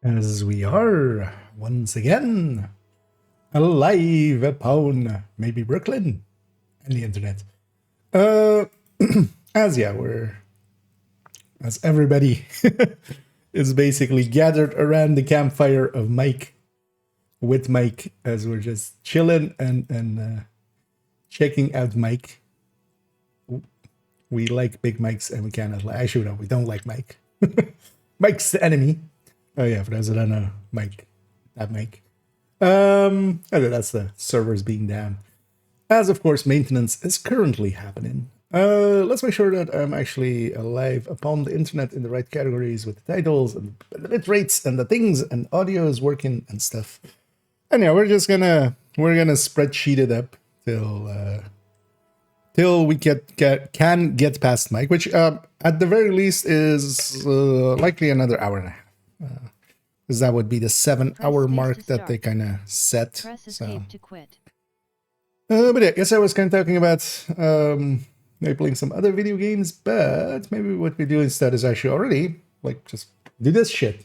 As we are once again alive upon maybe Brooklyn and the internet. Uh, as everybody is basically gathered around the campfire of Mike with Mike as we're just chilling and checking out Mike. We like big mics and we cannot like. Actually, no, we don't like Mike. Mike's the enemy. Oh yeah, for those that don't know, Mike, that Mike. That's the servers being down. As of course, maintenance is currently happening. Let's make sure that I'm actually alive upon the internet in the right categories with the titles and the bit rates and the things and audio is working and stuff. And yeah, we're gonna spreadsheet it up till we can get past Mike, which at the very least is likely another hour and a half. Because that would be the 7-hour mark that they kind of set. Press escape to quit. But yeah, I guess I was kind of talking about maybe playing some other video games, but maybe what we do instead is actually already like just do this shit.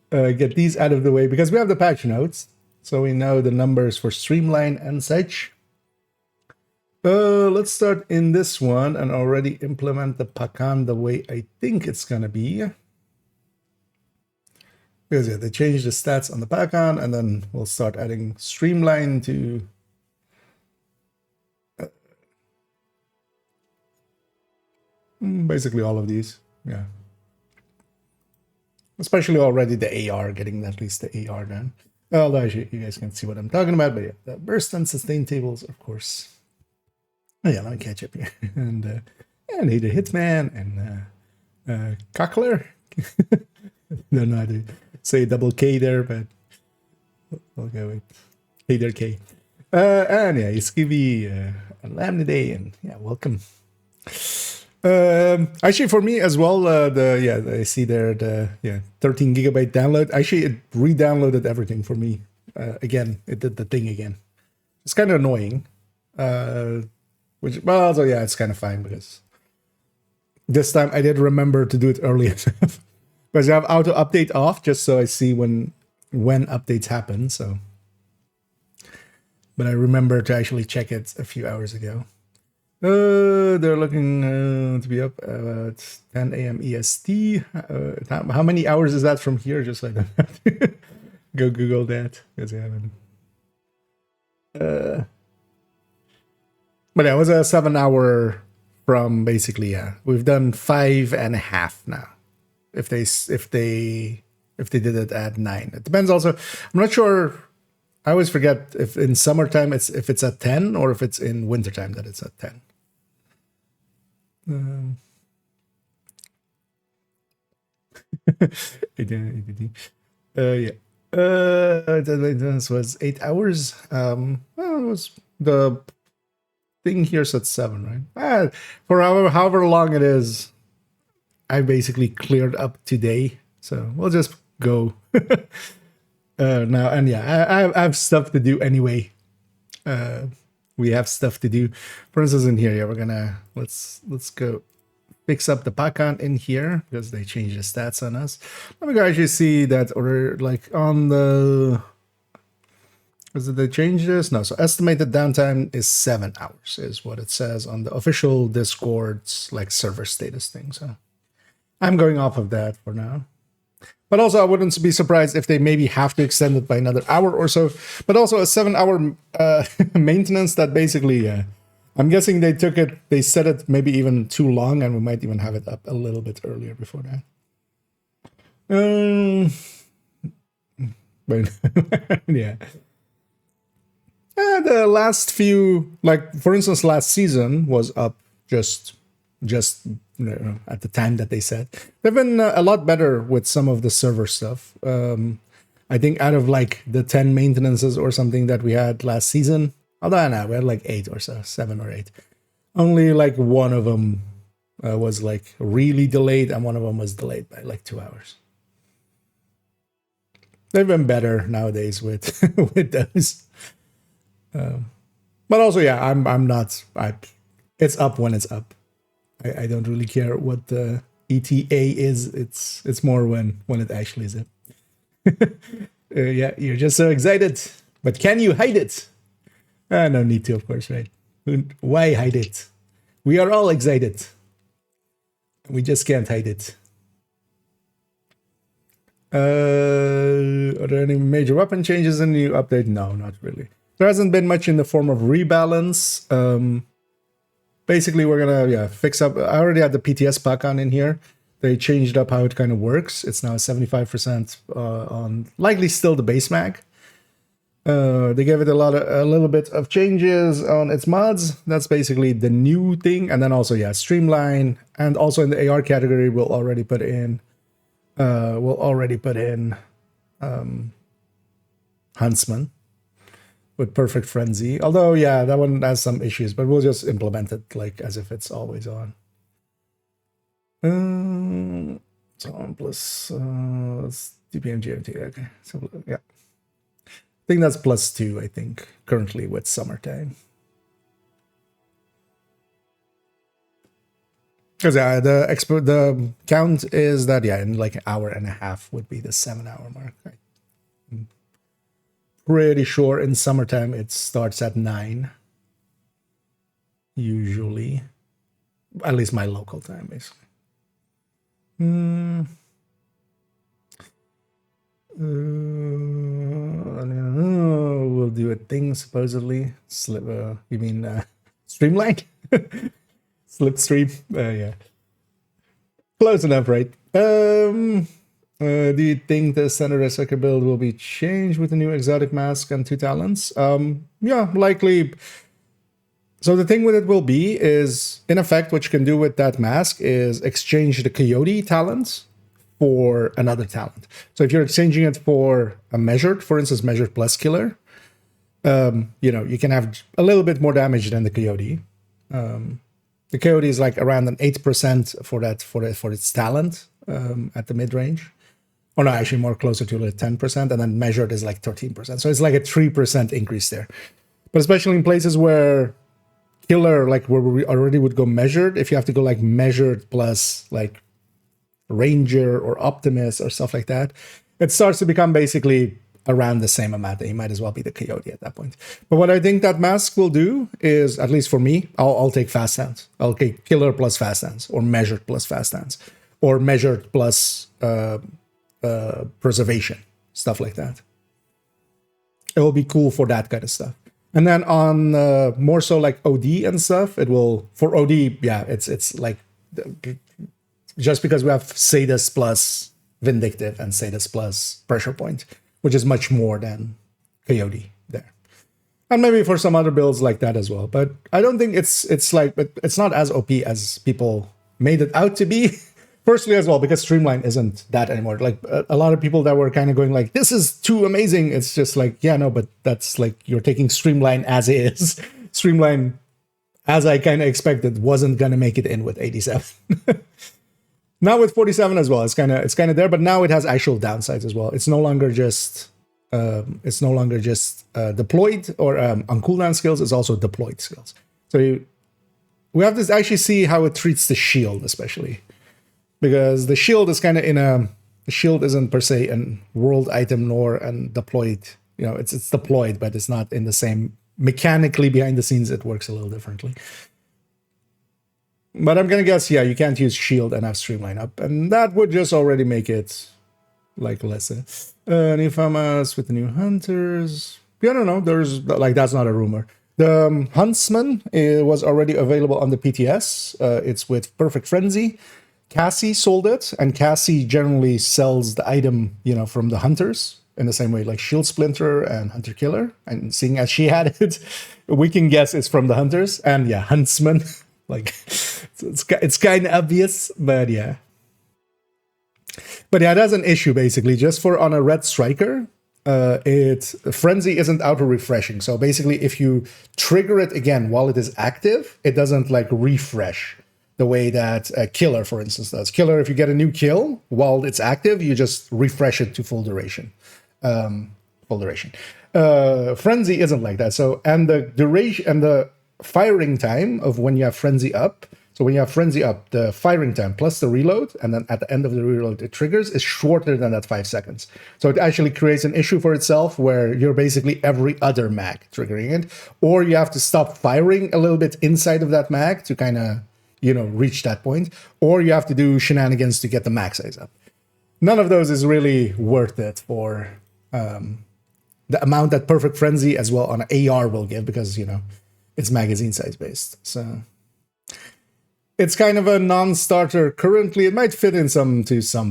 Get these out of the way because we have the patch notes, so we know the numbers for Streamline and such. Let's start in this one and already implement the Pacan the way I think it's gonna be. Because yeah, they changed the stats on the Pacan, and then we'll start adding Streamline to basically all of these. Yeah. Especially already the AR, getting at least the AR done. Although actually you guys can see what I'm talking about, but yeah, the burst and sustain tables, of course. Oh yeah, let me catch up here. And the Hitman and Cockler. Don't know how to say double K there, but I'll go with Hater K. And yeah, Skivvy and Lamniday, and yeah, welcome. Actually, for me as well, I see there the 13 gigabyte download. Actually, it re-downloaded everything for me. Again, it did the thing again. It's kind of annoying. Also, yeah, it's kind of fine because this time I did remember to do it early enough. Because I have auto update off just so I see when updates happen. So, but I remember to actually check it a few hours ago. They're looking to be up at 10 a.m. EST. How many hours is that from here? Just so I don't have to go Google that because I haven't. But yeah, it was a 7-hour from basically. Yeah, we've done 5.5 now. If they did it at 9, it depends. Also, I'm not sure. I always forget if in summertime if it's at 10 or if it's in wintertime that it's at 10. Yeah. This was 8 hours. Well, it was the thing here said 7, right? For however long it is, I basically cleared up today, so we'll just go now. And yeah, I have stuff to do anyway. We have stuff to do. For instance, in here, yeah, we're gonna let's go fix up the Pacan in here because they changed the stats on us. Let me go actually see that, or like on the. Was it they changed this? No. So estimated downtime is 7 hours, is what it says on the official Discord's like server status thing. So I'm going off of that for now. But also, I wouldn't be surprised if they maybe have to extend it by another hour or so. But also a 7-hour maintenance that basically, I'm guessing they set it maybe even too long, and we might even have it up a little bit earlier before that. But yeah. The last few, like for instance, last season was up just at the time that they said. They've been a lot better with some of the server stuff. I think out of like the 10 maintenances or something that we had last season, although no, we had like 8 or so, 7 or 8. Only like one of them was like really delayed, and one of them was delayed by like 2 hours. They've been better nowadays with with those. But also, yeah, I'm not. It's up when it's up. I don't really care what the ETA is. It's more when it actually is up. Yeah, you're just so excited. But can you hide it? No need to, of course, right? Why hide it? We are all excited. We just can't hide it. Are there any major weapon changes in the new update? No, not really. There hasn't been much in the form of rebalance. Basically, we're gonna fix up. I already had the PTS pack on in here. They changed up how it kind of works. It's now 75% on likely still the base mag. They gave it a little bit of changes on its mods. That's basically the new thing. And then also, streamline, and also in the AR category, we'll already put in Huntsman with Perfect Frenzy. Although, that one has some issues, but we'll just implement it like as if it's always on. So on plus DPM GMT. Okay, so yeah. I think that's +2, I think, currently with summertime. Because the count is that in like an hour and a half would be the 7-hour mark. I'm pretty sure in summertime it starts at 9. Usually. At least my local time, basically. We'll do a thing supposedly. You mean Streamline? Slipstream? Yeah. Close enough, right? Do you think the standard Sucker build will be changed with the new exotic mask and 2 talents? Yeah, likely. So the thing with it will be is, in effect, what you can do with that mask is exchange the Coyote talent for another talent. So if you're exchanging it for a measured, for instance, measured plus killer, you can have a little bit more damage than the Coyote. The Coyote is like around an 8% for its talent at the mid range. Or no, actually more closer to like 10%, and then measured is like 13%. So it's like a 3% increase there. But especially in places where killer, like where we already would go measured, if you have to go like measured plus like Ranger or Optimus or stuff like that, it starts to become basically around the same amount. That you might as well be the Coyote at that point. But what I think that mask will do is, at least for me, I'll take fast hands. I'll take killer plus fast hands, or measured plus fast hands, or measured plus preservation, stuff like that. It will be cool for that kind of stuff. And then on more so like OD and stuff, it will, for OD, it's like, just because we have Sadus plus Vindictive and Sadus plus Pressure Point, which is much more than Coyote there. And maybe for some other builds like that as well. But I don't think it's like, but it's not as OP as people made it out to be. Firstly, as well, because Streamline isn't that anymore. Like a lot of people that were kind of going like, this is too amazing. It's just like, yeah, no, but that's like, you're taking Streamline as is. Streamline, as I kind of expected, wasn't going to make it in with 87. Now with 47 as well, it's kind of there, but now it has actual downsides as well. It's no longer just deployed or on cooldown skills. It's also deployed skills. So we have to actually see how it treats the shield, especially. Because the shield is kind of the shield isn't per se a world item nor deployed. It's deployed, but it's not in the same, mechanically behind the scenes, it works a little differently. But I'm going to guess, you can't use shield and have Streamline up. And that would just already make it like less. New FAMAS with the new hunters. I don't know. There's like, that's not a rumor. The Huntsman was already available on the PTS. It's with Perfect Frenzy. Cassie sold it, and Cassie generally sells the item, from the hunters in the same way like Shield Splinter and Hunter Killer. And seeing as she had it, we can guess it's from the hunters. And Huntsman, like it's kind of obvious, but yeah. But that's an issue basically. Just for on a red striker, Frenzy isn't auto refreshing. So basically, if you trigger it again while it is active, it doesn't like refresh. The way that Killer, for instance, does. Killer, if you get a new kill while it's active, you just refresh it to full duration. Frenzy isn't like that. So, and the duration and the firing time of when you have Frenzy up So when you have Frenzy up, the firing time plus the reload, and then at the end of the reload it triggers, is shorter than that 5 seconds. So it actually creates an issue for itself where you're basically every other mag triggering it, or you have to stop firing a little bit inside of that mag to kind of, you know, reach that point, or you have to do shenanigans to get the mag size up. None of those is really worth it for the amount that Perfect Frenzy as well on AR will give, because, you know, it's magazine size based. So it's kind of a non-starter currently. It might fit in some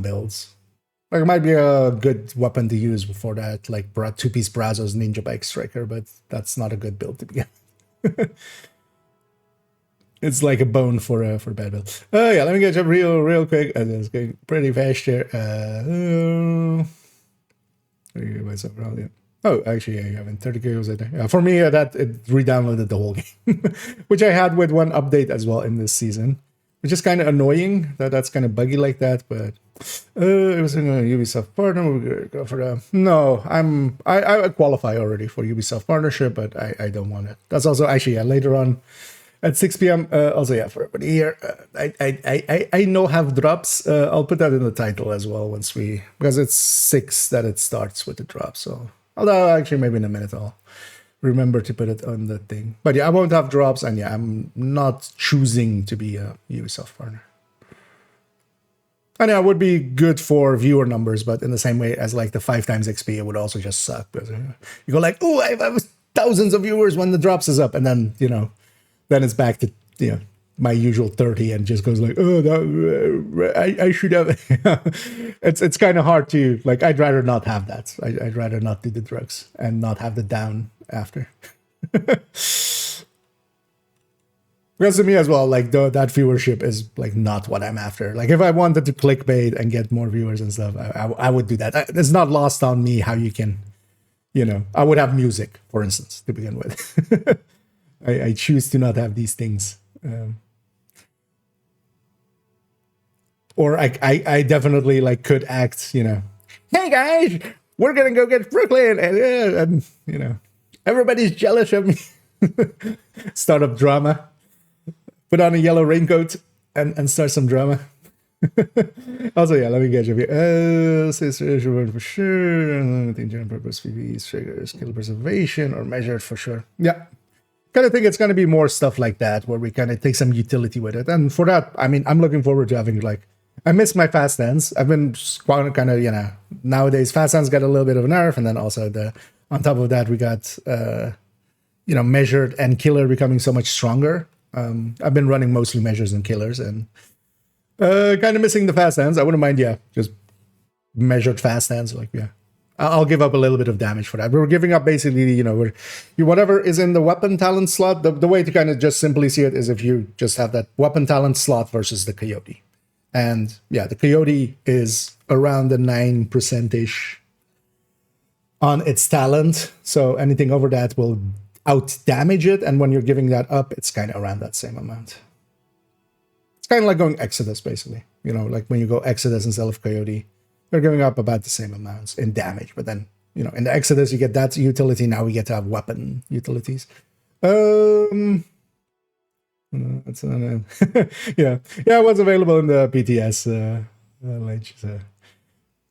builds. Like, it might be a good weapon to use before that, like two-piece Brazos Ninja Bike Striker, but that's not a good build to begin. It's like a bone for bad build. Oh yeah, let me get you real quick. It's going pretty fast here. Oh, actually, yeah, you haven't 30 gigs. For me, that it re-downloaded the whole game, which I had with one update as well in this season, which is kind of annoying. That's kind of buggy like that. But it was in a Ubisoft partner. We're gonna go for the no. I qualify already for Ubisoft partnership, but I don't want it. That's also actually later on at 6 p.m. Also, yeah, for everybody here. I know have drops. I'll put that in the title as well because it's 6 that it starts with the drop. So. Although, actually, maybe in a minute I'll remember to put it on the thing. But yeah, I won't have drops, and yeah, I'm not choosing to be a Ubisoft partner. And yeah, it would be good for viewer numbers, but in the same way as like the 5 times XP, it would also just suck. Because you go like, oh, I have thousands of viewers when the drops is up, and then, you know, then it's back to, you know, my usual 30 and just goes like, oh, I should have. It's kind of hard to, like, I'd rather not have that. I'd rather not do the drugs and not have the down after. Because to me as well, like, that viewership is like not what I'm after. Like, if I wanted to clickbait and get more viewers and stuff, I would do that. It's not lost on me how you can, you know, I would have music, for instance, to begin with. I choose to not have these things. Or I definitely like could act, you know, hey guys, we're gonna go get Brooklyn, and you know, everybody's jealous of me. Start up drama, put on a yellow raincoat and start some drama. Also, yeah, let me get you. For sure. General purpose PvE triggers, skill preservation, or measured for sure. Yeah. Kind of think it's going to be more stuff like that where we kind of take some utility with it. And for that, I mean, I'm looking forward to having, like, I miss my fast hands. I've been kind of, you know, nowadays fast hands got a little bit of a nerf. And then also on top of that, we got, you know, measured and killer becoming so much stronger. I've been running mostly measures and killers and kind of missing the fast hands. I wouldn't mind, yeah, just measured fast hands. Like, yeah. I'll give up a little bit of damage for that. We're giving up basically, you know, whatever is in the weapon talent slot. The way to kind of just simply see it is if you just have that weapon talent slot versus the coyote. And yeah, the coyote is around the 9%-ish on its talent. So anything over that will out damage it. And when you're giving that up, it's kind of around that same amount. It's kind of like going Exodus, basically. You know, like when you go Exodus instead of coyote. They're giving up about the same amounts in damage, but then, you know, in the Exodus you get that utility. Now we get to have weapon utilities. That's yeah, what's available in the PTS launch. So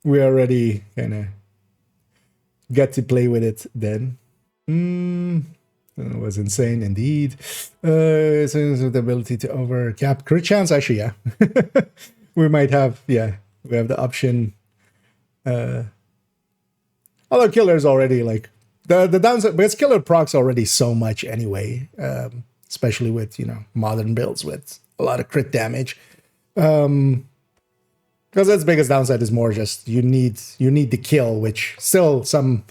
we already kind of get to play with it then. It was insane indeed. So the ability to overcap crit chance, actually, yeah. We might have, yeah, we have the option. Although killer's already like the downside, because killer procs already so much anyway, especially with, you know, modern builds with a lot of crit damage. Because its biggest downside is more just you need the kill, which still some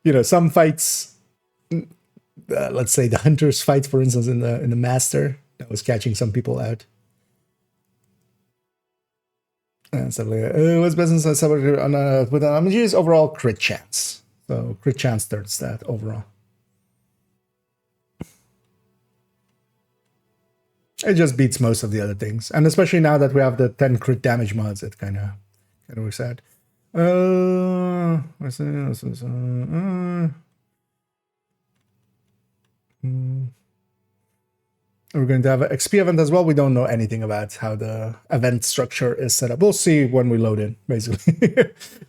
you know, some fights, let's say the Hunter's fight, for instance, in the Master, that was catching some people out. And stuff like that. What's business with MG's overall crit chance? So crit chance third stat overall. It just beats most of the other things, and especially now that we have the 10 crit damage mods, it kind of works out. We're going to have an XP event as well. We don't know anything about how the event structure is set up. We'll see when we load in, basically.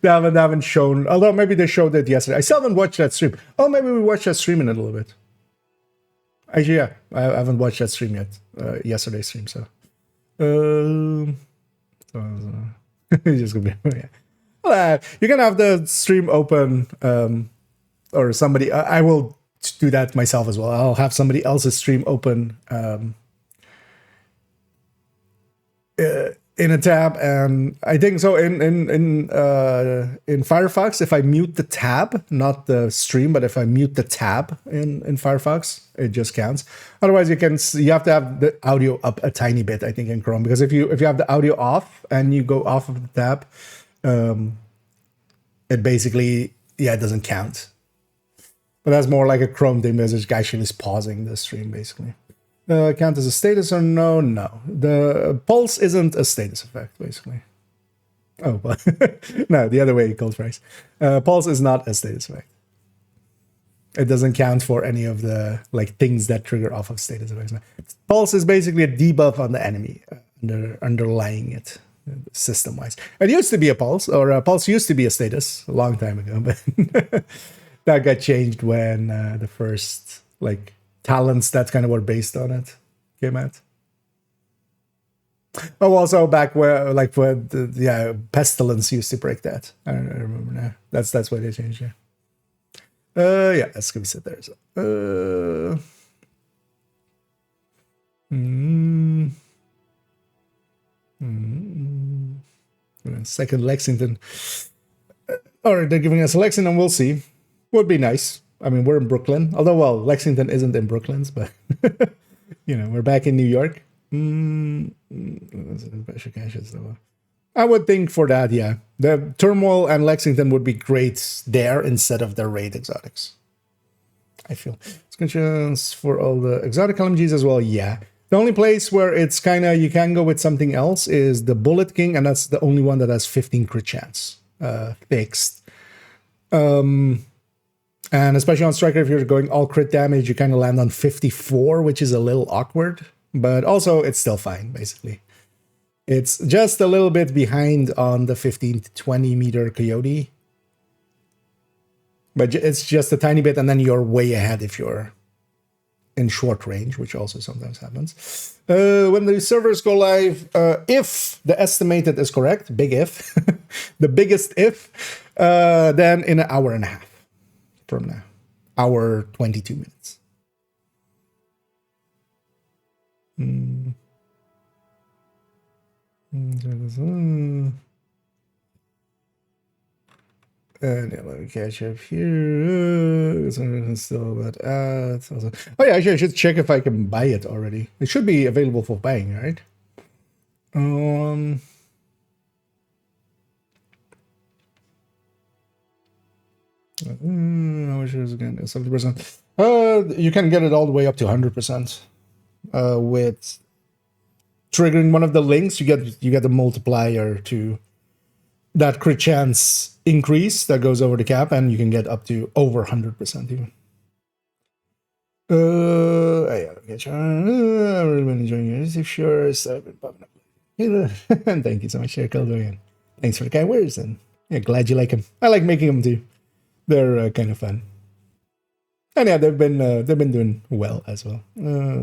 They haven't shown, although maybe they showed it yesterday. I still haven't watched that stream. Oh, maybe we watched that stream in a little bit. Actually, yeah, I haven't watched that stream yet. Yesterday's stream, so. It's just gonna be, yeah. Well, you can have the stream open, or somebody. I will do that myself as well. I'll have somebody else's stream open in a tab, and I think so in Firefox, if I mute the tab, not the stream, but if I mute the tab in Firefox, it just counts. Otherwise, you have to have the audio up a tiny bit, I think, in Chrome, because if you have the audio off and you go off of the tab, it basically, yeah, it doesn't count. But that's more like a Chrome thing, because it's actually is pausing the stream, basically. Count as a status or no? No. The pulse isn't a status effect, basically. Oh, but no, the other way, cold price. Pulse is not a status effect. It doesn't count for any of the like things that trigger off of status effects. Pulse is basically a debuff on the enemy, underlying it, system-wise. It used to be a pulse, or a pulse used to be a status a long time ago, but that got changed when the first like talents that kind of were based on it came out. Oh, also back where like when pestilence used to break that. I remember now. That's why they changed it. Yeah, that's gonna be set there. So. Second Lexington. Or they're giving us Lexington. We'll see. Would be nice. I mean, we're in Brooklyn. Although, well, Lexington isn't in Brooklyn's, but you know, we're back in New York. I would think for that, yeah. The Turmoil and Lexington would be great there instead of the raid exotics. I feel. Screenshots for all the exotic LMGs as well, yeah. The only place where it's kind of, you can go with something else is the Bullet King, and that's the only one that has 15 crit chance fixed. And especially on Striker, if you're going all crit damage, you kind of land on 54, which is a little awkward. But also, it's still fine, basically. It's just a little bit behind on the 15 to 20 meter Coyote. But it's just a tiny bit, and then you're way ahead if you're in short range, which also sometimes happens. When the servers go live, if the estimated is correct, big if, the biggest if, then in an hour and a half. From now, hour 22 minutes. And yeah, let me catch up here. Still about oh yeah, actually I should check if I can buy it already. It should be available for buying, right? How much is it again? 70%. You can get it all the way up to 100%. With triggering one of the links, you get a multiplier to that crit chance increase that goes over the cap, and you can get up to over 100% even. Yeah, I've really been enjoying your YouTube shorts. I've been popping up. And thank you so much, Keldoyan. Thanks for the kind words, and yeah, glad you like them. I like making them too. They're kind of fun, and yeah, they've been doing well as well. Yeah.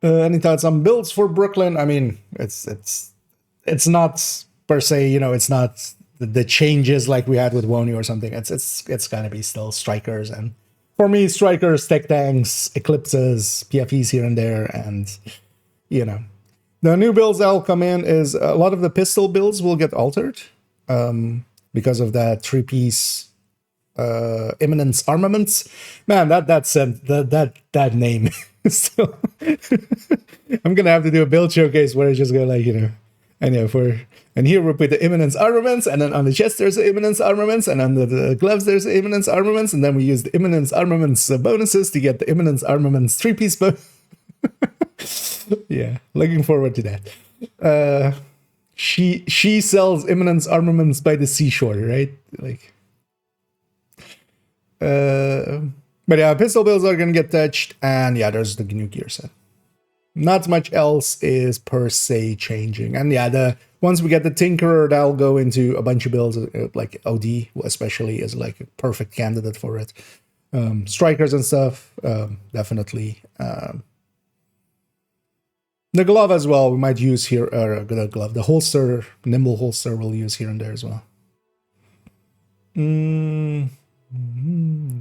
Any thoughts on builds for Brooklyn? I mean, it's not per se, you know, it's not the changes like we had with Woni or something. It's gonna be still strikers, and for me, strikers, tech tanks, eclipses, PFEs here and there, and you know, the new builds that'll come in is a lot of the pistol builds will get altered. Because of that 3-piece Imminence Armaments. Man, that name is still I'm gonna have to do a build showcase where it's just go like, you know, and yeah, and here we put the Imminence Armaments, and then on the chest there's the Imminence Armaments, and on the gloves there's the Imminence Armaments, and then we use the Imminence Armaments bonuses to get the Imminence Armaments 3-piece Yeah, looking forward to that. She sells Imminence Armaments by the seashore, right? Like, but But yeah, pistol builds are gonna get touched, and yeah, there's the new gear set. Not much else is per se changing, and yeah, once we get the Tinkerer, that'll go into a bunch of builds, like OD especially is like a perfect candidate for it. Strikers and stuff, definitely. The glove as well, we might use here, the glove, the holster, nimble holster we'll use here and there as well.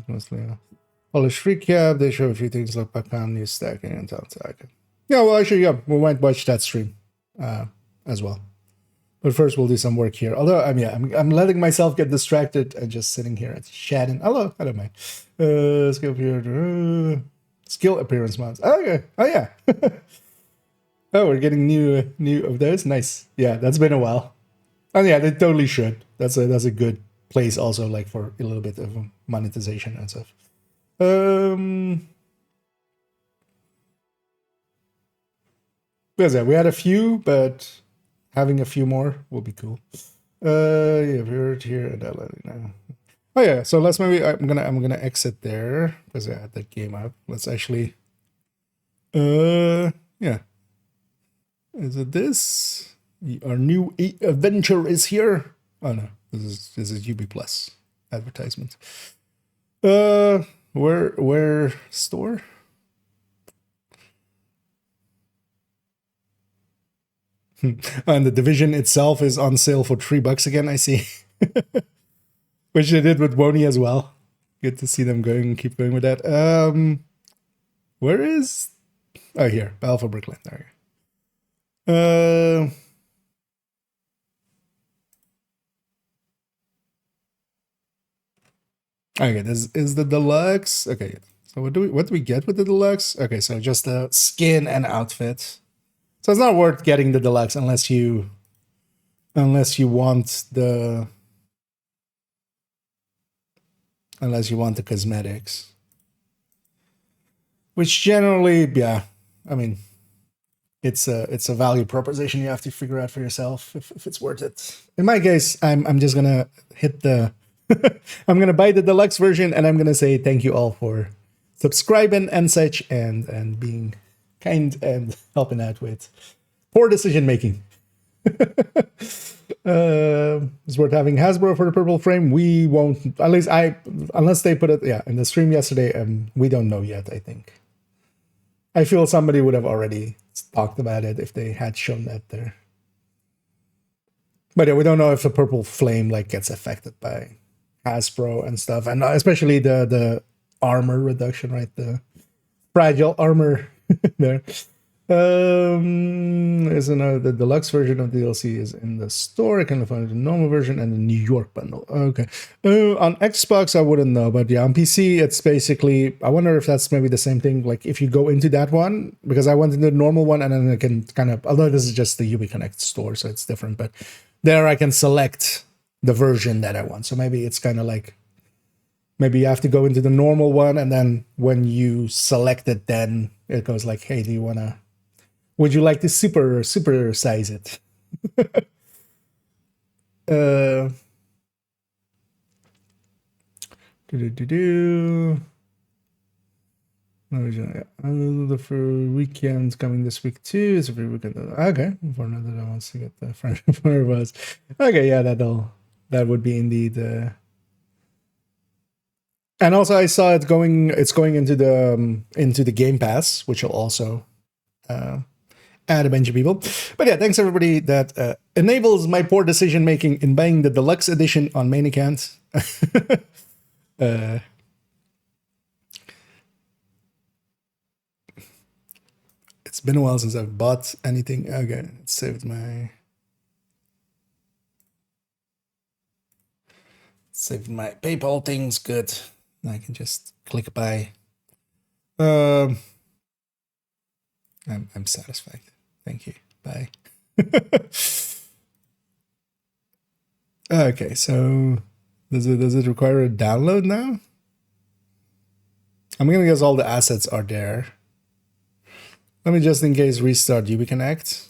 Mostly, Polish recap, they show a few things like Pakan, new stacking, and top stacking. Yeah, well, actually, yeah, we might watch that stream as well. But first, we'll do some work here. Although, I'm letting myself get distracted and just sitting here and chatting. Hello, I don't mind. Skill period, skill appearance mods. Oh, okay. Oh, yeah. Oh, we're getting new of those. Nice. Yeah, that's been a while. Oh, yeah, they totally should. That's a good place also, like for a little bit of monetization and stuff. Yeah, we had a few, but having a few more will be cool. Yeah, we're here and I'll let it know. Oh yeah, so let's maybe I'm gonna exit there because I had that game up. Let's actually yeah. Is it this? Our new adventure is here. Oh no, this is UB Plus advertisement. Where store? And the Division itself is on sale for $3 again, I see. Which they did with Woni as well. Good to see them keep going with that. Where is... Oh, here. Battle for Brooklyn. There we go. Okay, this is the deluxe. Okay, so what do we get with the deluxe? Okay, so just the skin and outfit. So it's not worth getting the deluxe unless you want the cosmetics. Which generally, yeah, I mean, it's a value proposition you have to figure out for yourself if it's worth it. In my case, I'm just gonna hit the I'm gonna buy the deluxe version and I'm gonna say thank you all for subscribing and such and being kind and helping out with poor decision making. It's worth having Hasbro for the purple frame. We won't, at least unless they put it, yeah, in the stream yesterday. We don't know yet. I think. I feel somebody would have already talked about it if they had shown that there. But yeah, we don't know if the purple flame like gets affected by Hasbro and stuff, and especially the armor reduction, right? The fragile armor there. The deluxe version of the DLC is in the store. I can find the normal version and the New York bundle. Okay. On Xbox, I wouldn't know, but yeah, on PC, it's basically. I wonder if that's maybe the same thing. Like if you go into that one, because I went into the normal one, and then I can kind of. Although this is just the Ubisoft store, so it's different. But there, I can select the version that I want. So maybe it's kind of like. Maybe you have to go into the normal one, and then when you select it, then it goes like, "Hey, do you wanna? Would you like to super size it?" The weekend's coming this week too. It's a free weekend. Okay, for another that wants to get the front of us. Okay, yeah, that would be indeed. And also, I saw it's going into the Game Pass, which will also add a bunch of people. But yeah, thanks everybody that enables my poor decision making in buying the deluxe edition on main account. It's been a while since I've bought anything. Okay, it saved my PayPal things. Good. I can just click buy. I'm satisfied. Thank you. Bye. Okay, so does it require a download now? I'm gonna guess all the assets are there. Let me just in case restart UbiConnect.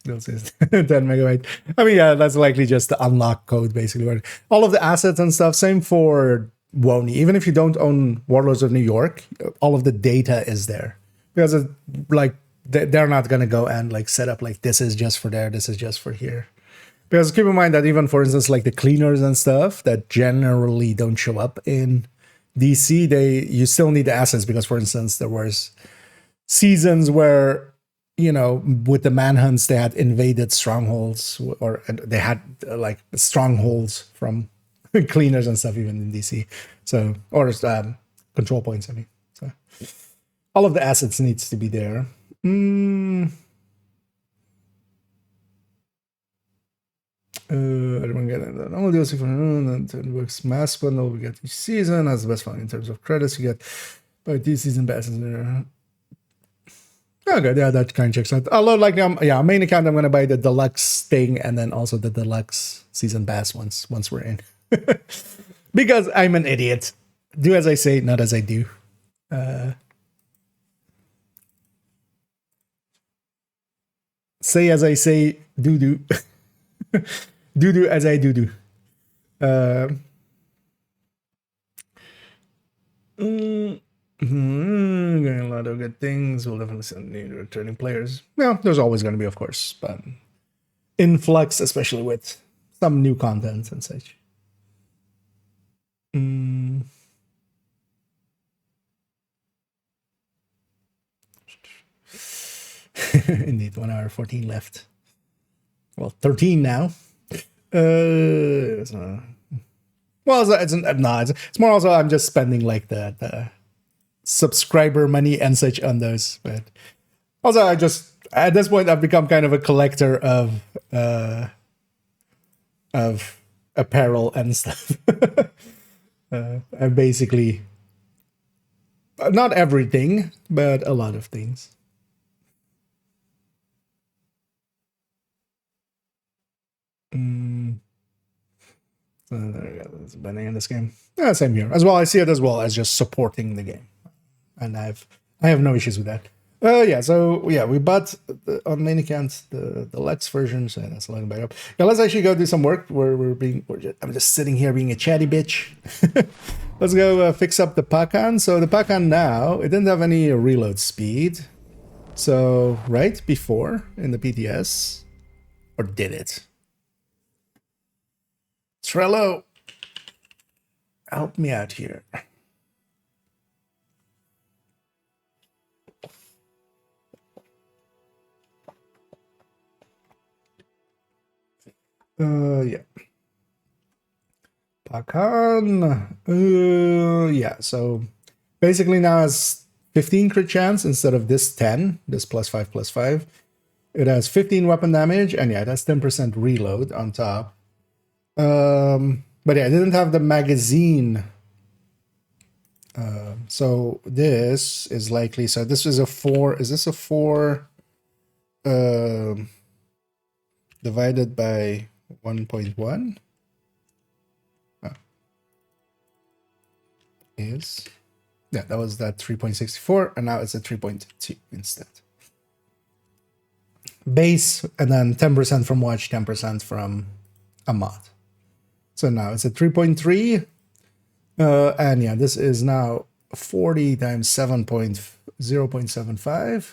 This is 10 megabyte. I mean, yeah, that's likely just the unlock code, basically. Where all of the assets and stuff. Same for Wony. Even if you don't own Warlords of New York, all of the data is there because like they're not gonna go and like set up like this is just for there, this is just for here. Because keep in mind that even, for instance, like the cleaners and stuff that generally don't show up in DC, you still need the assets because, for instance, there was seasons where, you know, with the manhunts, they had invaded strongholds, or they had like strongholds from cleaners and stuff, even in DC. So, or control points, I mean. So, all of the assets needs to be there. Everyone get it. All DLC for it works mass bundle we get each season. That's the best fun in terms of credits you get by these season passes there. Okay, yeah, that kind of checks out. Although, like, main account, I'm gonna buy the deluxe thing and then also the deluxe season pass once we're in, because I'm an idiot. Do as I say, not as I do. Say as I say, do. Do as I do. Getting a lot of good things. We'll definitely send new returning players. Well, there's always going to be, of course, but influx, especially with some new content and such. Indeed, 1 hour 14 left. Well, 13 now. It's more also I'm just spending like the subscriber money and such on those. But also, I just at this point I've become kind of a collector of apparel and stuff. I basically not everything, but a lot of things. So there we go. There's a bending in this game. Yeah, same here as well. I see it as well as just supporting the game, and I have no issues with that. Yeah. So yeah, we bought on main account the Lex version, so that's a little bit up. Yeah, let's actually go do some work. I'm just sitting here being a chatty bitch. Let's go fix up the Pakan. So the Pakan now, it didn't have any reload speed. So right before in the PTS, or did it? Trello, help me out here. Yeah. Pakan. Yeah, so basically now it's 15 crit chance instead of this 10, this +5/+5. It has 15 weapon damage, and yeah, that's 10% reload on top. But yeah, I didn't have the magazine. So this is likely. So this is a 4. Is this a 4 divided by 1.1? Is yeah, that was that 3.64, and now it's a 3.2 instead. Base, and then 10% from watch, 10% from a mod. So now it's a 3.3, and yeah, this is now 40 times 0.75.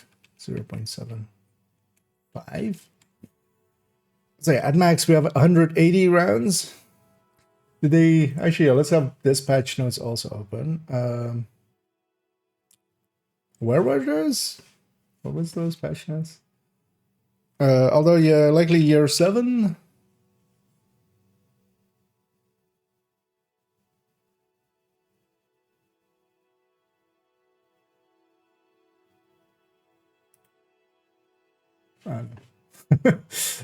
So yeah, at max we have 180 rounds. Did they actually? Yeah, let's have this patch notes also open. Where were those? What was those patch notes? Although yeah, likely year 7.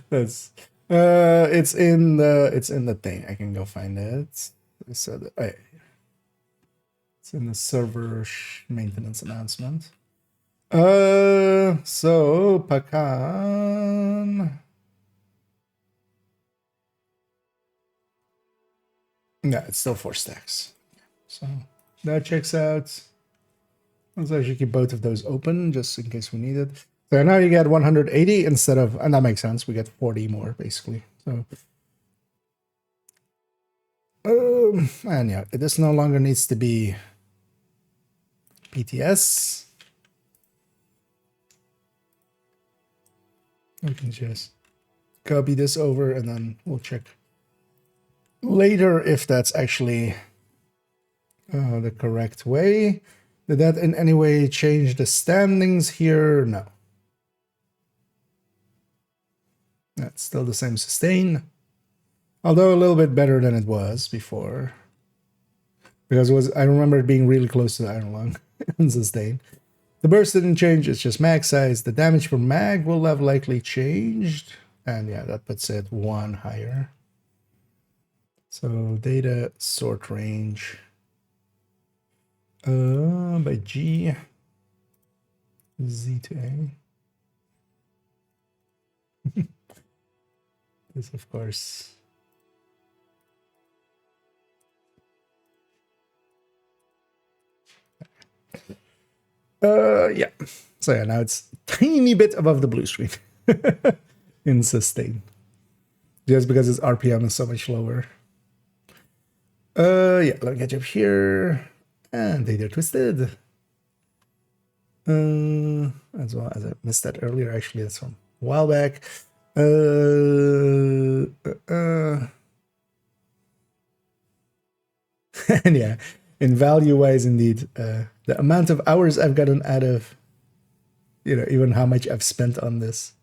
That's it's in the thing. I can go find it. So it's in the server maintenance announcement. So Pakan. Yeah, it's still 4 stacks. So that checks out. Let's actually keep both of those open just in case we need it. So now you get 180 instead of, and that makes sense. We get 40 more basically. So, and yeah, this no longer needs to be PTS. We can just copy this over and then we'll check later if that's actually the correct way. Did that in any way change the standings here? No. That's still the same sustain, although a little bit better than it was before. Because I remember it being really close to the Iron Lung and sustain. The burst didn't change, it's just mag size. The damage per mag will have likely changed. And yeah, that puts it 1 higher. So data sort range. By G. Z to A. This, of course. Yeah. So yeah, now it's a tiny bit above the blue screen in sustain. Just because its RPM is so much lower. Yeah, let me catch up here. And data twisted. As well as I missed that earlier, actually, that's from a while back. And yeah, in value-wise, indeed, the amount of hours I've gotten out of, even how much I've spent on this.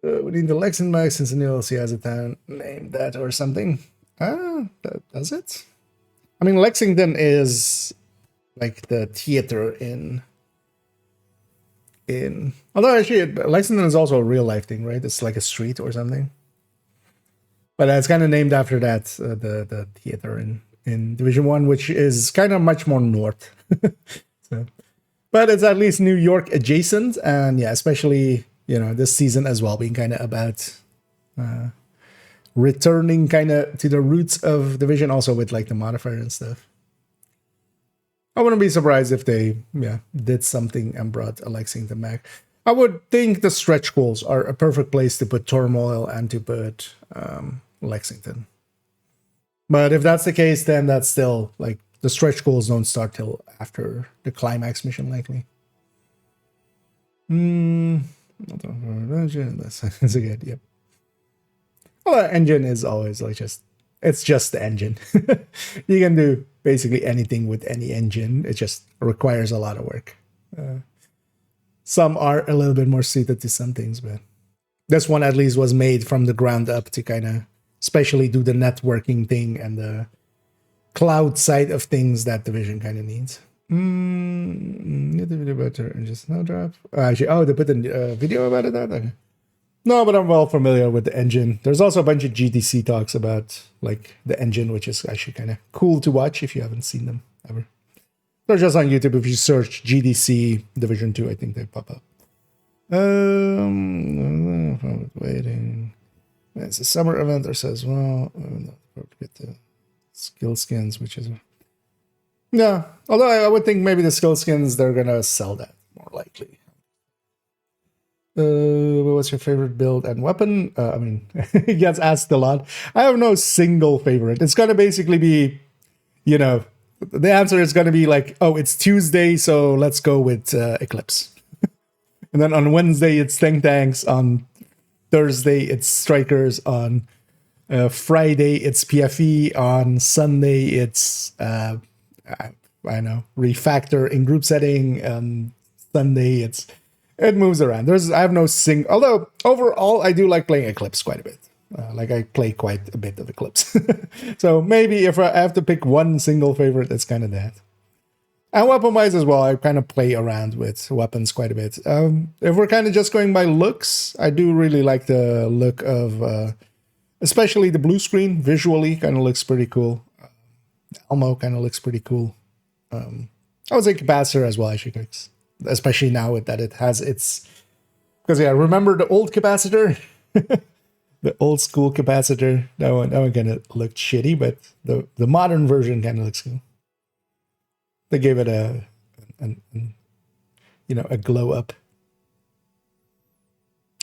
We need the Lexington Max since the new DLC has a town named that or something. Does it? I mean, Lexington is like the theater in although actually Lexington is also a real life thing, right? It's like a street or something. But it's kind of named after that, the theater in Division 1, which is kind of much more north. So, but it's at least New York adjacent, and yeah, especially, this season as well, being kind of about returning kind of to the roots of Division, also with like the modifier and stuff. I wouldn't be surprised if they, did something and brought a Lexington back. I would think the stretch goals are a perfect place to put Turmoil and to put Lexington. But if that's the case, then that's still, like, the stretch goals don't start till after the climax mission, likely. That's good, yep. Well, the engine is always like it's just the engine. You can do basically anything with any engine. It just requires a lot of work. Some are a little bit more suited to some things, but this one at least was made from the ground up to kind of especially do the networking thing and the cloud side of things that Division kind of needs. Need the video better and just no drop. Actually, they put a video about it. Okay. No, but I'm well familiar with the engine. There's also a bunch of GDC talks about like the engine, which is actually kind of cool to watch if you haven't seen them ever. They're just on YouTube. If you search GDC Division 2, I think they pop up. Waiting. It's a summer event or says, well, get the skill skins, which is... Yeah, although I would think maybe the skill skins, they're going to sell that more likely. What's your favorite build and weapon? I mean, it gets asked a lot. I have no single favorite. It's going to basically be, the answer is going to be like, oh, it's Tuesday, so let's go with Eclipse. And then on Wednesday, it's Tanks. On Thursday, it's Strikers. On Friday, it's PFE. On Sunday, it's, I know, Refactor in group setting. Sunday, it moves around. I have no although overall, I do like playing Eclipse quite a bit. Like I play quite a bit of Eclipse. So maybe if I have to pick one single favorite, it's kind of that. And weapon-wise as well, I kind of play around with weapons quite a bit. If we're kind of just going by looks, I do really like the look of, especially the blue screen. Visually, kind of looks pretty cool. Elmo kind of looks pretty cool. I would say capacitor as well, actually, especially now that it has its... Because, yeah, remember the old capacitor? The old school capacitor? That one kind of looked shitty, but the modern version kind of looks cool. They gave it a glow up.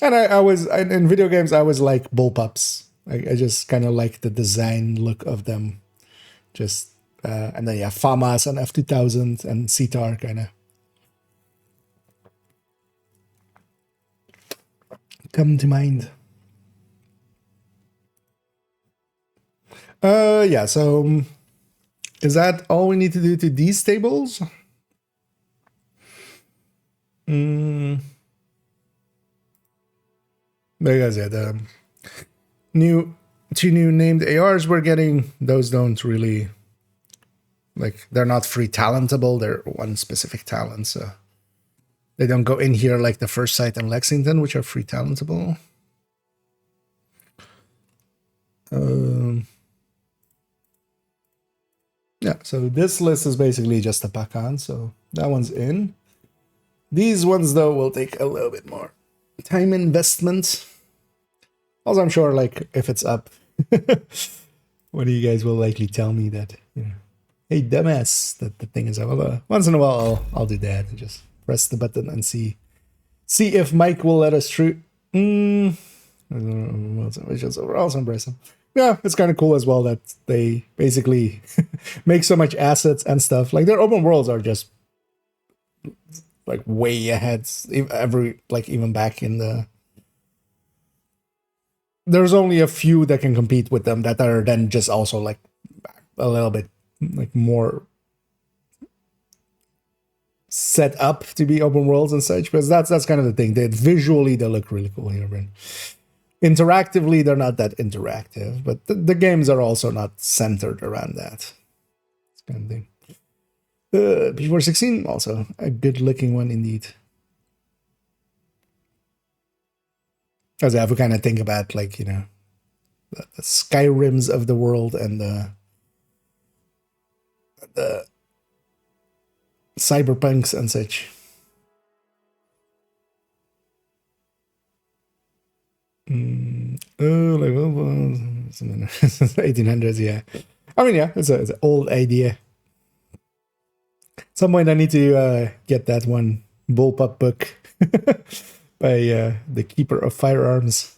And in video games, I was like bullpups. I just kind of like the design look of them. Just, and then yeah, FAMAS and F2000 and CTAR kind of come to mind. Yeah, so is that all we need to do to these tables? Because yeah, the two new named ARs we're getting, those don't really, like, they're not free talentable, they're one specific talent, so they don't go in here like the First Sight and Lexington, which are free talentable. Yeah, so this list is basically just a Pakan, so that one's in. These ones, though, will take a little bit more time investment. Also, I'm sure, like, if it's up, one of you guys will likely tell me that, you know, hey, dumbass, that the thing is up. Once in a while, I'll do that and just press the button and see if Mike will let us through. I don't know, overall, so impressive. Yeah, it's kind of cool as well that they basically make so much assets and stuff. Like, their open worlds are just like way ahead. Even back in the, there's only a few that can compete with them that are then just also like a little bit like more set up to be open worlds and such, because that's kind of the thing. That visually they look really cool here, but interactively they're not that interactive. But the games are also not centered around that. It's kind of thing. P416, also a good looking one indeed. Because I have to kind of think about, like, you know, the Skyrims of the world and the cyberpunks and such. Oh, like 1800s, yeah. I mean, yeah, it's an old idea. At some point, I need to get that one bullpup book by the Keeper of Firearms.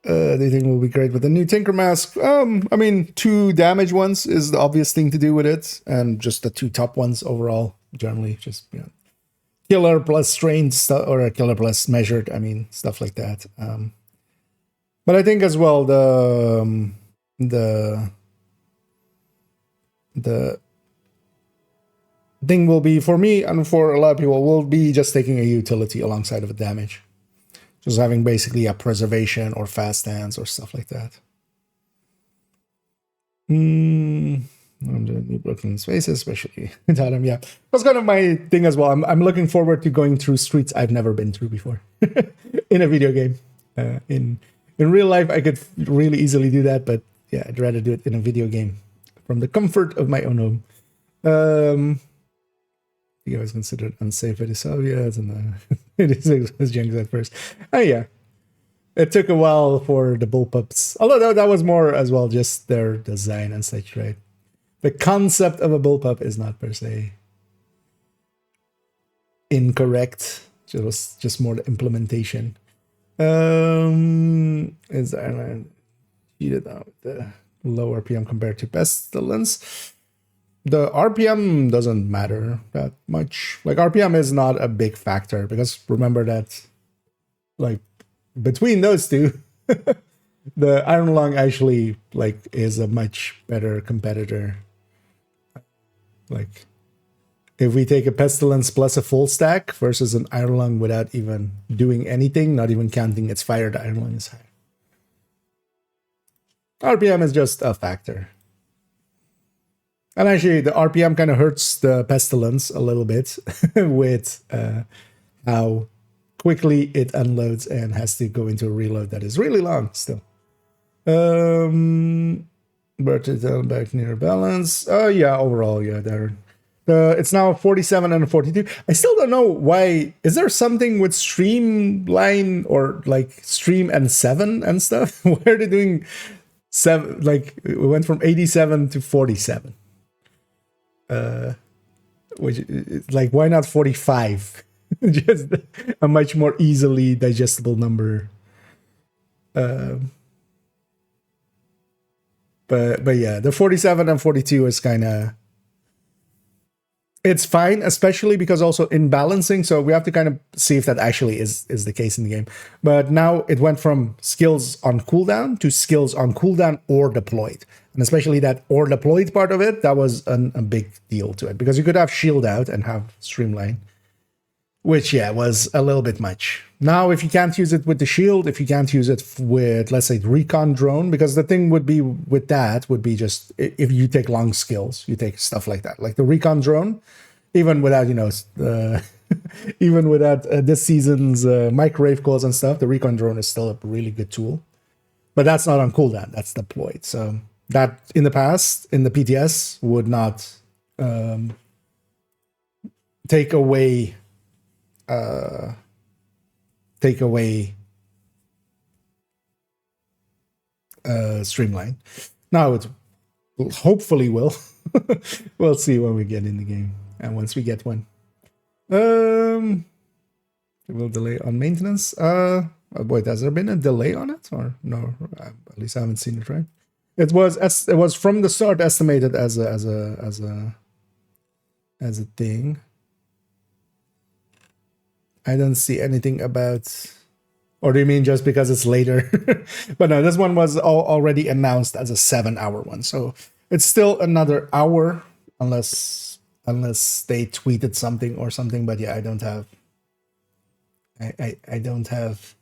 Do you think will be great with the new Tinker Mask? I mean, 2 damage ones is the obvious thing to do with it, and just the 2 top ones overall, generally, just, you know, killer plus strained stuff, or a killer plus measured. I mean, stuff like that. But I think as well the thing will be, for me and for a lot of people, will be just taking a utility alongside of a damage. Just having basically a preservation or fast hands or stuff like that. I'm doing new Brooklyn spaces, especially without him. Yeah, that's kind of my thing as well. I'm looking forward to going through streets I've never been through before in a video game. In real life, I could really easily do that, but yeah, I'd rather do it in a video game from the comfort of my own home. You guys considered unsafe by the Soviets, and it was junks at first. Oh yeah, it took a while for the bullpups. Although that was more as well just their design and such, right? The concept of a bullpup is not per se incorrect. It was just more the implementation. Is Ireland cheated out with the low RPM compared to Pestilence? The RPM doesn't matter that much. Like, RPM is not a big factor, because remember that, like, between those two, the Iron Lung actually, like, is a much better competitor. Like, if we take a Pestilence plus a full stack versus an Iron Lung without even doing anything, not even counting its fire, the Iron Lung is higher. RPM is just a factor. And actually, the RPM kind of hurts the Pestilence a little bit with how quickly it unloads and has to go into a reload that is really long still. But it's back near balance. Oh, yeah, overall, yeah, there. It's now 47 and 42. I still don't know why. Is there something with Streamline or like Stream and 7 and stuff? Why are they doing 7? Like, we went from 87 to 47. which is like, why not 45? Just a much more easily digestible number. But yeah, the 47 and 42 is kind of, it's fine, especially because also in balancing, so we have to kind of see if that actually is the case in the game. But now it went from skills on cooldown to skills on cooldown or deployed. And especially that or deployed part of it, that was a big deal to it, because you could have shield out and have streamline, which, yeah, was a little bit much. Now, if you can't use it with the shield, if you can't use it with, let's say, recon drone, because the thing would be with that would be just, if you take long skills, you take stuff like that. Like the recon drone, even without, even without this season's microwave calls and stuff, the recon drone is still a really good tool. But that's not on cooldown, that's deployed. So that, in the past, in the PTS, would not take away streamline. Now it hopefully will. We'll see when we get in the game and once we get one. It will delay on maintenance. Wait, has there been a delay on it or no? At least I haven't seen it. Right? It was from the start estimated as a thing. I don't see anything about, or do you mean just because it's later? But no, this one was already announced as a 7-hour one, so it's still another hour, unless they tweeted something or something. But yeah, I don't have. I don't have.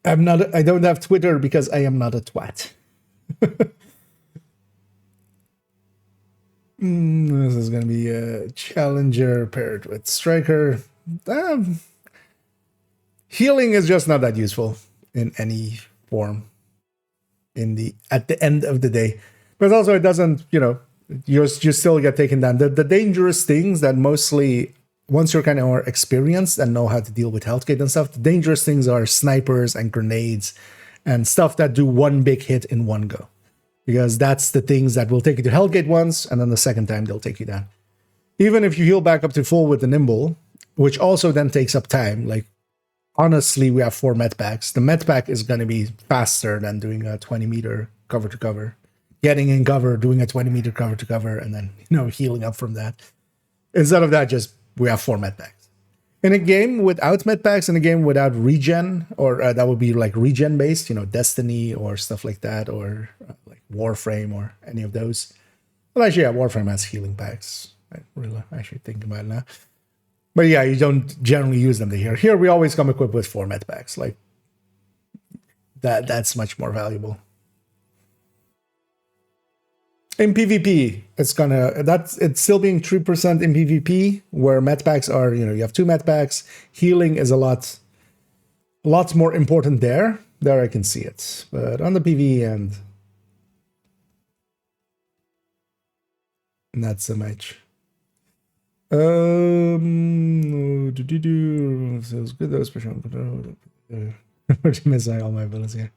I don't have Twitter because I am not a twat. This is going to be a challenger paired with striker. Healing is just not that useful in any form at the end of the day. But also it doesn't, you still get taken down. The dangerous things that mostly, once you're kind of more experienced and know how to deal with health kit and stuff, the dangerous things are snipers and grenades and stuff that do one big hit in one go. Because that's the things that will take you to Hellgate once, and then the second time they'll take you down. Even if you heal back up to full with the Nimble, which also then takes up time, like, honestly, we have 4 med packs. The med pack is going to be faster than doing a 20-meter cover-to-cover. Getting in cover, doing a 20-meter cover-to-cover, and then, healing up from that. Instead of that, just, we have 4 med packs. In a game without med packs, in a game without regen, or that would be like regen based, Destiny or stuff like that, or like Warframe or any of those. Well, actually, yeah, Warframe has healing packs. I really actually think about it now. But yeah, you don't generally use them here. Here we always come equipped with 4 med packs. Like that's much more valuable. In PvP, it's still being 3% in PvP, where med packs are, you have 2 med packs. Healing is a lot more important there. There I can see it. But on the PvE end, not so much. Feels good though, special. Missing all my abilities here.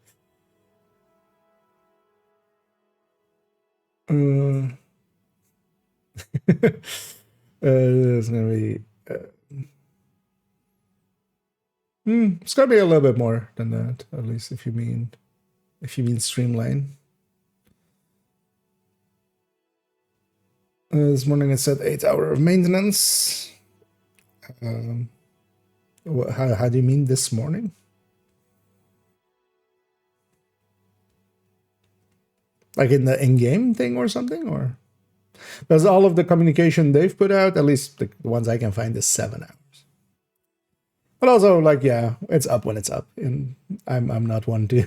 It's gonna be it's gonna be a little bit more than that, at least if you mean streamline. This morning it said 8 hours of maintenance. How do you mean this morning? Like in the in-game thing or something? Or because all of the communication they've put out, at least the ones I can find, is 7 hours. But also, like, yeah, it's up when it's up. And I'm not one to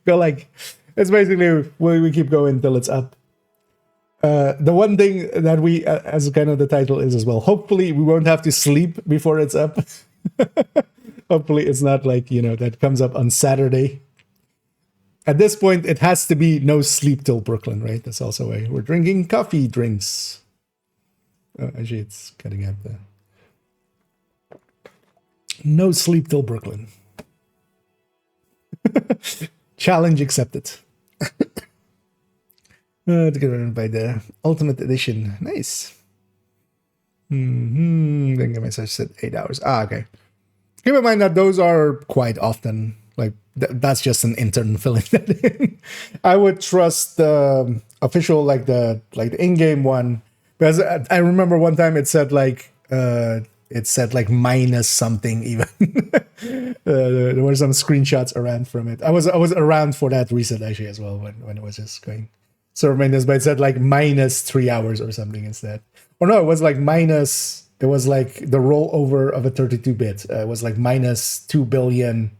go like, it's basically we keep going till it's up. The one thing that we, as kind of the title is as well, hopefully we won't have to sleep before it's up. Hopefully it's not like, that comes up on Saturday. At this point, it has to be no sleep till Brooklyn, right? That's also why we're drinking coffee drinks. Oh, actually, it's cutting out the no sleep till Brooklyn. Challenge accepted. To get rid by the Ultimate Edition. Nice. Then give myself said 8 hours. Okay. Keep in mind that those are quite often like that's just an intern filling that in. I would trust the official like the in-game one because I remember one time it said like minus something even. There were some screenshots around from it. I was around for that reset actually as well when it was just going server maintenance, but it said like minus 3 hours or something instead. Or no, it was like minus. It was like the rollover of a 32-bit. It was like minus 2 billion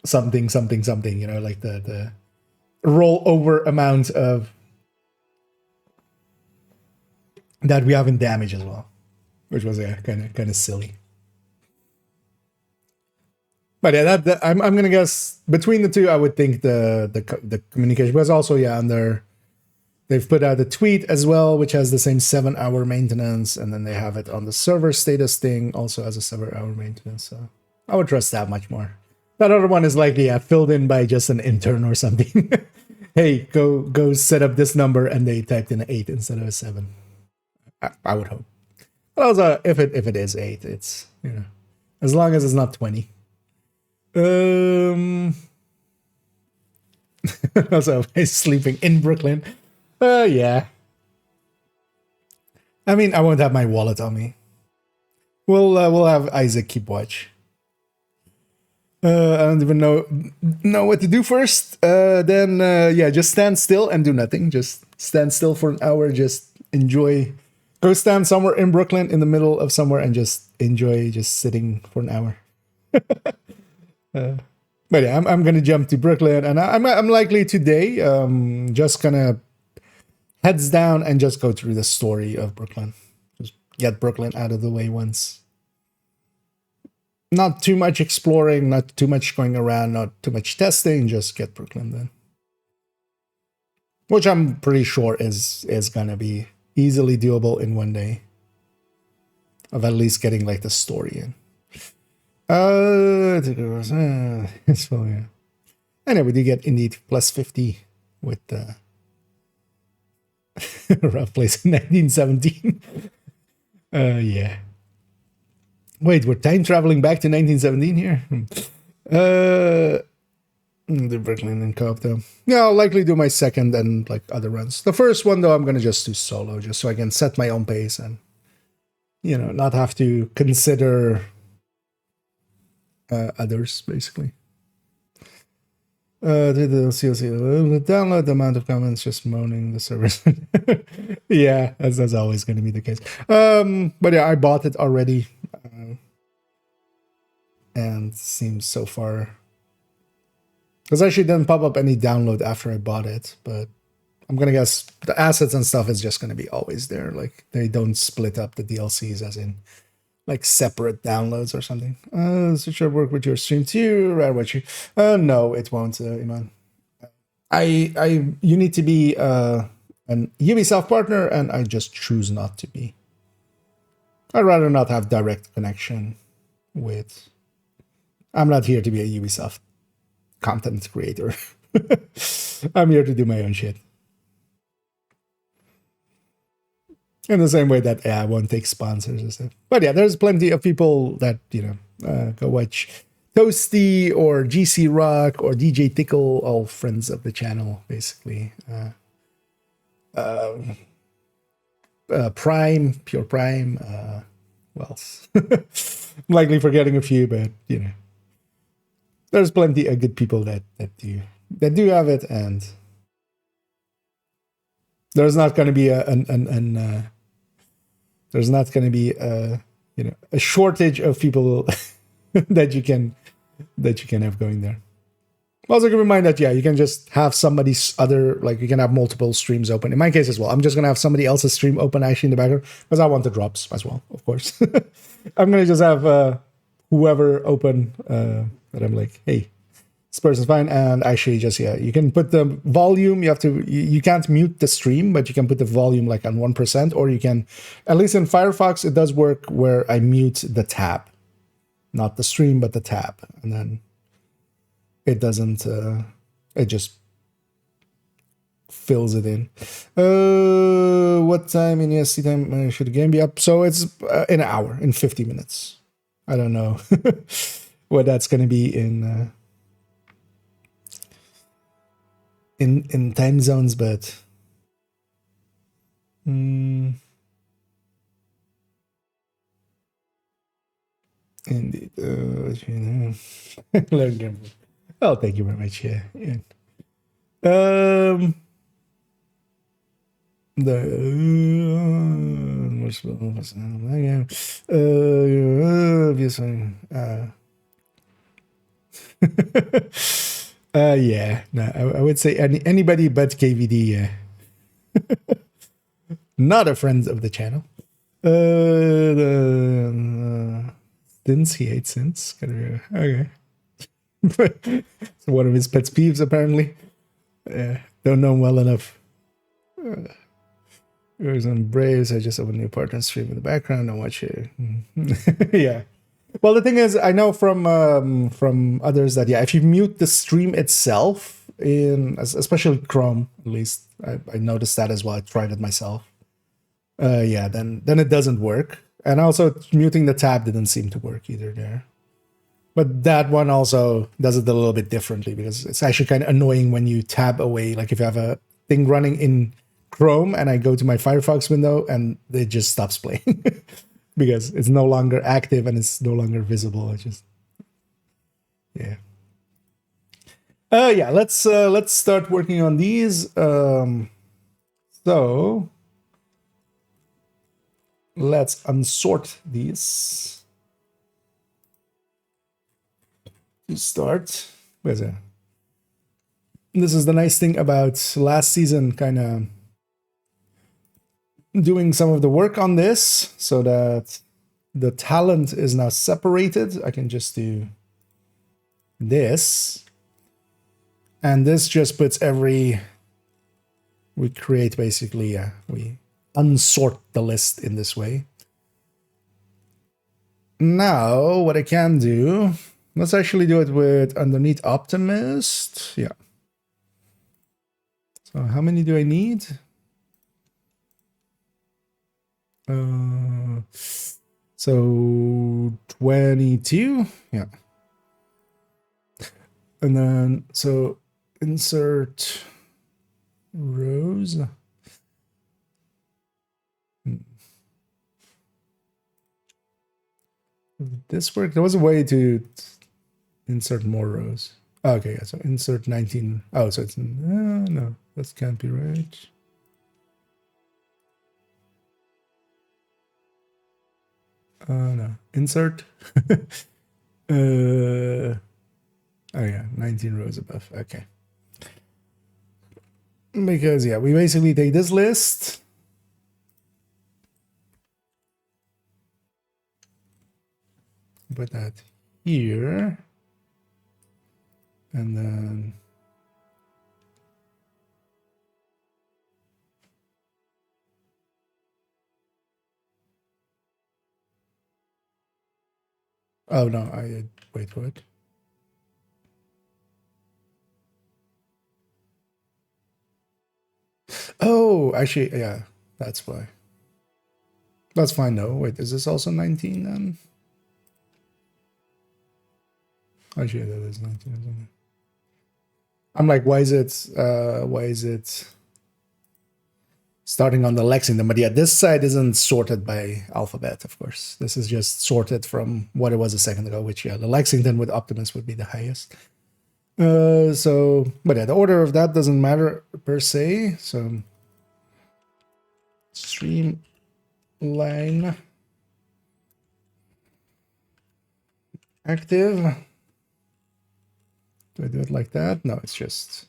something something something. You know, like the rollover amount of that we have in damage as well, which was kind of silly. But yeah, I'm gonna guess between the two, I would think the communication, because also under they've put out a tweet as well, which has the same 7-hour maintenance, and then they have it on the server status thing also as a 7-hour maintenance. So I would trust that much more. That other one is likely filled in by just an intern or something. Hey, go set up this number, and they typed in 8 instead of a 7. I would hope. But also, if it is 8, it's as long as it's not 20. Also, he's sleeping in Brooklyn. Yeah. I mean, I won't have my wallet on me. We'll have Isaac keep watch. I don't even know what to do first. Then just stand still and do nothing. Just stand still for an hour. Just enjoy. Go stand somewhere in Brooklyn in the middle of somewhere and just enjoy just sitting for an hour. But yeah, I'm gonna jump to Brooklyn, and I'm likely today just gonna heads down and just go through the story of Brooklyn. Just get Brooklyn out of the way once. Not too much exploring, not too much going around, not too much testing, just get Brooklyn then. Which I'm pretty sure is gonna be easily doable in one day. Of at least getting like the story in. It's fun, yeah. Anyway, you get indeed plus 50 with the rough place in 1917. Yeah. Wait, we're time traveling back to 1917 here? The Brooklyn and co-op though. Yeah, I'll likely do my second and like other runs. The first one though, I'm gonna just do solo, just so I can set my own pace and not have to consider others basically. The download the amount of comments just moaning the service. Yeah, that's always going to be the case. But yeah, I bought it already, and seems so far because actually didn't pop up any download after I bought it. But I'm gonna guess the assets and stuff is just going to be always there. Like they don't split up the DLCs as in like separate downloads or something. So should work with your stream too, right? What you? No, it won't, Iman. You need to be an Ubisoft partner, and I just choose not to be. I'd rather not have direct connection with. I'm not here to be a Ubisoft content creator. I'm here to do my own shit. In the same way that I won't take sponsors and stuff. But yeah, there's plenty of people that, go watch Toasty or GC Rock or DJ Tickle, all friends of the channel, basically. Prime, Pure Prime, who else? I'm likely forgetting a few, but, there's plenty of good people that do have it, and there's not going to be there's not going to be a shortage of people that you can have going there. Also keep in mind that you can just have somebody's other, like you can have multiple streams open. In my case as well, I'm just gonna have somebody else's stream open actually in the background because I want the drops as well, of course. I'm gonna just have whoever open that I'm like, hey, this person's fine, and actually just you can put the volume. You can't mute the stream, but you can put the volume like on 1%, or you can, at least in Firefox, it does work where I mute the tab, not the stream, but the tab, and then it doesn't. It just fills it in. What time in EST time should the game be up? So it's in an hour, in 50 minutes. I don't know what that's going to be in time zones, but indeed. Oh, thank you very much. Yeah. Yeah, no, I would say anybody but KVD, yeah. Not a friend of the channel. Since he hates since. Okay. It's one of his pet peeves, apparently. Don't know him well enough. There's on Braves. I just have a new partner stream in the background. Don't watch it. Yeah. Well, the thing is, I know from others that if you mute the stream itself especially Chrome, at least I noticed that as well. I tried it myself. Then it doesn't work. And also muting the tab didn't seem to work either there. But that one also does it a little bit differently because it's actually kind of annoying when you tab away. Like if you have a thing running in Chrome and I go to my Firefox window and it just stops playing because it's no longer active and it's no longer visible. Let's start working on these. So let's unsort these. To start, where's it? This is the nice thing about last season, kind of doing some of the work on this so that the talent is now separated. I can just do this. And this just puts we create basically, we unsort the list in this way. Now, what I can do, let's actually do it with underneath Optimist. Yeah. So how many do I need? So 22. Yeah. And then, so insert rows. This work. There was a way to insert more rows. Okay, yeah, so insert 19. Oh, so it's no, that can't be right. No, insert. Oh yeah, 19 rows above. Okay. Because we basically take this list. Put that here. And then oh no, I wait for it. Oh, actually, yeah, that's why. That's fine though. Wait, is this also 19 then? Actually, that is 19. I'm like, why is it starting on the Lexington? But yeah, this side isn't sorted by alphabet, of course. This is just sorted from what it was a second ago, which the Lexington with Optimus would be the highest. But yeah, the order of that doesn't matter per se. So stream line active. Do I do it like that? No, it's just.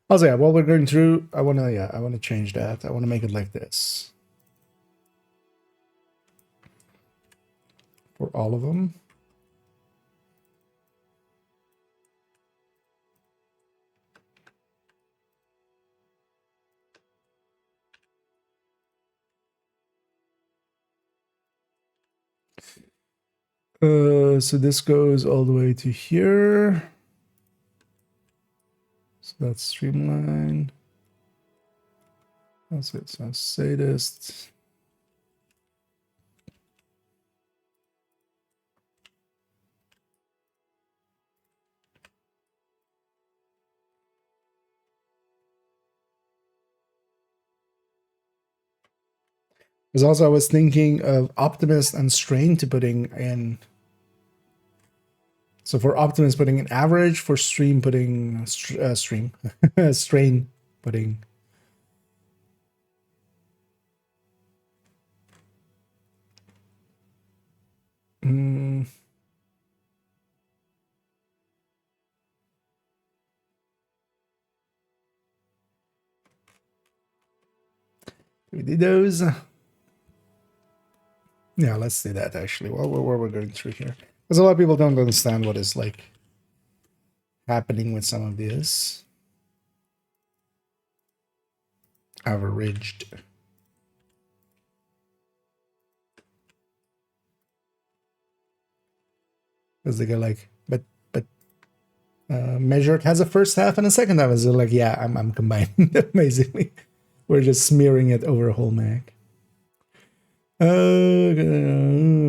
Also, yeah, while we're going through, I wanna change that. I wanna make it like this. For all of them. So this goes all the way to here. So that's streamline. That's it. So sadist. Because also I was thinking of Optimist and Strain to putting in. So for Optimist putting in average, for Stream putting Strain putting. We did those. Yeah, let's do that actually. While we're going through here, because a lot of people don't understand what is like happening with some of this. Averaged. Because they go like, but measured has a first half and a second half. So like, yeah, I'm combining them basically. We're just smearing it over a whole mag.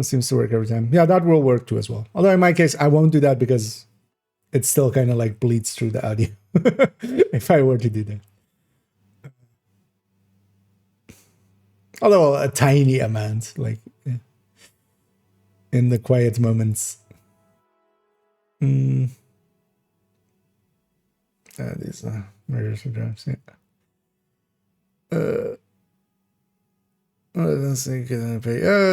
Seems to work every time. Yeah, that will work too as well. Although in my case, I won't do that because it still kind of like bleeds through the audio if I were to do that. Although a tiny amount, like in the quiet moments. These measures for drafts, yeah. Let's see, I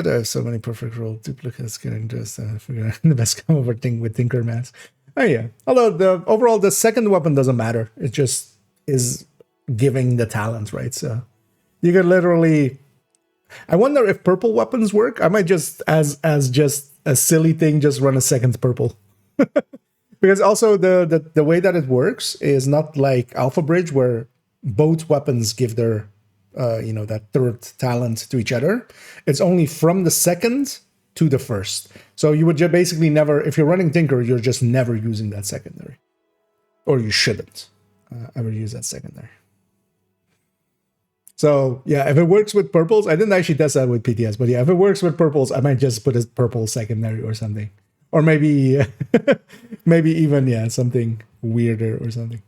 have so many perfect roll duplicates getting just figure out the best combo thing with Tinker Mass. Oh yeah. Although overall the second weapon doesn't matter. It just is giving the talent, right? So you could literally. I wonder if purple weapons work. I might just as just a silly thing just run a second purple. Because also the way that it works is not like Alpha Bridge where both weapons give their that third talent to each other. It's only from the second to the first. So you would just basically never, if you're running Tinker, you're just never using that secondary. Or you shouldn't ever use that secondary. So yeah, if it works with purples, I didn't actually test that with PTS, but yeah, if it works with purples, I might just put a purple secondary or something. Or maybe maybe even something weirder or something.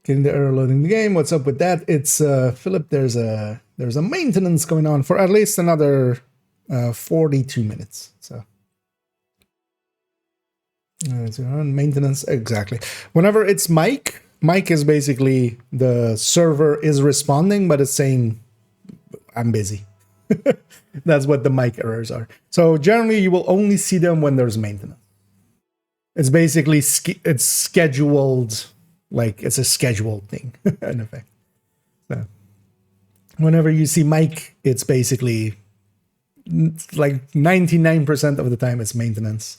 Getting the error loading the game. What's up with that? It's Philip. There's a maintenance going on for at least another 42 minutes. So maintenance exactly. Whenever it's Mike is basically the server is responding, but it's saying I'm busy. That's what the mic errors are. So generally, you will only see them when there's maintenance. It's basically it's scheduled, like it's a scheduled thing in effect. So whenever you see Mike, it's basically like 99% of the time it's maintenance.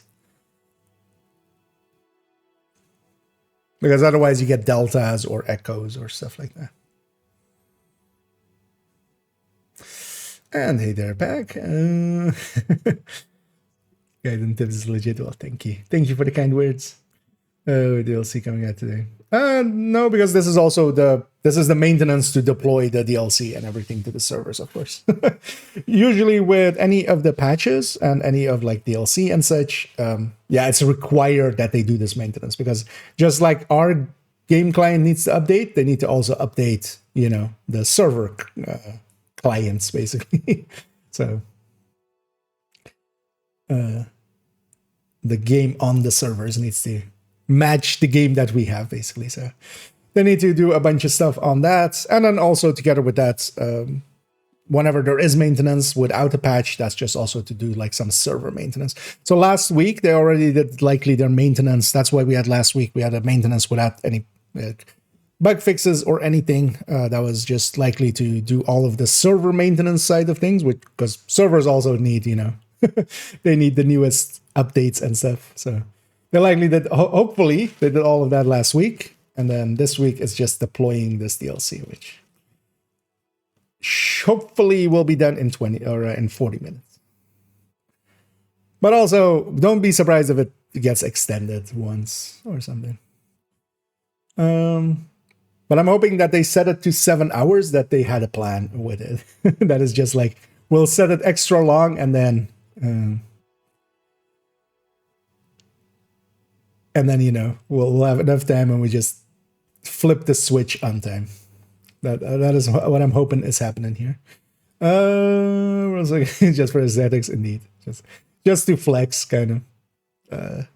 Because otherwise you get deltas or echoes or stuff like that. And hey there, back. Guidance tips is legit. Well, thank you. Thank you for the kind words. Oh, DLC coming out today. No, because this is also the maintenance to deploy the DLC and everything to the servers, of course. Usually with any of the patches and any of like DLC and such, it's required that they do this maintenance because just like our game client needs to update, they need to also update, the server clients basically. So the game on the servers needs to match the game that we have basically. So they need to do a bunch of stuff on that. And then also together with that, whenever there is maintenance without a patch, that's just also to do like some server maintenance. So last week, they already did likely their maintenance. That's why we had last week, we had a maintenance without any bug fixes or anything. That was just likely to do all of the server maintenance side of things, because servers also need, they need the newest updates and stuff. So they're likely that hopefully they did all of that last week. And then this week is just deploying this DLC, which hopefully will be done in 20 or in 40 minutes. But also, don't be surprised if it gets extended once or something. But I'm hoping that they set it to 7 hours, that they had a plan with it. That is just like, we'll set it extra long and then, you know, we'll have enough time and we just flip the switch on time. That is what I'm hoping is happening here. Just for aesthetics, indeed. Just to flex, kind of.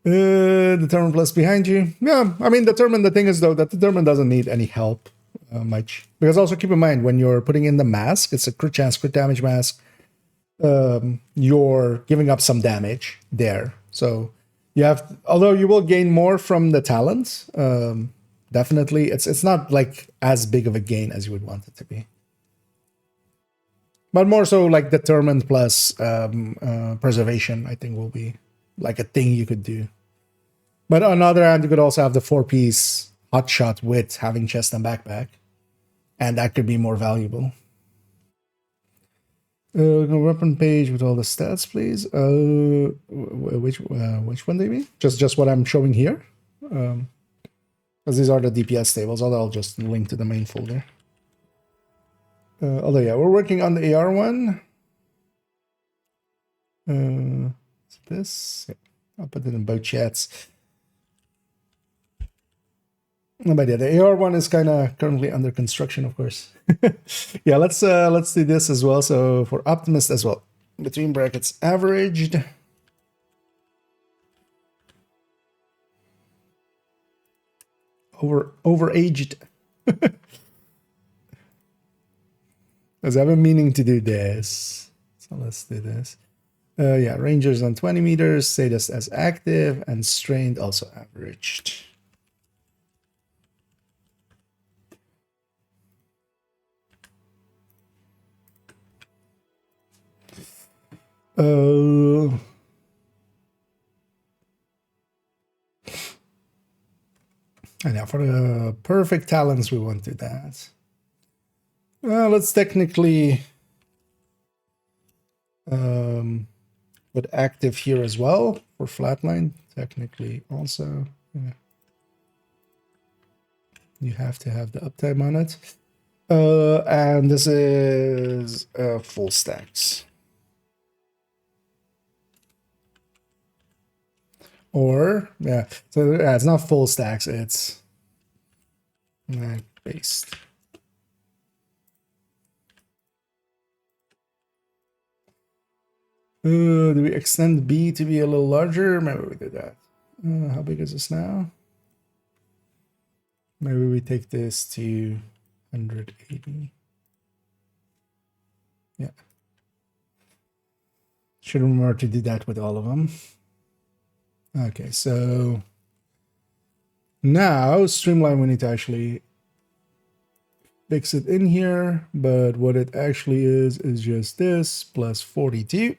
Determine plus behind you. Yeah, I mean, Determine, the thing is, though, that Determine doesn't need any help much. Because also keep in mind, when you're putting in the mask, it's a crit chance, crit damage mask. You're giving up some damage there. So you have, although you will gain more from the talents, definitely, it's not like as big of a gain as you would want it to be. But more so like Determined plus Preservation, I think will be like a thing you could do. But on the other hand, you could also have the 4-piece hotshot with having chest and backpack. And that could be more valuable. Weapon page with all the stats, please. Which one do you mean? Just what I'm showing here? Because these are the DPS tables. I'll just link to the main folder. Although, yeah, we're working on the AR one. Is this? Yeah, I'll put it in both chats. But yeah, the AR one is kind of currently under construction, of course. Yeah, let's do this as well. So for Optimist as well, between brackets averaged. Overaged. Because I've been meaning to do this. So let's do this. Yeah, Rangers on 20 meters, Sadist as active, and Strained also averaged. And now for the perfect talents, we want to do that. Let's technically put active here as well for flatline. Technically also, yeah. You have to have the uptime on it. And this is full stacks. Or, yeah, so yeah, it's not full stacks, it's based. Do we extend B to be a little larger? Maybe we do that. How big is this now? Maybe we take this to 180. Yeah. Should remember to do that with all of them. Okay, so now Streamline, we need to actually fix it in here, but what it actually is just this plus 42.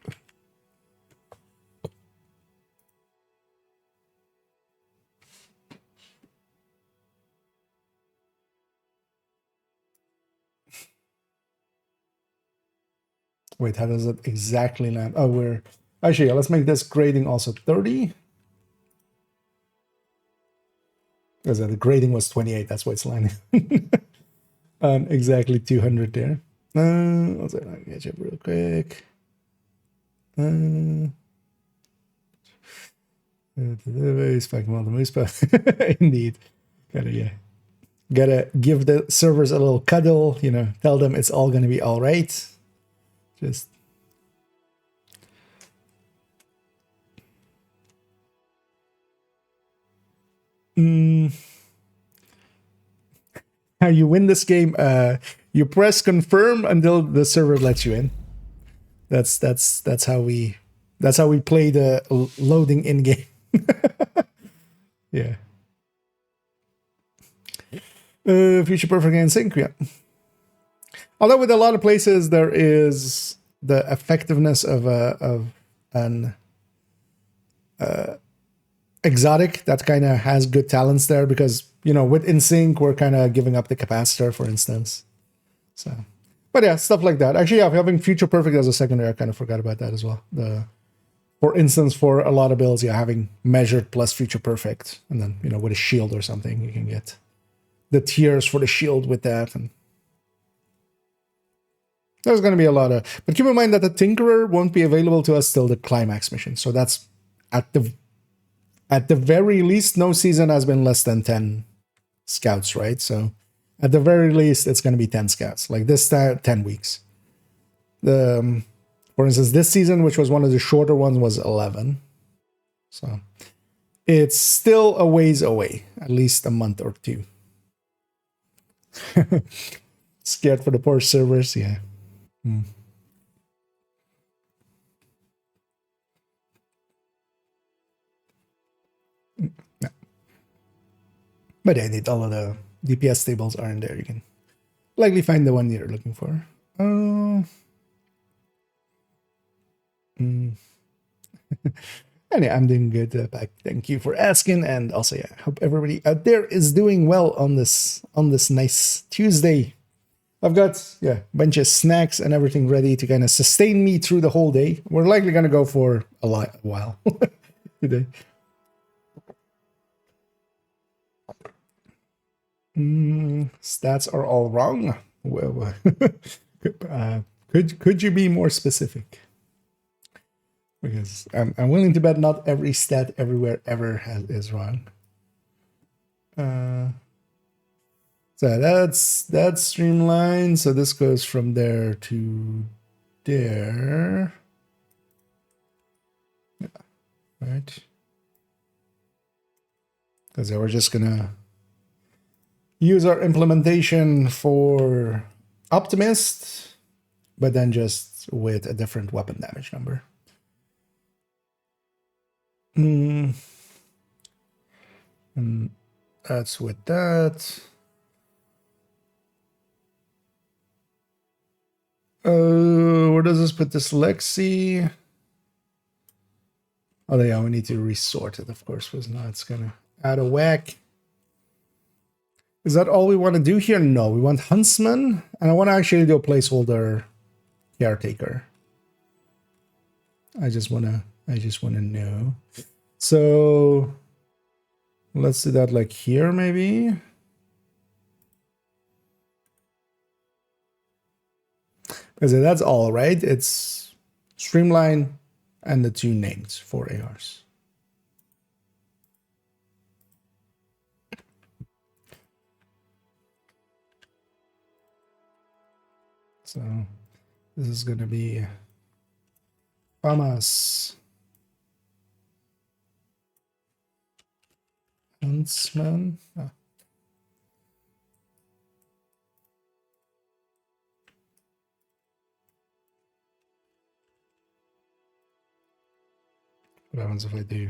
Wait, how does it exactly land? Oh, we're actually, yeah, let's make this grading also 30. Because the grading was 28, that's why it's landing on exactly 200 there. Let's get you real quick. Indeed. Gotta give the servers a little cuddle, you know, tell them it's all gonna be all right. Just how you win this game, you press confirm until the server lets you in. That's how we play the loading in game. Yeah. Future perfect and sync, yeah. Although with a lot of places there is the effectiveness of an exotic that kind of has good talents there, because, you know, with InSync we're kind of giving up the capacitor, for instance. So, but yeah, stuff like that. Actually, yeah, having future perfect as a secondary, I kind of forgot about that as well. For instance, for a lot of builds, yeah, having measured plus future perfect, and then with a shield or something, you can get the tiers for the shield with that, and there's going to be a lot of. But keep in mind that the Tinkerer won't be available to us till the climax mission, so that's at the very least, no season has been less than 10 scouts, right? So at the very least, it's going to be 10 scouts. Like this 10 weeks. For instance, this season, which was one of the shorter ones, was 11. So it's still a ways away, at least a month or two. Scared for the poor servers, yeah. Yeah. But yeah, indeed, all of the DPS tables are in there. You can likely find the one you're looking for. Anyway, I'm doing good. Back. Thank you for asking, and also, yeah, hope everybody out there is doing well on this nice Tuesday. I've got a bunch of snacks and everything ready to kind of sustain me through the whole day. We're likely gonna go for a while today. Stats are all wrong. Well, could you be more specific? Because I'm willing to bet not every stat everywhere ever is wrong. So that's streamlined. So this goes from there to there. Yeah, right. Because we're just gonna use our implementation for Optimist, but then just with a different weapon damage number. And that's with that. Where does this put this Lexi? Oh, yeah, we need to resort it, of course, because now it's gonna add a whack. Is that all we want to do here? No, we want Huntsman, and I want to actually do a placeholder Caretaker. I just wanna know. So let's do that like here, maybe. Because that's all, right? It's Streamline and the two names for ARs. So this is going to be Famas Huntsman. Oh. What happens if I do?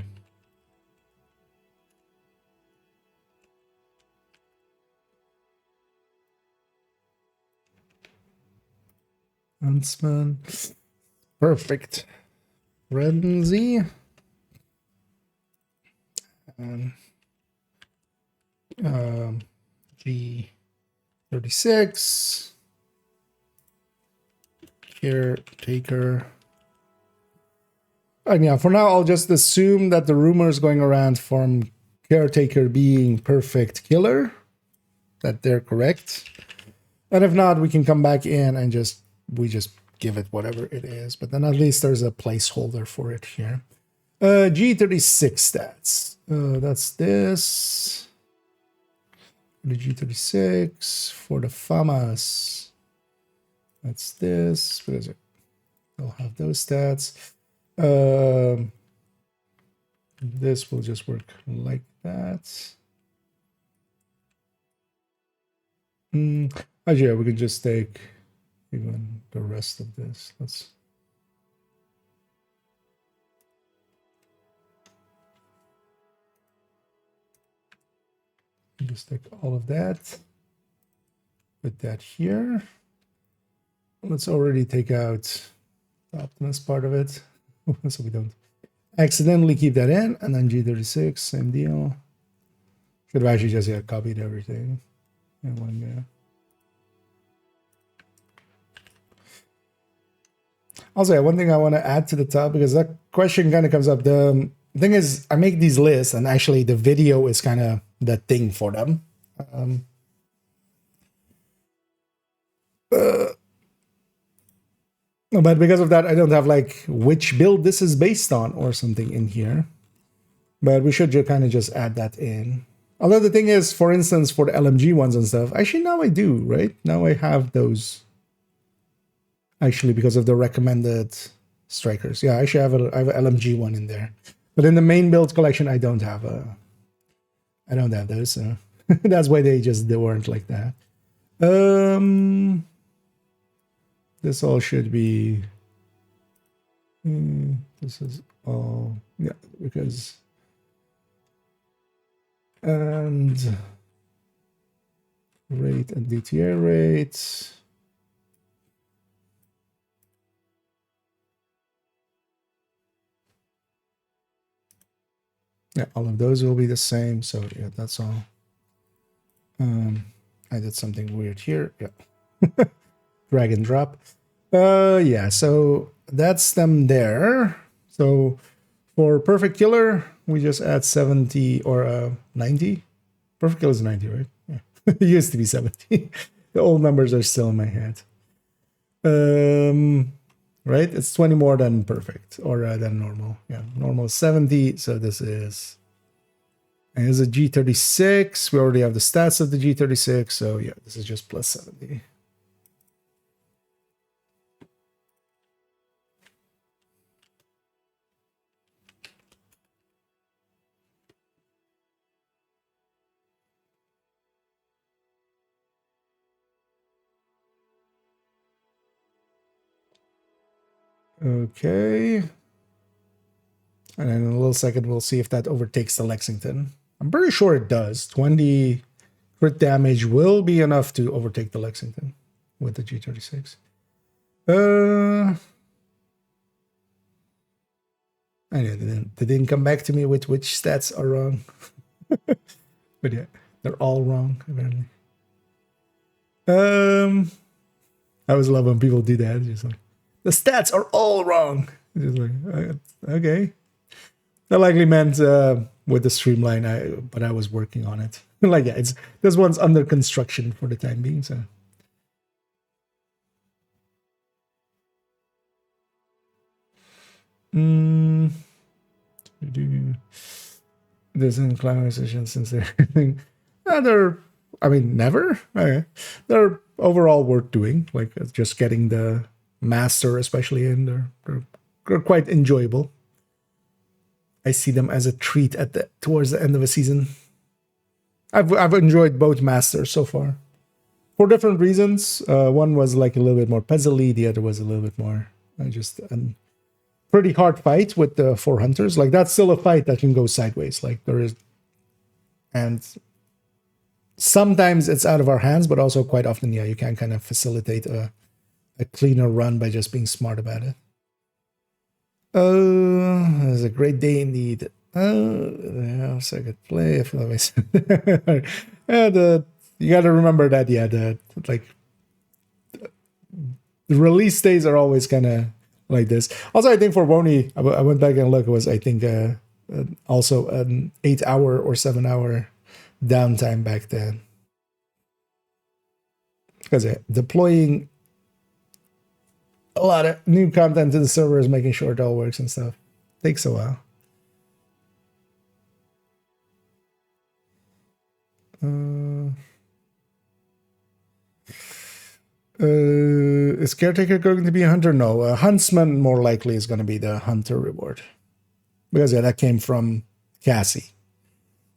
Huntsman. Perfect. Frenzy. And G36. Caretaker. And yeah, for now, I'll just assume that the rumors going around from Caretaker being perfect killer, that they're correct. And if not, we can come back in and we just give it whatever it is. But then at least there's a placeholder for it here. G36 stats. That's this. The G36 for the FAMAS. That's this. What is it? I'll have those stats. This will just work like that. Actually, yeah, we can just take even the rest of this. Let's just take all of that. Put that here. Let's already take out the Optimus part of it, so we don't accidentally keep that in. And then G36, same deal. Should have actually just copied everything in one go. Also, yeah, one thing I want to add to the top, because that question kind of comes up. The thing is, I make these lists, and actually the video is kind of the thing for them. But because of that, I don't have like which build this is based on or something in here. But we should kind of just add that in. Although the thing is, for instance, for the LMG ones and stuff, actually now I do, right? Now I have those. Actually, because of the recommended strikers. Yeah, actually I have an LMG one in there. But in the main build collection, I don't have those, so that's why they weren't like that. This all should be this is all, yeah, because and rate and DTA rates. Yeah, all of those will be the same. So yeah, that's all. I did something weird here. Yeah. Drag and drop. Yeah, so that's them there. So for Perfect Killer, we just add 70 or 90. Perfect Killer is 90, right? Yeah. It used to be 70. The old numbers are still in my head. Right? It's 20 more than perfect or than normal. Yeah, normal is 70. So this is, and here's a G36. We already have the stats of the G36. So yeah, this is just plus 70. Okay. And then in a little second, we'll see if that overtakes the Lexington. I'm pretty sure it does. 20 crit damage will be enough to overtake the Lexington with the G36. I know they didn't come back to me with which stats are wrong. But yeah, they're all wrong, apparently. I always love when people do that. Just like, the stats are all wrong. Just like, okay. That likely meant with the streamline, but I was working on it. Like, yeah, this one's under construction for the time being. So, there's an acclimatization since they're, I mean, never. Okay. They're overall worth doing. Like just getting the master, especially in, they're quite enjoyable. I see them as a treat towards the end of a season. I've enjoyed both masters so far, for different reasons. One was like a little bit more puzzly. The other was a little bit more just a pretty hard fight with the 4 hunters. Like that's still a fight that can go sideways. Like there is, and sometimes it's out of our hands, but also quite often, yeah, you can kind of facilitate a cleaner run by just being smart about it. It was a great day indeed. Yeah, second play. I feel like you got to remember that. Yeah, the release days are always kind of like this. Also, I think for Woni, I went back and looked. It was, I think, also an 8-hour or 7-hour downtime back then. Because deploying a lot of new content to the servers, making sure it all works and stuff, takes a while. Is Caretaker going to be a hunter? No, a huntsman more likely is going to be the hunter reward. Because yeah, that came from Cassie.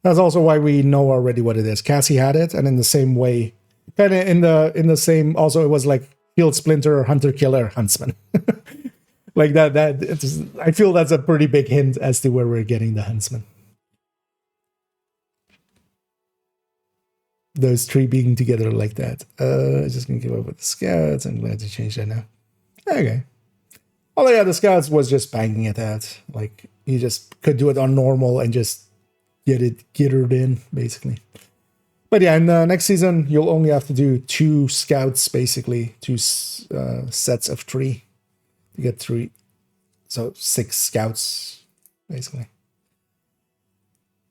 That's also why we know already what it is. Cassie had it, and in the same way, kind of in the same, also it was like Field Splinter, Hunter Killer, Huntsman. Like that I feel that's a pretty big hint as to where we're getting the Huntsman. Those three being together like that. Just gonna give up with the scouts. I'm glad to change that now. Okay. Oh yeah, the scouts was just banging it out. Like you just could do it on normal and just get it gittered in, basically. But yeah, in next season, you'll only have to do 2 scouts, basically, 2 sets of 3. You get 3, so 6 scouts, basically.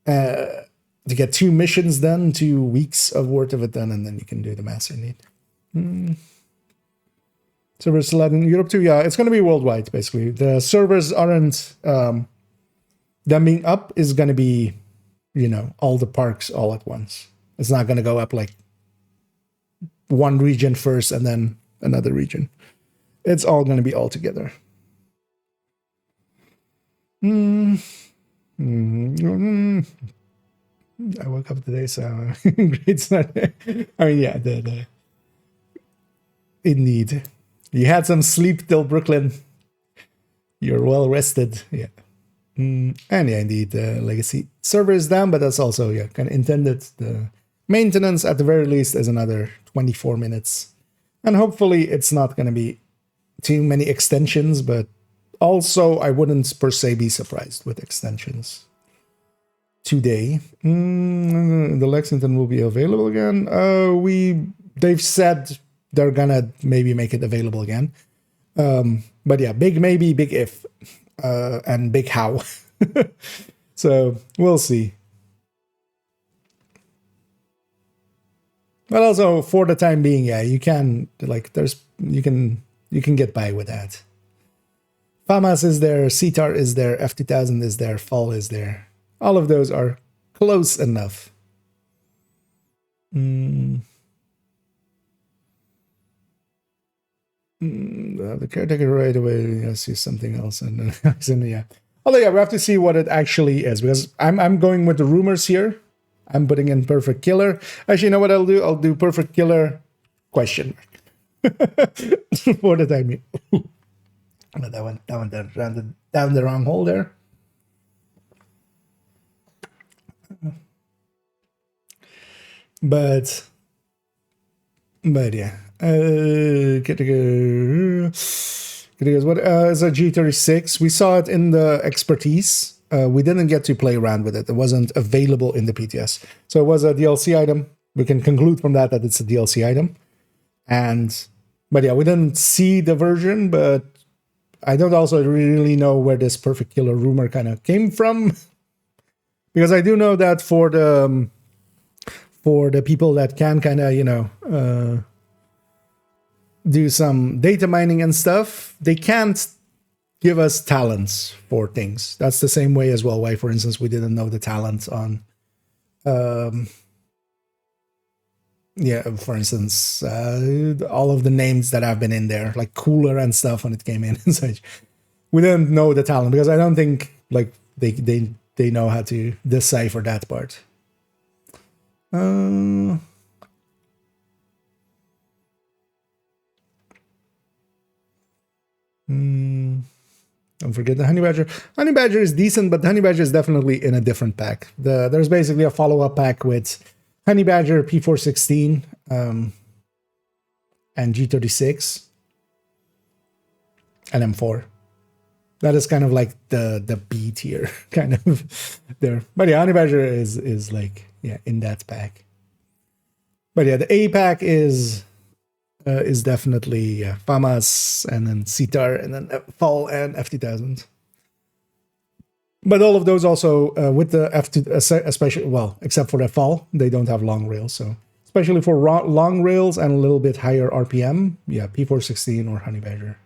To get 2 missions done, 2 weeks of worth of it done, and then you can do the master need. Servers still out in Europe too? Yeah, it's going to be worldwide, basically. The servers aren't... them being up is going to be, you know, all the parks all at once. It's not going to go up like one region first and then another region. It's all going to be all together. I woke up today, so great start. I mean, yeah, indeed. You had some sleep till Brooklyn. You're well rested. Yeah. And yeah, indeed, the legacy server is down, but that's also, yeah, kind of intended. The maintenance, at the very least, is another 24 minutes. And hopefully it's not going to be too many extensions, but also I wouldn't per se be surprised with extensions today. The Lexington will be available again. They've said they're gonna maybe make it available again. But yeah, big maybe, big if, and big how. So we'll see. But also for the time being, yeah, you can you can get by with that. FAMAS is there, CTAR is there, F2000 is there, Fall is there. All of those are close enough. The caretaker right away. I see something else, and yeah. Although yeah, we have to see what it actually is, because I'm going with the rumors here. I'm putting in perfect killer. Actually, you know what I'll do? I'll do perfect killer question mark for the time being. That went down the wrong hole there. But yeah. What is a G36? We saw it in the expertise. We didn't get to play around with it. It wasn't available in the PTS. So it was a DLC item. We can conclude from that it's a DLC item. But yeah, we didn't see the version, but I don't also really know where this perfect killer rumor kind of came from. Because I do know that for the people that can kind of, you know, do some data mining and stuff, they can't give us talents for things. That's the same way as well. Why, for instance, we didn't know the talents on, yeah, for instance, all of the names that have been in there, like Cooler and stuff when it came in and such. We didn't know the talent because I don't think like they know how to decipher that part. Don't forget the Honey Badger. Honey Badger is decent, but the Honey Badger is definitely in a different pack. There's basically a follow-up pack with Honey Badger, P416, and G36, and M4. That is kind of like the B tier kind of there. But yeah, Honey Badger is like, yeah, in that pack. But yeah, the A pack is definitely FAMAS, and then CTAR, and then Fall and F2000. But all of those also with the F2, especially, well, except for the Fall, they don't have long rails. So especially for long rails and a little bit higher RPM, yeah, P416 or Honey Badger.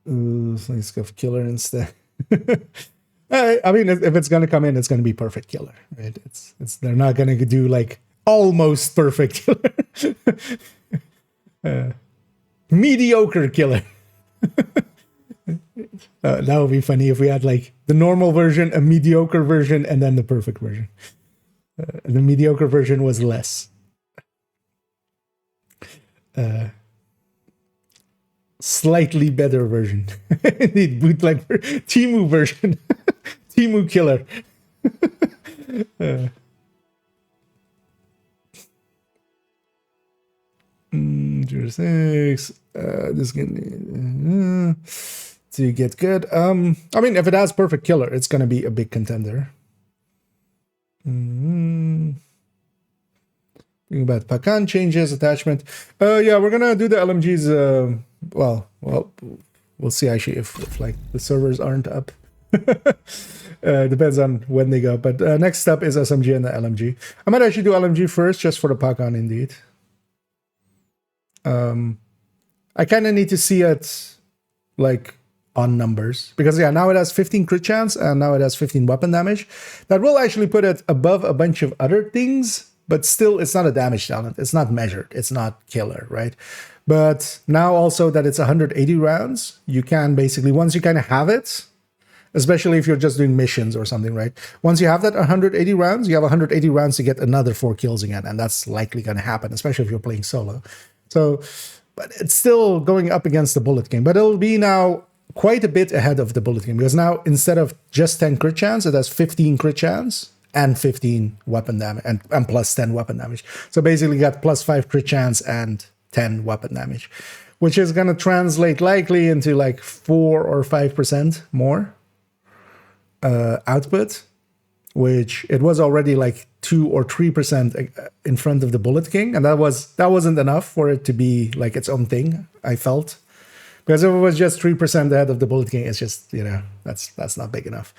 Let's go killer instead. I mean, if it's gonna come in, it's gonna be perfect killer, right? It's they're not gonna do like almost perfect killer. Mediocre killer. That would be funny if we had like the normal version, a mediocre version, and then the perfect version. The mediocre version was less. Slightly better version. The bootleg Timu version. Timu killer. 06. This can to get good. I mean, if it has perfect killer, it's gonna be a big contender. Thinking about Pacan changes, attachment. Yeah, we're gonna do the LMGs. Well, we'll see actually if like the servers aren't up. Depends on when they go. But next step is SMG and the LMG. I might actually do LMG first, just for the Pacan, indeed. I kind of need to see it like on numbers, because yeah, now it has 15 crit chance and now it has 15 weapon damage. That will actually put it above a bunch of other things, but still it's not a damage talent. It's not measured. It's not killer, right? But now also that it's 180 rounds, you can basically, once you kind of have it, especially if you're just doing missions or something, right? Once you have that 180 rounds, you have 180 rounds to get another 4 kills again, and that's likely going to happen, especially if you're playing solo. So, but it's still going up against the Bullet King, but it'll be now quite a bit ahead of the Bullet King, because now instead of just 10 crit chance, it has 15 crit chance and 15 weapon damage and plus 10 weapon damage. So basically you got plus 5 crit chance and 10 weapon damage, which is going to translate likely into like 4 or 5% more output, which it was already like 2 or 3% in front of the Bullet King, and that wasn't enough for it to be like its own thing, I felt. Because if it was just 3% ahead of the Bullet King, it's just, you know, that's not big enough.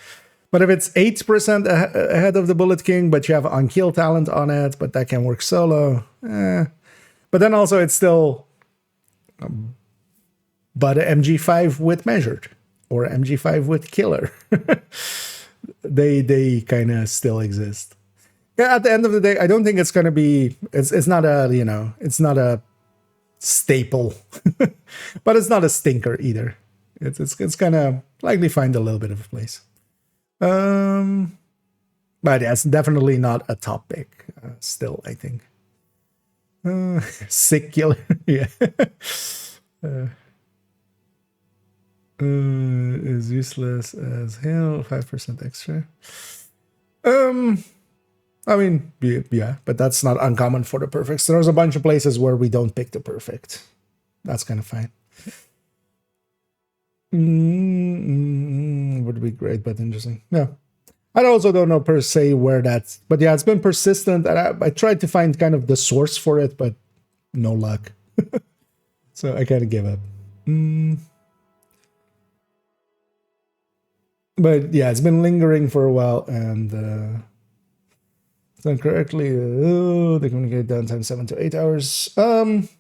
But if it's 8% ahead of the Bullet King, but you have on-kill talent on it, but that can work solo, But then also it's still but an MG5 with measured, or MG5 with killer. They kind of still exist. Yeah, at the end of the day, I don't think it's going to be, it's not a, you know, it's not a staple, but it's not a stinker either. It's going to likely find a little bit of a place. But yeah, it's definitely not a top pick still, I think. Sick killer, yeah. Is useless as hell, 5% extra. I mean, yeah, but that's not uncommon for the perfects. There's a bunch of places where we don't pick the perfect. That's kind of fine. Would be great, but interesting. Yeah. I also don't know per se where that's, but yeah, it's been persistent. And I tried to find kind of the source for it, but no luck. So I kind of give up. But yeah, it's been lingering for a while, and it's done correctly. They communicate downtime 7 to 8 hours.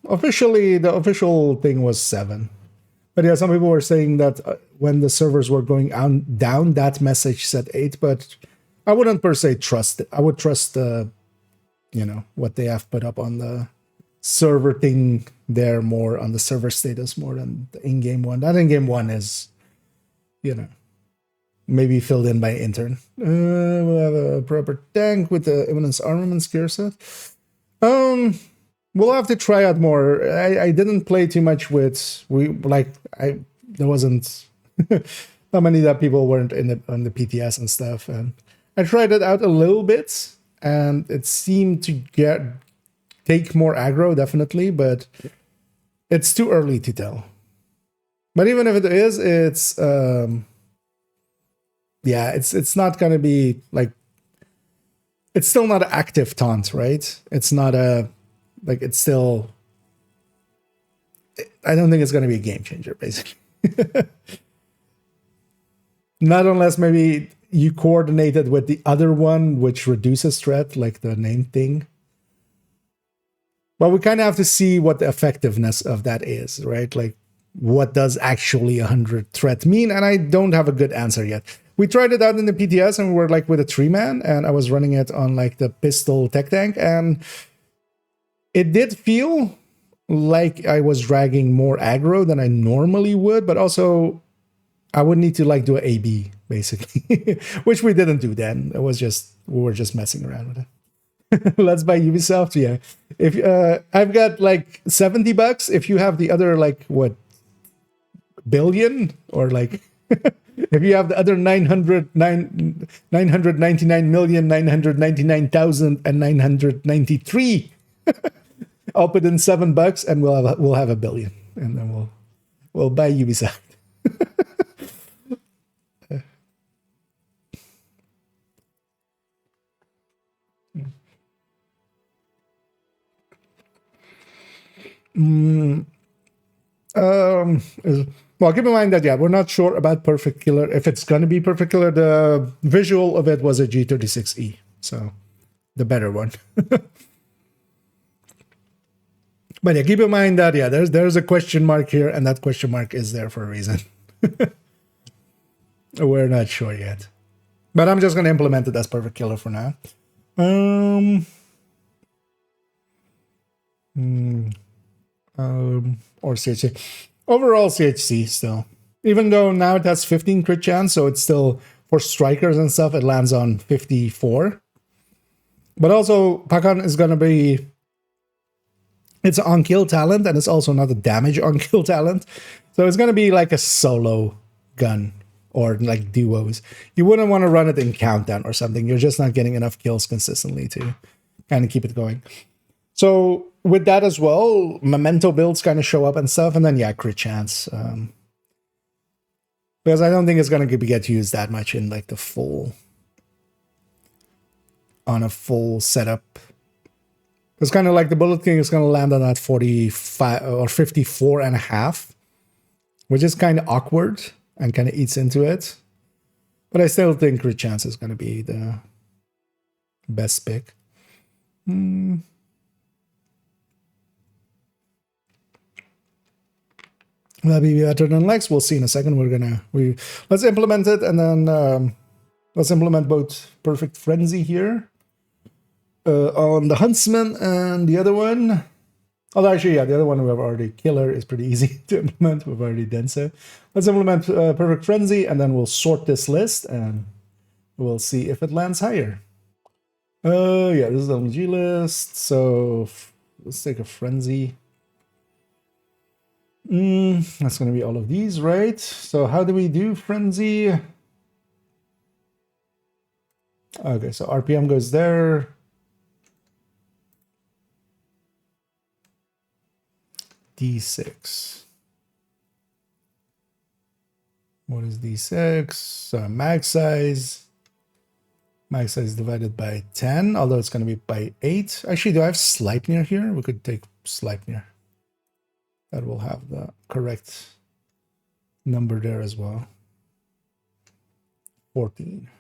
Officially, the official thing was 7. But yeah, some people were saying that when the servers were going down, that message said 8. But I wouldn't per se trust it. I would trust the, you know, what they have put up on the server thing there more, on the server status more than the in-game one. That in-game one is, you know, maybe filled in by intern. We'll have a proper tank with the Eminence Armaments gear set. We'll have to try out more. I didn't play too much with there wasn't not many that people weren't on the PTS and stuff, and I tried it out a little bit, and it seemed to take more aggro, definitely, but it's too early to tell. But even if it is, it's yeah, it's not gonna be like, it's still not an active taunt, right? It's not a, like, it's still, I don't think it's gonna be a game changer, basically. Not unless maybe you coordinate it with the other one, which reduces threat, like the name thing. But we kind of have to see what the effectiveness of that is, right? Like, what does actually 100 threat mean? And I don't have a good answer yet. We tried it out in the PTS, and we were like with a 3-man, and I was running it on like the pistol tech tank, and it did feel like I was dragging more aggro than I normally would, but also I would need to like do an AB basically, which we didn't do then. It was just, we were just messing around with it. Let's buy Ubisoft. Yeah. If I've got like $70, if you have the other like what billion, or like if you have the other 999,999,993, I'll put in $7 and we'll have $1 billion, and then we'll buy Ubisoft. Well, keep in mind that, yeah, we're not sure about Perfect Killer. If it's going to be Perfect Killer, the visual of it was a G36E. So the better one. But yeah, keep in mind that, yeah, there's a question mark here, and that question mark is there for a reason. We're not sure yet. But I'm just going to implement it as Perfect Killer for now. Or CHC. Overall CHC still. Even though now it has 15 crit chance, so it's still, for strikers and stuff, it lands on 54. But also, Pakan is going to be... It's an on-kill talent, and it's also not a damage on-kill talent. So it's going to be like a solo gun, or like duos. You wouldn't want to run it in countdown or something. You're just not getting enough kills consistently to kind of keep it going. So with that as well, memento builds kind of show up and stuff, and then yeah, crit chance. Because I don't think it's going to get used that much in like the full... on a full setup. It's kind of like the Bullet King is going to land on that 45 or 54 and a half, which is kind of awkward and kind of eats into it. But I still think crit chance is going to be the best pick. That'll be better than Lex. We'll see in a second. Let's implement it, and then let's implement both Perfect Frenzy here. On the Huntsman and the other one. Although actually, yeah, the other one we have already. Killer is pretty easy to implement. We've already done so. Let's implement Perfect Frenzy, and then we'll sort this list, and we'll see if it lands higher. Yeah, this is the LG list. So let's take a Frenzy. That's going to be all of these, right? So how do we do Frenzy? Okay, so RPM goes there. D6. What is D6? Mag size. Mag size divided by 10, although it's going to be by 8. Actually, do I have Sleipnir here? We could take Sleipnir. That will have the correct number there as well. 14.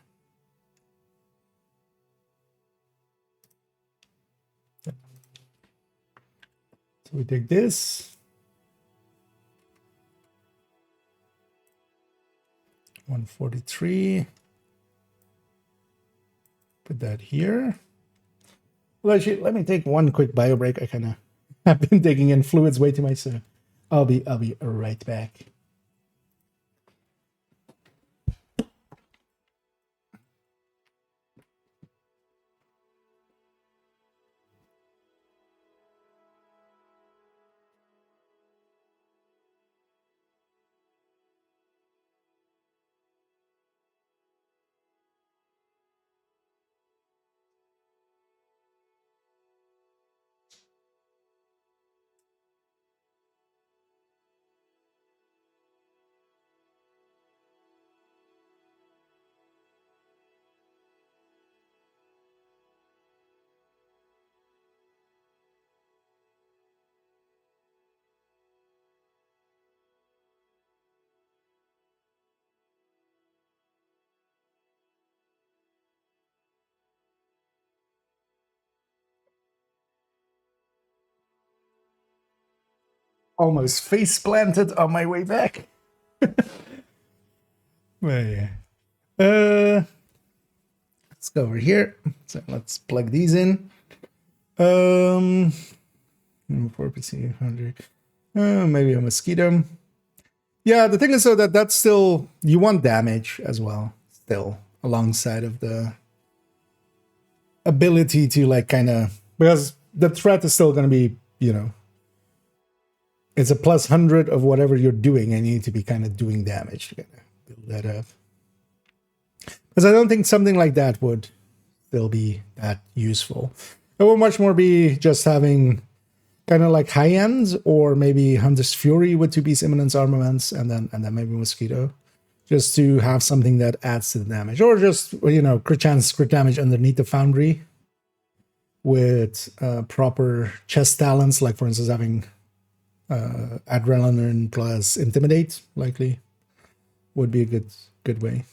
So we take this. 143. Put that here. Well, actually, let me take one quick bio break. I kind of have been taking in fluids way too much, so I'll be right back. Almost face planted on my way back. Well, yeah. Let's go over here. So let's plug these in. 4 PC 100. Maybe a mosquito. Yeah, the thing is, so that's still, you want damage as well, still, alongside of the ability to like kind of, because the threat is still going to be, you know, it's a plus 100 of whatever you're doing, and you need to be kind of doing damage to kind of build that up. Because I don't think something like that would still be that useful. It would much more be just having kind of like high ends, or maybe Hunter's Fury with 2-piece Imminence armaments, and then maybe Mosquito, just to have something that adds to the damage, or just, you know, crit chance, crit damage underneath the Foundry with proper chest talents, like for instance having Adrenaline plus Intimidate, likely, would be a good way.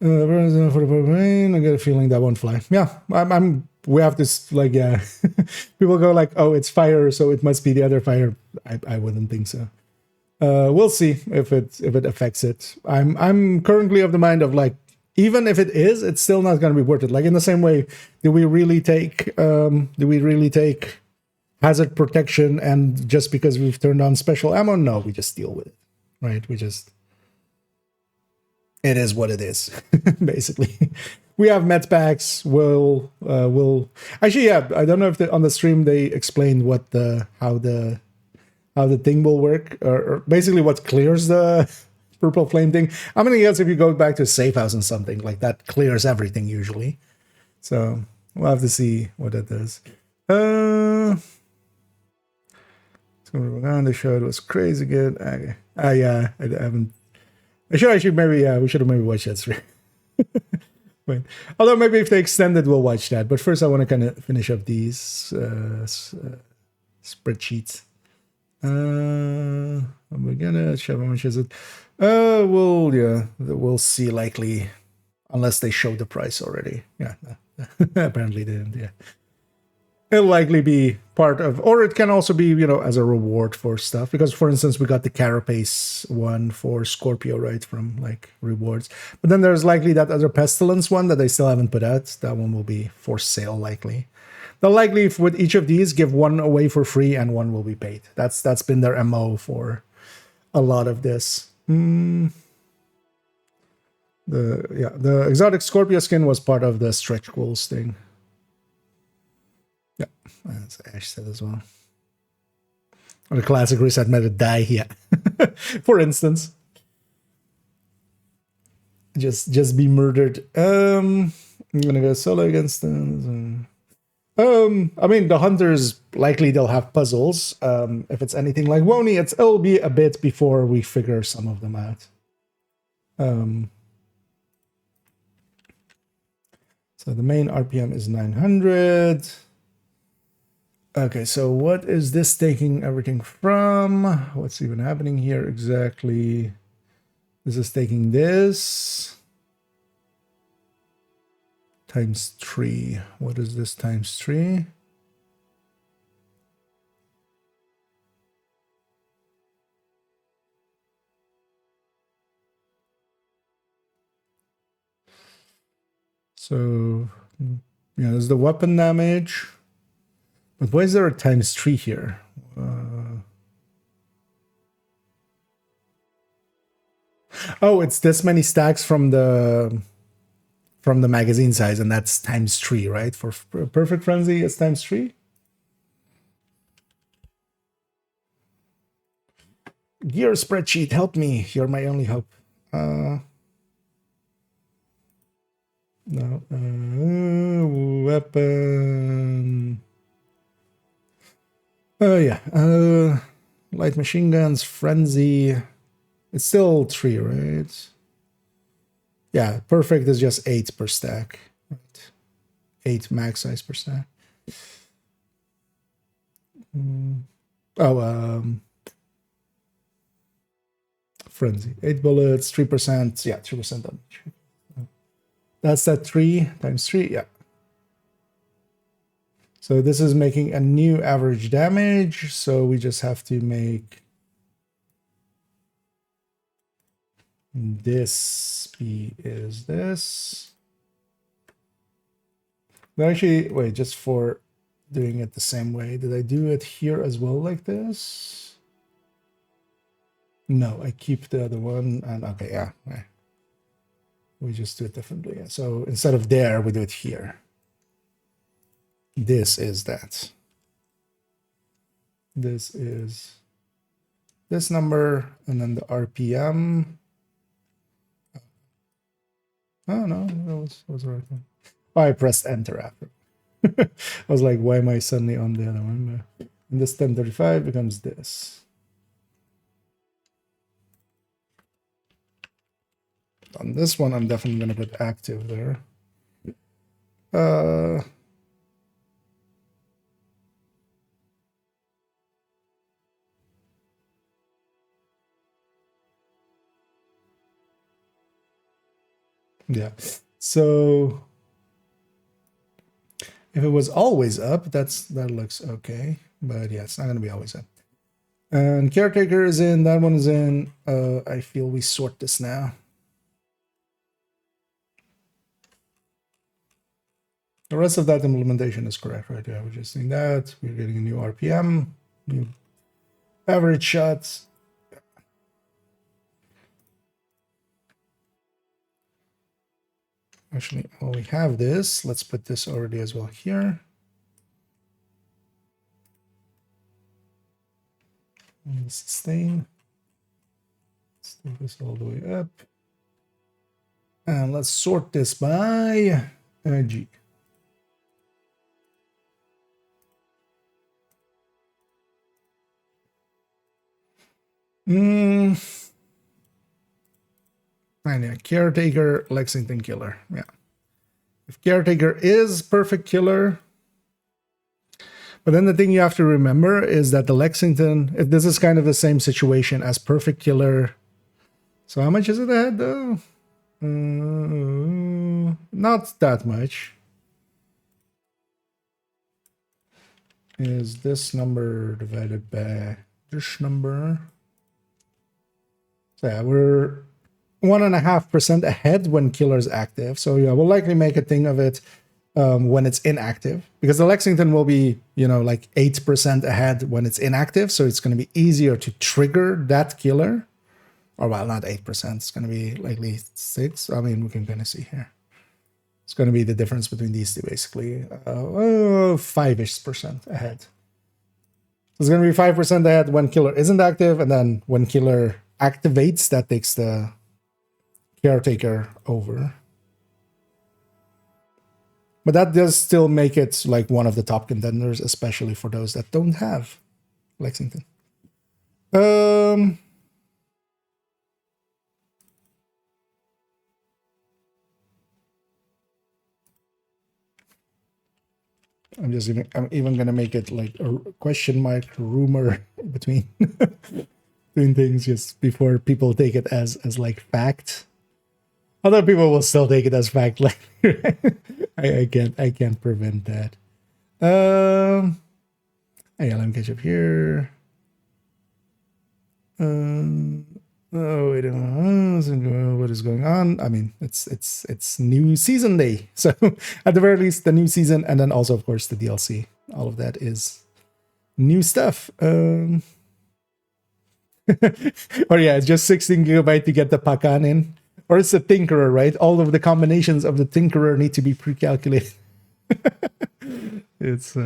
For the brain, I get a feeling that won't fly. Yeah, we have this, like, yeah. People go like, oh, it's fire, so it must be the other fire. I wouldn't think so. We'll see if it affects it. I'm currently of the mind of, like, even if it is, it's still not going to be worth it. Like, in the same way, do we really take hazard protection, and just because we've turned on special ammo? No, we just deal with it, right? It is what it is, basically. We have med packs. We'll actually, yeah. I don't know if on the stream they explained how the thing will work, or basically what clears the purple flame thing. I'm gonna guess if you go back to safe house and something like that, clears everything usually. So we'll have to see what that does. The show, it was crazy good. Okay. Yeah, I haven't. We should have maybe watched that stream. Wait. Although maybe if they extend it, we'll watch that. But first, I want to kind of finish up these spreadsheets. We're gonna show how much is it. We'll see, likely, unless they show the price already. Yeah, apparently they didn't. Yeah. It'll likely be part of, or it can also be, as a reward for stuff. Because, for instance, we got the Carapace one for Scorpio, right, from, like, rewards. But then there's likely that other Pestilence one that they still haven't put out. That one will be for sale, likely. They'll likely, with each of these, give one away for free and one will be paid. That's been their MO for a lot of this. The exotic Scorpio skin was part of the stretch goals thing. Yeah, as Ash said as well. Or the classic reset method die, yeah. For instance. Just be murdered. I'm gonna go solo against them. I mean, the hunters, likely they'll have puzzles. If it's anything like Woni, it'll be a bit before we figure some of them out. So the main RPM is 900. Okay, so what is this taking everything from? What's even happening here exactly? This is taking this times 3. What is this times 3? So, yeah, there's the weapon damage. But why is there a times 3 here? Oh, it's this many stacks from the magazine size, and that's times 3, right? For Perfect Frenzy, it's times 3. Gear spreadsheet, help me. You're my only hope. No. Weapon. Oh, yeah. Light machine guns, frenzy. It's still 3, right? Yeah, perfect is just 8 per stack. Right. 8 max size per stack. Frenzy. 8 bullets, 3%. Yeah, 3% damage. That's that 3 times 3. Yeah. So this is making a new average damage. So we just have to make this is this. No, actually, wait, just for doing it the same way. Did I do it here as well like this? No, I keep the other one. And okay, yeah. We just do it differently. So instead of there, we do it here. This is that. This is this number, and then the RPM. Oh, no, that was the right one. Oh, I pressed enter after. I was like, why am I suddenly on the other one? And this 1035 becomes this. On this one, I'm definitely going to put active there. Yeah. So if it was always up, that looks okay. But yeah, it's not going to be always up. And caretaker is in. That one is in. I feel we sort this now. The rest of that implementation is correct, right? Yeah, we're just seeing that. We're getting a new RPM, new average shots. Actually, while we have this, let's put this already as well here. And sustain. Let's take this all the way up. And let's sort this by G. And yeah, caretaker, Lexington killer. Yeah. If caretaker is perfect killer, but then the thing you have to remember is that the Lexington, if this is kind of the same situation as perfect killer. So how much is it ahead though? Not that much. Is this number divided by this number? So yeah, we're 1.5% ahead when killer's active. So yeah, we'll likely make a thing of it when it's inactive, because the Lexington will be, you know, like 8% ahead when it's inactive. So it's going to be easier to trigger that killer. Or well, not 8%. It's going to be likely 6. I mean, we can kind of see here. It's going to be the difference between these two, basically. 5-ish% ahead. So it's going to be 5% ahead when killer isn't active, and then when killer activates, that takes the caretaker over. But that does still make it like one of the top contenders, especially for those that don't have Lexington. I'm even gonna make it like a question mark rumor between between things, just before people take it as like fact. Other people will still take it as fact. Like I can't prevent that. Yeah, let me catch up here. Oh, wait a minute. What is going on? I mean, it's new season day. So at the very least, the new season, and then also, of course, the DLC. All of that is new stuff. Or yeah, it's just 16 gigabyte to get the Pakan in. Or it's the Tinkerer, right? All of the combinations of the Tinkerer need to be pre-calculated. It's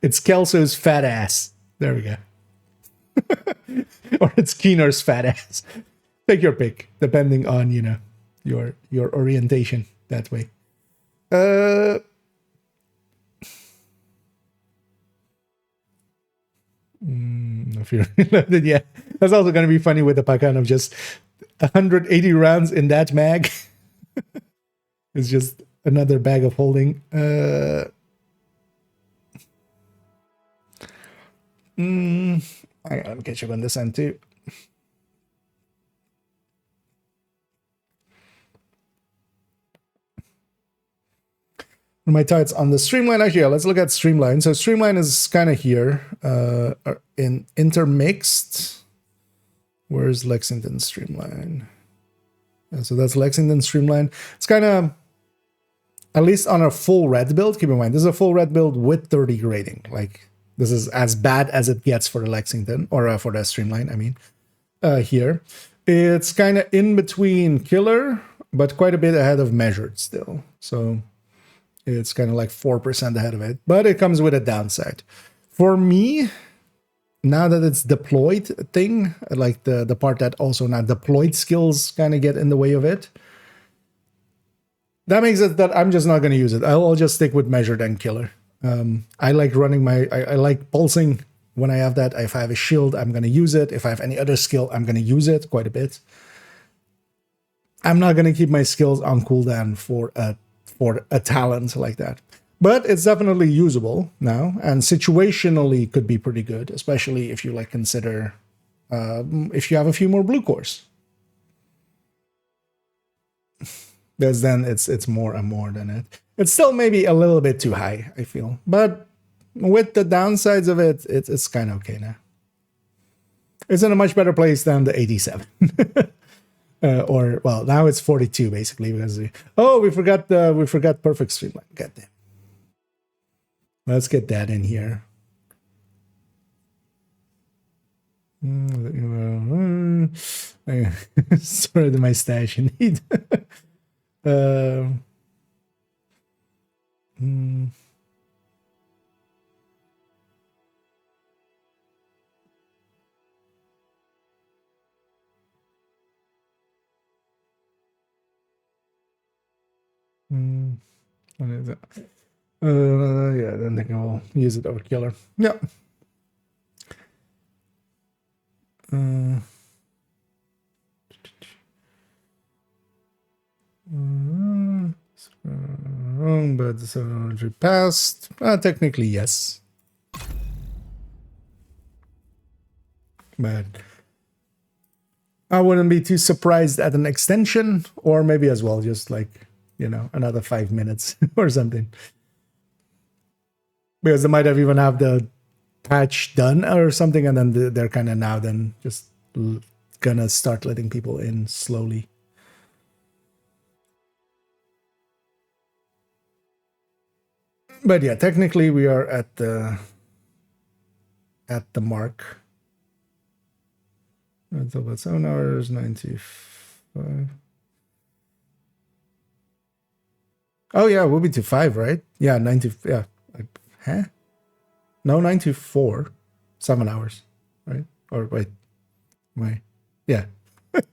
Kelso's fat ass. There we go. Or it's Keener's fat ass. Take your pick, depending on, you know, your orientation that way. If you're loaded, yeah. That's also going to be funny with the Pakan of just 180 rounds in that mag. It's just another bag of holding. I'll get you on this end too. My targets on the streamline. Actually, yeah, let's look at streamline. So streamline is kind of here in intermixed. Where's Lexington streamline? Yeah, so that's Lexington streamline. It's kind of, at least on a full red build, keep in mind, this is a full red build with 30 grading. Like, this is as bad as it gets for the Lexington, or for the streamline, I mean, here. It's kind of in between killer, but quite a bit ahead of measured still. So it's kind of like 4% ahead of it, but it comes with a downside. For me, now that it's deployed thing, like the part that also now deployed skills kind of get in the way of it, that makes it that I'm just not going to use it. I'll just stick with measured and killer. I like running I like pulsing when I have that. If I have a shield, I'm going to use it. If I have any other skill, I'm going to use it quite a bit. I'm not going to keep my skills on cooldown for a talent like that. But it's definitely usable now, and situationally could be pretty good, especially if you like consider if you have a few more blue cores. Because then it's more and more than it. It's still maybe a little bit too high, I feel. But with the downsides of it, it's kind of okay now. It's in a much better place than the 87. Or well, now it's 42 basically because we forgot perfect streamline. Goddamn. Let's get that in here. Sorry, my stash indeed. Yeah, then they can use it over killer. Yeah. But the 700 passed. Technically, yes. But I wouldn't be too surprised at an extension, or maybe as well, just like, another 5 minutes or something. Because they might have even have the patch done or something, and then they're kind of now then just gonna start letting people in slowly. But yeah, technically we are at the mark. It's about 7 hours, 95. Oh yeah, we'll be to 5, right? Yeah, 90. Yeah. Huh? No, 94. 7 hours, right? Or wait, yeah. Because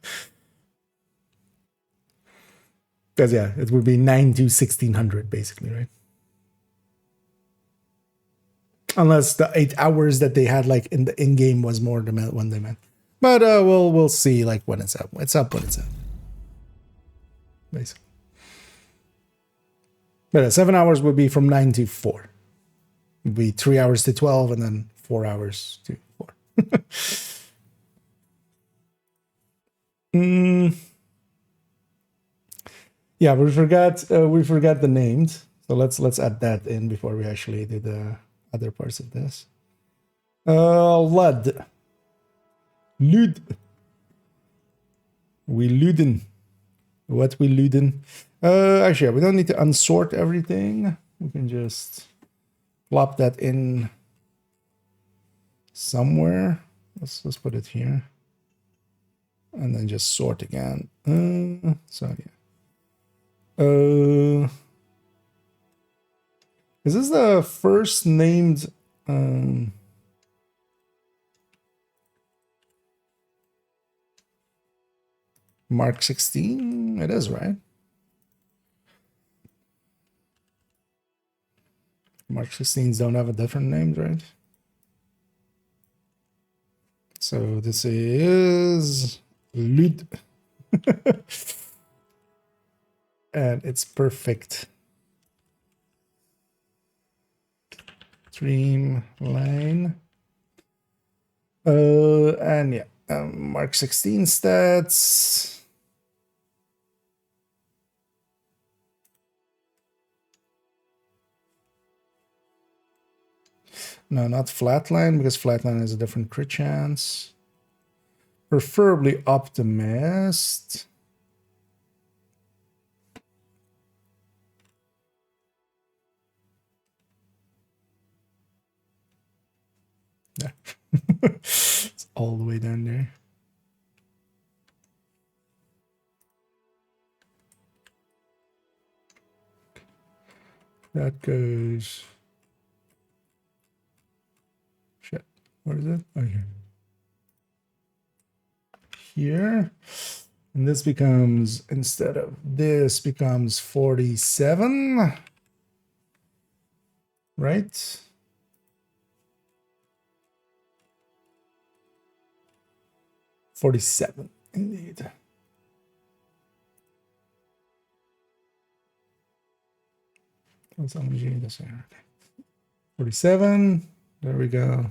yeah, it would be 9 to 1600 basically, right? Unless the 8 hours that they had like in the in-game was more than one they meant. But we'll see like when it's up. It's up when it's up. Basically. But 7 hours would be from 9 to 4. It would be 3 hours to 12 and then 4 hours to 4. Yeah, we forgot the names. So let's add that in before we actually do the other parts of this. Lud. We luden. What we luden? Actually, we don't need to unsort everything. We can just plop that in somewhere. Let's put it here. And then just sort again. So yeah. Is this the first named Mark 16? It is, right? Mark 16s don't have a different name, right? So this is Lud. And it's perfect. Streamline. And yeah, Mark 16 stats. No, not flatline, because flatline has a different crit chance. Preferably optimist. Yeah. It's all the way down there. That goes... Shit. Where is it? Oh, here. Here. And this becomes, instead of this, becomes 47. Right? $47, indeed. What's LMG this here? 47. There we go.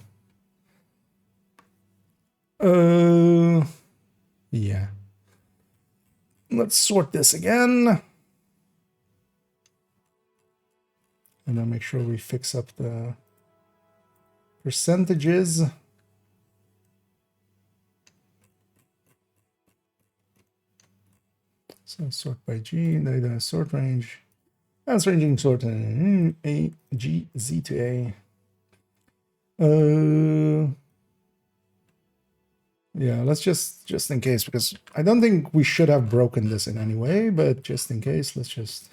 Yeah. Let's sort this again. And then make sure we fix up the percentages. So sort by G, the sort range. That's ranging sort A, G, Z to A. Yeah, let's just in case, because I don't think we should have broken this in any way, but just in case, let's just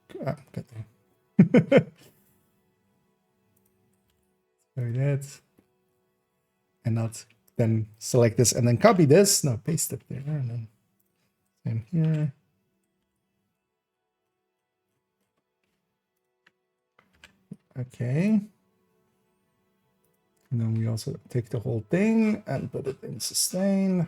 get there. Like that. And not then select this and then copy this. No, paste it there and then same here. Okay. And then we also take the whole thing and put it in sustain.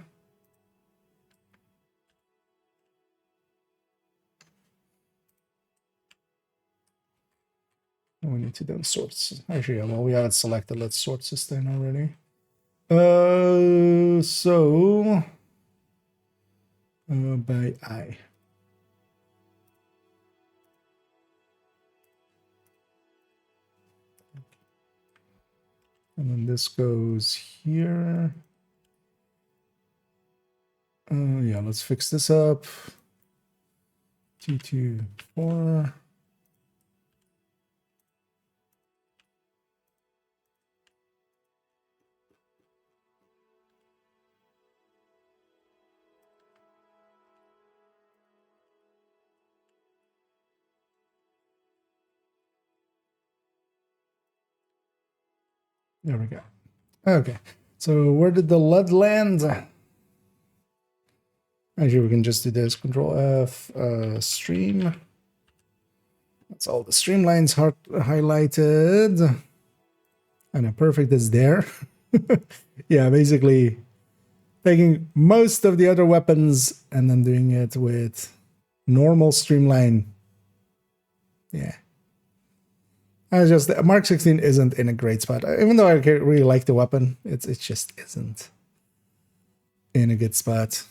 And we need to then sort. Actually, well, we have it selected. Let's sort sustain already. So by I. And then this goes here. Yeah, let's fix this up. T2, 4. There we go. Okay, so where did the lead land? Actually, we can just do this. Control F, stream. That's all the streamlines highlighted. And a perfect is there. Yeah, basically taking most of the other weapons and then doing it with normal streamline. Yeah. I just Mark 16 isn't in a great spot. Even though I really like the weapon, it just isn't in a good spot.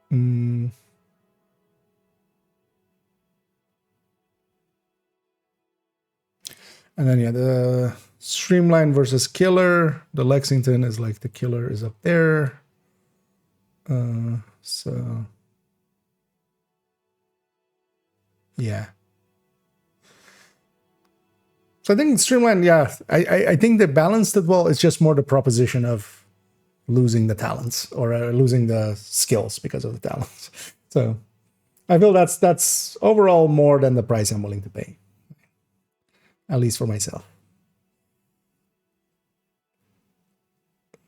And then yeah, the streamline versus killer. The Lexington is like the killer is up there. So yeah. So I think streamline, yeah, I think they balanced it well. It's just more the proposition of losing the talents or losing the skills because of the talents. So I feel that's overall more than the price I'm willing to pay, at least for myself.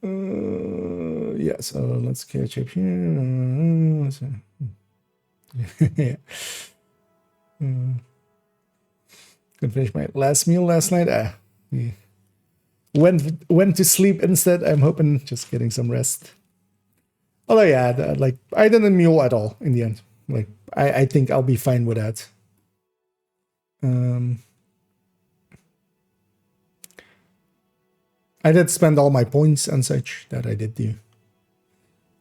Yeah, so let's catch up here. Yeah. Could finish my last meal last night. Yeah. Went to sleep instead. I'm hoping just getting some rest. Although yeah, like I didn't mule at all in the end. Like I think I'll be fine with that. I did spend all my points and such that I did do,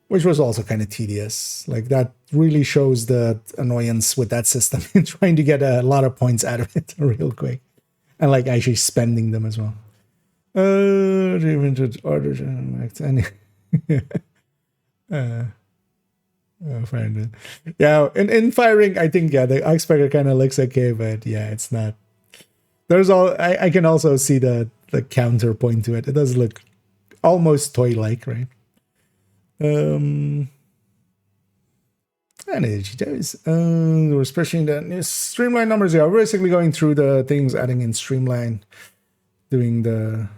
which was also kind of tedious. Like that really shows the annoyance with that system in trying to get a lot of points out of it real quick, and like actually spending them as well. Yeah, in firing, I think yeah, the Oxpecker kind of looks okay, but yeah, it's not. There's all I can also see the counterpoint to it. It does look almost toy-like, right? And it does. We're especially the new streamline numbers. Yeah, we're basically going through the things, adding in streamline, doing a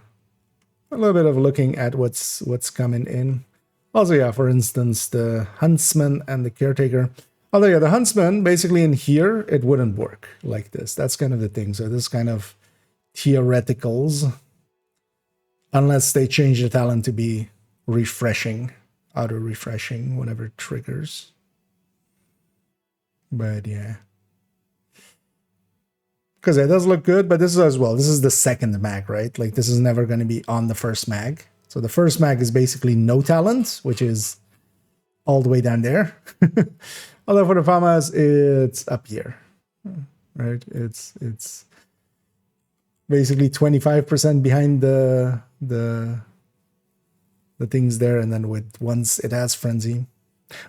little bit of looking at what's coming in. Also, yeah, for instance, the huntsman and the caretaker. Although, yeah, the huntsman, basically in here, it wouldn't work like this. That's kind of the thing. So this kind of theoreticals, unless they change the talent to be refreshing, auto-refreshing, whenever it triggers. But, yeah. Because it does look good, but this is as well. This is the second mag, right? Like, this is never going to be on the first mag. So the first mag is basically no talent, which is all the way down there. Although for the farmers, it's up here, right? It's basically 25% behind the things there, and then with once it has frenzy.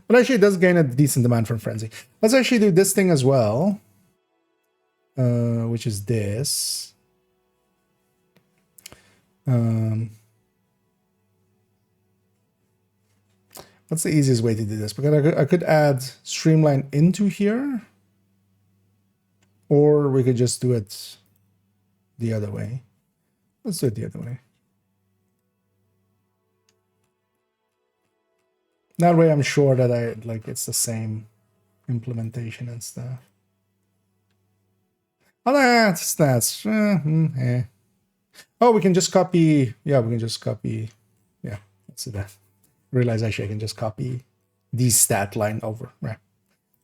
But actually, it does gain a decent amount from frenzy. Let's actually do this thing as well, which is this. What's the easiest way to do this? Because I could add streamline into here, or we could just do it the other way. Let's do it the other way. That way I'm sure that it's the same implementation and stuff. Oh, that's Oh, we can just copy. Yeah, we can just copy. Yeah, let's do that. Realize actually I can just copy the stat line over. Right.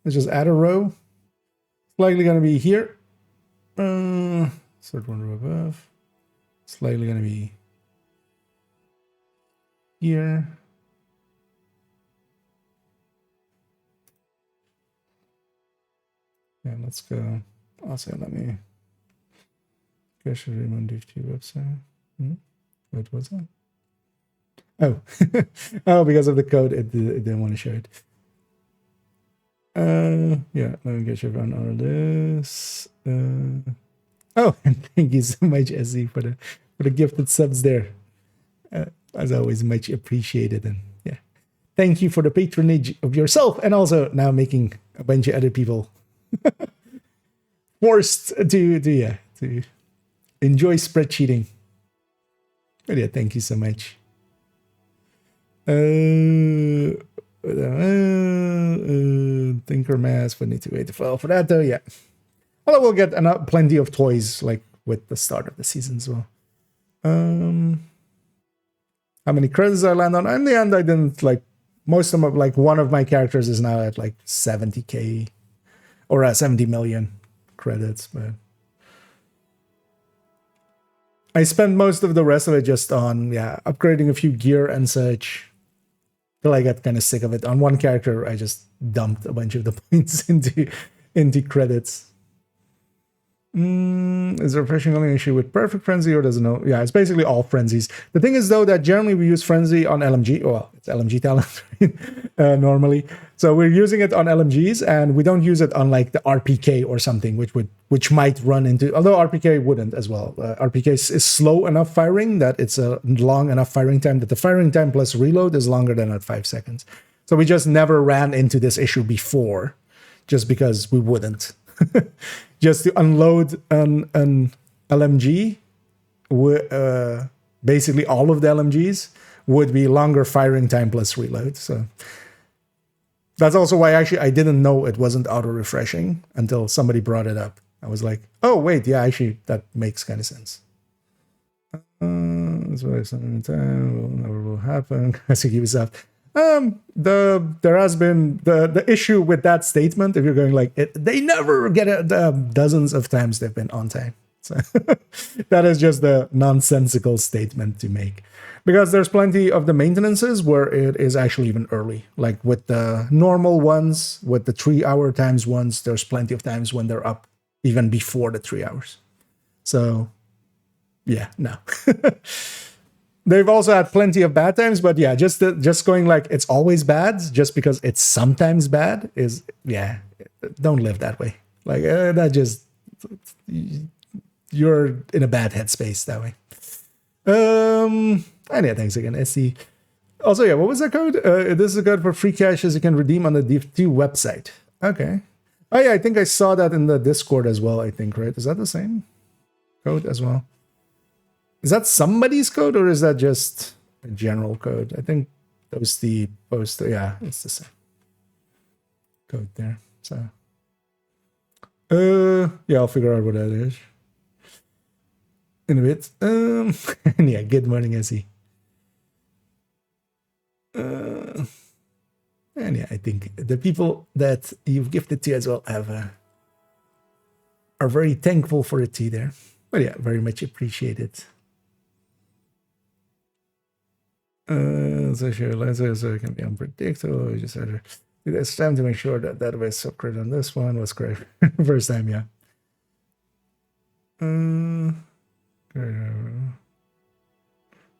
Let's just add a row. It's likely going to be here. Third one row above. It's likely going to be here. Yeah, let's go. Also, let me. I should remove the website. What was that? Oh, oh, because of the code, it didn't want to show it. Yeah, let me get you on all of this. Oh, and thank you so much, Ezzy, for the gifted subs there. As always, much appreciated. And yeah, thank you for the patronage of yourself, and also now making a bunch of other people forced to enjoy spreadsheeting. But yeah, thank you so much. Thinker Mass for need to wait for that though. Yeah, although we'll get plenty of toys like with the start of the season as well. How many credits I land on? In the end, I didn't like most of them. Like one of my characters is now at like 70k or 70 million credits, but I spent most of the rest of it just on upgrading a few gear and such. Till I got kind of sick of it. On one character, I just dumped a bunch of the points into credits. Is refreshing only an issue with perfect frenzy, or does it know? Yeah, it's basically all frenzies. The thing is though that generally we use frenzy on LMG. Well, it's LMG talent normally, so we're using it on LMGs, and we don't use it on like the RPK or something, which might run into. Although RPK wouldn't as well. RPK is slow enough firing that it's a long enough firing time that the firing time plus reload is longer than at 5 seconds. So we just never ran into this issue before, just because we wouldn't. Just to unload an LMG, basically all of the LMGs would be longer firing time plus reload. So that's also why actually I didn't know it wasn't auto refreshing until somebody brought it up. I was like, oh wait, yeah, actually that makes kind of sense. That's why some time will never happen. As you keep it up. There has been the issue with that statement. If you're going like they never get it, dozens of times they've been on time. So that is just the nonsensical statement to make, because there's plenty of the maintenances where it is actually even early. Like with the normal ones, with the 3 hour times ones, there's plenty of times when they're up even before the 3 hours. So yeah, no. They've also had plenty of bad times, but yeah, just going like it's always bad just because it's sometimes bad is, yeah, don't live that way. Like that just, you're in a bad headspace that way. And yeah, thanks again, SC. Also, yeah, what was that code? This is a code for free caches you can redeem on the Div2 website. Okay. Oh yeah, I think I saw that in the Discord as well, I think, right? Is that the same code as well? Is that somebody's code, or is that just a general code? I think that was the post. Yeah, it's the same code there. So, yeah, I'll figure out what that is in a bit. And yeah, good morning, Essie. And yeah, I think the people that you've gifted to as well are very thankful for the tea there. But yeah, very much appreciated. So sure, so it can be unpredictable. Just It's time to make sure that database subgrid on this one was correct. First time, yeah.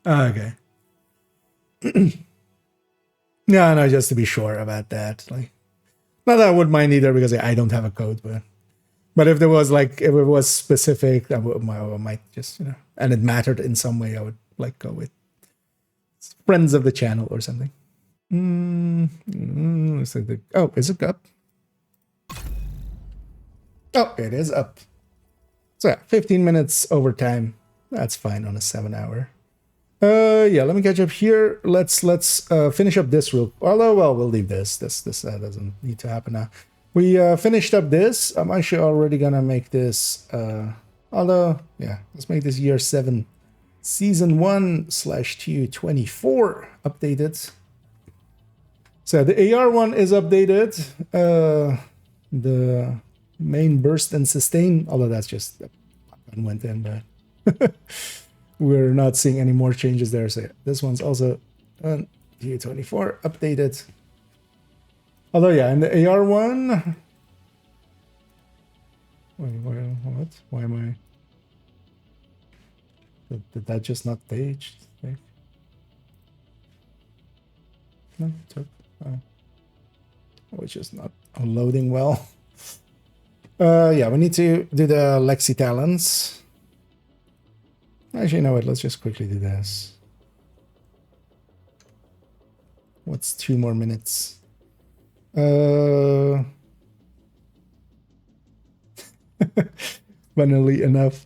Okay. No, just to be sure about that. Like, not that I would mind either because I don't have a code, but if there was like if it was specific, I might just and it mattered in some way, I would like go with friends of the channel or something. Oh, is it up? Oh, it is up. So yeah, 15 minutes overtime. That's fine on a 7-hour. Yeah, let me catch up here. Let's finish up this real. Although, well, we'll leave this. This doesn't need to happen now. We finished up this. I'm actually already gonna make this. Although, yeah, let's make this year 7, season 1/224 updated. So the AR one is updated. The main burst and sustain, although that's just went in, but we're not seeing any more changes there. So this one's also on G24 updated. Although yeah, in the AR one, what? Why am I? Did that just not page? No, took. Which is not loading well. Yeah, we need to do the Lexi Talents. Actually, you know what? Let's just quickly do this. What's 2 more minutes? Funnily enough,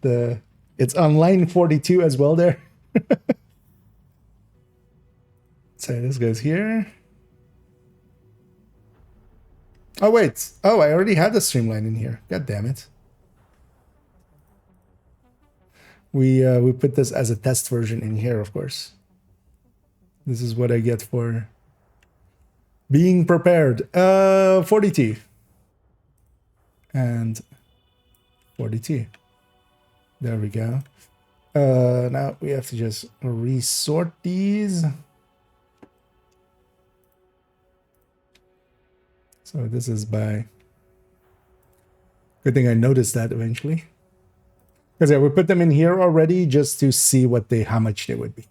it's on line 42 as well there. So this goes here. Oh wait. Oh, I already had the streamline in here. God damn it. We put this as a test version in here, of course. This is what I get for being prepared. 42. And 42. There we go. Now we have to just resort these. So this is by... Good thing I noticed that eventually. Because yeah, we put them in here already just to see how much they would be.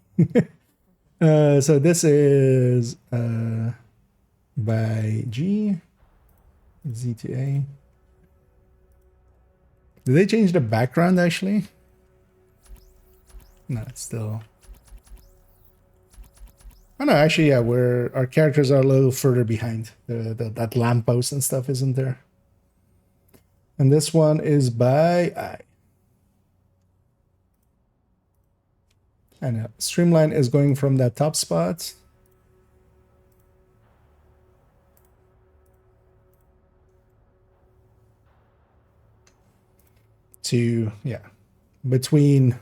So this is by G, Z to A. Did they change the background actually? No, it's still... Oh no, actually, yeah, our characters are a little further behind. That lamppost and stuff isn't there. And this one is by I. And streamline is going from that top spot to, yeah, between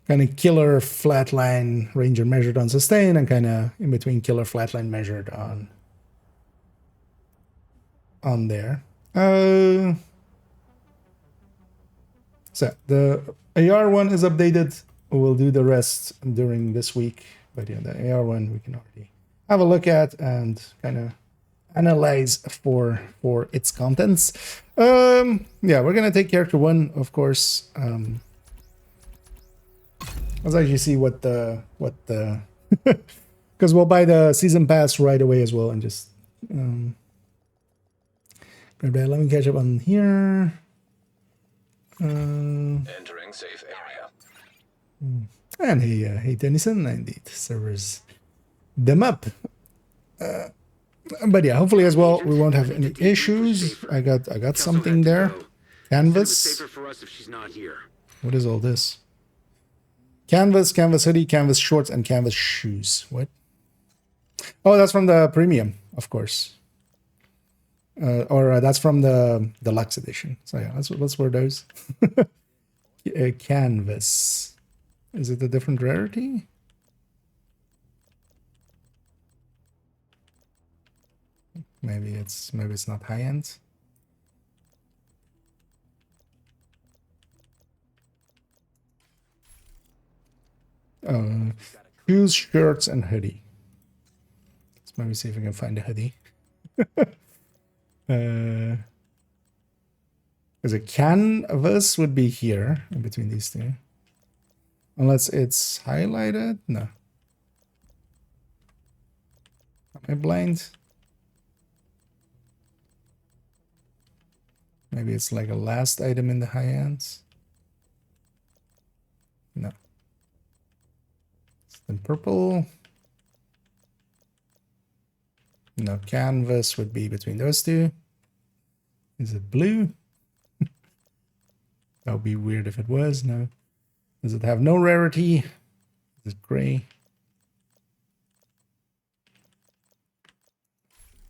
kind of killer flatline ranger measured on sustain and kind of in between killer flatline measured on there. So the AR one is updated. We'll do the rest during this week, but yeah, the AR one we can already have a look at and kind of analyze for its contents. Yeah, we're gonna take character 1, of course. Let's actually see what the because we'll buy the season pass right away as well and just grab that. Let me catch up on here. Entering safe area. And hey Tennyson, indeed, servers them up. But yeah, hopefully as well we won't have any issues. I got something there. Canvas. What is all this? Canvas, canvas hoodie, canvas shorts, and canvas shoes. What? Oh, that's from the premium, of course. Or that's from the deluxe edition. So yeah, let's wear those. Canvas. Is it a different rarity? Maybe it's not high end. Shoes, shirts, and hoodie. Let's maybe see if we can find a hoodie. Because a canvas would be here in between these two. Unless it's highlighted? No. Am I blind? Maybe it's like a last item in the high ends. No. It's in purple. No, canvas would be between those two. Is it blue? That would be weird if it was. No. Does it have no rarity? Is it gray?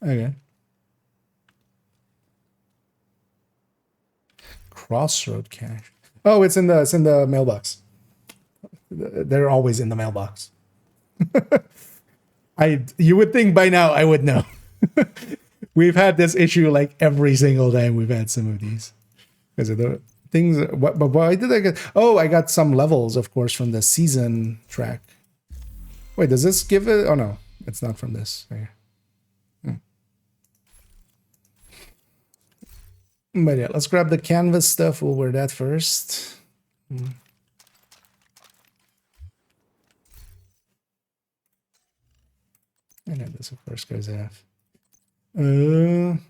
Okay. Crossroad cache. Oh, it's in the mailbox. They're always in the mailbox. You would think by now I would know. We've had this issue like every single time we've had some of these. Because of the things. But why did I get? Oh, I got some levels, of course, from the season track. Wait, does this give it? Oh no, it's not from this. Okay. But yeah, let's grab the canvas stuff. We'll wear that first. And then this, of course, goes off. And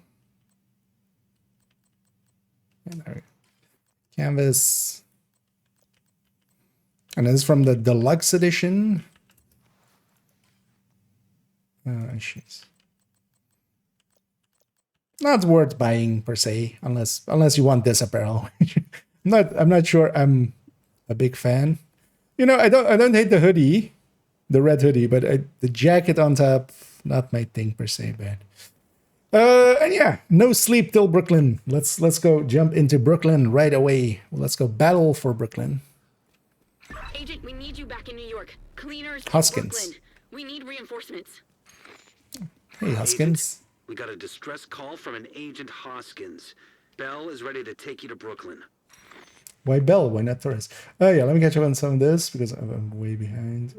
there we go. Canvas. And this is from the deluxe edition. She's not worth buying per se, unless you want this apparel. I'm not sure I'm a big fan. You know, I don't hate the hoodie, the red hoodie, but the jacket on top, not my thing per se, but and yeah, no sleep till Brooklyn. Let's go jump into Brooklyn right away. Let's go battle for Brooklyn. Agent, we need you back in New York. Cleaners in Hoskins. Brooklyn. We need reinforcements. Hey, Hoskins. We got a distress call from an Agent Hoskins. Bell is ready to take you to Brooklyn. Why Bell? Why not Torres? Oh yeah, let me catch up on some of this because I'm way behind.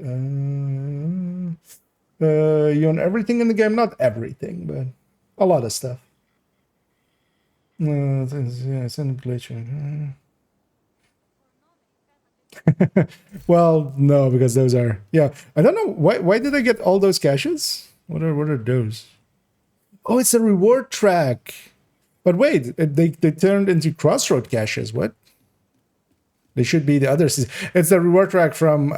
You own everything in the game? Not everything, but a lot of stuff. Yeah, it's in glitch. Well, no, because those are I don't know why did I get all those caches? What are those? Oh, it's a reward track. But wait, they turned into crossroad caches. What? They should be the other season. It's a reward track from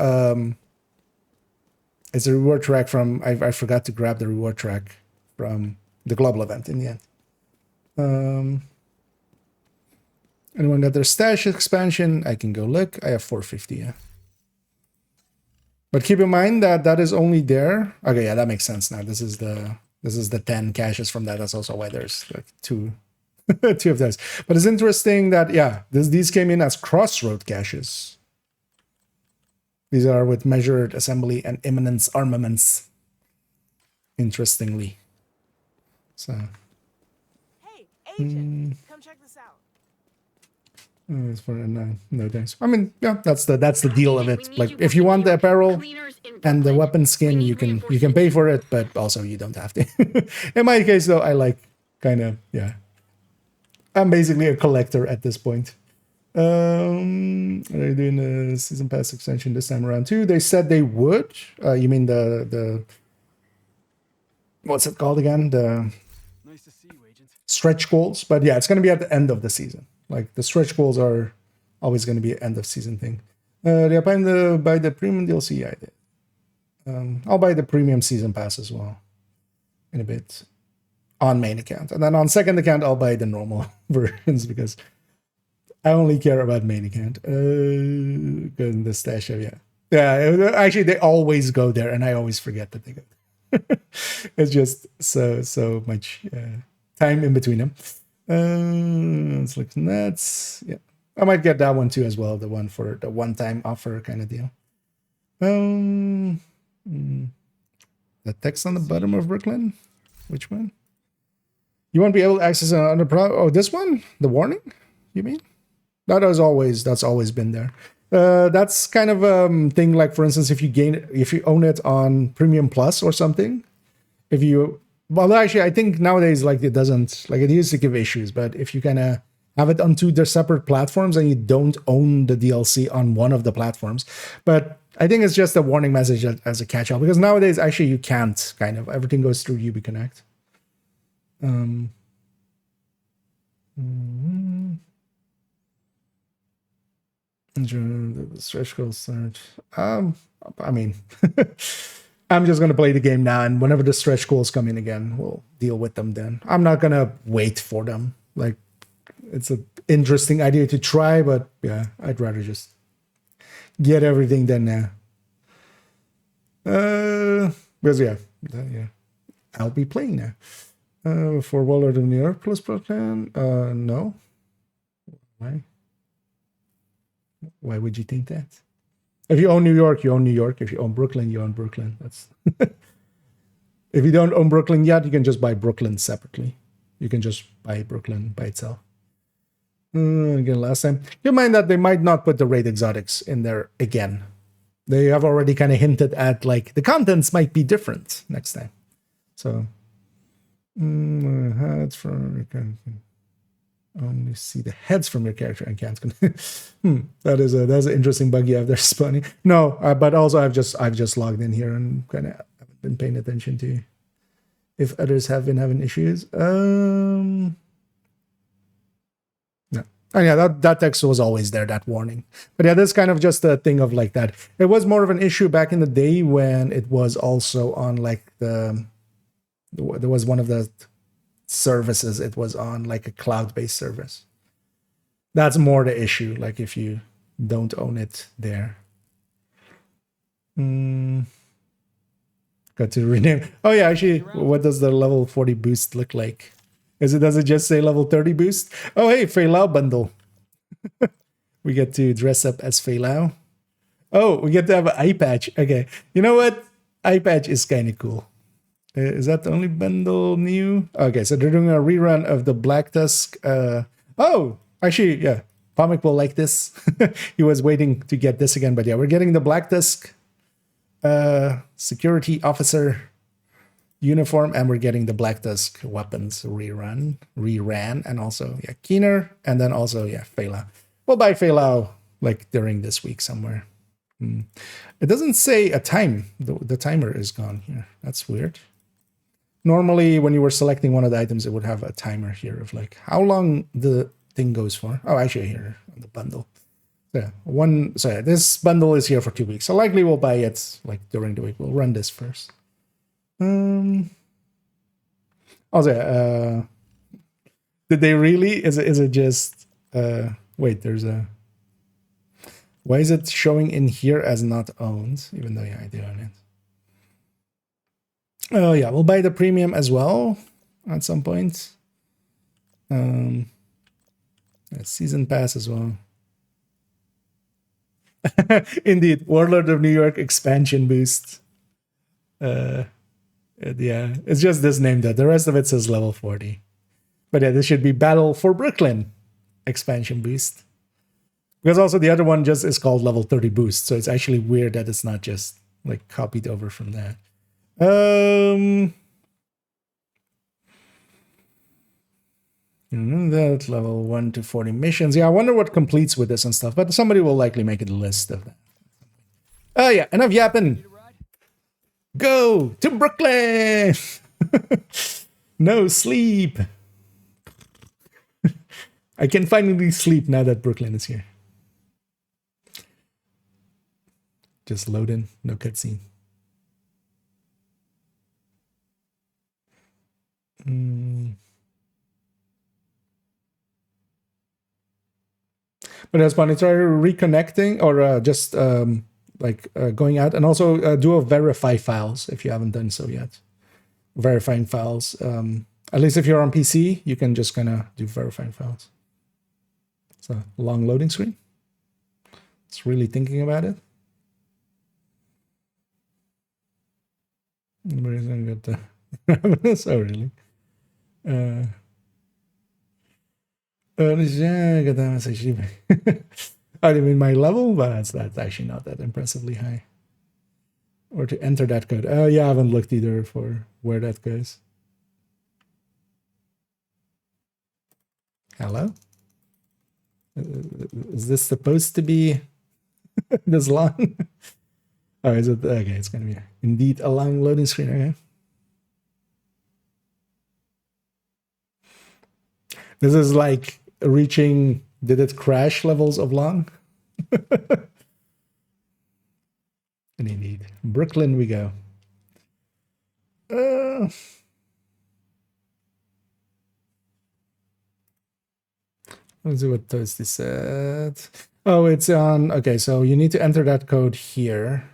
it's a reward track from I forgot to grab the reward track from the global event in the end. Anyone got their stash expansion? I can go look. I have 450, yeah. But keep in mind that is only there. Okay, yeah, that makes sense now. This is the 10 caches from that. That's also why there's like two of those. But it's interesting that these came in as crossroad caches. These are with measured assembly and imminence armaments. Interestingly. So Hey, Agent, come check this out. it's for no thanks. I mean, yeah, that's the deal of it. Like if you want the apparel and the weapon skin, you can pay for it, but also you don't have to. In my case though, I like kind of I'm basically a collector at this point. Are they doing a season pass extension this time around too? They said they would. You mean the what's it called again? The Nice to see you, Agent. stretch goals. But yeah, it's going to be at the end of the season. Like the stretch goals are always going to be an end of season thing. Did I buy the premium DLC? Yeah, I did. I'll buy the premium season pass as well in a bit on main account. And then on second account, I'll buy the normal versions because I only care about main account. The stash, yeah. Actually, they always go there, and I always forget that they go there. It's just so much time in between them. Let's look nuts. Yeah, I might get that one too as well. The one for the one-time offer kind of deal. The text on the bottom of Brooklyn. Which one? You won't be able to access another product. Oh, this one? The warning? You mean? That's always been there. That's kind of thing like, for instance, if you own it on Premium Plus or something, if you Well, actually, I think nowadays, like, it doesn't, like, it used to give issues, but if you kind of have it on two separate platforms and you don't own the DLC on one of the platforms, but I think it's just a warning message as a catch-all, because nowadays, actually, you can't, kind of, everything goes through UB Connect. The stretch goals start. I mean, I'm just gonna play the game now, and whenever the stretch goals come in again, we'll deal with them then. I'm not gonna wait for them. Like, it's an interesting idea to try, but yeah, I'd rather just get everything done now. Because yeah, I'll be playing now. For Warlord of New York plus Brooklyn. No. Why? Why would you think that? If you own New York, you own New York. If you own Brooklyn, you own Brooklyn. That's if you don't own Brooklyn yet, you can just buy Brooklyn separately. You can just buy Brooklyn by itself. Again, last time. Keep in mind that they might not put the raid exotics in there again. They have already kind of hinted at, like, the contents might be different next time. So, heads from only see the heads from your character and can't. That's an interesting bug you have there, Spunny. No, but also I've just logged in here and kind of haven't been paying attention to if others have been having issues. No. Oh yeah, that text was always there, that warning. But yeah, that's kind of just a thing of like that. It was more of an issue back in the day when it was also on like there was one of the services, it was on like a cloud-based service. That's more the issue, like if you don't own it there. Got to rename. Oh yeah, actually, what does the level 40 boost look like? Does it just say level 30 boost? Oh hey, Fei Lao bundle. We get to dress up as Fei Lao. Oh, we get to have an eye patch. Okay, you know what? Eye patch is kind of cool. Is that the only bundle new? Okay, so they're doing a rerun of the Black Tusk. Oh, actually, yeah. Pomic will like this. He was waiting to get this again, but yeah, we're getting the Black Tusk security officer uniform, and we're getting the Black Tusk weapons reran, and also, yeah, Keener, and then also, yeah, Fei Lao. We'll buy Fei Lao, like, during this week somewhere. It doesn't say a time. The timer is gone here. That's weird. Normally, when you were selecting one of the items, it would have a timer here of like how long the thing goes for. Oh, actually, here on the bundle. Yeah, so yeah, this bundle is here for 2 weeks. So likely we'll buy it like during the week. We'll run this first. Also, did they really? Is it just? Wait, there's a. Why is it showing in here as not owned? Even though, yeah, I do own it. Oh yeah, we'll buy the premium as well at some point. Season pass as well. Indeed, Warlord of New York expansion boost. Yeah, it's just this name that the rest of it says level 40. But yeah, this should be Battle for Brooklyn expansion boost. Because also the other one just is called level 30 boost, so it's actually weird that it's not just like copied over from that. That level 1 to 40 missions. Yeah, I wonder what completes with this and stuff, but somebody will likely make a list of that. Oh yeah, enough yapping. Go to Brooklyn. No sleep. I can finally sleep now that Brooklyn is here. Just load in, no cutscene. But it's fun. It's reconnecting or just going out, and also do a verify files if you haven't done so yet. Verifying files. At least if you're on PC, you can just kind of do verifying files. It's a long loading screen. It's really thinking about it. Where is it? Oh, really? I mean my level, but that's actually not that impressively high. Or to enter that code. Yeah, I haven't looked either for where that goes. Hello? Is this supposed to be this long? Oh, is it? Okay, it's gonna be indeed a long loading screen. Okay. This is like reaching did it crash levels of long? And indeed, Brooklyn we go. Let's see what Toasty said. Oh, it's on. Okay, so you need to enter that code here.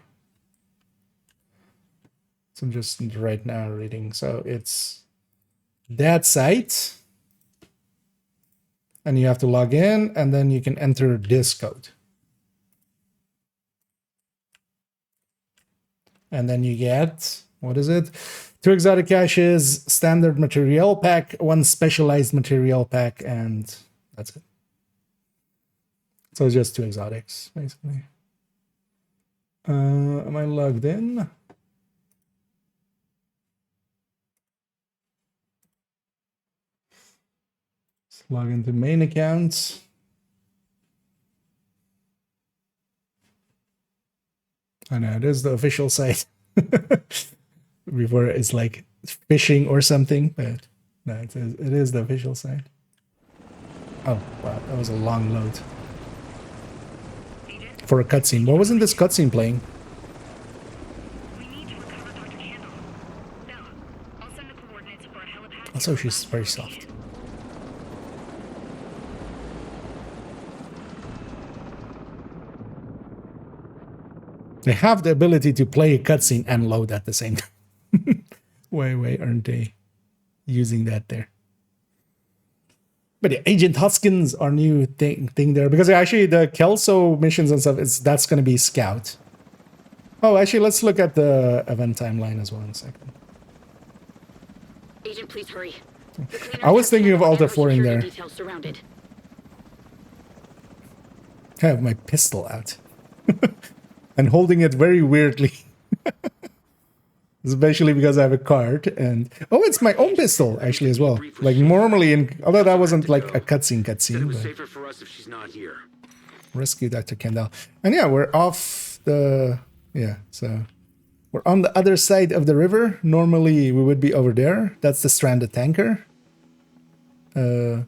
So I'm just right now reading. So it's that site. And you have to log in, and then you can enter this code. And then you get, what is it? 2 exotic caches, standard material pack, 1 specialized material pack, and that's it. So it's just 2 exotics, basically. Am I logged in? Let's log into main account. I know, it is the official site. Before it's like phishing or something, but no, it is the official site. Oh, wow, that was a long load. For a cutscene. What wasn't this cutscene playing? We need to recover Dr. Candle. Bella, I'll send the coordinates for a helipad. Also, she's very soft. They have the ability to play a cutscene and load at the same time. Why aren't they using that there? But yeah, Agent Hoskins, our new thing there, because actually the Kelso missions and stuff, that's going to be Scout. Oh, actually, let's look at the event timeline as well in a second. Agent, please hurry. I was thinking of Alter 4 in there. I have my pistol out. And holding it very weirdly. Especially because I have a card and... Oh, it's my own pistol, actually, as well. Like, normally, although that wasn't like a cutscene. It was safer for us if she's not here. Rescue Dr. Kendall. And yeah, we're off the... Yeah, so... We're on the other side of the river. Normally, we would be over there. That's the stranded tanker. You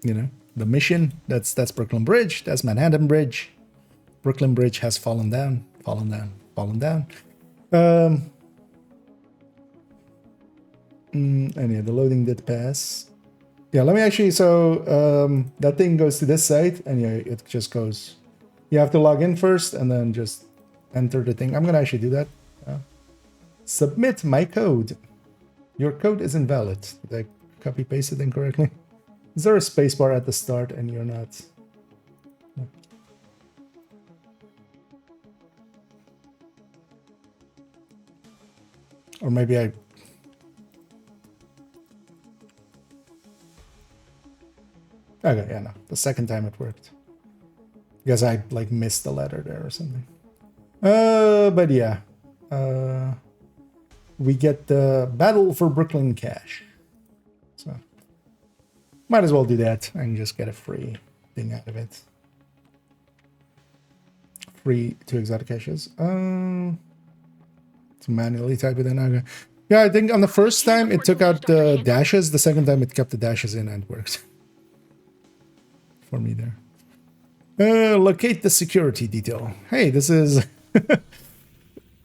know, the mission. That's Brooklyn Bridge. That's Manhattan Bridge. Brooklyn Bridge has fallen down. And yeah, the loading did pass. Yeah, let me actually, so that thing goes to this site, and yeah, it just goes. You have to log in first, and then just enter the thing. I'm gonna actually do that. Submit my code. Your code is invalid. Did I copy paste it incorrectly? Is there a spacebar at the start, and you're not? No. Or maybe I... Okay, yeah, no. The second time it worked. Because I, like, missed the letter there or something. But yeah. We get the Battle for Brooklyn cache. So, might as well do that and just get a free thing out of it. Free 2 exotic caches. To manually type it in. Okay. Yeah, I think on the first time it took out the dashes. The second time it kept the dashes in and it worked. For me there. Locate the security detail. Hey, this is... this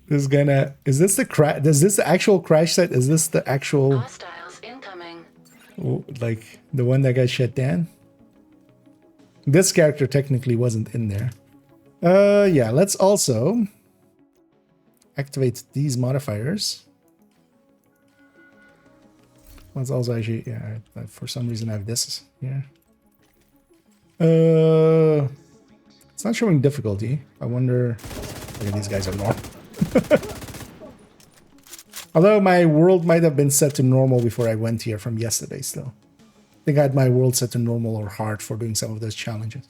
is gonna... Is this the crash? Is this the actual crash site? Is this the actual... Hostiles incoming. Like, the one that got shut down? This character technically wasn't in there. Yeah, let's also... activate these modifiers. Let's also actually, yeah, for some reason I have this here. It's not showing difficulty. I wonder, okay, these guys are normal. Although my world might have been set to normal before I went here from yesterday still. I think I had my world set to normal or hard for doing some of those challenges.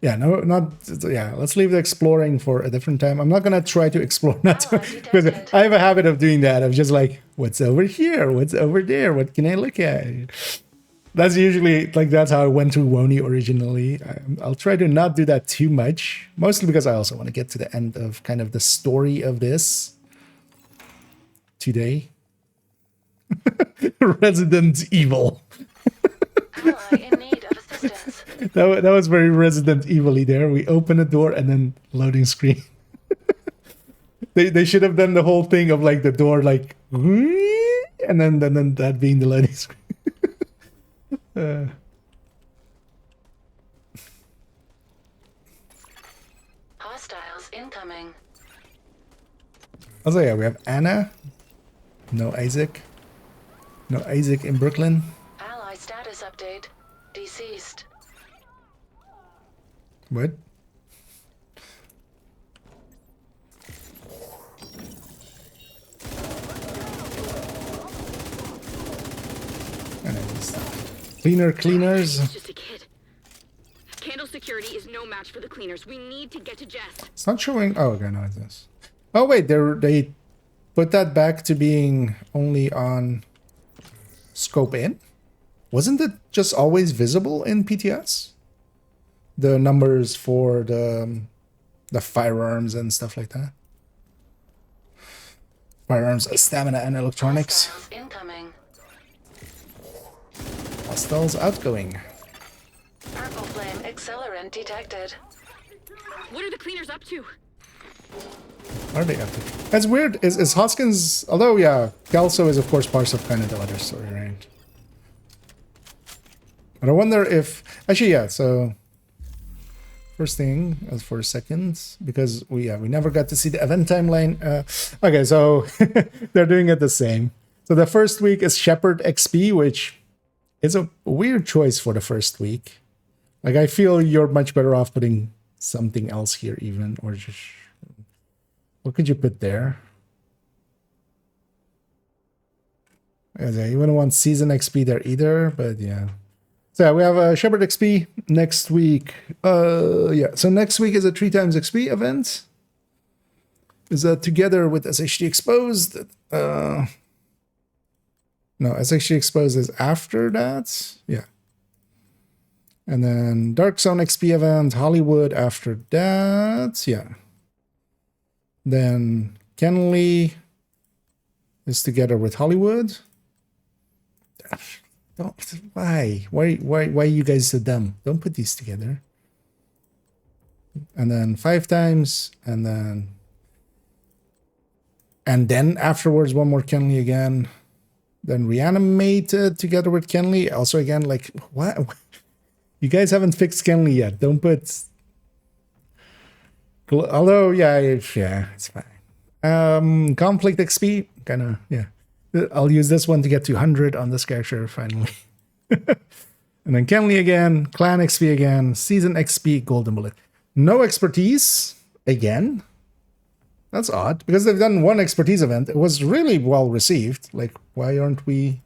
Yeah, no, not yeah. Let's leave the exploring for a different time. I'm not gonna try to explore not because I have a habit of doing that. Of just like, what's over here? What's over there? What can I look at? That's usually like that's how I went through Woni originally. I'll try to not do that too much, mostly because I also want to get to the end of kind of the story of this today. Resident Evil. Ally in need of assistance. That was very Resident Evil-y there. We open a door and then loading screen. They should have done the whole thing of like the door like and then that being the loading screen. Hostiles incoming. Also, yeah, we have Anna. No Isaac. No Isaac in Brooklyn. Ally status update. Deceased. What? Cleaners. He's just a kid. Candle security is no match for the cleaners. We need to get to Jess. It's not showing. Oh, okay, no, it's this. Oh wait, they put that back to being only on scope in. Wasn't it just always visible in PTS? The numbers for the firearms and stuff like that. Firearms, stamina, and electronics. Hostiles incoming. Hostiles outgoing. Purple flame accelerant detected. What are the cleaners up to? Are they up to? That's weird. Is Hoskins? Although yeah, Kelso is of course part of kind of the other story, right? But I wonder if actually yeah. So first thing as for seconds because we never got to see the event timeline. Okay, so they're doing it the same. So the first week is Shepherd XP, which is a weird choice for the first week. Like I feel you're much better off putting something else here, even or just what could you put there? Okay, you wouldn't want season XP there either, but yeah. So yeah, we have a Shepherd XP next week. Yeah, so next week is a 3x XP event. Is that together with SHD Exposed? No, SHD Exposed is after that. Yeah. And then Dark Zone XP event, Hollywood after that. Yeah. Then Kenley is together with Hollywood. Don't why you guys so dumb? Don't put these together. And then 5x, and then afterwards one more Kenley again. Then Reanimated together with Kenley. Also again, like what? You guys haven't fixed Kenley yet. Don't put. Although yeah, it's fine. Conflict XP, kind of yeah. I'll use this one to get to 100 on this character finally. And then Kenley again, Clan XP again, Season XP, Golden Bullet. No expertise again. That's odd because they've done one expertise event. It was really well received. Like, why aren't we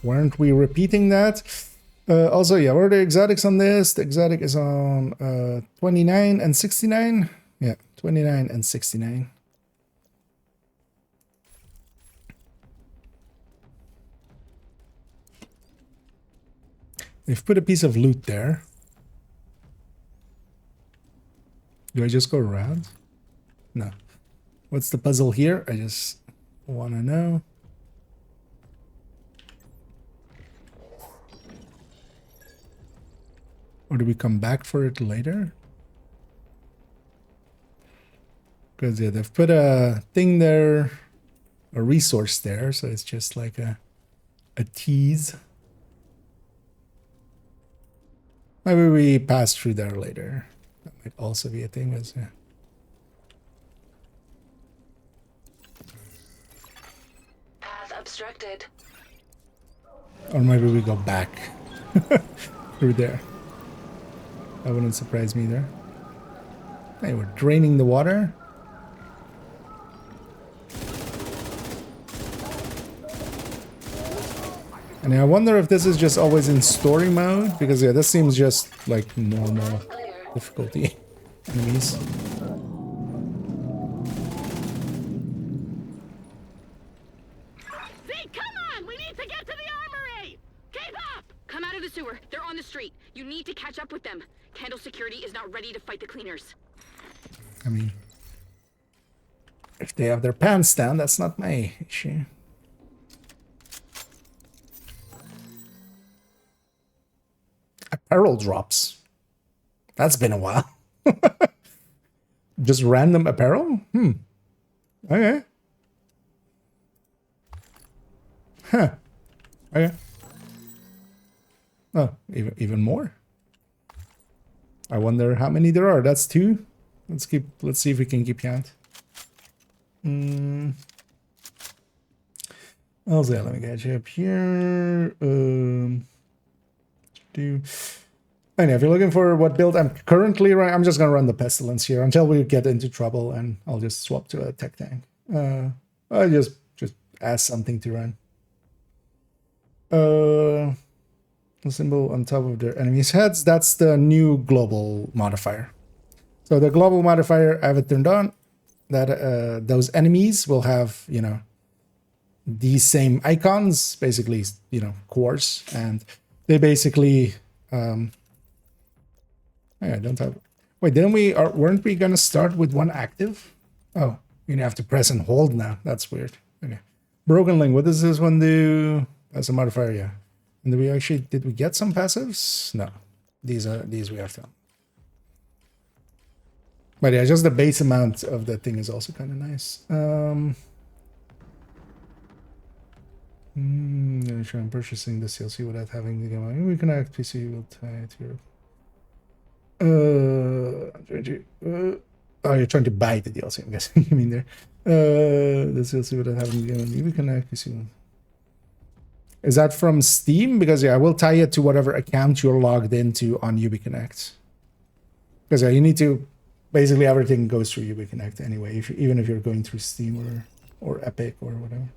repeating that? Also, yeah, what are the exotics on this? The exotic is on 29 and 69. Yeah, 29 and 69. They've put a piece of loot there. Do I just go around? No. What's the puzzle here? I just want to know. Or do we come back for it later? Because yeah, they've put a thing there, a resource there, so it's just like a tease. Maybe we pass through there later. That might also be a thing, as yeah. Path obstructed. Or maybe we go back through there. That wouldn't surprise me there. Hey, we're draining the water. And I wonder if this is just always in story mode, because yeah, this seems just like normal. Clear. difficulty enemies. Zeke, come on! We need to get to the armory! Keep up! Come out of the sewer. They're on the street. You need to catch up with them. Candle security is not ready to fight the cleaners. I mean, if they have their pants down, that's not my issue. Apparel drops. That's been a while. Just random apparel? Okay. Huh. Okay. Oh, even more. I wonder how many there are. That's 2. Let's see if we can keep count. Also, let me catch up here. And if you're looking for what build I'm currently running, I'm just gonna run the pestilence here until we get into trouble, and I'll just swap to a tech tank. I just ask something to run. The symbol on top of their enemies' heads, that's the new global modifier. So the global modifier, I have it turned on. That those enemies will have, you know, these same icons, basically, you know, cores, and they basically I don't have. Wait, didn't we? Weren't we gonna start with 1 active? Oh, you have to press and hold now. That's weird. Okay. Broken Link. What does this one do? That's a modifier, yeah. And did we get some passives? No. These we have to. But yeah, just the base amount of that thing is also kind of nice. I'm purchasing this DLC without having the game. We can act PC will tie it here. Oh, you're trying to buy the DLC, I'm guessing you mean there. This DLC without having the game. We can act PC. Is that from Steam? Because yeah, I will tie it to whatever account you're logged into on UbiConnect. Because yeah, you need to. Basically, everything goes through UbiConnect anyway, even if you're going through Steam or Epic or whatever.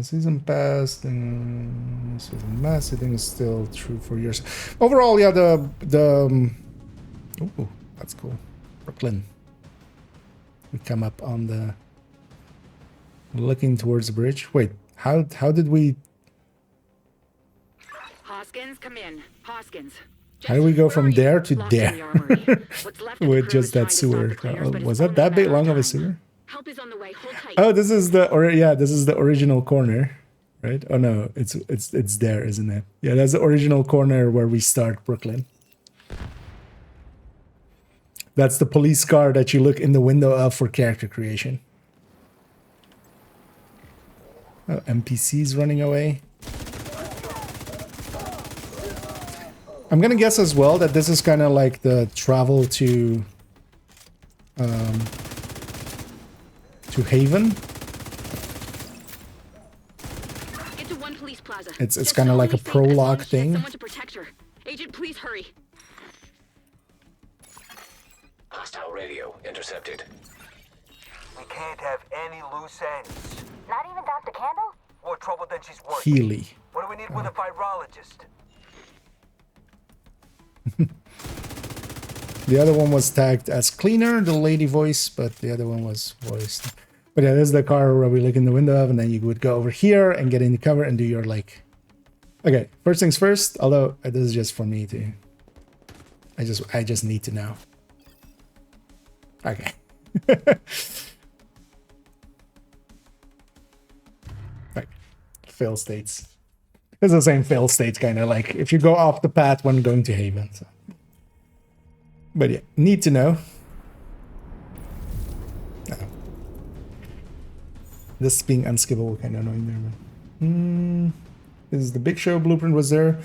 Season pass, then season mass, I think is still true for years. Overall, yeah, oh, that's cool. Brooklyn. We come up on the looking towards the bridge. Wait. How did we? Hoskins, come in. Hoskins. How do we go from there to there? With just that sewer. Was that big long of a sewer? Help is on the way. Hold tight. Oh, this is the this is the original corner, right? Oh no, it's there, isn't it? Yeah, that's the original corner where we start Brooklyn. That's the police car that you look in the window of for character creation. Oh, NPCs running away. I'm gonna guess as well that this is kind of like the travel to Haven. Get to 1 police plaza. It's kind of like a prologue thing. Someone to protect her. Agent, please hurry. Hostile radio intercepted. We can't have any loose ends. Not even Dr. Candle? More trouble than she's worth. Healy. What do we need with a virologist? The other one was tagged as cleaner, the lady voice, but the other one was voiced. But yeah, this is the car where we look in the window of, and then you would go over here and get in the cover and do your like. Okay, first things first. Although this is just for me to. I just need to know. Okay. Like fail states. It's the same fail states, kind of like if you go off the path when going to Haven. So. But yeah, need to know. This being unskippable kind of annoying there. This is the Big Show blueprint was there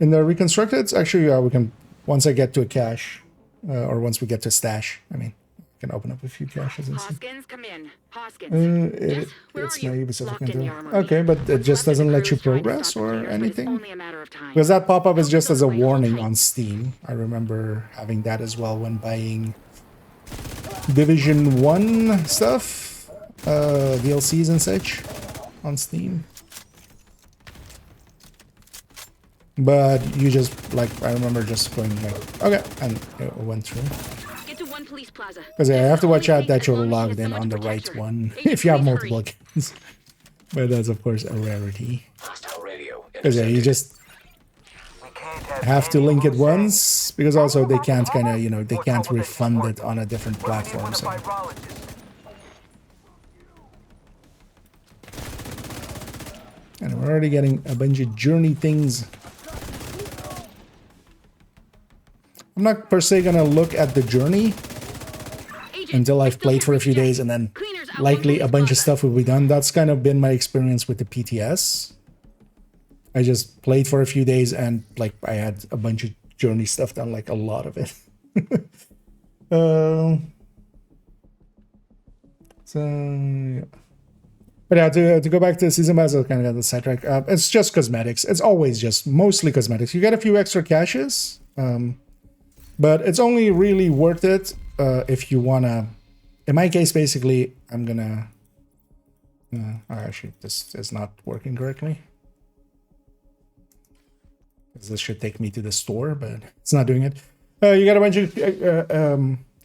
in the reconstructed. Actually, yeah, we can once I get to a cache, or once we get to a stash. I mean, I can open up a few caches and see. Hoskins, come in. Hoskins. Yes, it's my Ubisoft control. Okay, but it just doesn't let you progress or anything? Because that pop-up is just as a warning on Steam. I remember having that as well when buying Division 1 stuff, DLCs and such. on Steam. But you just, like, I remember just going like, okay, and it went through. Get to one police plaza. Because I have to watch out that As you're long as she has logged in someone on to the right protect her. one Agent, if you have please multiple hurry. accounts. But that's of course a rarity. Hostile radio Because yeah, you intercepted. just We can't have to any link it loose once, because also they can't kind of, ends. you know, they More can't trouble than refund teamwork. it on a different What do we need platform. with a So virologist? and we're already getting a bunch of journey things. I'm not per se gonna look at the journey Agent, until I I've still played can't for a reach few Jess. days, and then Cleaners out likely one a police bunch of plaza. stuff will be done. That's kind of been my experience with the PTS. I just played for a few days and like I had a bunch of journey stuff done, like a lot of it. So yeah. But yeah, to go back to the season pass, I kind of got the sidetrack. It's just cosmetics. It's always just mostly cosmetics. You get a few extra caches, but it's only really worth it if you wanna. In my case, basically, I'm gonna. Actually, this is not working correctly. This should take me to the store, but it's not doing it. You get a bunch of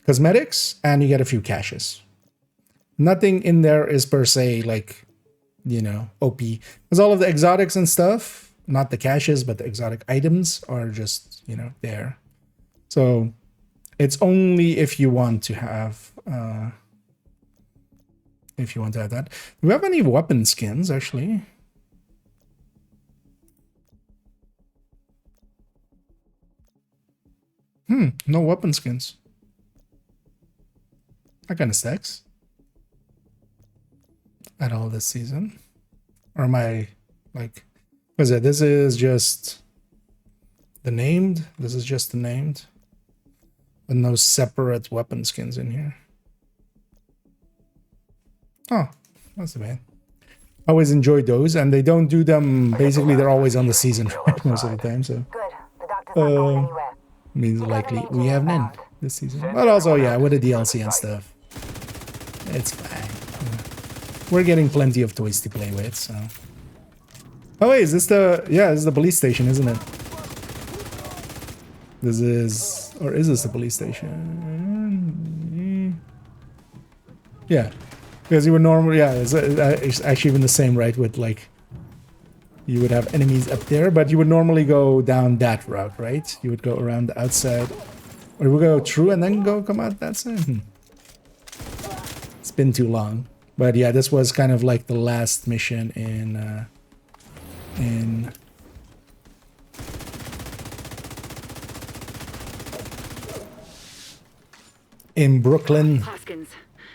cosmetics, and you get a few caches. Nothing in there is per se like, you know, OP. Because all of the exotics and stuff, not the caches, but the exotic items are just, you know, there. So it's only if you want to have that. Do we have any weapon skins actually? No weapon skins. That kind of sucks. At all this season. Or am I like, was it? This is just the named. This is just the named. But no separate weapon skins in here. Oh, that's bad. I always enjoy those, and they don't do them. Basically, they're always on the season most of the time. So Good. The doctor's not going anywhere. means likely we have none this season. But also, yeah, with the DLC and stuff, it's fine. We're getting plenty of toys to play with, so. Oh wait, is this the... Yeah, this is the police station, isn't it? This is... Or is this the police station? Yeah. Because you would normally... Yeah, it's actually even the same, right? With like... You would have enemies up there, but you would normally go down that route, right? You would go around the outside. Or you would go through and then come out that side. It's been too long. But yeah, this was kind of like the last mission in Brooklyn. Hoskins,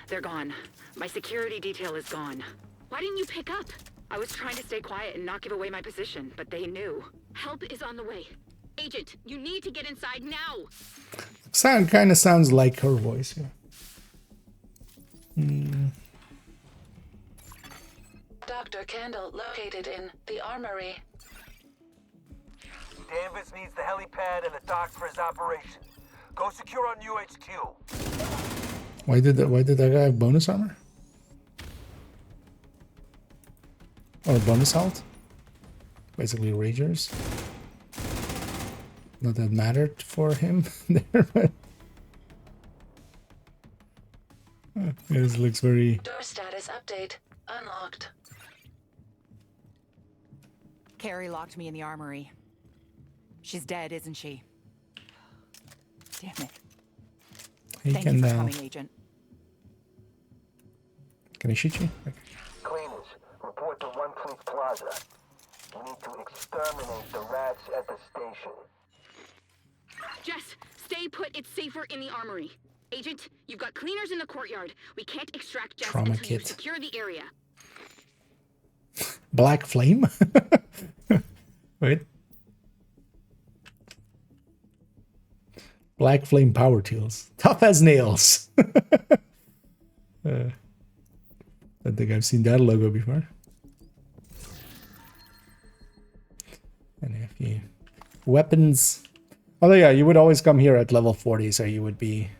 they're gone. My security detail is gone. Why didn't you pick up? I was trying to stay quiet and not give away my position, but they knew. Help is on the way. Agent, you need to get inside now. Kind of sounds like her voice. Yeah. Dr. Candle located in the armory. Danvers needs the helipad and the docks for his operation. Go secure on UHQ. Why did that guy have bonus armor? Or bonus health? Basically Ragers. Not that mattered for him there, but this looks very... Door status update. Unlocked. Carrie locked me in the armory. She's dead, isn't she? Damn it. He Thank can you for coming, Agent. Can he shoot you? Okay. Cleaners, report to One Fleet Plaza. You need to exterminate the rats at the station. Jess, stay put. It's safer in the armory. Agent, you've got cleaners in the courtyard. We can't extract Jess Trauma until you kit. secure the area. Black Flame? Wait. Black Flame power tools. Tough as nails. I think I've seen that logo before. And if you... Weapons. Although yeah, you would always come here at level 40, so you would be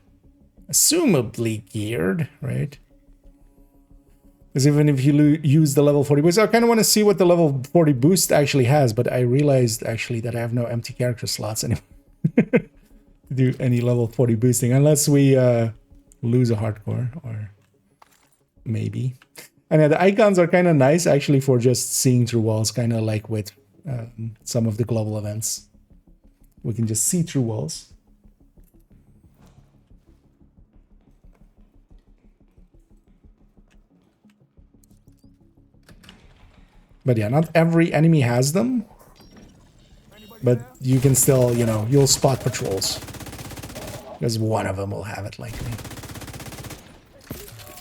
assumably geared, right? Because even if you use the level 40 boost, I kind of want to see what the level 40 boost actually has, but I realized actually that I have no empty character slots anymore to do any level 40 boosting, unless we lose a hardcore, or maybe. And yeah, the icons are kind of nice actually for just seeing through walls, kind of like with some of the global events. We can just see through walls. But yeah, not every enemy has them. But you can still, you know, you'll spot patrols. Because one of them will have it likely.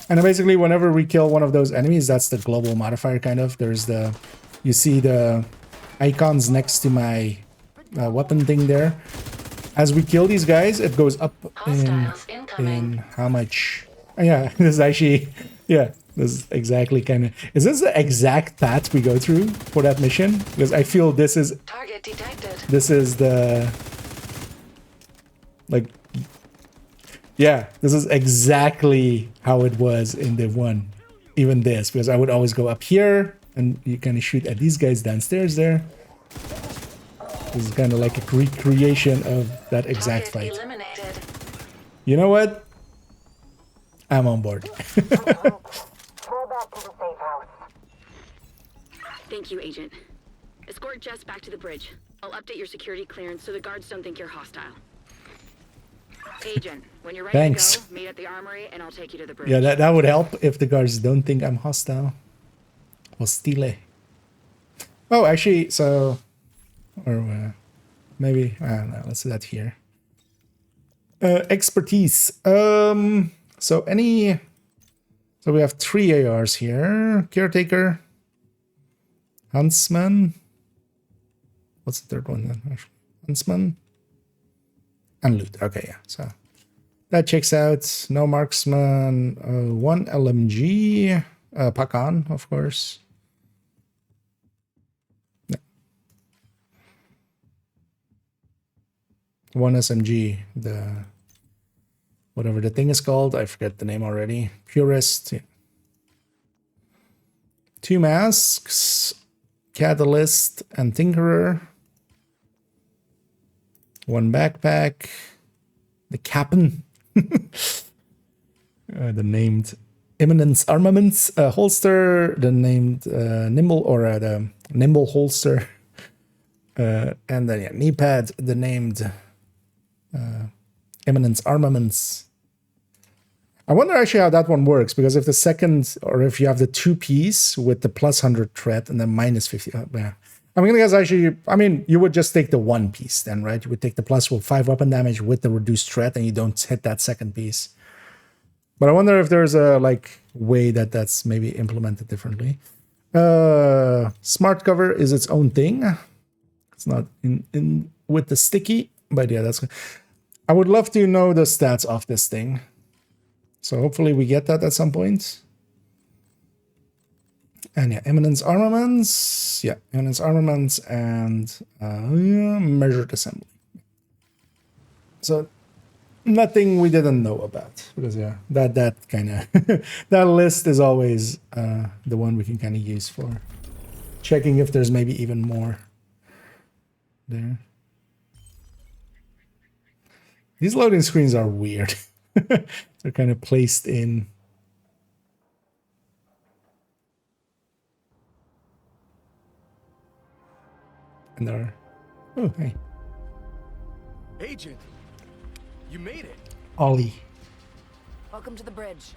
And basically, whenever we kill one of those enemies, that's the global modifier kind of. There's the... You see the icons next to my weapon thing there. As we kill these guys, it goes up in how much... Yeah, this is actually... Yeah, this is exactly kind of... Is this the exact path we go through for that mission? Because I feel this is... Target detected. This is the... Like... Yeah, this is exactly how it was in the one. Even this, because I would always go up here, and you kind of shoot at these guys downstairs there. This is kind of like a recreation of that exact fight. Eliminated. You know what? I'm on board. Fall back to the safe house. Thank you, Agent. Escort Jess back to the bridge. I'll update your security clearance so the guards don't think you're hostile. Agent, when you're ready Thanks. to go, meet at the armory and I'll take you to the bridge. Yeah, that would help if the guards don't think I'm hostile. Hostile. Oh, actually, so... Or maybe... I don't know, let's do that here. Expertise. So any... So we have 3 ARs here. Caretaker. Huntsman. What's the third one then? Actually? Huntsman. And loot. Okay, yeah. So that checks out. No marksman. 1 LMG. Pakan, of course. Yeah. 1 SMG. The whatever the thing is called. I forget the name already. Purist. Yeah. 2 masks. Catalyst and Tinkerer. 1 backpack, the Cap'n, the named Imminence Armaments holster, the named Nimble or the Nimble holster, and then yeah, knee pad, the named Imminence Armaments. I wonder actually how that one works, because if the second, or if you have the 2-piece with the +100 threat and then -50, yeah. I'm gonna guess actually, I mean, you would just take the 1 piece then, right? You would take the +5 weapon damage with the reduced threat and you don't hit that second piece. But I wonder if there's a like way that that's maybe implemented differently. Smart cover is its own thing. It's not in with the sticky, but yeah, that's... I would love to know the stats of this thing. So hopefully we get that at some point. And yeah, Eminence Armaments. Yeah, Eminence Armaments and Measured Assembly. So nothing we didn't know about. Because yeah, that kind of... that list is always the one we can kind of use for checking if there's maybe even more there. These loading screens are weird. They're kind of placed in... And they're... Oh, hey. Agent, you made it. Ollie. Welcome to the bridge.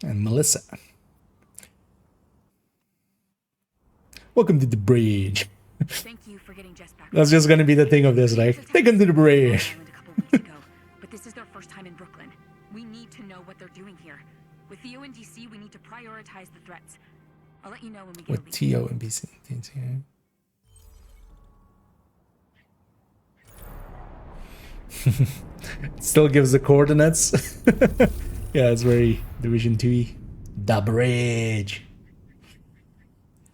And Melissa. Welcome to the bridge. Thank you for getting Jess back. That's just gonna be the thing of this, like, take them to the bridge. Island a couple weeks ago, but this is their first time in Brooklyn. We need to know what they're doing here. With Theo and DC, we need to prioritize the threats. I'll let you know when we get a With lead. Tio and BC. Still gives the coordinates. Yeah, it's very Division 2-y. The bridge.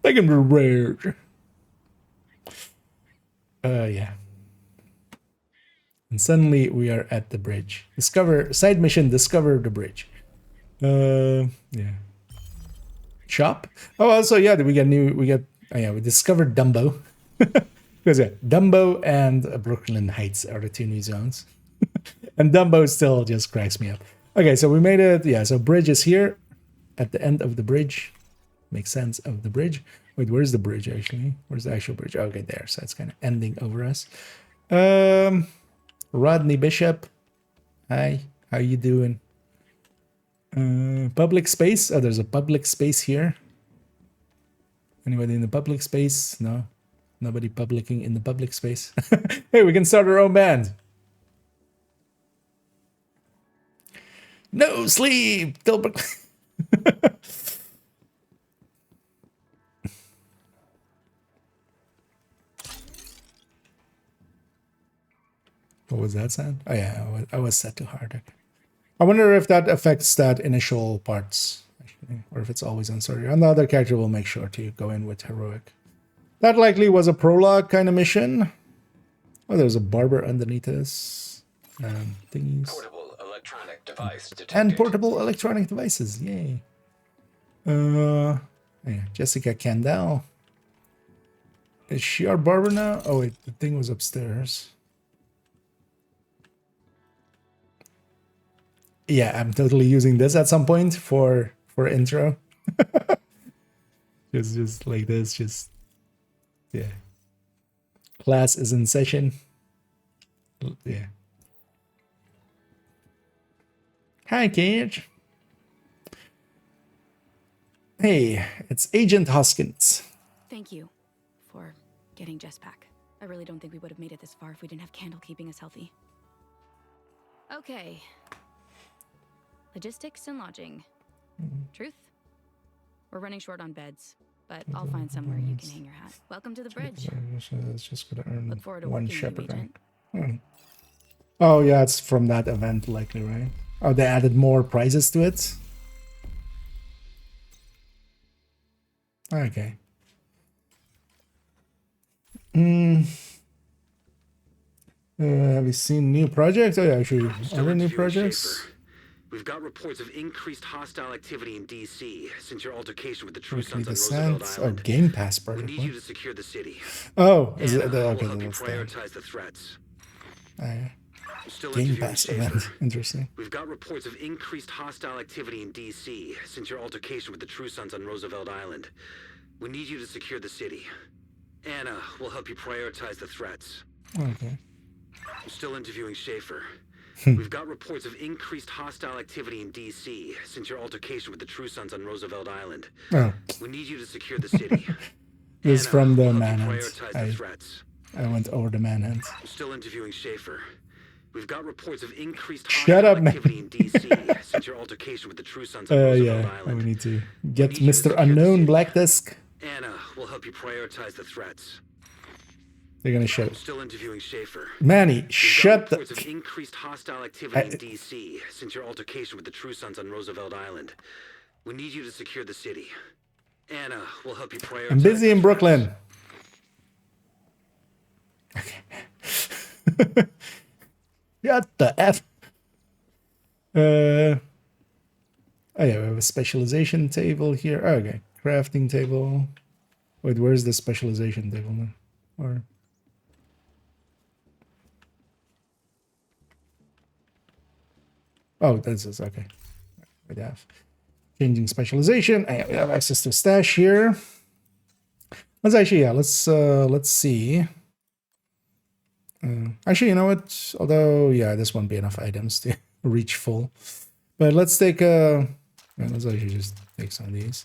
Take him to the bridge. Yeah. And suddenly we are at the bridge. Discover side mission. Discover the bridge. Yeah. shop. Oh, also, yeah, we discovered Dumbo. Because yeah, Dumbo and Brooklyn Heights are the two new zones. And Dumbo still just cracks me up. Okay, so we made it. Yeah, so bridge is here at the end of the bridge. Makes sense of the bridge. Wait, where's the bridge actually? Where's the actual bridge? Okay, there. So it's kind of ending over us. Rodney Bishop. Hi, how you doing? Public space. Oh, there's a public space here. Anybody in the public space? No. Nobody publicing in the public space. Hey, we can start our own band. No sleep. What was that sound? Oh yeah, I was set too hard. Okay. I wonder if that affects that initial parts, actually, or if it's always on story. On the other character, we'll make sure to go in with heroic. That likely was a prologue kind of mission. Oh, there's a barber underneath us. Thingies. Portable electronic device detected. And portable electronic devices. Yay. Yeah, Jessica Candell. Is she our barber now? Oh wait, the thing was upstairs. Yeah, I'm totally using this at some point for intro. just like this, just yeah. Class is in session. Yeah. Hi, Cage. Hey, it's Agent Hoskins. Thank you for getting Jess back. I really don't think we would have made it this far if we didn't have Candle keeping us healthy. Okay. Logistics and lodging. Truth? We're running short on beds, but I'll find somewhere you can hang your hat. Welcome to the bridge. It's just gonna earn Look forward to one working with you, shepherd. Agent. Right? Oh yeah, it's from that event likely, right? Oh, they added more prizes to it? Okay. Have you seen new projects? Oh yeah, actually, other new projects? We've got reports of increased hostile activity in DC since your altercation with the True Weekly Sons on Roosevelt Descent. Oh, Island. Game Pass We project. need What? you to secure the city. Oh, is it Anna the will okay? help you That's the prioritize the threats. yeah. Still Game interviewing Pass Schaefer. event. Interesting. We've got reports of increased hostile activity in DC since your altercation with the True Sons on Roosevelt Island. We need you to secure the city. Anna will help you prioritize the threats. Okay. I'm still interviewing Schaefer. We've got reports of increased hostile activity in DC since your altercation with the True Sons on Roosevelt Island. Oh, We need you to secure the city. this is Anna from the will help you manhunt. prioritize the threats. I went over the manhunt. I'm still interviewing Schaefer. We've got reports of increased Shut hostile up, man. activity in DC since your altercation with the True Sons on Roosevelt Yeah. Island. We need to get need you to Mr. secure the Unknown city. Black Disc. Anna will help you prioritize the threats. They're gonna show. I'm still interviewing Schaefer. Manny, We've shut got the. reports of increased hostile activity in DC since your altercation with the True Sons on Roosevelt Island. We need you to secure the city. Anna will help you prioritize. I'm busy the in threats. Brooklyn. Okay. Shut the F. Oh yeah, we have a specialization table here. Oh, okay, crafting table. Wait, where's the specialization table now? Or oh, that's this. Okay, we have changing specialization. Oh, yeah, we have access to stash here. Let's actually, yeah, let's see. Actually, you know what? Although, yeah, this won't be enough items to reach full. But let's take let's actually just take some of these.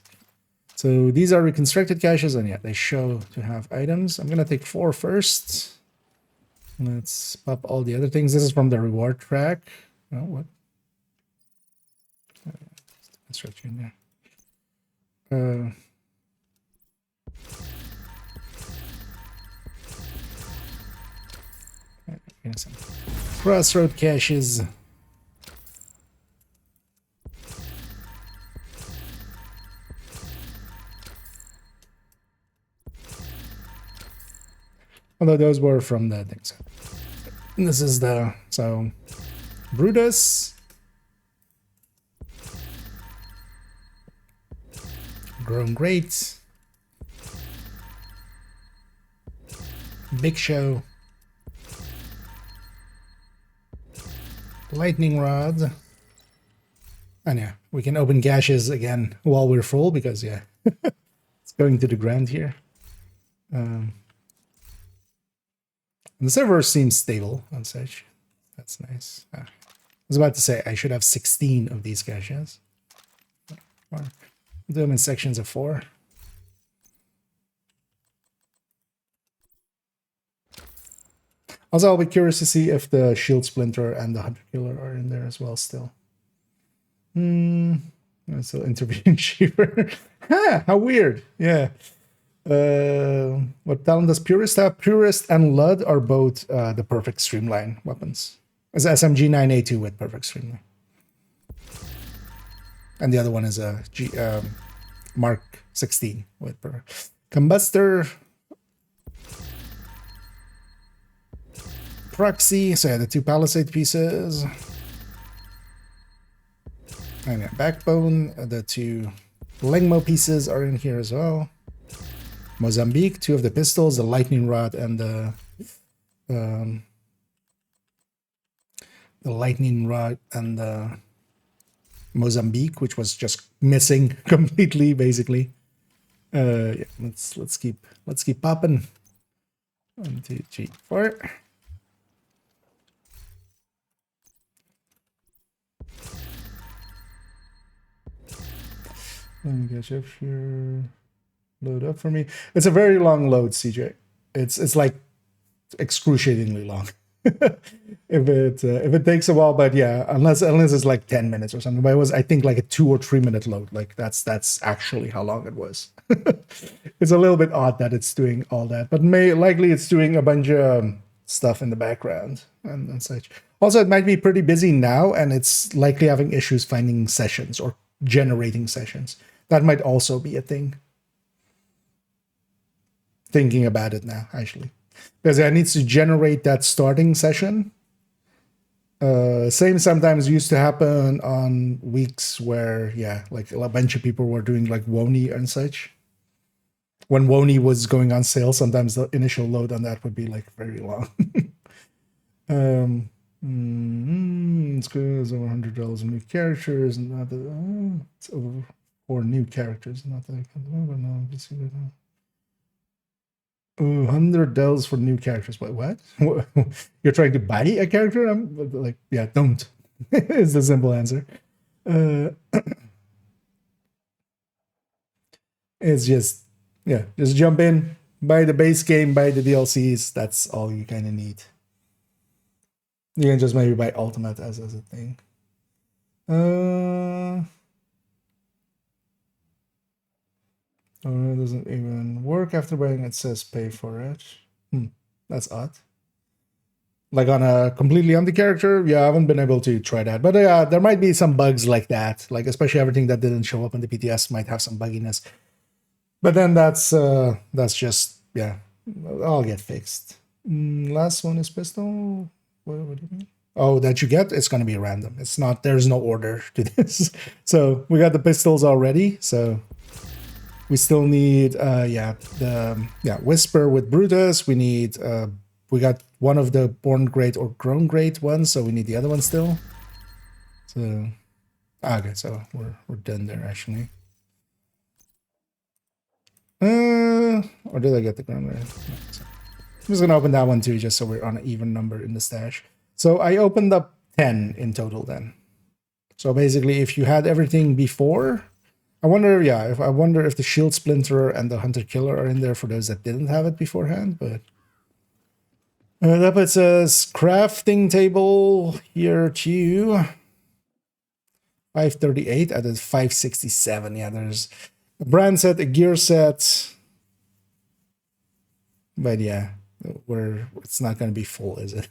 So these are reconstructed caches, and yeah, they show to have items. I'm gonna take 4 first. Let's pop all the other things. This is from the reward track. Oh, what? Let's right in there. Some crossroad caches. Although those were from the things. This is the Brutus. Grown Great. Big Show. Lightning Rod. And yeah, we can open caches again while we're full because yeah, it's going to the ground here. And the server seems stable and such. That's nice. I was about to say I should have 16 of these caches. Or do them in sections of 4. Also, I'll be curious to see if the Shield Splinter and the Hunter Killer are in there as well still. So interviewing Sheeper. How weird. Yeah. What talent does Purist have? Purist and Lud are both the perfect streamline weapons. It's SMG 9A2 with perfect streamline. And the other one is a Mark 16 with perfect. Combustor. Proxy. So yeah, the 2 Palisade pieces. And yeah, Backbone. The 2 Lengmo pieces are in here as well. Mozambique, 2 of the pistols, the lightning rod, and the Mozambique, which was just missing completely, basically. Yeah, let's keep popping. 1, 2, 3, 4. Let me catch up here. Load up for me. It's a very long load, CJ. It's like excruciatingly long. if it takes a while, but yeah, unless it's like 10 minutes or something. But it was, I think, like a 2 or 3 minute load. Like that's actually how long it was. It's a little bit odd that it's doing all that, but likely it's doing a bunch of stuff in the background and such. Also, it might be pretty busy now, and it's likely having issues finding sessions or generating sessions. That might also be a thing. Thinking about it now, actually, because it needs to generate that starting session. Same sometimes used to happen on weeks where, yeah, like a bunch of people were doing like Woni and such. When Woni was going on sale, sometimes the initial load on that would be like very long. It's good. It's over $100 in new characters, and not that it's over 4 new characters. Not that I can remember now. You see that now. $100 for new characters. But what? You're trying to buy a character? I'm like, yeah, don't. Is the simple answer. It's just, yeah, just jump in, buy the base game, buy the DLCs. That's all you kind of need. You can just maybe buy Ultimate as a thing. Oh, it doesn't even work after buying. It says pay for it. That's odd. Like on a completely empty character, yeah, I haven't been able to try that. But there might be some bugs like that. Like especially everything that didn't show up in the PTS might have some bugginess. But then that's just, yeah, I'll get fixed. Last one is pistol. What do you mean? Oh, that you get, it's going to be random. It's not, there's no order to this. So we got the pistols already. So we still need, Whisper with Brutus. We need, we got one of the Born Great or Grown Great ones. So we need the other one still. So, okay, so we're done there actually. Or did I get the Grown Great? No, so. I'm just going to open that one too, just so we're on an even number in the stash. So I opened up 10 in total then. So basically, if you had everything before, I wonder if the Shield Splinter and the Hunter Killer are in there for those that didn't have it beforehand. But that puts us crafting table here too. 538 out of 567. Yeah, there's a brand set, a gear set. But yeah, it's not going to be full, is it?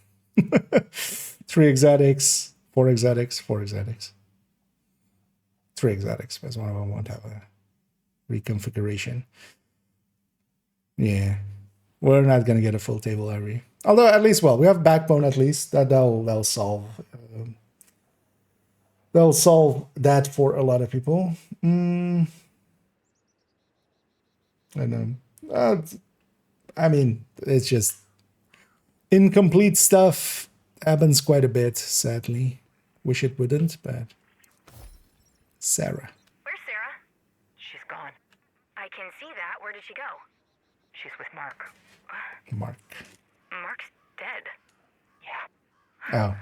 3 exotics, 4 exotics, 4 exotics. 3 exotics, because one of them won't have a reconfiguration. Yeah, we're not going to get a full table every. Although at least, well, we have Backbone at least. They'll solve. They'll solve that for a lot of people. And I mean, it's just incomplete stuff happens quite a bit, sadly. Wish it wouldn't, but Sarah. Where's Sarah? She's gone. I can see that. Where did she go? She's with Mark. Mark. Mark's dead. Yeah. Oh.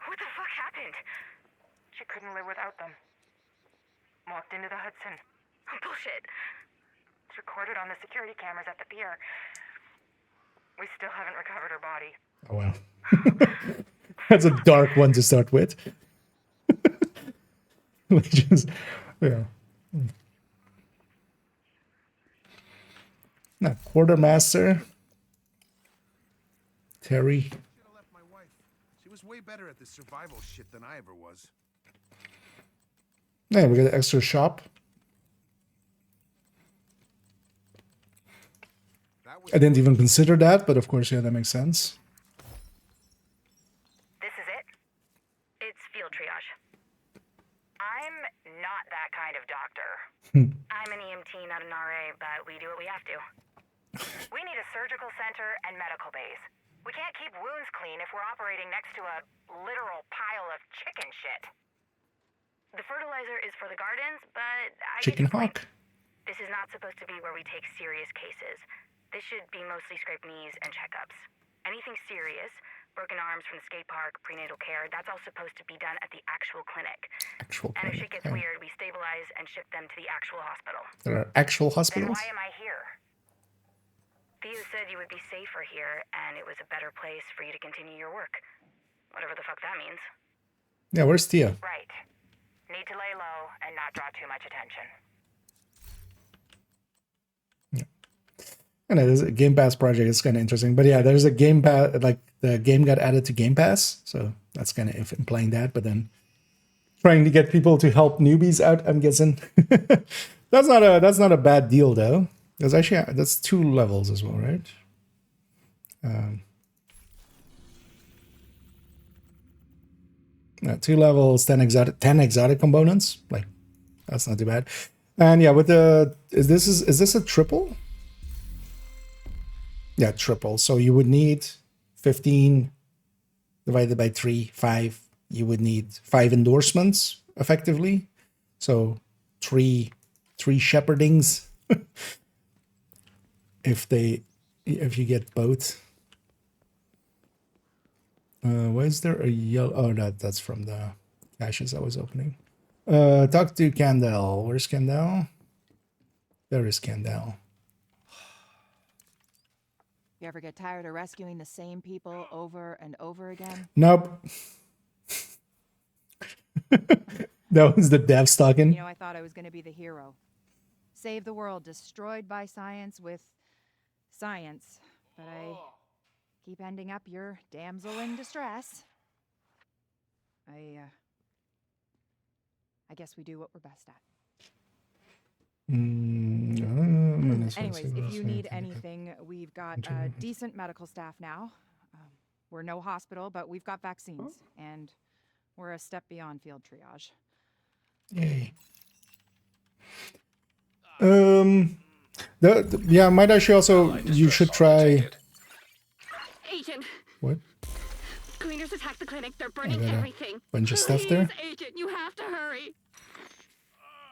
What the fuck happened? She couldn't live without them. Walked into the Hudson. Bullshit. It's recorded on the security cameras at the pier. We still haven't recovered her body. Oh well. That's a dark one to start with. Just, yeah. Now, quartermaster. Terry. Should have left my wife. She was way better at this survival shit than I ever was. Yeah, we got an extra shop. I didn't even consider that, but of course, yeah, that makes sense. This is it? It's field triage. I'm not that kind of doctor. I'm an EMT, not an RA, but we do what we have to. We need a surgical center and medical bays. We can't keep wounds clean if we're operating next to a literal pile of chicken shit. The fertilizer is for the gardens, but I Chicken get your point. hawk. This is not supposed to be where we take serious cases. This should be mostly scraped knees and checkups. Anything serious, broken arms from the skate park, prenatal care, that's all supposed to be done at the actual clinic. Actual And if clinic, shit gets yeah. weird, we stabilize and ship them to the actual hospital. There are actual Then hospitals? why am I here? Theo said you would be safer here, and it was a better place for you to continue your work. Whatever the fuck that means. Yeah, where's Tia? Right. Need to lay low and not draw too much attention. I know there's a Game Pass project. It's kind of interesting, but yeah, there's a Game Pass. Like the game got added to Game Pass, so that's kind of implying that. But then trying to get people to help newbies out, I'm guessing. That's not a bad deal though. There's actually that's 2 levels as well, right? Yeah, 2 levels, 10 exotic components. Like that's not too bad. And yeah, with the is this a triple? Yeah, triple. So you would need 15 divided by 3, 5. You would need 5 endorsements effectively. So 3 shepherdings if you get both. Why is there a yellow? Oh, that's from the caches I was opening. Talk to Candel. Where's Candel? There is Candel. You ever get tired of rescuing the same people over and over again? Nope. That was the devs talking. You know, I thought I was going to be the hero. Save the world destroyed by science with science. But I keep ending up your damsel in distress. I guess we do what we're best at. Anyways, if you need anything, we've got decent medical staff now. We're no hospital, but we've got vaccines, and we're a step beyond field triage. Yay. Yeah, might actually also you should try. Agent. What? Cleaners attacked the clinic. They're burning everything. Bunch of stuff there. Please, Agent, you have to hurry.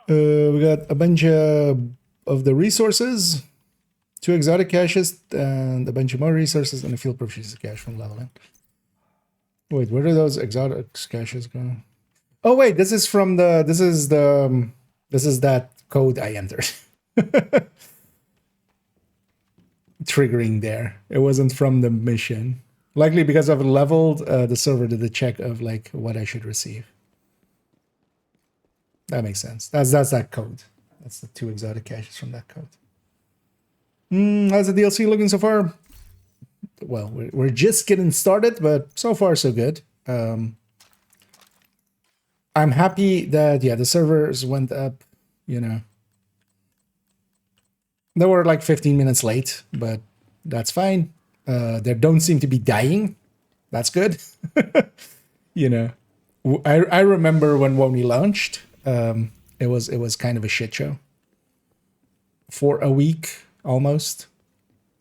We got a bunch of the resources, 2 exotic caches, and a bunch of more resources, and a field proficiency cache from leveling. Wait, where do those exotic caches go? Oh wait, this is that code I entered. Triggering there. It wasn't from the mission. Likely because I've leveled, the server did a check of like what I should receive. That makes sense. That's that code. That's the 2 exotic caches from that code. How's the DLC looking so far? Well, we're just getting started, but so far so good. I'm happy that the servers went up. You know, they were like 15 minutes late, but that's fine. They don't seem to be dying. That's good. You know, I remember when we launched. It was kind of a shit show. for a week almost,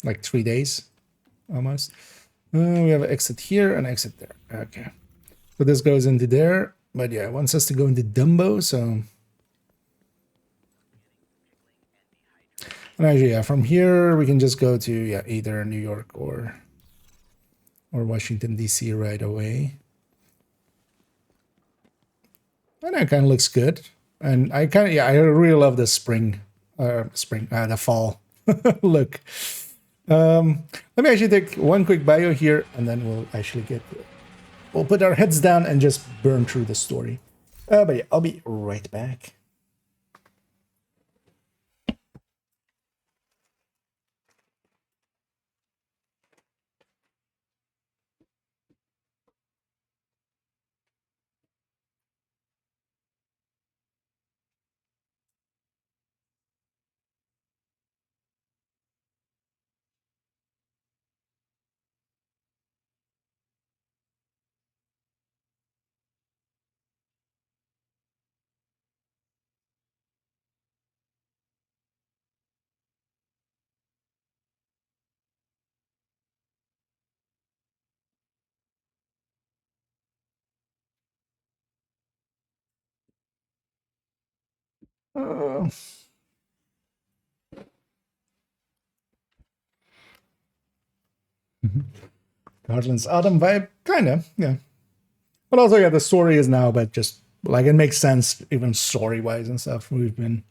like 3 days almost. We have an exit here and exit there. Okay, so this goes into there, but yeah, it wants us to go into Dumbo. So, and actually, yeah, from here we can just go to either New York or Washington DC right away. And that kind of looks good. And I really love the the fall look. Let me actually take one quick bio here, and then we'll put our heads down and just burn through the story. But yeah, I'll be right back. Garland's Autumn vibe, kind of, yeah. But also, yeah, the story is now, but just like it makes sense, even story wise and stuff. We've been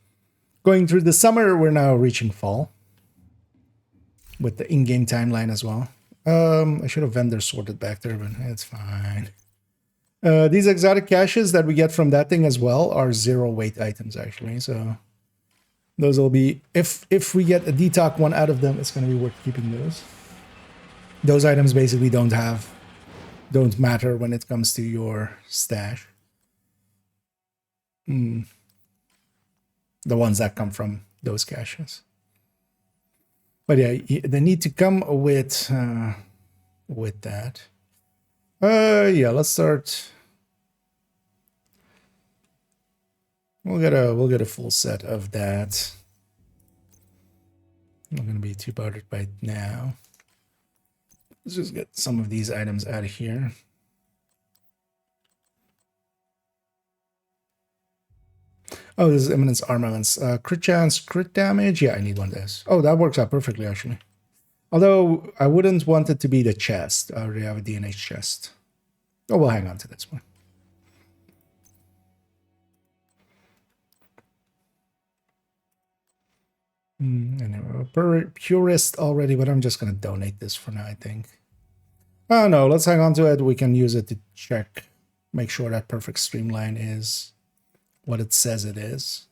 going through the summer, we're now reaching fall with the in game timeline as well. I should have vendor sorted back there, but it's fine. These exotic caches that we get from that thing as well are 0 weight items, actually. So those will be, if we get a detox one out of them, it's going to be worth keeping those. Those items basically don't matter when it comes to your stash. The ones that come from those caches. But yeah, they need to come with that. Yeah, let's start. We'll get a full set of that. I'm not gonna be too bothered by now. Let's just get some of these items out of here. Oh, this is Eminence Armaments. Crit chance, crit damage. Yeah, I need one of those. Oh, that works out perfectly, actually. Although, I wouldn't want it to be the chest. I already have a DNH chest. Oh, we'll hang on to this one. Anyway, purist already, but I'm just going to donate this for now, I think. Oh, no, let's hang on to it. We can use it to check, make sure that perfect streamline is what it says it is.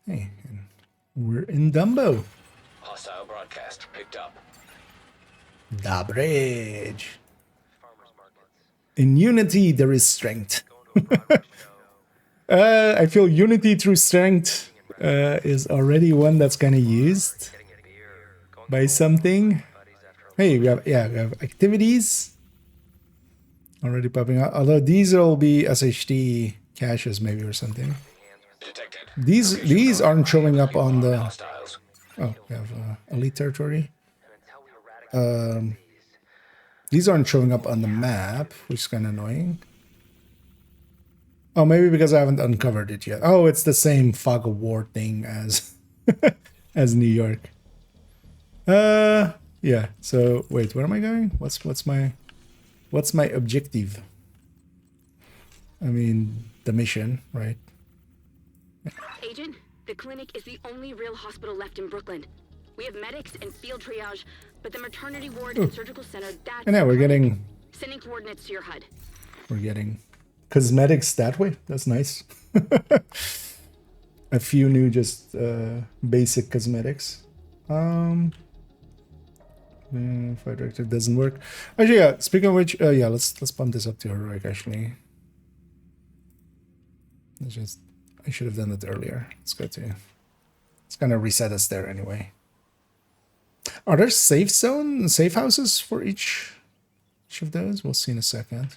Hey, we're in Dumbo. Hostile broadcast picked up. Da bridge. In unity, there is strength. I feel unity through strength is already one that's kind of used by something. Hey, we have activities already popping out. Although these will be SHD caches maybe or something. Detected. These aren't showing up on the. Oh, we have elite territory. These aren't showing up on the map, which is kind of annoying. Oh, maybe because I haven't uncovered it yet. Oh, it's the same fog of war thing as as New York. Yeah. So wait, where am I going? What's my objective? I mean, the mission, right? Agent, the clinic is the only real hospital left in Brooklyn. We have medics and field triage, but the maternity ward and surgical center, that's... And yeah, we're getting... Sending coordinates to your HUD. We're getting cosmetics that way. That's nice. A few new just basic cosmetics. Fire director doesn't work. Actually, yeah, speaking of which, yeah, let's bump this up to heroic, actually. I should have done it earlier. Let's go to... It's gonna reset us there anyway. Are there safe houses for each each of those? We'll see in a second.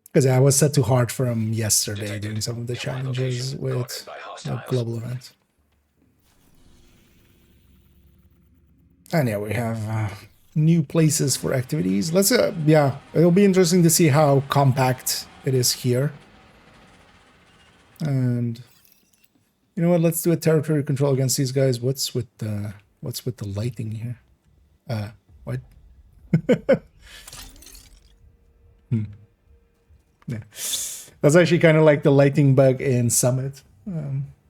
Because I was set too hard from yesterday doing some of the challenges with the global event. And yeah, we have new places for activities. Let's, yeah, it'll be interesting to see how compact it is here. And you know what? Let's do a territory control against these guys. What's with the lighting here? What? Yeah. That's actually kind of like the lighting bug in Summit,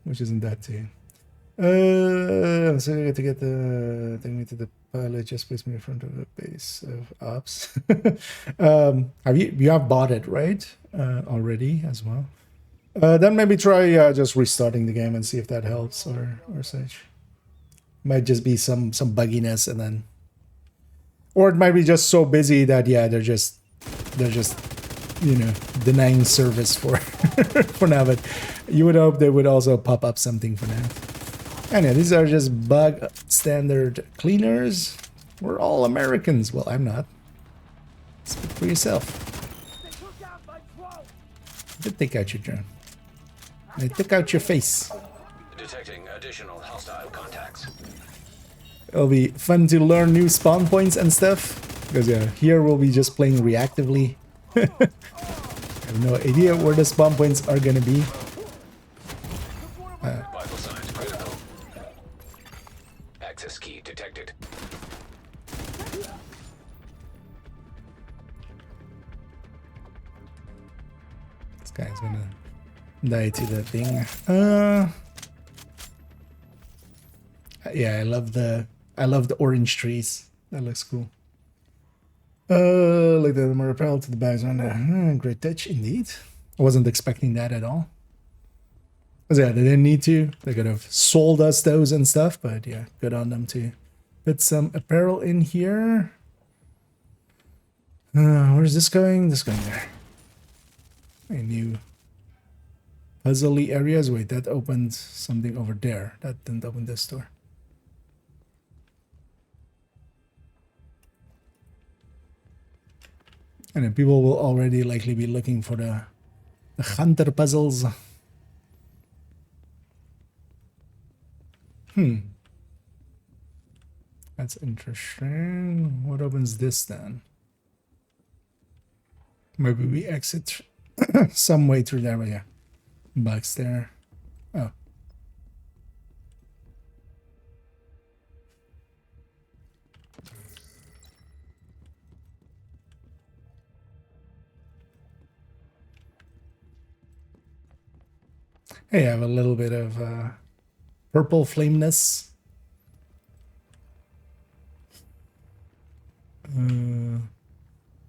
which isn't that too. So I get to get the thing to the pilot. Just place me in front of the base of ops. You have bought it right already as well? Then maybe try just restarting the game and see if that helps or such. Might just be some bugginess and then, or it might be just so busy that yeah they're just you know denying service for for now. But you would hope they would also pop up something for that. And yeah, these are just bug standard cleaners. We're all Americans. Well, I'm not. Speak for yourself. You did take out your drone. I took out your face. Detecting additional hostile contacts. It'll be fun to learn new spawn points and stuff. Because yeah, here we'll be just playing reactively. I have no idea where the spawn points are gonna be. Vital signs critical. Access key detected. This guy's gonna die to the thing. Yeah, I love the orange trees. That looks cool. Like the more apparel to the bags on great touch indeed. I wasn't expecting that at all. Because yeah, they didn't need to. They could have sold us those and stuff, but yeah, good on them to put some apparel in here. Where's this going? This going there. A new puzzly areas. Wait, that opened something over there. That didn't open this door. And then people will already likely be looking for the hunter puzzles. That's interesting. What opens this then? Maybe we exit some way through there, but yeah. Bugs there. Oh. Hey, I have a little bit of purple flameness.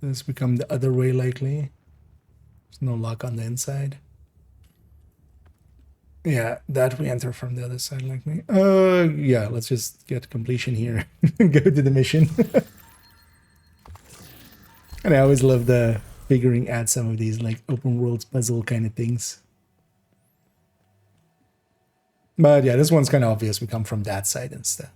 This become the other way likely. There's no lock on the inside. Yeah, that we enter from the other side likely. Yeah, let's just get completion here. Go to the mission. And I always love the figuring out some of these like open world puzzle kind of things. But yeah, this one's kind of obvious. We come from that side instead.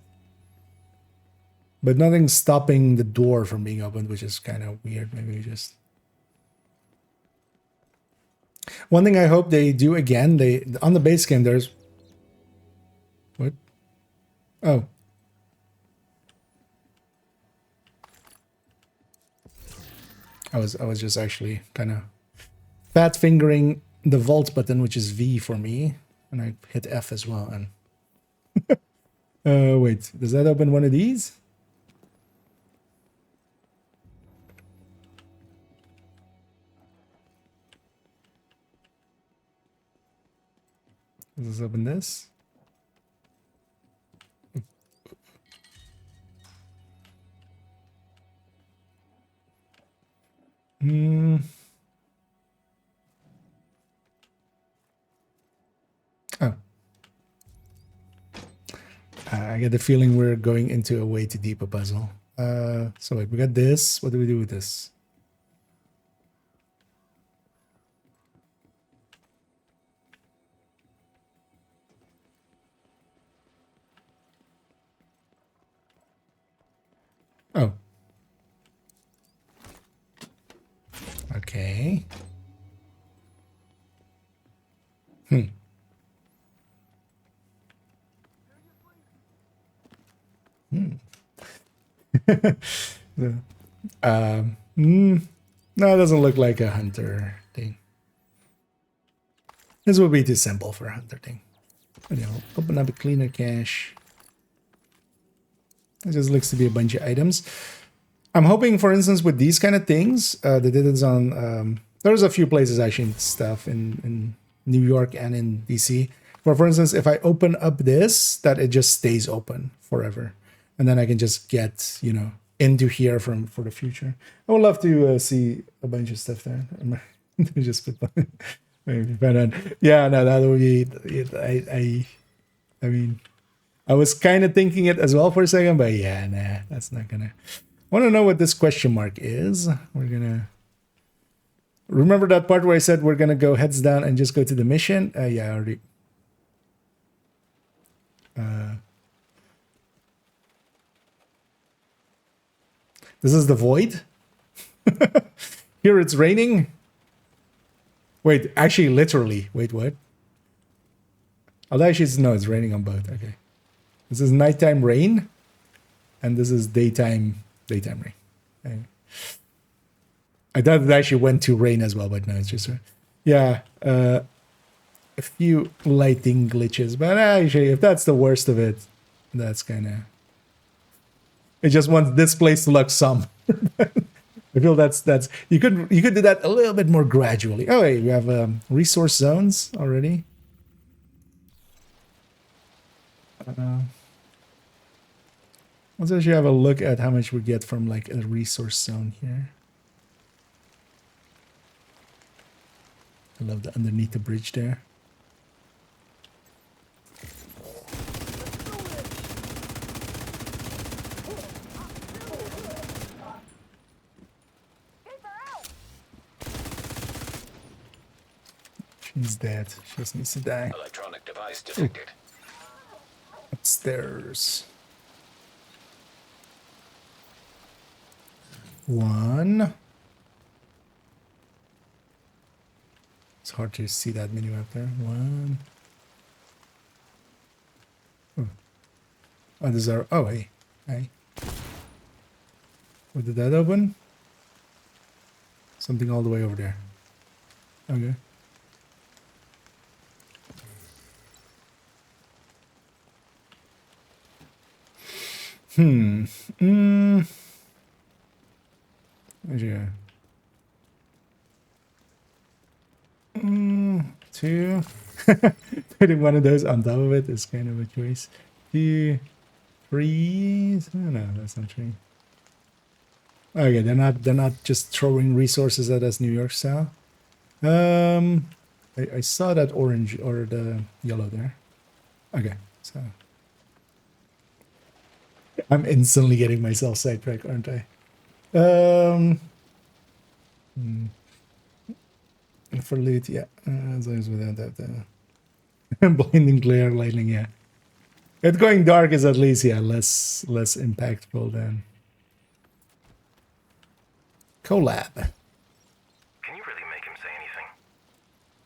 But nothing's stopping the door from being opened, which is kind of weird. Maybe we just... One thing I hope they do again, on the base game there's... What? Oh. I was just actually kind of fat fingering the vault button, which is V for me. And I hit F as well. And wait, does that open one of these? Does this open this? Oh. I get the feeling we're going into a way too deep a puzzle. So wait, we got this. What do we do with this? Oh. Okay. Hmm. Hmm. No, it doesn't look like a hunter thing. This would be too simple for a hunter thing. Anyway, open up a cleaner cache. It just looks to be a bunch of items. I'm hoping, for instance, with these kind of things, they did this on. There's a few places actually and stuff in New York and in DC. Where, for instance, if I open up this, that it just stays open forever, and then I can just get into here for the future. I would love to see a bunch of stuff there. Just put maybe, but yeah, no, that would be. I mean, I was kind of thinking it as well for a second, but yeah, nah, that's not gonna. I want to know what this question mark is. We're gonna remember that part where I said we're gonna go heads down and just go to the mission. Yeah, I already. This is the void. Here it's raining. Wait, actually, literally. Wait, what? Oh, actually, no, it's raining on both. Okay. This is nighttime rain, and this is daytime rain. Okay. I thought it actually went to rain as well, but no, it's just yeah. A few lighting glitches, but actually, if that's the worst of it, that's kind of. It just wants this place to look some. I feel that's you could do that a little bit more gradually. Oh, wait, we have resource zones already. Let's actually have a look at how much we get from like a resource zone here. I love the underneath the bridge there. She's dead. She just needs to die. Electronic device detected. Upstairs. One. It's hard to see that menu up there. One. Oh, these are. Oh, hey. Hey. What did that open? Something all the way over there. Okay. Yeah. Two. Putting one of those on top of it is kind of a choice. 2, 3. Oh, no, that's not true. Okay, they're not just throwing resources at us New York style. I saw that orange or the yellow there. Okay, so I'm instantly getting myself sidetracked, aren't I? For loot, yeah. As long as without that blinding glare lightning, yeah. It going dark is at least, yeah, less impactful than collab. Can you really make him say anything?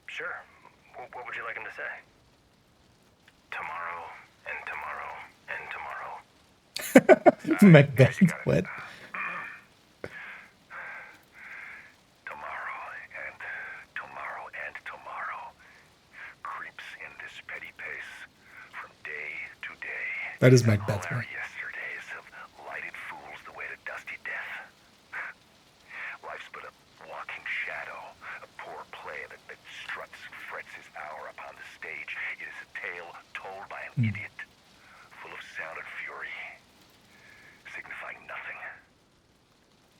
Sure. What would you like him to say? Tomorrow and tomorrow and tomorrow. Macbeth, what? That is Macbeth, right? Yesterdays have lighted fools the way to dusty death. Life's but a walking shadow, a poor play that struts and frets his hour upon the stage. It is a tale told by an idiot, full of sound and fury, signifying nothing.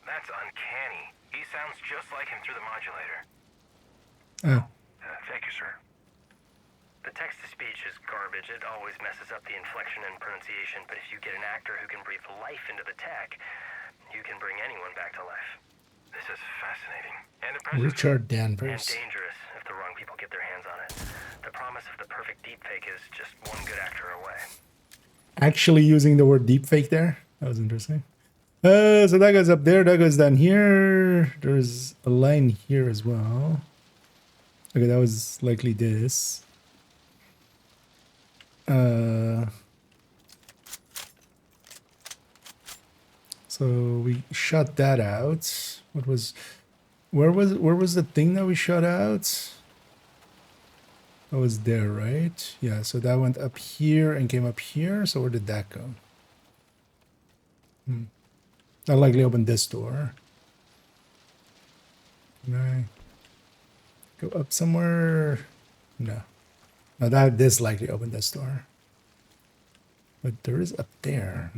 That's uncanny. He sounds just like him through the modulator. Oh. Thank you, sir. The text-to-speech is garbage. It always messes up the inflection and pronunciation, but if you get an actor who can breathe life into the tech, you can bring anyone back to life. This is fascinating. And impressive. Richard Danvers. And dangerous if the wrong people get their hands on it. The promise of the perfect deepfake is just one good actor away. Actually using the word deepfake there? That was interesting. So that goes up there, that goes down here. There's a line here as well. Okay, that was likely this. So we shot that out. Where was the thing that we shot out? That was there, right? Yeah, so that went up here and came up here. So where did that go? That likely opened this door. Can I go up somewhere? No. No, this likely opened this door. But there is up there.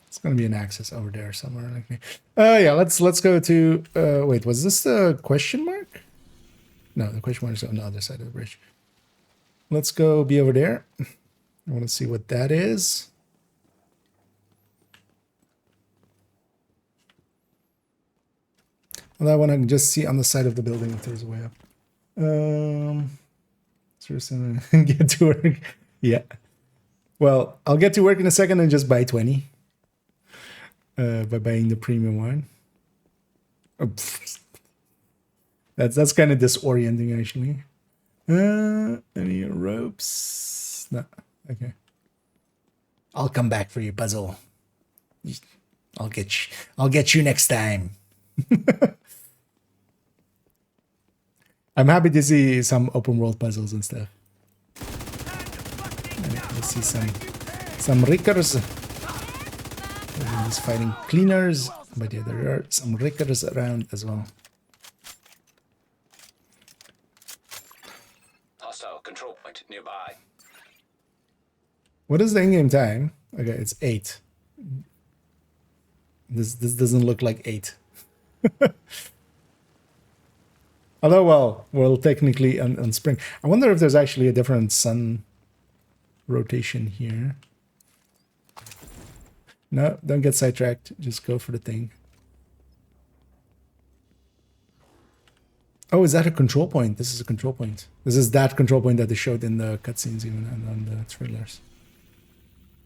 It's gonna be an access over there somewhere, like me. Yeah, let's go to wait, was this the question mark? No, the question mark is on the other side of the bridge. Let's go be over there. I want to see what that is. Well, I want to just see on the side of the building if there's a way up. Seriously, get to work. Yeah. Well, I'll get to work in a second and just buy 20. By buying the premium one. Oh, that's kind of disorienting, actually. Any ropes? No. Okay. I'll come back for you, puzzle. I'll get you next time. I'm happy to see some open world puzzles and stuff. Let's see some rickers. He's fighting cleaners, but yeah, there are some rickers around as well. Hostile control point nearby. What is the in-game time? Okay, it's 8. This doesn't look like 8. Although, well, technically on spring. I wonder if there's actually a different sun rotation here. No, don't get sidetracked. Just go for the thing. Oh, is that a control point? This is a control point. This is that control point that they showed in the cutscenes even and on the trailers.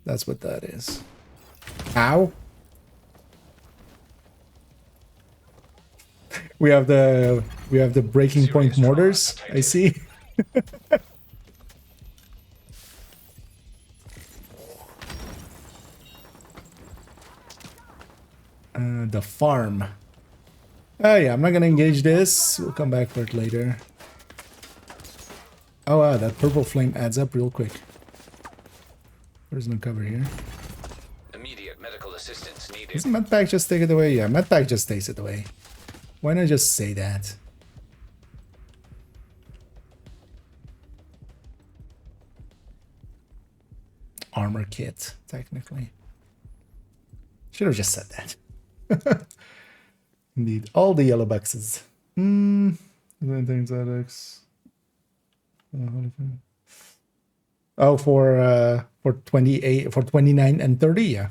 That's what that is. Ow! We have the breaking point mortars. I see. The farm. Oh yeah, I'm not gonna engage this. We'll come back for it later. Oh wow, that purple flame adds up real quick. There's no cover here. Immediate medical assistance needed. Doesn't medpack just take it away? Yeah, medpack just takes it away. Why not just say that? Armor kit, technically. Should have just said that. Indeed, all the yellow boxes. Oh, for 28, for 29 and 30, yeah.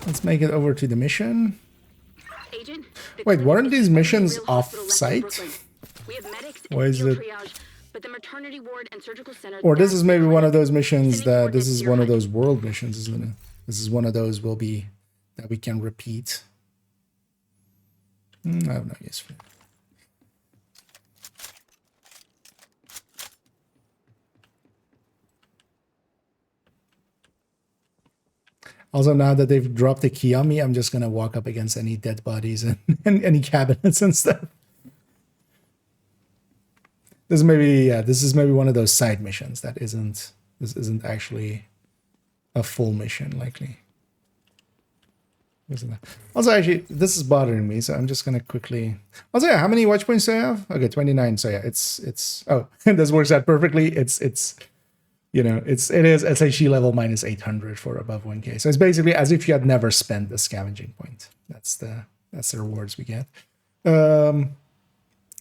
Let's make it over to the mission. Agent, wait, weren't these missions off-site? Why is it? But the maternity ward and surgical center, or this is maybe one of those missions that this is one of those world missions, isn't it? This is one of those that we can repeat. I have no use for it. Also, now that they've dropped the key on me, I'm just gonna walk up against any dead bodies and any cabinets and stuff. This is maybe one of those side missions that this isn't actually a full mission, likely. Isn't it? Also, actually, this is bothering me, so I'm just gonna quickly. Also, yeah, how many watch points do I have? Okay, 29. So yeah, it's. Oh, this works out perfectly. It's. You know, it is SHE level minus 800 for above 1k. So it's basically as if you had never spent the scavenging point. That's the rewards we get.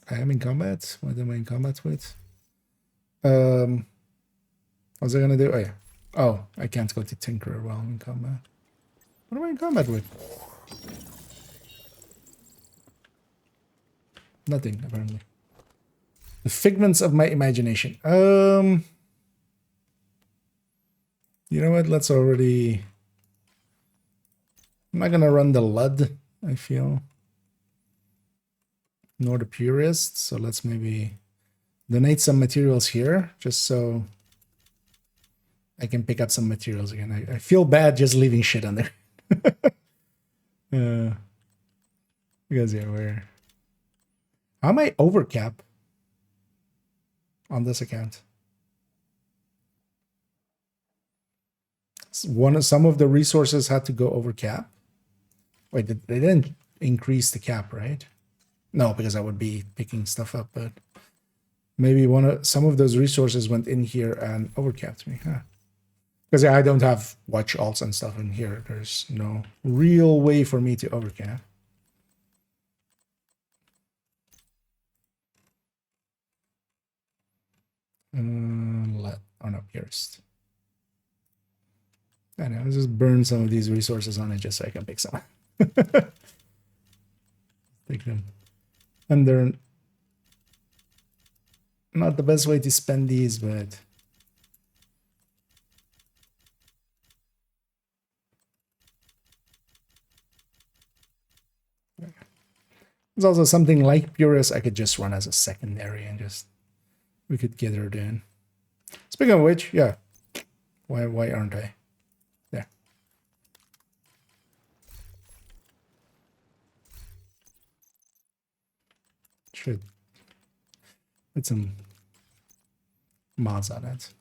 I am in combat. What am I in combat with? What's I gonna do? Oh yeah. Oh, I can't go to Tinkerer while I'm in combat. What am I in combat with? Nothing, apparently. The figments of my imagination. You know what? Let's already... I'm not gonna run the Lud, I feel. Nor the Purist, so let's maybe donate some materials here, just so I can pick up some materials again. I feel bad just leaving shit on there. Because yeah, we're... How am I overcap on this account? Some of the resources had to go over cap. Wait, they didn't increase the cap, right? No, because I would be picking stuff up, but maybe some of those resources went in here and overcapped me, huh? Because I don't have watch alts and stuff in here. There's no real way for me to overcap. Oh no, Pierced. I know, I'll just burn some of these resources on it just so I can pick some. Take them. And they're not the best way to spend these, but... There's also something like Purist I could just run as a secondary and just... We could get her in. Speaking of which, yeah. Why aren't I? There. Should put some mods on it.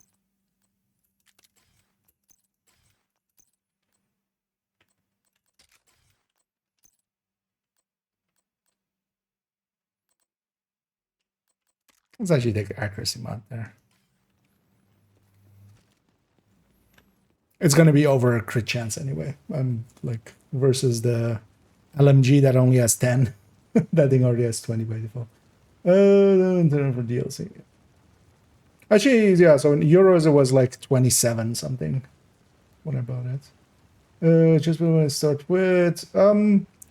Let's actually take the accuracy mod there. It's going to be over a crit chance anyway. Like versus the LMG that only has 10. That thing already has 20 by default. For DLC. Actually, yeah, so in euros it was like 27 something when I bought it. Just when I start with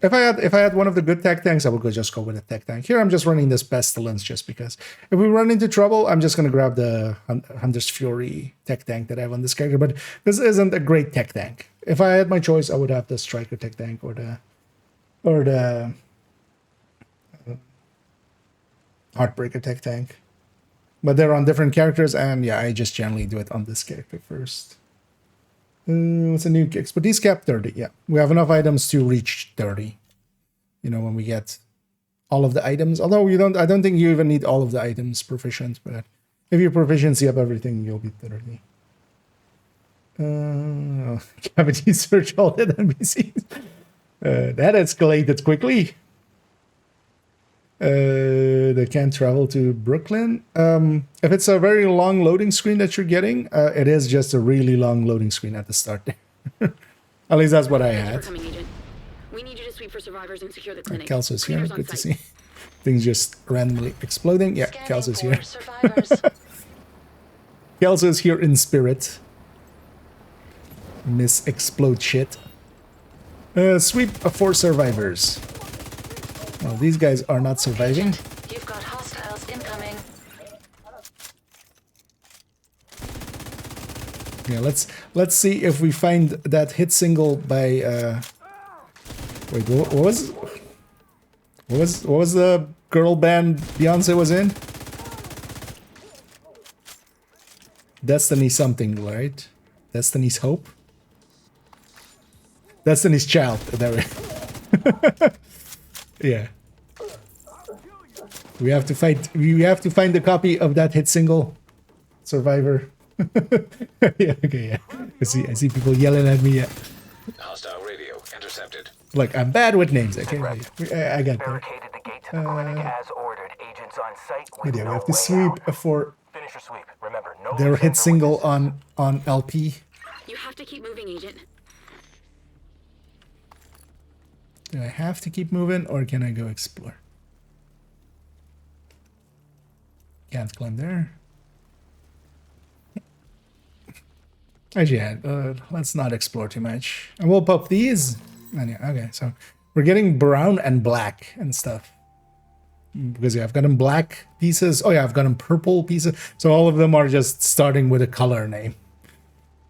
if I had one of the good tech tanks, I would just go with a tech tank. Here I'm just running this Pestilence just because. If we run into trouble, I'm just gonna grab the Hunter's Fury tech tank that I have on this character, but this isn't a great tech tank. If I had my choice, I would have the Striker tech tank or the Heartbreaker tech tank. But they're on different characters, and yeah, I just generally do it on this character first. What's a new expertise cap? 30. Yeah, we have enough items to reach 30. You know, when we get all of the items. Although you don't, I don't think you even need all of the items proficient. But if your proficiency up everything, you'll be 30. Cavity search all the NPCs. That escalated quickly. They can't travel to Brooklyn. If it's a very long loading screen that you're getting, it is just a really long loading screen at the start there. At least that's what I had. We need you to sweep for survivors and secure the clinic. Kelso's here. Good to see. Things just randomly exploding. Yeah, Kelso's here. Kelso's here in spirit. Miss explode shit. Sweep for survivors. Well, these guys are not surviving. You've got hostiles incoming. Yeah, let's see if we find that hit single by wait, what was the girl band Beyonce was in? Destiny something, right? Destiny's Hope? Destiny's Child. There we Yeah. We have to fight. We have to find a copy of that hit single. Survivor. Yeah, okay, yeah. I see people yelling at me. Yeah. Hostile radio intercepted. Look, I'm bad with names. I can't. I got that. Barricaded the gate to the clinic as ordered. Agents on site. With Yeah, no we have to way sweep out. for Finish your sweep. Remember, no their hit loose single ends or on LP. You have to keep moving, Agent. Do I have to keep moving or can I go explore? Can't climb there. Actually, yeah, let's not explore too much. And we'll pop these. And yeah, okay, so we're getting brown and black and stuff. Because yeah, I've gotten black pieces. Oh yeah, I've gotten purple pieces. So all of them are just starting with a color name.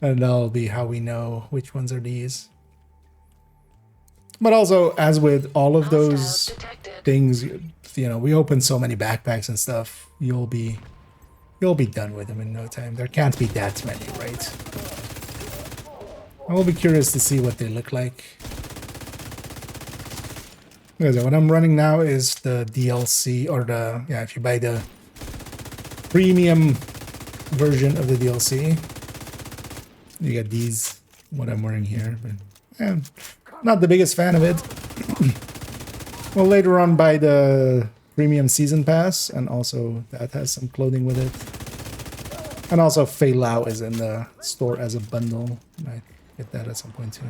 And that'll be how we know which ones are these. But also, as with all of those things, you know, we open so many backpacks and stuff, you'll be done with them in no time. There can't be that many, right? I will be curious to see what they look like. What I'm running now is the DLC, or the, yeah, if you buy the premium version of the DLC, you get these, what I'm wearing here, but yeah, not the biggest fan of it. Well, later on buy the premium season pass, and also that has some clothing with it. And also Fei Lao is in the store as a bundle. Might get that at some point too.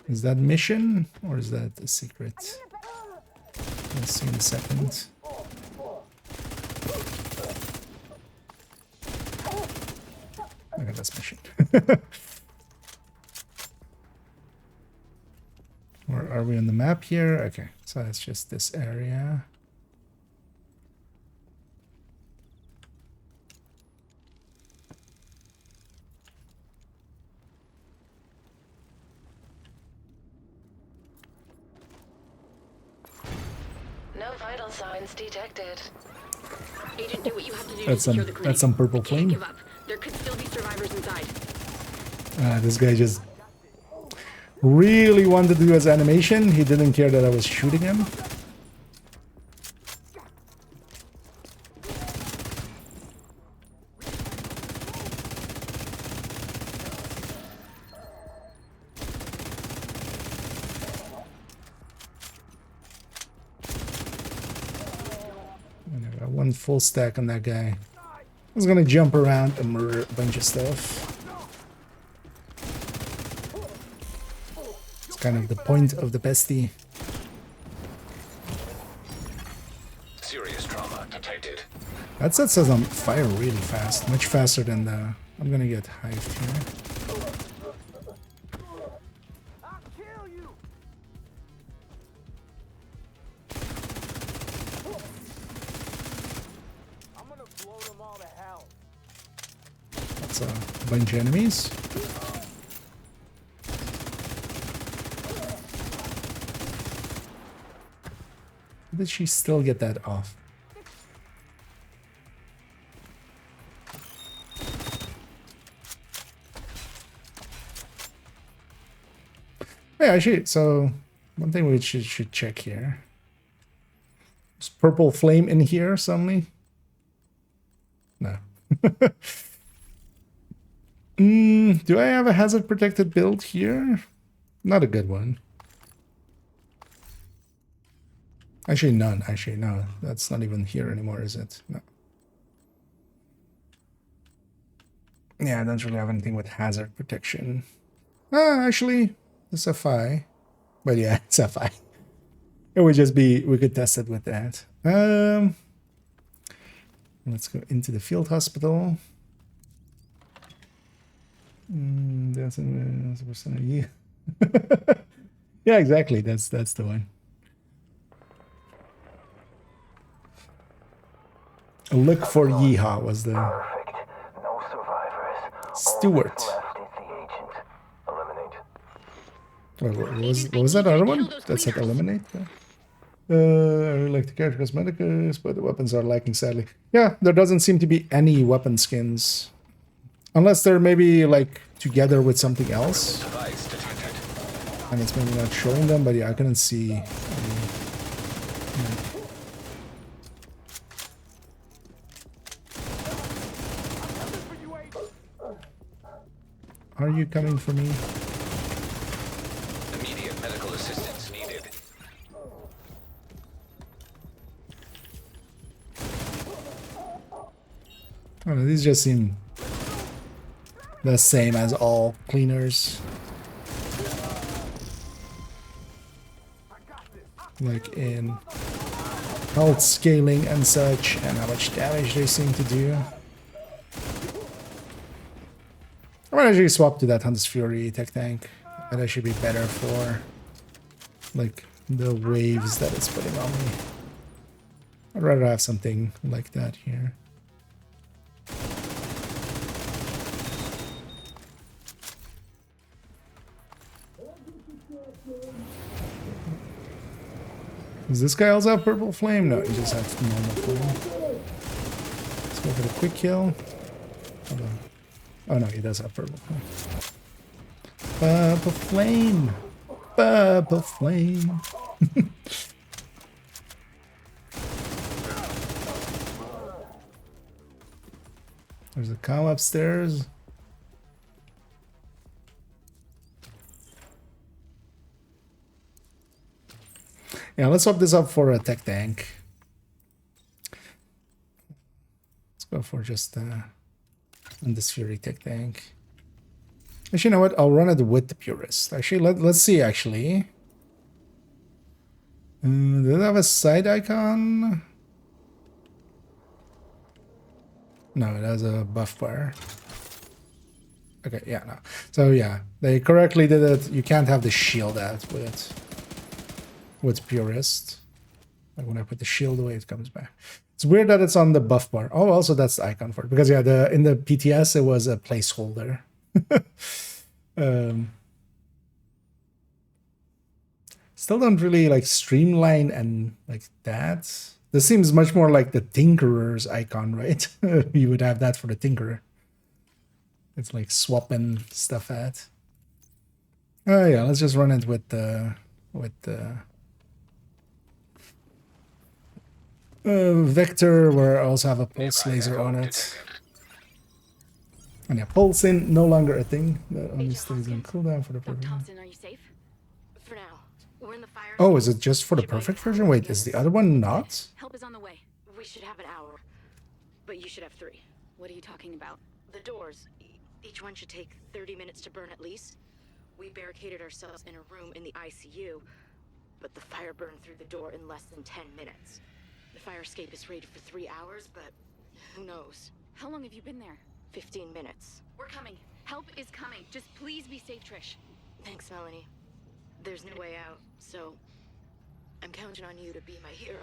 Is that mission or is that a secret? We'll see in a second. Okay, that's mission. Where are we on the map here? Okay, so it's just this area. No vital signs detected. Agent, do what you have to do That's to secure the grenade. that's some purple Can't flame. give up. There could still be survivors inside. This guy just really wanted to do his animation. He didn't care that I was shooting him. And I got one full stack on that guy. I was gonna jump around and murder a bunch of stuff. It's kind of the point of the bestie. Serious trauma detected. That sets us on fire really fast, much faster than the... I'm gonna get hived here. That's a bunch of enemies. How did she still get that off? Yeah, actually, so one thing we should check here. Is purple flame in here suddenly? No. Do I have a hazard protected build here? Not a good one. Actually, none. Actually, no. That's not even here anymore, is it? No. Yeah, I don't really have anything with hazard protection. Actually, it's a FI. But yeah, it's a FI. It would just be, we could test it with that. Let's go into the field hospital. That's a yeah. Yeah, exactly. That's the one. Look for Yeehaw was the Perfect. No survivors. Stewart. Left is the agent. Eliminate. What was that other one? That said eliminate? I really like the character cosmetics, but the weapons are lacking sadly. Yeah, there doesn't seem to be any weapon skins. Unless they're maybe like together with something else. And it's maybe not showing them, but yeah, I couldn't see any. Are you coming for me? Immediate medical assistance needed. Oh, these just seem the same as all cleaners. Like in health scaling and such, and how much damage they seem to do. I might actually swap to that Hunter's Fury tech tank. That should be better for like the waves that it's putting on me. I'd rather have something like that here. Does this guy also have purple flame? No, he just has normal flame. Let's go for the quick kill. Hold on. Oh no, he does have purple flame. Purple flame! Purple flame! There's a cow upstairs. Yeah, let's swap this up for a tech tank. Let's go for just this Fury tech tank. Actually, you know what? I'll run it with the Purist. Actually, let's see, actually. Does it have a side icon? No, it has a buff bar. Okay, yeah, no. So yeah, they correctly did it. You can't have the shield out with Purist. Like when I put the shield away, it comes back. It's weird that it's on the buff bar. Oh, also that's the icon for it. Because yeah, in the PTS it was a placeholder. Still don't really like streamline and like that. This seems much more like the Tinkerer's icon, right? You would have that for the Tinkerer. It's like swapping stuff out. Oh yeah, let's just run it with the Vector, where I also have a pulse laser on it. And yeah, pulsing no longer a thing. That only stays on cooldown for the perfect. Thompson, are you safe? For now. We're in the fire. Oh, is it just for the perfect version? Wait, is the other one not? Help is on the way. We should have an hour, but you should have 3. What are you talking about? The doors. Each one should take 30 minutes to burn at least. We barricaded ourselves in a room in the ICU, but the fire burned through the door in less than 10 minutes. The fire escape is rated for 3 hours, but who knows? How long have you been there? 15 minutes. We're coming. Help is coming. Just please be safe, Trish. Thanks, Melanie. There's no way out, so I'm counting on you to be my hero.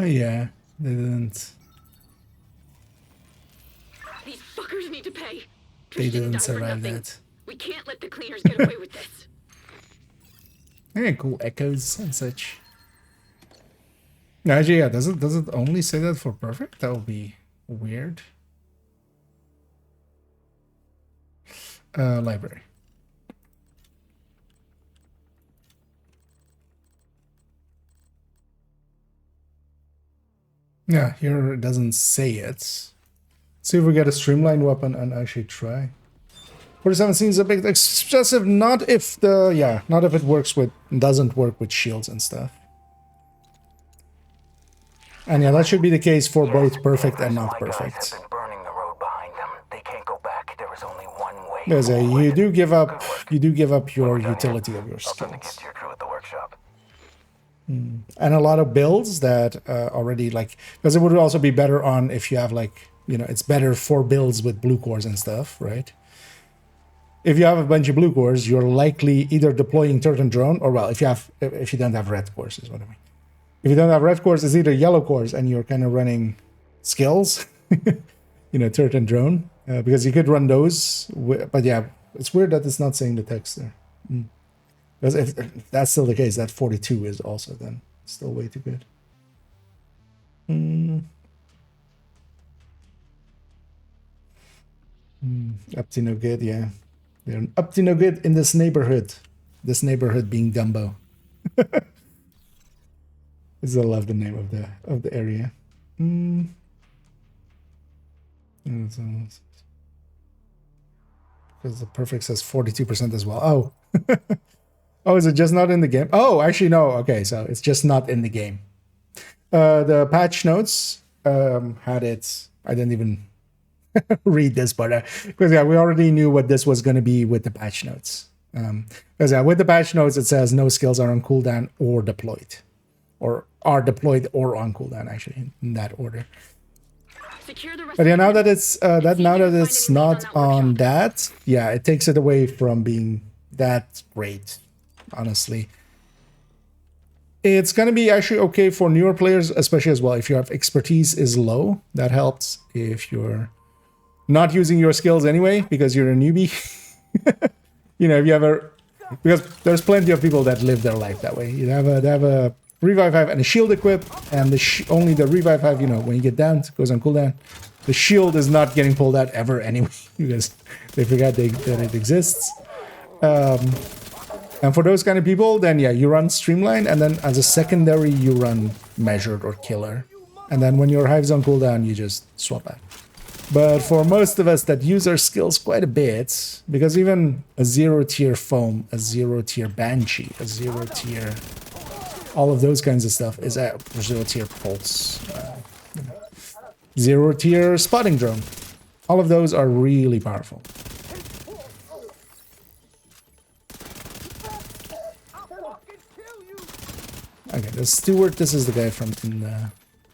Yeah, they didn't. These fuckers need to pay. They didn't survive that. We can't let the cleaners get away with this. Yeah, cool echoes and such. Actually, yeah, does it only say that for perfect? That would be weird. Library. Yeah, here it doesn't say it. See if we get a streamlined weapon and actually try. 47 seems a bit excessive, not if it works with, doesn't work with shields and stuff. And yeah, that should be the case for both perfect and not perfect. Because you do give up your utility of your skills. And a lot of builds that already like, because it would also be better on if you have like, you know, it's better for builds with blue cores and stuff, right? If you have a bunch of blue cores, you're likely either deploying turret and drone, or well, if you don't have red cores, is what I mean. If you don't have red cores, it's either yellow cores and you're kind of running skills, you know, turret and drone, because you could run those. But yeah, it's weird that it's not saying the text there. Because if that's still the case, that 42 is also then still way too good. Up to no good, yeah. They're up to no good in this neighborhood. This neighborhood being Dumbo. I love the name of the area. Because the perfect says 42% as well. Oh. Oh, is it just not in the game? Oh, actually no. Okay, so it's just not in the game. The patch notes had it. I didn't even read this, but because yeah, we already knew what this was going to be with the patch notes. Because with the patch notes, it says no skills are on cooldown or deployed, or are deployed or on cooldown, actually, in that order. But yeah, now that it's not on that, yeah, it takes it away from being that great, honestly. It's going to be actually okay for newer players, especially as well. If your expertise is low, that helps. If you're not using your skills anyway, because you're a newbie, you know, if you have a... Because there's plenty of people that live their life that way. They have a Revive 5 and a shield equip, and only the Revive 5, you know, when you get down, it goes on cooldown. The shield is not getting pulled out ever anyway, because they forgot that it exists. And for those kind of people, then yeah, you run Streamline, and then as a secondary, you run Measured or Killer. And then when your Hive's on cooldown, you just swap out. But for most of us that use our skills quite a bit, because even a 0-tier Foam, a 0-tier Banshee, a 0-tier... all of those kinds of stuff is a 0-tier Pulse. 0-tier Spotting Drone. All of those are really powerful. Okay, the Steward, this is the guy from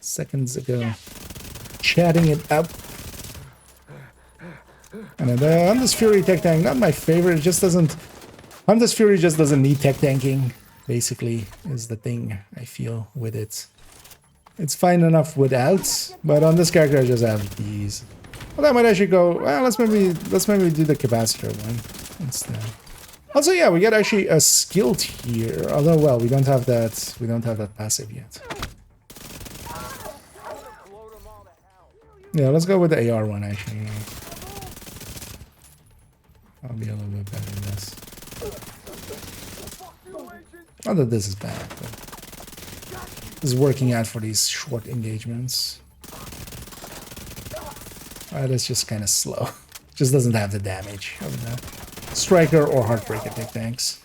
seconds ago. Chatting it up. And the Undead Fury tech tank, not my favorite, it just doesn't... Undead Fury just doesn't need tech tanking, basically, is the thing I feel with it. It's fine enough without, but on this character I just have these. Well, that might actually go, well, let's maybe do the capacitor one instead. Also, yeah, we get actually a skill tier, although, well, we don't have that passive yet. Yeah, let's go with the AR one, actually. I'll be a little bit better than this. Not that this is bad, but this is working out for these short engagements. It's just kind of slow. Just doesn't have the damage of the Striker or Heartbreaker tech tanks.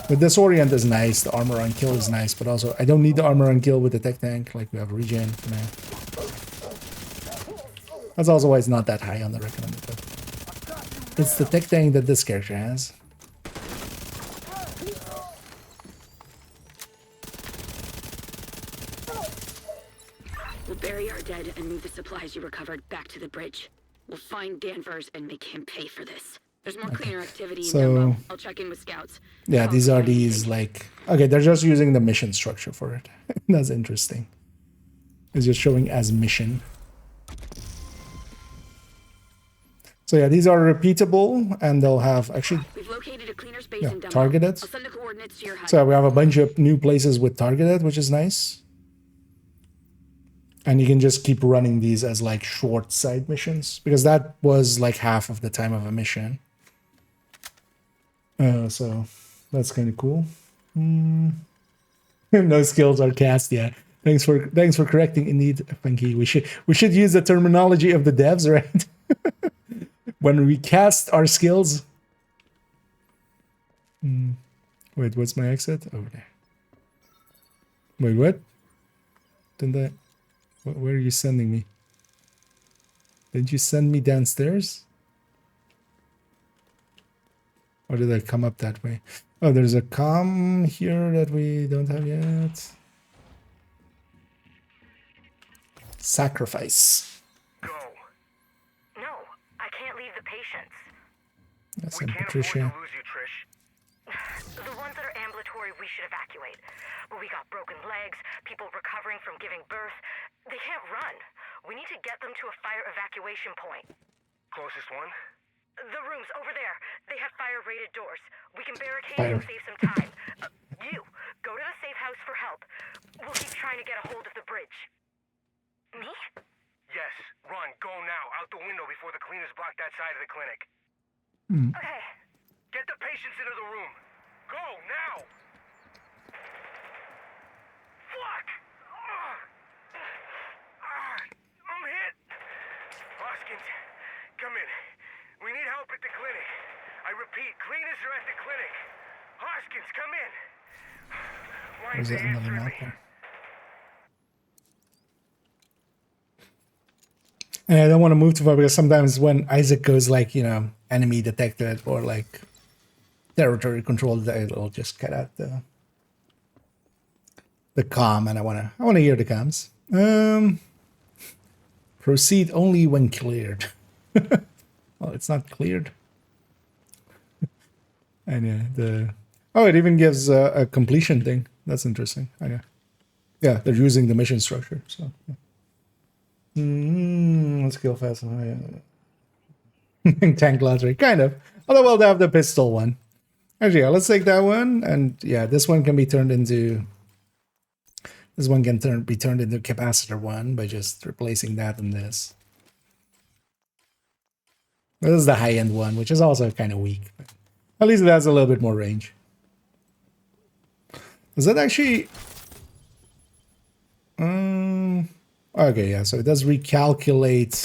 The Disorient is nice, the Armor on Kill is nice, but also I don't need the Armor on Kill with the tech tank, like we have regen for now. That's also why it's not that high on the recommended, but it's the tech tank that this character has. We'll bury our dead and move the supplies you recovered back to the bridge. We'll find Danvers and make him pay for this. There's more cleaner activity in Dumbo. I'll check in with scouts. Yeah, these are like... Okay, they're just using the mission structure for it. That's interesting. It's just showing as mission. So yeah, these are repeatable, and they'll have actually... We've located a cleaner space in Dumbo. Targeted. I'll send the coordinates to your hut. So we have a bunch of new places with targeted, which is nice. And you can just keep running these as like short side missions, because that was like half of the time of a mission. So that's kind of cool. No skills are cast yet. Thanks for correcting. Indeed, Funky. We should use the terminology of the devs, right? When we cast our skills. Wait, what's my exit? Over there. Wait, what? Didn't I? Where are you sending me? Did you send me downstairs? Or did I come up that way? Oh, there's a comm here that we don't have yet. Sacrifice. Go. No, I can't leave the patients. That's in Patricia. Lose you, Trish. The ones that are ambulatory, we should evacuate. But we got broken legs, people recovering from giving birth. They can't run. We need to get them to a fire evacuation point. Closest one? The rooms over there. They have fire-rated doors. We can barricade and save some time. You, go to the safe house for help. We'll keep trying to get a hold of the bridge. Me? Yes, run, go now, out the window before the cleaners block that side of the clinic. Okay. Get the patients into the room. Go, now! Fuck! I'm hit! Hoskins, come in. We need help at the clinic. I repeat, cleaners are at the clinic. Hoskins, come in. Why Is is it it another answering map me? there? And I don't want to move too far because sometimes when Isaac goes like, you know, enemy detected or like territory controlled, it'll just cut out the comm, and I wanna hear the comms. Proceed only when cleared. Well, it's not cleared. And it even gives a completion thing. That's interesting. Yeah, they're using the mission structure. So let's go fast and high. Tank lottery, kind of. Although we'll have the pistol one. Actually, yeah, let's take that one, and yeah, this one can be turned into. This one can be turned into capacitor one by just replacing that and this. This is the high-end one, which is also kind of weak. But at least it has a little bit more range. Does that actually... okay, yeah, so it does recalculate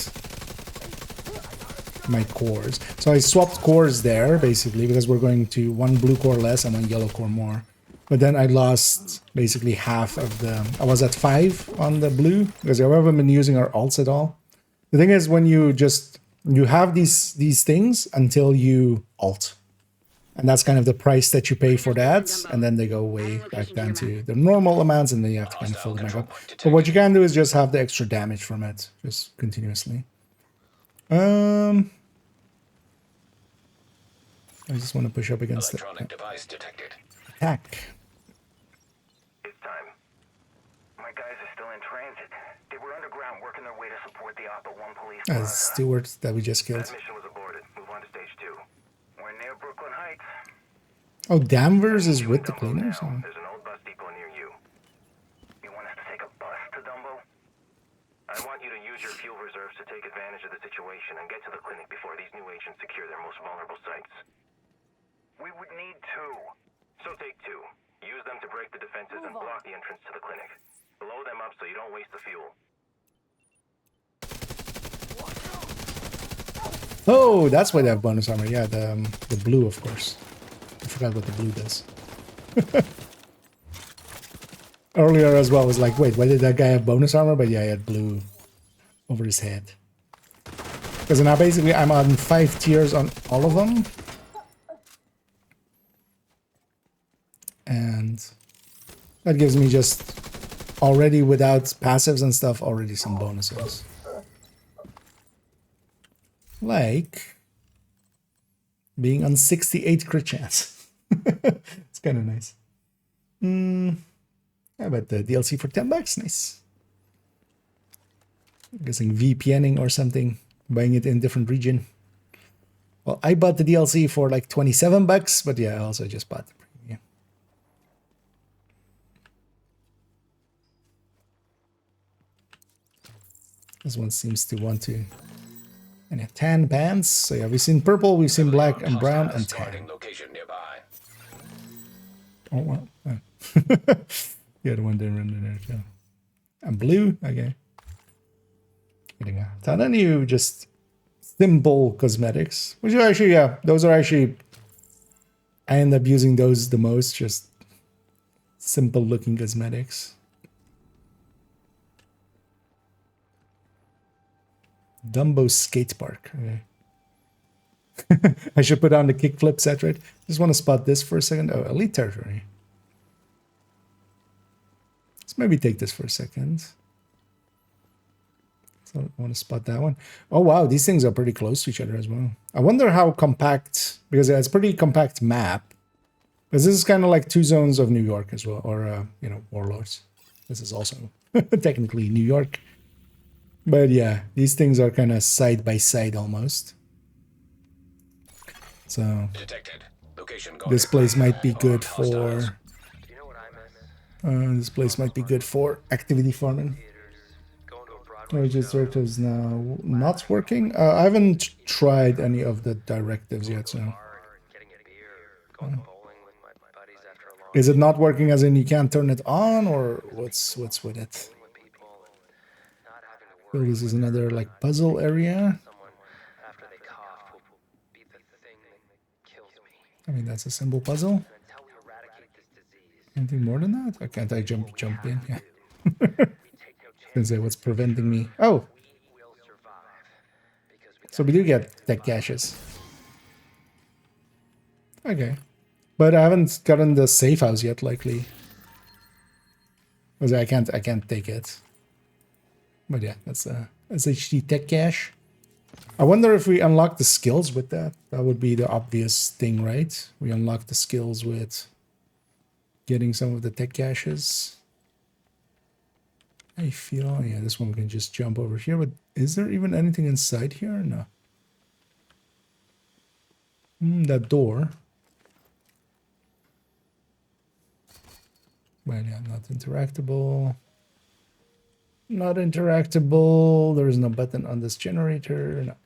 my cores. So I swapped cores there, basically, because we're going to one blue core less and one yellow core more. But then I lost basically half of the... I was at 5 on the blue, because I haven't been using our alts at all. The thing is, when you just... You have these things until you alt. And that's kind of the price that you pay for that. And then they go way back down to the normal amounts, and then you have to kind of fill them back up. But what you can do is just have the extra damage from it, just continuously. I just want to push up against it. Electronic device detected. Attack. It's time. My guys are still in transit. They were underground working their way to support the Oppa 1 police plaza. Stewart that we just killed. That mission was aborted. Move on to stage 2. We're near Brooklyn Heights. Oh, Danvers is with the cleaners? Oh. There's an old bus depot near you. You want us to take a bus to Dumbo? I want you to use your fuel reserves to take advantage of the situation and get to the clinic before these new agents secure their most vulnerable sites. We would need 2. So take 2. Use them to break the defenses and block the entrance to the clinic. Blow them up so you don't waste the fuel. Oh, that's why they have bonus armor. Yeah, the blue, of course. I forgot what the blue does. Earlier as well was like, wait, why did that guy have bonus armor? But yeah, he had blue over his head. Because now basically I'm on 5 tiers on all of them. And that gives me just already, without passives and stuff, already some bonuses. Like being on 68 crit chance. It's kind of nice. How about the DLC for $10? Nice. I'm guessing VPNing or something, buying it in a different region. Well, I bought the DLC for like $27, but yeah, I also just bought the premium. This one seems to want to... And yeah, tan pants. So yeah, we've seen purple, we've seen black and brown and tan. Location nearby. Oh, well. Oh. Yeah, the one there in there too. And blue, okay. There you go. So then you just simple cosmetics, which are actually, yeah, those are actually, I end up using those the most, just simple looking cosmetics. Dumbo skate park. Okay. I should put on the kickflip set, right? Just want to spot this for a second. Oh, elite territory. Let's maybe take this for a second. So I want to spot that one. Oh wow, these things are pretty close to each other as well. I wonder how compact, because it's a pretty compact map. Because this is kind of like 2 zones of New York as well, or you know, Warlords. This is also technically New York. But yeah, these things are kind of side by side almost. So Detected. Location this place might be good for... this place might be good for activity farming. Register is now not working. I haven't tried any of the directives yet, so... Is it not working as in you can't turn it on, or what's with it? So this is another like puzzle area. I mean, that's a simple puzzle. Anything more than that? Or can't I jump in? Yeah. I was gonna say, what's preventing me? Oh! So we do get tech caches. Okay. But I haven't gotten the safe house yet, likely. Because I can't take it. But yeah, that's a SHD tech cache. I wonder if we unlock the skills with that. That would be the obvious thing, right? We unlock the skills with getting some of the tech caches. I feel, yeah, this one we can just jump over here. But is there even anything inside here? No. That door. Well, yeah, not interactable. Not interactable. There is no button on this generator. No.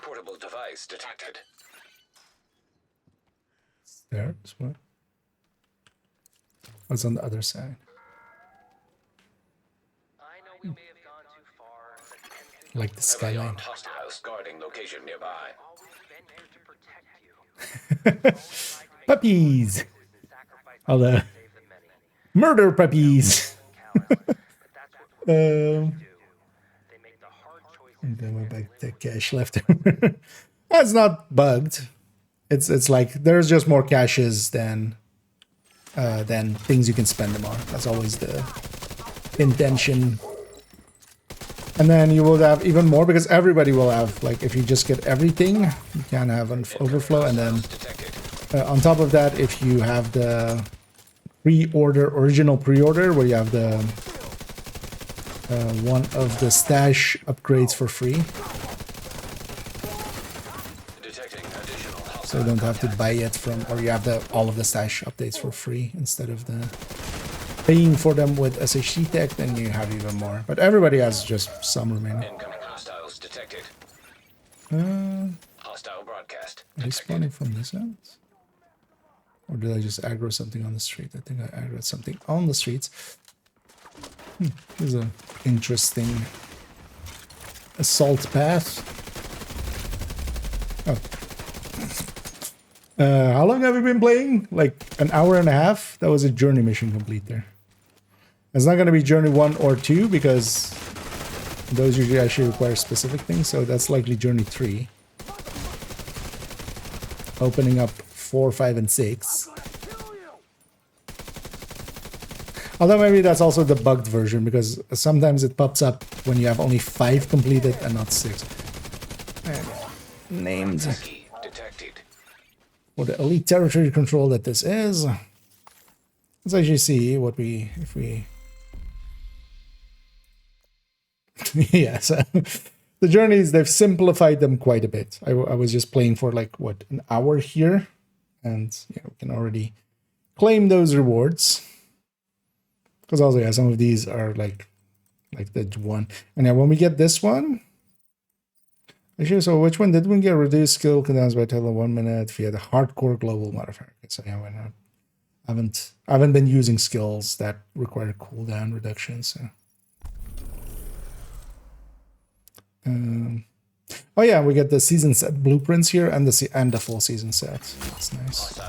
Portable device detected. There's what? What's on the other side? Like the skyline. House guarding location nearby. Puppies! All the murder puppies! And then we're back to cache left. That's not bugged. It's like there's just more caches than things you can spend them on. That's always the intention. And then you will have even more because everybody will have, like, if you just get everything, you can have an overflow. And then on top of that, if you have the original pre-order, where you have the one of the stash upgrades for free. So you don't have to buy it from, or you have all of the stash updates for free instead of the paying for them with SHD tech, then you have even more. But everybody has just some remaining. Incoming hostiles detected. Hostile broadcast. Are they spawning from this end? Or did I just aggro something on the street? I think I aggroed something on the streets. Here's an interesting assault path. Oh. How long have we been playing? Like an hour and a half? That was a journey mission complete there. It's not going to be journey 1 or 2 because those usually actually require specific things. So that's likely journey 3. Opening up 4, 5, and 6. Although maybe that's also the bugged version because sometimes it pops up when you have only 5 completed and not 6. Named. For the elite territory control that this is. Let's actually see what if we... yeah, so the journeys, they've simplified them quite a bit. I was just playing for like, what, an hour here? And yeah, we can already claim those rewards. Because also, yeah, some of these are like the one. And yeah, when we get this one... Actually, so which one did we get? Reduced skill cooldowns by total 1 minute via the hardcore global modifier. Okay, so yeah, we're not... I haven't been using skills that require cooldown reduction, so... oh yeah, we get the season set blueprints here and the full season set. That's nice.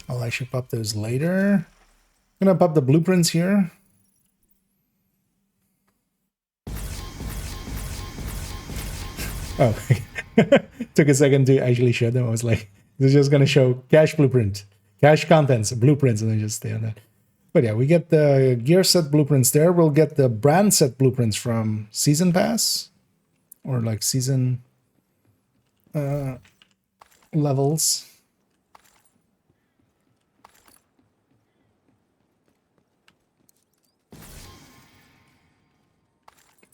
I'll actually pop those later. I'm gonna pop the blueprints here. Oh, took a second to actually show them. I was like, this is just gonna show cache blueprint, cache contents, blueprints, and then just stay on that. But yeah, we get the gear set blueprints there. We'll get the brand set blueprints from Season Pass. Or like season levels.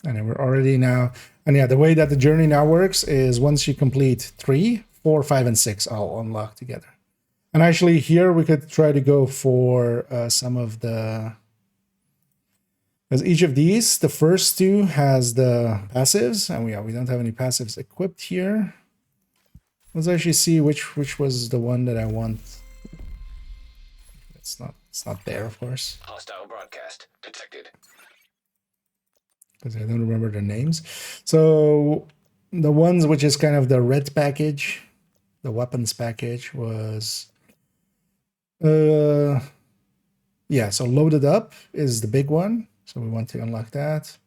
And then we're already now... And yeah, the way that the journey now works is once you complete 3, 4, 5, and 6, I'll unlock together. And actually here we could try to go for some of the... Because each of these, the first 2 has the passives, and we don't have any passives equipped here. Let's actually see which was the one that I want. It's not there, of course. Hostile broadcast detected. Because I don't remember the names. So the ones which is kind of the red package the weapons package was yeah, so loaded up is the big one, so we want to unlock that.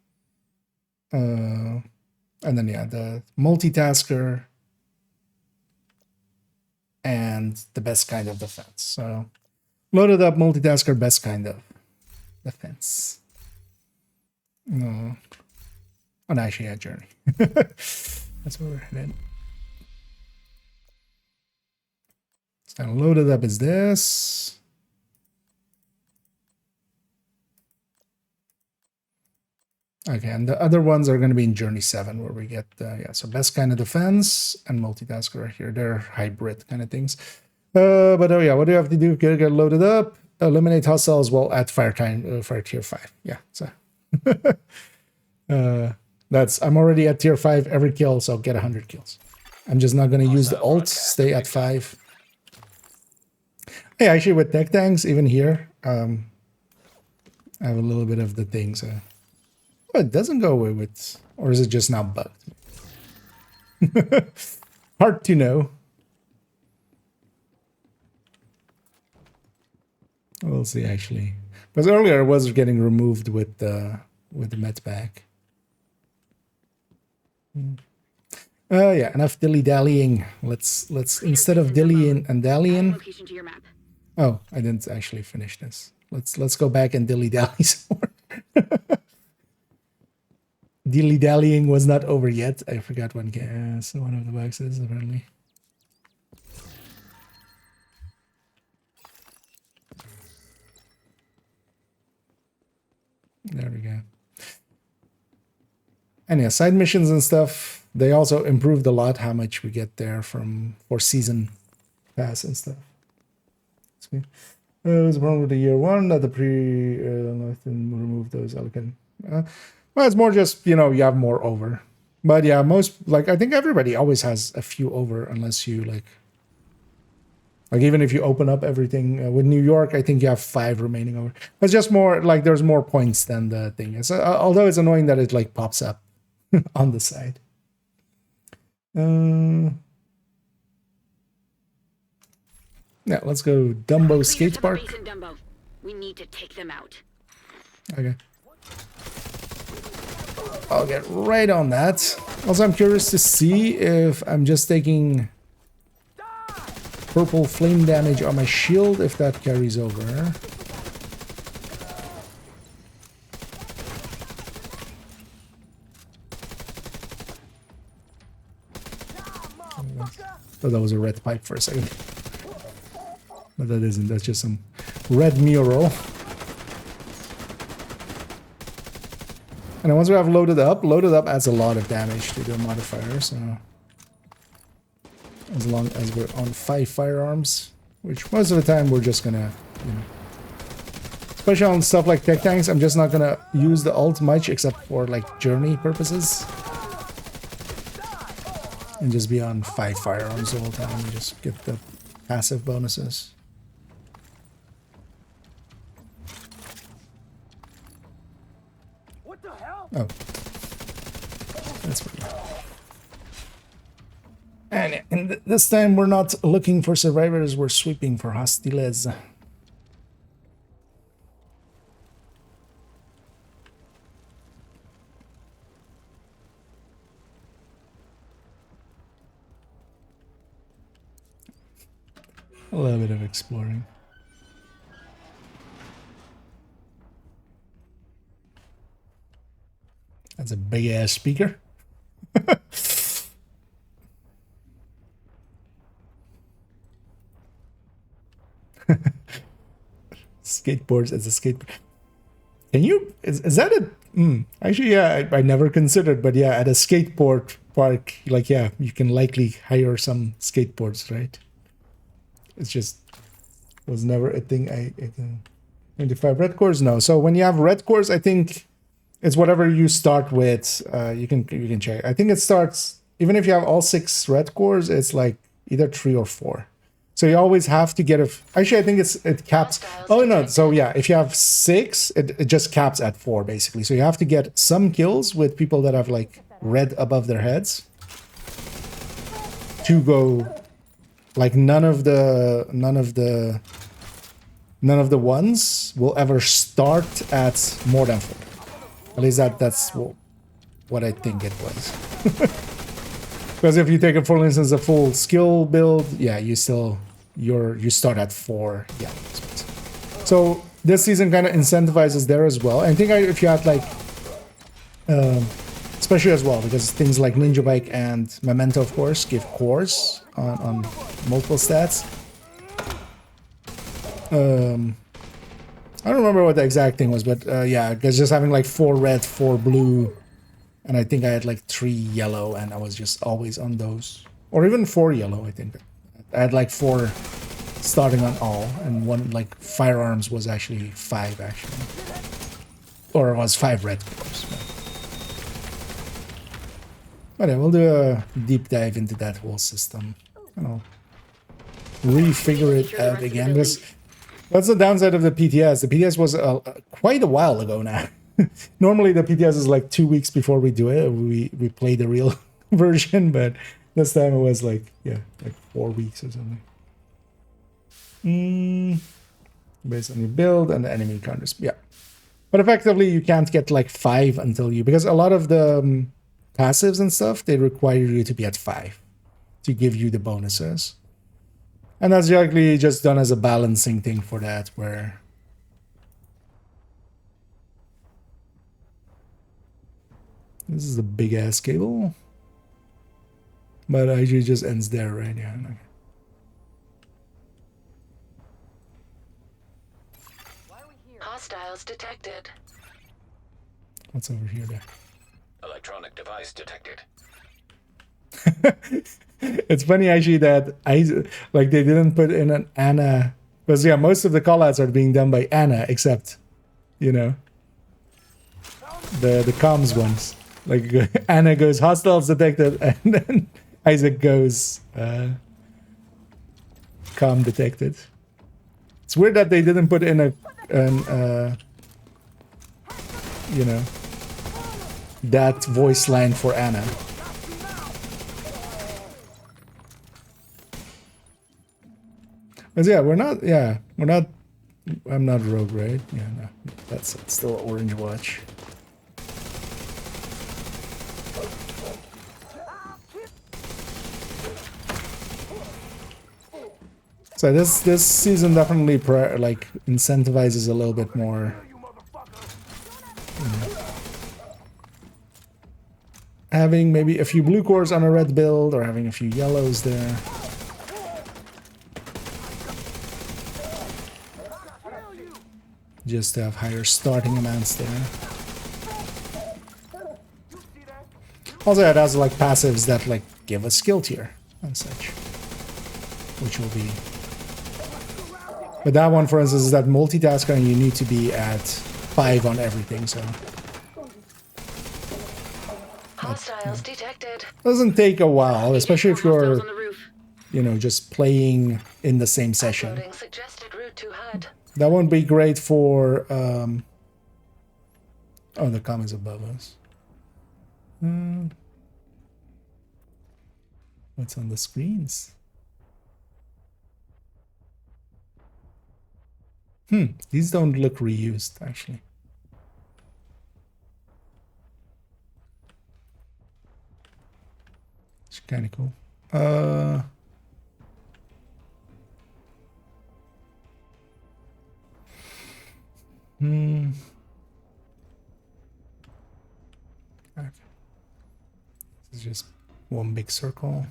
And then yeah, the multitasker and the best kind of defense. So loaded up, multitasker, best kind of defense. No. Oh, no, actually, yeah, journey. That's where we're headed. So loaded up is this. Okay, and the other ones are going to be in Journey 7, where we get, yeah, so best kind of defense and multitasker right here. They're hybrid kind of things. But oh yeah, what do you have to do? Get loaded up, eliminate hostiles while at fire time, fire tier 5. Yeah, so I'm already at tier 5 every kill, so get 100 kills. I'm just not going to use the ult, stay at 5. Yeah, actually with tech tanks, even here, I have a little bit of the things. Oh, it doesn't go away with, or is it just now bugged? Hard to know. We'll see actually, because earlier it was getting removed with the med pack. Yeah, enough dilly dallying. Let's instead of dillying and dallying. Oh, I didn't actually finish this. Let's go back and dilly dally some more. Dilly dallying was not over yet. I forgot one gas. One of the boxes apparently. There we go. And yeah, side missions and stuff, they also improved a lot how much we get there for season pass and stuff. It was a problem with the year 1 that the remove those elegant. Well, it's more just, you know, you have more over. But yeah, most, like, I think everybody always has a few over unless you, like even if you open up everything. With New York, I think you have 5 remaining over. It's just more, like, there's more points than the thing is. Although it's annoying that it, like, pops up on the side. Yeah, let's go Dumbo Skate Park. We need to take them out. Okay. I'll get right on that. Also, I'm curious to see if I'm just taking purple flame damage on my shield, if that carries over. Thought that was a red pipe for a second. But that isn't, that's just some red mural. And then once we have loaded up adds a lot of damage to the modifier, so as long as we're on 5 firearms, which most of the time we're just gonna, you know, especially on stuff like tech tanks, I'm just not gonna use the ult much except for like journey purposes. And just be on 5 firearms the whole time and just get the passive bonuses. What the hell? Oh. That's weird. And this time we're not looking for survivors, we're sweeping for hostiles. A little bit of exploring. That's a big ass speaker. Skateboards as a skateboard. Can you, is that a, actually, yeah, I never considered, but yeah, at a skateboard park, like, yeah, you can likely hire some skateboards, right? It's just was never a thing. 25 red cores, no. So when you have red cores, I think it's whatever you start with. You can check. I think it starts, even if you have all 6 red cores, it's like either 3 or 4. So you always have to get a. Actually, I think it caps. Oh no! So yeah, if you have 6, it just caps at 4 basically. So you have to get some kills with people that have like red above their heads to go Like none of the ones will ever start at more than 4. At least that's what I think it was. Because if you take it, for instance, a full skill build, yeah, you start at 4. Yeah. So this season kind of incentivizes there as well. I think if you had like, especially as well, because things like Ninja Bike and Memento, of course, give cores on multiple stats. I don't remember what the exact thing was, but yeah, because just having like 4 red, 4 blue, and I think I had like 3 yellow, and I was just always on those. Or even 4 yellow, I think. I had like 4 starting on all, and 1 like firearms was actually 5 actually. Or it was 5 red, of course. But yeah, we'll do a deep dive into that whole system. You know, refigure it out again. Because that's the downside of the PTS. The PTS was quite a while ago now. Normally the PTS is like 2 weeks before we do it. We play the real version, but this time it was like, yeah, like 4 weeks or something. Based on your build and the enemy counters. Yeah. But effectively you can't get like 5 until you, because a lot of the passives and stuff, they require you to be at 5 to give you the bonuses. And that's usually just done as a balancing thing for that, where this is a big ass cable, but it usually just ends there, right? Yeah. Hostiles detected. What's over here there? Electronic device detected. It's funny actually that they didn't put in an Anna, because yeah, most of the callouts are being done by Anna, except, you know, the comms ones. Like Anna goes hostiles detected, and then Isaac goes comm detected. It's weird that they didn't put in you know, that voice line for Anna. But yeah, I'm not rogue, right? Yeah, no, that's still orange watch. So this season definitely like incentivizes a little bit more. Having maybe a few blue cores on a red build, or having a few yellows there. Just to have higher starting amounts there. Also, it has like passives that like give a skill tier and such, which will be. But that one, for instance, is that multitasker, and you need to be at 5 on everything. So Hostiles detected. Doesn't take a while, especially if you're, you know, just playing in the same session. Suggested route to HUD. That won't be great for, oh, the comments above us. What's on the screens? These don't look reused, actually. It's kind of cool. Okay. This is just one big circle.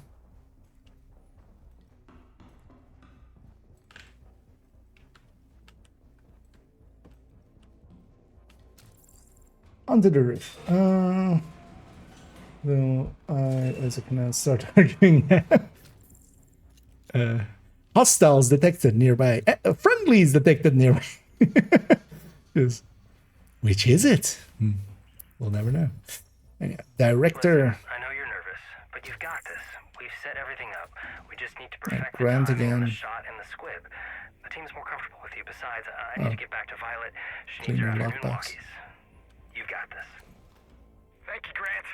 Onto the roof. Well, as I can start arguing. Hostiles detected nearby. Friendlies detected nearby. Yes. Which is it? We'll never know. Yeah, director. I know you're nervous, but you've got this. We've set everything up. We just need to perfect the Grant timing on again. the shot and the squib. The team's more comfortable with you. Besides, I need to get back to Violet. She needs her Clean your afternoon lockbox. walkies. You've got this. Thank you, Grant.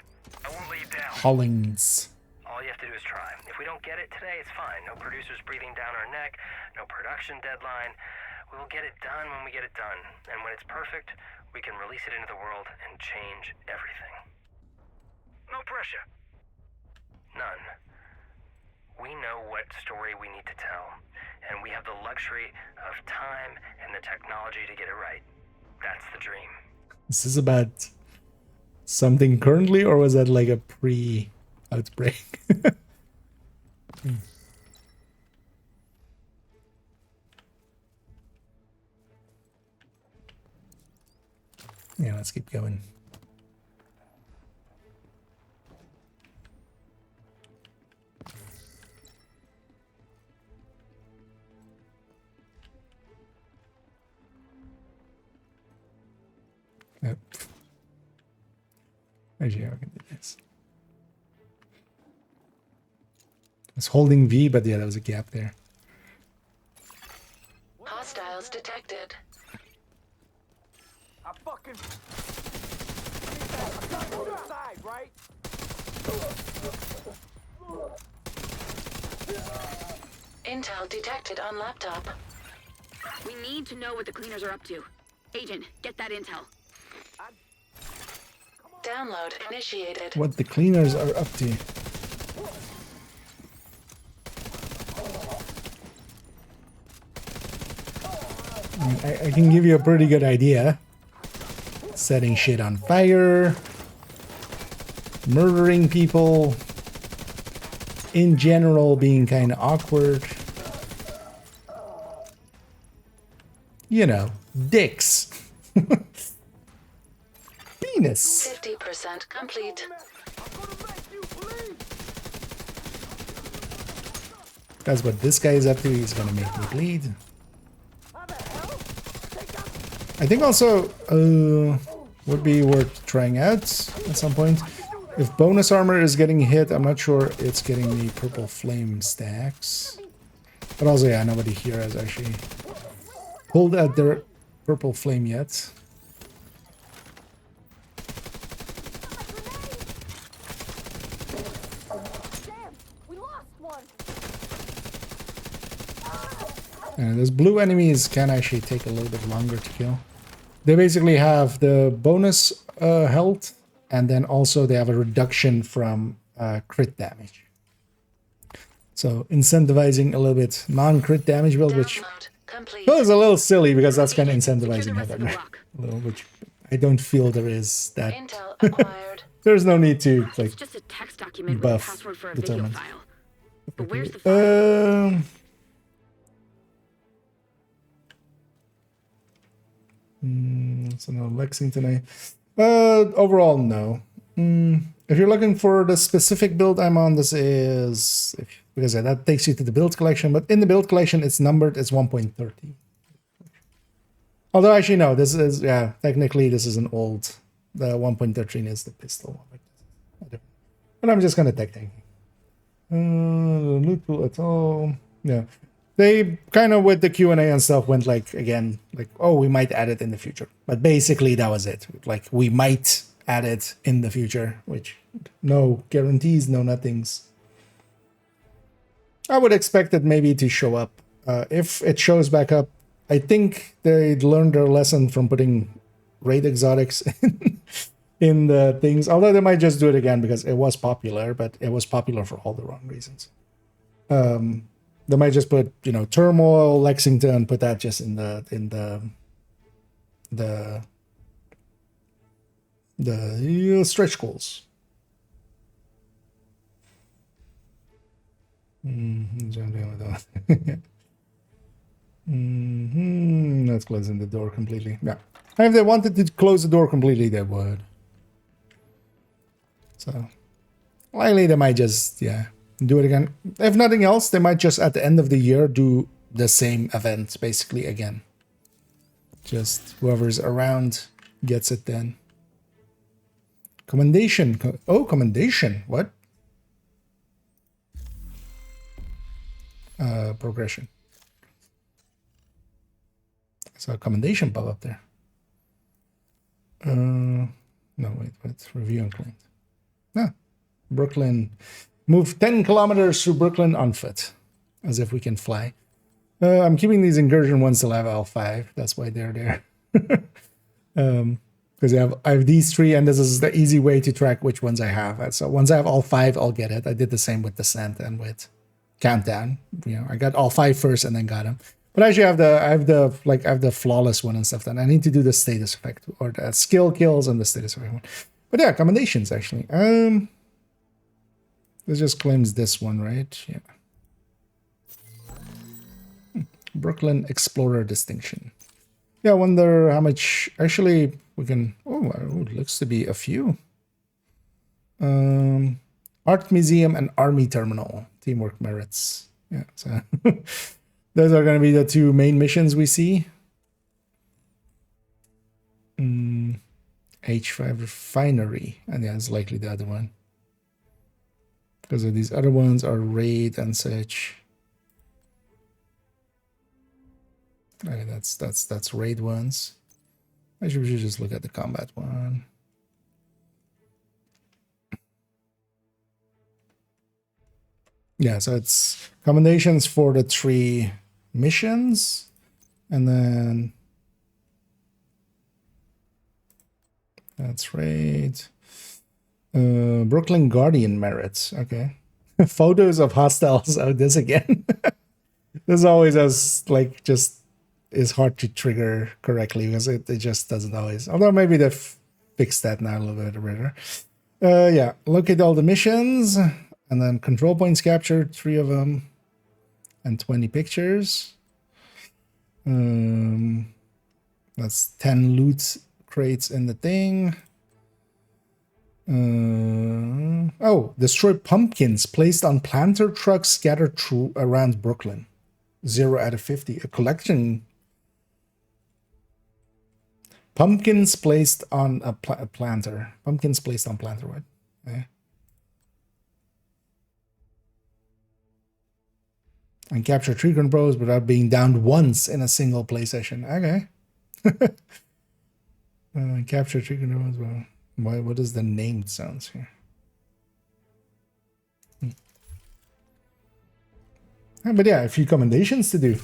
I won't let you down. Hollings. All you have have to do is try. If we don't get it today, it's fine. No producers breathing down our neck, no production deadline. We will get it done when we get it done. And when it's perfect, we can release it into the world and change everything. No pressure. None. We know what story we need to tell, and we have the luxury of time and the technology to get it right. That's the dream. Is this about something currently, or was that like a pre-outbreak? Yeah, let's keep going. Yep. Actually, I can do this. I was holding V, but yeah, there was a gap there. Hostiles detected. I fucking... I'm on the side, right? Intel detected on laptop. We need to know what the cleaners are up to. Agent, get that intel. Download initiated. What the cleaners are up to. I can give you a pretty good idea. Setting shit on fire. Murdering people. In general, being kind of awkward. You know, dicks. Penis. 50% complete. That's what this guy is up to. He's gonna make me bleed. I think also would be worth trying out at some point. If bonus armor is getting hit, I'm not sure it's getting the purple flame stacks. But also, yeah, nobody here has actually pulled out their purple flame yet. And those blue enemies can actually take a little bit longer to kill. They basically have the bonus health, and then also they have a reduction from crit damage. So incentivizing a little bit non-crit damage build, which feels a little silly because that's kind of incentivizing heaven. A little, which I don't feel there is that. There's no need to like Just a text document buff with a password for a the video tournament. file. But where's the file? So no Lexington. Overall, no. If you're looking for the specific build I'm on, this is because that takes you to the build collection. But in the build collection, it's numbered as 1.30. Although actually no, this is technically this is an old. The 1.13 is the pistol one. But I'm just gonna tech tank. Loot pool at all. Yeah. They kind of with the Q&A and stuff went like, again, like, oh, we might add it in the future. But basically that was it. Like, we might add it in the future, which no guarantees, no nothings. I would expect it maybe to show up. If it shows back up, I think they learned their lesson from putting raid exotics in the things. Although they might just do it again because it was popular, but it was popular for all the wrong reasons. They might just put, you know, Turmoil, Lexington, put that just in the stretch goals. That's closing the door completely. Yeah. If they wanted to close the door completely, they would. So, likely they might just, do it again. If nothing else, they might just at the end of the year do the same event basically again. Just whoever's around gets it then. Commendation. Oh, commendation. What? Progression. So a commendation pop up there. No, wait, review and claimed. Ah, Brooklyn. Move 10 kilometers through Brooklyn on foot. As if we can fly. I'm keeping these incursion ones till I have L5. That's why they're there. Because I have these 3, and this is the easy way to track which ones I have. So once I have all 5, I'll get it. I did the same with Descent and with Countdown. I got all 5 first and then got them. But actually, I have the flawless one and stuff. Then I need to do the status effect or the skill kills and the status effect one. But yeah, commendations actually. This just claims this one, right? Yeah. Brooklyn Explorer distinction. Yeah, I wonder how much actually we can. Oh, it looks to be a few. Art Museum and Army Terminal teamwork merits. Yeah, so those are going to be the 2 main missions we see. H5 Refinery, and yeah, it's likely the other one because of these other ones are raid and such. Okay, that's raid ones. Actually, we should just look at the combat one. Yeah, so it's commendations for the 3 missions, and then that's raid. Brooklyn Guardian merits. Okay, photos of hostiles. Oh, this again. This always has just. Is hard to trigger correctly because it just doesn't always. Although maybe they've fixed that now a little bit better. Yeah, look at all the missions and then control points captured, 3 of them, and 20 pictures. That's 10 loot crates in the thing. Oh, destroy pumpkins placed on planter trucks scattered through around Brooklyn. 0 out of 50. A collection. Pumpkins placed on a planter. Pumpkins placed on planter, right? Yeah. And capture 3 controls without being downed once in a single play session. Okay. Capture 3 controls. Well, what is the named sounds here? But yeah, a few commendations to do.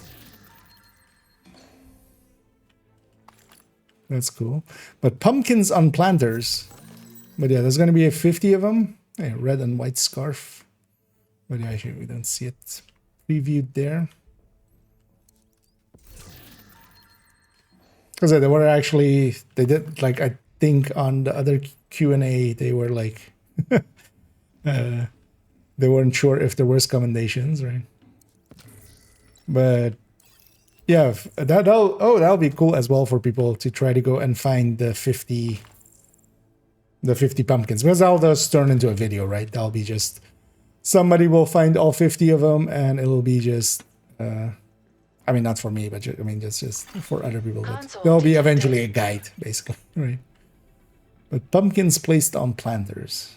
That's cool. But pumpkins on planters. But yeah, there's going to be 50 of them. A red and white scarf. But yeah, actually, we don't see it previewed there. Because they were actually, they did, I think on the other Q&A, they were they weren't sure if there was commendations, right? But yeah, that'll be cool as well for people to try to go and find the 50 pumpkins, because that'll just turn into a video, right? That'll be just somebody will find all 50 of them, and it'll be just I mean, not for me, but I mean just for other people. But there'll be eventually a guide, basically, right? But pumpkins placed on planters.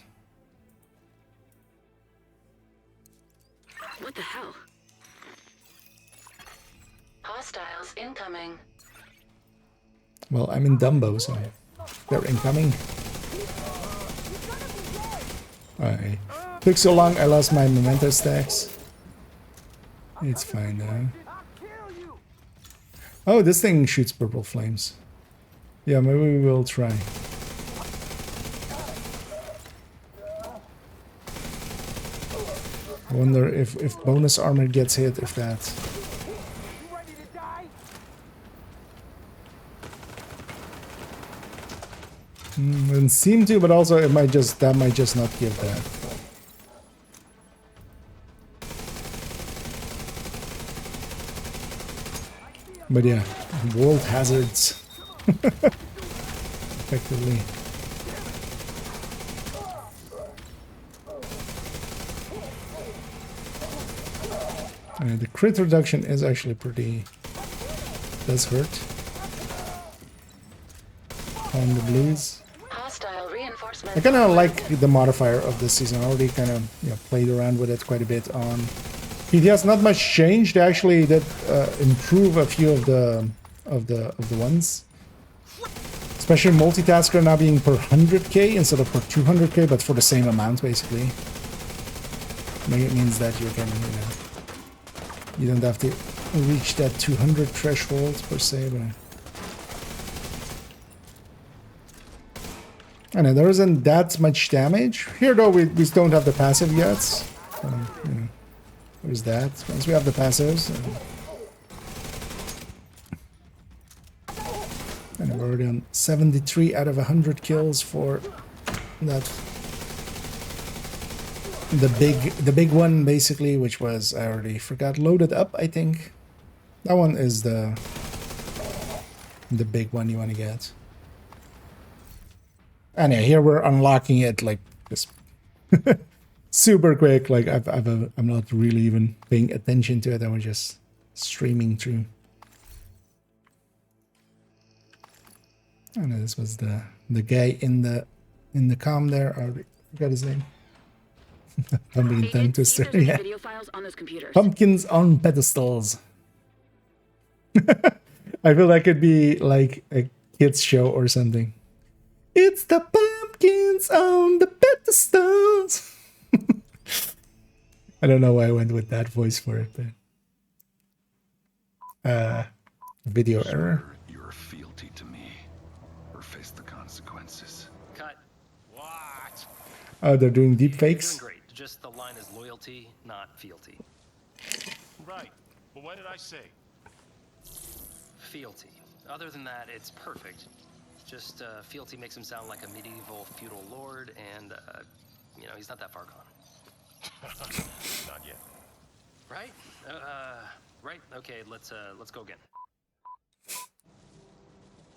What the hell? Hostiles incoming. Well, I'm in Dumbo, so they're incoming. Alright. Took so long, I lost my memento stacks. It's fine now. Oh, this thing shoots purple flames. Yeah, maybe we will try. I wonder if bonus armor gets hit, if that... Doesn't seem to, but also it might just, that might just not give that. But yeah, world hazards. Effectively. The crit reduction is actually pretty... does hurt. On the blues. I kind of like the modifier of this season. I already kind of played around with it quite a bit on PTS. Not much change. They actually did improve a few of the ones. Especially multitasker now being per 100k instead of per 200k, but for the same amount basically. It means that you can, you don't have to reach that 200 threshold per se, but I know there isn't that much damage here though. We don't have the passive yet. There's that. Once we have the passives, and we're already on 73 out of 100 kills for that. The big one basically, which was, I already forgot, loaded up, I think. That one is the big one you want to get. And yeah, here we're unlocking it like just super quick. Like I'm not really even paying attention to it. I was just streaming through. And this was the guy in the com there. I forgot his name. Pumpkin tongue twister. Yeah. Video files on those computers. Pumpkins on pedestals. I feel that could be like a kids show or something. It's the pumpkins on the pedestals. I don't know why I went with that voice for it, but video error. You're fealty to me, or face the consequences. Cut. What? Oh, they're doing deep fakes. You're doing great. Just the line is loyalty, not fealty. Right. But what did I say? Fealty. Other than that, it's perfect. Just fealty makes him sound like a medieval feudal lord, and he's not that far gone. Not yet. Right? Right. Okay. Let's go again.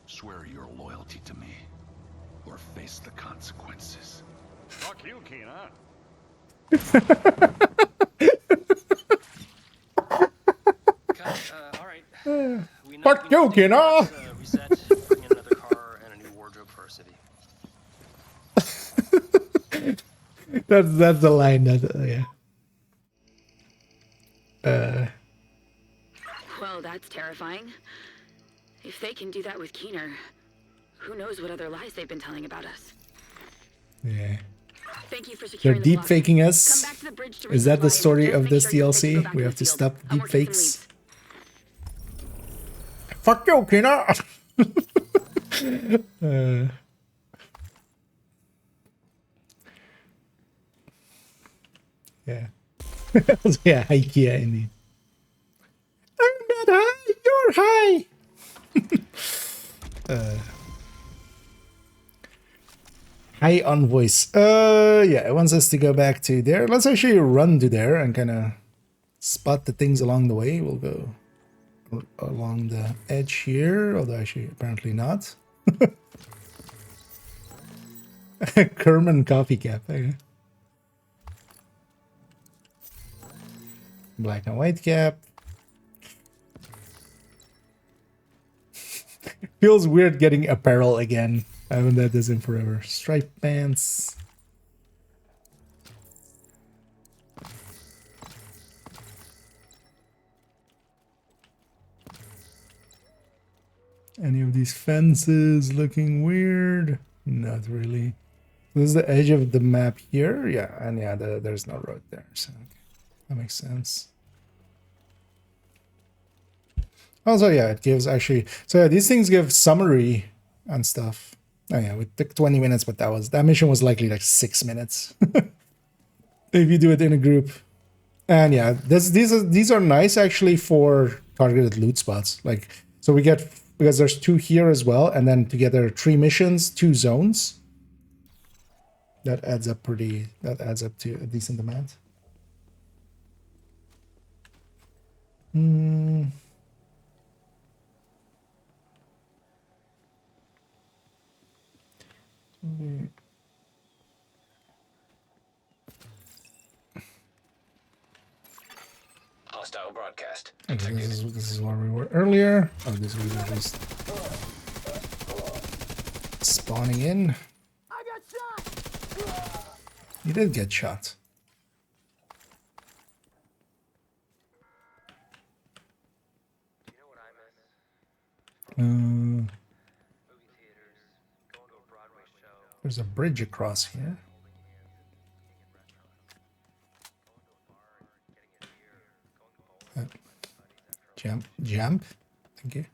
Swear your loyalty to me, or face the consequences. Fuck you, Keenan. All right. Fuck you, Keenan. Reset. Bring in another car and a new wardrobe for our city. That's the line. Yeah. Well, that's terrifying. If they can do that with Keener, who knows what other lies they've been telling about us. Yeah. Thank you for They're securing deep the faking us. Come back to the bridge to Is that the resupply, story and of just this make sure you take DLC? go back We to have the to field. stop I'm deep working some fakes. leads. Fuck you, Keenan. Yeah. Yeah, IKEA indeed. I'm not high, you're high. High on voice. Yeah, it wants us to go back to there. Let's actually run to there and kind of spot the things along the way. We'll go along the edge here, although actually apparently not. Kerman coffee cap. Okay. Black and white cap. Feels weird getting apparel again. I haven't had this in forever. Striped pants. Any of these fences looking weird? Not really. This is the edge of the map here. Yeah, and yeah, there's no road there, so that makes sense. Also, yeah, it gives actually. So yeah, these things give summary and stuff. Oh yeah, we took 20 minutes, but that mission was likely like 6 minutes if you do it in a group. And yeah, these are nice actually for targeted loot spots. Like, so we get, because there's 2 here as well, and then together 3 missions, 2 zones. That adds up to a decent amount. Hostile broadcast. Okay, this is where we were earlier. Oh, this was just spawning in. I got shot. You did get shot. There's a bridge across here. Jump. Thank you.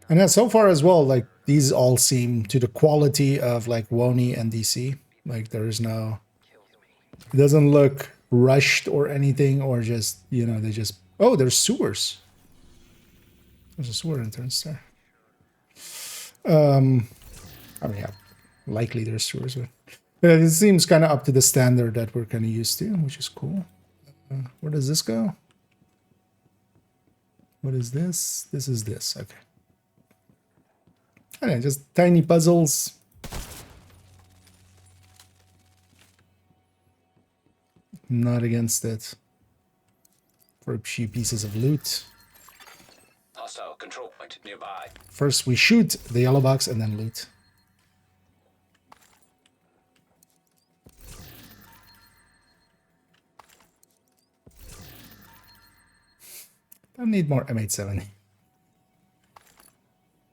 And then so far as well, like these all seem to the quality of like Wony and DC. Like there's no, it doesn't look rushed or anything, or just, you know, they just, oh, there's sewers. There's a sewer entrance there. I mean, yeah, likely there's sewers, but it seems kind of up to the standard that we're kind of used to, which is cool. Where does this go? What is this? This is this. Okay. I don't know, just tiny puzzles. I'm not against it. For a few pieces of loot. Hostile control point nearby. First we shoot the yellow box and then loot. I need more M870.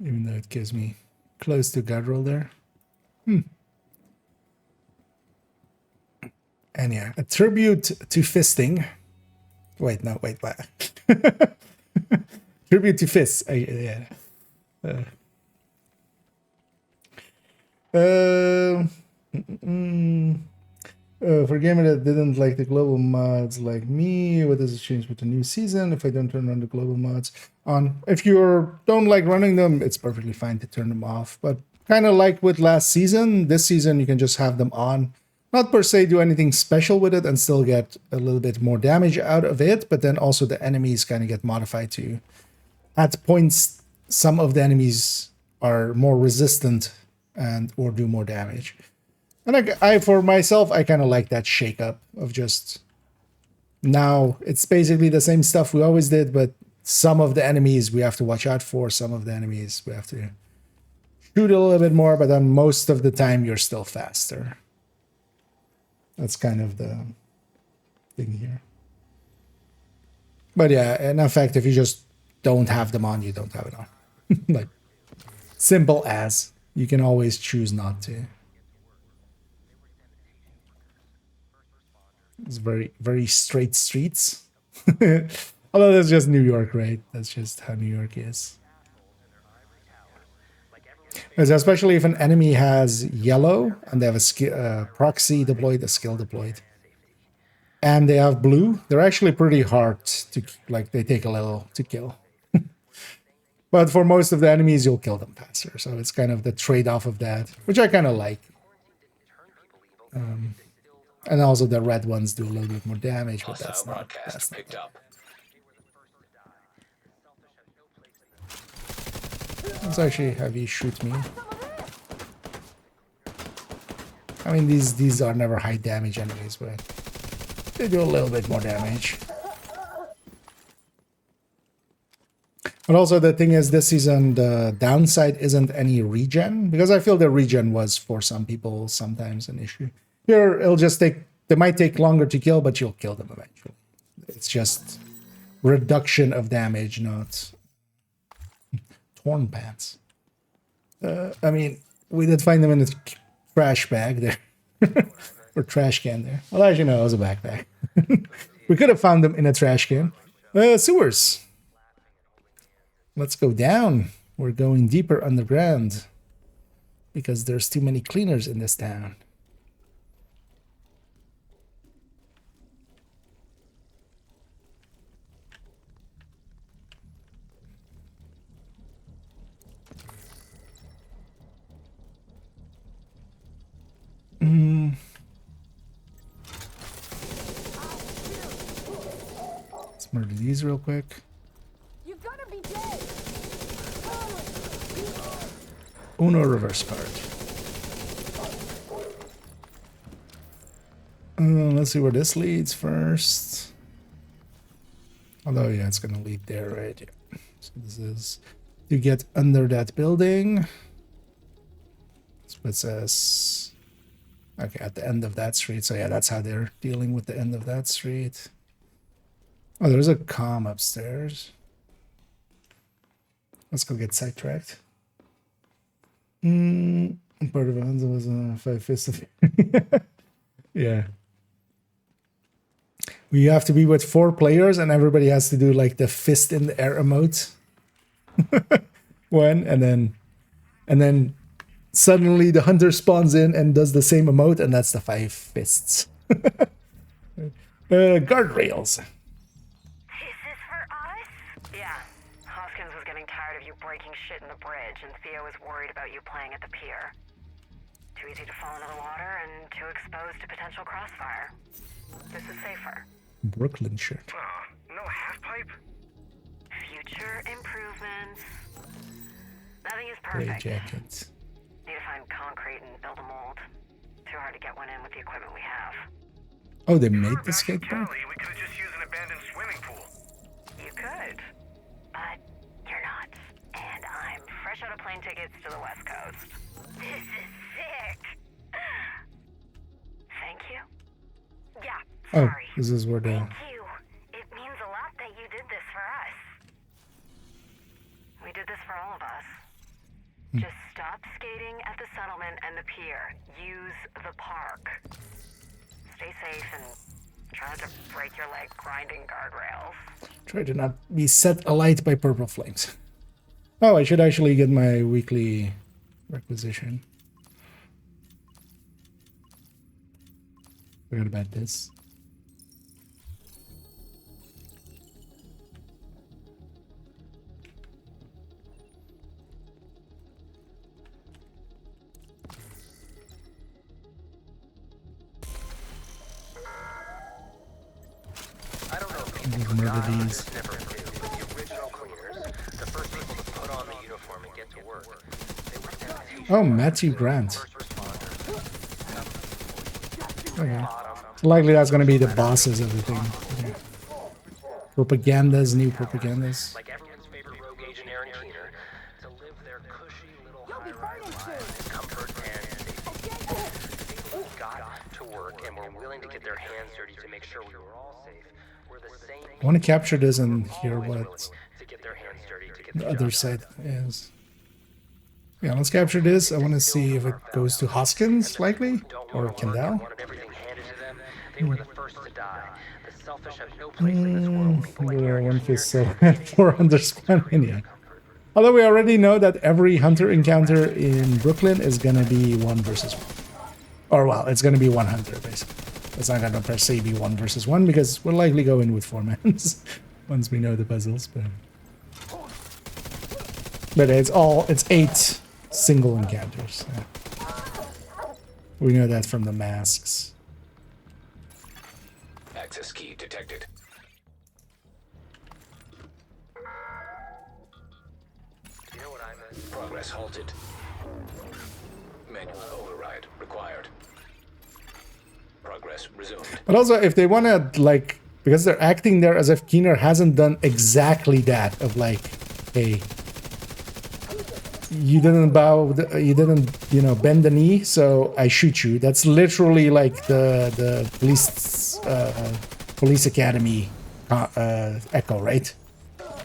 Even though it gives me close to guard roll there. And yeah, a tribute to fisting. Wait, no, wait, what? Tribute to fists. Yeah. For a gamer that didn't like the global mods like me, what does it change with the new season if I don't turn on the global mods on? If you don't like running them, it's perfectly fine to turn them off. But kind of like with last season, this season you can just have them on. Not per se do anything special with it and still get a little bit more damage out of it, but then also the enemies kind of get modified too. At points, some of the enemies are more resistant and or do more damage. And I for myself, I kind of like that shake-up of just now it's basically the same stuff we always did, but some of the enemies we have to watch out for, some of the enemies we have to shoot a little bit more, but then most of the time you're still faster. That's kind of the thing here. But yeah, and in fact, if you just don't have them on, you don't have it on. Like, simple as. You can always choose not to. It's very, very straight streets. Although that's just New York, right? That's just how New York is. Especially if an enemy has yellow and they have a proxy deployed, a skill deployed, and they have blue, they're actually pretty hard to, like, they take a little to kill. But for most of the enemies, you'll kill them faster. So it's kind of the trade-off of that, which I kind of like. And also the red ones do a little bit more damage, but that's not picked up. Let's actually have you shoot me. I mean, these are never high damage enemies, but they do a little bit more damage. But also the thing is, this season, the downside isn't any regen, because I feel the regen was, for some people, sometimes an issue. Here, it'll just take, they might take longer to kill, but you'll kill them eventually. It's just reduction of damage, not torn pants. I mean, we did find them in a trash bag there. Or trash can there. Well, as you know, it was a backpack. We could have found them in a trash can. Sewers. Let's go down. We're going deeper underground. Because there's too many cleaners in this town. Let's murder these real quick. You gotta be dead. Uno reverse card. Let's see where this leads first. Although, yeah, it's gonna lead there, right? Yeah. So this is to get under that building. That's what it says. Okay, at the end of that street. So yeah, that's how they're dealing with the end of that street. Oh, there's a comm upstairs. Let's go get sidetracked. Part of Hanzo was 5 fists of yeah. You have to be with 4 players, and everybody has to do like the fist in the air emote. and then suddenly the hunter spawns in and does the same emote, and that's the 5 fists. Guardrails. This is for us? Yeah. Hoskins was getting tired of you breaking shit in the bridge, and Theo was worried about you playing at the pier. Too easy to fall into the water and too exposed to potential crossfire. This is safer. Brooklyn shirt. No half-pipe? Future improvements. Nothing is Play perfect. jackets. Need to find concrete and build a mold. Too hard to get one in with the equipment we have. Oh, they made the skateboard? We could have just used an abandoned swimming pool. You could, but you're not. And I'm fresh out of plane tickets to the West Coast. This is sick. Thank you. Yeah, Oh, sorry. this is where the... Thank you. It means a lot that you did this for us. We did this for all of us. Just stop skating at the settlement and the pier. Use the park. Stay safe and try not to break your leg grinding guardrails. Try to not be set alight by purple flames. Oh, I should actually get my weekly requisition. Forgot about this. I don't know if Murder people forgot, these. but never knew. The original cleaners, the first people to put on the uniform and get to work. They were down to Oh, Matthew Grant. Okay. So likely that's going to be the bosses of the thing. Okay. Propagandas, new propagandas. like everyone's favorite rogue agent Aaron Keener, to live their cushy little high-rise lives in comfort and safety. People who got to work and were willing to get their hands dirty to make sure we were all safe were the same I want to capture this and hear what to get their hands dirty to get the other side is. Yeah, let's capture this. I want to see if it goes to Hoskins, likely, or Kendall. They were the first to die. The selfish have no place in this world. People like Aaron One fist so 400 squad mania. Although we already know that every hunter encounter in Brooklyn is gonna be 1 versus 1. Or well, it's gonna be 1 hunter basically. It's not gonna per se be 1 versus 1 because we'll likely go in with 4 mans once we know the puzzles. But it's 8 single encounters. Yeah. We know that from the masks. Access key detected. You know what I meant? Progress halted. Manual override required. Progress resumed. But also, if they want to, like, because they're acting there as if Keener hasn't done exactly that, of like, hey, you didn't bow, you didn't, bend the knee, so I shoot you. That's literally like the police academy echo, right?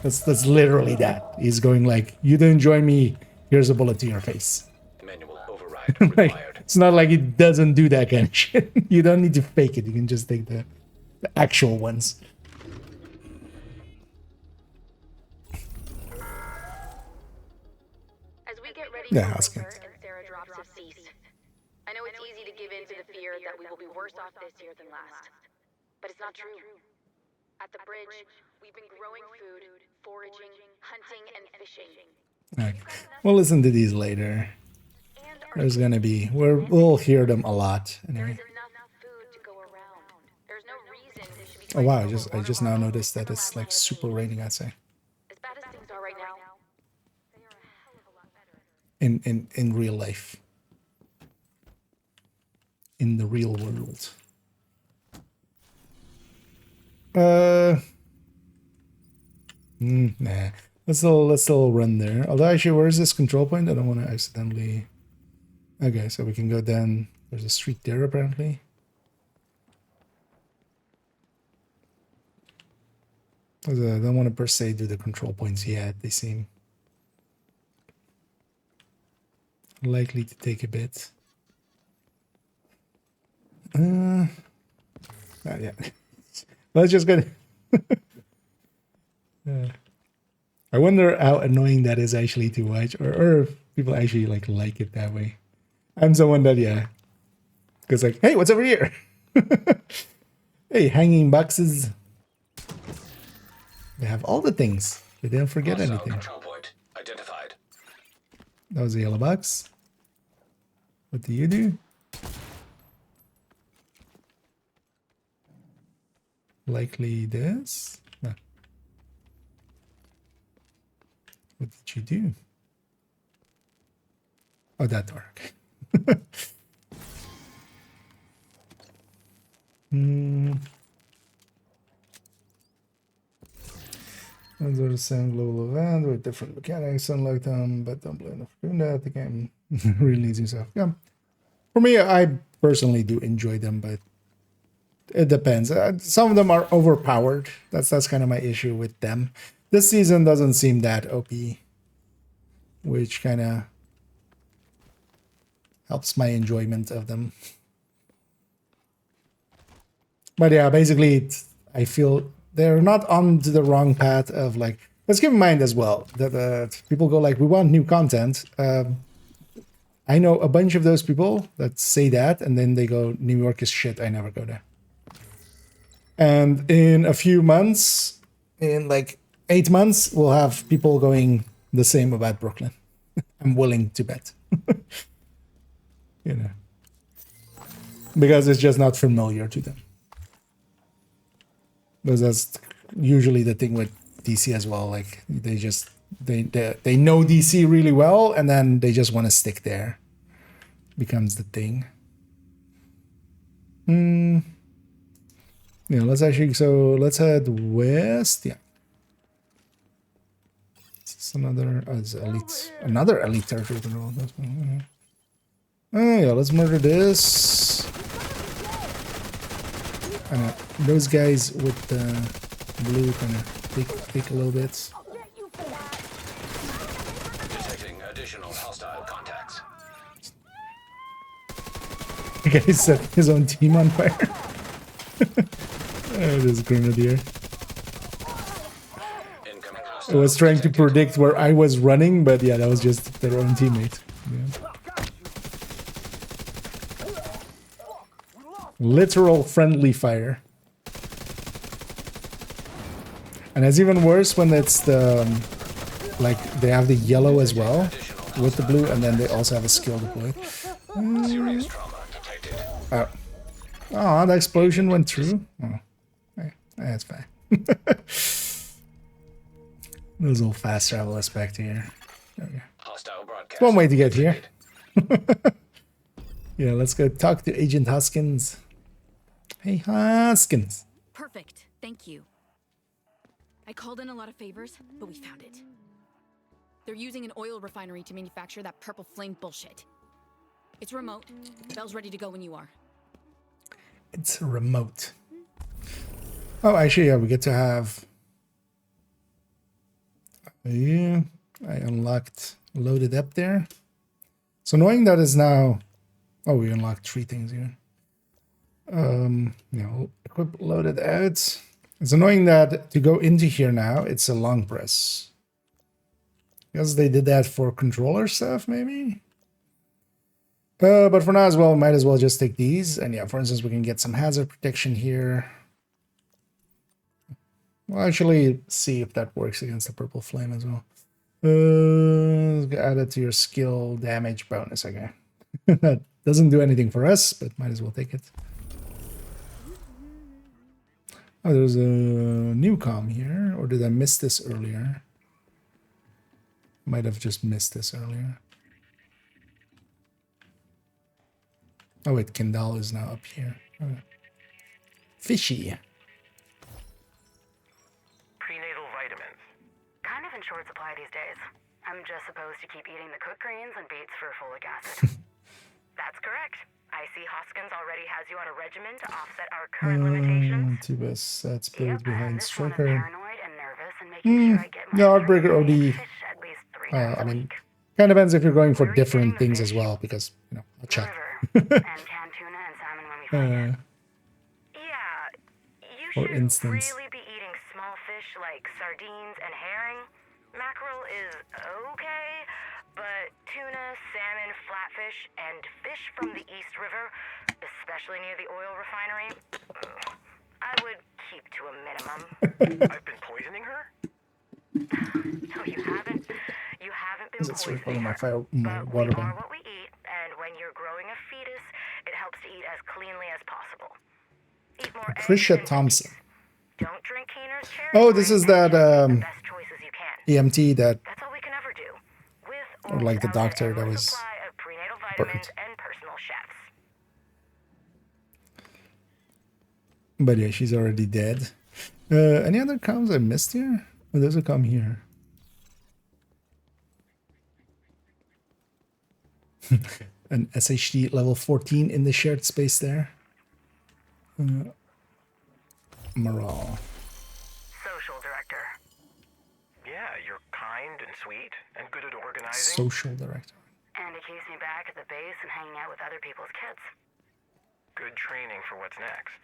That's literally that. He's going like, you didn't join me, here's a bullet to your face. Manual override Like, required. it's not like he doesn't do that kind of shit. You don't need to fake it. You can just take the actual ones. As we get ready Yeah, for that's winter good. and Sarah drops have ceased, I know it's easy to give in to the fear that we will be worse off this year than last. But it's not true. At the bridge, we've been growing food, foraging, hunting, and fishing. Alright. We'll listen to these later. There's gonna be, we'll hear them a lot anyway. Oh wow, I just now noticed that it's like super raining outside. As bad as things are right now, In real life. In the real world. Nah. Let's still run there. Although actually, where is this control point? I don't want to accidentally. Okay, so we can go down. There's a street there apparently. I don't want to per se do the control points yet. They seem likely to take a bit. Yeah. Let's just go. I wonder how annoying that is actually to watch, or if people actually like it that way. I'm someone that goes like, hey, what's over here? Hey, hanging boxes. They have all the things. They didn't forget Hostile anything. control point identified. That was a yellow box. What do you do? Likely this. No. What did you do? Oh, that door. Okay. Those are the same global event with different mechanics, unlike them, but don't blame them for doing that. The game really needs yourself. Yeah. For me, I personally do enjoy them, but it depends. Some of them are overpowered. That's kind of my issue with them. This season doesn't seem that OP, which kind of helps my enjoyment of them. But yeah, basically, I feel they're not on the wrong path of like. Let's keep in mind as well that people go like, we want new content. I know a bunch of those people that say that, and then they go, New York is shit. I never go there. And in a few months, in like 8 months, we'll have people going the same about Brooklyn. I'm willing to bet. You know, because it's just not familiar to them. Because that's usually the thing with DC as well. Like they know DC really well, and then they just want to stick there. Becomes the thing. Yeah, let's head west. Yeah. It's another elite territory. Yeah, let's murder this. Those guys with the blue kind of take a little bit. Detecting additional hostile contacts. The guy set his own team on fire. Oh, this grenadier. I was trying to predict where I was running, but yeah, that was just their own teammate. Yeah. Literal friendly fire. And it's even worse when it's the like they have the yellow as well with the blue, and then they also have a skill deployed. Serious trauma detected. Oh, the explosion went through. Oh, that's fine. There's a little fast travel aspect here. There we go. Hostile broadcast. It's one way to get here. Yeah, let's go talk to Agent Hoskins. Hey, Hoskins. Perfect. Thank you. I called in a lot of favors, but we found it. They're using an oil refinery to manufacture that purple flame bullshit. It's remote. Bell's ready to go when you are. It's remote. Oh, actually, yeah, we get to have... Yeah, I unlocked loaded up there. So knowing that is now... Oh, we unlocked 3 things here. Equip loaded out. It's annoying that to go into here now, it's a long press. Guess they did that for controller stuff, maybe? But for now as well, might as well just take these. And yeah, for instance, we can get some hazard protection here. We'll actually see if that works against the purple flame as well. Add it to your skill damage bonus, okay. That doesn't do anything for us, but might as well take it. Oh, there's a new comm here, or did I miss this earlier? Might have just missed this earlier. Oh wait, Kendall is now up here. Okay. Fishy. Prenatal vitamins. Kind of in short supply these days. I'm just supposed to keep eating the cooked greens and beets for folic acid. That's correct. I see Hoskins already has you on a regimen to offset our current limitations. T-Bus, that's built behind This one is Striker. paranoid and nervous and making sure I get my Yeah, Heartbreaker OD. at least 3 times I a mean, week. kind of depends if you're going for different things as well, because, you know, I'll check. And canned tuna and salmon when we find it. Yeah, you For instance. really be eating small fish like sardines and herring. Mackerel is okay, but tuna, salmon, flatfish, and fish from the East River, especially near the oil refinery, I would keep to a minimum. I've been poisoning her? No, you haven't. You haven't been Is it poisoning my her. fire, my But water we are gun? what we eat, and when you're growing a fetus, it helps to eat as cleanly as possible. Eat more eggs Patricia and Thompson. don't drink Keener's cherry Oh, wine this is and that just eat the best choices you can. EMT that, That's all we can ever do. With or like the without an doctor that endless was supply of prenatal vitamins and personal chefs. but yeah, she's already dead. Any other comms I missed here? Oh, there's a comm here. An SHD level 14 in the shared space there. Morale. Social director. Yeah, you're kind and sweet and good at organizing. Social director. And it keeps me back at the base and hanging out with other people's kids. Good training for what's next.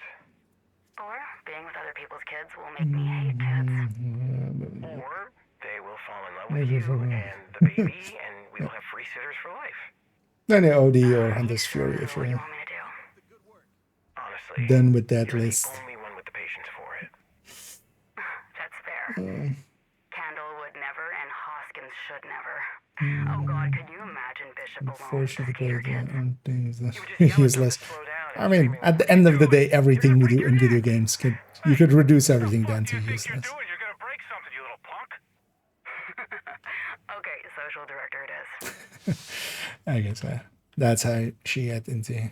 Or being with other people's kids will make me hate kids. Or they will fall in love with you and the baby, and we'll have free sitters for life. Any OD or Hunter's Fury if you're Honestly, done with that you're list. the only one with the patience for it. That's fair. Kendall would never, and Hoskins should never. Oh God, could you imagine Bishop alone? Unfortunately, things that useless. I mean, at the end of the day, everything we do in video games you could reduce everything down to useless. Okay, social director it is. I guess that's how she got into it.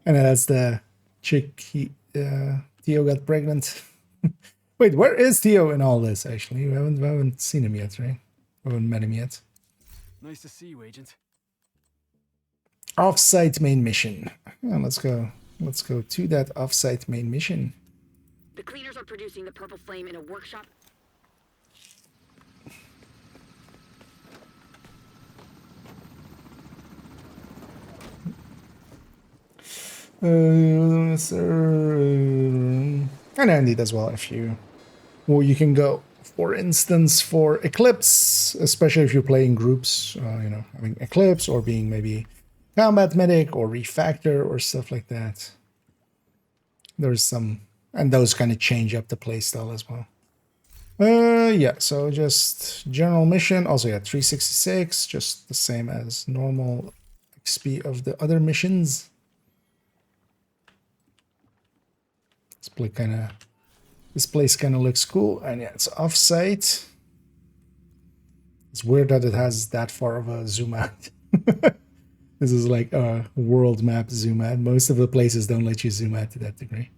And that's the chick Theo got pregnant. Wait, where is Theo in all this, actually? We haven't seen him yet, right? We haven't met him yet. Nice to see you, Agent. Off-site main mission. Yeah, let's go to that off-site main mission. The cleaners are producing the purple flame in a workshop. And Andy as well, if you... Well, you can go, for instance, for Eclipse, especially if you're playing groups, you know, having Eclipse or being maybe combat medic or refactor or stuff like that. There's some... And those kind of change up the playstyle as well. Yeah, so just general mission. Also, yeah, 366, just the same as normal XP of the other missions. This place kind of looks cool, and yeah, it's off-site. It's weird that it has that far of a zoom out. This is like a world map zoom out. Most of the places don't let you zoom out to that degree.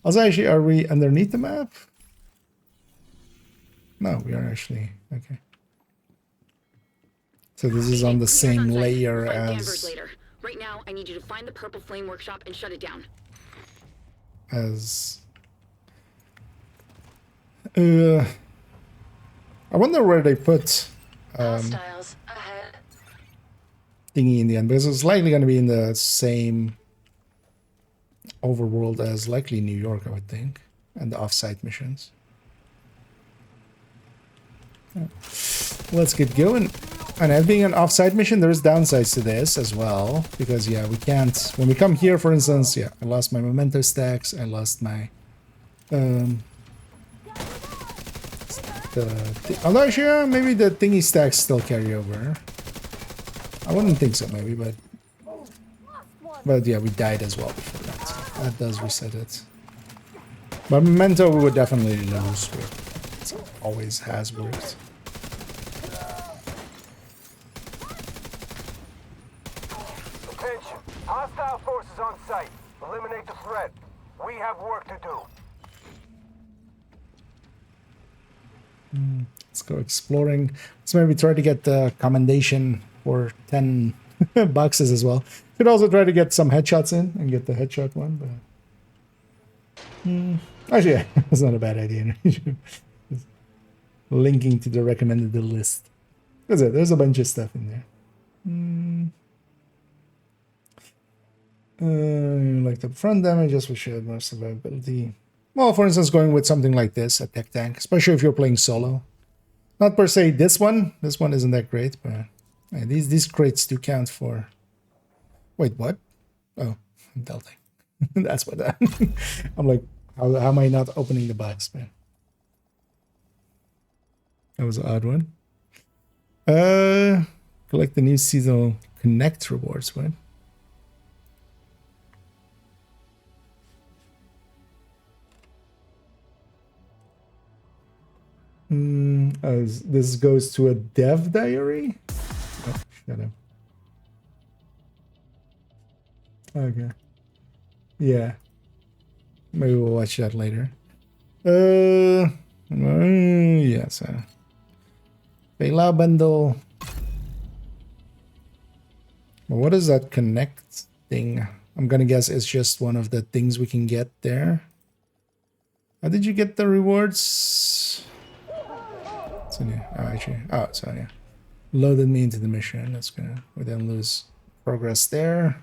Also, actually, are we underneath the map? No, we are actually. Okay. So this is on the same layer as... Right now, I need you to find the purple flame workshop and shut it down. As... I wonder where they put Hostiles ahead. thingy in the end, because it's likely going to be in the same overworld as likely New York, I would think, and the off-site missions. Yeah. Let's get going. And as being an off-site mission, there's downsides to this as well, because yeah, we can't, when we come here, for instance, yeah, I lost my memento stacks, I lost my although yeah, maybe the thingy stacks still carry over. I wouldn't think so, maybe, but yeah, we died as well before that, so that does reset it. But memento we would definitely lose. It always has worked. Attention! Hostile forces on site. Eliminate the threat. We have work to do. Let's go exploring. Let's maybe try to get the commendation for 10 boxes as well. Could also try to get some headshots in and get the headshot one, but actually, yeah, that's not a bad idea. Linking to the recommended list. That's it. There's a bunch of stuff in there. Like the front damages, we should have more survivability. Well, for instance, going with something like this, a tech tank, especially if you're playing solo. Not per se this one. This one isn't that great, but these crates do count for... Wait, what? Oh, Delta. That's what that... I'm like, how am I not opening the box, man? That was an odd one. Collect the new seasonal connect rewards, what? This goes to a dev diary? Oh, shut up. Okay. Yeah. Maybe we'll watch that later. Yes. Payla bundle. Well, what is that connect thing? I'm gonna guess it's just one of the things we can get there. How did you get the rewards? So, yeah. Oh, actually. Oh, so yeah. Loaded me into the mission. That's gonna... We then lose progress there.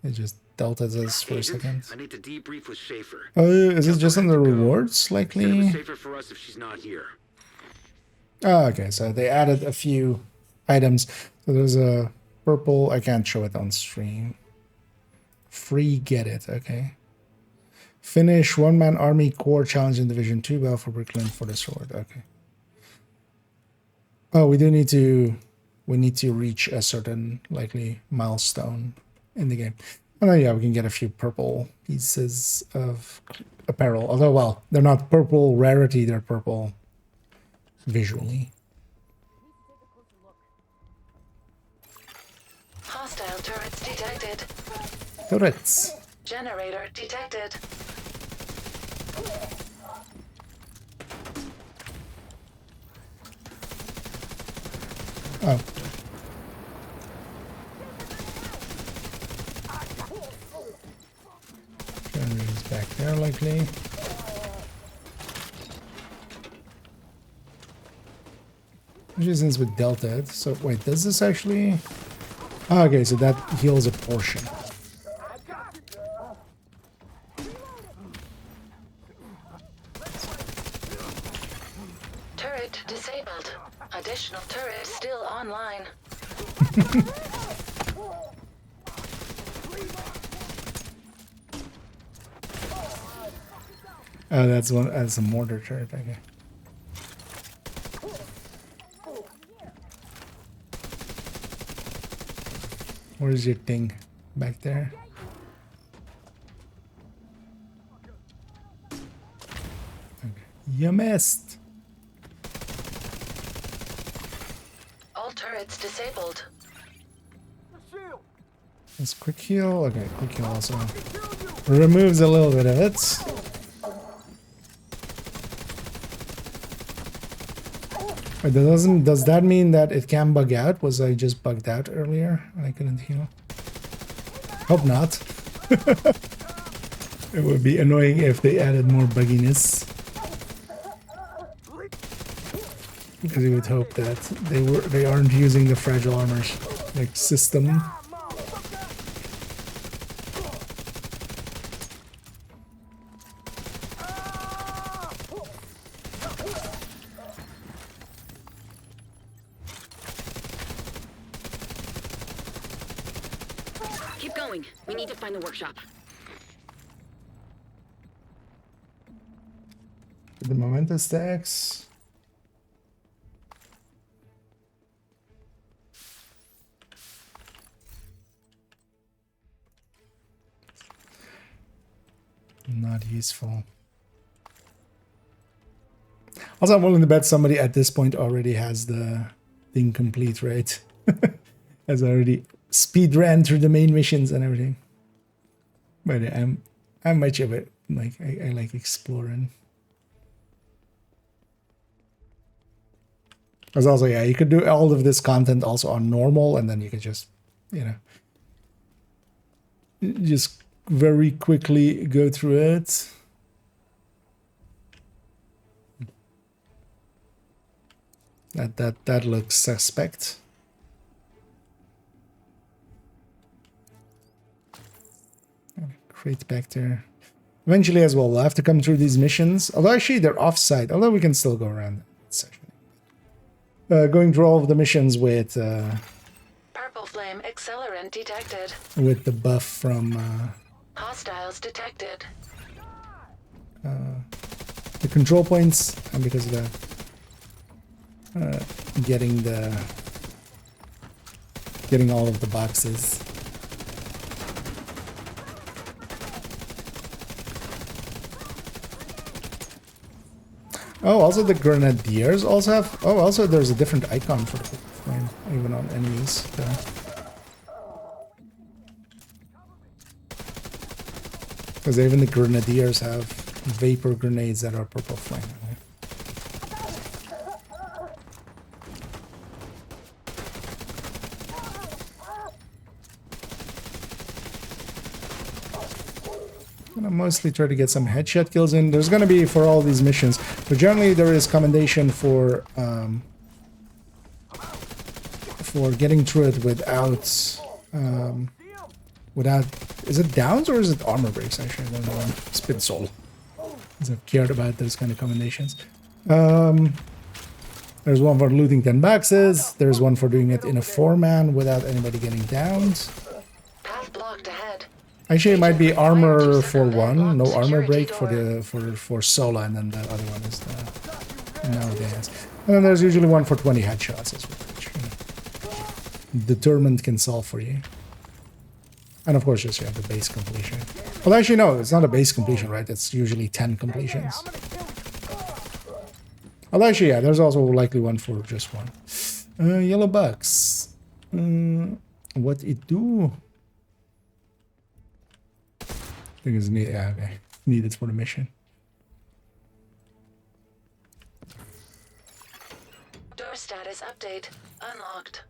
It just deltas us for a second. I need to debrief with Schaefer. Oh, is it just on the rewards, likely? It was safer for us if she's not here. Oh, okay, so they added a few items. So there's a purple... I can't show it on stream. Free get it, okay. Finish one-man army core challenge in Division 2. Battle for Brooklyn for the sword, okay. Oh, we do need to... We need to reach a certain, likely, milestone in the game. Oh, no, yeah, we can get a few purple pieces of apparel. Although, well, they're not purple rarity, they're purple visually. Hostile turrets detected. Turrets. Generator detected. Oh. Generator's back there, likely. Usually since with Delta, so wait, does this actually... Oh, okay, so that heals a portion. Turret disabled. Additional turret still online. Oh, that's one. That's a mortar turret. Okay. Where's your thing? Back there. Okay. You missed. All turrets disabled. That's quick heal. Okay, quick heal also removes a little bit of it. Wait, does that mean that it can bug out? Was I just bugged out earlier and I couldn't heal? Hope not. It would be annoying if they added more bugginess. Because you would hope that they aren't using the fragile armor like system. Keep going. We need to find the workshop. The momentum stacks. Not useful. Also, I'm willing to bet somebody at this point already has the thing complete, right? Has already speed ran through the main missions and everything. But I'm much of it. Like I like exploring. Because also, yeah, you could do all of this content also on normal, and then you could just, you know, just very quickly go through it. That looks suspect. Crate back there. Eventually as well, we'll have to come through these missions. Although actually they're off-site, although we can still go around that section. Going through all of the missions with Purple flame accelerant detected. with the buff from Hostiles detected. the control points, and because of that, getting all of the boxes. Oh, also the grenadiers also have. Oh, also there's a different icon for the flame, even on enemies. Because even the grenadiers have vapor grenades that are purple flame. Right? I'm gonna mostly try to get some headshot kills in. There's gonna be for all these missions, but generally there is commendation for getting through it without is it downs or is it armor breaks? Actually, I don't know. Spin soul, because I've cared about those kind of commendations. There's one for looting 10 boxes. There's one for doing it in a 4-man without anybody getting downed. Path blocked ahead. Actually, it might be armor for 1, no armor break for solo, and then the other one is the nowadays. And then there's usually one for 20 headshots as well, which determined can solve for you. And of course, just you have the base completion. Well, actually, no, it's not a base completion, right? It's usually 10 completions. Well, actually, yeah, there's also likely one for just one. Yellow box. What it do? I think it's needed. Yeah, okay. Needed for the mission. Door status update unlocked.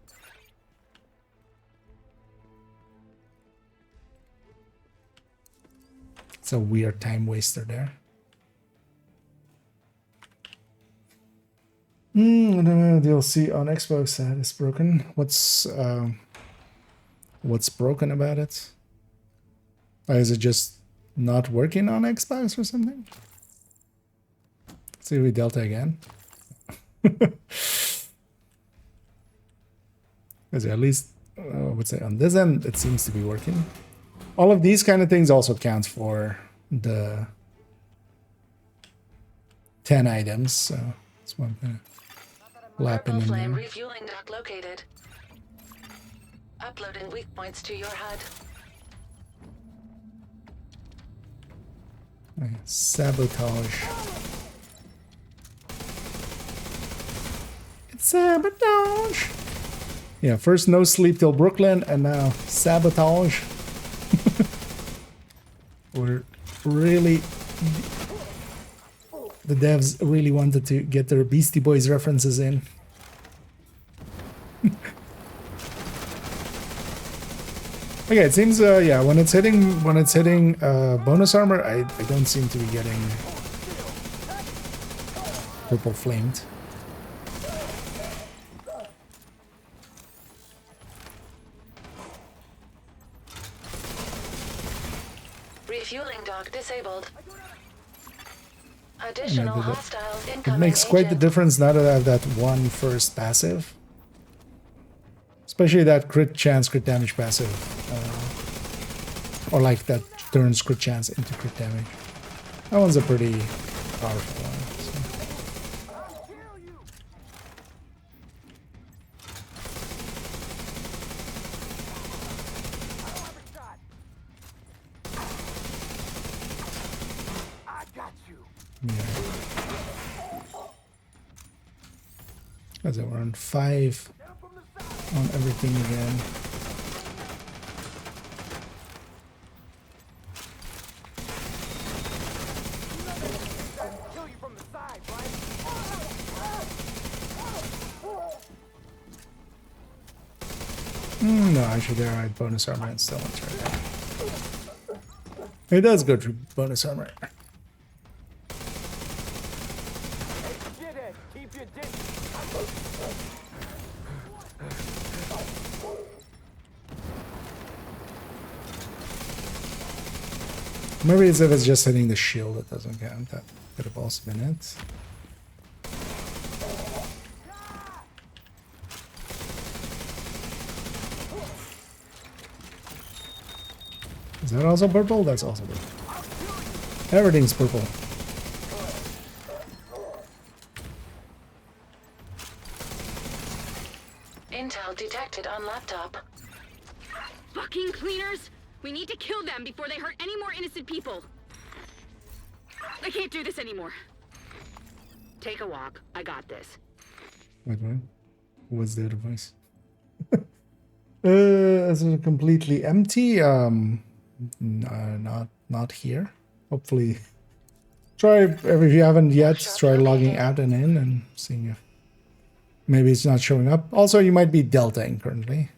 It's a weird time waster there. I don't know. DLC on Xbox that is broken. What's broken about it? Is it just not working on Xbox or something? Let's see if we Delta again. Because at least, I would say on this end, it seems to be working. All of these kind of things also count for the 10 items, so that's one thing. Lapping in Flame there. refueling dock located. Uploading weak points to your HUD. Okay, sabotage. It's sabotage. Yeah, first no sleep till Brooklyn, and now sabotage. We're really... The devs really wanted to get their Beastie Boys references in. Okay, it seems yeah, when it's hitting bonus armor, I don't seem to be getting purple flamed. Refueling dock disabled. Additional hostiles It incoming. makes quite the difference now that I have that one first passive. Especially that crit chance, crit damage passive. Or like that turns crit chance into crit damage. That one's a pretty powerful one. Because we're on 5 on everything again. No, actually there I had bonus armor and still one's right there. It does go through bonus armor. Maybe it's if it's just hitting the shield that doesn't count. That could have also been it. Is that also purple? That's also purple. Everything's purple. Intel detected on laptop. Fucking cleaners! We need to kill them before they hurt any more innocent people. I can't do this anymore. Take a walk. I got this. Wait. What's the advice? Is it completely empty? No, not here. Hopefully, try if you haven't yet. Try logging out and in and seeing if maybe it's not showing up. Also, you might be deltaing currently.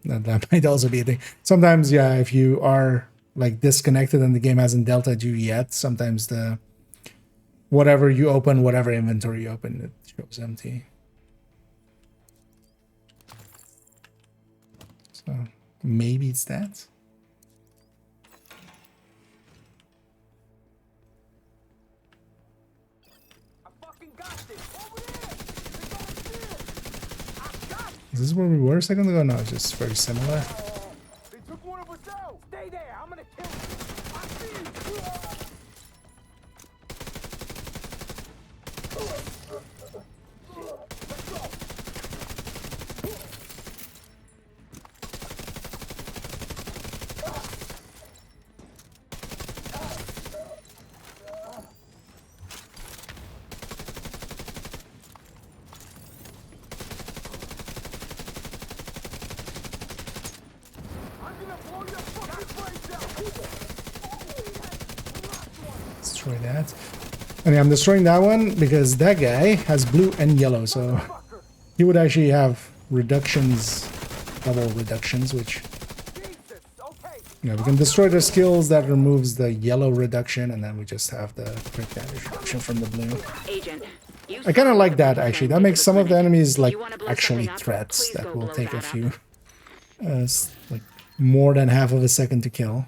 That might also be a thing. Sometimes, yeah, if you are like disconnected and the game hasn't deltaed you yet, sometimes the whatever you open, whatever inventory you open, it shows empty. So maybe it's that. Is this where we were a second ago? No, it's just very similar. They took one of us out. Stay there. I'm gonna kill you. I see you. Destroy that. And I'm destroying that one because that guy has blue and yellow, so he would actually have reductions, double reductions, which, yeah, we can destroy the skills that removes the yellow reduction, and then we just have the crit damage reduction from the blue. Agent, I kind of like that, actually. That makes some of the enemies like actually threats that will take a few, like more than half of a second to kill.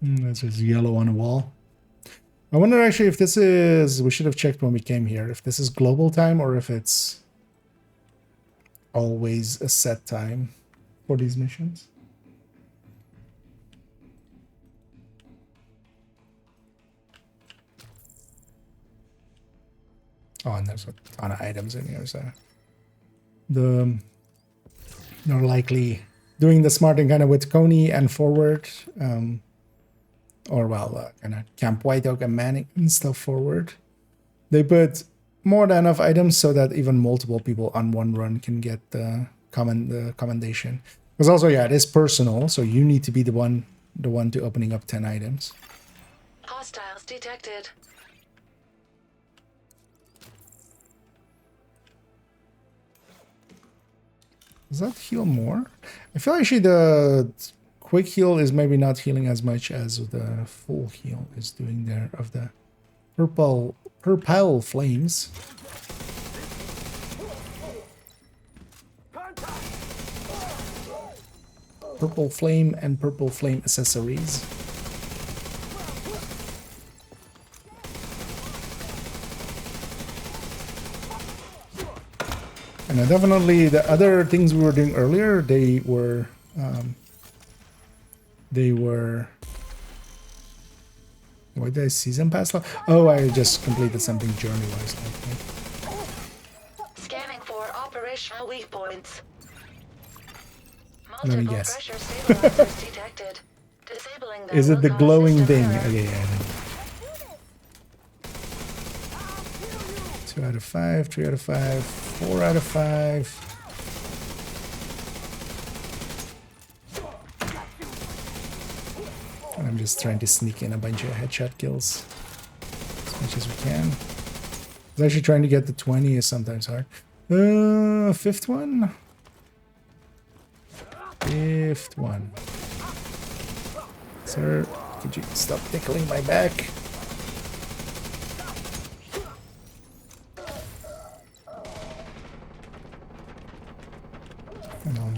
That's just yellow on the wall. I wonder actually if this is... We should have checked when we came here. If this is global time or if it's always a set time for these missions. Oh, and there's a ton of items in here, so... They're likely doing the smart thing kind of with Coney and forward. Or, well, kind of Camp White Oak and Manning and stuff forward. They put more than enough items so that even multiple people on one run can get the commendation. Because also, yeah, it is personal, so you need to be the one to opening up 10 items. Hostiles detected. Does that heal more? I feel actually the quick heal is maybe not healing as much as the full heal is doing there of the purple flames. Purple flame and purple flame accessories. And definitely the other things we were doing earlier, they were what did I season pass? Oh, I just completed something journey-wise. Scanning for operational weak points. Let me Multiple guess. pressure stabilizers detected. Disabling them Is it will the cause glowing system thing? error. Okay, yeah. 2 out of 5, 3 out of 5, 4 out of 5. I'm just trying to sneak in a bunch of headshot kills as much as we can. I was actually trying to get the 20 is sometimes hard. Fifth one? Fifth one. Sir, could you stop tickling my back?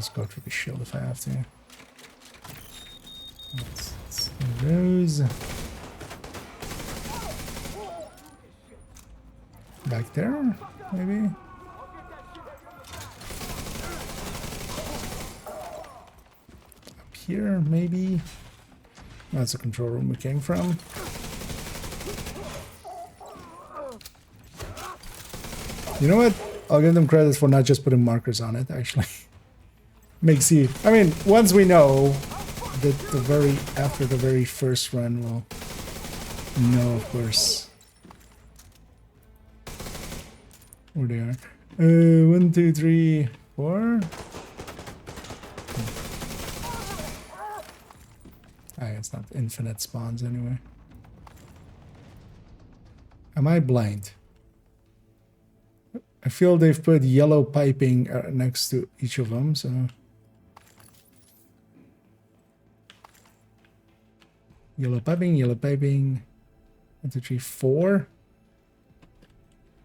just go through the shield if I have to. Let's do those. Back there, maybe? Up here, maybe? That's the control room we came from. You know what? I'll give them credit for not just putting markers on it, actually. Makes you... I mean, once we know that after the very first run, we'll know, of course, where they are. 1, 2, 3, 4. It's not infinite spawns anyway. Am I blind? I feel they've put yellow piping next to each of them, so... Yellow piping, yellow piping. 1, 2, 3, 4.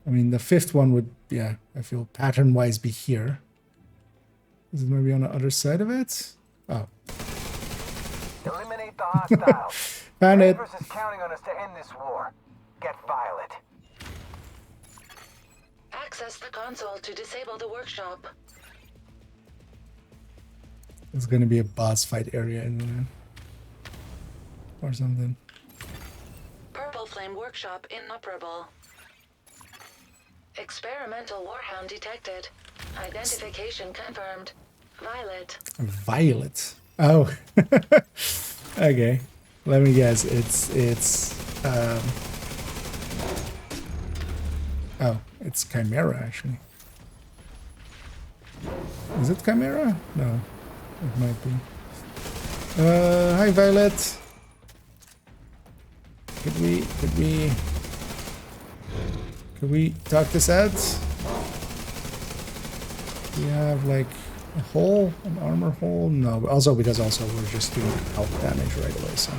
I mean, the fifth one would, yeah, I feel pattern-wise be here. Is it maybe on the other side of it? Oh. Eliminate the hostiles. Found it. Danvers is counting on us to end this war. Get Violet. Access the console to disable the workshop. It's gonna be a boss fight area, isn't it? Or something. Purple Flame Workshop inoperable. Experimental Warhound detected. Identification confirmed. Violet. Violet. Oh. Okay. Let me guess. It's oh, it's Chimera actually. Is it Chimera? No. It might be. Hi Violet. Could we talk this out? Do we have like a hole, an armor hole? No, but also because we're just doing health damage right away, so.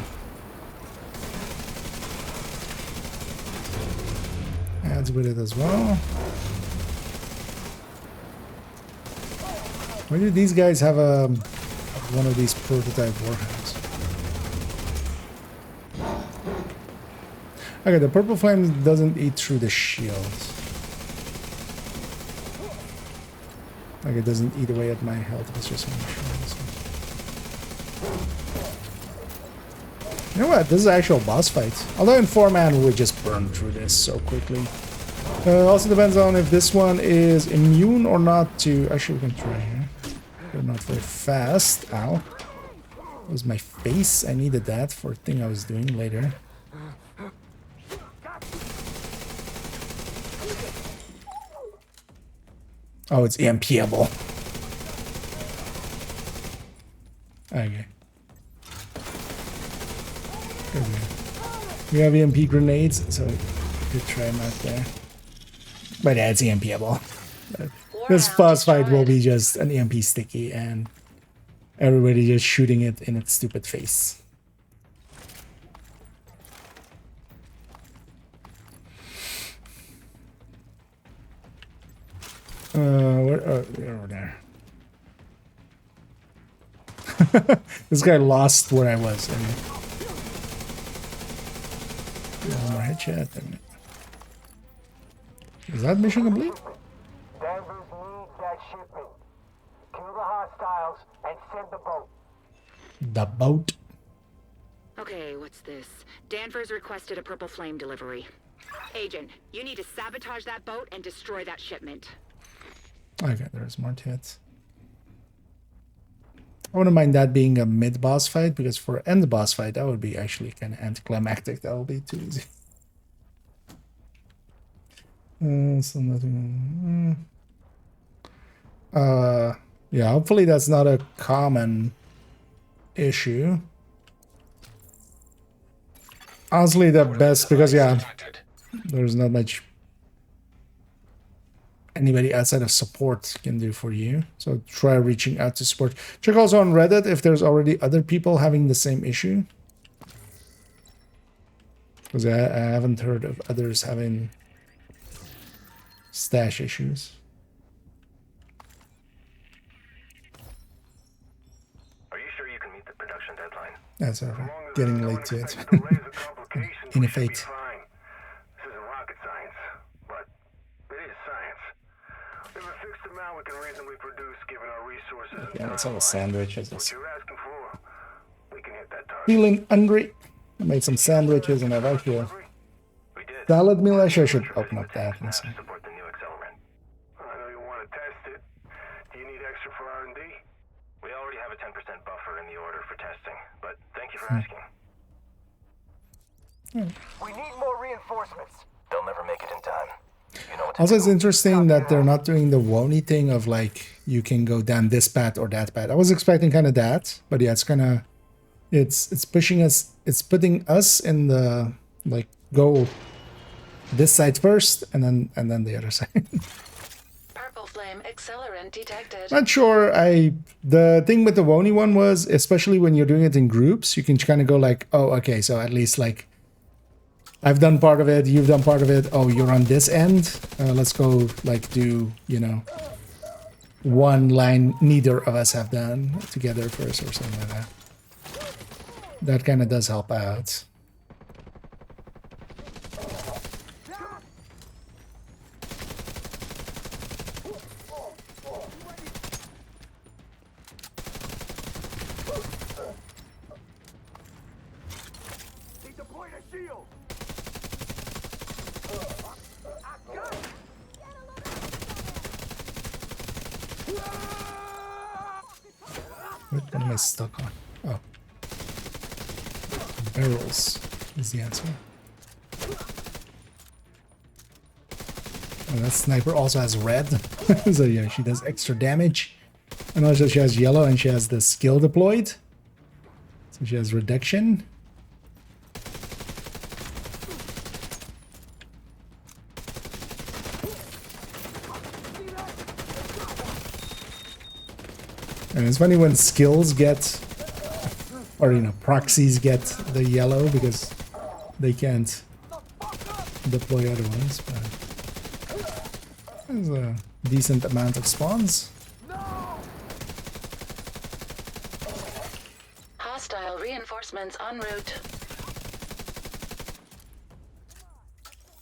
Adds with it as well. Why do these guys have one of these prototype warheads? Okay, the purple flame doesn't eat through the shield. Like it doesn't eat away at my health, it's just on the shield. You know what? This is an actual boss fight. Although in 4-man we would just burn through this so quickly. Also depends on if this one is immune or not to... Actually, we can try here. They're not very fast. Ow. That was my face. I needed that for a thing I was doing later. Oh, it's EMP-able. Okay. We have EMP grenades, so we could try them out there. But yeah, it's EMP-able. This boss fight will be just an EMP sticky and everybody just shooting it in its stupid face. Where, oh, over there. This guy lost where I was. I mean. One more headshot. Is that mission complete? Danvers needs that shipment. Kill the hostiles and send the boat. The boat. Okay, what's this? Danvers requested a purple flame delivery. Agent, you need to sabotage that boat and destroy that shipment. Okay, there's more to it. I wouldn't mind that being a mid-boss fight, because for an end boss fight, that would be actually kind of anticlimactic. That would be too easy. So nothing. Yeah, hopefully that's not a common issue. Honestly, the best, because yeah, there's not much anybody outside of support can do for you. So try reaching out to support. Check also on Reddit if there's already other people having the same issue. Because I haven't heard of others having stash issues. That's all right. Getting late to it. In a fate. Fine. This isn't rocket science, but it is science. If a fixed amount we can reasonably produce given our resources and Yeah, it's all sandwiches. what you're asking for, we can hit that target. Feeling hungry. I made some sandwiches and I've actually salad meal. I should open up that and see. Support the new accelerant. I know you want to test it. Do you need extra for R&D? We already have a 10% buffer in the order for testing, but thank you for asking. We need more reinforcements. They'll never make it in time. You know what to Also, do. it's interesting that they're not doing the Wony thing of like you can go down this path or that path. I was expecting kind of that, but yeah, it's kind of it's pushing us. It's putting us in the like go this side first and then the other side. Purple flame accelerant detected. Not sure. The thing with the Wony one was, especially when you're doing it in groups, you can kind of go like, oh, okay, so at least like I've done part of it, you've done part of it. Oh, you're on this end. Let's go like do, you know, one line neither of us have done together first or something like that. That kind of does help out. Deploy the shield. What am I stuck on? Oh. Barrels is the answer. Oh, that sniper also has red. So yeah, she does extra damage. And also she has yellow and she has the skill deployed. So she has reduction. And it's funny when skills get, or you know, proxies get the yellow because they can't deploy other ones. But there's a decent amount of spawns. Hostile reinforcements en route.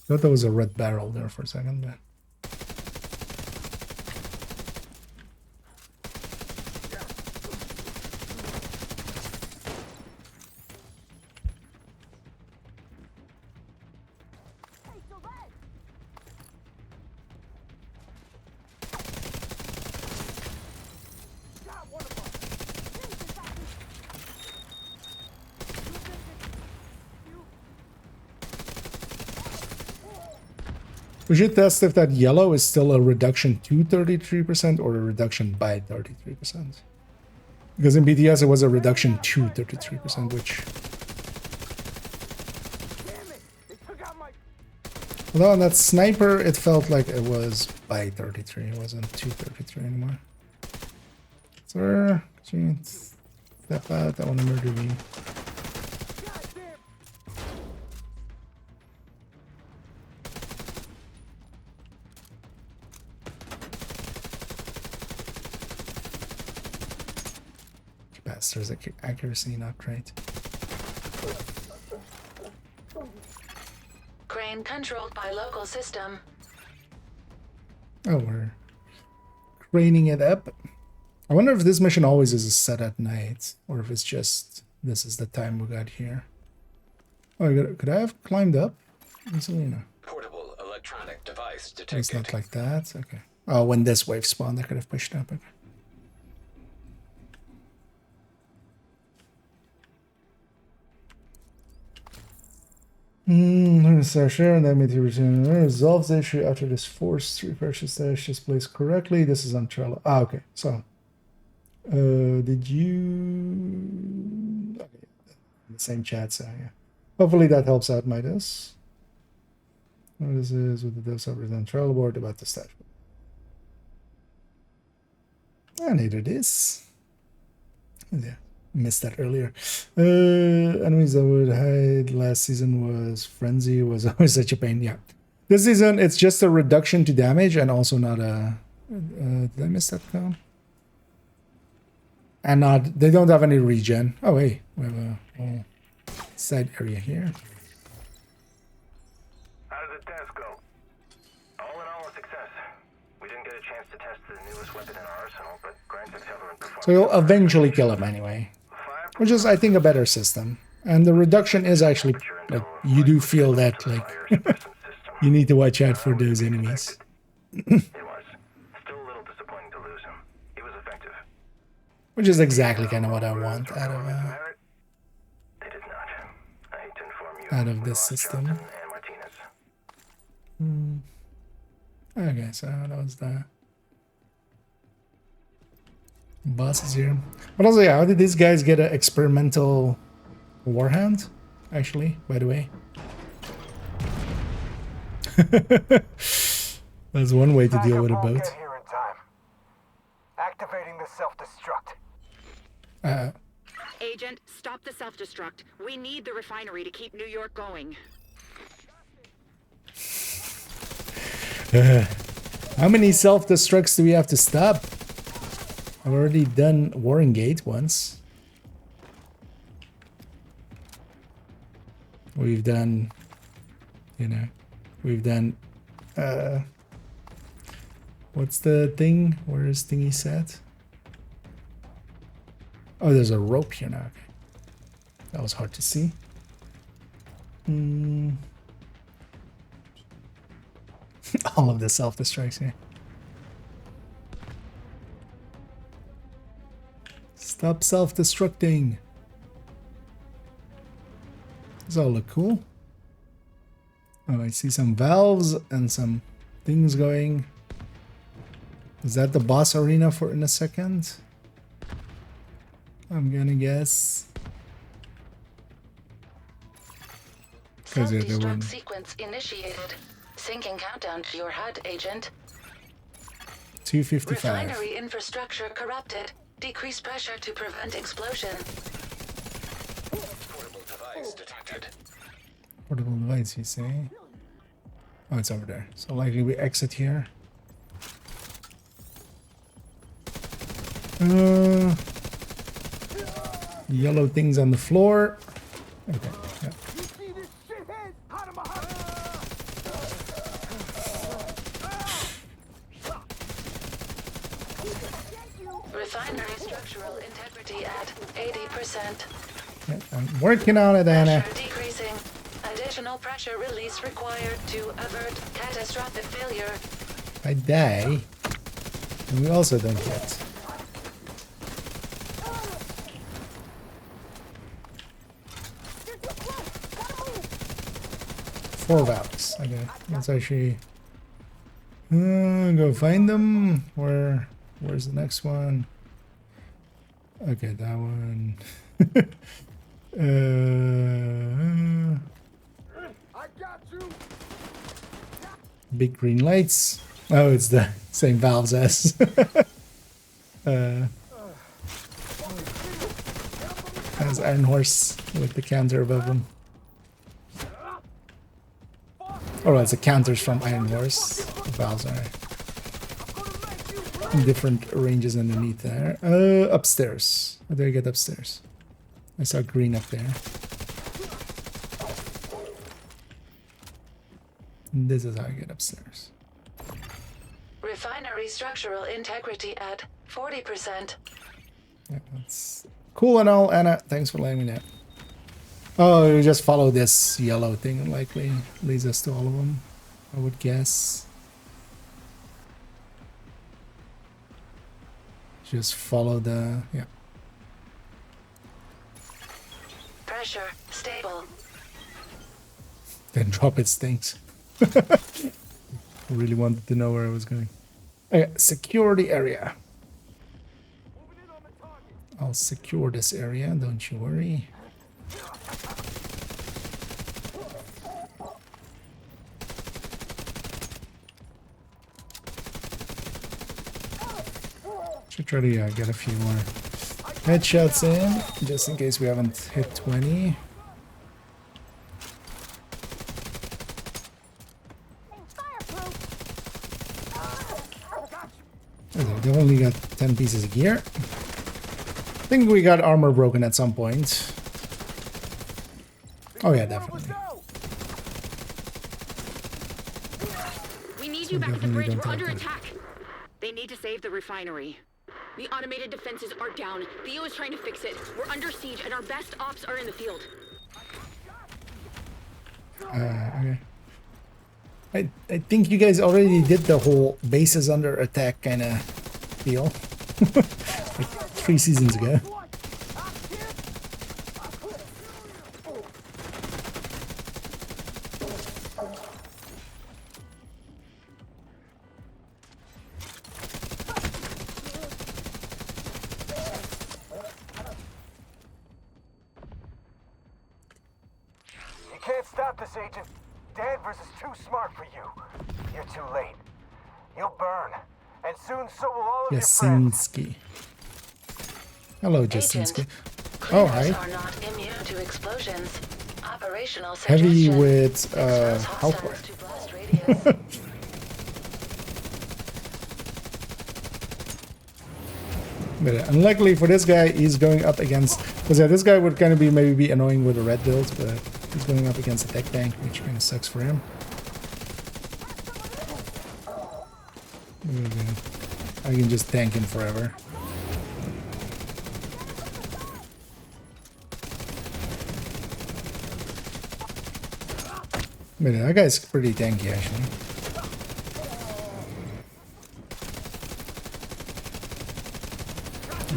Thought there was a red barrel there for a second, but. We should test if that yellow is still a reduction to 33% or a reduction by 33%. Because in BTS it was a reduction to 33%, which... Although on that sniper it felt like it was by 33, it wasn't to 33 anymore. Sir, step out, I want to murder me. Bastards, accuracy not great. Crane controlled by local system. Oh, we're craning it up. I wonder if this mission always is set at night, or if it's just this is the time we got here. Oh, could I have climbed up? Portable electronic device It's detected. not like that. Okay. Oh, when this wave spawned, I could have pushed up. Okay. Share and that material resolves the issue after this force repurchase stash is placed correctly. This is on Trello. Ah, okay. So, did you? Okay, the same chat. So yeah. Hopefully that helps out, Midas. What is this with the dev servers on Trello board about the stash? I needed this. Yeah. Missed that earlier. Enemies that would hide last season was Frenzy, was always such a pain. Yeah. This season, it's just a reduction to damage and also not a... did I miss that code? And not, they don't have any regen. Oh, hey, we have a whole side area here. How did the test go? All in all, a success. We didn't get a chance to test the newest weapon in our arsenal, but Grant's excellent performance. So you'll eventually kill him anyway. Which is, I think, a better system. And the reduction is actually, like, you do feel that, like, you need to watch out for those enemies. It was. Still a little disappointing to lose him. He was effective. Which is exactly kind of what I want out of this system. Okay, so that was the bosses here. But also, yeah, how did these guys get an experimental warhound? Actually, by the way. That's one way to deal with a boat. Activating the self-destruct. Agent, stop the self-destruct. We need the refinery to keep New York going. How many self-destructs do we have to stop? I've already done Warren Gate once. We've done, you know, we've done, what's the thing? Where is thingy set? Oh, there's a rope here now. Okay. That was hard to see. All of the self-destructs here. Stop self-destructing. Does all look cool? Oh, I see some valves and some things going. Is that the boss arena for in a second? I'm gonna guess. Self-destruct sequence initiated. Syncing countdown to your HUD, Agent. 255. Refinery infrastructure corrupted. Decrease pressure to prevent explosion. Portable device detected. Portable device, you say? Oh, it's over there. So likely we exit here. Yellow things on the floor. Okay. Yeah. Refinery structural integrity at 80%. Yeah, I'm working on it, Anna. Pressure decreasing. Additional pressure release required to avert catastrophic failure. I die. And we also don't get. Four valves. Okay, let's actually go find them. Where's the next one? Okay, that one. I got you. Big green lights. Oh, it's the same valves as as Iron Horse with the counter above them. Oh, it's the counters from Iron Horse. The valves are in different ranges underneath there. Upstairs. How do I get upstairs? I saw green up there. And this is how I get upstairs. Refinery structural integrity at 40%. Yeah, that's cool and all, Anna. Thanks for letting me know. Oh, you just follow this yellow thing, likely leads us to all of them, I would guess. Just follow the, yeah. Pressure stable. Then drop its things. I really wanted to know where I was going. Okay, security area. I'll secure this area, don't you worry. Should try to get a few more headshots in, just in case we haven't hit 20. Okay, they've only got 10 pieces of gear. think we got armor broken at some point. Oh yeah, definitely. We need you back at the bridge. We're under attack. They need to save the refinery. The automated defenses are down. Theo is trying to fix it. We're under siege, and our best ops are in the field. Okay. I think you guys already did the whole bases under attack kind of deal. Like 3 seasons ago. You can't stop this, Agent. Danvers is too smart for you. You're too late. You'll burn. And soon so will all of your friends. Jasinski. Hello, Jasinski. Cleaners Oh, hi. are not immune to explosions. Operational Heavy suggestion. with Expose help. hostiles to blast radius. But unluckily for this guy, he's going up against... Because yeah, this guy would kind of be maybe be annoying with the red build, but he's going up against a tech tank, which kind of sucks for him. I can just tank him forever. But yeah, that guy's pretty tanky actually.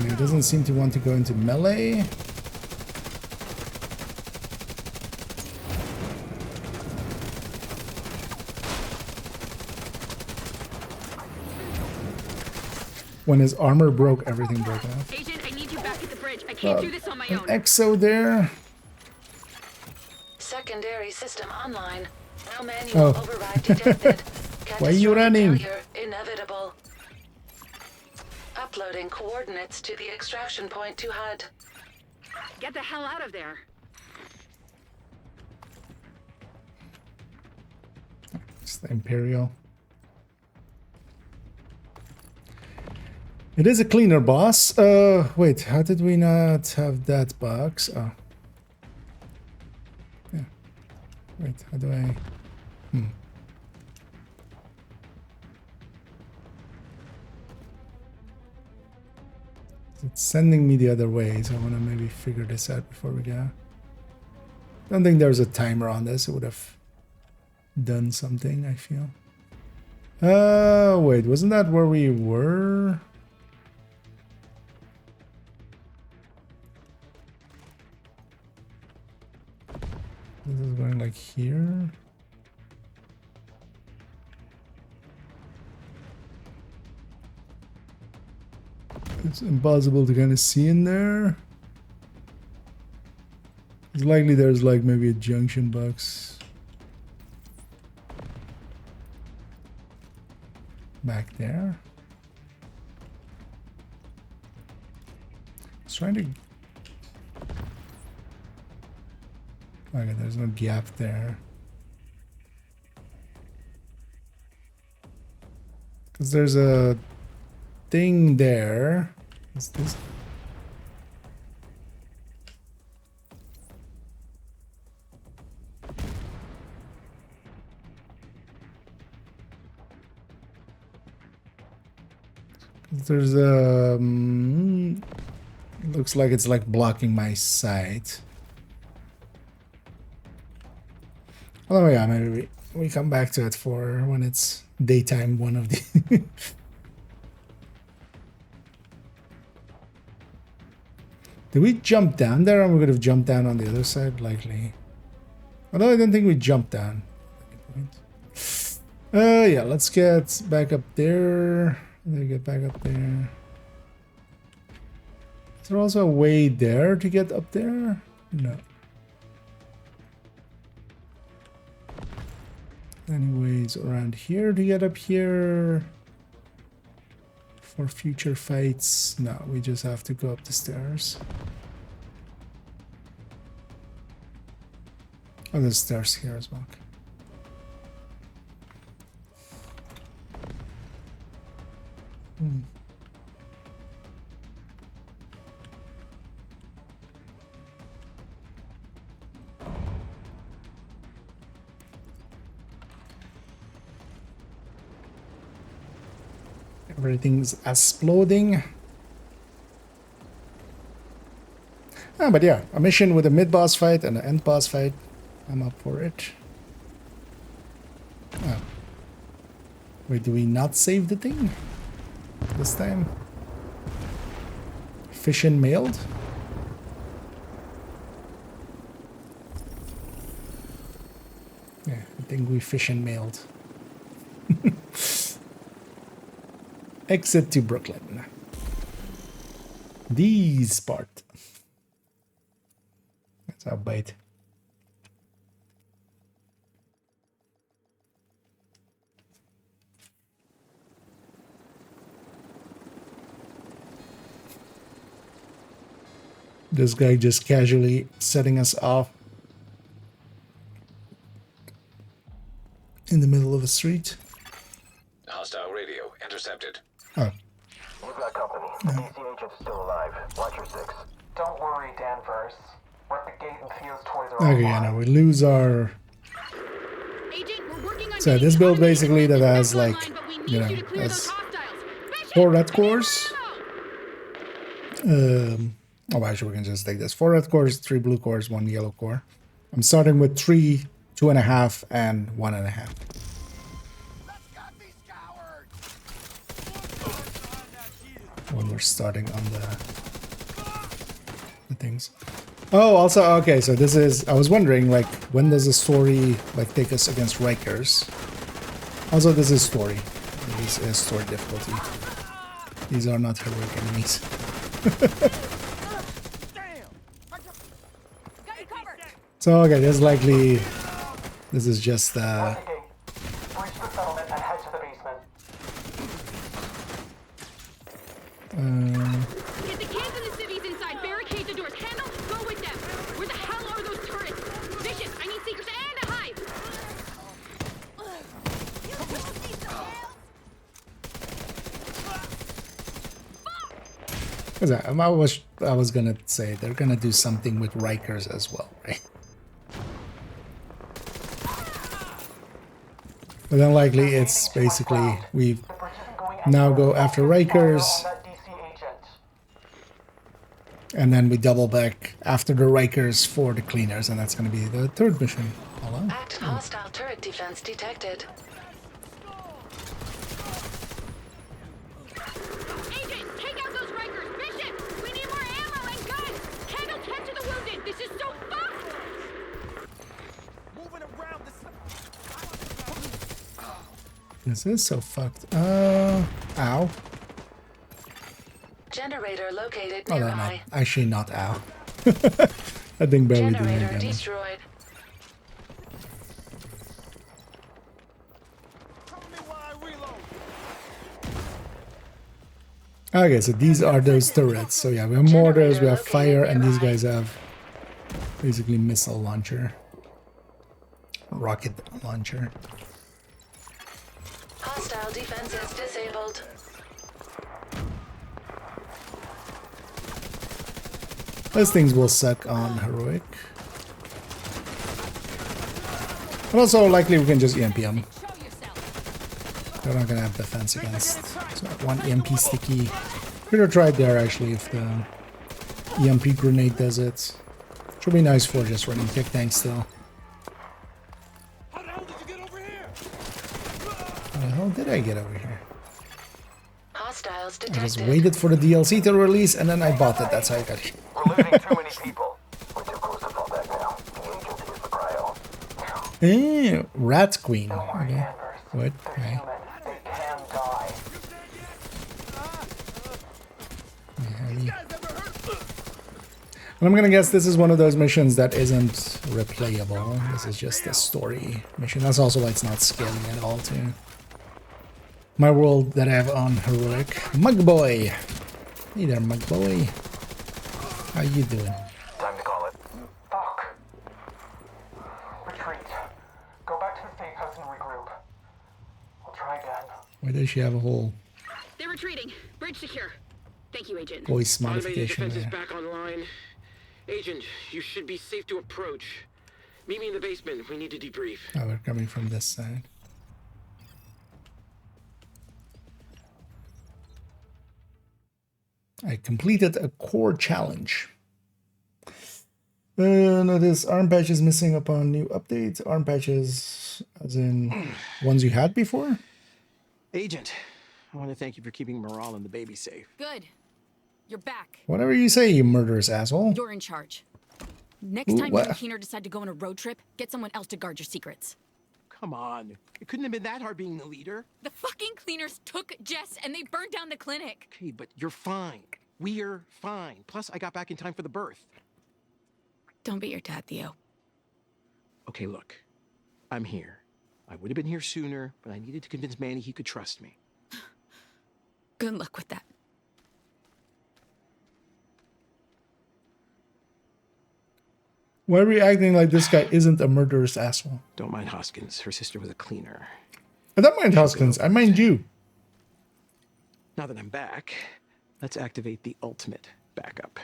He doesn't seem to want to go into melee. When his armor broke, everything broke off. Agent, I need you back at the bridge. I can't do this on my An own. exo there. Secondary system online. No manual Oh. override detected. Why are you Catastrophic running? failure inevitable. Uploading coordinates to the extraction point to HUD. Get the hell out of there. It's the Imperial. It is a cleaner boss. Wait, how did we not have that box? Oh. Yeah. Wait, how do I... It's sending me the other way, so I want to maybe figure this out before we go. Don't think there's a timer on this. It would have done something, I feel. Wait, wasn't that where we were? This is going like here. It's impossible to kind of see in there. It's likely there's like maybe a junction box back there. It's trying to... Okay, there's no gap there. Because there's a thing there. What's this? There's a... looks like it's like blocking my sight. Oh yeah, maybe we come back to it for when it's daytime, one of the... Did we jump down there, or we could have jumped down on the other side? Likely. Although I don't think we jumped down. Yeah, let's get back up there. Then get back up there. Is there also a way there to get up there? No. Anyways, around here to get up here. For future fights, no, we just have to go up the stairs. Oh, there's stairs here as well. Everything's exploding. But yeah, a mission with a mid-boss fight and an end-boss fight. I'm up for it. Oh. Wait, do we not save the thing? This time? Fish and mailed? Yeah, I think we fish and mailed. Exit to Brooklyn. These part. That's our bite. This guy just casually setting us off in the middle of the street. Hostile radio intercepted. Oh. You've got company. The DC agent's still alive. Watch your six. Don't worry, Danvers. We're at the gate and Theo's toys are Okay, yeah, now we lose our... So this build basically that has like, you know, has 4 red cores. Oh, actually we can just take this. 4 red cores, 3 blue cores, 1 yellow core. I'm starting with 3, 2.5, and 1.5. When we're starting on the things. Oh, also, okay, so this is, I was wondering, like, when does the story, like, take us against Rikers? Also, this is story. This is story difficulty. These are not heroic enemies. So, okay, this is likely, this is just, Reach the settlement and head to the basement. Get the kids and the civvies inside. Barricade the doors. Handle, go with them. Where the hell are those turrets? Vicious, I need seekers and a hive. I was gonna say they're gonna do something with Rikers as well, right? But then likely it's basically we now go after Rikers and then we double back after the Rikers for the cleaners, and that's gonna be the 3rd mission. Hello? Active hostile turret defense detected. Agent, take out those Rikers. Bishop, we need more ammo and guns. Handle, tend to the wounded. This is so fucked. Moving around this. This is so fucked. Ow. Generator located Oh, no, nearby. no. Actually not ow. I think barely did any Generator damage. destroyed. Okay, so these are those turrets. So yeah, we have mortars, we have fire, and these guys have basically missile launcher. Rocket launcher. Hostile defenses disabled. Those things will suck on heroic. But also likely we can just EMP them. They're not gonna have defense against. So 1 EMP sticky. Could have tried there actually if the EMP grenade does it. Should be nice for just running kick tanks still. How the hell did I get over here? Hostiles I detected. just waited for the DLC to release and then I bought it. That's how I got here. We're losing too many people. We're too close to fall back now. The agent is the cryo. Rat Queen. Okay. What? Okay. They can die. And I'm gonna guess this is one of those missions that isn't replayable. This is just a story mission. That's also why it's not scaling at all to my world that I have on heroic. Mug Boy! Hey there, Mug Boy. How you doing? Time to call it. Fuck. Retreat. Go back to the safe house and regroup. We'll try again. Why does she have a whole They're retreating. Bridge secure. Thank you, Agent. voice Automated modification defense is there? back online. Agent, you should be safe to approach. Meet me in the basement. We need to debrief. Oh, we're coming from this side. I completed a core challenge. Notice arm patches missing upon new updates. Arm patches, as in ones you had before? Agent, I want to thank you for keeping Morale and the baby safe. Good. You're back. Whatever you say, you murderous asshole. You're in charge. Next Ooh, time what? you and Keener decide to go on a road trip, get someone else to guard your secrets. Come on. It couldn't have been that hard being the leader. The fucking cleaners took Jess and they burned down the clinic. Okay, but you're fine. We're fine. Plus, I got back in time for the birth. Don't beat your dad, Theo. Okay, look. I'm here. I would have been here sooner, but I needed to convince Manny he could trust me. Good luck with that. Why are we acting like this guy isn't a murderous asshole? Don't mind Hoskins. Her sister was a cleaner. I don't mind Hoskins. I mind you. Now that I'm back, let's activate the ultimate backup.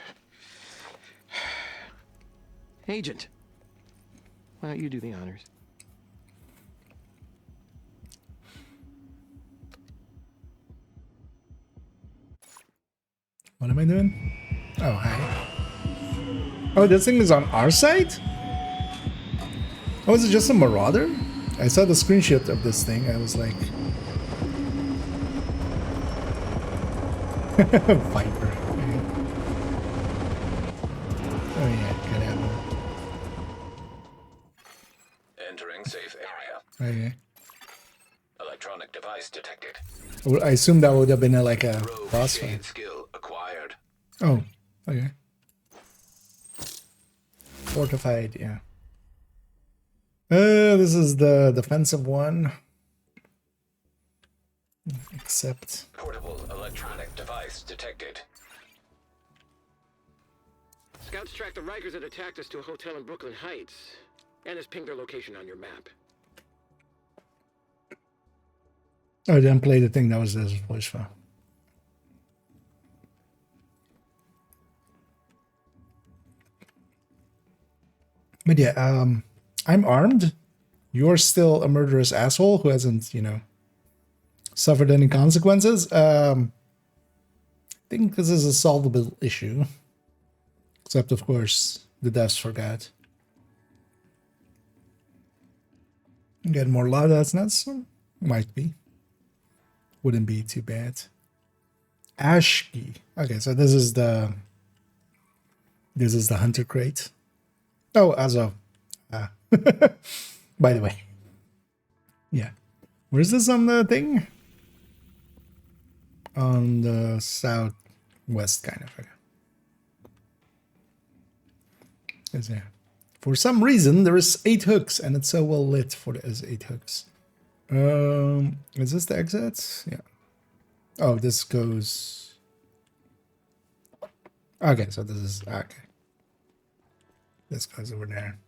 Agent, why don't you do the honors? What am I doing? Oh, hi. Oh, this thing is on our side? Oh, is it just a marauder? I saw the screenshot of this thing. I was like... Viper. Okay. Oh yeah, good ammo. Entering safe area. Okay. Electronic device detected. Well, I assume that would have been like a boss fight. Skill acquired. Oh, okay. Fortified, yeah. This is the defensive one. Except... Portable electronic device detected. Scouts tracked the Rikers that attacked us to a hotel in Brooklyn Heights, and has pinged their location on your map. Oh, I didn't play the thing. That was his voice file. But yeah, I'm armed. You're still a murderous asshole who hasn't, you know, suffered any consequences. I think this is a solvable issue. Except, of course, the devs forgot. Get more loadouts nuts? Might be. Wouldn't be too bad. Ashki. Okay, so this is the hunter crate. Oh, Azo. By the way. Yeah. Where's this on the thing? On the southwest, kind of. Okay. Is there? For some reason, there is 8 hooks, and it's so well lit for the 8 hooks. Is this the exit? Yeah. Oh, this goes... Okay, so this is... Okay. This goes over there.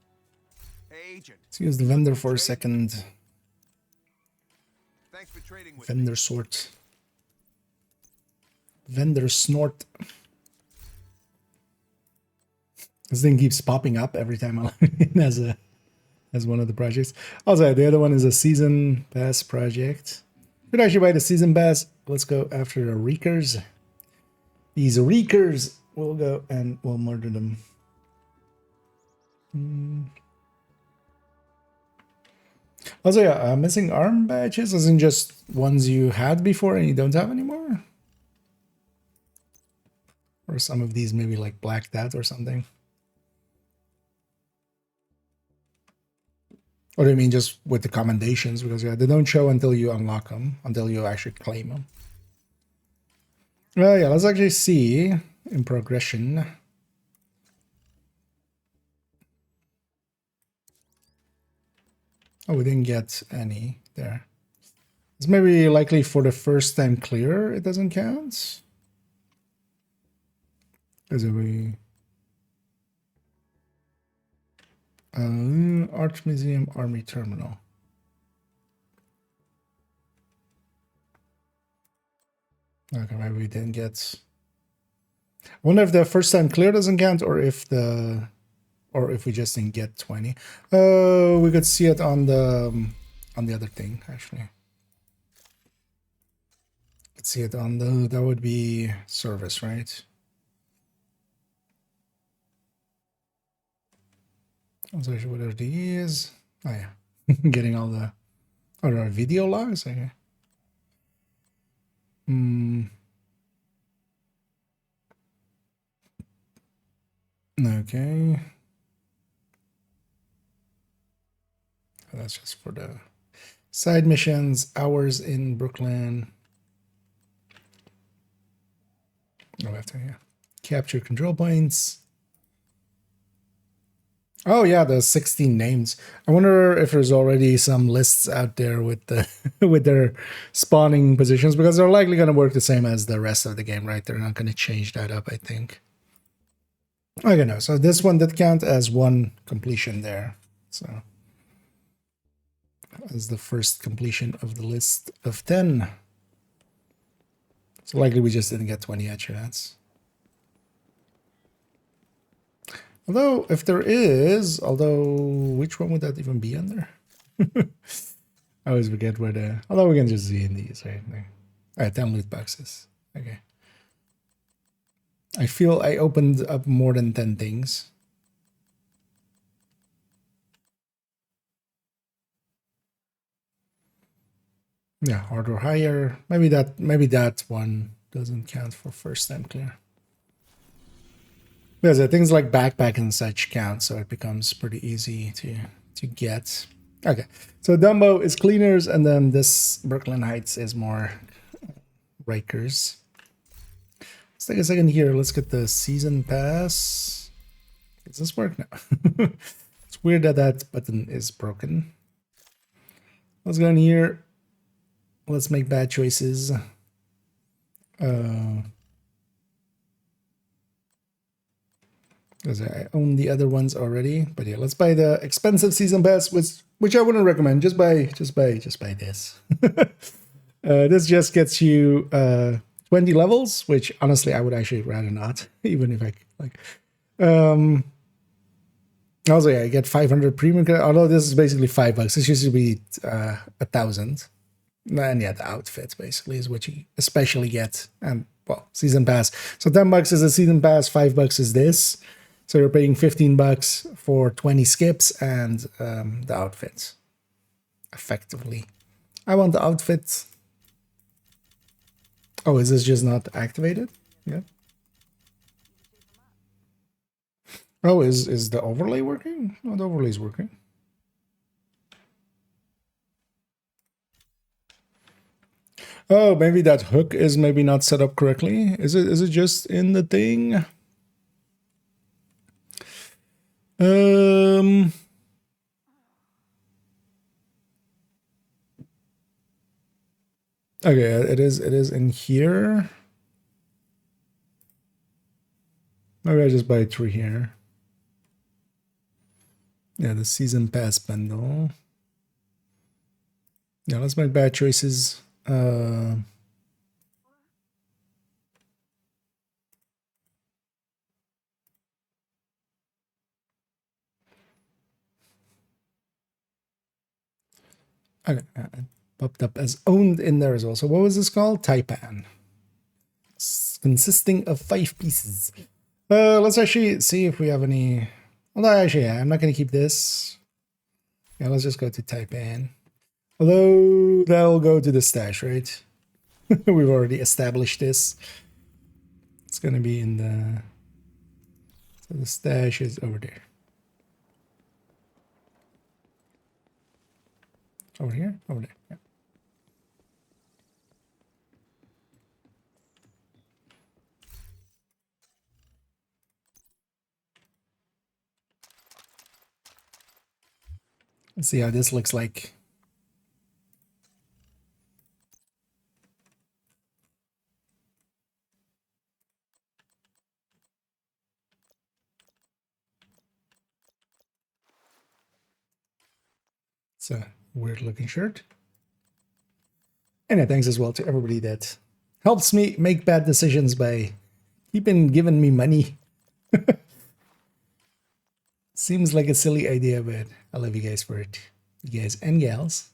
Agent. Let's use the vendor for a second. Thanks for trading with Vendor sort. Vendor snort. This thing keeps popping up every time I log in as one of the projects. Also, the other one is a season pass project. Could actually buy the season pass. Let's go after the Reekers. These Reekers, we'll go and we'll murder them. Also, yeah, missing arm badges isn't just ones you had before and you don't have anymore. Or some of these maybe like blacked out or something. Or do you mean just with the commendations? Because yeah, they don't show until you unlock them, until you actually claim them. Well, yeah, let's actually see in progression. Oh, we didn't get any there. It's maybe likely for the first time clear, it doesn't count. Because we... Art Museum Army Terminal. Okay, maybe we didn't get... I wonder if the first time clear doesn't count, or if the... Or if we just didn't get 20. We could see it on the other thing, actually. Let's see it on the, that would be service, right? I'm not sure what are these. Oh yeah, getting all the other video logs. Okay. Okay. That's just for the side missions. Hours in Brooklyn. Oh, after yeah. Capture control points. Oh yeah, the 16 names. I wonder if there's already some lists out there with the with their spawning positions, because they're likely going to work the same as the rest of the game, right? They're not going to change that up, I think. Okay, no. So this one did count as one completion there. So as the first completion of the list of 10. So likely we just didn't get 20 headshots. Although, if there is, which one would that even be under? I always forget where the, although we can just see in these, right? Alright, 10 loot boxes. Okay. I feel I opened up more than 10 things. Yeah, hard or higher. Maybe that one doesn't count for first time clear. Because things like backpack and such count, so it becomes pretty easy to get. Okay, so Dumbo is cleaners, and then this Brooklyn Heights is more rakers. Let's take a second here. Let's get the season pass. Does this work now? It's weird that that button is broken. Let's go in here. Let's make bad choices. Because I own the other ones already. But yeah, let's buy the expensive season pass, which I wouldn't recommend. Just buy this. This just gets you 20 levels, which honestly I would actually rather not, even if I like. Also, yeah, I get 500 premium credit, although this is basically $5. This used to be 1,000. And yeah, the outfit basically is what you especially get. And well, season pass. So $10 is a season pass, $5 is this. So you're paying $15 for 20 skips and the outfits. Effectively. I want the outfit. Oh, is this just not activated? Yeah. Oh, is the overlay working? No, the overlay is working. Oh, maybe that hook is maybe not set up correctly. Is it just in the thing? Okay, it is in here. Maybe I just buy it through here. Yeah, the season pass bundle. Yeah, let's make bad choices. Okay. Popped up as owned in there as well. So what was this called? Taipan. Consisting of 5 pieces. Let's actually see if we have any. Although actually, yeah, I'm not going to keep this. Yeah, let's just go to Taipan. Although that'll go to the stash, right? We've already established this. It's going to be in the. So the stash is over there. Over here? Over there. Yeah. Let's see how this looks like. It's a weird looking shirt. And thanks as well to everybody that helps me make bad decisions by keeping giving me money. Seems like a silly idea, but I love you guys for it. You guys and gals.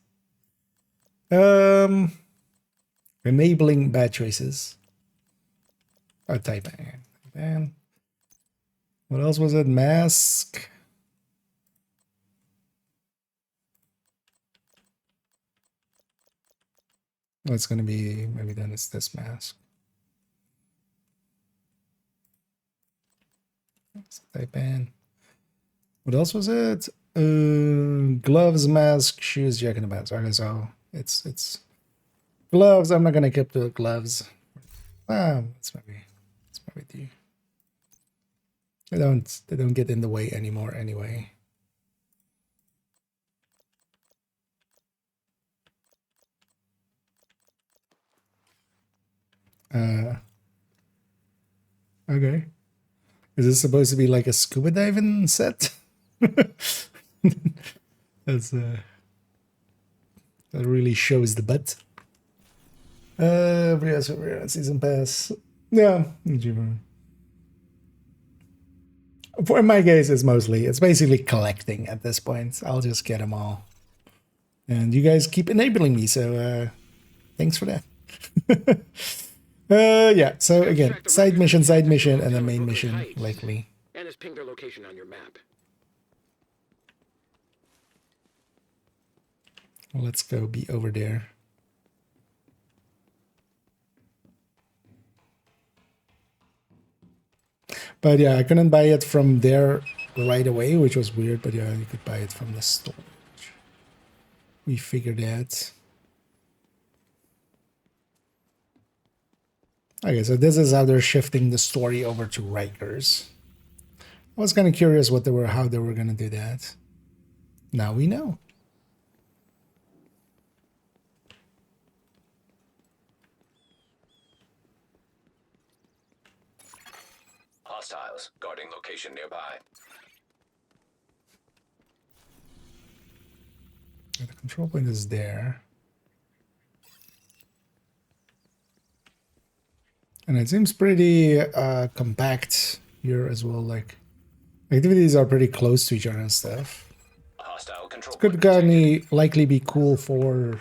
Enabling bad choices. Oh, type ban. What else was it? Mask. Oh, it's gonna be, maybe then it's this mask. Type ban. What else was it? Gloves, mask, shoes, jacket, and bands. Okay, so it's gloves. I'm not gonna keep the gloves. It's maybe the they don't get in the way anymore anyway. Okay. Is this supposed to be like a scuba diving set? That's that really shows the butt. Season pass. Yeah. For in my case, it's basically collecting at this point. I'll just get them all. And you guys keep enabling me, so thanks for that. Yeah, so again, side mission, and then main mission, likely. And has pinged their location on your map. Let's go be over there. But yeah, I couldn't buy it from there right away, which was weird, but yeah, you could buy it from the storage. We figured that. Okay, so this is how they're shifting the story over to Rikers. I was kind of curious how they were gonna do that. Now we know. Hostiles guarding location nearby. The control point is there. And it seems pretty compact here as well. Like, activities are pretty close to each other and stuff. Hostile control. Could likely be cool for.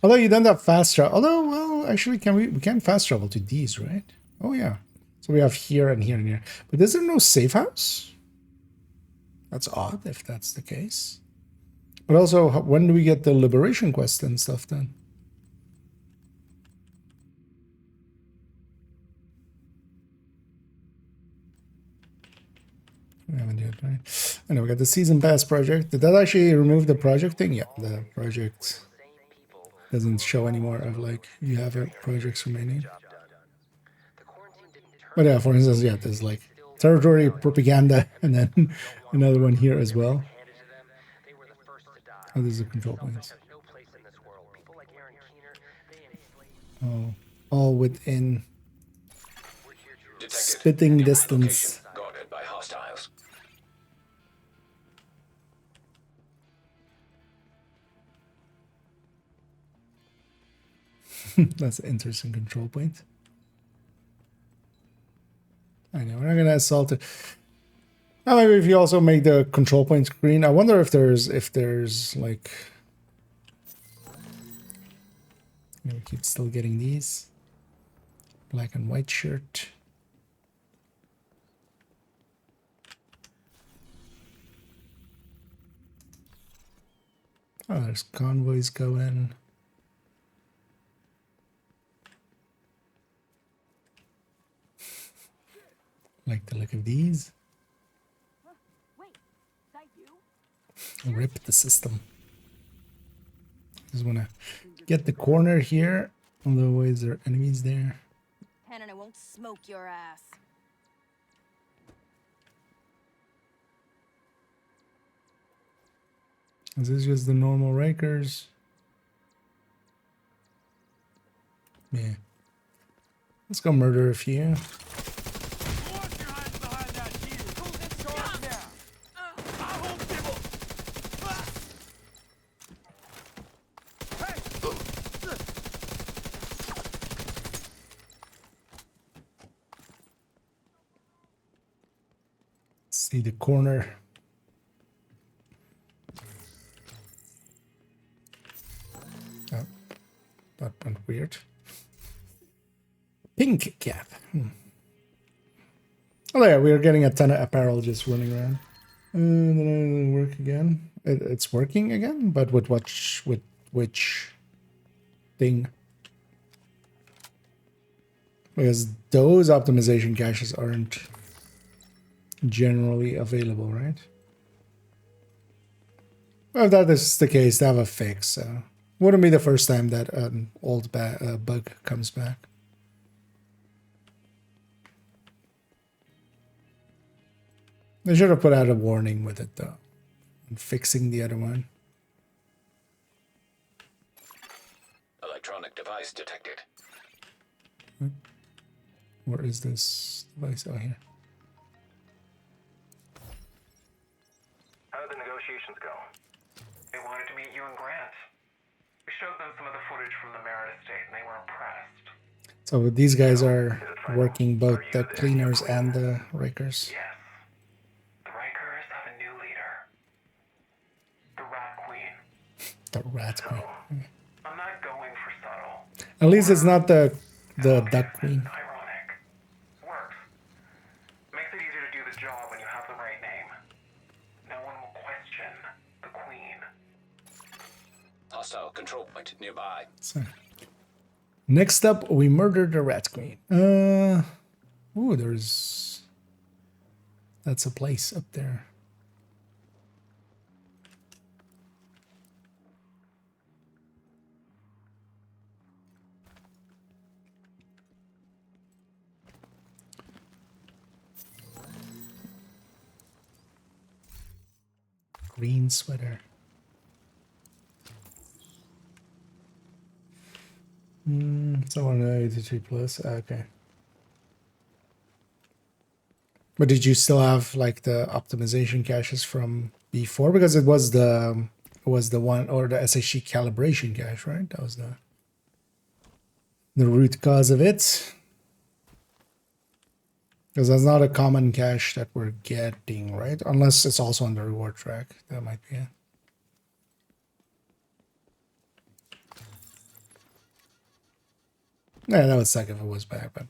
Although you don't have fast travel. Although, well, actually, we can fast travel to these, right? Oh yeah. So we have here and here and here. But is there no safe house? That's odd if that's the case. But also, when do we get the liberation quest and stuff then? We haven't yet, right? I know we got the season pass project. Did that actually remove the project thing? Yeah, the project doesn't show anymore of like you have projects remaining. But yeah, for instance, yeah, there's like territory propaganda and then another one here as well. Oh, there's a control point. Oh, all within spitting distance. Guarded by hostiles. That's an interesting control point. I know, we're not gonna assault it. Now, maybe if you also make the control points green, I wonder if there's like, we keep still getting these black and white shirt. Oh, there's convoys going. Like the look of these. Rip the system. Just wanna get the corner here. Otherwise, there are enemies there. And I won't smoke your ass. Is this just the normal Rikers? Yeah. Let's go murder a few. See the corner. Oh, that went weird. Pink cap. Oh yeah, we are getting a ton of apparel just running around. And then it'll work again. It's working again, but with which thing? Because those optimization caches aren't generally available, right? Well, if that is the case, they have a fix, so wouldn't be the first time that an old bug comes back. They should have put out a warning with it, though, and fixing the other one. Electronic device detected. Where is this device? Oh, here. How did the negotiations go? They wanted to meet you and Grant. We showed them some of the footage from the Merritt estate, and they were impressed. So these guys are working both the cleaners and the rakers. Yes. The Rikers have a new leader. The Rat Queen. The rat queen. I'm not going for subtle. At least it's not the duck queen. Ironic. Works. Makes it easier to do the job when you have the right name. No one will question the Queen. Hostile control point nearby. So, next up, we murdered the rat queen. Ooh, that's a place up there. Green sweater. Someone 83 plus. Okay. But did you still have like the optimization caches from before? Because it was the one, or the SHC calibration cache, right? That was the root cause of it. Because that's not a common cache that we're getting, right? Unless it's also on the reward track. That might be it. Yeah, that would suck if it was back, but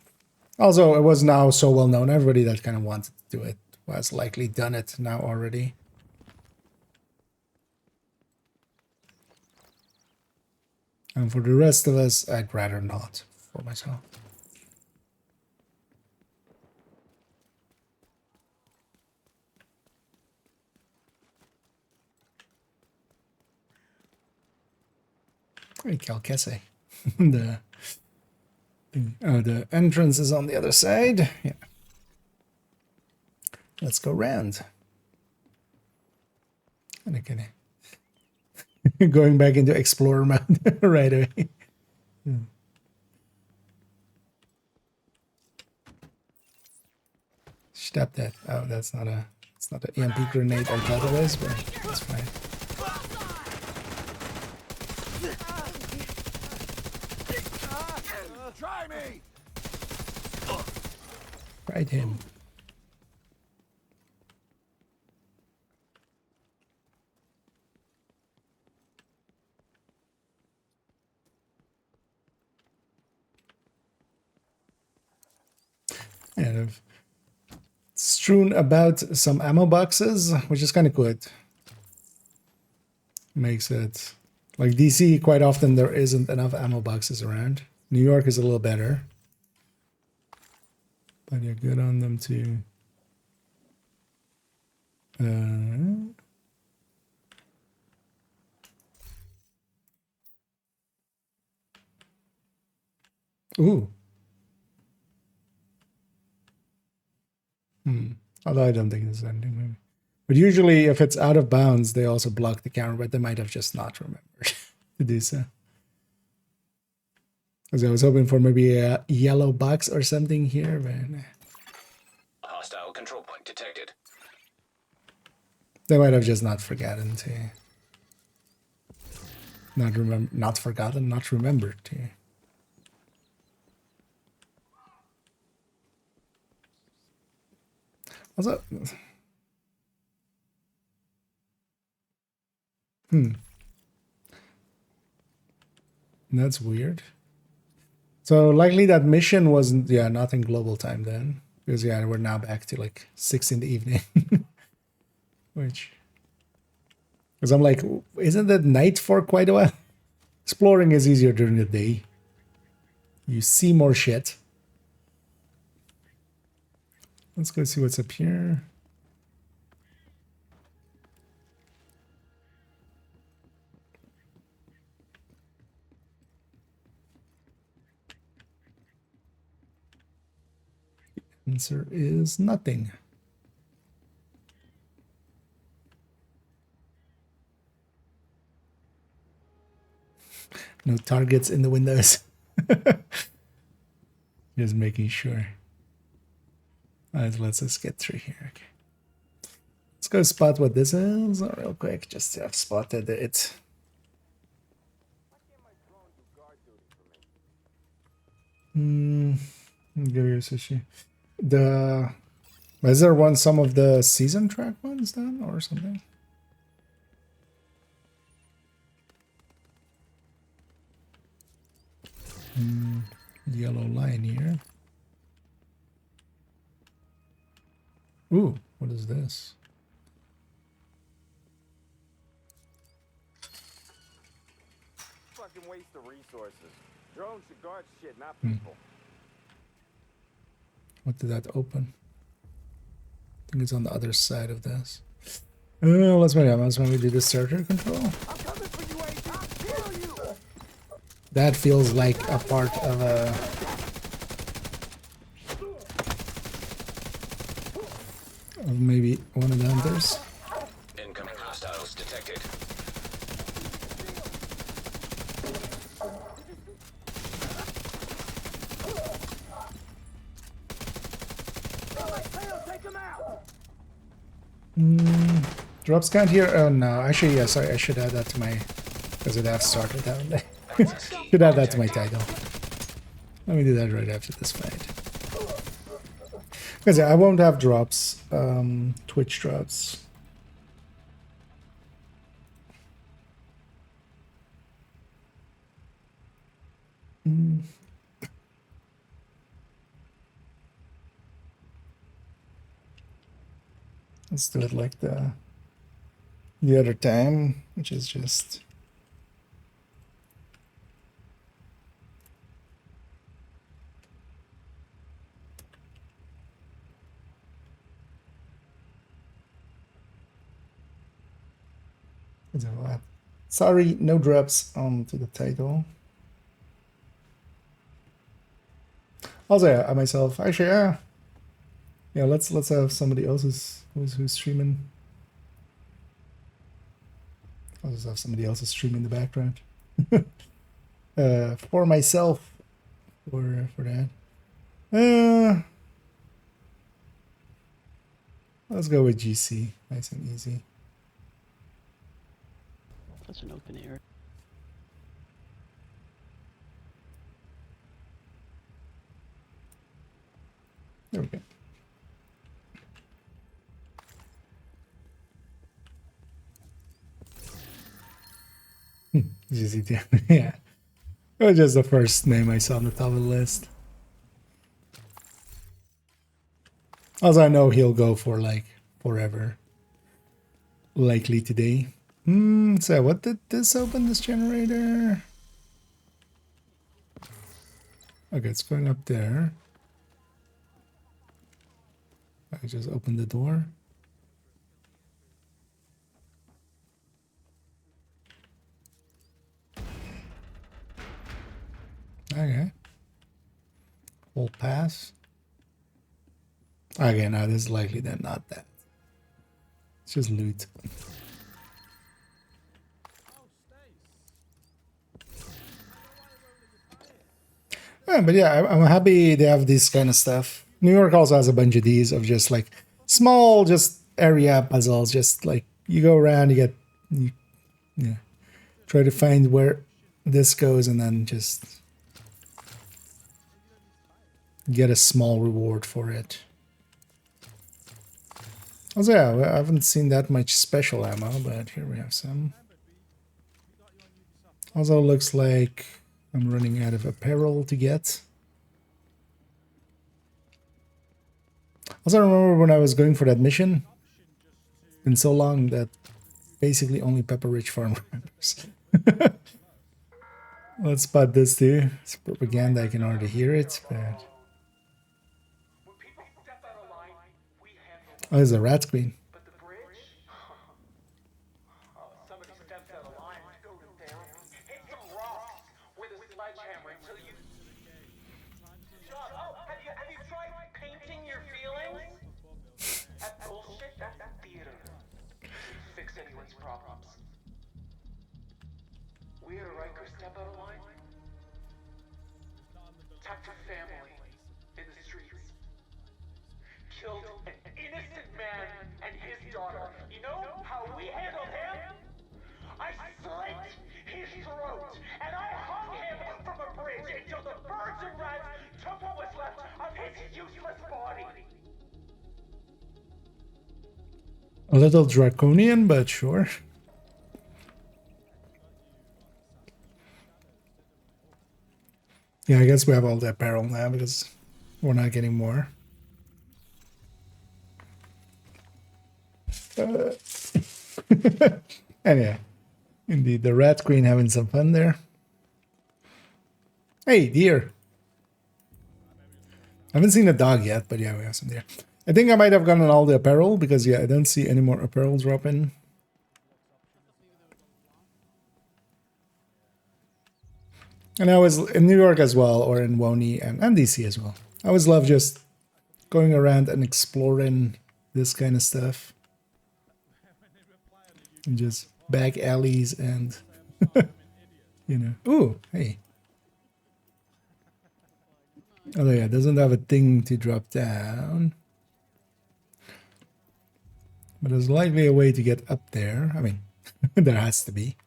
also it was now so well known. Everybody that kind of wanted to do it was likely done it now already. And for the rest of us, I'd rather not for myself. Hey, Calcese. The entrance is on the other side. Yeah. Let's go round. And again, going back into explorer mode right away. Yeah. Stop that. Oh, that's not a. It's not an EMP grenade I thought it was, but that's fine. Try me. Right him. And I've strewn about some ammo boxes, which is kind of good. Makes it like DC. Quite often there isn't enough ammo boxes around. New York is a little better, but you're good on them too. Ooh. Although I don't think there's anything maybe. But usually if it's out of bounds, they also block the camera, but they might have just not remembered to do so. Because I was hoping for maybe a yellow box or something here, but Hostile control point detected. they might have just not forgotten to not forgotten, not remembered to. Also, that's weird. So likely that mission wasn't, yeah, not in global time then. Because, yeah, we're now back to like 6 in the evening. Which... Because I'm like, isn't it night for quite a while? Exploring is easier during the day. You see more shit. Let's go see what's up here. Answer is nothing. No targets in the windows. Just making sure. Alright, let's just get through here. Okay. Let's go spot what this is real quick, just to have spotted it. Give you a sushi. Is there some of the season track ones then or something? Yellow line here. Ooh, what is this? Fucking waste of resources. Drones should guard shit, not people. What did that open? I think it's on the other side of this. Let's maybe do the starter control. That feels like a part of a... of maybe one of the hunters. Incoming hostiles detected. Drops count here? Oh no, actually, yeah, sorry, I should add that to my... because it has started that day. Should add that to my title. Let me do that right after this fight. Because I won't have drops, Twitch drops. Let's do it like the other time, which is just... Sorry, no drops onto the title. Also, yeah, I myself, actually, yeah, let's have somebody else who's streaming. I'll just have somebody else stream in the background. For myself, for that. Let's go with GC, nice and easy. That's an open area. There we go. GC, yeah. It was just the first name I saw on the top of the list. Also, I know he'll go for like forever. Likely today. So what did this open, this generator? Okay, it's going up there. I just opened the door. Okay. Full pass. Okay, now this is likely then not that. It's just loot. Yeah, but yeah, I'm happy they have this kind of stuff. New York also has a bunch of these of just like small, just area puzzles. Just like you go around, you try to find where this goes, and then just get a small reward for it. Also, yeah, I haven't seen that much special ammo, but here we have some. Also looks like I'm running out of apparel to get. Also, I remember when I was going for that mission, it's been so long that basically only Pepper Rich Farm remembers. Let's spot this too. It's propaganda, I can already hear it, but... Oh, there's a rat queen. Killed an innocent man and his daughter. You know how we handled him? I slit his throat and I hung him from a bridge until the birds and rats took what was left of his useless body. A little draconian, but sure. Yeah, I guess we have all the apparel now because we're not getting more. Anyway, indeed, the rat queen having some fun there. Hey, deer. I haven't seen a dog yet, but yeah, we have some deer. I think I might have gotten all the apparel because, yeah, I don't see any more apparel dropping. And I was in New York as well, or in Woni and DC as well. I always love just going around and exploring this kind of stuff. And just back alleys and, you know. Ooh, hey. Oh yeah, it doesn't have a thing to drop down. But there's likely a way to get up there. I mean, there has to be.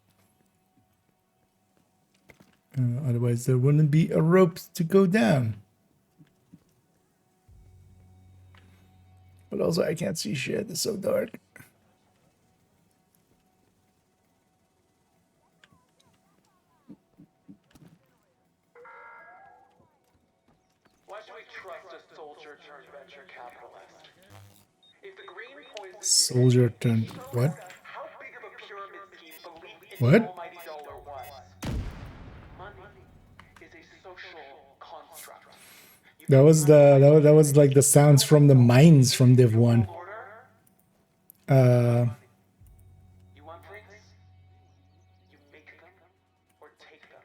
Otherwise, there wouldn't be a rope to go down. But also, I can't see shit. It's so dark. Why should we trust a soldier turned venture capitalist? If the green poison Soldier turned what? how big of a pyramid scheme believe in What? the almighty dollar was? Money is a social construct. That was that was like the sounds from the mines from Div 1. You want things? You make them or take them.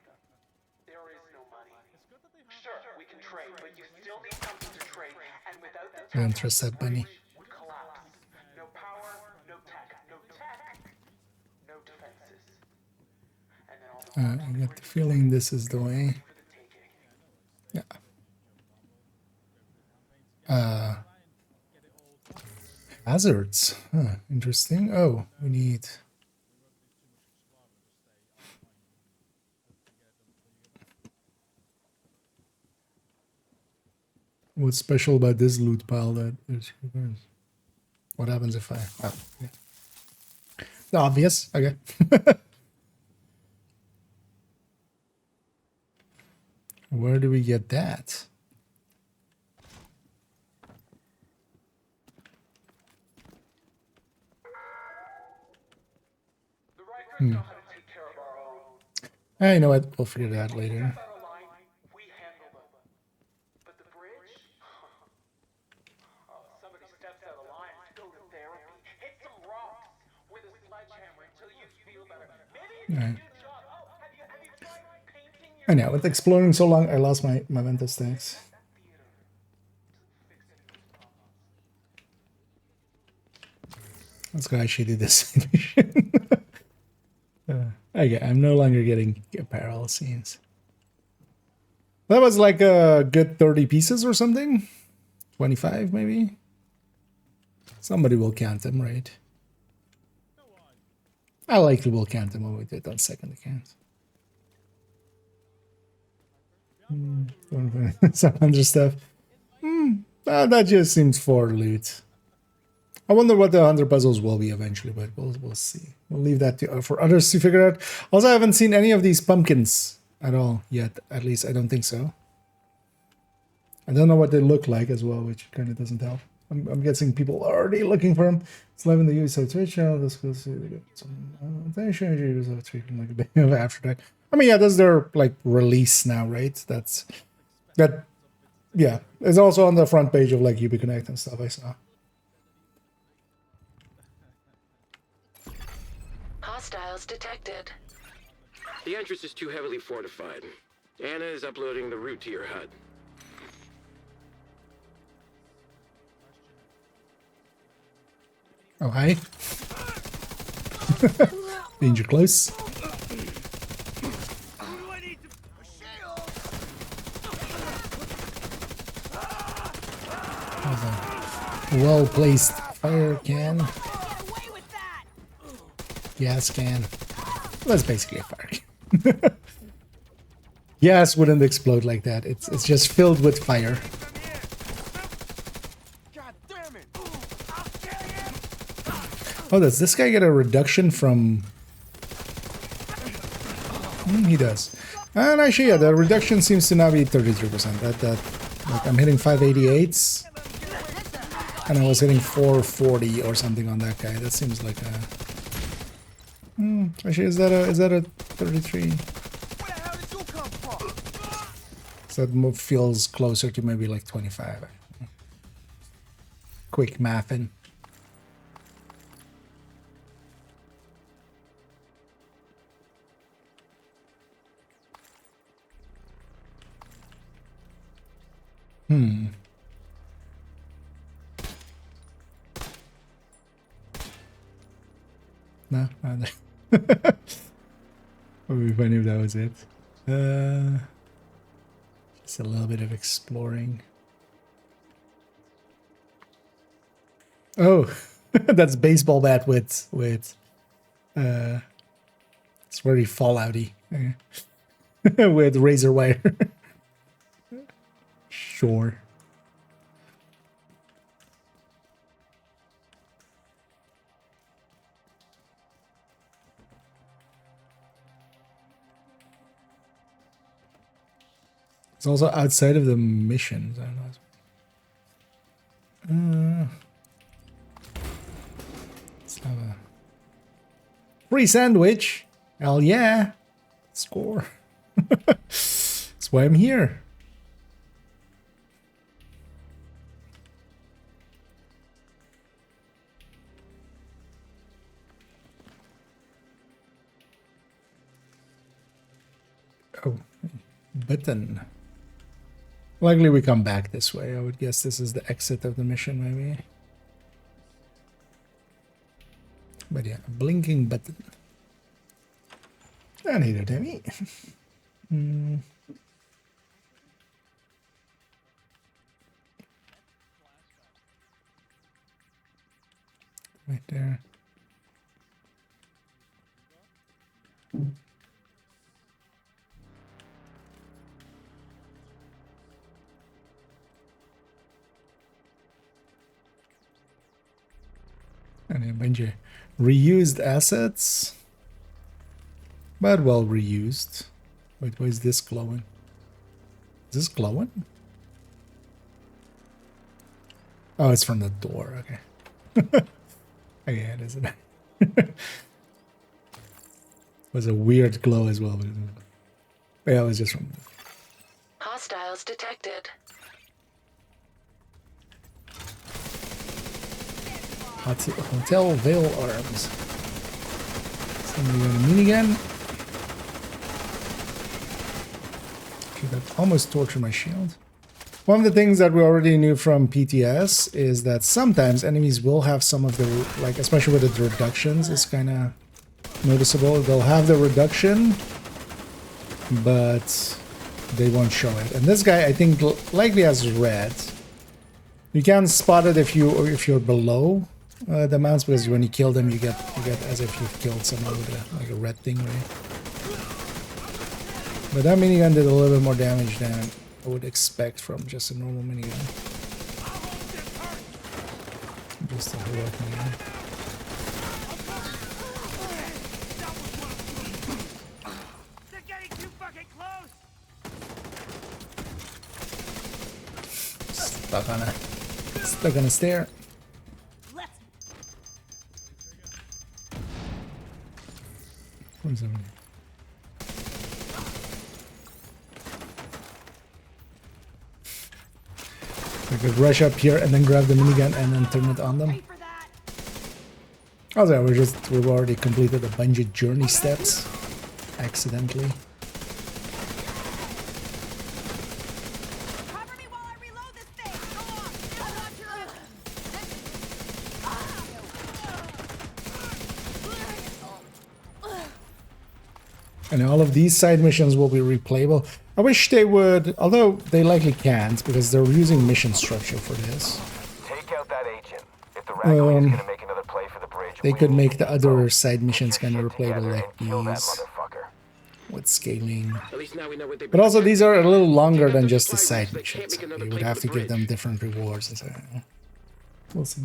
There is no money. Sure, we can trade, but you still need something to trade, and without the Don't trust that bunny. would collapse. No power, no tech, no defenses. And then all I got the feeling this is the way. Yeah. Hazards. Huh, interesting. Oh, we need... What's special about this loot pile that is... What happens if I... Oh, yeah. The obvious. Okay. Where do we get that? You know what? We'll figure that out later. Right. Anyhow, with exploring so long, I lost my mental stacks. Let's go actually do this. Okay, I'm no longer getting apparel scenes. That was like a good 30 pieces or something? 25 maybe? Somebody will count them, right? I likely will count them when we do it on second account. Some other stuff. That just seems for loot. I wonder what the 100 puzzles will be eventually, but we'll see. We'll leave that for others to figure out. Also, I haven't seen any of these pumpkins at all yet. At least I don't think so. I don't know what they look like as well, which kind of doesn't help. I'm guessing people are already looking for them. It's live in the USA Twitch channel. This goes to some attention. Treating like a bit of after that. I mean, yeah, that's their like release now, right? That's that. Yeah, it's also on the front page of like UbiConnect and stuff. I saw. Hostiles detected. The entrance is too heavily fortified. Anna is uploading the route to your HUD. Oh, hi. Danger close. Well-placed fire can. Gas can. That's basically a fire can. Gas wouldn't explode like that. It's just filled with fire. Oh, does this guy get a reduction from... he does. And actually, yeah, the reduction seems to now be 33%. Like I'm hitting 588s. And I was hitting 440 or something on that guy. That seems like a... actually, is that a 33? So that move feels closer to maybe like 25. Quick mathing. No, would be funny if that was it. Just a little bit of exploring. Oh, that's baseball bat with it's very Fallouty with razor wire. Sure. It's also outside of the missions. I don't know. Let's have a free sandwich. Hell yeah. Score. That's why I'm here. Oh, button. Likely we come back this way. I would guess this is the exit of the mission, maybe. But yeah, a blinking button. I need it, Demi. Right there. And a bunch of reused assets, but well reused. Wait, why is this glowing? Is this glowing? Oh, it's from the door. Okay. Oh, yeah, it isn't. It was a weird glow as well. But yeah, it was just from. Hostiles detected. Hotel Veil Arms. Somebody got a minigun. Okay, that almost tortured my shield. One of the things that we already knew from PTS is that sometimes enemies will have some of the, like, especially with the reductions, it's kind of noticeable. They'll have the reduction, but they won't show it. And this guy, I think, likely has red. You can spot it if you're below the mounts, because when you kill them, you get as if you've killed someone with like a red thing, right? But that minigun did a little bit more damage than I would expect from just a normal minigun. Just a heroic minigun. They're getting too fucking close! Stuck on a stair. Where's everyone? I could rush up here and then grab the minigun and then turn it on them. Also, we've already completed a bunch of journey steps accidentally. And all of these side missions will be replayable. I wish they would, although they likely can't because they're using mission structure for this. Take out that agent. If the Raccoon is gonna make another play for the bridge, They could make the other side missions kind of replayable like these with scaling. At least now we know what they. But also these are a little longer than just the side missions. You would have to give them different rewards. We'll see.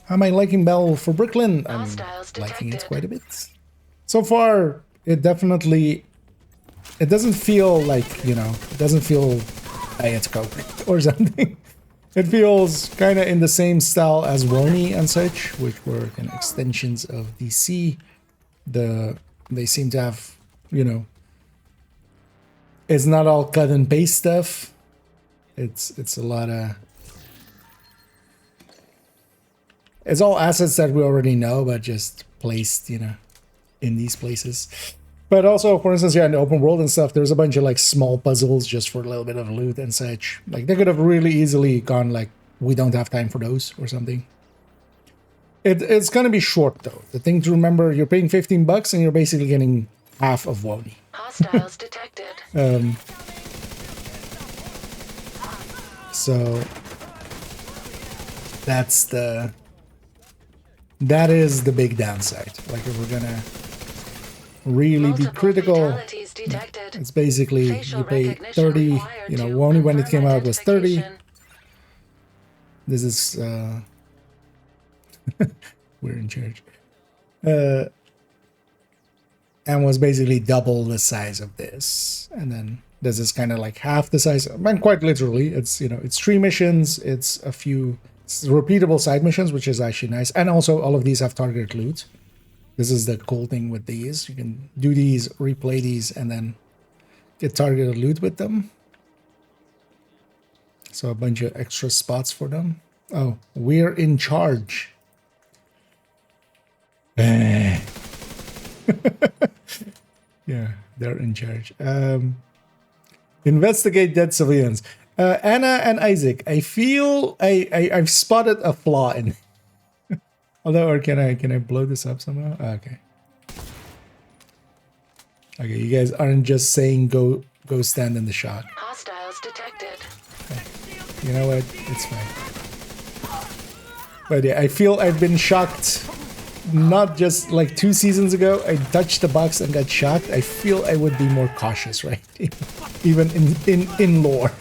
How am I liking Battle for Brooklyn? I'm liking it quite a bit. So far, it definitely... It doesn't feel like, you know, it doesn't feel Diet Coke or something. It feels kind of in the same style as Wony and such, which were kind of extensions of DC. They seem to have, you know, it's not all cut and paste stuff. It's a lot of... It's all assets that we already know, but just placed, you know, in these places. But also, for instance, yeah, in the open world and stuff, there's a bunch of like small puzzles just for a little bit of loot and such. Like they could have really easily gone like, we don't have time for those or something. It's gonna be short though. The thing to remember, you're paying $15 and you're basically getting half of Wony. Hostiles detected. So that is the big downside. Like if we're gonna really be critical, it's basically you pay 30, you know, Wony when it came out was 30. This is we're in charge. And was basically double the size of this. And then this is kind of like half the size. And quite literally, it's, you know, it's 3 missions, it's a few repeatable side missions, which is actually nice. And also all of these have targeted loot. This is the cool thing with these. You can do these, replay these, and then get targeted loot with them. So a bunch of extra spots for them. Oh, we're in charge. Yeah, they're in charge. Investigate dead civilians. Anna and Isaac, I feel I've spotted a flaw in. Although, or can I blow this up somehow? Okay. Okay, you guys aren't just saying go stand in the shot. Hostiles detected. Okay. You know what? It's fine. But yeah, I feel I've been shocked. Not just like 2 seasons ago, I touched the box and got shocked. I feel I would be more cautious, right? Even in lore.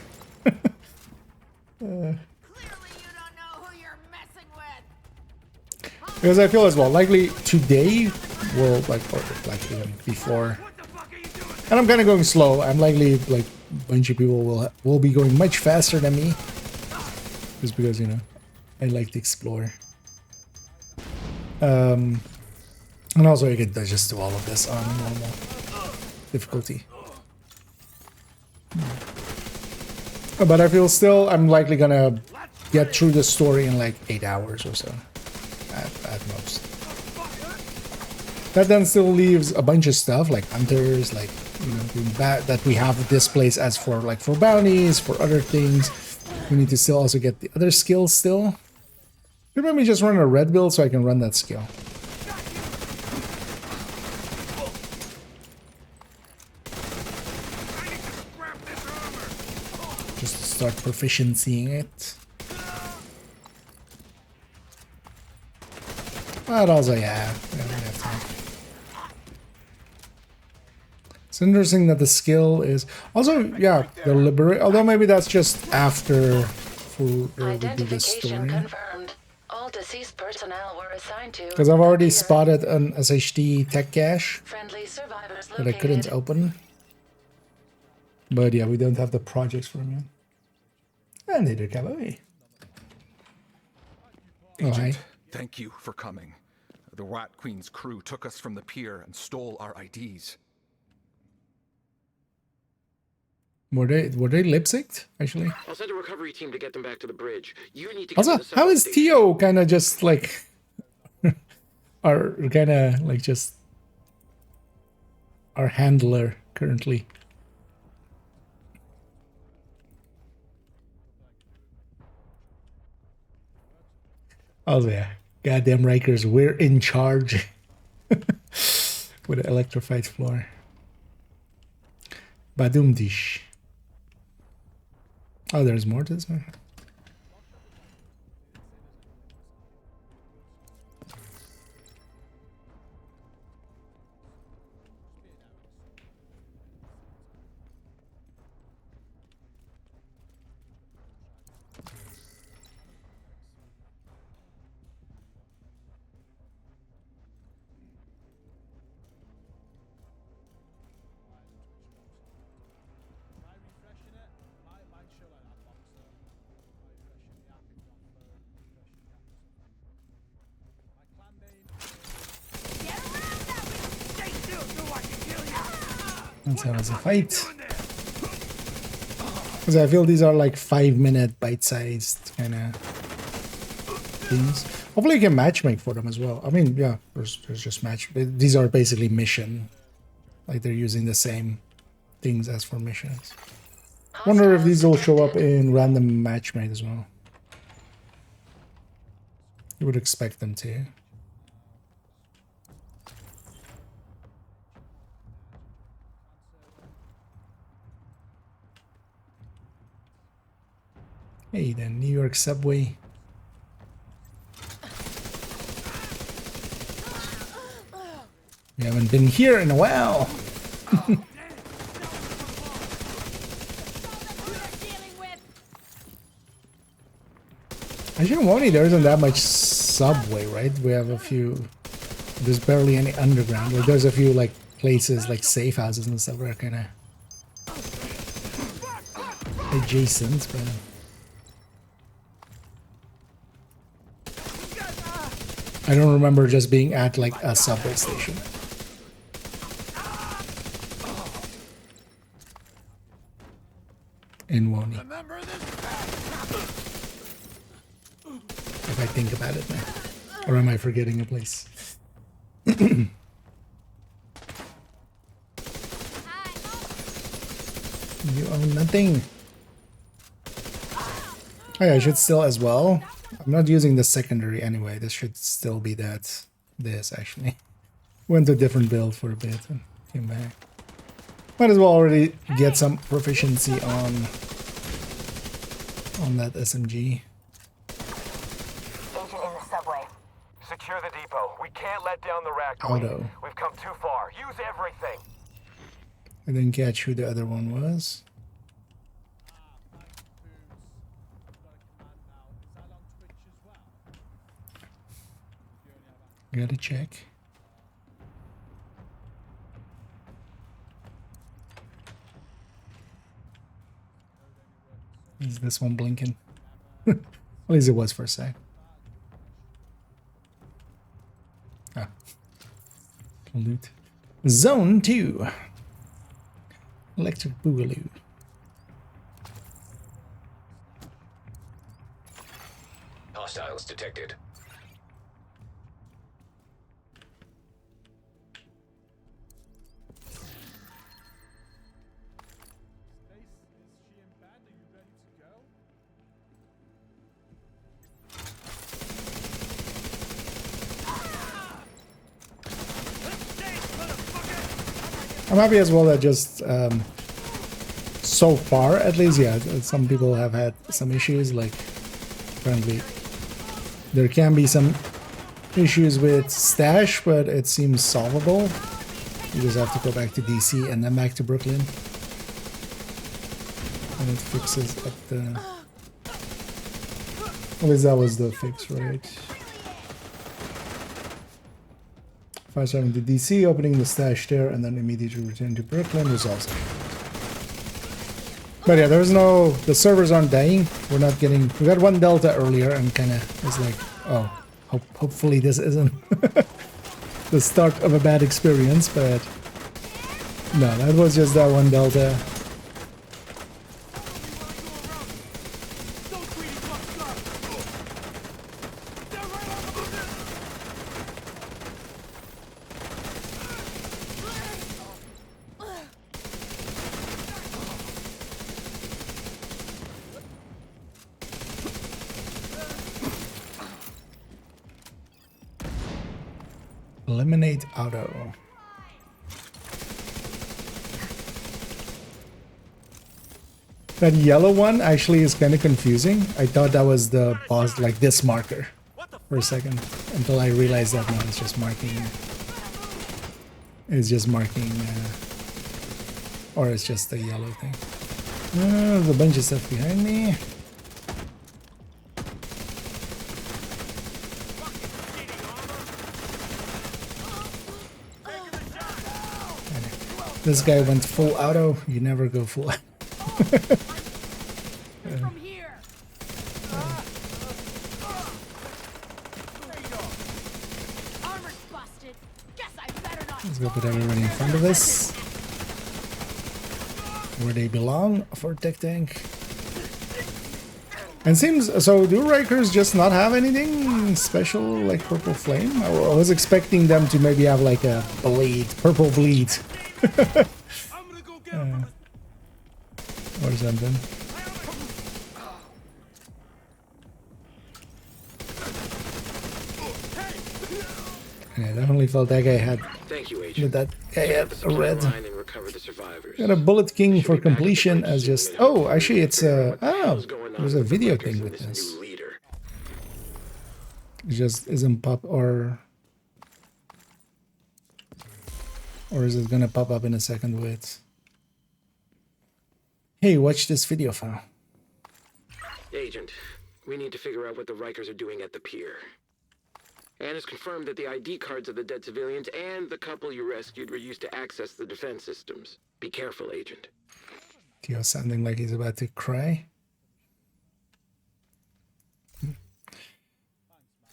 Because I feel as well, likely today will like even before, and I'm kind of going slow. I'm likely like a bunch of people will be going much faster than me, just because, you know, I like to explore. And also I could just do all of this on normal difficulty. But I feel still I'm likely gonna get through the story in like 8 hours or so. At most. That then still leaves a bunch of stuff like hunters, like, you know, doing that we have this place as for like for bounties, for other things. We need to still also get the other skills still. Maybe let me just run a red build so I can run that skill. Just to start proficiencying it. But also, yeah, we have time. It's interesting that the skill is also, yeah, the liberate. Although maybe that's just after we do this story. Confirmed. All deceased personnel were assigned to. Because I've already spotted an SHD tech cache that I couldn't open. But yeah, we don't have the projects for him And they did away. Agent, thank you for coming. The Rat Queen's crew took us from the pier and stole our IDs. Were they lip synced actually? I'll send a recovery team to get them back to the bridge. You need to get Also, to the how subway is station. Theo kind of just like, our kind of like just our handler currently? Oh yeah, goddamn Rikers, we're in charge with the electrified floor. Badum dish. Oh, there's more to this one. Let's have a fight. Because I feel these are like 5-minute bite-sized kind of things. Hopefully you can matchmake for them as well. I mean, yeah, there's just match. These are basically mission. Like they're using the same things as for missions. Wonder if these will show up in random matchmake as well. You would expect them to. Hey, the New York subway. We haven't been here in a while. Actually, in Wony, there isn't that much subway, right? We have a few. There's barely any underground. Like, there's a few like places like safe houses and stuff that are kind of adjacent, but. I don't remember just being at like a subway station. In Wony. If I think about it now. Or am I forgetting a place? You own nothing. Oh yeah, I should still as well. I'm not using the secondary anyway. This should still be that. This actually. Went to a different build for a bit and came back. Might as well already get some proficiency on that SMG. Agent in the subway. Secure the depot. We can't let down the Rat Queen. Auto. We've come too far. Use everything. I didn't catch who the other one was. Gotta check. Is this one blinking? At least it was for a sec. Ah. Loot. Zone 2. Electric Boogaloo. Hostiles detected. I'm happy as well that just so far, at least, yeah, some people have had some issues, like apparently there can be some issues with stash, but it seems solvable. You just have to go back to DC and then back to Brooklyn. And it fixes up the... At least that was the fix, right? 5-7 to DC, opening the stash there, and then immediately return to Brooklyn resolves it. But yeah, there's no, the servers aren't dying. We're not getting, we got one delta earlier and kind of was like, oh, hopefully this isn't the start of a bad experience, but no, that was just that one delta. Eliminate auto. That yellow one actually is kind of confusing. I thought that was the boss, like this marker, for a second, until I realized that no, it's just marking. It's just marking, or it's just a yellow thing. There's a bunch of stuff behind me. This guy went full auto. You never go full auto. Let's go put everybody in front of us. Where they belong for tech tank. And seems, so do Rikers just not have anything special like purple flame? I was expecting them to maybe have like a bleed, purple bleed. Or something. Yeah, I definitely felt that guy had. Thank you, Agent. That guy had a red. And recover the survivors. Got a Bullet King for completion as just. Oh, actually, it's a. Oh, there's a video thing with this. It just isn't pop or is it gonna pop up in a second with? Hey, watch this video file. Agent, we need to figure out what the Rikers are doing at the pier. And it's confirmed that the ID cards of the dead civilians and the couple you rescued were used to access the defense systems. Be careful, Agent. Tio sounding like he's about to cry.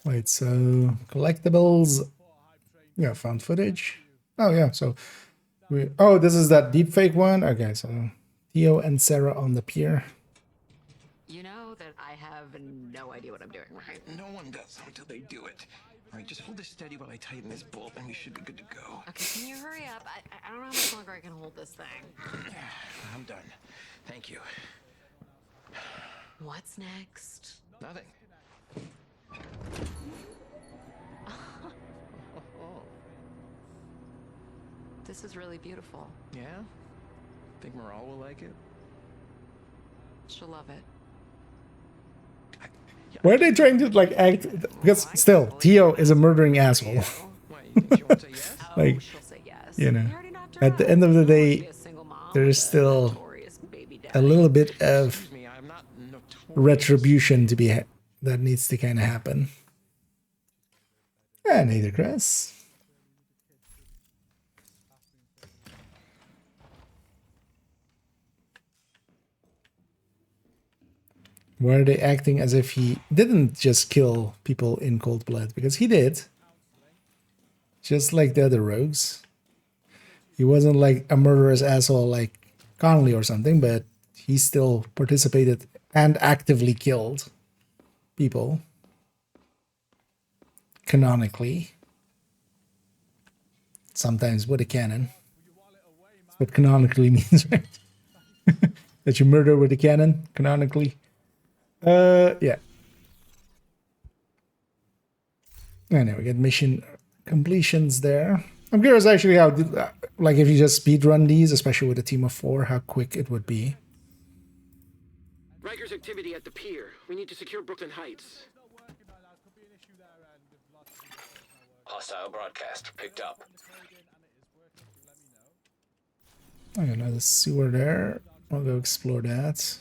Wait, so collectibles. Yeah, found footage. Oh yeah, so we. Oh, this is that deepfake one. Okay, so Theo and Sarah on the pier. You know that I have no idea what I'm doing, right? No one does until they do it. All right, just hold this steady while I tighten this bolt, and we should be good to go. Okay, can you hurry up? I don't know how much longer I can hold this thing. I'm done. Thank you. What's next? Nothing. This is really beautiful. Yeah? Think Moral will like it? She'll love it. Why are they trying to like act? Because still, Theo is a murdering asshole. Like, you know, at the end of the day, there's still a little bit of retribution to be that needs to kind of happen. And neither Chris. Why are they acting as if he didn't just kill people in cold blood? Because he did. Just like the other rogues. He wasn't like a murderous asshole like Connolly or something, but he still participated and actively killed people. Canonically. Sometimes with a cannon. That's what canonically means, right? That you murder with a cannon, canonically. Yeah. Anyway, we get mission completions there. I'm curious actually how, like if you just speed run these, especially with a team of 4, how quick it would be. Riker's activity at the pier. We need to secure Brooklyn Heights. Hostile broadcast picked up. I got another sewer there. I'll go explore that.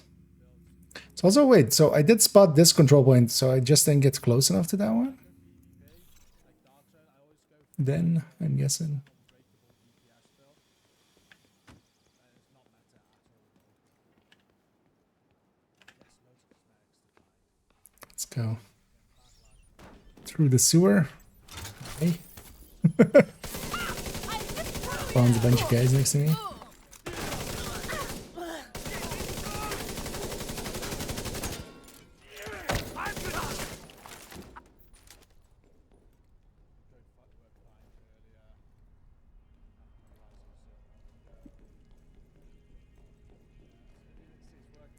So also, wait, so I did spot this control point, so I just didn't get close enough to that one? Then, I'm guessing. go through the sewer. Hey. Spawns a bunch of guys next to me.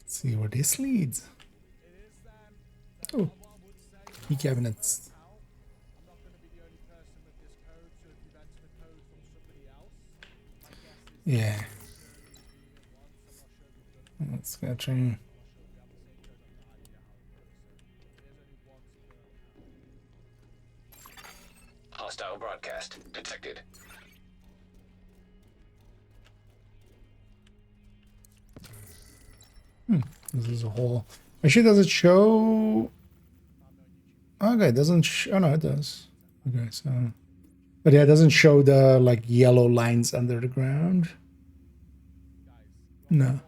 Let's see where this leads. Oh, key cabinets. Yeah. Let's go try. Hostile broadcast detected. This is a whole. Actually, does it show? Okay, it doesn't. Oh no, it does. Okay, so. But yeah, it doesn't show the like yellow lines under the ground. No.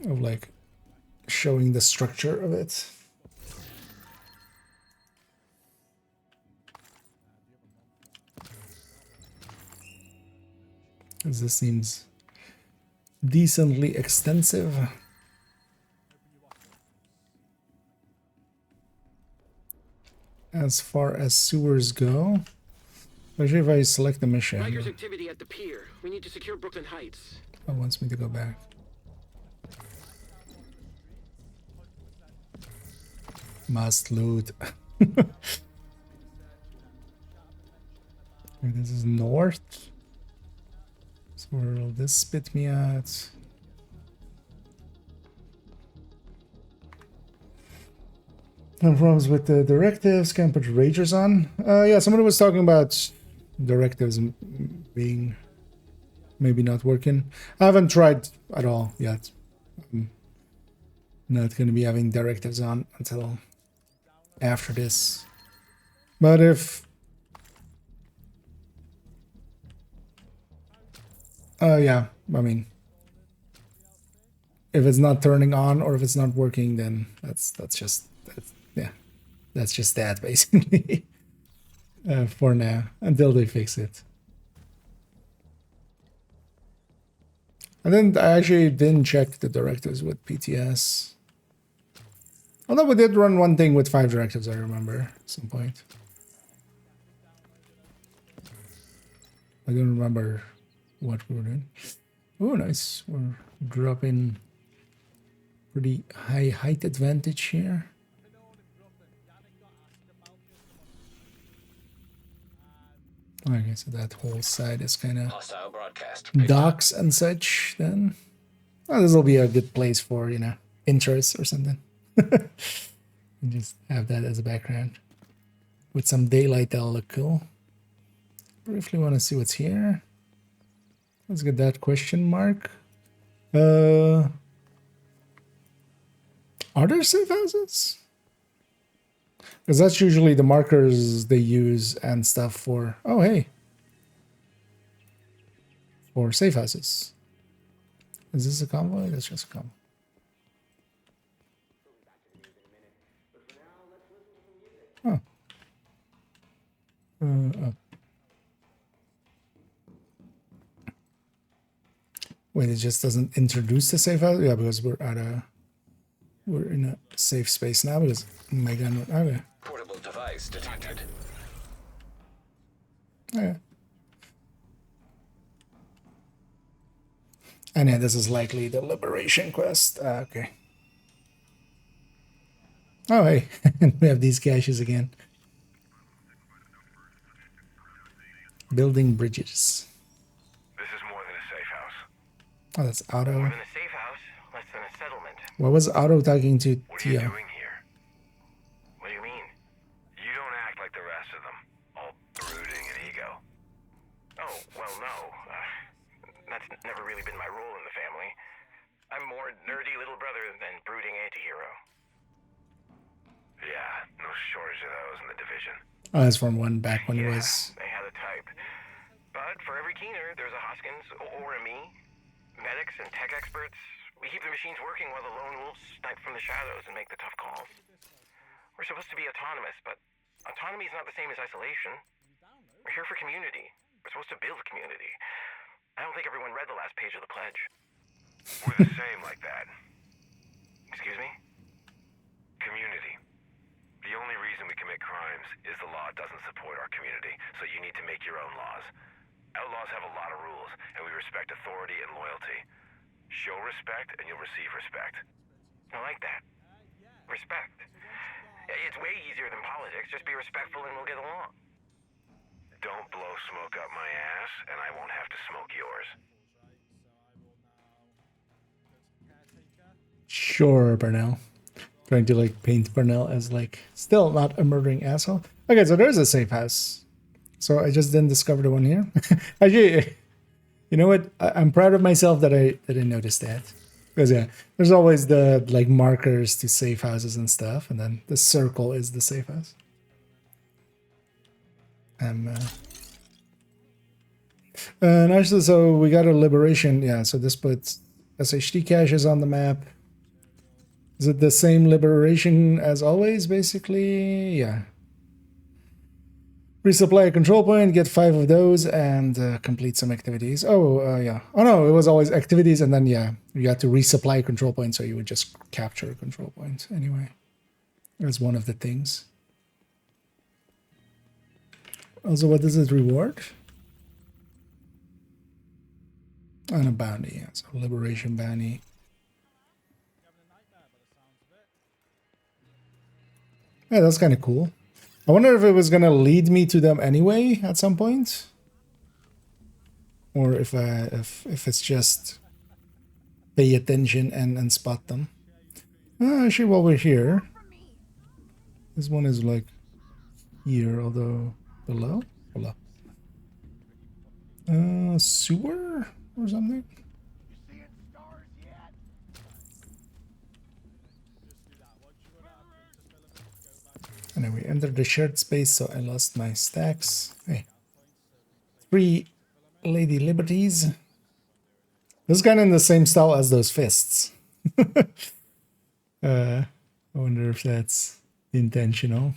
Of like showing the structure of it. Because this seems decently extensive. As far as sewers go. Especially if I select the mission. Rikers activity at the pier. We need to secure Brooklyn Heights. It wants me to go back. Must loot. This is north. So where will this spit me at? No problems with the directives. Can't put ragers on. Yeah, somebody was talking about directives being maybe not working. I haven't tried at all yet. I'm not going to be having directives on until after this. But if... yeah, I mean... If it's not turning on or if it's not working, then that's just... yeah, that's just that, basically. For now, until they fix it. I actually didn't check the directives with PTS. Although we did run one thing with 5 directives, I remember, at some point. I don't remember what we were doing. Oh, nice. We're dropping pretty high height advantage here. Okay, so that whole side is kind of docks and such then. Oh, this will be a good place for, you know, interest or something. And just have that as a background. With some daylight, that'll look cool. Briefly want to see what's here. Let's get that question mark. Are there safe houses? Because that's usually the markers they use and stuff for... Oh, hey. For safe houses. Is this a convoy? That's just a convoy. Oh. Oh. Wait, it just doesn't introduce the safe house? Yeah, because we're in a safe space now because my gun... Okay. Portable device detected. Okay. And yeah, this is likely the liberation quest. Okay. Oh, hey. We have these caches again. Building bridges. This is more than a safe house. Oh, that's Otto. More than a safe house, less than a settlement. What was Otto talking to What are you Tio? doing here? What do you mean? You don't act like the rest of them. All brooding and ego. Oh, well, no. That's never really been my role in the family. I'm more nerdy little brother than brooding anti-hero. Yeah, no shortage of those in the division. Oh, that's from one back when he was... They had a type. But for every keener, there's a Hoskins or a me. Medics and tech experts, We keep the machines working while the lone wolves snipe from the shadows and make the tough calls. We're supposed to be autonomous, but autonomy is not the same as isolation. We're here for community. We're supposed to build community. I don't think everyone read the last page of the pledge. We're the same like that. Excuse me? Community. The only reason we commit crimes is the law doesn't support our community, so you need to make your own laws. Outlaws have a lot of rules, and we respect authority and loyalty. Show respect, and you'll receive respect. I like that. Respect. It's way easier than politics. Just be respectful and we'll get along. Don't blow smoke up my ass, and I won't have to smoke yours. Sure, Burnell. Trying to like paint Burnell as like still not a murdering asshole. Okay, so there's a safe house. So I just didn't discover the one here. Actually, you know what? I'm proud of myself that I noticed that. Because yeah, there's always the like markers to safe houses and stuff, and then the circle is the safe house. And actually, so we got a liberation. Yeah, so this puts SHD caches on the map. Is it the same liberation as always, basically? Yeah. Resupply a control point, get 5 of those, and complete some activities. Yeah. Oh no, it was always activities, and then yeah, you had to resupply a control point, so you would just capture a control point anyway. That's one of the things. Also, what does it reward? And a bounty, yeah, so liberation bounty. Yeah, that's kind of cool. I wonder if it was gonna lead me to them anyway at some point, or if it's just pay attention and spot them. Actually, while we're here, this one is like here, although below. Sewer or something. And then we entered the shared space, so I lost my stacks. Hey. 3 Lady Liberties. This is kind of in the same style as those fists. I wonder if that's intentional.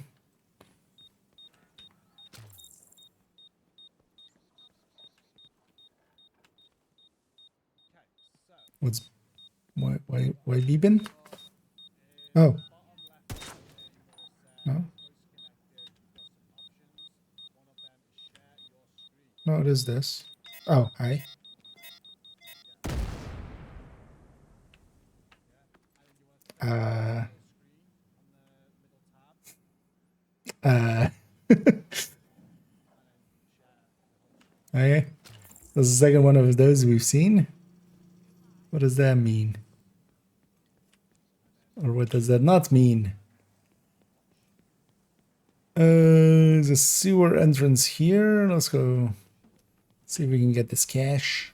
Why Bieben? Oh. No? No, it is this. Oh, hi. Okay. That's the second one of those we've seen. What does that mean? Or what does that not mean? There's a sewer entrance here. Let's go see if we can get this cache.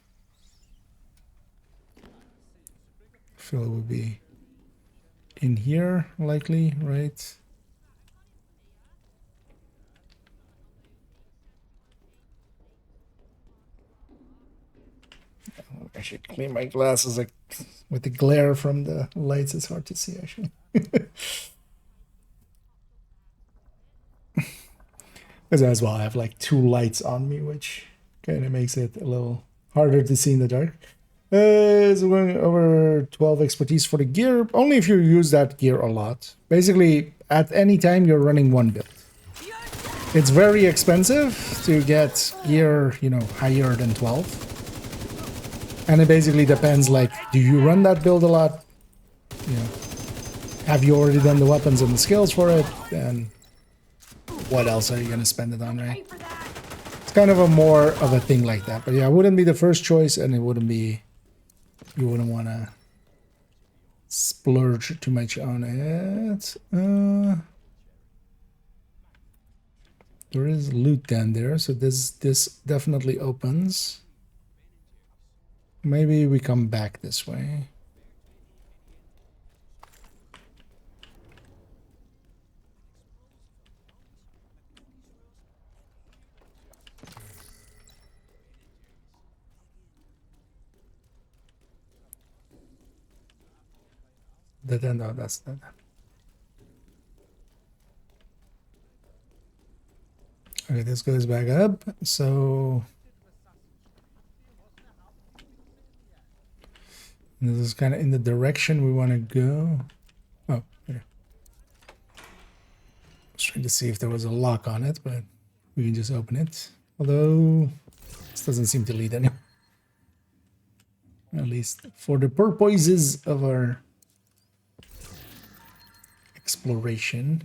I feel it will be in here, likely, right? I should clean my glasses, like with the glare from the lights. It's hard to see, actually. Because as well, I have like 2 lights on me, which kind of makes it a little harder to see in the dark. So we're going over 12 expertise for the gear, only if you use that gear a lot. Basically, at any time, you're running 1 build. It's very expensive to get gear, you know, higher than 12. And it basically depends, like, do you run that build a lot? You know, have you already done the weapons and the skills for it? And what else are you going to spend it on, right? It's kind of a more of a thing like that. But yeah, it wouldn't be the first choice, and it wouldn't be... You wouldn't want to splurge too much on it. There is loot down there, so this definitely opens. Maybe we come back this way. No, that's not. Okay, this goes back up. So this is kind of in the direction we want to go. Oh, okay. I was trying to see if there was a lock on it, but we can just open it. Although this doesn't seem to lead anywhere. At least for the purposes of our exploration.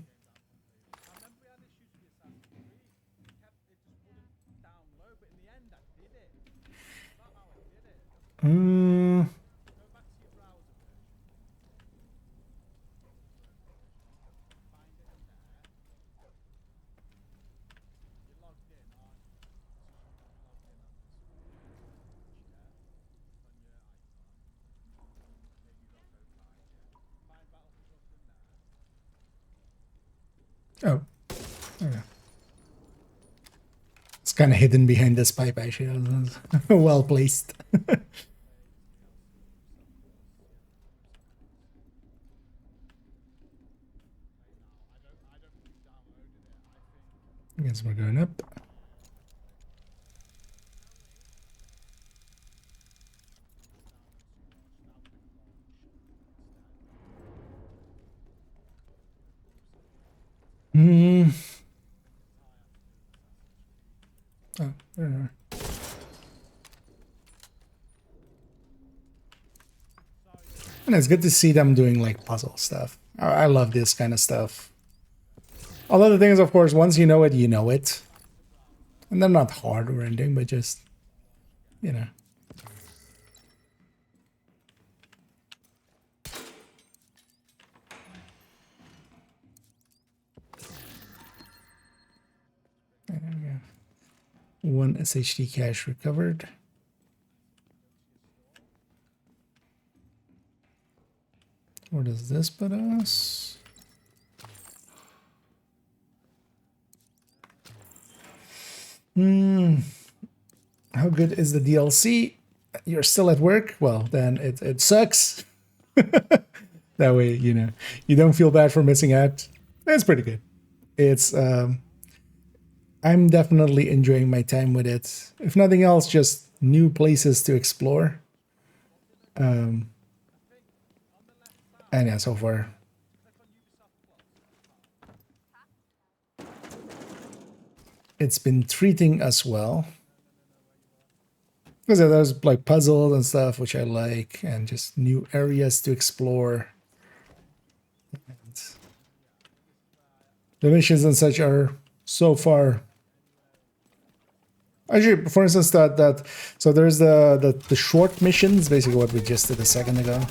Oh, okay. It's kind of hidden behind this pipe, actually. Well placed. I guess we're going up. Hmm. Oh, there we are. And it's good to see them doing like puzzle stuff. I love this kind of stuff. Although the thing is, of course, once you know it, you know it. And they're not hard or anything, but just, you know. There we go. 1 SHD cache recovered. Where does this put us? How good is the DLC? You're still at work? Well, then it sucks. That way, you know, you don't feel bad for missing out. It's pretty good. It's I'm definitely enjoying my time with it. If nothing else, just new places to explore. And yeah, so far. It's been treating us well. Because there's like puzzles and stuff, which I like, and just new areas to explore. And the missions and such are so far. Actually, for instance, so there's the short missions, basically what we just did a second ago,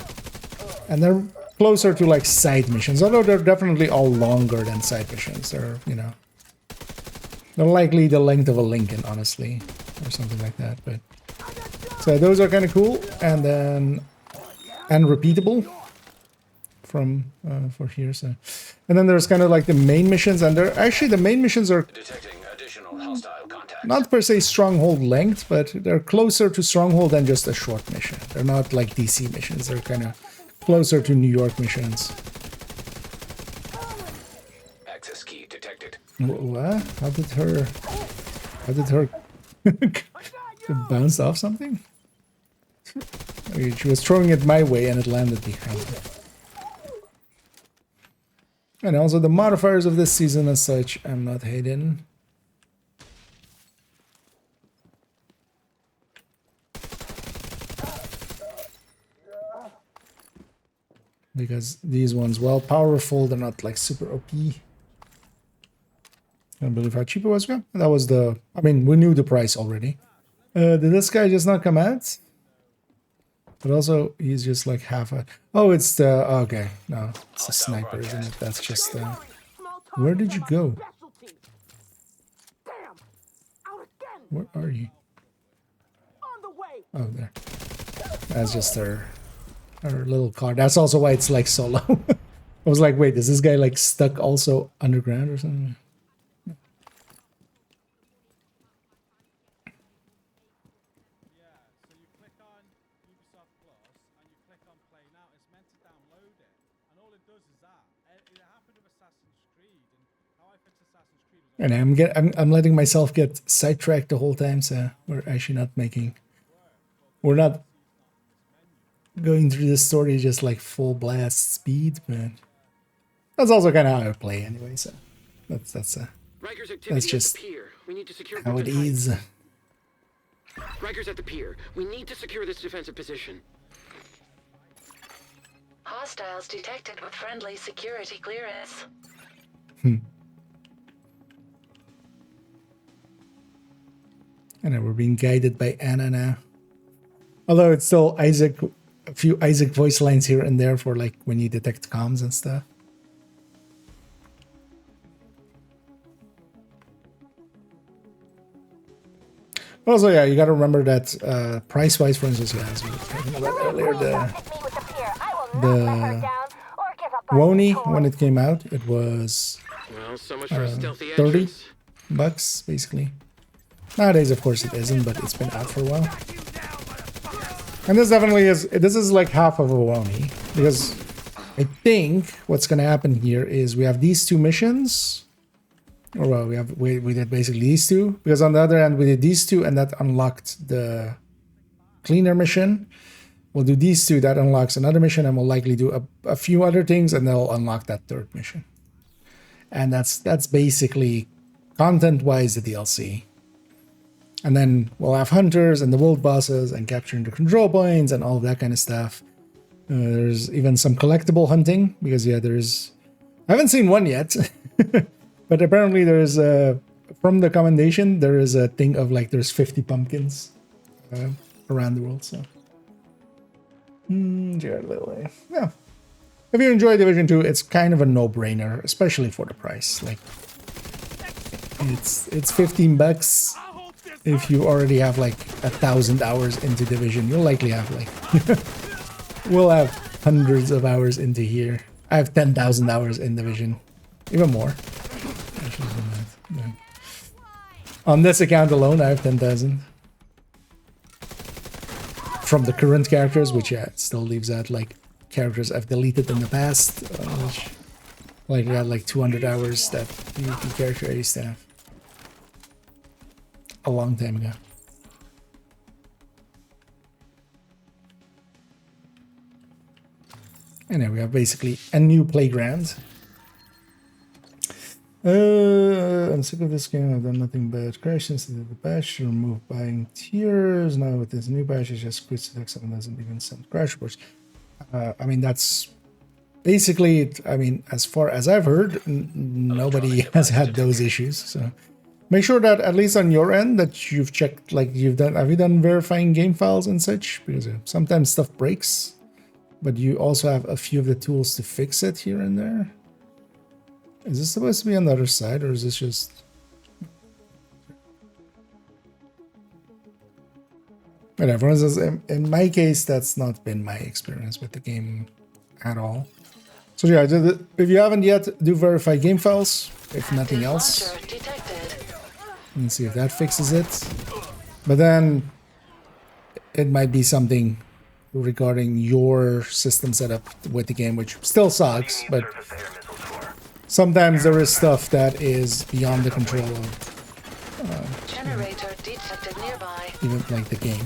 and they're closer to like side missions. Although they're definitely all longer than side missions. They're, you know, they're likely the length of a Lincoln, honestly, or something like that. But so those are kind of cool, and then repeatable from for here. So, and then there's kind of like the main missions, and they're actually the main missions are Detecting additional hostile contacts. not per se stronghold length, but they're closer to stronghold than just a short mission. They're not like DC missions. They're kind of closer to New York missions. Access key detected. What? How did her bounce off something? I mean, she was throwing it my way and it landed behind me. And also the modifiers of this season as such, I'm not hating. Because these ones, while powerful, they're not like super OP. I don't believe how cheap it was. Yeah, that was the... I mean, we knew the price already. Did this guy just not come out? But also, he's just like half a... Oh, it's the... Okay, no. It's a sniper, isn't it? That's just... Where did you go? Where are you? Oh, there. That's just her little car. That's also why it's like solo. I was like, wait, is this guy like stuck also underground or something? And I'm letting myself get sidetracked the whole time, so we're actually not making. We're not going through the story just like full blast speed, but that's also kind of how I play anyway. So that's just how it is. Rikers at the pier. We need to secure this defensive position. Hostiles detected with friendly security clearance. And we're being guided by Anna now. Although it's still Isaac, a few Isaac voice lines here and there for like when you detect comms and stuff. Also, yeah, you got to remember that price-wise, for instance, yeah, as we were talking about earlier, the Wony, when it came out, it was $30, basically. Nowadays, of course, it isn't, but it's been out for a while. And this definitely is, this is like half of a Wony, because I think what's going to happen here is we have these two missions. Or well, we did basically these two, because on the other hand we did these two and that unlocked the cleaner mission. We'll do these two, that unlocks another mission, and we'll likely do a few other things, and they'll unlock that third mission. And that's basically content-wise the DLC. And then we'll have hunters and the world bosses and capturing the control points and all of that kind of stuff. There's even some collectible hunting, because yeah, I haven't seen one yet. But apparently there's from the commendation, there is a thing of like there's 50 pumpkins around the world. So yeah, if you enjoy Division 2, it's kind of a no-brainer, especially for the price. Like it's $15. If you already have like 1,000 hours into Division, you'll likely have like we'll have hundreds of hours into here. I have 10,000 hours in Division, even more. Yeah. On this account alone, I have 10,000 from the current characters, which yeah, it still leaves out like characters I've deleted in the past, which like I had like 200 hours that PvP character I used to have a long time ago. And then we have basically a new playground. I'm sick of this game. I've done nothing but crash since the patch. Remove buying tiers. Now with this new patch, it just quits the text and doesn't even send crash reports. I mean, that's basically it. I mean, as far as I've heard, nobody has had those issues. So make sure that at least on your end that you've checked, like have you done verifying game files and such? Because sometimes stuff breaks, but you also have a few of the tools to fix it here and there. Is this supposed to be on the other side, or is this just... Whatever, in my case, that's not been my experience with the game at all. So yeah, if you haven't yet, do verify game files, if nothing else. And see if that fixes it. But then, it might be something regarding your system setup with the game, which still sucks, but... Sometimes there is stuff that is beyond the control of Generator detected nearby. Even like the game.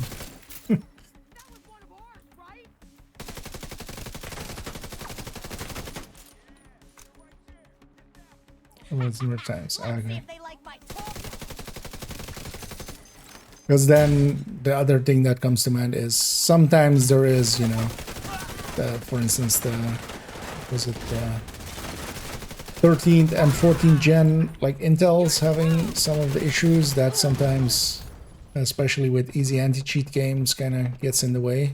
What's more times? Okay. Because then the other thing that comes to mind is sometimes there is, you know, for instance, was it 13th and 14th gen, like Intel's having some of the issues that sometimes, especially with easy anti-cheat games, kind of gets in the way.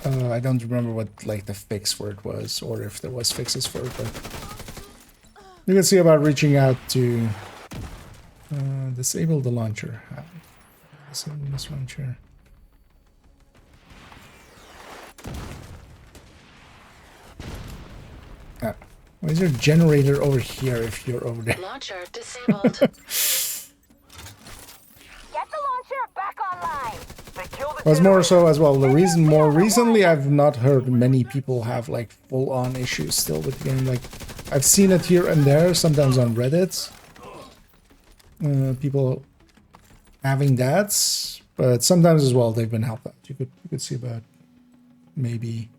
I don't remember what like the fix for it was, or if there was fixes for it, but you can see about reaching out to disable the launcher. Disable this launcher. Why is there a generator over here if you're over there? Launcher disabled. Get the launcher back online. They killed Was more so as well. The reason more recently, I've not heard many people have like full-on issues still with the game. Like, I've seen it here and there, sometimes on Reddit. People having that, but sometimes as well they've been helped out. You could see about maybe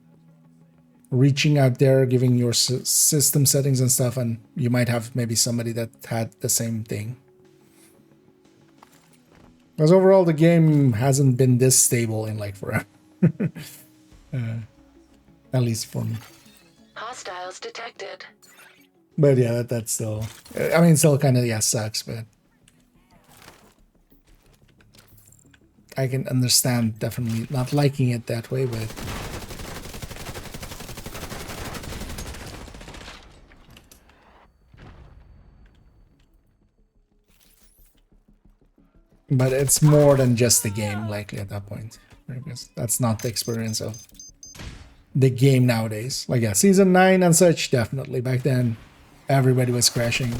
reaching out there, giving your system settings and stuff, and you might have maybe somebody that had the same thing. Because overall, the game hasn't been this stable in like forever. At least for me. Hostiles detected. But yeah, that's still... I mean, still kind of, yeah, sucks, but... I can understand definitely not liking it that way, but... But it's more than just the game, likely, at that point. Because that's not the experience of the game nowadays. Like, yeah, Season 9 and such, definitely. Back then, everybody was crashing.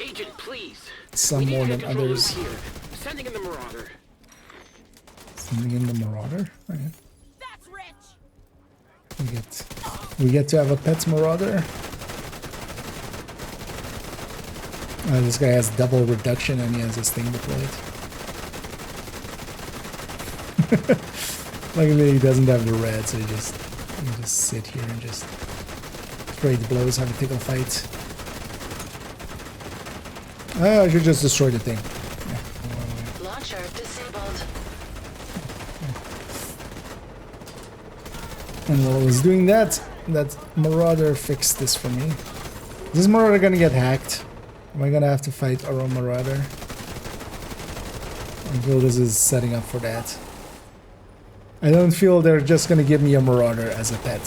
Agent, please. Some more than others. Here. Sending in the Marauder. Sending in the Marauder? Okay. That's rich. We get to have a pet Marauder. This guy has double reduction and he has his thing deployed. Luckily he doesn't have the red, so he just sit here and just trade blows, have a tickle fight. Oh, I should just destroy the thing. Yeah. Launcher disabled. And while I was doing that, that Marauder fixed this for me. Is this Marauder gonna get hacked? Am I gonna have to fight our own Marauder? I feel this is setting up for that. I don't feel they're just gonna give me a Marauder as a pet.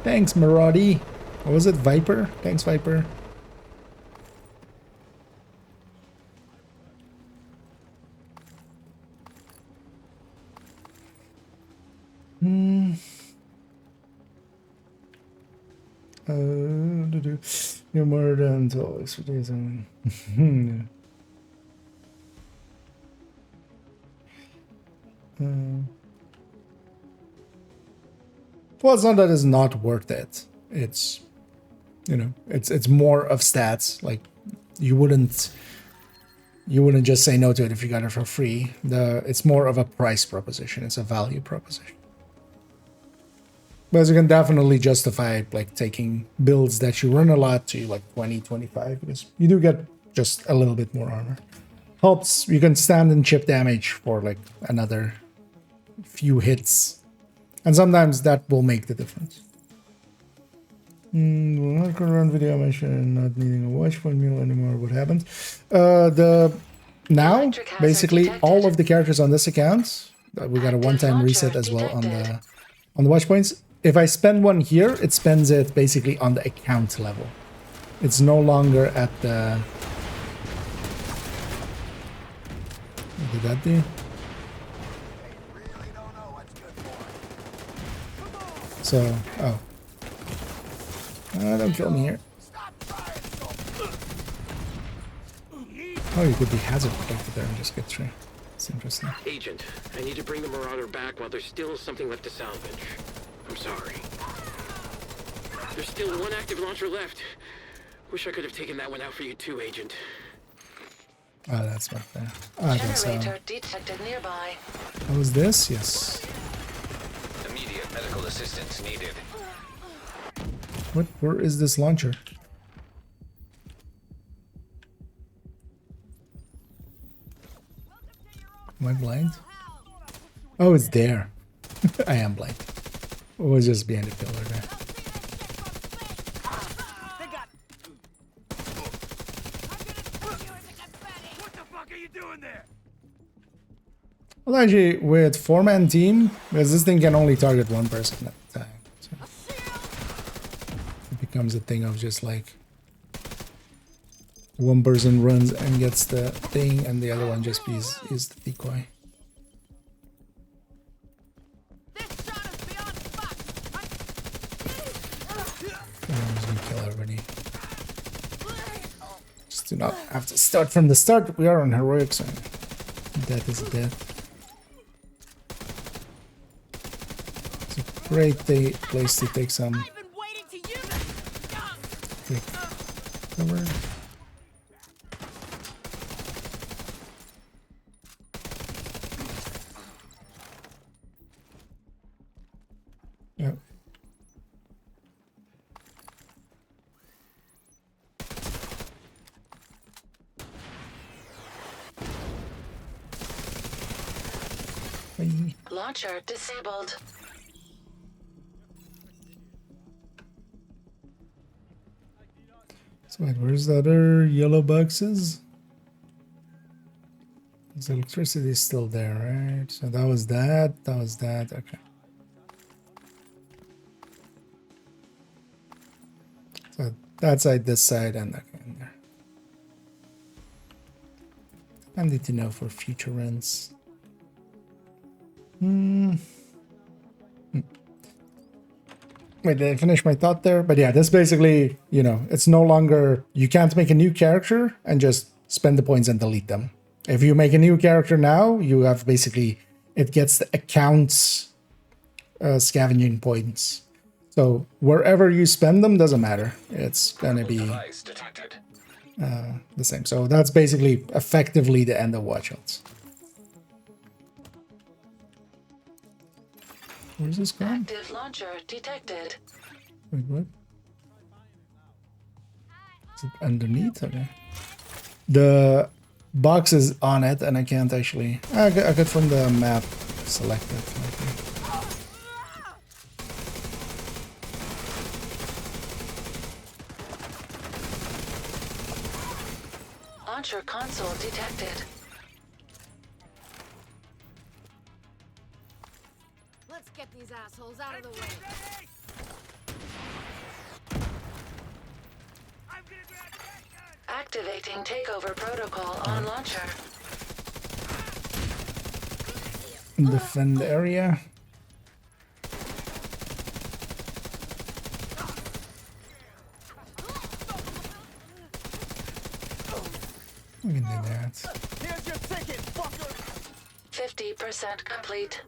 Thanks, Maraudy. What was it, Viper? Thanks, Viper. You're more than always for days. Well, it's not that it's not worth it. It's, you know, it's more of stats. Like, you wouldn't just say no to it if you got it for free. It's more of a price proposition. It's a value proposition. But you can definitely justify like taking builds that you run a lot to like 20, 25, because you do get just a little bit more armor. Helps, you can stand and chip damage for like another few hits. And sometimes that will make the difference. Will not run video mention not needing a watch point meal anymore. What happened? Now basically all of the characters on this account, we got a one-time reset as well on the watch points. If I spend one here, it spends it basically on the account level. It's no longer at the... What did that do? So, oh. Don't kill me here. Oh, you could be hazard protected there and just get through. It's interesting. Agent, I need to bring the Marauder back while there's still something left to salvage. I'm sorry. There's still one active launcher left. Wish I could have taken that one out for you too, Agent. Oh, that's right there. I think so. Generator detected nearby. What was this? Yes. Immediate medical assistance needed. What? Where is this launcher? Am I blind? Oh, it's there. I am blind. It was just behind the pillar there. What the fuck are you doing there? Well, actually, with 4-man team, because this thing can only target one person at a time. So it becomes a thing of just like One person runs and gets the thing, and the other one just is the decoy. I'm just gonna kill everybody. Just do not have to start from the start. We are on heroic, so death is death. It's a great place to take some quick cover. Yep. Launcher disabled. So wait, where's the other yellow boxes? The electricity is still there, right? So that was that, okay. So that side, this side, and okay, in there. I need to know for future runs. Wait, did I finish my thought there? But yeah, that's basically, you know, it's no longer, you can't make a new character and just spend the points and delete them. If you make a new character now, you have basically, it gets the accounts scavenging points. So wherever you spend them, doesn't matter. It's gonna be the same. So that's basically effectively the end of Watch Outs. Where's this gone? Active launcher detected. Wait, what? Is it underneath? Okay. The box is on it, and I can't actually. I could from the map select it. Okay. Launcher console detected. Let's get these assholes out of the way. Activating takeover protocol on launcher. Defend the area. We can do that. Here's your ticket, fucker. 50% complete.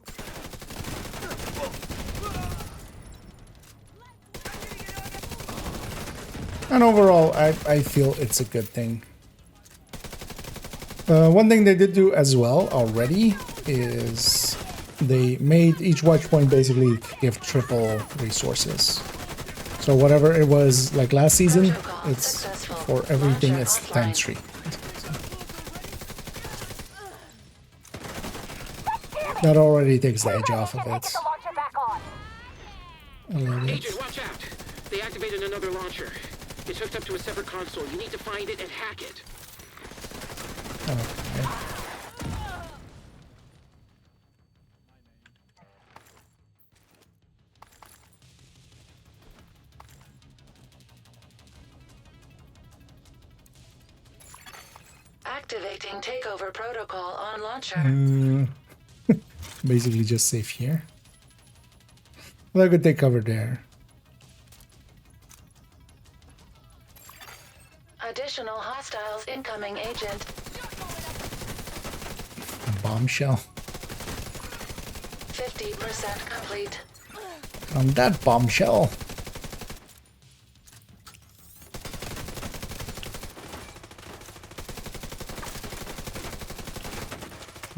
And overall, I feel it's a good thing. One thing they did do as well already is they made each watch point basically give triple resources. So whatever it was like last season, it's for everything it's times 3. That already takes the edge off of it. I love it. Agent, watch out! They activated another launcher. It's hooked up to a separate console. You need to find it and hack it. Okay. Activating takeover protocol on launcher. Basically just safe here. Well, I could take cover there. Additional hostiles incoming, agent. Bombshell. 50% complete. On that bombshell.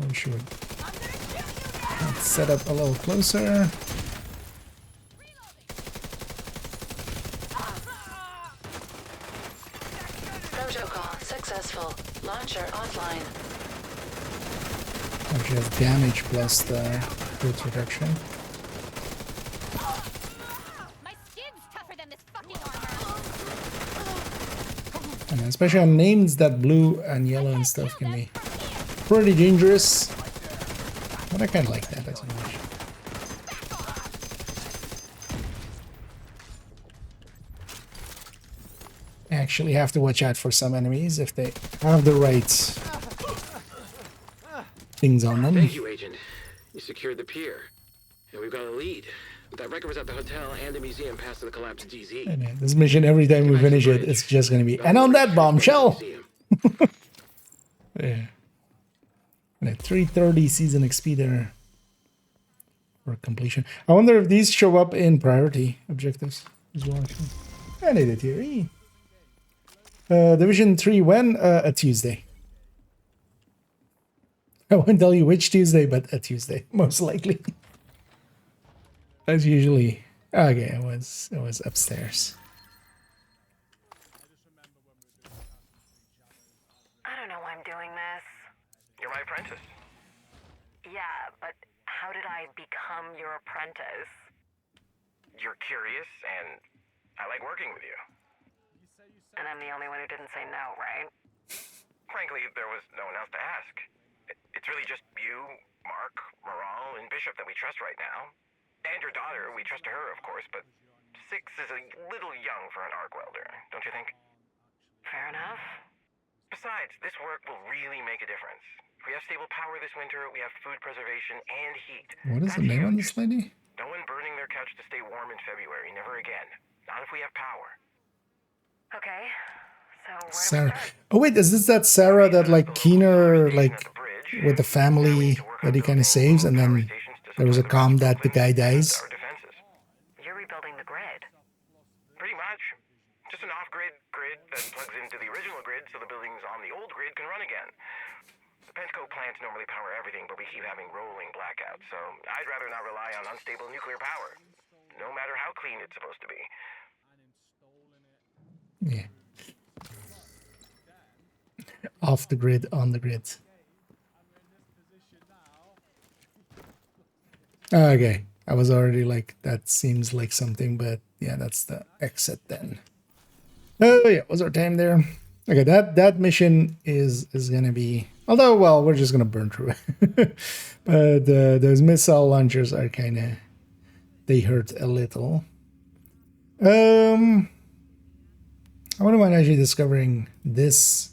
We should set up a little closer. Protocol successful. Launcher offline. Actually has damage plus the crit reduction. My skin's tougher than this fucking armor. And especially on names that blue and yellow and stuff can be pretty dangerous. But I kind of like that as much. Yeah, actually have to watch out for some enemies if they have the right things on them. Thank you, Agent. You secured the pier. And we've got a lead. That record was at the hotel and the museum past the collapsed DZ. And this mission, every time we finish it, it's just going to be, and on that bombshell! Yeah. And a 330 season XP there for completion. I wonder if these show up in priority objectives as well, actually. And they did here. Division 3 when? A Tuesday. I won't tell you which Tuesday, but a Tuesday, most likely. That's usually... Okay, it was upstairs. I don't know why I'm doing this. You're my apprentice. Yeah, but how did I become your apprentice? You're curious, and I like working with you. And I'm the only one who didn't say no, right? Frankly, there was no one else to ask. It's really just you, Mark, Moral, and Bishop that we trust right now. And your daughter, we trust her, of course, but 6 is a little young for an arc welder, don't you think? Fair enough. Besides, this work will really make a difference. If we have stable power this winter, we have food preservation and heat. What is the name on this lady? No one burning their couch to stay warm in February, never again. Not if we have power. Okay, so where Sarah. Oh wait, is this that Sarah that like Keener, like with the family that he kind of saves, and then there was a comm that the guy dies? You're rebuilding the grid. Pretty much. Just an off-grid grid that plugs into the original grid so the buildings on the old grid can run again. The Penco plants normally power everything, but we keep having rolling blackouts, so I'd rather not rely on unstable nuclear power, no matter how clean it's supposed to be. Yeah. Off the grid, on the grid. Okay, I was already like, that seems like something, but yeah, that's the exit then. Oh yeah, what's our time there? Okay, that mission is gonna be, although, well, we're just gonna burn through it. But those missile launchers are kind of, they hurt a little. I wouldn't mind actually discovering this.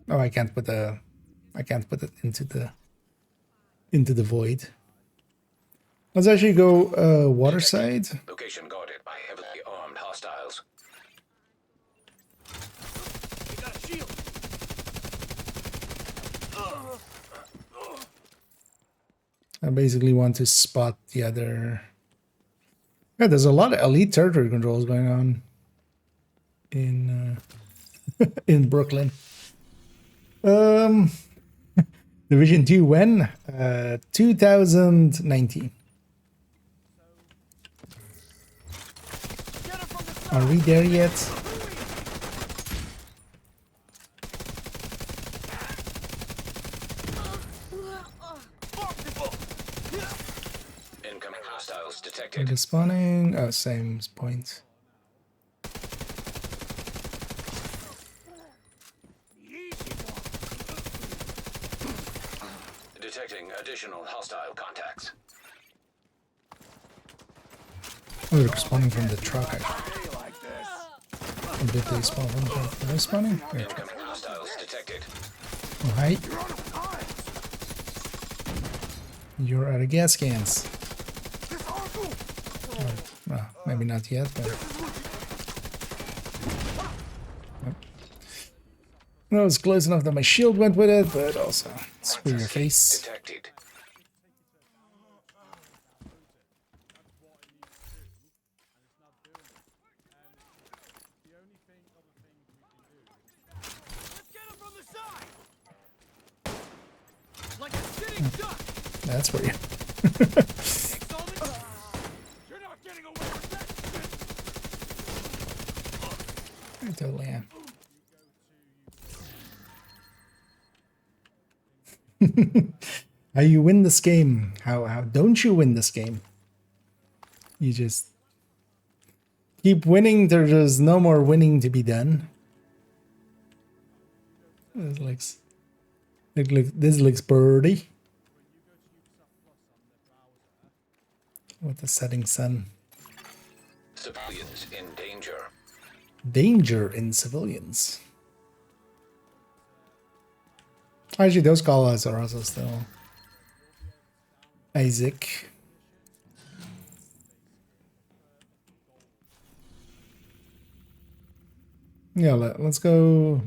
Oh, I can't put it into the void. Let's actually go waterside. Location guarded by heavily armed hostiles. We got a shield. I basically want to spot the other. Yeah, there's a lot of elite territory controls going on in in Brooklyn. Division 2 when? 2019. Are we there yet? Incoming hostiles detected. Are spawning? Oh, same point. Detecting additional hostile contacts. Oh, they're spawning from the truck, actually. Or did they spawn from the truck? Are they spawning? Incoming hostiles detected. Oh, hi. You're out of gas cans. Oh, well, maybe not yet, but... That was close enough that my shield went with it, but also screw your face. Detected. That's where you... I totally am. How you win this game? How don't you win this game? You just keep winning. There's no more winning to be done. This looks birdie. With the setting sun. Civilians in danger. Danger in civilians. Actually, those callouts are also still Isaac. Yeah, let's go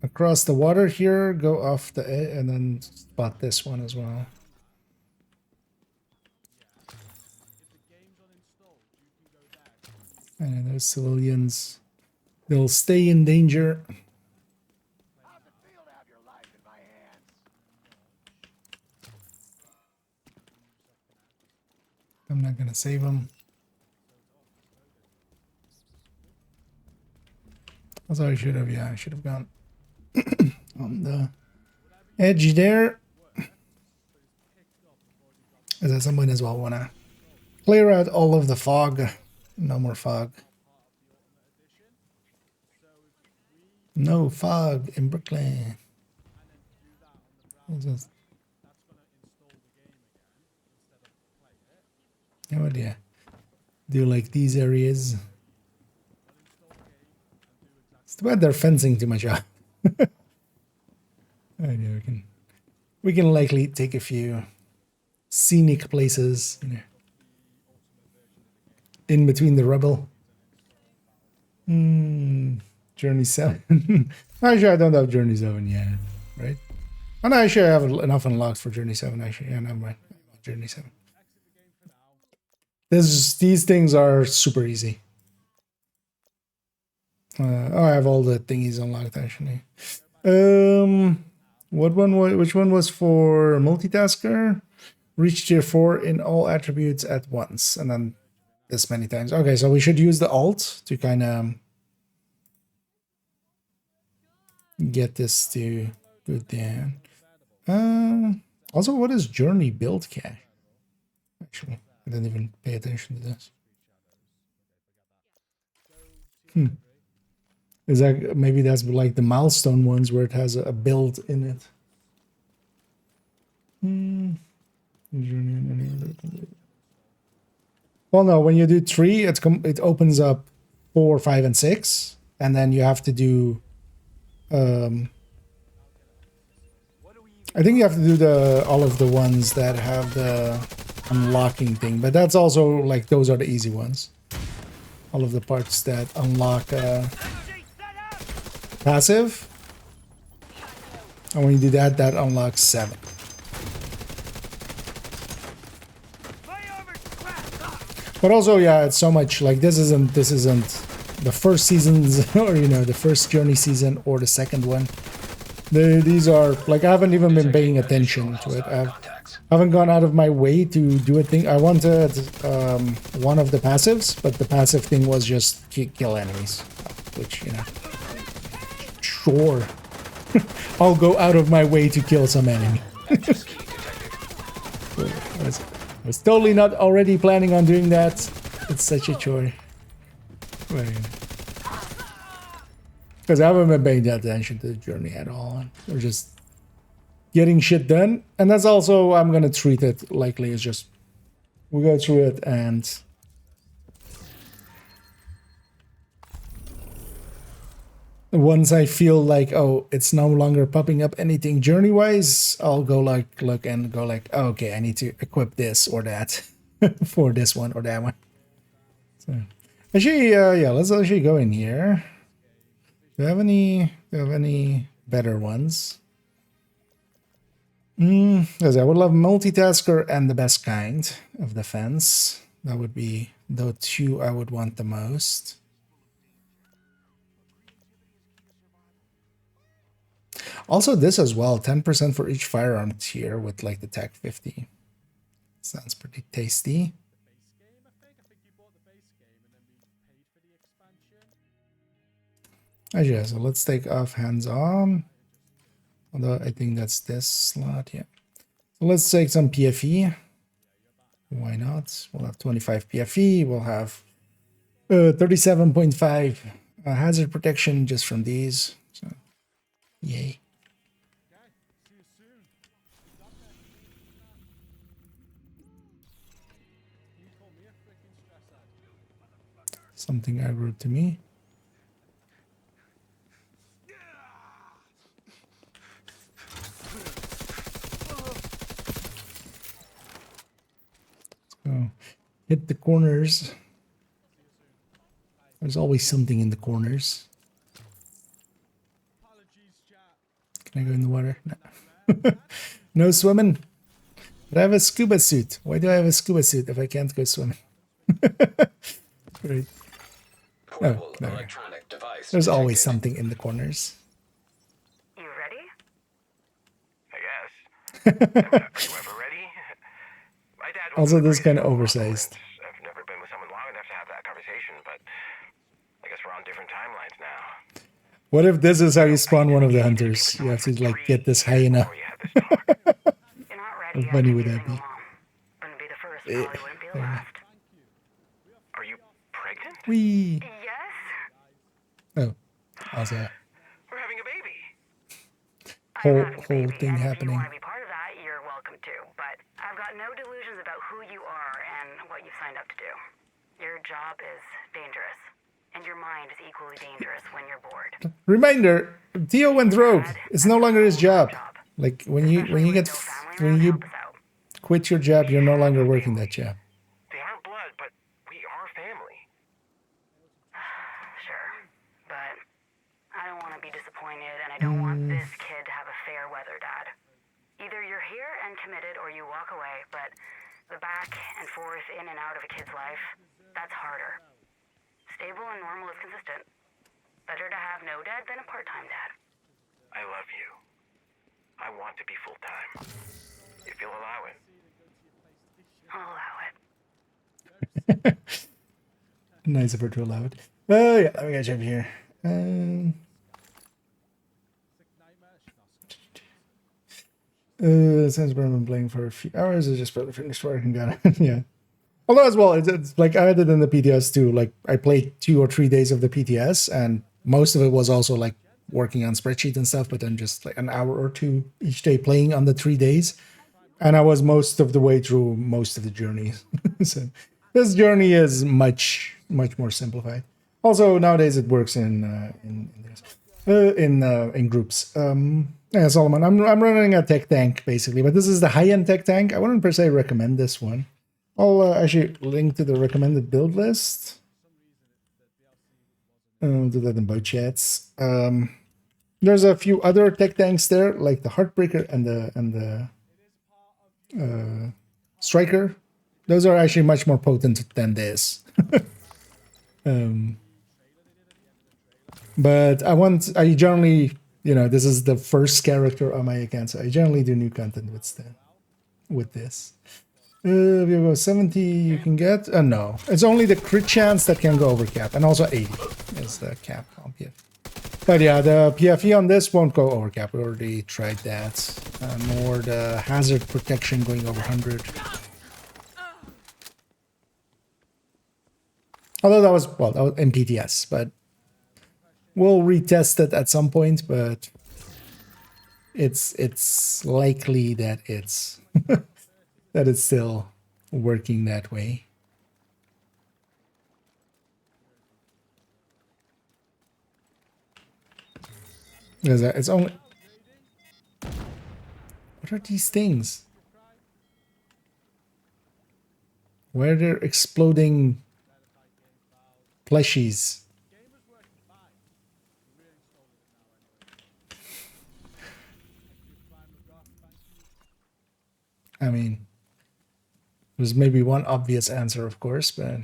across the water here, go off the and then spot this one as well. And those civilians, they'll stay in danger. I'm not gonna save them. Also, I should have, yeah, I should have gone on the edge there. As at some point as well, wanna clear out all of the fog. No more fog. No fog in Brooklyn. Just, yeah, what do you do? Like these areas. It's too bad they're fencing too much out. I we can likely take a few scenic places, you know, in between the rubble. Journey 7. Actually, I don't have Journey 7 yet, right? And actually, I have enough unlocked for Journey 7, actually. Yeah, never mind. Journey 7. These things are super easy. Oh, I have all the thingies unlocked, actually. Which one was for multitasker? Reach tier 4 in all attributes at once, and then this many times. Okay, so we should use the alt to kind of get this to go down. Also, what is journey build cache? Actually, I didn't even pay attention to this. Is that maybe that's like the milestone ones where it has a build in it? Well, no, when you do 3, it opens up 4, 5, and 6, and then you have to do. I think you have to do all of the ones that have the unlocking thing, but that's also like those are the easy ones. All of the parts that unlock passive, and when you do that, that unlocks 7. But also, yeah, it's so much like this isn't the first season's or the first journey season or the second one. These are like I haven't even been paying attention to it. I haven't gone out of my way to do a thing. I wanted one of the passives, but the passive thing was just kill enemies, which sure, I'll go out of my way to kill some enemy. I was totally not already planning on doing that. It's such a chore. Because I haven't been paying attention to the journey at all. We're just getting shit done. And that's also, I'm going to treat it likely as just, we go through it and once I feel like, oh, it's no longer popping up anything journey-wise, I'll go like, look and go like, oh, okay, I need to equip this or that for this one or that one. So, actually, yeah, let's actually go in here. Do you have any better ones? Because I would love multitasker and the best kind of defense. That would be the 2 I would want the most. Also this as well, 10% for each firearm tier with like the TAC 50. Sounds pretty tasty. Actually, so let's take off hands-on. Although I think that's this slot, yeah. So let's take some PFE. Why not? We'll have 25 PFE. We'll have 37.5 hazard protection just from these. So, yay. Something aggro to me. So hit the corners. There's always something in the corners. Can I go in the water? No. No swimming. But I have a scuba suit. Why do I have a scuba suit if I can't go swimming? Great. Oh, no. There's always something in the corners. You ready? I guess. Are you ever ready? My dad was Also, this is kind of oversized. I've never been with someone long enough to have that conversation, but I guess we're on different timelines now. What if this is how you spawn one of the hunters? You have to like get this hyena. How funny would that be? Wouldn't be the first, probably wouldn't be the last. Are you pregnant? Wee. Yes. Oh, also We're having a baby. whole thing happening. If you want to be part of that, you're welcome to. But I've got no delusions about who you are and what you've signed up to do. Your job is dangerous, and your mind is equally dangerous when you're bored. Reminder: Theo went rogue. It's no longer his job. Like when you quit your job, you're no longer working that job. They aren't blood, but we are family. Sure, but I don't want to be disappointed, and I don't want this kid to have a fair weather dad. Either you're here and committed, or you walk away, but the back and forth in and out of a kid's life, that's harder. Stable and normal is consistent. Better to have no dad than a part-time dad. I love you. I want to be full-time. If you'll allow it. I'll allow it. Nice of her to allow it. Oh yeah, let me get you up here. Since I've been playing for a few hours, I just barely finished work and got it. Yeah. Although as well, it's like I did in the PTS too. Like I played 2 or 3 days of the PTS, and most of it was also like working on spreadsheet and stuff, but then just like an hour or 2 each day playing on the 3 days. And I was most of the way through most of the journeys. So this journey is much more simplified. Also nowadays it works in groups. Yeah, Solomon, I'm running a tech tank basically, but this is the high-end tech tank. I wouldn't per se recommend this one. I'll actually link to the recommended build list. I'll do that in both chats. There's a few other tech tanks there, like the Heartbreaker and the Striker. Those are actually much more potent than this. But I generally, this is the first character on my account, so I generally do new content with this. If you go 70, you can get... no. It's only the crit chance that can go over cap, and also 80 is the cap comp, yeah. But yeah, the PFE on this won't go over cap. We already tried that. Nor the hazard protection going over 100. Although that was in PTS, but we'll retest it at some point, but it's likely that it's that it's still working that way. Because it's only... What are these things? Why are there exploding plushies? I mean, there's maybe one obvious answer, of course, but...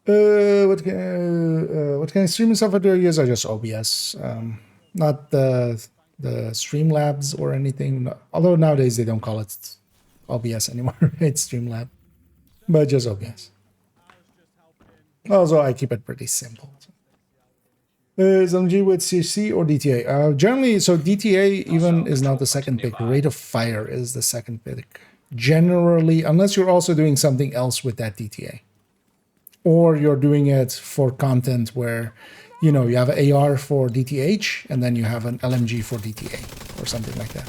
What kind of streaming software do I use? I just OBS, not the Streamlabs or anything. Although nowadays they don't call it OBS anymore, it's Streamlab, but just OBS. Also, I keep it pretty simple. Is MG with CC or DTA? Generally, so DTA even is not the second pick. Rate of fire is the second pick. Generally, unless you're also doing something else with that DTA. Or you're doing it for content where, you have an AR for DTH, and then you have an LMG for DTA, or something like that.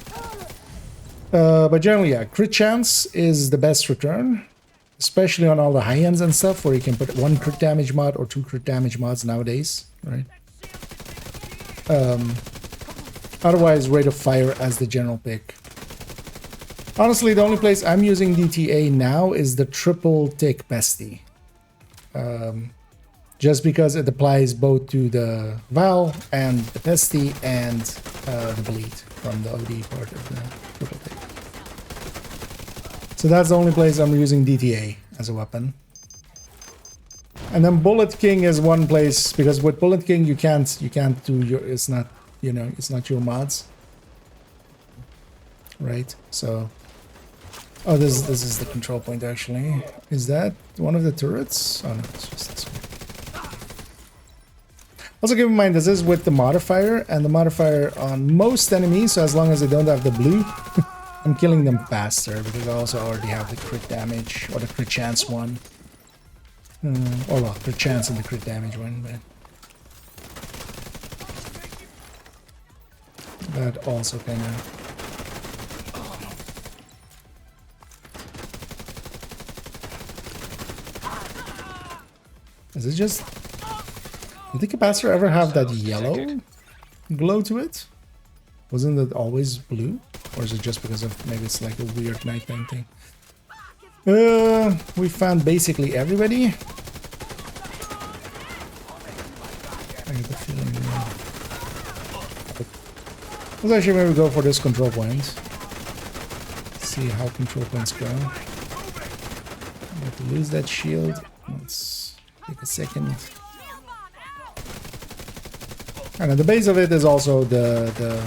But generally, yeah, crit chance is the best return, especially on all the high ends and stuff, where you can put 1 crit damage mod or 2 crit damage mods nowadays, right? Otherwise, rate of fire as the general pick. Honestly, the only place I'm using DTA now is the triple tick bestie. Just because it applies both to the Val and the bestie and the bleed from the OD part of the triple tick. So that's the only place I'm using DTA as a weapon. And then Bullet King is one place, because with Bullet King you can't do your, it's not, you know, it's not your mods. Right? So oh, this is the control point actually. Is that one of the turrets? Oh no, it's just this one. Also keep in mind this is with the modifier, and the modifier on most enemies, so as long as they don't have the blue, I'm killing them faster because I also already have the crit damage, or the crit chance one. Or well, crit chance and the crit damage one, but that also kind of... Is it just... Did the capacitor ever have that yellow glow to it? Wasn't it always blue? Or is it just because of maybe it's like a weird nighttime thing? We found basically everybody. I get the feeling. Let's actually maybe go for this control point. See how control points go. I have to lose that shield. Let's take a second. And at the base of it is also the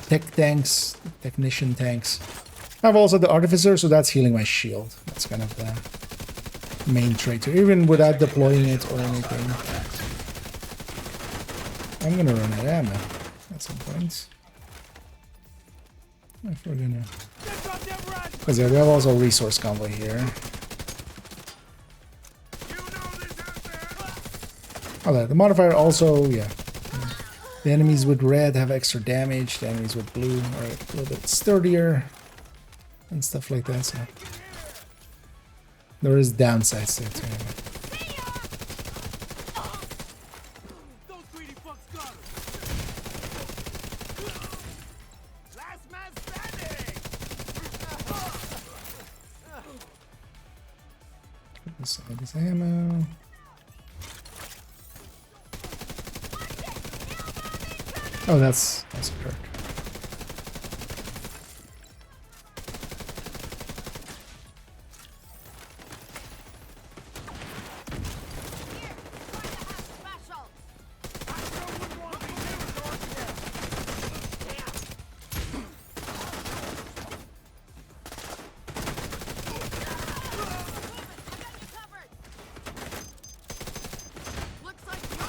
tech tanks, the technician tanks. I have also the artificer, so that's healing my shield. That's kind of the main trait, even without deploying it or anything. I'm gonna run out of ammo at some point. If we're gonna... Because yeah, we have also a resource convoy here. Oh, the modifier also, yeah. The enemies with red have extra damage, the enemies with blue are a little bit sturdier and stuff like that, so there is downsides to it too. This ammo. Oh, that's a perk.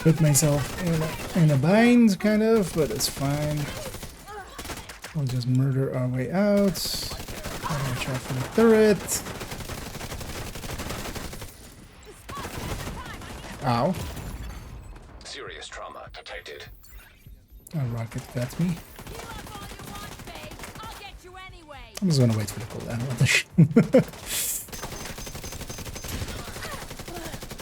Put myself in a bind, kind of, but it's fine. We'll just murder our way out. Watch out for the turret. Ow. Serious trauma detected. A rocket got me. I'm just gonna wait for the cooldown. What the shit?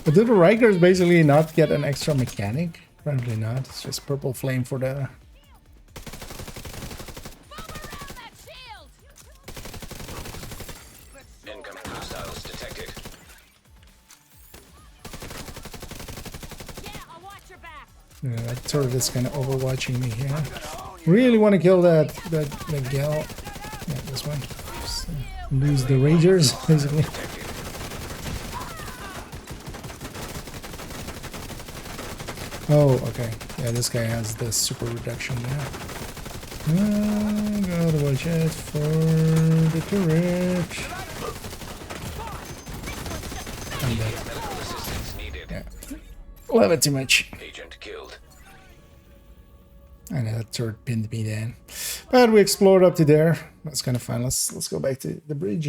But do the Rikers basically not get an extra mechanic? Apparently not. It's just purple flame for the... Incoming hostiles detected. Yeah, that turret is kind of overwatching me here. Really want to kill that gal. Yeah, this one. Just, lose the Ragers, basically. Oh, okay. Yeah, this guy has the super reduction there. Gotta watch out for the turret. I'm dead. Yeah. Love it too much. Agent killed. I know that turret pinned me down. But we explored up to there. That's kind of fun. Let's go back to the bridge.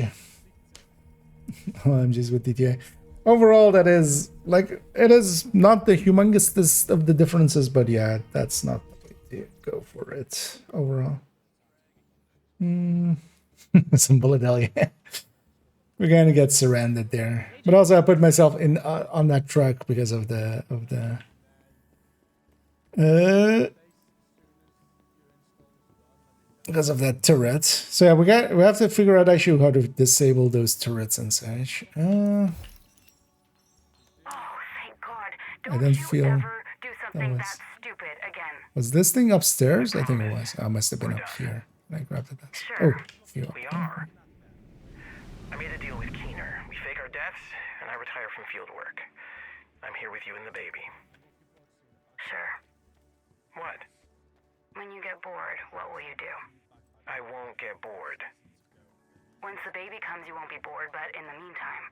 Oh, I'm just with DTA. Overall, that is, like, it is not the humongousest of the differences, but yeah, that's not the way to go for it overall. Some bullet hell, yeah. We're gonna get surrounded there. But also I put myself in on that truck because of the because of that turret. So yeah, we have to figure out actually how to disable those turrets and such. I don't feel that was. Was this thing upstairs? I think it was. I must have been up here. I grabbed it. Oh, fuel. We are. I made a deal with Keener. We fake our deaths, and I retire from field work. I'm here with you and the baby. Sure. What? When you get bored, what will you do? I won't get bored. Once the baby comes, you won't be bored, but in the meantime,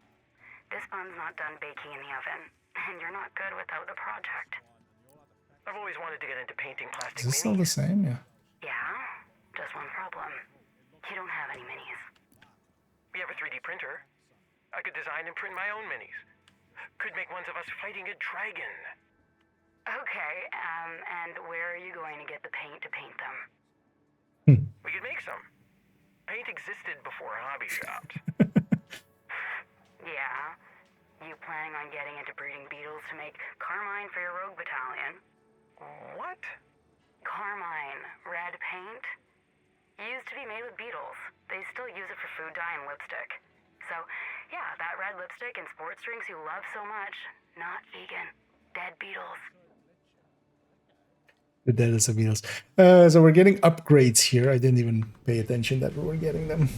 this bun's not done baking in the oven, and you're not good without the project. I've always wanted to get into painting plastic Is this still the same? Yeah. Yeah? Just one problem. You don't have any minis. We have a 3D printer. I could design and print my own minis. Could make ones of us fighting a dragon. Okay, and where are you going to get the paint to paint them? We could make some. Paint existed before hobby shops. Yeah? You planning on getting into breeding beetles to make carmine for your rogue battalion? What? Carmine, red paint. Used to be made with beetles. They still use it for food dye and lipstick. So, yeah, that red lipstick and sports drinks you love so much, not vegan. Dead beetles. The dead is of beetles. So we're getting upgrades here. I didn't even pay attention that we were getting them.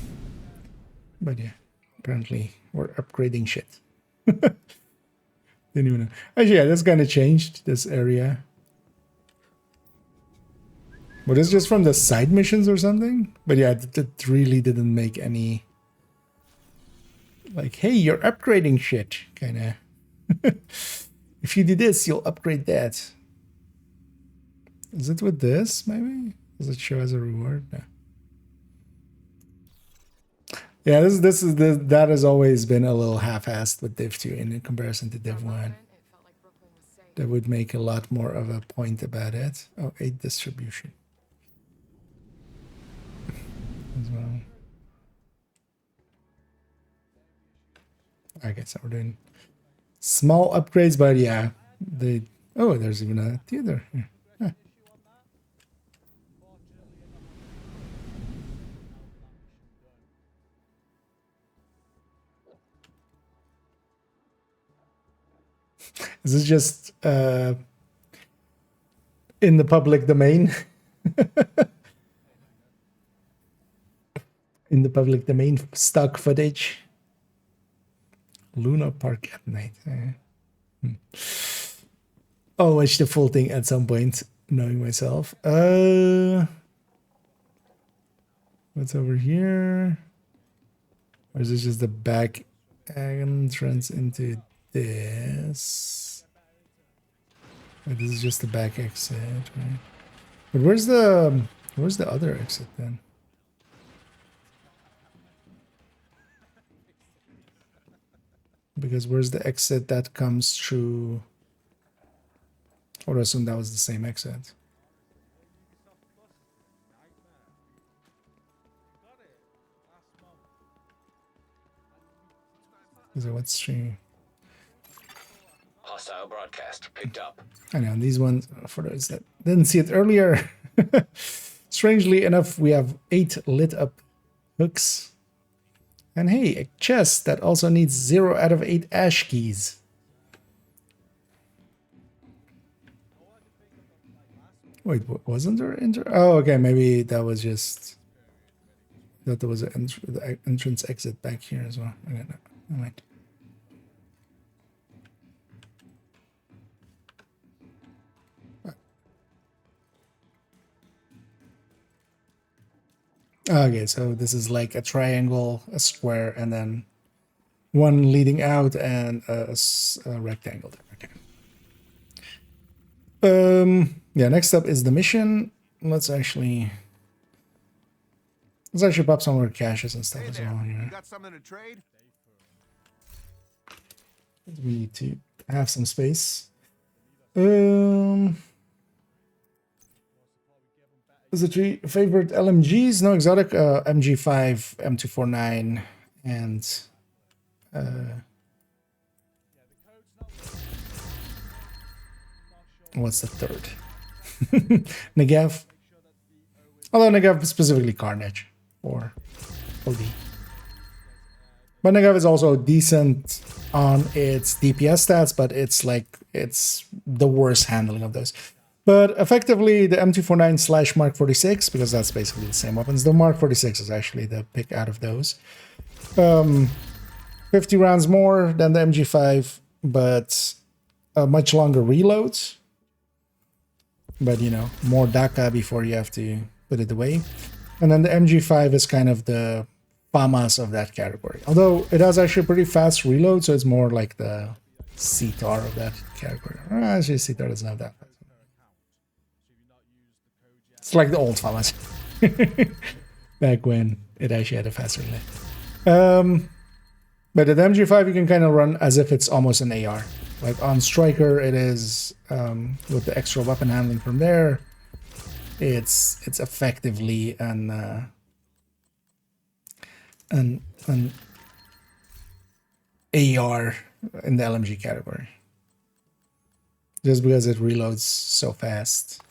But yeah, apparently we're upgrading shit. Didn't even know. Actually, yeah, that's kind of changed this area. But it's just from the side missions or something. But yeah, it really didn't make any. Like, hey, you're upgrading shit, kind of. If you do this, you'll upgrade that. Is it with this, maybe? Does it show as a reward? No. Yeah, that has always been a little half-assed with Div 2 in comparison to Div 1. That would make a lot more of a point about it. Oh, 8 distribution. As well. I guess we're doing small upgrades, but yeah, oh, there's even a theater here. Huh. Is this just in the public domain? In the public domain, stock footage. Luna Park at night. I'll watch the full thing at some point, knowing myself. What's over here? Or is this just the back entrance into this? Oh, this is just the back exit, right? But where's the other exit then? Because where's the exit that comes through? I would assume that was the same exit. Is it what stream? Hostile broadcast picked up. I know these ones, for those that didn't see it earlier. Strangely enough, we have 8 lit up hooks. And hey, a chest that also needs 0 out of 8 ash keys. Wait, wasn't there oh, okay, maybe that was just that there was an entrance exit back here as well. I don't know. All right. Okay, so this is like a triangle, a square, and then one leading out and a rectangle. Okay. Yeah, next up is the mission. Let's actually pop some more caches and stuff as well here. You got something to trade? We need to have some space. The three favorite LMGs, no exotic, MG5, M249, and what's the third? Negev. Although Negev specifically Carnage or OD. But Negev is also decent on its DPS stats, but it's the worst handling of those. But effectively, the M249 / Mark 46, because that's basically the same weapons. The Mark 46 is actually the pick out of those. 50 rounds more than the MG5, but much longer reloads. But, you know, more DACA before you have to put it away. And then the MG5 is kind of the FAMAS of that category. Although it has actually pretty fast reload, so it's more like the CTAR of that category. Actually, CTAR doesn't have that fast. It's like the old FAMAS. Back when it actually had a faster reload. But at MG5, you can kind of run as if it's almost an AR. Like on Striker, it is with the extra weapon handling from there. It's effectively an AR in the LMG category, just because it reloads so fast.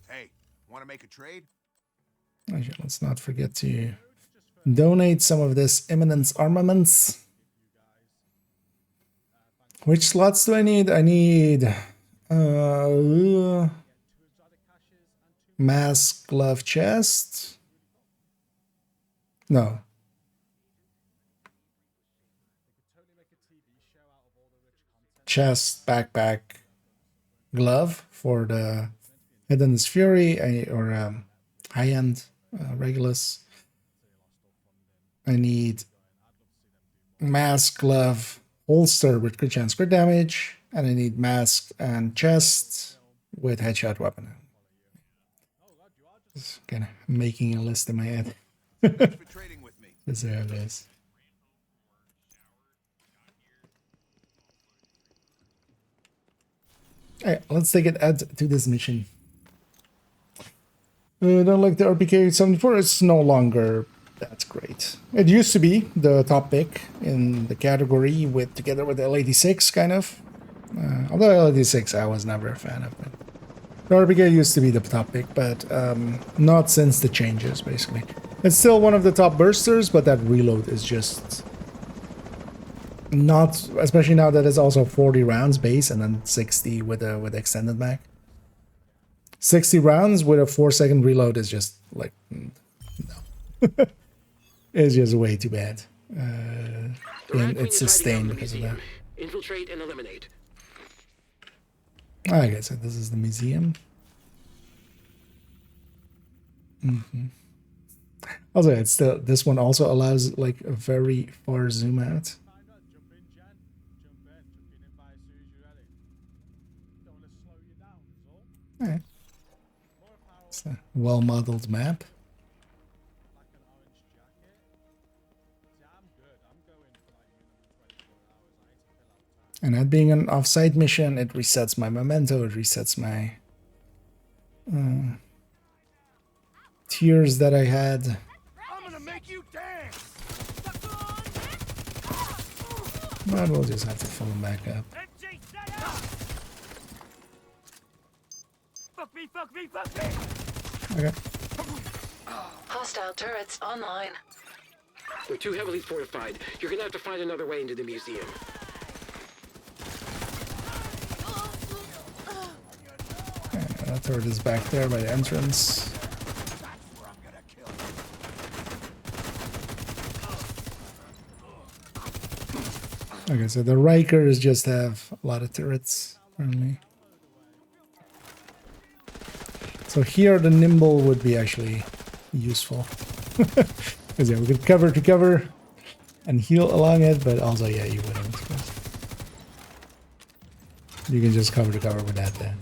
Hey, want to make a trade? Actually, let's not forget to donate some of this Eminence armaments. Which slots do I need? I need mask, glove, chest. No. Chest, backpack, glove for the Hidden's Fury or high-end Regulus. I need mask, glove, holster with crit chance crit damage, and I need mask and chest with headshot weapon. Just kind of making a list in my head. Just there it is. Alright, let's take it to this mission. Don't like the RPK 74. It's no longer that great. It used to be the top pick in the category together with the L86 kind of. Although L86 I was never a fan of it. The RPK used to be the top pick, but not since the changes basically. It's still one of the top bursters, but that reload is just not, especially now that it's also 40 rounds base and then 60 with extended mag. 60 rounds with a 4-second reload is just like no. It's just way too bad. And it's sustained because of that. Infiltrate and eliminate. I guess this is the museum. Also, it's still, this one also allows like a very far zoom out. Alright. It's a well-modeled map. And that being an off-site mission, it resets my memento, it resets my tiers that I had. I'm gonna make you dance. But we'll just have to fill them back up. Fuck me, fuck me, fuck me. Okay. Hostile turrets online. We're too heavily fortified. You're gonna have to find another way into the museum. That turret is back there by the entrance. Okay, so the Rikers just have a lot of turrets, apparently. So here the Nimble would be actually useful. Because yeah, we could cover to cover and heal along it, but also, yeah, you wouldn't. You can just cover to cover without that.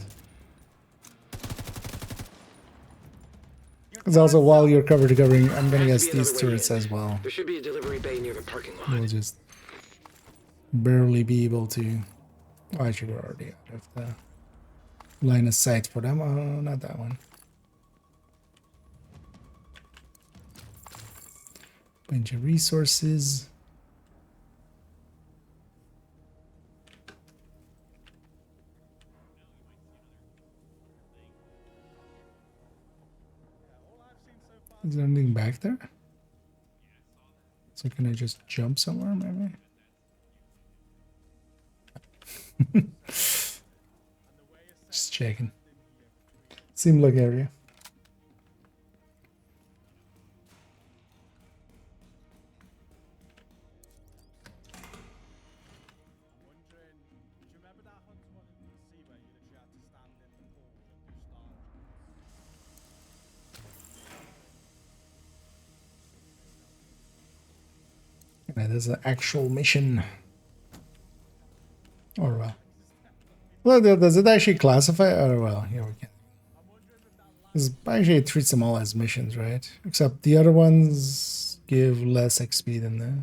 Because also, while you're cover to covering, I'm gonna guess these turrets as well. There should be a delivery bay near the parking lot. We'll just barely be able to. Oh, actually, we're already out of the line of sight for them. Oh, not that one. Bunch of resources. Is there anything back there? So can I just jump somewhere, maybe? Just checking. Seemed like area. That is an actual mission. Oh well. Well, does it actually classify? Oh well, here we can. Because actually it treats them all as missions, right? Except the other ones give less XP than this.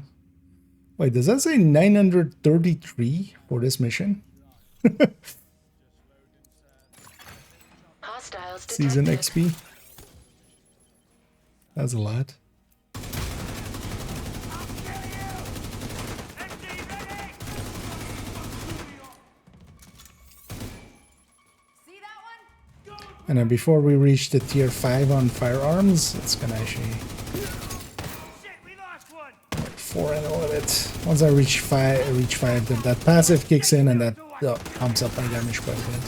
Wait, does that say 933 for this mission? Hostiles Season detected. XP. That's a lot. And then before we reach the tier 5 on firearms, it's gonna actually 4 and all of it. Once I reach 5, that passive kicks in and that pumps up my damage quite a bit.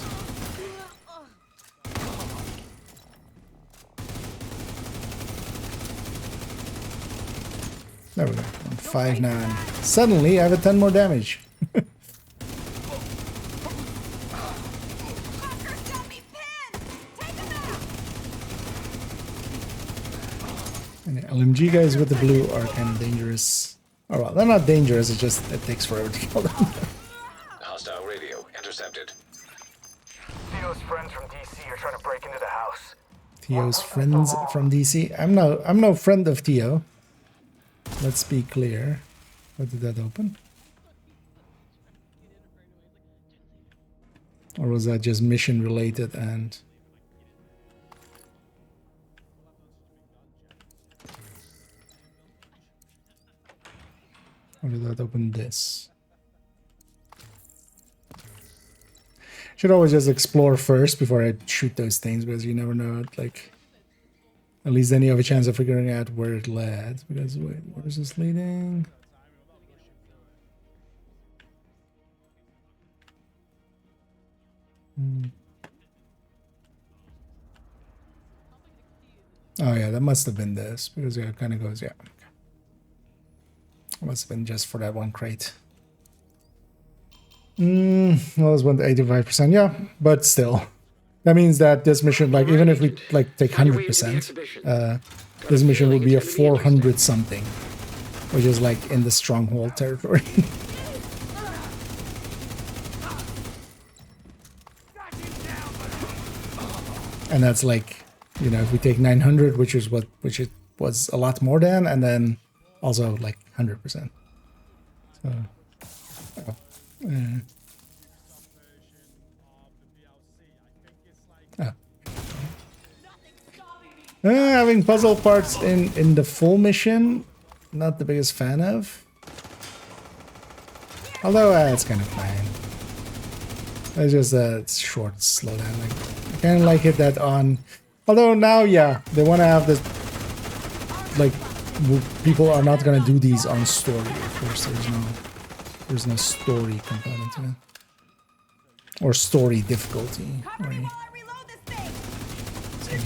There we go. I'm 5 now. And suddenly I have a 10 more damage. And the LMG guys with the blue are kind of dangerous. Oh well, they're not dangerous, it takes forever to kill them. Hostile radio intercepted. Theo's friends from DC are trying to break into the house. Theo's friends from DC. I'm no friend of Theo. Let's be clear. What did that open? Or was that just mission related and... Or did that open this? Should always just explore first before I shoot those things, because you never know, like... At least then you have a chance of figuring out where it led. Because, wait, where is this leading? Oh yeah, that must have been this, because it kind of goes, yeah. It must have been just for that one crate. Well, it was 85%, yeah, but still. That means that this mission, like, even if we, like, take 100%, this mission will be a 400 something, which is, like, in the stronghold territory. And that's like, you know, if we take 900, which it was a lot more than, and then also like 100%. So, having puzzle parts in the full mission, not the biggest fan of. Although it's kind of fine. It's just it's short slowdown. Like, I kind of like it that on. Although now, yeah, they want to have this. Like, people are not gonna do these on story. Of course, there's no story component to it, or story difficulty. Right? So you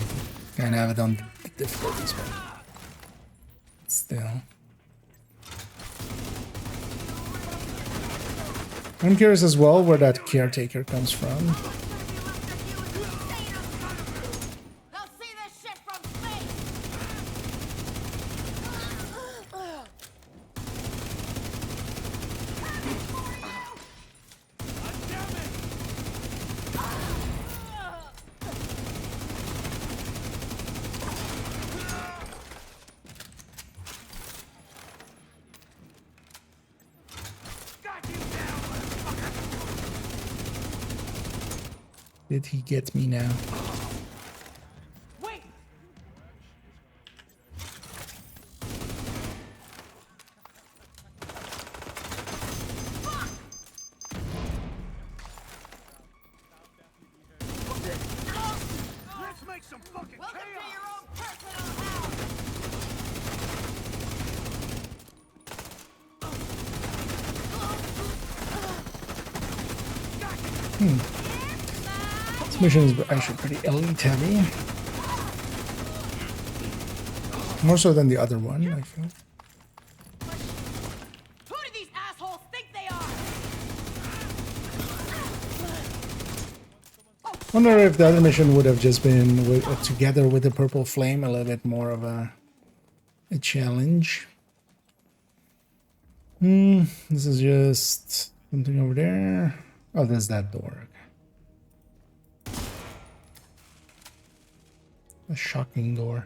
can have it on the difficulties, but still. I'm curious as well where that caretaker comes from. Did he get me now? This mission is actually pretty elite heavy. More so than the other one, I feel. Who do these assholes think they are? Wonder if the other mission would have just been together with the purple flame, a little bit more of a challenge. This is just something over there. Oh, there's that door. A shocking door.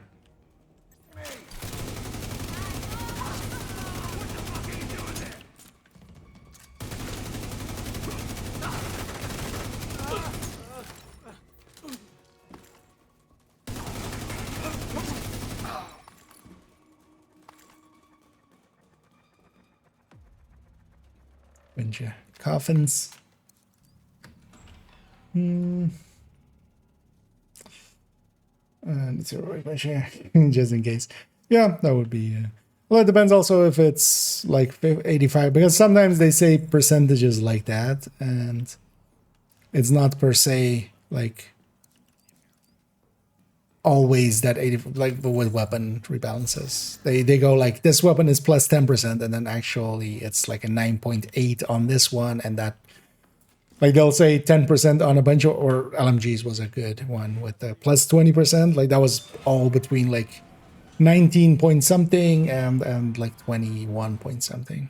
Bunch of coffins. It's a right measure, just in case. Yeah, that would be. Well, it depends also if it's like 85, because sometimes they say percentages like that, and it's not per se like always that 80, like with weapon rebalances. They go like this weapon is plus 10%, and then actually it's like a 9.8 on this one, and that like they'll say 10% on a bunch of, or LMGs was a good one with the plus 20%. Like that was all between like 19 point something and like 21 point something.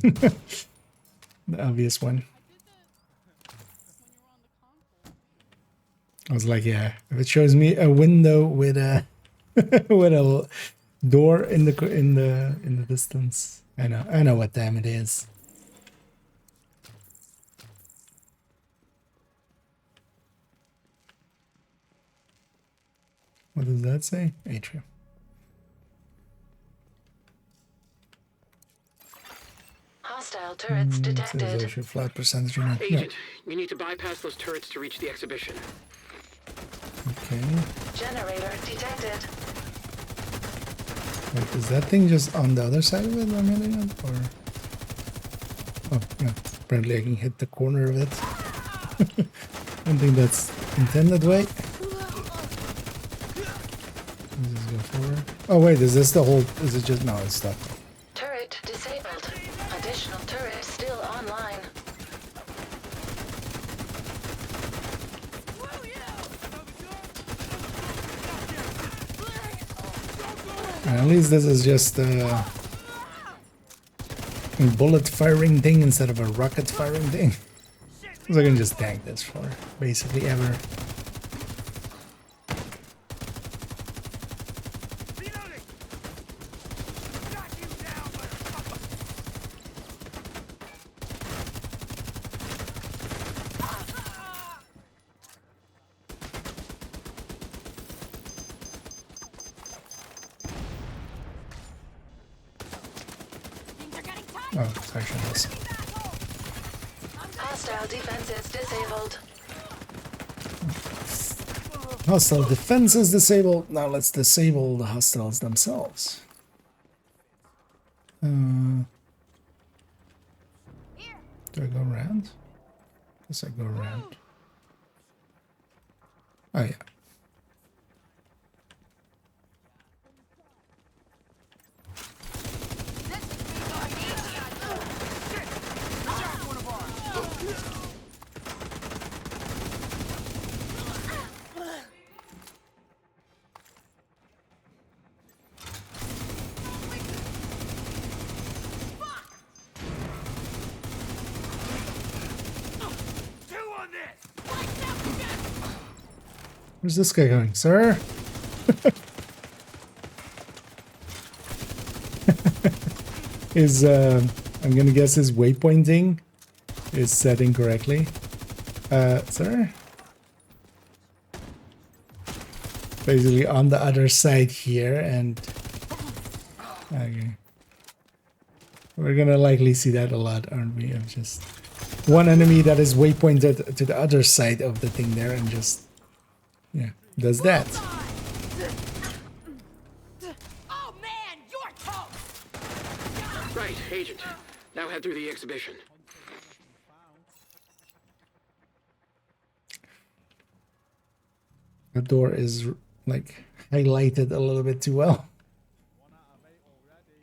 Okay. The obvious one. I was like, yeah, if it shows me a window with a with a door in the distance, I know what time it is. What does that say? Atrium. Hostile turrets detected. Says flat percentage. Agent, you need to bypass those turrets to reach the exhibition. Okay. Generator detected. Wait, is that thing just on the other side of it? I'm hitting it, or? Oh, yeah. Apparently I can hit the corner of it. I don't think that's intended way. Let's just go forward. Oh wait, is this the whole? Is it just? No, it's not. Turret disabled. Additional turret still online. At least this is just a bullet firing thing instead of a rocket firing thing. So I can just tank this for basically ever. Oh, it's actually this. Hostile defenses disabled. Hostile defense is disabled. Now let's disable the hostiles themselves. Do I go around? Guess I go around. Oh yeah. Where's this guy going, sir? I'm gonna guess his waypointing is set incorrectly. Sir? Basically on the other side here, and okay. We're gonna likely see that a lot, aren't we? Of just one enemy that is waypointed to the other side of the thing there and just, yeah, does that. Oh man, you're toast! Right, Agent. Now head through the exhibition. The door is like highlighted a little bit too well.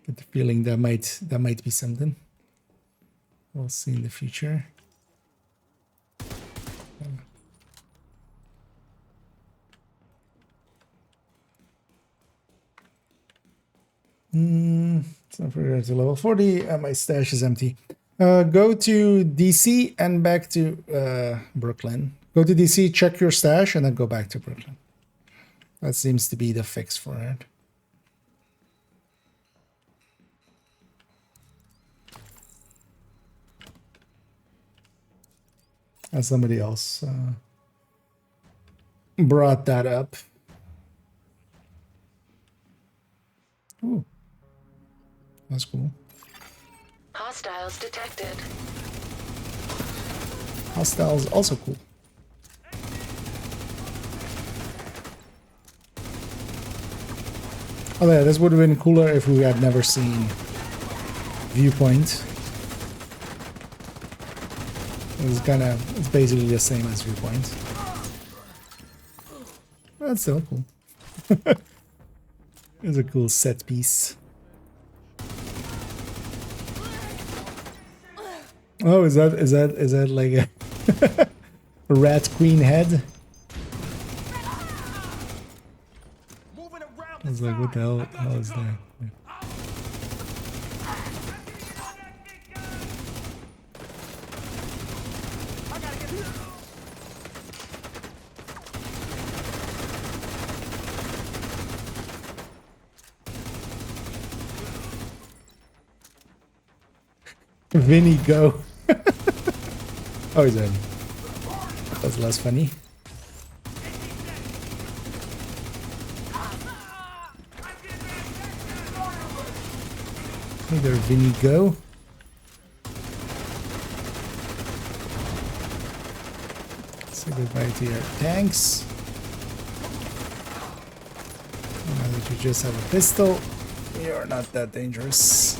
Get the feeling that might be something. We'll see in the future. It's not for to level 40. My stash is empty. Go to DC and back to Brooklyn. Go to DC, check your stash, and then go back to Brooklyn. That seems to be the fix for it. And somebody else brought that up. Ooh, that's cool. Hostiles detected. Hostiles also cool. Oh yeah, this would have been cooler if we had never seen Viewpoint. It's basically the same as Viewpoint. That's still cool. It's a cool set piece. Oh, is that like a rat queen head? I was like, what the hell is that? Yeah. Vinny, go. Oh, he's in. That's less funny. Hey there, Vinny, go. Say goodbye to your tanks. Now that you just have a pistol, you're not that dangerous.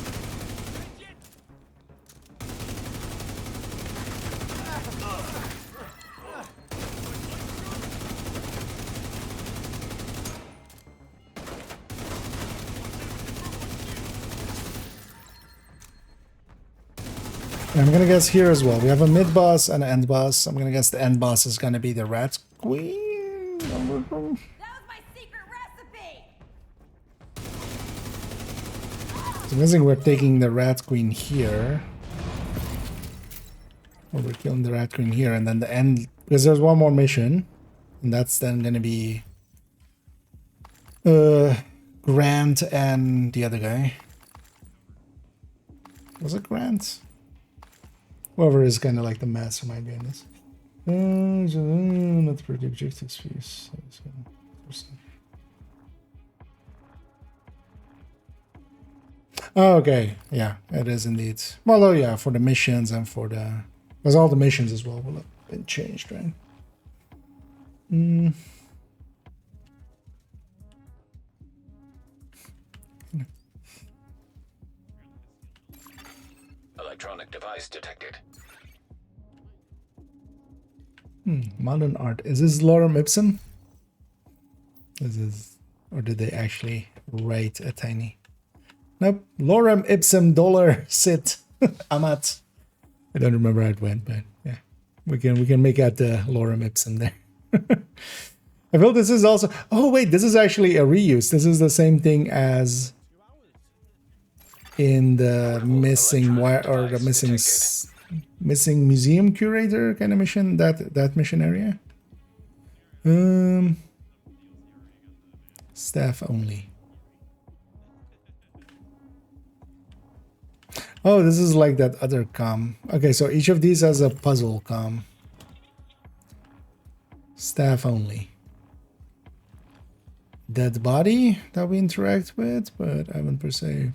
I'm gonna guess here as well. We have a mid boss and an end boss. I'm gonna guess the end boss is gonna be the rat queen. That was my secret recipe. So I'm guessing we're taking the rat queen here. Or we're killing the rat queen here, and then the end, because there's one more mission, and that's then gonna be Grant and the other guy. Was it Grant? Whoever is kind of like the mastermind behind this. Not pretty objectives fees. Oh, okay, yeah, it is indeed. Well, oh yeah, for the missions and for the, because all the missions as well will have been changed, right? Electronic device detected. Modern art. Is this lorem ipsum? This is, or did they actually write a tiny? Nope. Lorem ipsum dollar sit. Amat. I don't remember how it went, but yeah, we can make out the lorem ipsum there. I feel this is also. Oh wait, this is actually a reuse. This is the same thing as in the missing wire or the missing museum curator kind of mission, that mission area. Staff only. Oh, this is like that other comm. Okay, so each of these has a puzzle comm. Staff only. Dead body that we interact with, but I haven't per se.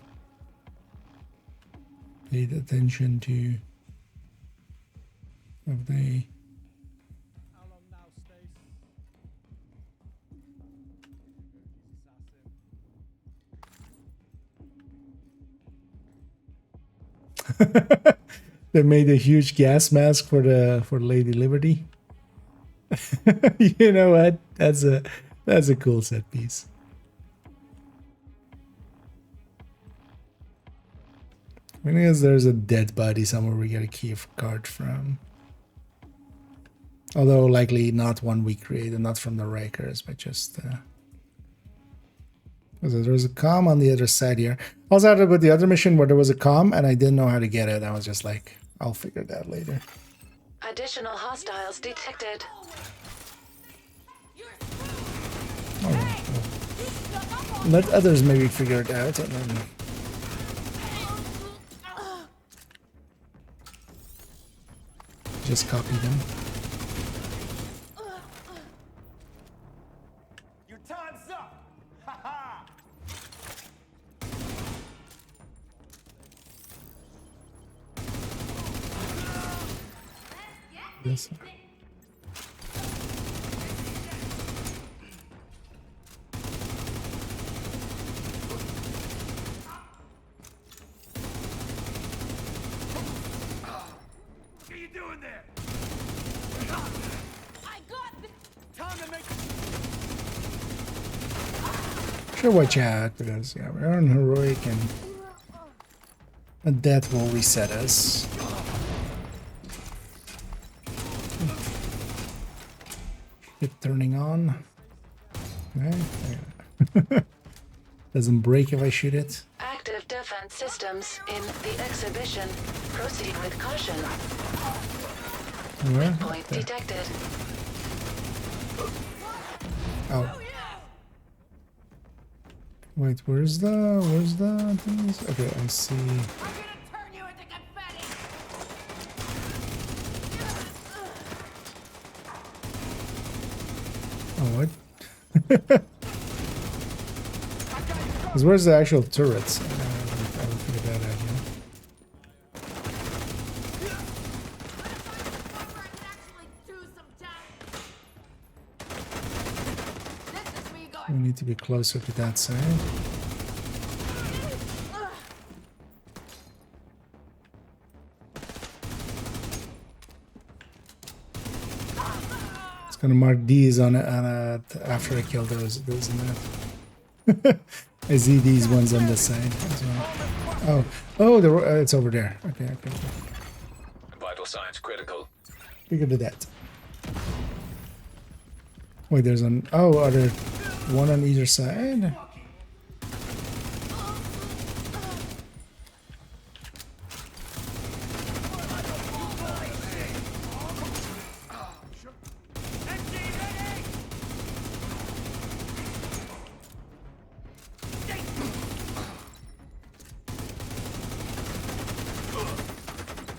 paid attention to. Have they? They made a huge gas mask for Lady Liberty. You know what? That's a cool set piece. I guess there's a dead body somewhere we get a key card from. Although likely not one we created, not from the Rakers, but just there's a comm on the other side here. Also had with the other mission where there was a comm and I didn't know how to get it. I was just like, I'll figure that later. Additional hostiles detected. Oh, let others maybe figure it out and then just copy them. Your time's up! Ha Yes. What are you doing there? I got this. Time to make. Sure, watch out because yeah, we're on heroic and a death will reset us. Ship turning on. Okay. Doesn't break if I shoot it. Active defense systems in the exhibition. Proceed with caution. Where? Point There. detected. Oh. Wait, where's the things? Okay, I see. Oh, what? Because where's the actual turrets? I haven't figured that out yet. We need to be closer to that side. It's gonna mark these on it after I kill those and that. I see these ones on this side as well. Oh, it's over there. Okay. Vital signs critical. Figured that. Wait, there's an are there one on either side?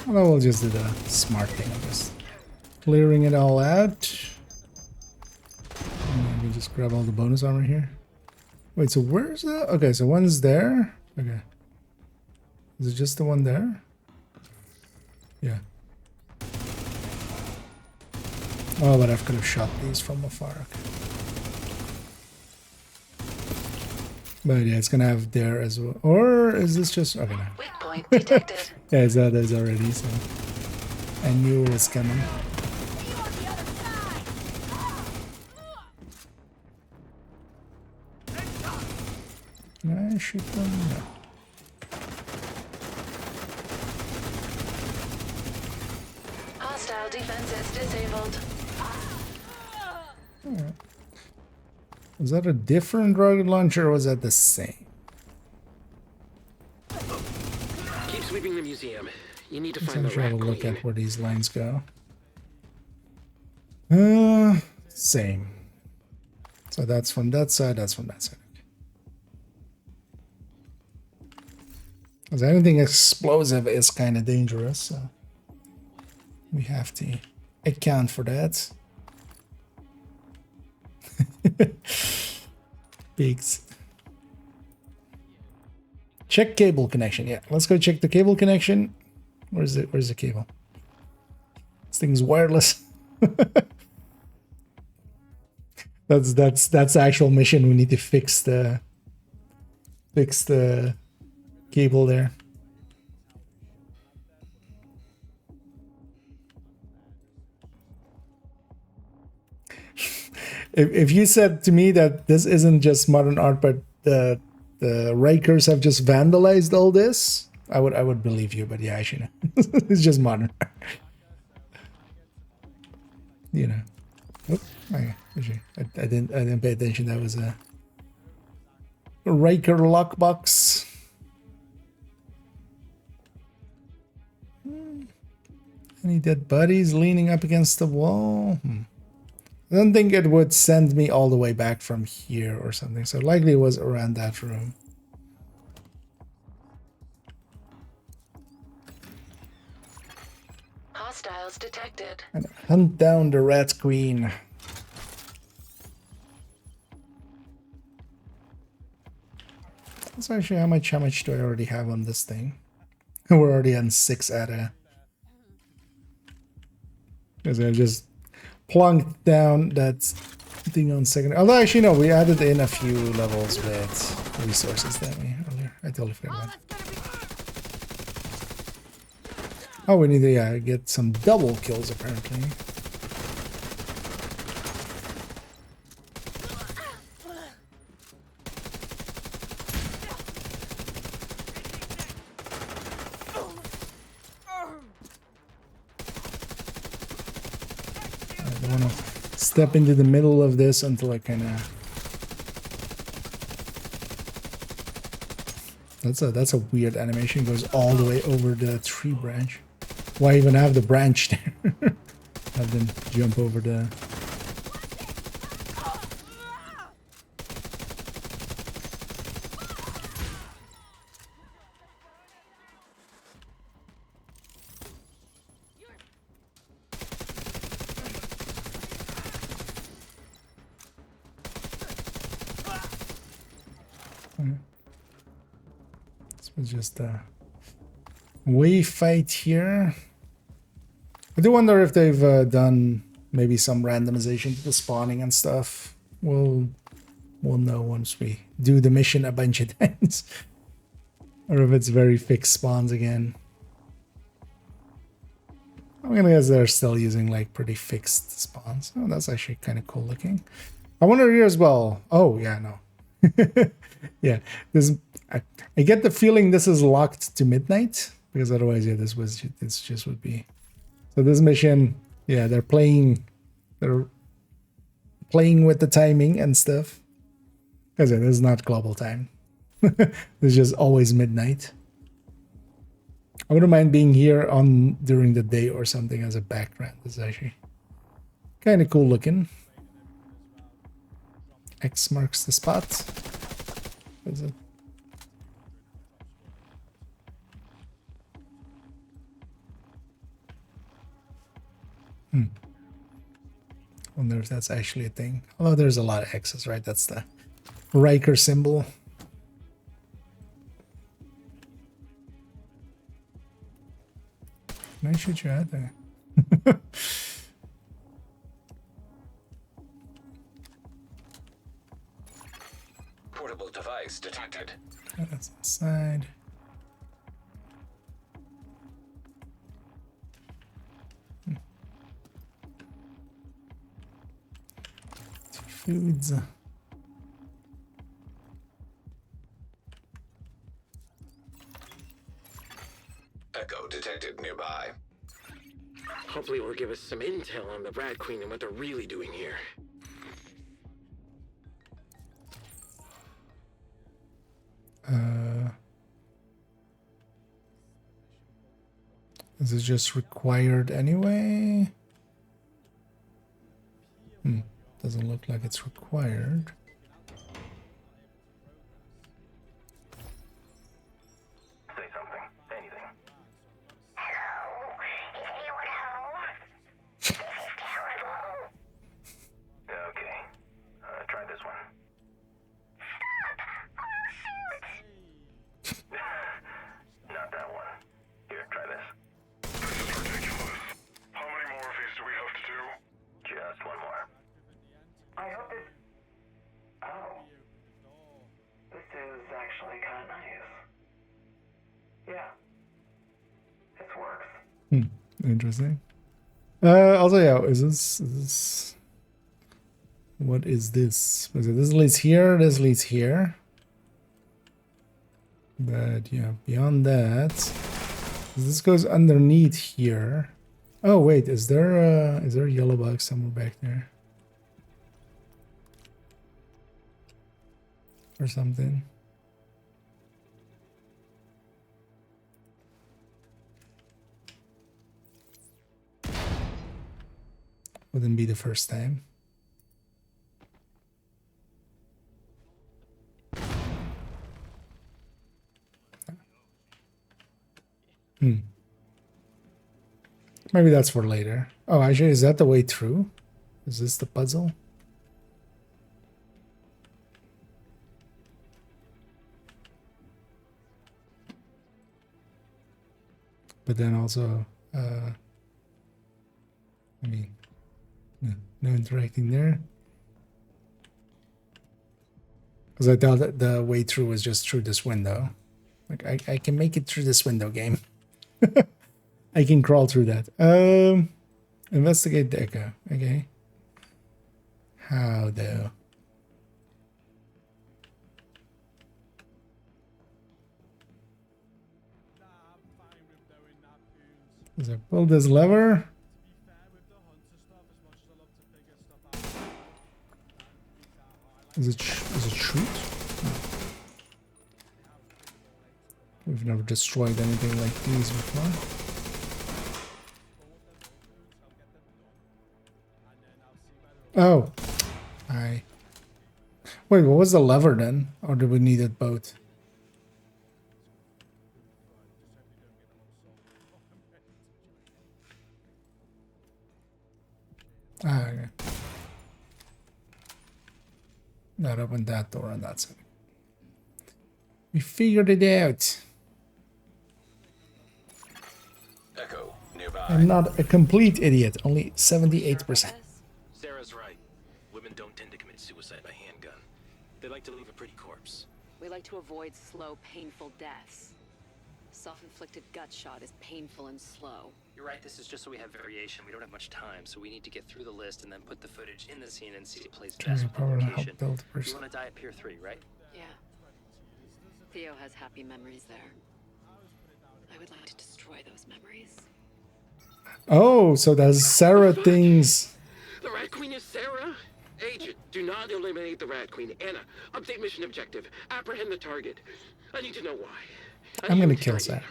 Well, we'll just do the smart thing of just clearing it all out. And then we just grab all the bonus armor here. Wait, so where's the... Okay, so one's there. Okay. Is it just the one there? Yeah. Oh, but I could have shot these from afar. Okay. But yeah, it's gonna have there as well. Or is this just... Okay, no. Weak point detected. Yeah, I saw those already, so... I knew it was coming. Can I shoot them? No. Hostile defenses disabled. Alright. Was that a different rocket launcher or was that the same? Keep sweeping the museum. You need to Let's find the try to Rat look Queen. at where these lines go. Same. So that's from that side, that's from that side. Because anything explosive is kind of dangerous, so we have to account for that. Pigs. Check cable connection. Yeah, let's go check the cable connection. Where's it? Where's the cable? This thing's wireless. that's the actual mission. We need to fix the cable there. If you said to me that this isn't just modern art, but the Rikers have just vandalized all this, I would believe you. But yeah, actually, no. It's just modern art. You know. Oh, I didn't pay attention. That was a Riker lockbox. Any dead bodies leaning up against the wall? I don't think it would send me all the way back from here or something. So likely it was around that room. Hostiles detected. And hunt down the Rat Queen. So actually, how much do I already have on this thing? We're already on 6 out of. Because I just plunked down that thing on second. Although actually no, we added in a few levels with resources that we earlier. I totally forgot about it. Oh, we need to get some double kills apparently. I don't want to step into the middle of this until I kind of. That's a weird animation. It goes all the way over the tree branch. Why even have the branch there? Have them jump over the. This was just a wave fight here. I do wonder if they've done maybe some randomization to the spawning and stuff. We'll know once we do the mission a bunch of times. Or if it's very fixed spawns again. I'm gonna guess they're still using like pretty fixed spawns. Oh, that's actually kind of cool looking. I wonder here as well. Oh yeah, no. Yeah, this I get the feeling this is locked to midnight because otherwise, yeah, this just would be. So this mission, yeah, they're playing with the timing and stuff. Because it is not global time. It's just always midnight. I wouldn't mind being here during the day or something as a background. It's actually kind of cool looking. X marks the spot. Is it? Wonder if that's actually a thing. Although there's a lot of X's, right? That's the Riker symbol. Can I shoot you out there? Portable device detected. That's inside. Foods. Echo detected nearby. Hopefully it will give us some intel on the Rat Queen and what they're really doing here. Is it just required anyway? Doesn't look like it's required. Say something. Anything. Hello? Is anyone home? This is terrible. Okay. Try this one. Stop! Oh, shoot! Interesting. Also, yeah, is this... What is this? This leads here, this leads here. But yeah, beyond that, this goes underneath here. Oh wait, is there a yellow box somewhere back there? Or something? Wouldn't be the first time. Maybe that's for later. Oh, actually, is that the way through? Is this the puzzle? But then also, I mean, no interacting there. Because I thought that the way through was just through this window. Like, I can make it through this window, game. I can crawl through that. Investigate the echo. Okay. How though? Is I pull this lever? Is it shoot? No. We've never destroyed anything like these before. Oh, wait, what was the lever then? Or do we need it both? Ah, okay. That opened that door on that side. We figured it out. Echo, nearby. I'm not a complete idiot. Only 78%. Sarah's right. Women don't tend to commit suicide by handgun. They like to leave a pretty corpse. We like to avoid slow, painful deaths. Self-inflicted gut shot is painful and slow. You're right, this is just so we have variation. We don't have much time, so we need to get through the list and then put the footage in the scene and see what plays best with the location. You want to die at Pier 3, right? Yeah. Theo has happy memories there. I would like to destroy those memories. Oh, so does Sarah things... The Rat Queen is Sarah? Agent, do not eliminate the Rat Queen. Anna, update mission objective. Apprehend the target. I need to know why. I'm gonna kill Sarah.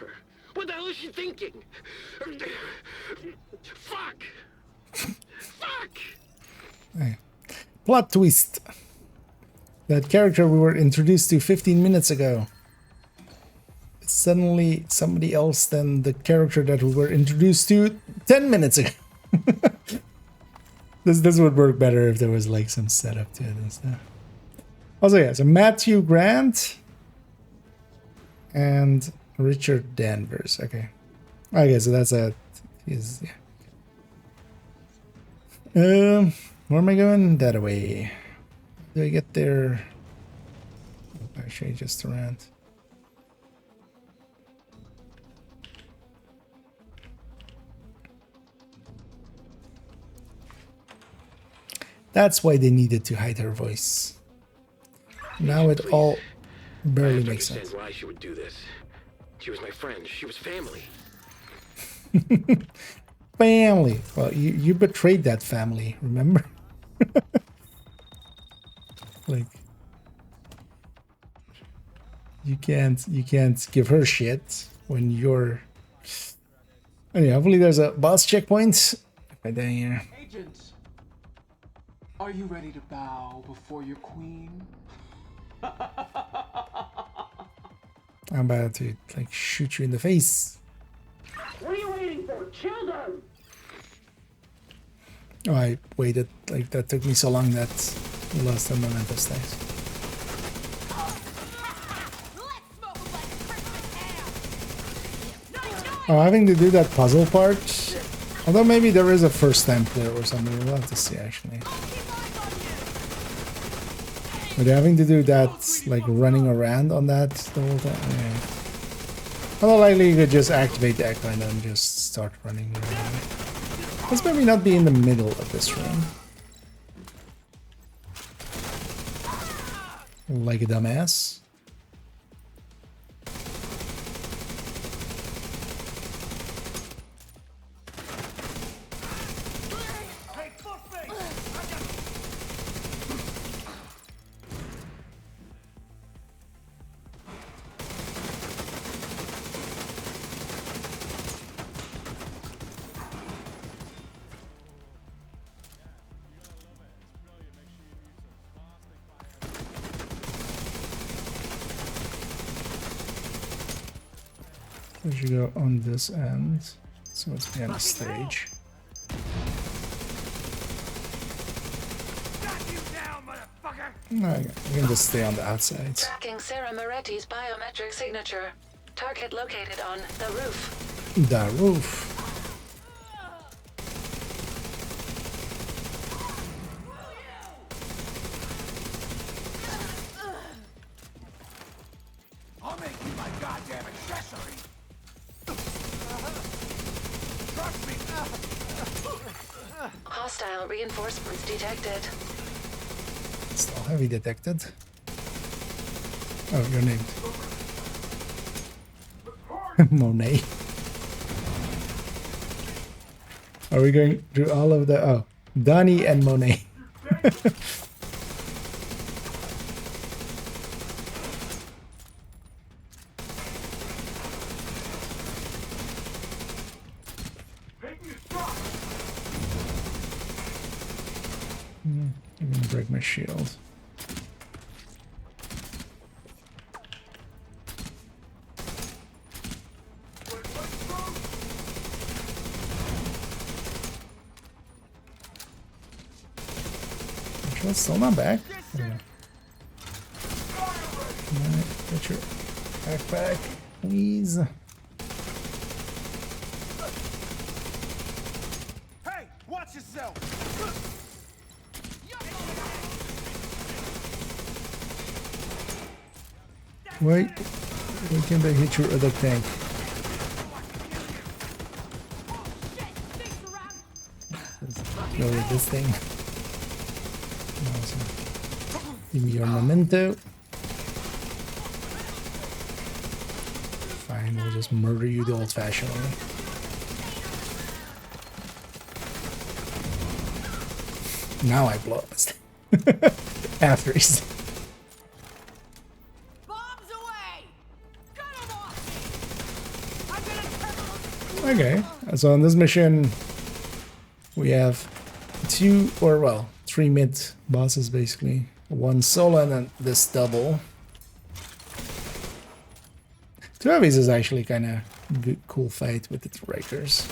What the hell is she thinking? Fuck! Fuck! Hey. Plot twist. That character we were introduced to 15 minutes ago. It's suddenly somebody else than the character that we were introduced to 10 minutes ago. This would work better if there was like some setup to it and stuff. Also, yeah, so Matthew Grant and Richard Danvers. Okay. Okay, so that's a... yeah. Where am I going? That way. Do I get there? Actually, just around. That's why they needed to hide her voice. Now it all barely makes sense. I understand why she would do this. She was my friend. She was family. Family. Well, you betrayed that family, remember? Like, you can't give her shit when you're... Anyway, hopefully there's a boss checkpoint right down here. Agent, are you ready to bow before your queen? I'm about to like shoot you in the face. What are you waiting for? Kill them! Oh, I waited. Like, that took me so long that I lost the momentum stage. Oh, having to do that puzzle part. Although maybe there is a first time clear or something. We'll have to see actually. But having to do that, like running around on that the whole time. Yeah. Although likely you could just activate the echo and then just start running around. Let's maybe not be in the middle of this room. Like a dumbass. We should go on this end, so it's behind the stage. No, we can just stay on the outside. Tracking Sarah Moretti's biometric signature. Target located on the roof. The roof. I'll make you my goddamn accessory. Trust me. Hostile reinforcements detected. Still heavy detected. Oh, your name. Monet. Are we going through all of the... Oh, Donnie and Monet. I'm gonna break my shield. It's still not back. Yeah. Get your backpack, please. Hey, watch yourself. Wait, why can't I hit your other tank? Let's go with this thing. Awesome. Give me your memento. Fine, we'll just murder you the old-fashioned way. Now I blow it. After he's... Okay, so on this mission we have three mid bosses basically. One solo and then this double. Two of these is actually kind of good, cool fight with the Rikers.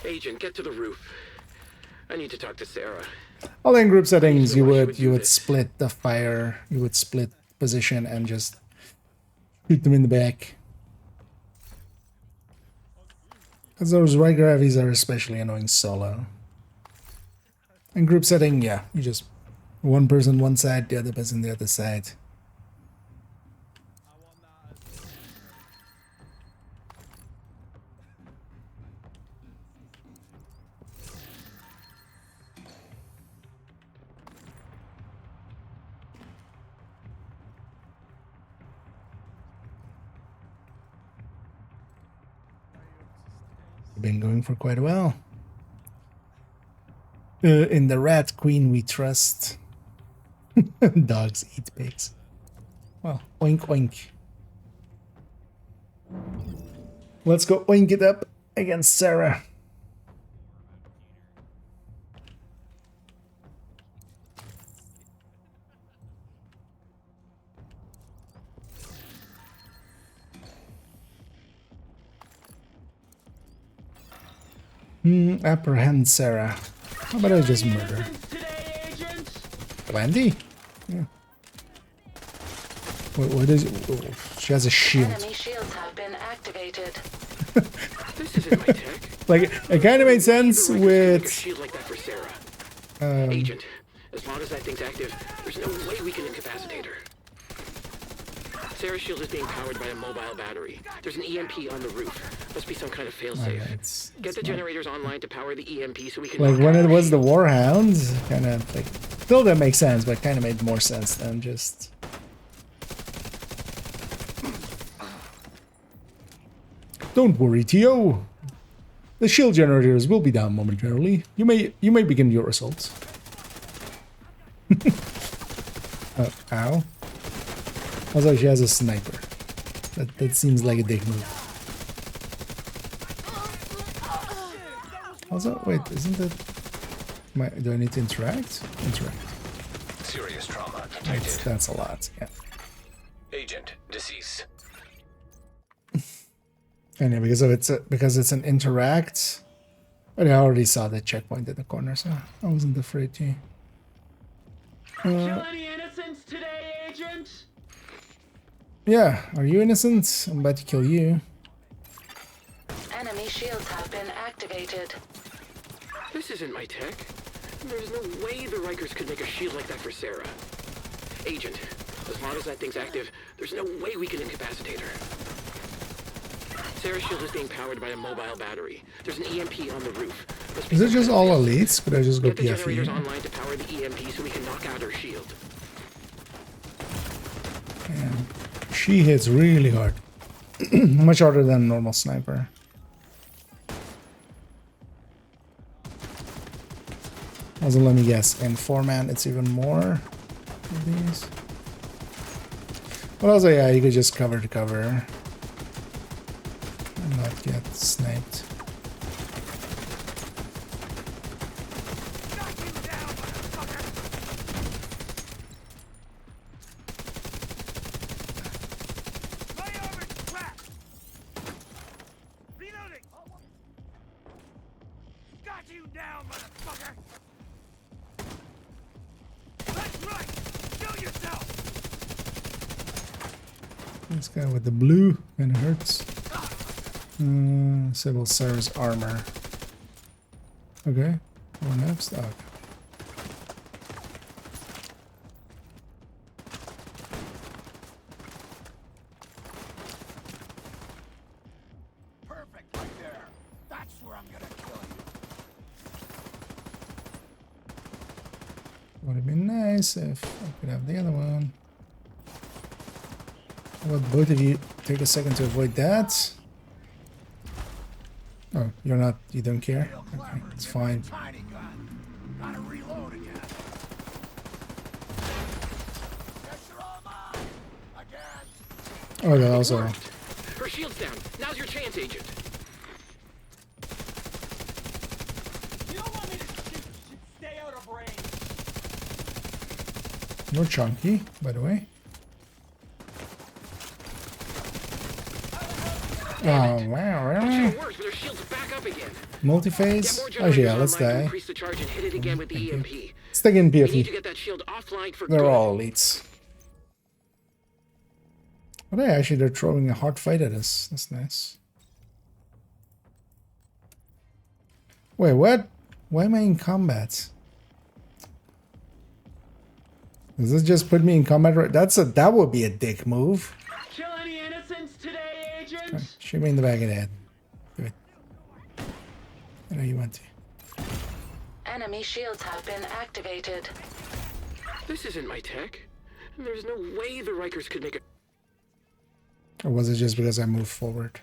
Agent, get to the roof. I need to talk to Sarah. All in group settings, you would split the fire, you would split position and just shoot them in the back. Because those Riker heavies are especially annoying solo. In group setting, yeah, you just one person one side, the other person the other side. Been going for quite a while. In the Rat Queen we trust. Dogs eat pigs. Well, oink oink. Let's go oink it up against Sarah. Apprehend Sarah. How about I just murder? Plenty? Yeah. What is it? Oh, she has a shield. Enemy shields have been activated. This isn't my tech. Like, it kind of made sense with... Shield like that for Sarah. Agent, as long as as that thing's active, there's no way we can incapacitate her. Sarah's shield is being powered by a mobile battery. There's an EMP on the roof. Must be some kind of failsafe. Get the generators online to power the EMP so we can... Like when it was the Warhounds, kind of like... Still that makes sense, but kind of made more sense than just... Don't worry, Tio. The shield generators will be down momentarily. You may begin your assaults. Ow. Also, she has a sniper. That seems like a dick move. Also, wait, isn't it... do I need to interact? Interact. Serious trauma detected. That's a lot, yeah. Agent deceased. And yeah, because it's an interact. But I already saw the checkpoint in the corner, so I wasn't afraid to. Kill any innocents today, Agent? Yeah, are you innocent? I'm about to kill you. Enemy shields have been activated. This isn't my tech. There's no way the Rikers could make a shield like that for Sarah. Agent, as long as that thing's active, there's no way we can incapacitate her. Sarah's shield is being powered by a mobile battery. There's an EMP on the roof. Is it just all elites? Could I just go Get the generators PFE? online to power the EMP so we can knock out her shield. Man, she hits really hard. Much harder than a normal sniper. Also, let me guess, in 4-man it's even more of these. But also, yeah, you could just cover to cover. And not get sniped. This guy with the blue kind of hurts. Civil Service armor. Okay, what next? Oh, okay. Perfect, right there. That's where I'm gonna kill you. Would have been nice if I could have the other one. How about both of you take a second to avoid that? Oh, you're not, you don't care? Okay, it's fine. Tiny gun. Gotta reload again. Guess you're all mine. Again. Oh, that also. Her shield's down. Now's your chance, Agent. You don't want me to shoot. You should stay out of range. You're chunky, by the way. Oh, wow, really? Multi-phase? Oh, yeah, let's die. Let's take in PFE. They're all elites. But yeah, actually, they're throwing a hard fight at us. That's nice. Wait, what? Why am I in combat? Does this just put me in combat? Right? That would be a dick move. Kill any innocents today, Agent? Okay, shoot me in the back of the head. Do it. I know you want to. Enemy shields have been activated. This isn't my tech. There's no way the Rikers could make it. Or was it just because I moved forward?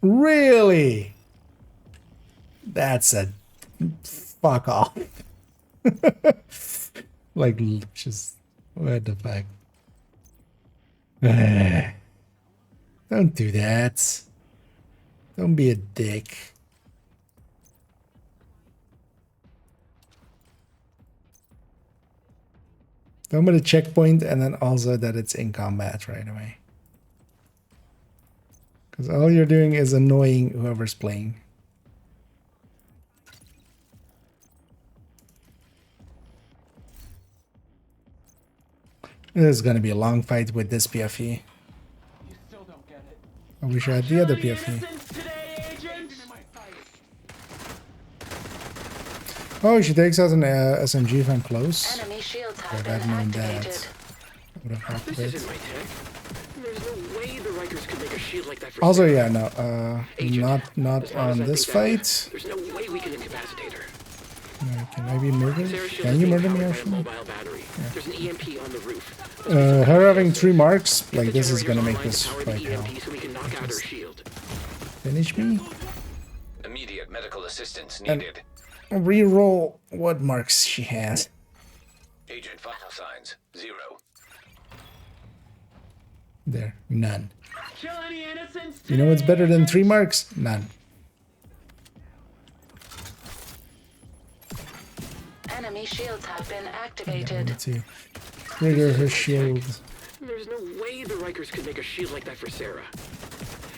Really? That's a fuck off. Like, just what the fuck? Don't do that. Don't be a dick. Don't put a checkpoint and then also that it's in combat right away. Because all you're doing is annoying whoever's playing. This is going to be a long fight with this PFE. You still don't get it. I wish I had the other PFE. Oh, she takes out an SMG if I'm close. Enemy shields have If been I'd known activated. that, I would have helped a This bit. isn't my tech. There's no way the Rikers could make a shield like that for Also, Sarah. yeah, no, not As long as on I this think that bad, fight. there's no way we can incapacitate her. Can I be murdered? Sarah's shield Can is you being murder me powered by a actually? mobile battery. There's an EMP on the roof. Her having 3 marks, Get like the this is gonna generators make online this to power fight the hell. EMP so we can knock out her shield. Finish me? Immediate medical assistance And needed. re-roll what marks she has. Agent vital signs 0. There, none. Kill any innocents. You know what's better than 3 marks? None. Enemy shields have been I activated. need to trigger her shield. There's no way the Rikers could make a shield like that for Sarah.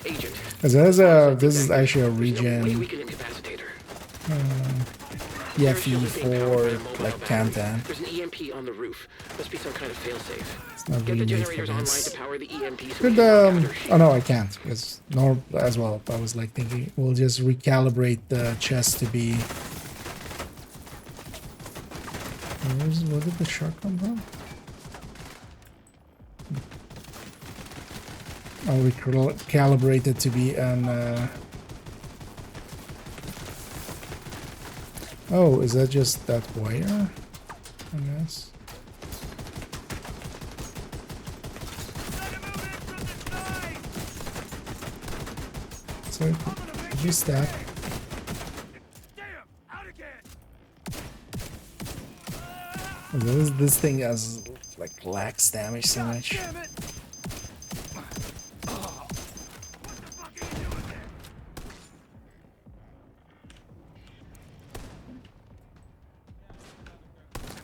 Agent. As this is actually a There's no way regen we can incapacitate her. EFE for like countdown. There's an EMP on the roof. Must be some kind of failsafe. It's not Get really the made for generators online this. to power the EMP so we Could can knock out her oh no, I can't because nor as well. I was like thinking we'll just recalibrate the chest to be. Where did the shark come from? I'll recalibrate it to be an. Oh, is that just that wire? I guess. So, did you stack? This thing has like lax damage so much.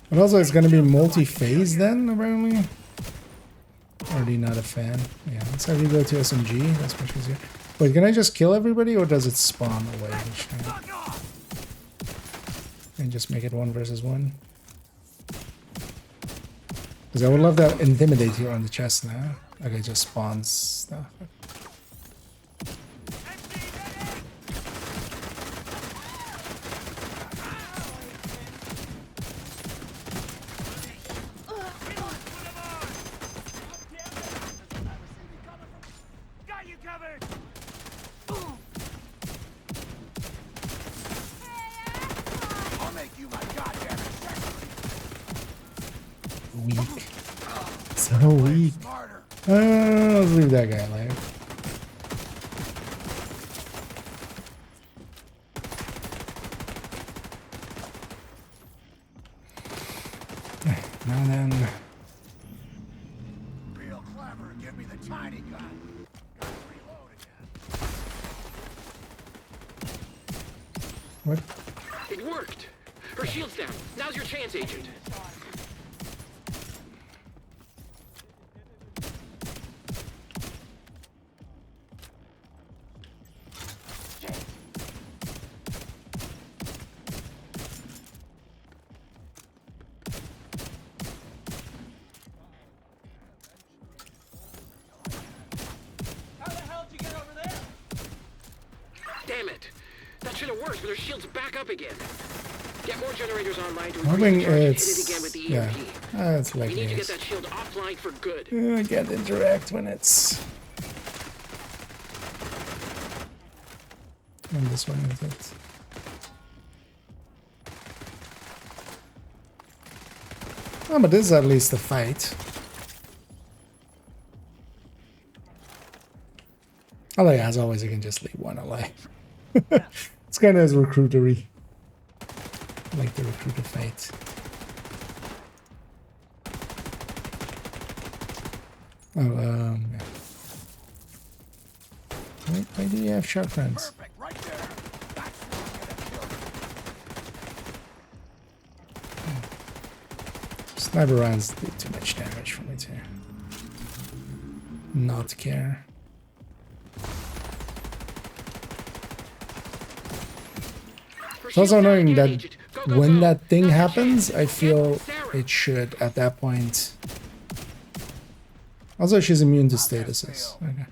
But also it's gonna be multi-phase then, apparently. Already not a fan. Yeah, let's have you go to SMG, that's much easier. Wait, can I just kill everybody or does it spawn away each time? And just make it 1 versus 1. Because I would love that intimidate here on the chest now. Okay, just spawns stuff. Weak. So weak. Let's leave that guy alive. Now then. Real clever. Give me the tiny gun. Reload again. What? It worked. Her shield's down. Now's your chance, Agent. How the hell did you get over there? Damn it. That should have worked, but her shield's back up again. Get more generators online to I think increase the charge. Hit it's it again with the yeah. EMP. It's We like need to get this. that shield offline for good. I can't interact when it's on this one, is it? Oh, but this is at least a fight. Oh yeah, as always, you can just leave one alive. It's kind of as recruitery. Like the recruiter fight. Oh, yeah. Why do you have shotguns? Right there. That's Sniper rounds do too much damage for me to not care. It's also annoying that when that thing happens, I feel it should at that point. Also, she's immune to statuses. Okay.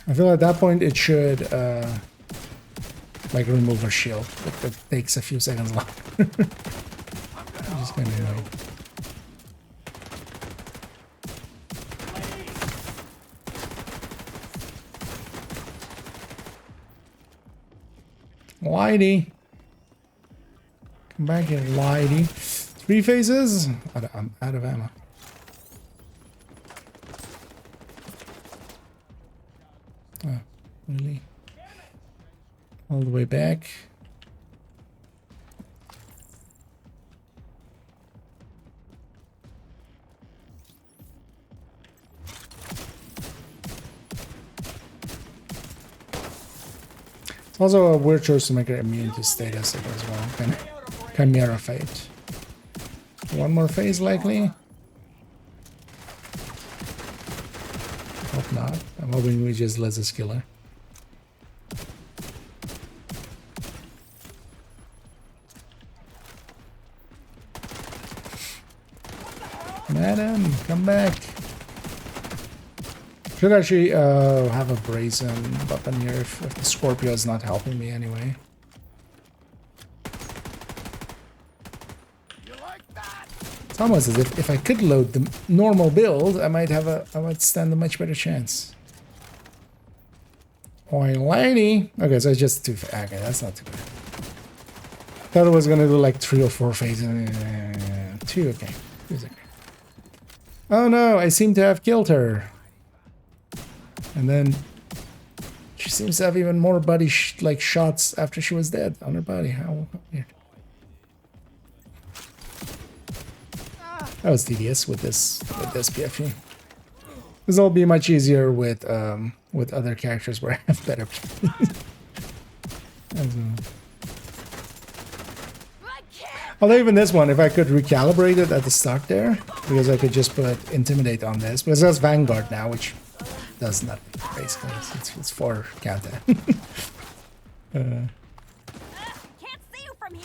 I feel at that point it should like remove her shield, but that takes a few seconds longer. Just kind of annoying. Lighty. Come back here, Lighty. 3 phases? I'm out of ammo. Oh, really? All the way back. It's also a weird choice to make her immune to status as well. Chimera Fate. One more phase likely. Hope not. I'm hoping we just let this kill her. Madam, come back. Should actually have a brazen weapon here if the Scorpio is not helping me anyway. It's almost as if I could load the normal build, I might stand a much better chance. Oi, lady. Okay, so it's just 2. Okay, that's not too bad. Thought it was gonna do like 3 or 4 phases. 2, okay. 2's okay. Oh no, I seem to have killed her. And then she seems to have even more body like shots after she was dead on her body. How weird. That was tedious with this PFE. This will be much easier with other characters where I have better PFE. Although even this one, if I could recalibrate it at the start there, because I could just put Intimidate on this, because that's Vanguard now, which does nothing, basically. It's for counter.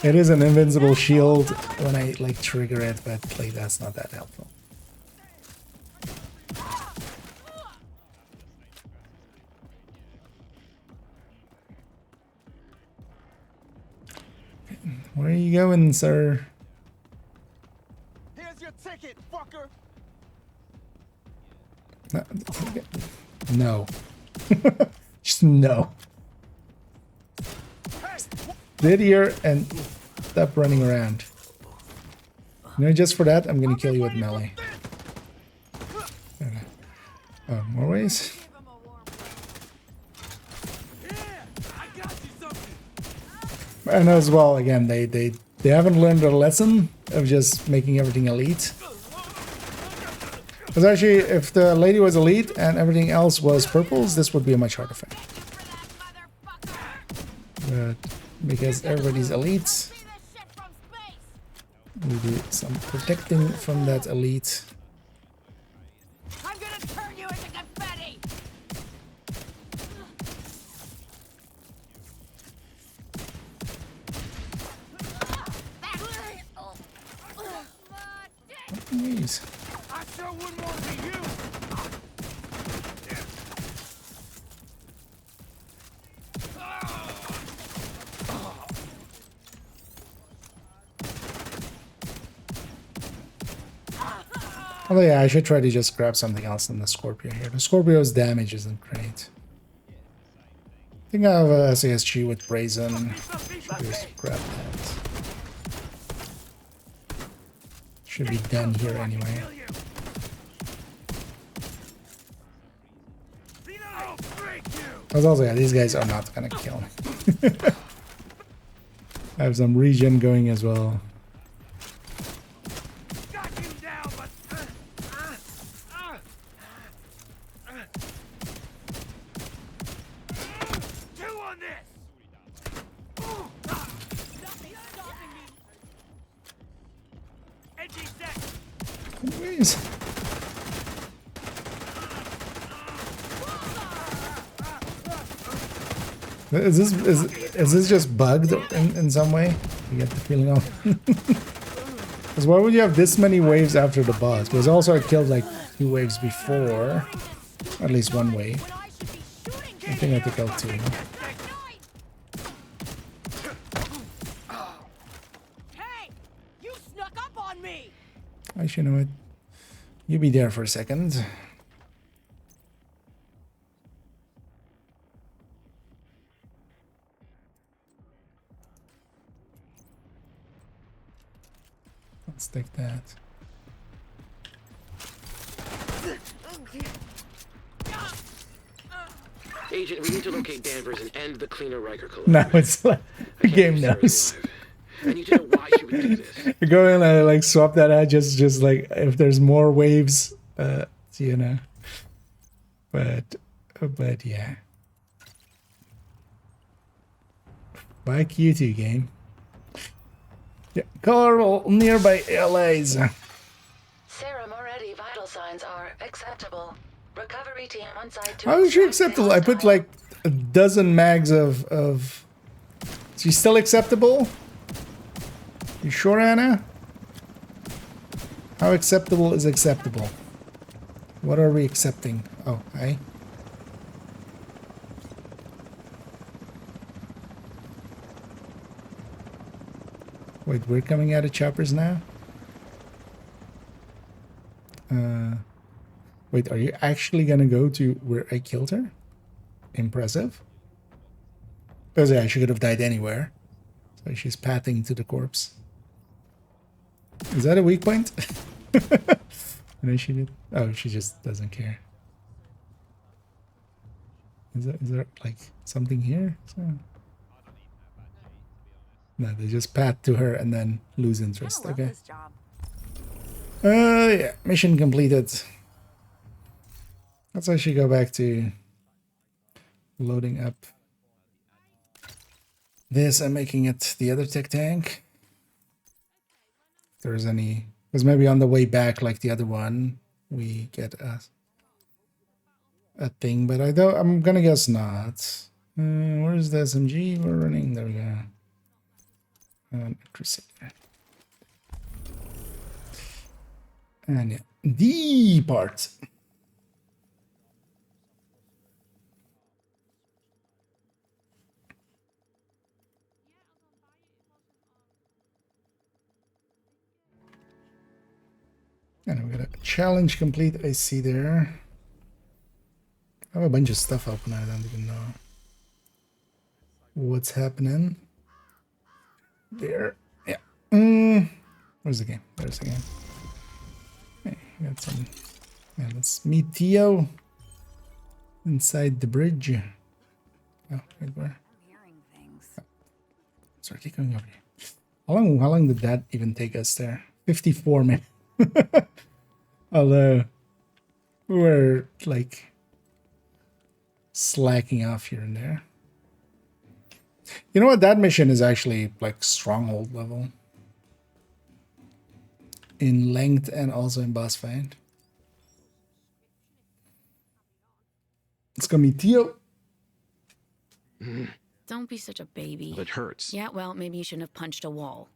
It is an invincible shield when I like trigger it, but like that's not that helpful. Where are you going, sir? Here's your ticket, fucker. No. Just no. Sit here and stop running around. You know, just for that, I'm gonna kill you with melee. Okay. Oh, more ways? And as well, again, they haven't learned their lesson of just making everything elite. Because actually, if the lady was elite and everything else was purples, this would be a much harder fight. But because everybody's elite, we do some protecting from that elite. I'm gonna turn you into confetti. Jeez. I sure wouldn't want to be you. Although yeah, I should try to just grab something else than the Scorpio here. The Scorpio's damage isn't great. I think I have a SASG with Brazen. Should just grab that. Should be done here anyway. Because also, yeah, these guys are not gonna kill me. I have some regen going as well. Anyways. Is this just bugged in some way? You get the feeling of. Because why would you have this many waves after the boss? Because also I killed like 2 waves before, at least 1 wave. I think I took out 2. I should know it. You be there for a second. Let's take that. Agent, we need to locate Danvers and end the Cleaner Riker Now collision. it's like the game knows. I need to know why she would do this. You're going and like swap that out just like if there's more waves, you know. But yeah. By Q2 game. Yeah, call nearby LAs. Sarah Moretti vital signs are acceptable. Recovery team on site to How is she acceptable? I put like a dozen mags of. She's still acceptable? You sure, Anna? How acceptable is acceptable? What are we accepting? Oh, hi. Wait, we're coming out of choppers now? Wait, are you actually gonna go to where I killed her? Impressive. Because yeah, she could have died anywhere. So she's pathing to the corpse. Is that a weak point? No, she did. Oh, she just doesn't care. Is there like something here? So... No, they just path to her and then lose interest. Okay. Yeah, mission completed. Let's actually go back to loading up this and making it the other tech tank. If there's any, because maybe on the way back, like the other one, we get a thing, but I'm gonna guess not. Where's the SMG we're running? There we go. Crusader. And yeah, the part. And we got a challenge complete. I see there. I have a bunch of stuff open. I don't even know what's happening. There. Yeah. Where's the game? There's the game. Okay, got some. Yeah, let's meet Theo inside the bridge. Oh, wait, where? Sorry, keep going over here. How long did that even take us there? 54 minutes. Although we were like slacking off here and there. You know what? That mission is actually like stronghold level in length and also in boss fight. It's gonna be Theo. Don't be such a baby. It hurts. Yeah, well, maybe you shouldn't have punched a wall.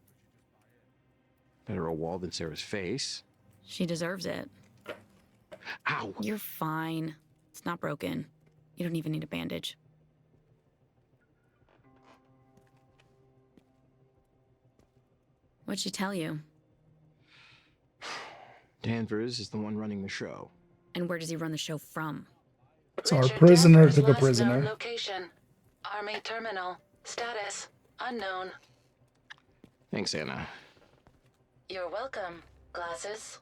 Better a wall than Sarah's face. She deserves it. Ow! You're fine. It's not broken. You don't even need a bandage. What'd she tell you? Danvers is the one running the show. And where does he run the show from? So our prisoner took a Last known prisoner. location. Army terminal. Status unknown. Thanks, Anna. You're welcome. Glasses.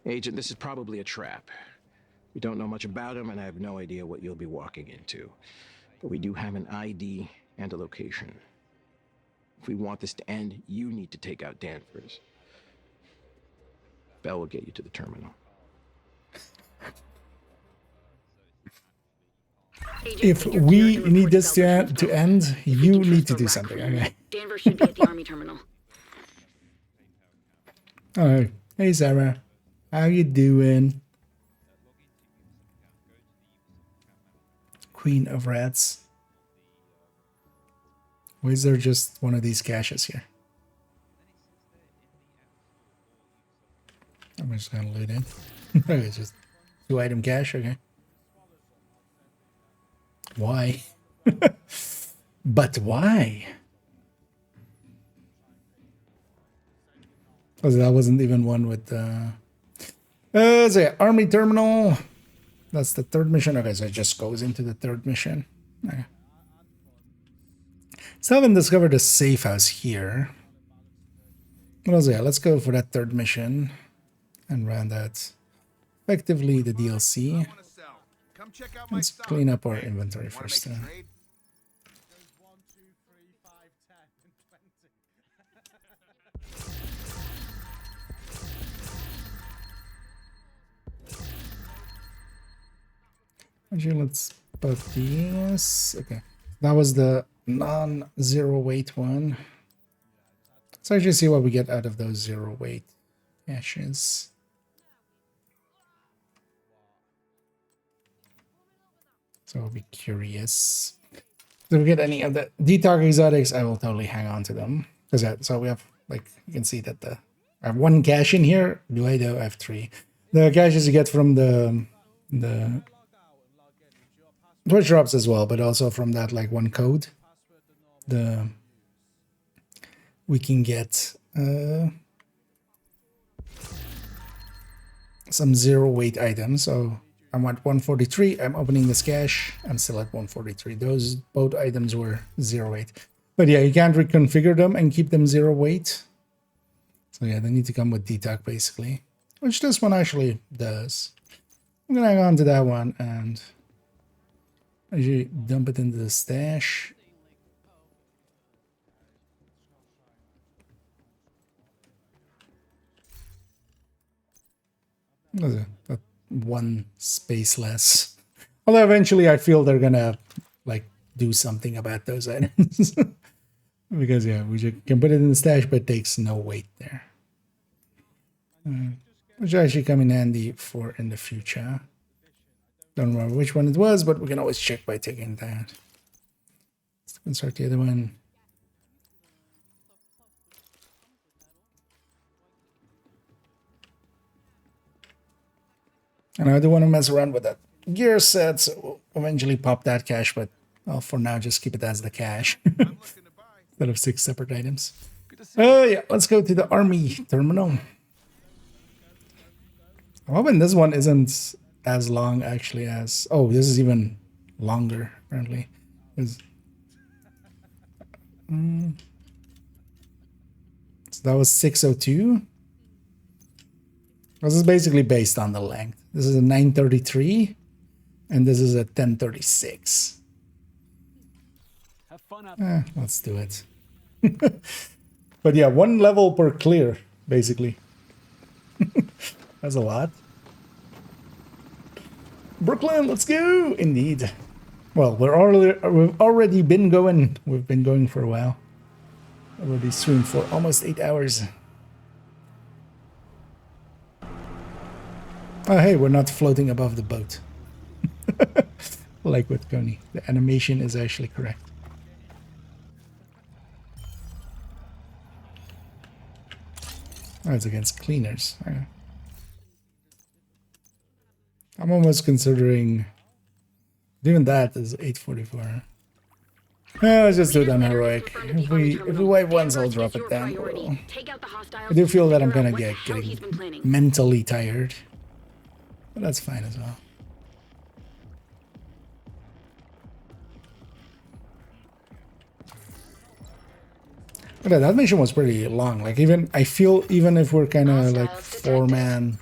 Agent, this is probably a trap. We don't know much about him, and I have no idea what you'll be walking into. But we do have an ID and a location. If we want this to end, you need to take out Danvers. Bell will get you to the terminal. If we need this to end, you need to do something. Okay. Danvers should be at the army terminal. Oh, hey Sarah, how you doing? Queen of Rats. Why is there just one of these caches here? I'm just gonna loot it. Okay, it's just 2-item cache, okay. Why? But why? Oh, that wasn't even one with so yeah, army terminal. That's the third mission. Okay, so it just goes into the third mission. Okay. Still haven't discovered a safe house here. Well, so yeah, let's go for that third mission and round out effectively the DLC. Let's clean up our inventory first. Actually, let's put these. Okay, that was the non-zero weight one. Let's actually see what we get out of those zero weight caches. So I'll be curious. If we get any of the detox exotics, I will totally hang on to them. Because so we have, like, you can see that I have one cache in here. Do I though? I have 3. The caches you get from the Twitch drops as well, but also from that like one code. We can get some zero weight items. So I'm at 143. I'm opening this cache. I'm still at 143. Those both items were zero weight. But yeah, you can't reconfigure them and keep them zero weight. So yeah, they need to come with detox basically, which this one actually does. I'm gonna hang on to that one and actually dump it into the stash. That one space less. Although eventually I feel they're gonna like do something about those items. Because yeah, we can put it in the stash, but it takes no weight there. Which actually come in handy for in the future. Don't remember which one it was, but we can always check by taking that. Let's insert the other one. And I do want to mess around with that gear set, so we'll eventually pop that cache, but well, for now, just keep it as the cache instead of 6 separate items. Yeah, let's go to the army terminal. I'm hoping this one isn't as long actually as... Oh, this is even longer, apparently. So that was 602. This is basically based on the length. This is a 933, and this is a 1036. Have fun out Let's do it. But yeah, 1 level per clear, basically. That's a lot. Brooklyn, let's go! Indeed. Well, we've already been going. We've been going for a while. Already streamed for almost 8 hours. Oh, hey, we're not floating above the boat. Like with Coney. The animation is actually correct. Oh, it's against cleaners. Okay. I'm almost considering doing that as 844. Let's just do it on heroic. If we wipe once, I'll drop it down. I do feel that I'm gonna get getting mentally tired. But that's fine as well. Okay, that mission was pretty long. Like I feel even if we're kind of like 4-man,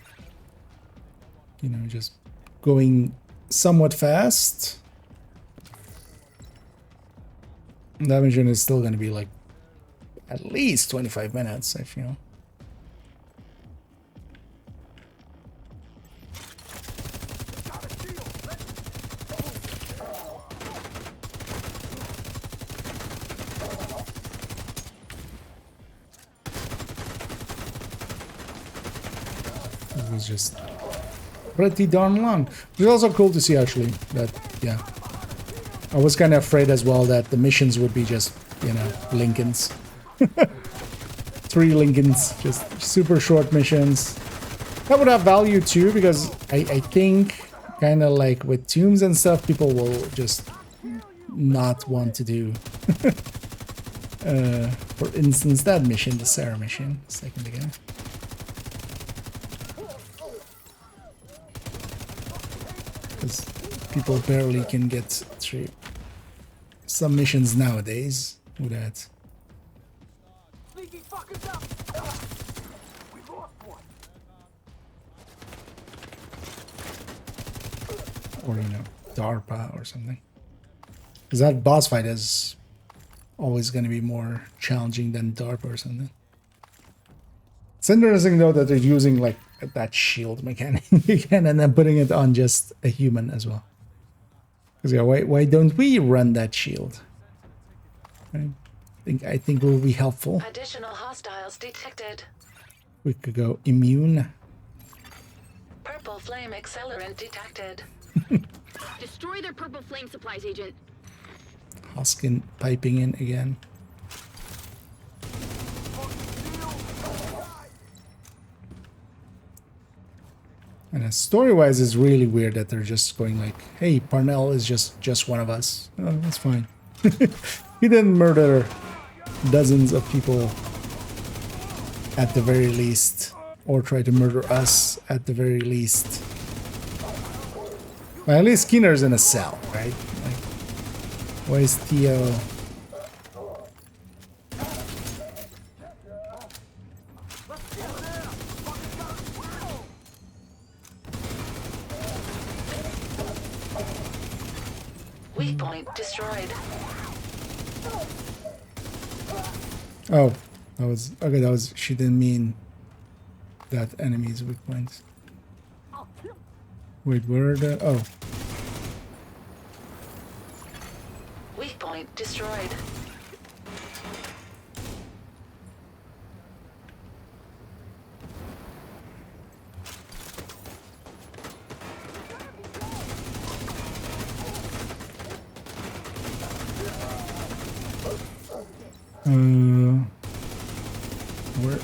you know, just going somewhat fast, that mission is still going to be like at least 25 minutes, I feel. It was just pretty darn long. It's also cool to see actually that, yeah, I was kind of afraid as well that the missions would be just, you know, Lincolns. 3 Lincolns, just super short missions. That would have value too, because I think kind of like with tombs and stuff, people will just not want to do for instance that mission, the Sarah mission a second ago. Because people barely can get through some missions nowadays without. Sneaky fuckers up! We lost one. Or, you know, DARPA or something. Because that boss fight is always going to be more challenging than DARPA or something. It's interesting though that they're using like that shield mechanic again and then putting it on just a human as well. Because yeah, why don't we run that shield? Right? I think it will be helpful. Additional hostiles detected. We could go immune. Purple flame accelerant detected. Destroy their purple flame supplies, Agent. Hoskin piping in again. And story-wise, it's really weird that they're just going like, "Hey, Parnell is just one of us. Oh, that's fine. He didn't murder dozens of people at the very least, or try to murder us at the very least." Well, at least Skinner's in a cell, right? Like, why is Theo? Weak point destroyed. Oh, that was okay. That was, she didn't mean that enemy's weak points. Wait, where are the? Oh, Weak point destroyed.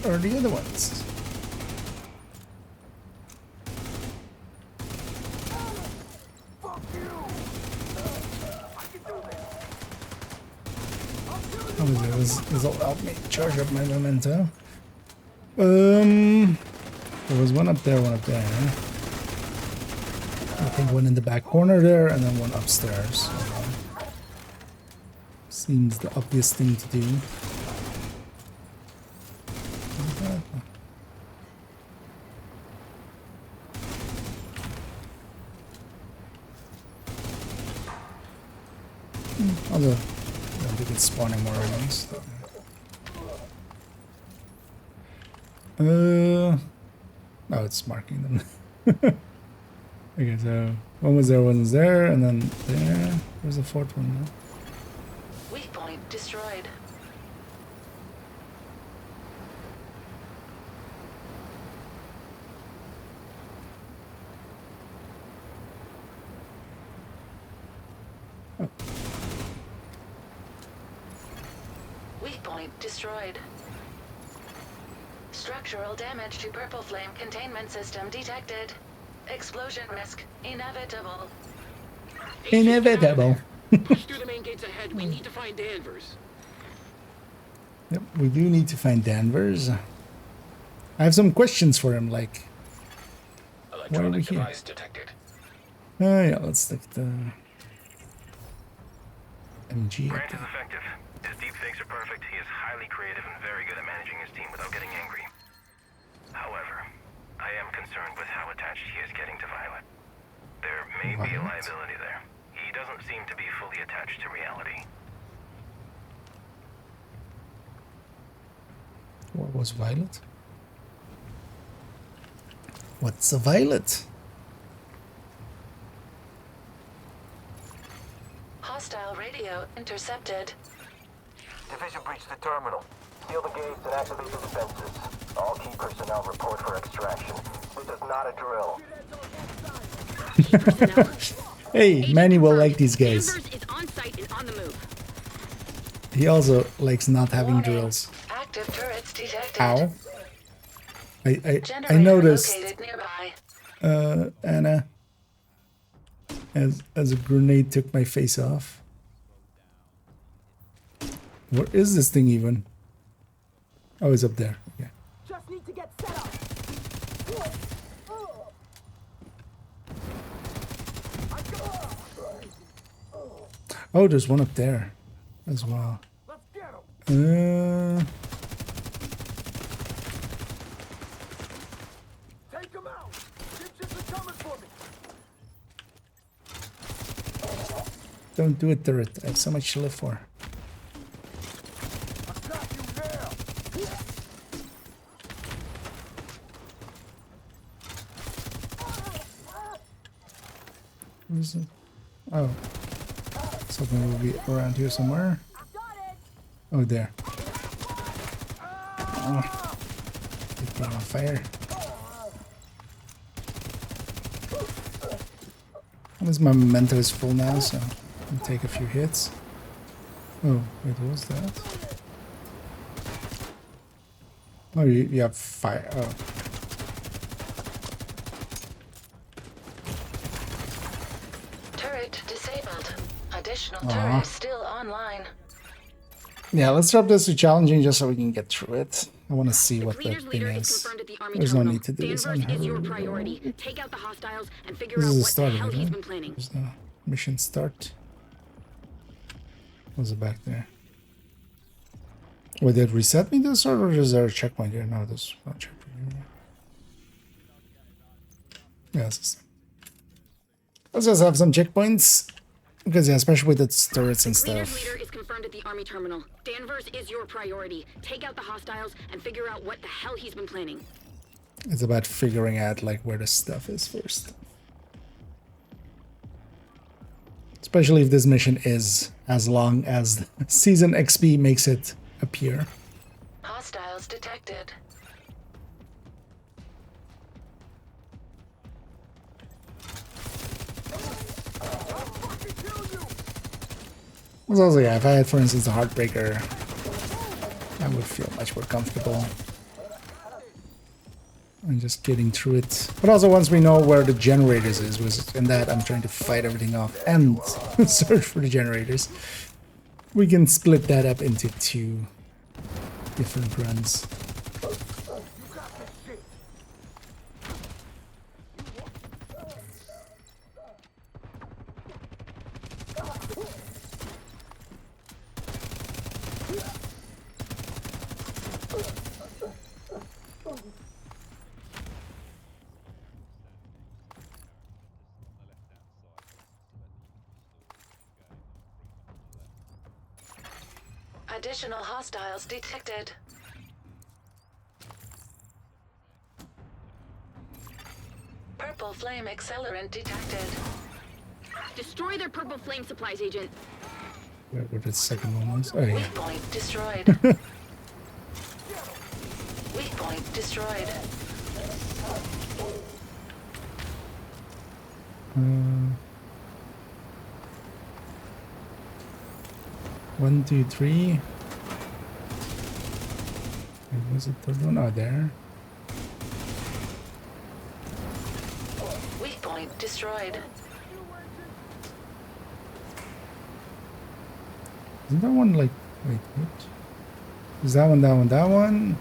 where are the other ones? Oh, this will help me charge up my memento. There was one up there, one up there. Huh? I think one in the back corner there, and then one upstairs. Seems the obvious thing to do. Although, I don't think it's spawning more enemies. Oh, it's marking them. Okay, so one was there, one was there, and then there. Where's the fourth one now? Weak point destroyed. Oh. Weak point destroyed. Structural damage to purple flame containment system detected. Explosion risk inevitable. Inevitable. Push through the main gates ahead. We need to find Danvers. Yep, we do need to find Danvers. I have some questions for him, like, why are we here? Device detected. Yeah, let's take the MG. Grant is effective. His deepfakes are perfect. He is highly creative and very good at managing his team without getting angry. However, I am concerned with how attached he is getting to Violet. There may be a liability there. He doesn't seem to be fully attached to reality. What was Violet? What's a Violet? Hostile radio intercepted. Division breached the terminal. Seal the gates and activate the defenses. All key personnel report for extraction. This is not a drill. Hey, Manny will like these guys. Danvers is on site and on the move. He also likes not having drills. Active turrets detected. Ow. I Generator noticed located nearby. Anna as a grenade took my face off. Where is this thing even? Oh, it's up there. Okay. Just need to get set up. I Oh, there's one up there as well. Take him out. Ships are coming for me. Don't do it, turret. I have so much to live for. Where is it? Oh. Something will be around here somewhere. Oh, there. Oh. It's on fire. At least my memento is full now, so I'll take a few hits. Oh, wait, what was that? Oh, you have fire. Oh. Turret disabled. Additional turret still online. Yeah, let's drop this to challenging just so we can get through it. I want to see what the thing is. There's no need to do this on her. Take out the hostiles and figure This out is the what the start hell of it, he's right? been planning. There's the mission start. Was it back there? Wait, did it reset me this or is there a checkpoint here? No, there's no checkpoint here. Yeah, let's just have some checkpoints. Because yeah, especially with its turrets and stuff. Leader is confirmed at the army terminal. Danvers is your priority. Take out the hostiles and figure out what the hell he's been planning. It's about figuring out like where the stuff is first. Especially if this mission is as long as Season XP makes it appear. Hostiles detected. It's also, yeah, if I had, for instance, a Heartbreaker, I would feel much more comfortable. And just getting through it. But also, once we know where the generators is, was in that I'm trying to fight everything off and search for the generators, we can split that up into 2 different runs. Additional hostiles detected. Purple flame accelerant detected. Destroy their purple flame supplies, Agent. Where the second one was? Oh, yeah. Weak point destroyed. Weak point destroyed. 1, 2, 3. Where was the third one? Oh, there. Weak point destroyed. Isn't that one like... Wait, what? Is that one, that one, that one?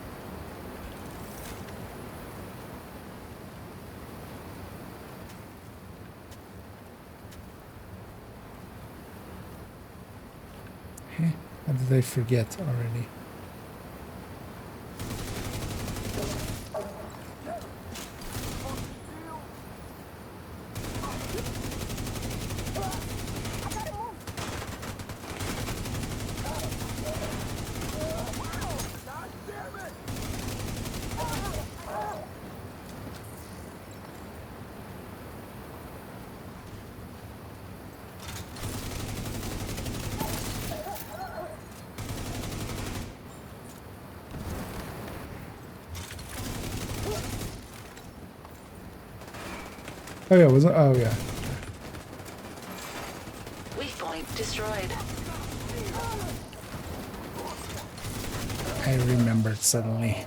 How did I forget already? Oh yeah, wasn't? Oh yeah. Weak point destroyed. I remembered suddenly.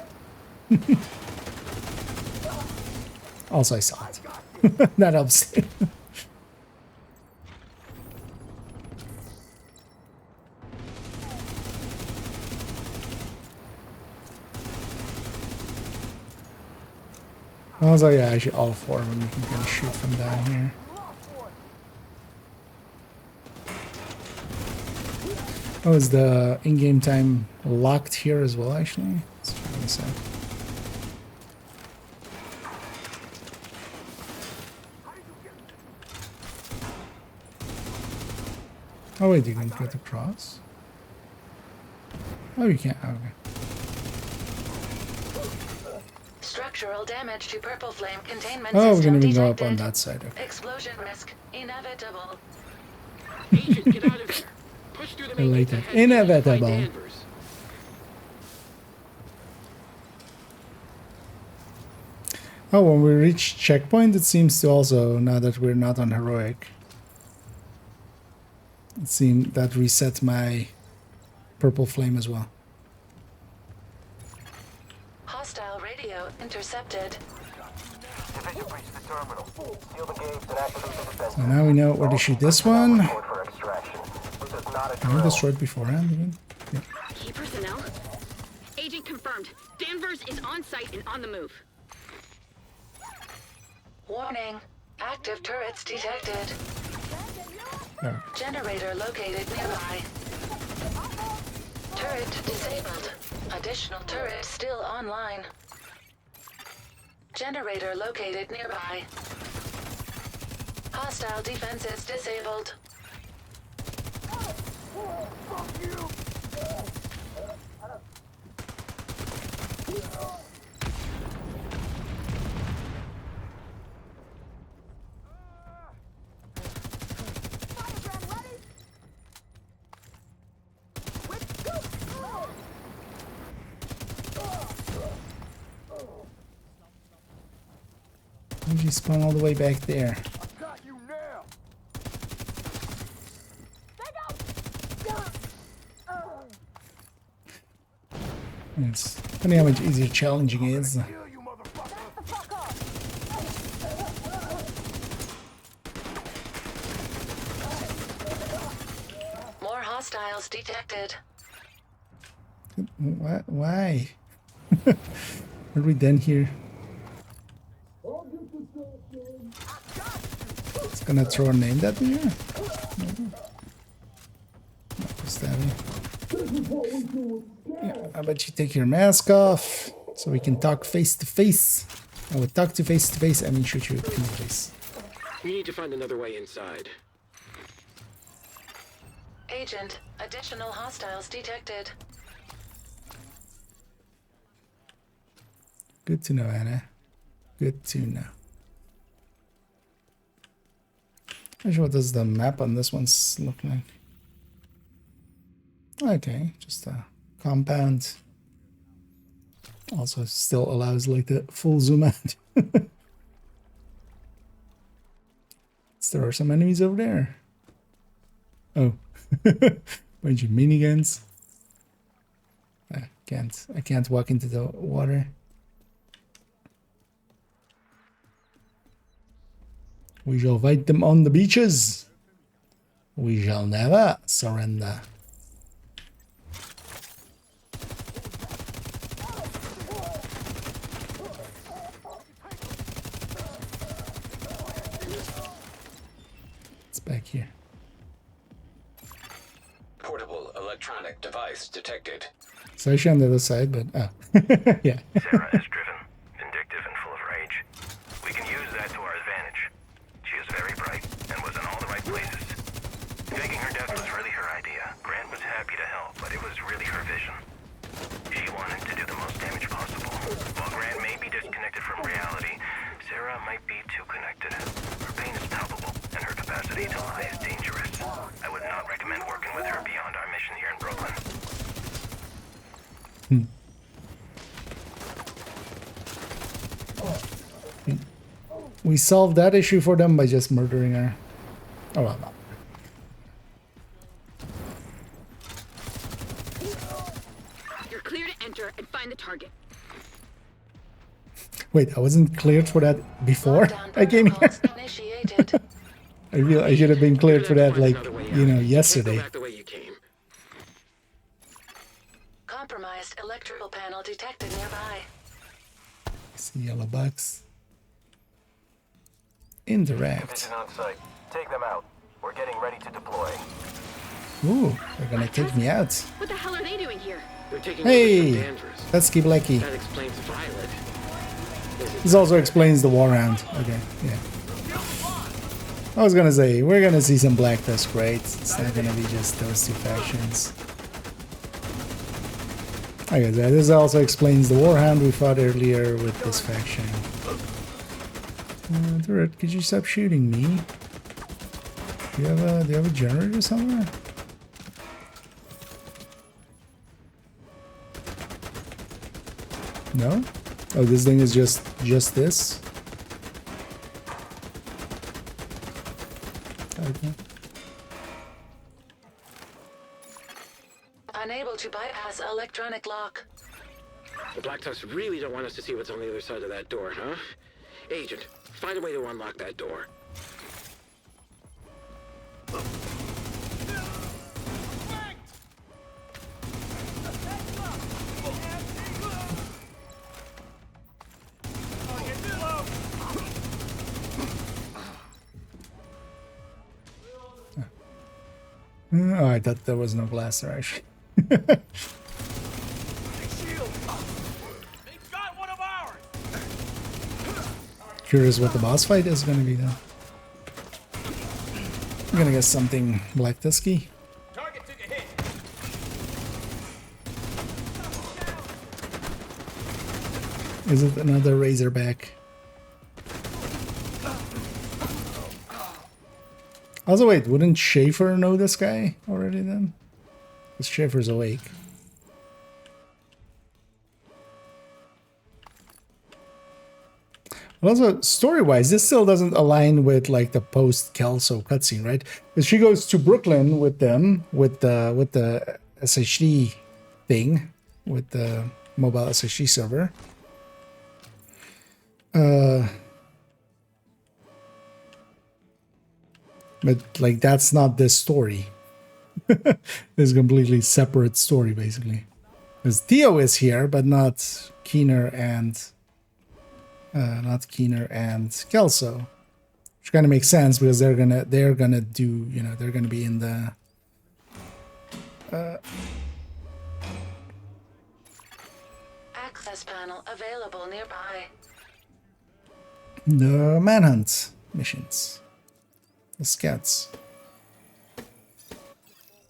Also, I saw it. That helps. I was like, yeah, actually all 4 of them you can kind of shoot from down here. Oh, is the in-game time locked here as well, actually? Let's try this out. Oh wait, you can get across? Oh, you can't. Oh, okay. Structural damage to purple flame containment Oh, we're system gonna go detected. up on that side. Okay. Explosion risk inevitable. Agent, get out of there. Push through the main gates Later. ahead and find Inevitable. Danvers. Oh, when we reach checkpoint, it seems to also, now that we're not on heroic, it seemed that reset my purple flame as well. Hostile radio intercepted. Division breached the terminal. Seal the gates and activate the defense. So now we know where to shoot this one. For extraction. This is not a Can we destroy it beforehand even? Yeah. Key personnel? Agent confirmed. Danvers is on site and on the move. Warning. Active turrets detected. Yeah. Generator located nearby. Turret disabled. Additional turret still online. Generator located nearby. Hostile defenses disabled. Fuck you! Why did you spawn all the way back there? Got you now! It's funny how much easier challenging is. More hostiles detected. What? Why? Are we done here? It's gonna throw a name at me here? Yeah, how about you take your mask off so we can talk face to face? And with talk to face, I mean shoot you in the face. We need to find another way inside. Agent, additional hostiles detected. Good to know, Anna. Good to know. Actually, what does the map on this one's look like? Okay, just a compound. Also still allows like the full zoom out. There are some enemies over there. Oh. Bunch of miniguns. I can't walk into the water. We shall fight them on the beaches. We shall never surrender. It's back here. Portable electronic device detected. So I should on the other side, but oh. Yeah. Sarah is driven, vindictive, and full of rage. We can use that to our advantage. She is very bright and was in all the right places. Faking her death was really her idea. Grant was happy to help, but it was really her vision. She wanted to do the most damage possible. While Grant may be disconnected from reality, Sarah might be too connected. Her pain is palpable, and her capacity to lie is dangerous. I would not recommend working with her beyond our mission here in Brooklyn. We solved that issue for them by just murdering her. Oh well, no. You're clear to enter and find the target. Wait, I wasn't cleared for that before I came here. I feel I should have been cleared for that, like, you know, yesterday. Compromised electrical panel detected nearby. I see yellow box. Indirect. Division on site. Take them out. We're getting ready to deploy. Ooh, they're gonna take me out. What the hell are they doing here? They're taking over from Hey, Danvers. let's keep Blackie. That explains Violet. This also explains the war round. Okay, yeah. I was gonna say, we're gonna see some Black Tusk raids. It's not gonna be just those two factions. Okay, this also explains the Warhound we fought earlier with this faction. Turret, could you stop shooting me? Do you have a generator somewhere? No? Oh, this thing is just this? Okay. Unable to bypass electronic lock. The Black Tusks really don't want us to see what's on the other side of that door, huh? Agent, find a way to unlock that door. Oh, I thought there was no blaster actually. Curious what the boss fight is gonna be though. I'm gonna get something Black Tusky. Is it another Razorback? Also, wait, wouldn't Schaefer know this guy already then? Because Schaefer's awake. Also, story-wise, this still doesn't align with like the post-Kelso cutscene, right? Because she goes to Brooklyn with them, with the SHD thing, with the mobile SHD server. But like that's not this story. It's a completely separate story, basically. Because Theo is here, but not Keener and Kelso, which kind of makes sense because they're gonna do, you know, they're gonna be in the Access panel available nearby. the manhunt missions, the scouts.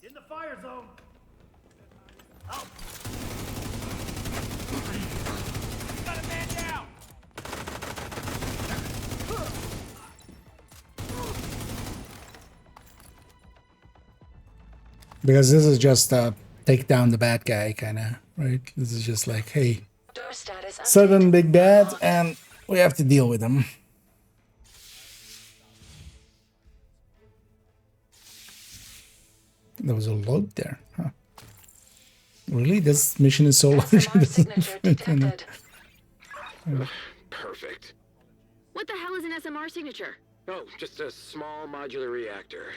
In the fire zone. Got a man down. Because this is just take down the bad guy kind of, right? This is just like, hey, sudden big bad, and we have to deal with them. There was a load there, huh? Really? This mission is so large. It doesn't fit in it. Perfect. What the hell is an SMR signature? Oh, just a small modular reactor.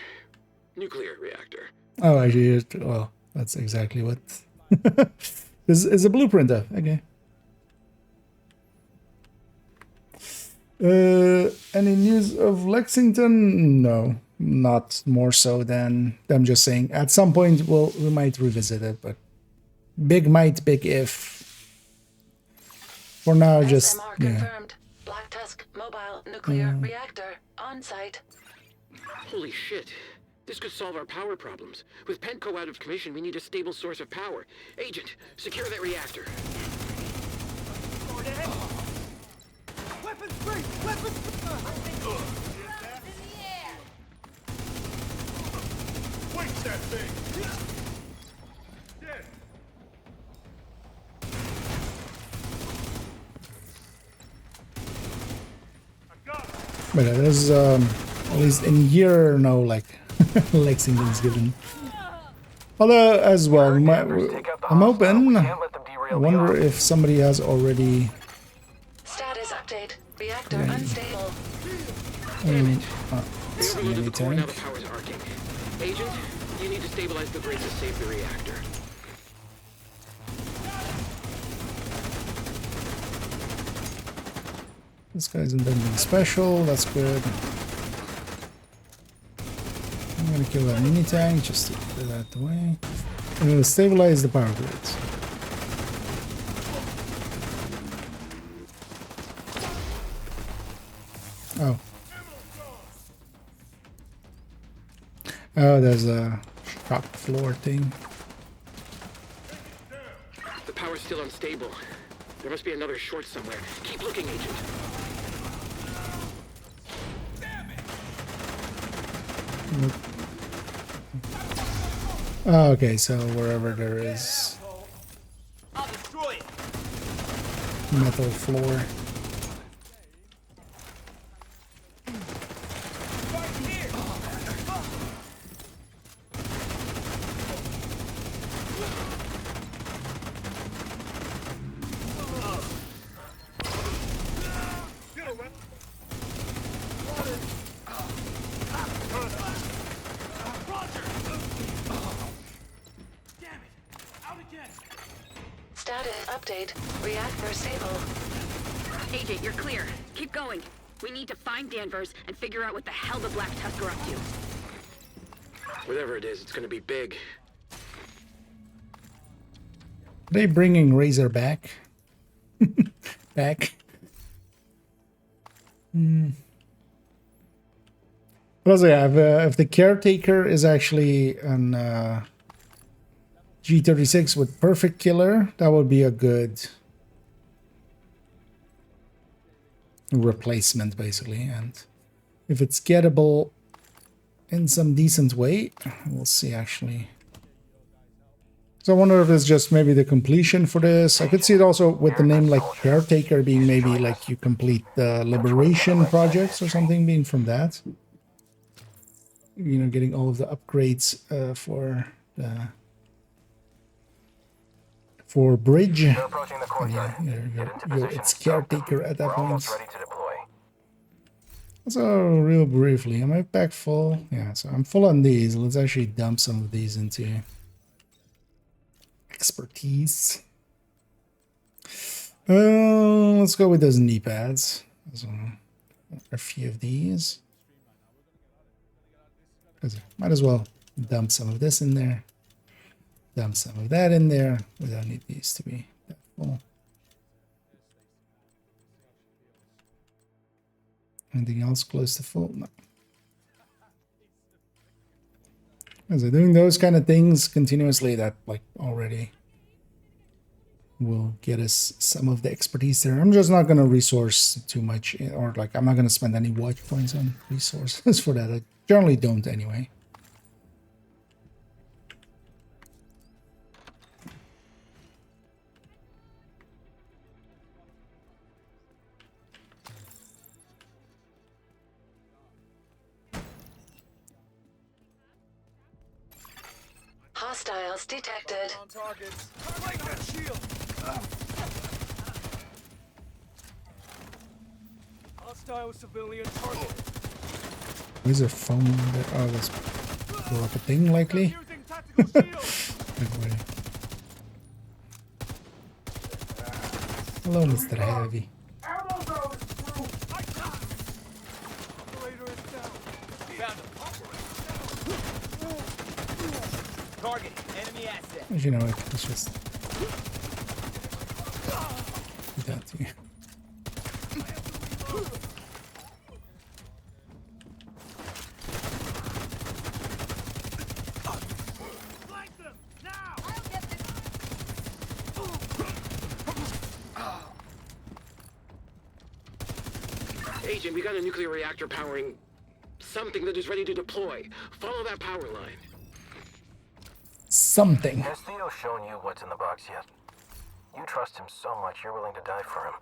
Nuclear reactor. Oh, actually, well, that's exactly what this is a blueprint of. Okay. Any news of Lexington? No, not more so than them just saying at some point we might revisit it, but big might, big if. For now, just SMR confirmed. Black Tusk mobile nuclear reactor on site. Holy shit. This could solve our power problems. With Penco out of commission, we need a stable source of power. Agent, secure that reactor. Weapons free! Weapons free! Waste that thing! Dead. but there's at least in here no like Lexington's given. Although as well, I'm open. I wonder if somebody has already. Status update. Reactor unstable. It's The mini core, now the tank. power's arcing. Agent, you need to stabilize the bridge to save the reactor. This guy's in something special. That's good. I'm gonna kill that mini tank just to get it out of the way. I'm gonna stabilize the power grids. Oh. Oh, there's a shop floor thing. The power's still unstable. There must be another short somewhere. Keep looking, Agent. Oh, okay, so wherever there is metal floor. Status update. Reactor stable. Agent, you're clear. Keep going. We need to find Danvers and figure out what the hell the Black Tusk are up to. Whatever it is, it's gonna be big. Are they bringing Razor back? Back? Also, yeah, if the Caretaker is actually an G36 with Perfect Killer, that would be a good replacement, basically. And if it's gettable in some decent way, we'll see, actually. So I wonder if it's just maybe the completion for this. I could see it also with the name like Caretaker being maybe like you complete the Liberation projects or something, being from that. You know, getting all of the upgrades for Bridge. It's Caretaker at that point. So real briefly, am I back full? Yeah, so I'm full on these. Let's actually dump some of these into expertise. Let's go with those knee pads. So, a few of these. Might as well dump some of this in there. Dump some of that in there. We don't need these to be that full. Anything else close to full? No. As I'm doing those kind of things continuously, that like already will get us some of the expertise there. I'm just not going to resource too much, or like I'm not going to spend any watch points on resources for that. I generally don't anyway. Hostiles detected. Hostile civilian target. Where's a phone that let's blow up a thing likely? Hello, Mr. Heavy. Target, enemy asset. You know what? Let's just do that to you. Agent, we got a nuclear reactor powering something that is ready to deploy. Follow that power line. Something. Has Theo shown you what's in the box yet? You trust him so much you're willing to die for him.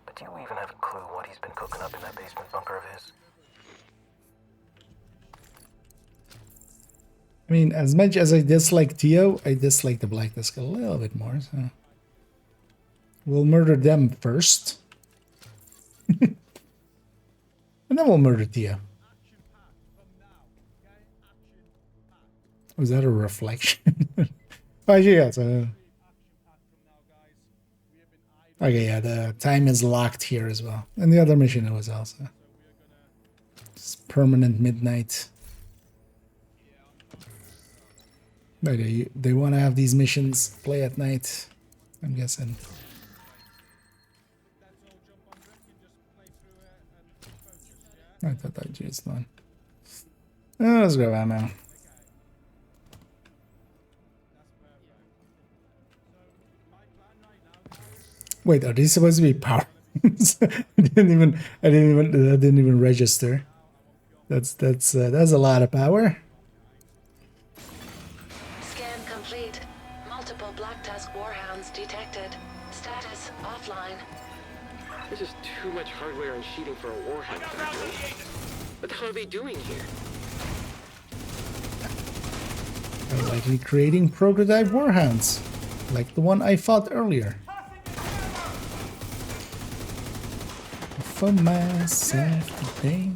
But do you even have a clue what he's been cooking up in that basement bunker of his? I mean, as much as I dislike Theo, I dislike the Black Tusk a little bit more, so we'll murder them first. And then we'll murder Theo. Was that a reflection? Oh, yeah, so... Okay, yeah, the time is locked here as well. And the other mission was also. It's permanent midnight. But they want to have these missions play at night, I'm guessing. I thought I just one. Oh, let's grab ammo. Wait, are these supposed to be power? I didn't even register. That's a lot of power. Scan complete. Multiple Black Tusk Warhounds detected. Status offline. This is too much hardware and sheeting for a warhound factory. What the hell are they doing here? They're likely creating prototype warhounds, like the one I fought earlier. For myself today.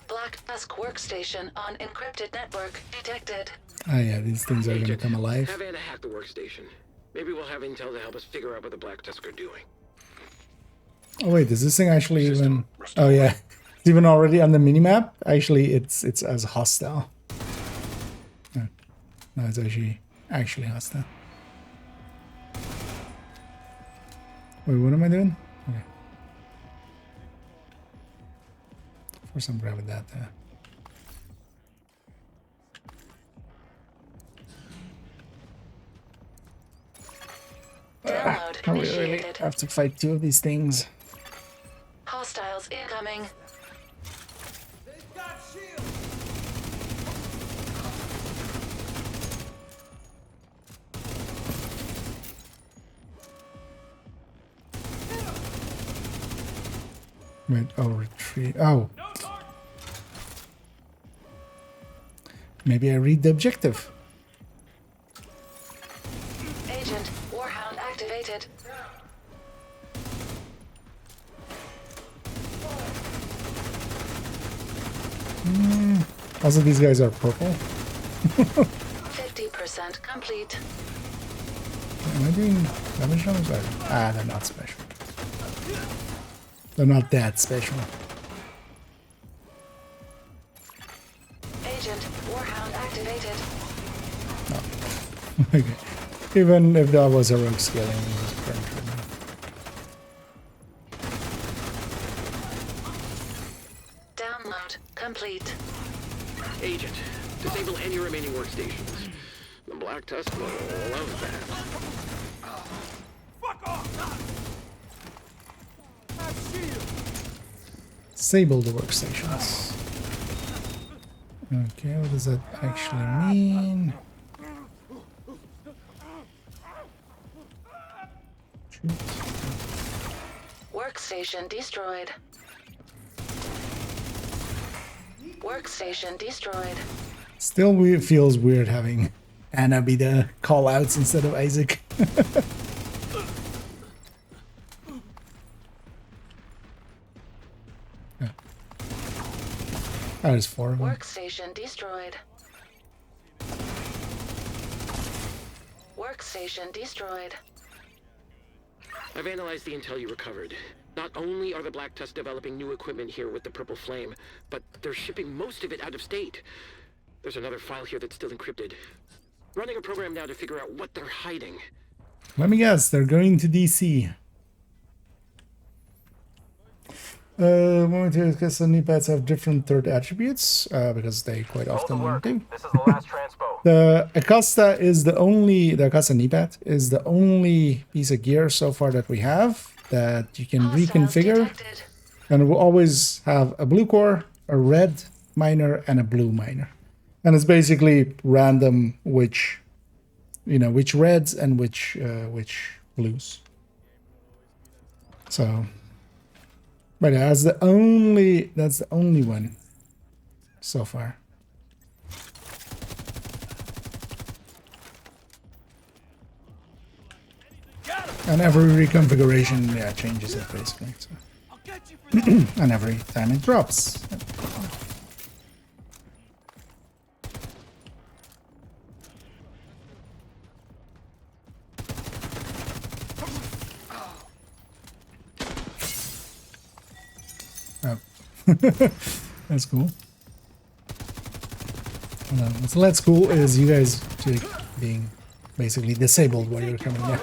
Black Tusk workstation on encrypted network detected. Ah, yeah, these things are gonna come alive. Have Anna hack the workstation. Maybe we'll have intel to help us figure out what the Black Tusk are doing. Oh wait, does this thing actually even? Oh yeah, it's even already on the minimap. Actually, it's as hostile. No, no, it's actually hostile. Wait, what am I doing? Okay. First, I'm grabbing that. Download I really initiated. have to fight two of these things. Hostiles incoming. Wait, oh, retreat. Oh. Maybe I read the objective. Agent, Warhound activated. Also, these guys are purple. 50% complete. Am I doing damage on them? Ah, they're not special. They're not that special. Agent, Warhound activated. Okay. Even if that was a rogue scaling, it was pretty good. Download complete. Agent, disable any remaining workstations. The Black Tusk will love that. Fuck off! Disable the workstations. Okay, what does that actually mean? Shoot. Workstation destroyed. Workstation destroyed. Still feels weird having Anna be the call-outs instead of Isaac. Oh, there's 4 of them. Workstation destroyed. Workstation destroyed. I've analyzed the intel you recovered. Not only are the Black Tusk developing new equipment here with the Purple Flame, but they're shipping most of it out of state. There's another file here that's still encrypted. Running a program now to figure out what they're hiding. Let me guess, they're going to DC. Momentarily, because the knee pads have different third attributes, because they quite often do. This is the last transpo. The Acosta is the Acosta knee pad is the only piece of gear so far that we have that you can reconfigure. And it will always have a blue core, a red miner, and a blue miner. And it's basically random which reds and which blues. So, but that's the only one so far. And every reconfiguration, yeah, changes it basically. So. And every time it drops. That's cool. What's less cool is you guys being basically disabled while you're coming down.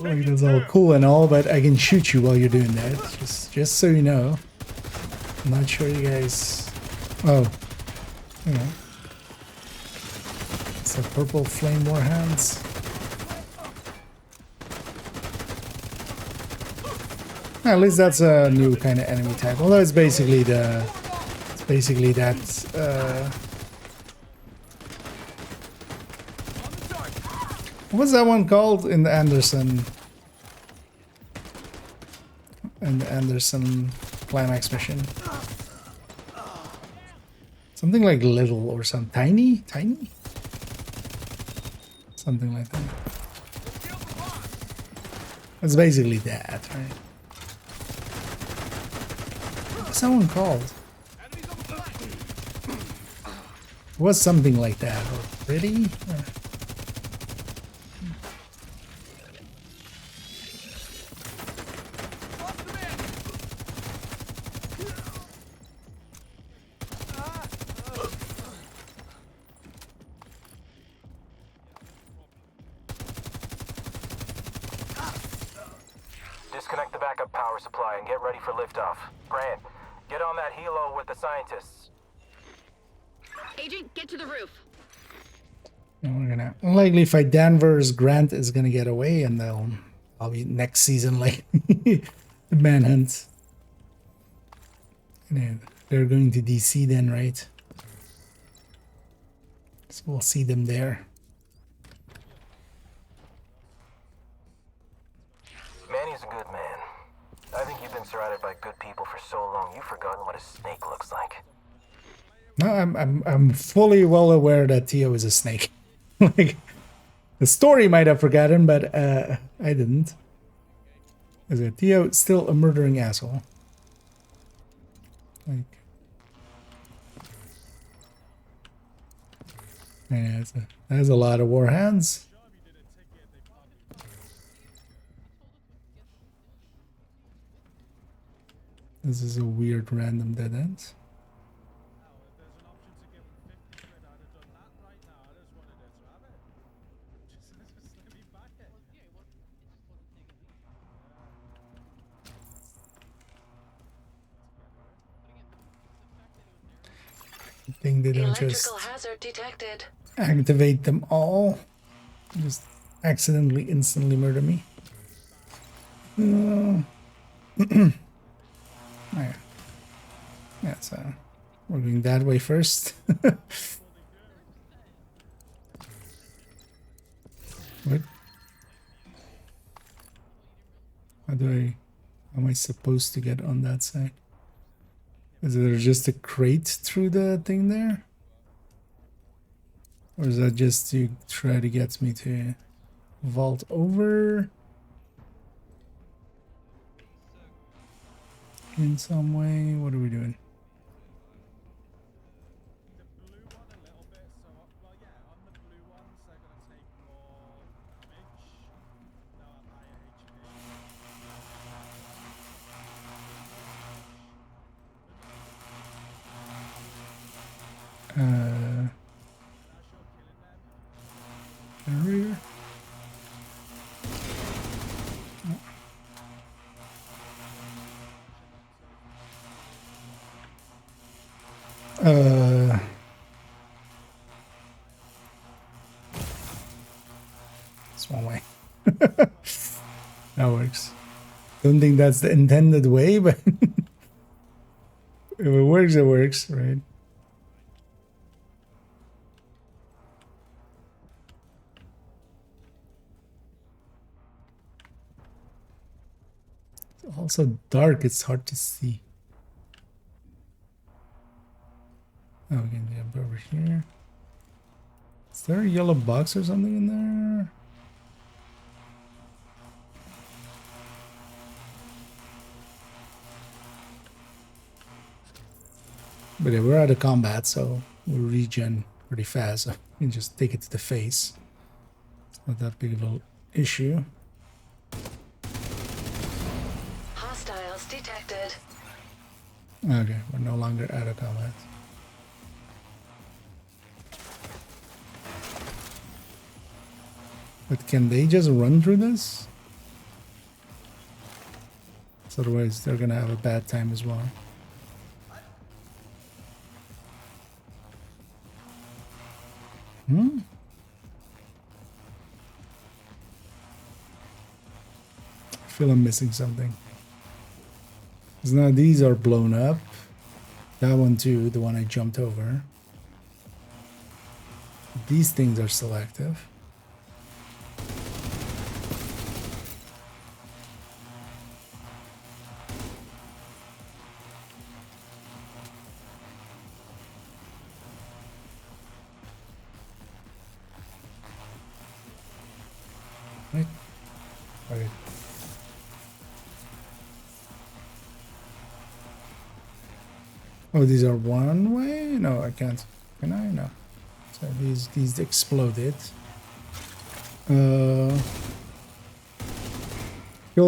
Like, that's all cool and all, but I can shoot you while you're doing that. Just so you know. I'm not sure you guys... Oh. You know. It's a purple flame war hands. At least that's a new kind of enemy type. Although it's basically the... It's basically that... What's that one called in the Anderson? In the Anderson climax mission? Something like little or some tiny? Tiny? Something like that. It's basically that, right? What's that one called? It was something like that. Really? Disconnect the backup power supply and get ready for liftoff. Grant, get on that helo with the scientists. Agent, get to the roof. And we're gonna likely fight Danvers. Grant is gonna get away, and I'll be next season like the manhunt. And they're going to DC then, right? So we'll see them there. Manny's a good man. I think you've been surrounded by good people for so long, you've forgotten what a snake looks like. No, I'm fully well aware that Tio is a snake. Like, the story might have forgotten, but I didn't. Is it Tio still a murdering asshole? Like, yeah, that's a lot of war hands. This is a weird random dead end. I think they don't just hazard detected. Activate them all. Just accidentally instantly murder me. Oh, yeah. Yeah, so we're going that way first. What? How am I supposed to get on that side? Is there just a crate through the thing there? Or is that just to try to get me to vault over? In some way? What are we doing? Barrier. It's one way. That works. Don't think that's the intended way, but if it works, it works, right? It's also dark, it's hard to see. Oh, we can jump over here. Is there a yellow box or something in there? But yeah, we're out of combat, so we'll regen pretty fast. So we can just take it to the face. It's not that big of an issue. Hostiles detected. Okay, we're no longer out of combat. But can they just run through this? So otherwise they're gonna have a bad time as well. Hmm? I feel I'm missing something. Because now these are blown up. That one too, the one I jumped over. These things are still active. Right? Okay. Oh, these are one way? No, I can't. Can I? No. So these exploded. Feel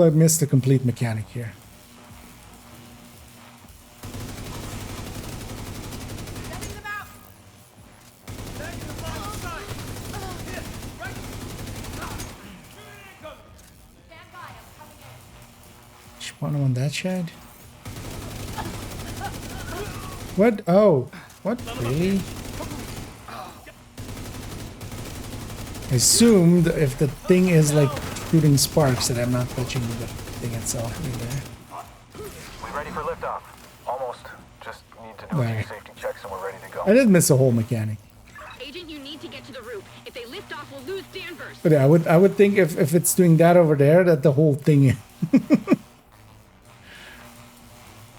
I missed a complete mechanic here. One on that shed? What? Oh, what? Really? I assumed if the thing is like shooting sparks that I'm not touching the thing itself either. We ready for liftoff? Almost. Just need to do a few safety checks and we're ready to go. I did miss a whole mechanic. Agent, you need to get to the roof. If they lift off, we'll lose Danvers. But yeah, I would think if it's doing that over there, that the whole thing.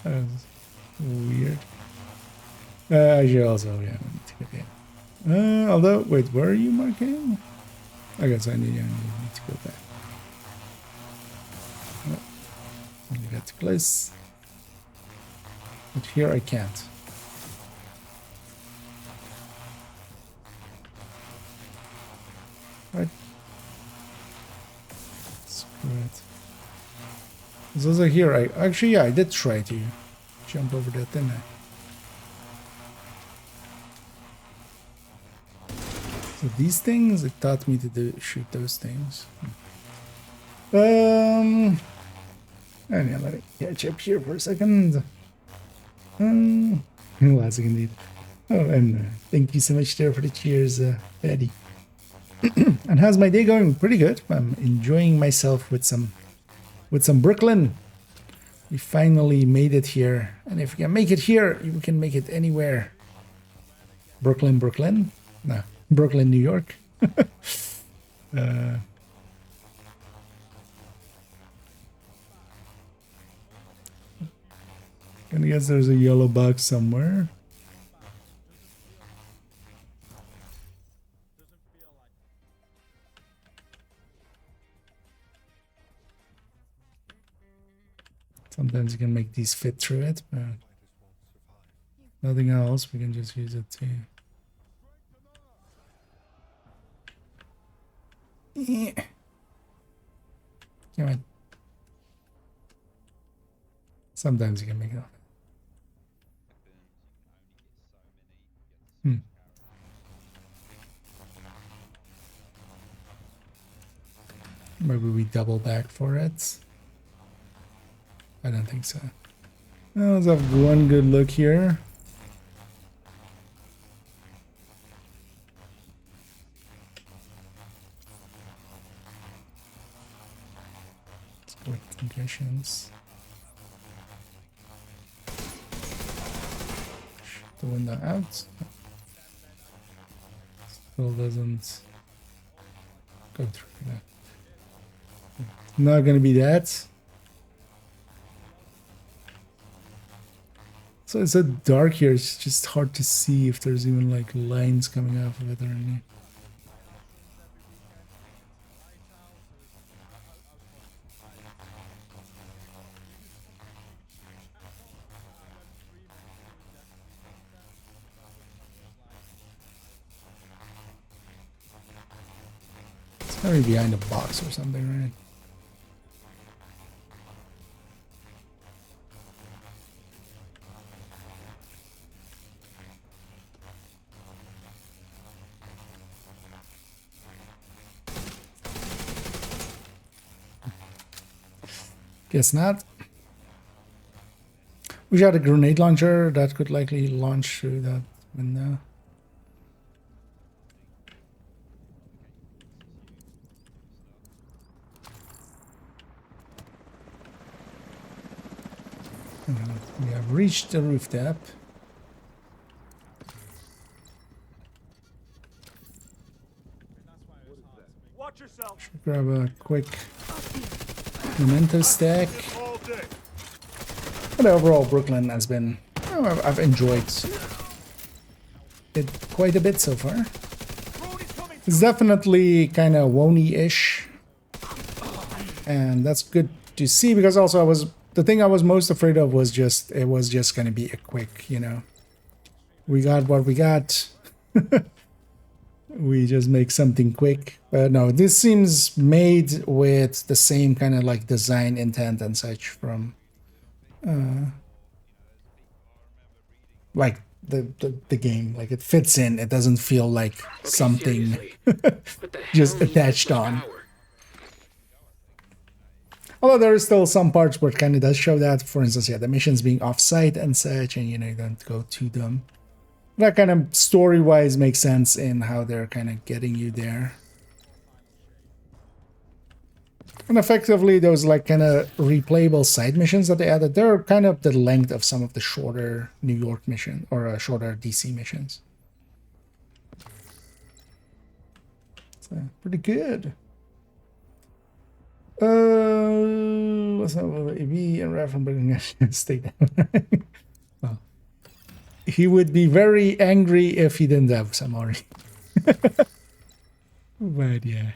That was weird. I should also, yeah, I need to get in. Although, wait, where are you marking? I guess I need to go back. Oh, only got too close. But here I can't. Right. Screw it. It's also here. Actually, yeah, I did try to jump over that, didn't I? So these things, it taught me to shoot those things. And yeah, let me catch up here for a second. Classic indeed. Oh, and thank you so much there for the cheers, Eddie. And how's my day going? Pretty good. I'm enjoying myself with some Brooklyn. We finally made it here, and if we can make it here, we can make it anywhere. Brooklyn? No, Brooklyn, New York. I guess there's a yellow box somewhere. Sometimes you can make these fit through it, but nothing else. We can just use it to. Yeah. Come on. Sometimes you can make it. Maybe we double back for it. I don't think so. Let's have one good look here. Sport conditions. Shoot the window out. Still doesn't go through that. Not gonna be that. So it's so dark here, it's just hard to see if there's even like lines coming off of it or anything. It's probably behind a box or something, right? Guess not. We had a grenade launcher that could likely launch through that window. We have reached the rooftop. Watch yourself. Should grab a quick memento stack. But overall, Brooklyn has been... Oh, I've enjoyed it quite a bit so far. It's definitely kind of Wony-ish. And that's good to see, because also the thing I was most afraid of was just... It was just going to be a quick, you know... We got what we got. We just make something quick. But no, this seems made with the same kind of like design intent and such from like the game. Like it fits in. It doesn't feel like something just attached on. Although there is still some parts where it kind of does show that. For instance, yeah, the missions being off-site and such, and you know, you don't go to them. That kind of story-wise makes sense in how they're kind of getting you there. And effectively, those like kind of replayable side missions that they added, they're kind of the length of some of the shorter New York mission or shorter DC missions. So, pretty good. Let's have EB and Raffenberg stay down. Well, he would be very angry if he didn't have some already. But yeah.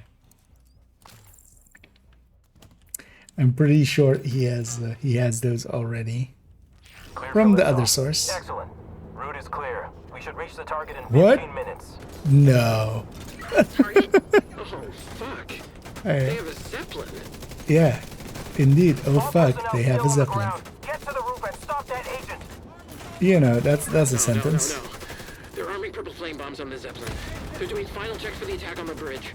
I'm pretty sure he has those already Clear from the liftoff. other source. Excellent. Route is clear. We should reach the target in What? 15 minutes. No. Target? Oh, fuck. Hey. They have a Zeppelin. Yeah, indeed. Oh fuck, they have a Zeppelin. Get to the roof and stop that agent. You know, that's a sentence. No. They're arming purple flame bombs on the Zeppelin. They're doing final checks for the attack on the bridge.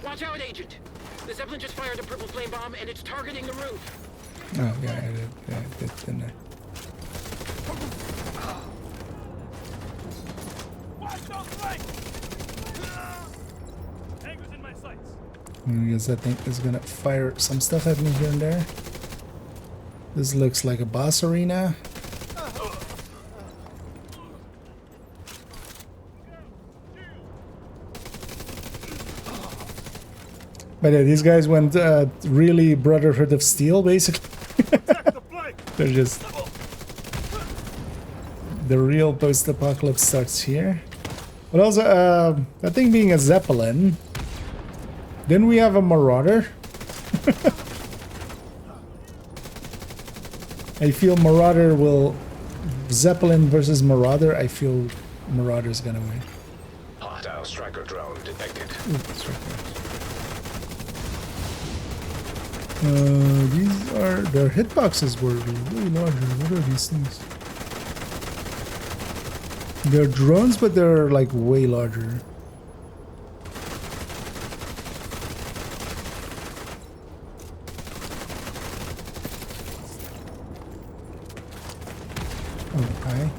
Watch out, Agent! The Zeppelin just fired a purple flame bomb and it's targeting the roof. Oh yeah, I didn't know. Watch those flanks! Angers in my sights. I guess that thing is gonna fire some stuff at me here and there. This looks like a boss arena. But yeah, these guys went really Brotherhood of Steel, basically. They're just... The real post-apocalypse starts here. But also, that thing being a Zeppelin... Didn't we have a Marauder? I feel Marauder will... Zeppelin versus Marauder, I feel Marauder's gonna win. Hostile striker drone detected. Ooh, striker. These are... Their hitboxes were really larger. What are these things? They're drones, but they're like way larger. Oh, hi.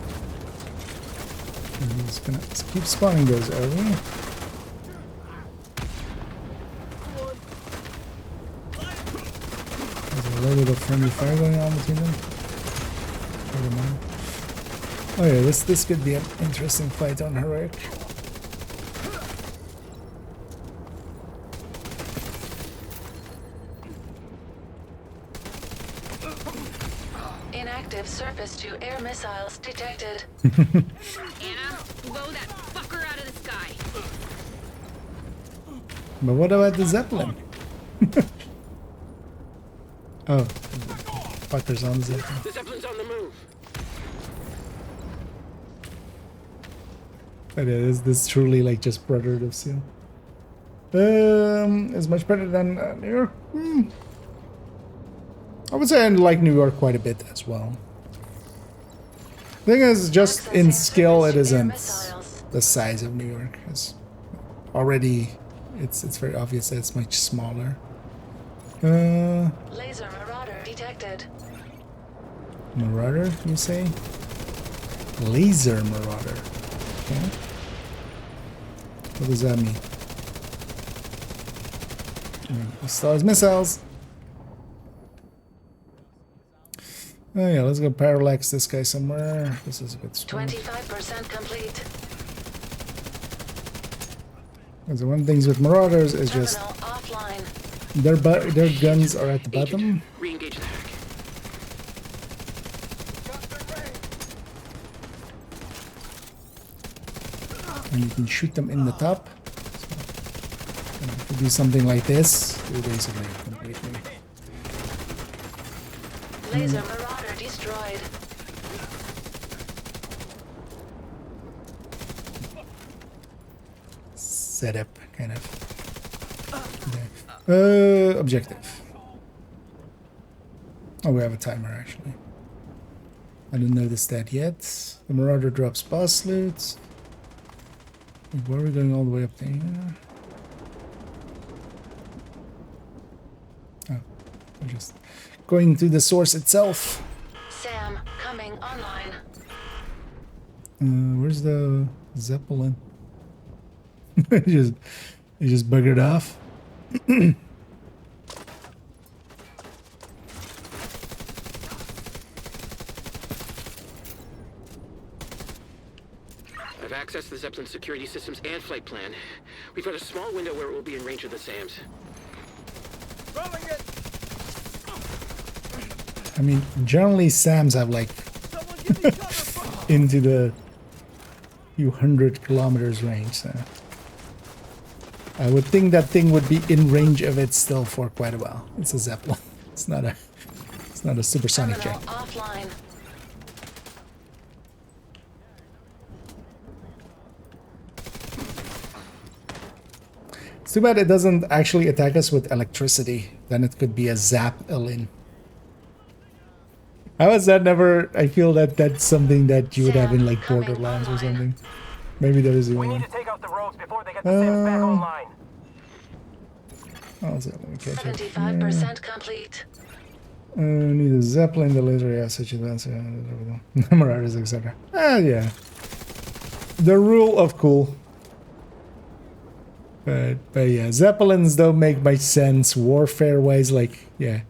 And he's gonna keep spawning those early. There's a little bit of friendly fire going on between them. Oh yeah, this could be an interesting fight on Heroic. Inactive surface-to-air missiles detected. Anna, blow that fucker out of the sky. But what about the Zeppelin? Oh, fuckers on the Zeppelin. The Zeppelin's on the move. But yeah, this truly like just Brotherhood of Steel. Is much better than New York. I would say I like New York quite a bit as well. The thing is, just in skill, it isn't the size of New York. It's already, it's very obvious that it's much smaller. Laser marauder detected. Marauder, you say? Laser marauder. Okay. What does that mean? Stars missiles. Oh yeah, let's go parallax this guy somewhere. This is a good spot. 25% complete. Because the one things with marauders is just offline. their guns are at the bottom. Re-engage the hack. And you can shoot them in the top. So, if you do something like this, you basically completely. Laser marauder destroyed. Setup, kind of. Okay. Objective. Oh, we have a timer actually. I didn't notice that yet. The Marauder drops boss loot. Wait, where are we going all the way up there? Oh, we're just going to the source itself. Sam coming online. Where's the Zeppelin? It just buggered off. I've accessed the Zeppelin security systems and flight plan. We've got a small window where it will be in range of the SAMs. Rolling it. I mean, generally SAMs have like into the few 100 kilometers range. So I would think that thing would be in range of it still for quite a while. It's a Zeppelin. It's not a supersonic jet. Offline. It's too bad it doesn't actually attack us with electricity. Then it could be a Zap-alin. How is that never... I feel that that's something that you would have in like Borderlands or something. Maybe that is the only one. Take out the rogues before they get the SAMs back online. Oh, so let me catch up 75% complete. Need a Zeppelin, the laser, yeah, such advanced, Marauders, etc. Yeah. The rule of cool. But yeah, Zeppelins don't make much sense warfare-wise. Like, yeah,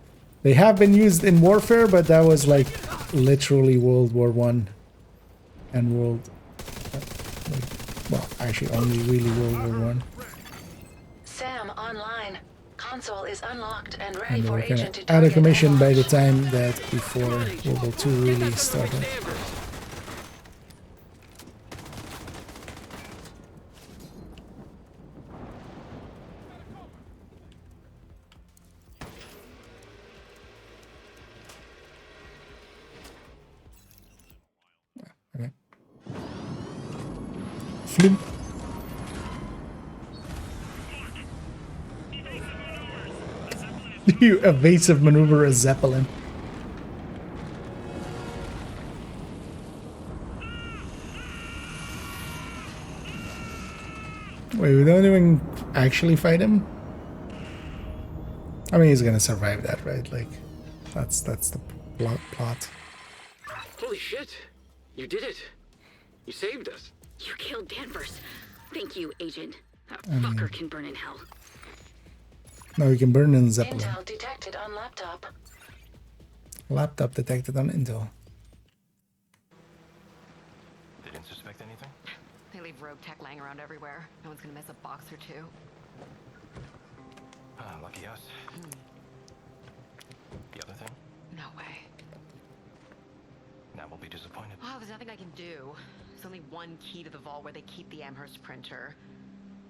they have been used in warfare, but that was like literally World War I and well, actually only really World War I. Sam online. Console is unlocked and ready And they for were kind agent to of out of target. commission by the time that before World War II really started. Okay. Flim. You evasive maneuver a Zeppelin. Wait, we don't even actually fight him? I mean, he's gonna survive that, right? Like, that's the plot. Holy shit! You did it! You saved us! You killed Danvers. Thank you, Agent. That I mean- fucker can burn in hell. Now we can burn in Zeppelin. Intel detected on laptop. Laptop detected on Intel. They didn't suspect anything? They leave rogue tech lying around everywhere. No one's gonna miss a box or two. Ah, lucky us. The other thing? No way. Now we'll be disappointed. Oh, there's nothing I can do. There's only one key to the vault where they keep the Amherst printer.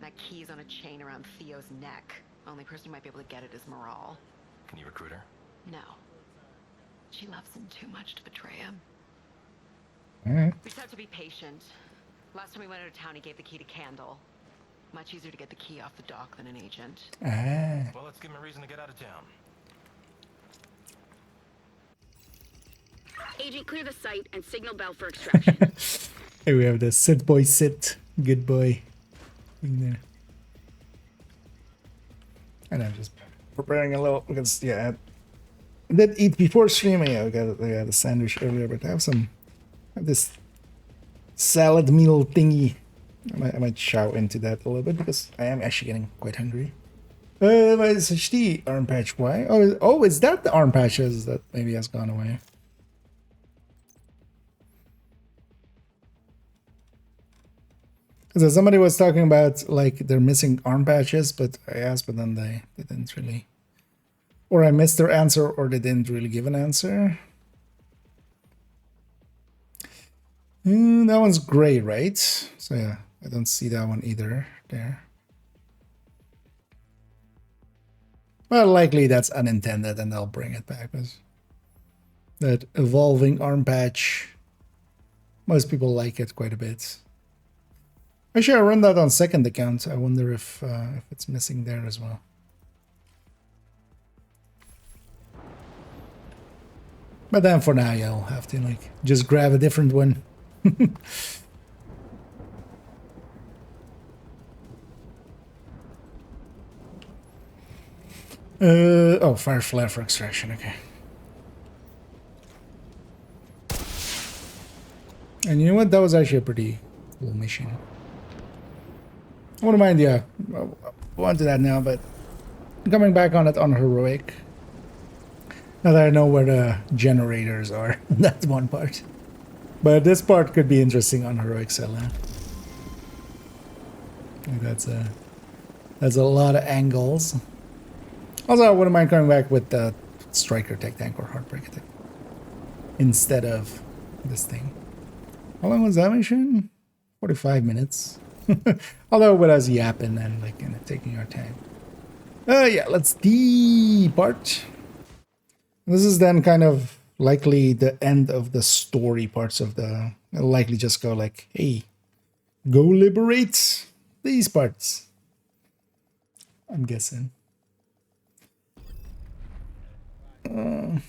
That key is on a chain around Theo's neck. Only person who might be able to get it is Moral. Can you recruit her? No. She loves him too much to betray him. Alright. We just have to be patient. Last time we went out of town, he gave the key to Candle. Much easier to get the key off the dock than an agent. Well, let's give him a reason to get out of town. Agent, clear the site and signal Bell for extraction. Hey, we have the sit boy sit. Good boy. In there. And I'm just preparing a little because yeah, I did eat before streaming. I got a sandwich earlier, but I have this salad meal thingy. I might chow into that a little bit because I am actually getting quite hungry. It's HD arm patch. Why? Oh, is that the arm patches that maybe has gone away? So somebody was talking about like they're missing arm patches, but I asked, but then they didn't really, or I missed their answer, or they didn't really give an answer. That one's gray, right? So yeah, I don't see that one either there. Well, likely that's unintended, and they'll bring it back. Because that evolving arm patch, most people like it quite a bit. Actually, I run that on second account. I wonder if it's missing there as well. But then for now, yeah, I'll have to like just grab a different one. Oh, fire flare for extraction. Okay. And you know what? That was actually a pretty cool mission. I wouldn't mind, yeah. We'll on to that now, but coming back on it on heroic. Now that I know where the generators are, that's one part. But this part could be interesting on heroic Cella. That's a lot of angles. Also, I wouldn't mind coming back with the striker tech tank or heartbreak attack instead of this thing. How long was that mission? 45 minutes. Although with us yapping and like taking our time. Yeah, let's depart. This is then kind of likely the end of the story parts of the. I'll likely just go like, hey, go liberate these parts. I'm guessing. And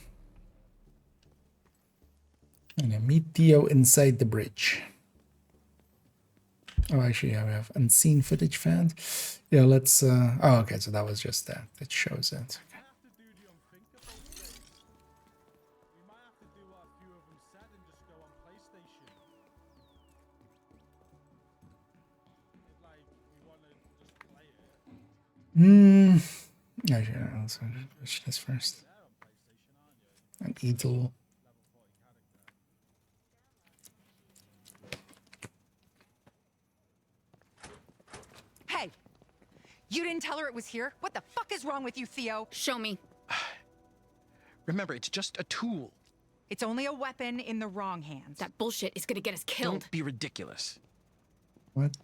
meet Theo inside the bridge. Oh, actually, yeah, we have unseen footage found. Yeah, let's. Oh, okay, so that was just that. That shows it. Okay. Actually, let's finish this first. An Eagle. Hey! You didn't tell her it was here? What the fuck is wrong with you, Theo? Show me. Remember, it's just a tool. It's only a weapon in the wrong hands. That bullshit is gonna get us killed. Don't be ridiculous. What?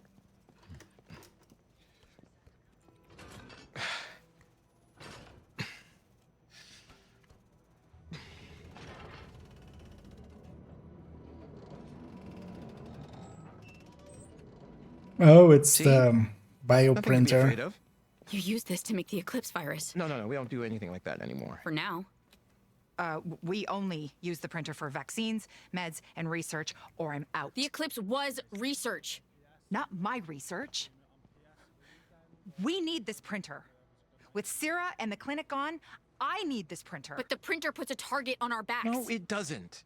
Oh, it's the bioprinter. You use this to make the Eclipse virus. No, we don't do anything like that anymore. For now. We only use the printer for vaccines, meds, and research, or I'm out. The Eclipse was research. Not my research. We need this printer. With Syrah and the clinic gone, I need this printer. But the printer puts a target on our backs. No, it doesn't.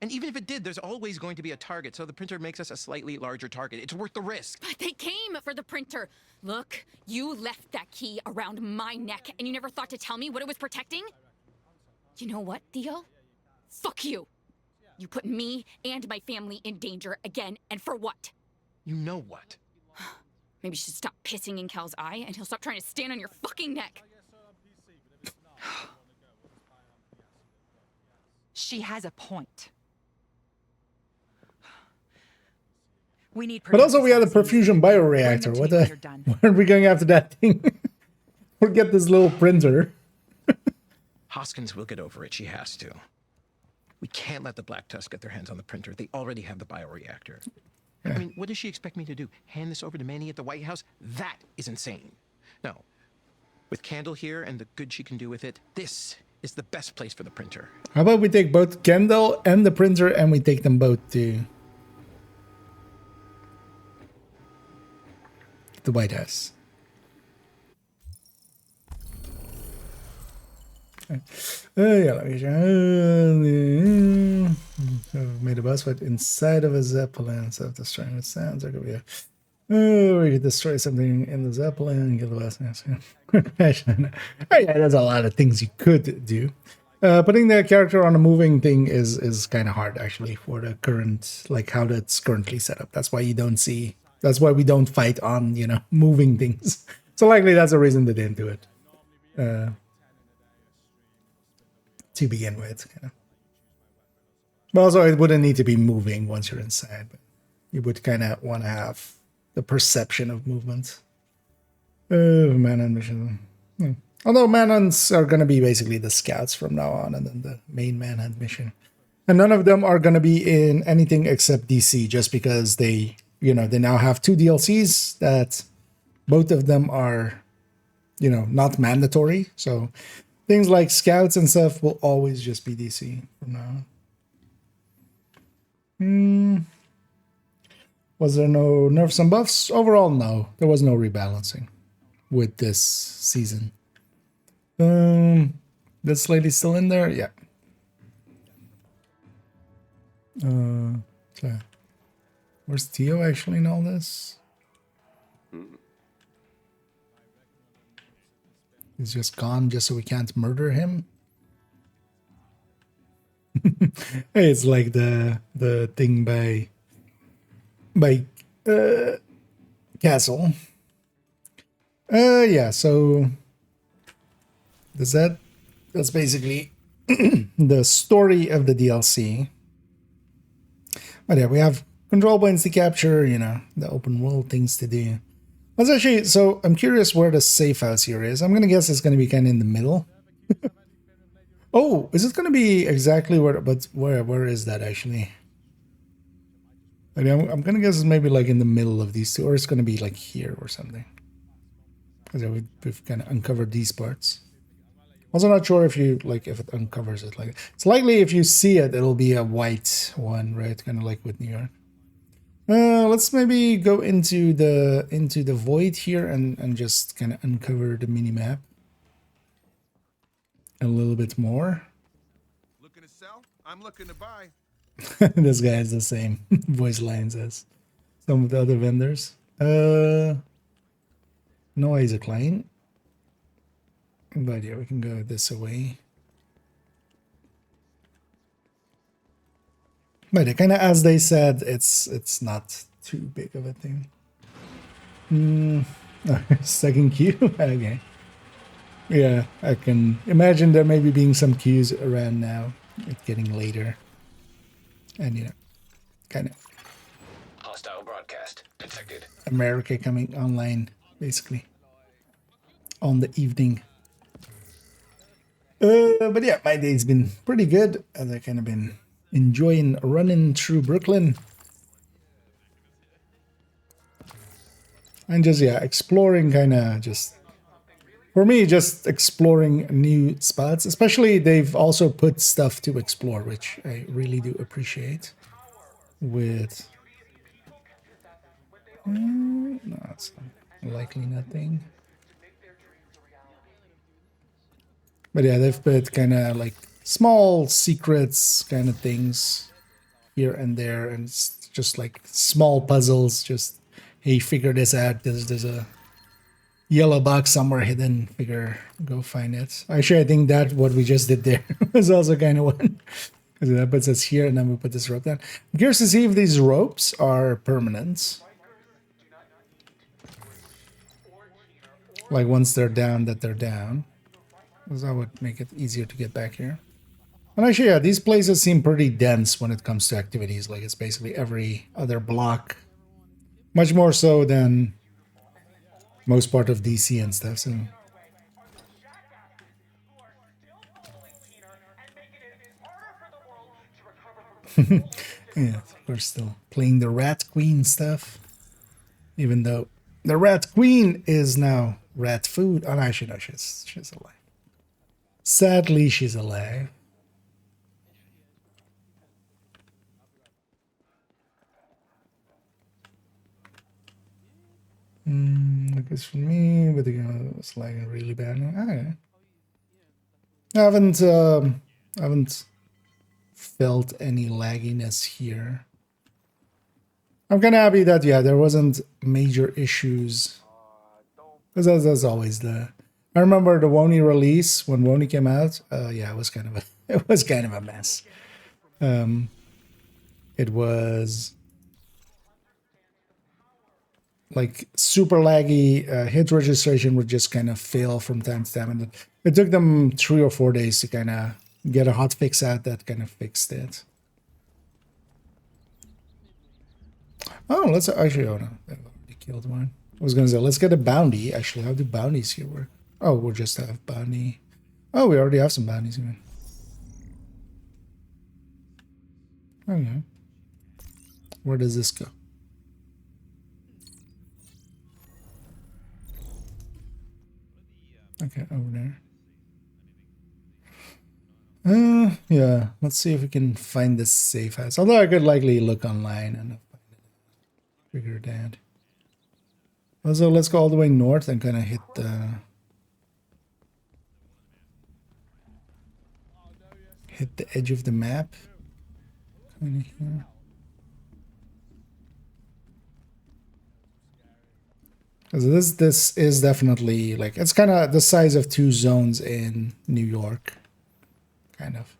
And even if it did, there's always going to be a target, so the printer makes us a slightly larger target. It's worth the risk. But they came for the printer. Look, you left that key around my neck, and you never thought to tell me what it was protecting? You know what, Theo? Fuck you. You put me and my family in danger again, and for what? You know what? Maybe you should stop pissing in Cal's eye, and he'll stop trying to stand on your fucking neck. She has a point. We need. But also, we had a perfusion bioreactor. What the? Why are we going after that thing? Forget this little printer. Hoskins will get over it. She has to. We can't let the Black Tusk get their hands on the printer. They already have the bioreactor. Yeah. I mean, what does she expect me to do? Hand this over to Manny at the White House? That is insane. No. With Candle here and the good she can do with it, this is the best place for the printer. How about we take both Kendall and the printer and we take them both to the White House? Yeah, let me made a boss fight inside of a zeppelin, so destroying it sounds like a we could destroy something in the zeppelin and get the boss. Yeah, there's a lot of things you could do. Putting the character on a moving thing is kind of hard actually for the current, like how that's currently set up. That's why you don't see. That's why we don't fight on moving things. So likely that's the reason they didn't do it. To begin with, But also, it wouldn't need to be moving once you're inside. But you would kind of want to have the perception of movement. Manhunt mission. Although manhunts are going to be basically the scouts from now on, and then the main manhunt mission. And none of them are going to be in anything except DC, just because they now have 2 DLCs that both of them are, not mandatory. So things like scouts and stuff will always just be DC from now on. Was there no nerfs and buffs? Overall, no. There was no rebalancing with this season. This lady's still in there? Yeah. Okay. Where's Theo actually in all this? He's just gone just so we can't murder him? It's like the thing by Castle. Yeah, so that's basically the story of the DLC. But yeah, we have control points to capture, the open world things to do. Let's actually, so I'm curious where the safe house here is. I'm gonna guess it's gonna be kind of in the middle. Oh, is it gonna be exactly where, but where is that actually? I mean, I'm gonna guess it's maybe like in the middle of these two, or it's gonna be like here or something. Because we've kind of uncovered these parts. Also not sure if if it uncovers it. Like, it's likely if you see it, it'll be a white one, right? Kind of like with New York. Let's maybe go into the void here and just kind of uncover the mini map a little bit more. Looking to sell? I'm looking to buy. This guy has the same voice lines as some of the other vendors. No, he's a client. But yeah, we can go this way. But kind of as they said, it's not too big of a thing. Second queue? Okay. Yeah, I can imagine there maybe being some queues around now. It's getting later. And kind of Hostile broadcast detected. America coming online, basically. On the evening. But yeah, my day's been pretty good, as I kind of been enjoying running through Brooklyn. And just, yeah, exploring kind of just... For me, just exploring new spots. Especially, they've also put stuff to explore, which I really do appreciate. With... no, it's likely nothing. But yeah, they've put kind of like small secrets kind of things here and there. And it's just like small puzzles. Just, hey, figure this out. There's a yellow box somewhere hidden. Go find it. Actually, I think that what we just did there was also kind of one. Because that puts us here and then we put this rope down. I'm curious to see if these ropes are permanent. Like once they're down, that they're down. Because that would make it easier to get back here. And actually, yeah, these places seem pretty dense when it comes to activities. Like, it's basically every other block. Much more so than most part of DC and stuff, so... Yeah, we're still playing the Rat Queen stuff. Even though the Rat Queen is now rat food. Oh, no, actually, no, she's alive. Sadly, she's alive. I guess for me, but again, it's like really bad. Okay. I haven't felt any lagginess here. I'm kind of happy that there wasn't major issues, because that's always the. I remember the Wony release when Wony came out. Yeah, it was kind of a it was kind of a mess. It was like super laggy. Hit registration would just kind of fail from time to time, and it took them 3 or 4 days to kind of get a hot fix out that kind of fixed it. Oh, let's actually. Oh no, they already killed one. I was gonna say let's get a bounty. Actually, how do bounties here work? Oh, we'll just have bounty. Oh, we already have some bounties even. Okay. Where does this go? Okay, over there. Yeah. Let's see if we can find this safe house. Although I could likely look online and figure it out. Also, let's go all the way north and kind of hit the edge of the map. Kind of here. Because this is definitely like it's kind of the size of 2 zones in New York. Kind of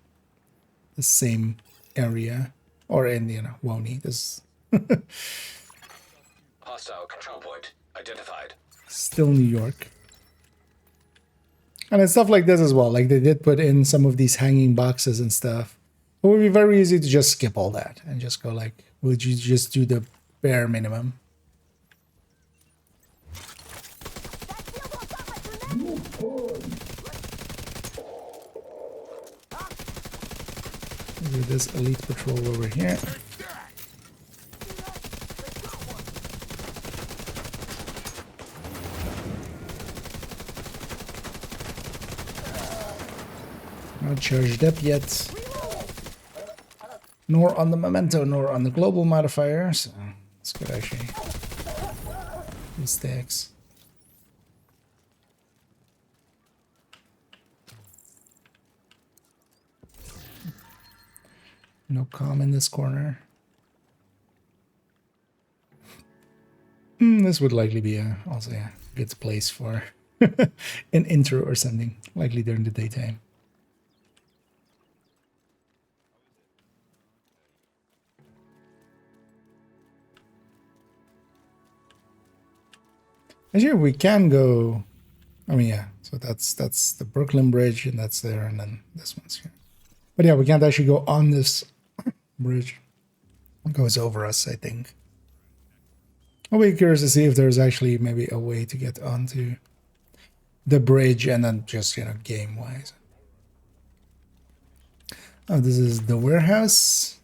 the same area, or in Wony. This Hostile control point identified. Still New York. And it's stuff like this as well. Like they did put in some of these hanging boxes and stuff. It would be very easy to just skip all that and just go like, would you just do the bare minimum? Do this elite patrol over here. Not charged up yet. Nor on the memento, nor on the global modifier. So it's good actually. Mistakes. No comm in this corner. This would likely be also a good place for an intro or something, likely during the daytime. Actually, we can go. I mean, yeah. So that's the Brooklyn Bridge, and that's there, and then this one's here. But yeah, we can't actually go on this bridge. It goes over us, I think. I'll be curious to see if there's actually maybe a way to get onto the bridge and then just, game-wise. Oh, this is the warehouse.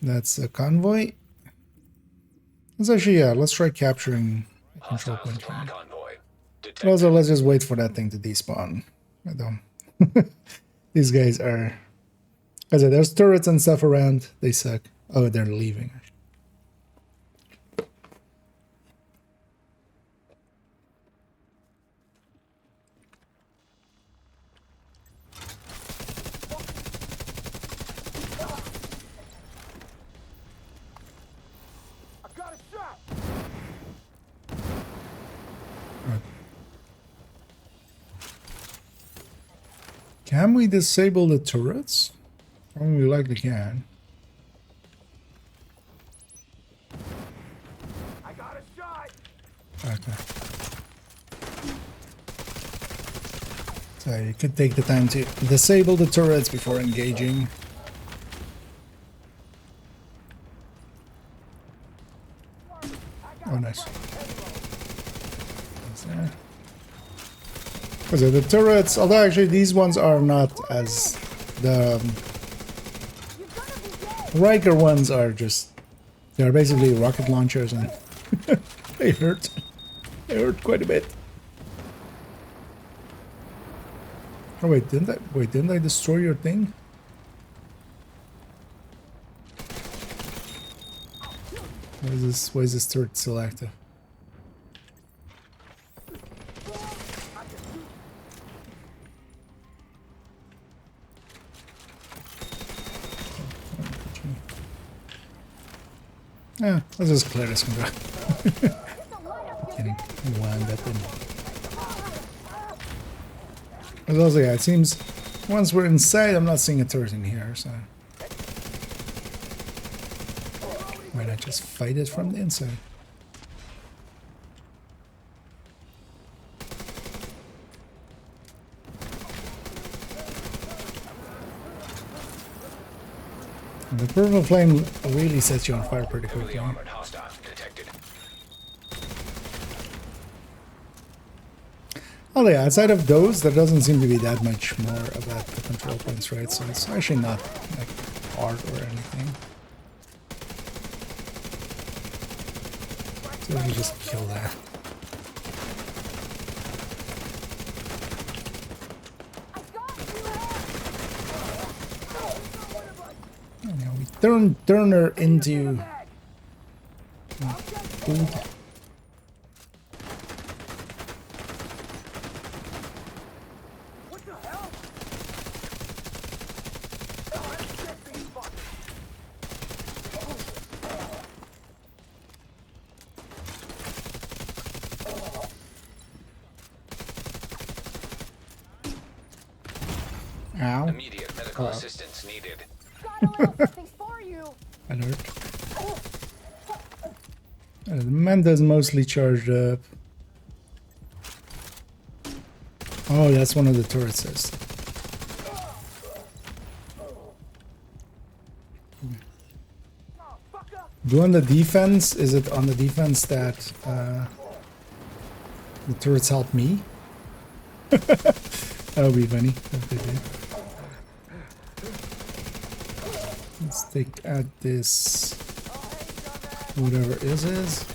That's a convoy. Let's actually, let's try capturing a control point. But also, let's just wait for that thing to despawn. I don't. These guys are. As I said, there's turrets and stuff around. They suck. Oh, they're leaving. Can we disable the turrets? Probably likely can. I got a shot. Okay. So you could take the time to disable the turrets before engaging. Oh, nice. So the turrets, although actually these ones are not as the Riker ones are just, they're basically rocket launchers and they hurt. They hurt quite a bit. Oh wait, didn't I destroy your thing? Why is this turret still active? Yeah, let's just clear this control. Getting wound up in. But also, yeah, it seems once we're inside, I'm not seeing a turret in here, so why not just fight it from the inside? The purple flame really sets you on fire pretty quickly. Oh yeah, outside of those, there doesn't seem to be that much more about the control points, right? So it's actually not like hard or anything. So you just kill that. Yeah, we turn her into food. Ow. Immediate medical assistance needed. Alert. The Manta's mostly charged up. Oh, that's one of the turrets. Do on the defense, is it on the defense that the turrets help me? That would be funny if they did. Let's take out this whatever is.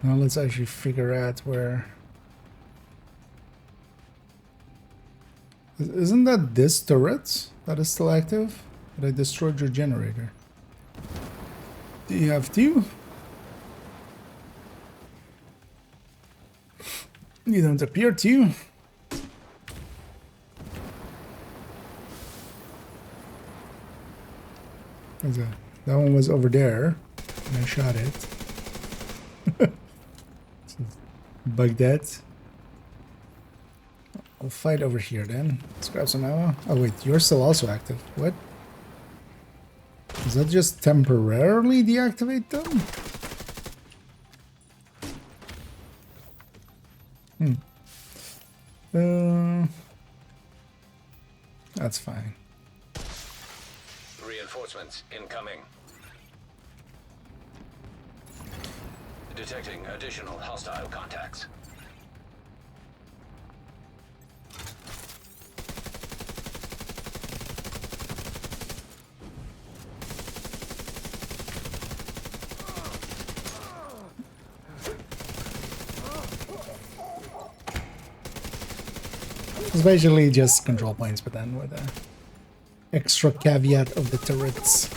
Now let's actually figure out where... Isn't that this turret that is still active? But I destroyed your generator. Do you have two? You don't appear to. That one was over there, and I shot it. Bug that. I'll fight over here then. Let's grab some ammo. Oh wait, you're still also active. What? Does that just temporarily deactivate them? That's fine. Reinforcements incoming. Detecting additional hostile contacts. It's basically just control points, but then with the extra caveat of the turrets.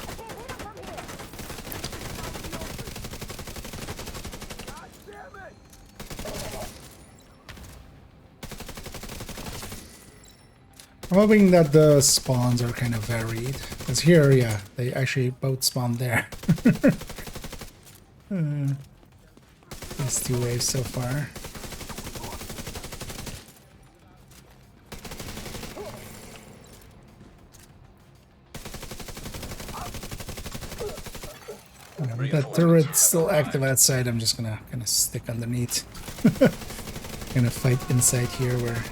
I'm hoping that the spawns are kind of varied. Because here, yeah, they actually both spawn there. There's 2 waves so far. With that turret still active outside, I'm just gonna kind of stick underneath. Gonna fight inside here where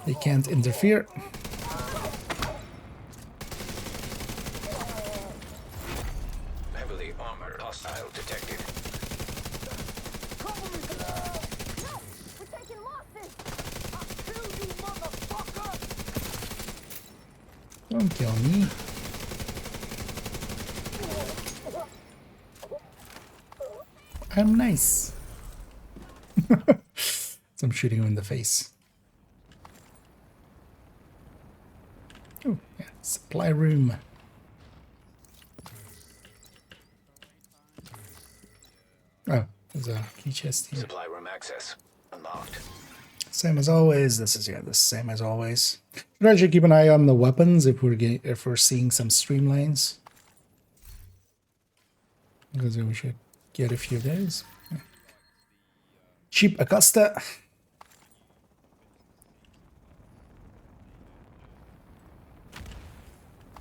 they can't interfere. Heavily armored hostile detected. Oh, Don't kill me. I'm nice. So I'm shooting him in the face. Oh, yeah. Supply room. Oh, there's a key chest here. Supply room access unlocked. Same as always. This is the same as always. Should actually keep an eye on the weapons if we're seeing some streamlines. Because we should get a few of those. Yeah. Cheap Acosta.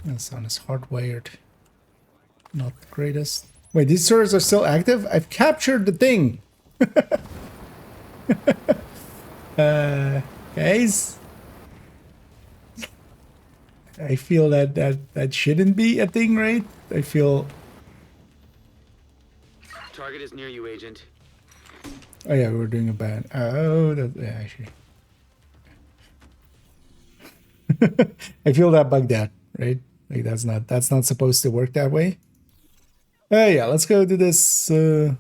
This one is hardwired. Not the greatest. Wait, these servers are still active? I've captured the thing! Guys? I feel that shouldn't be a thing, right? I feel... Target is near you, Agent. Oh yeah, we were doing a bad... Oh, yeah, actually. I feel that bugged out, right? Like that's not supposed to work that way. Yeah, let's go to this. I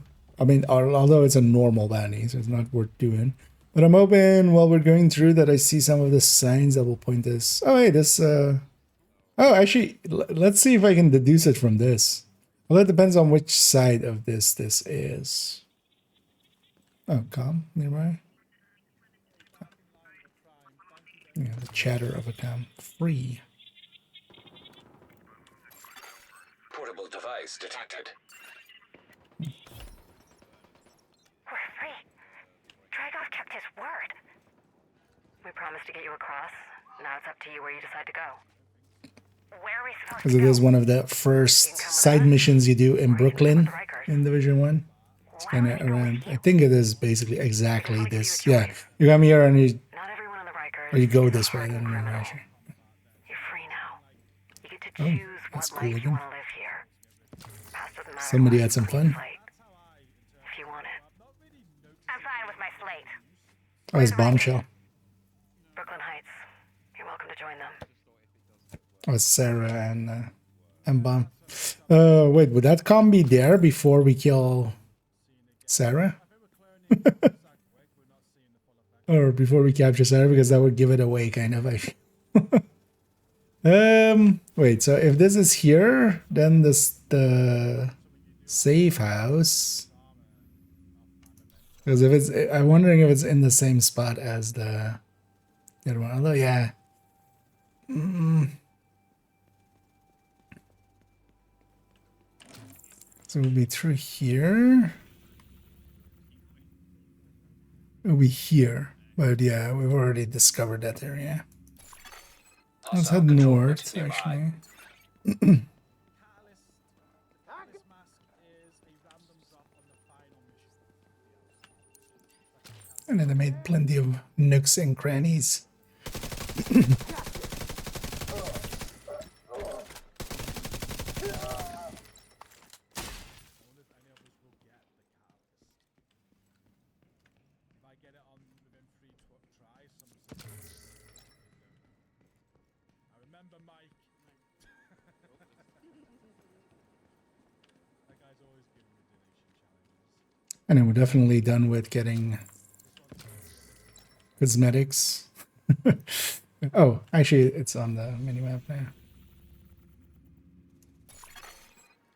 mean, although it's a normal bounty, so it's not worth doing. But I'm hoping while we're going through that I see some of the signs that will point us. Oh, hey, this. Oh, actually, let's see if I can deduce it from this. Well, that depends on which side of this is. Oh, calm nearby. Yeah, the chatter of a calm. Free. Portable device detected. We're free. Dragov kept his word. We promised to get you across. Now it's up to you where you decide to go. Where are we supposed to Because it go? is one of the first side missions you do in Brooklyn in Division 1. It's kind of around, I think it is basically exactly this. Yeah, you come here and you, or you go this way. I don't remember actually. You're free now. You get to Oh, choose that's what cool life you again. want to live here. Past doesn't matter. Somebody had some fun. If you want it. I'm fine with my slate. Oh, it's Bombshell. Brooklyn Heights. You're welcome to join them. Oh, it's Sarah and Bomb. Wait, would that com be there before we kill Sarah? Or before we capture Sarah, because that would give it away, kind of. I feel. Wait. So if this is here, then the safe house. Because if it's, I'm wondering if it's in the same spot as the other one. Although, yeah. So it'll be through here. It'll be here. But yeah, we've already discovered that area. Let's head north, actually. And then they made plenty of nooks and crannies. And then we're definitely done with getting cosmetics. Oh, actually, it's on the minimap now.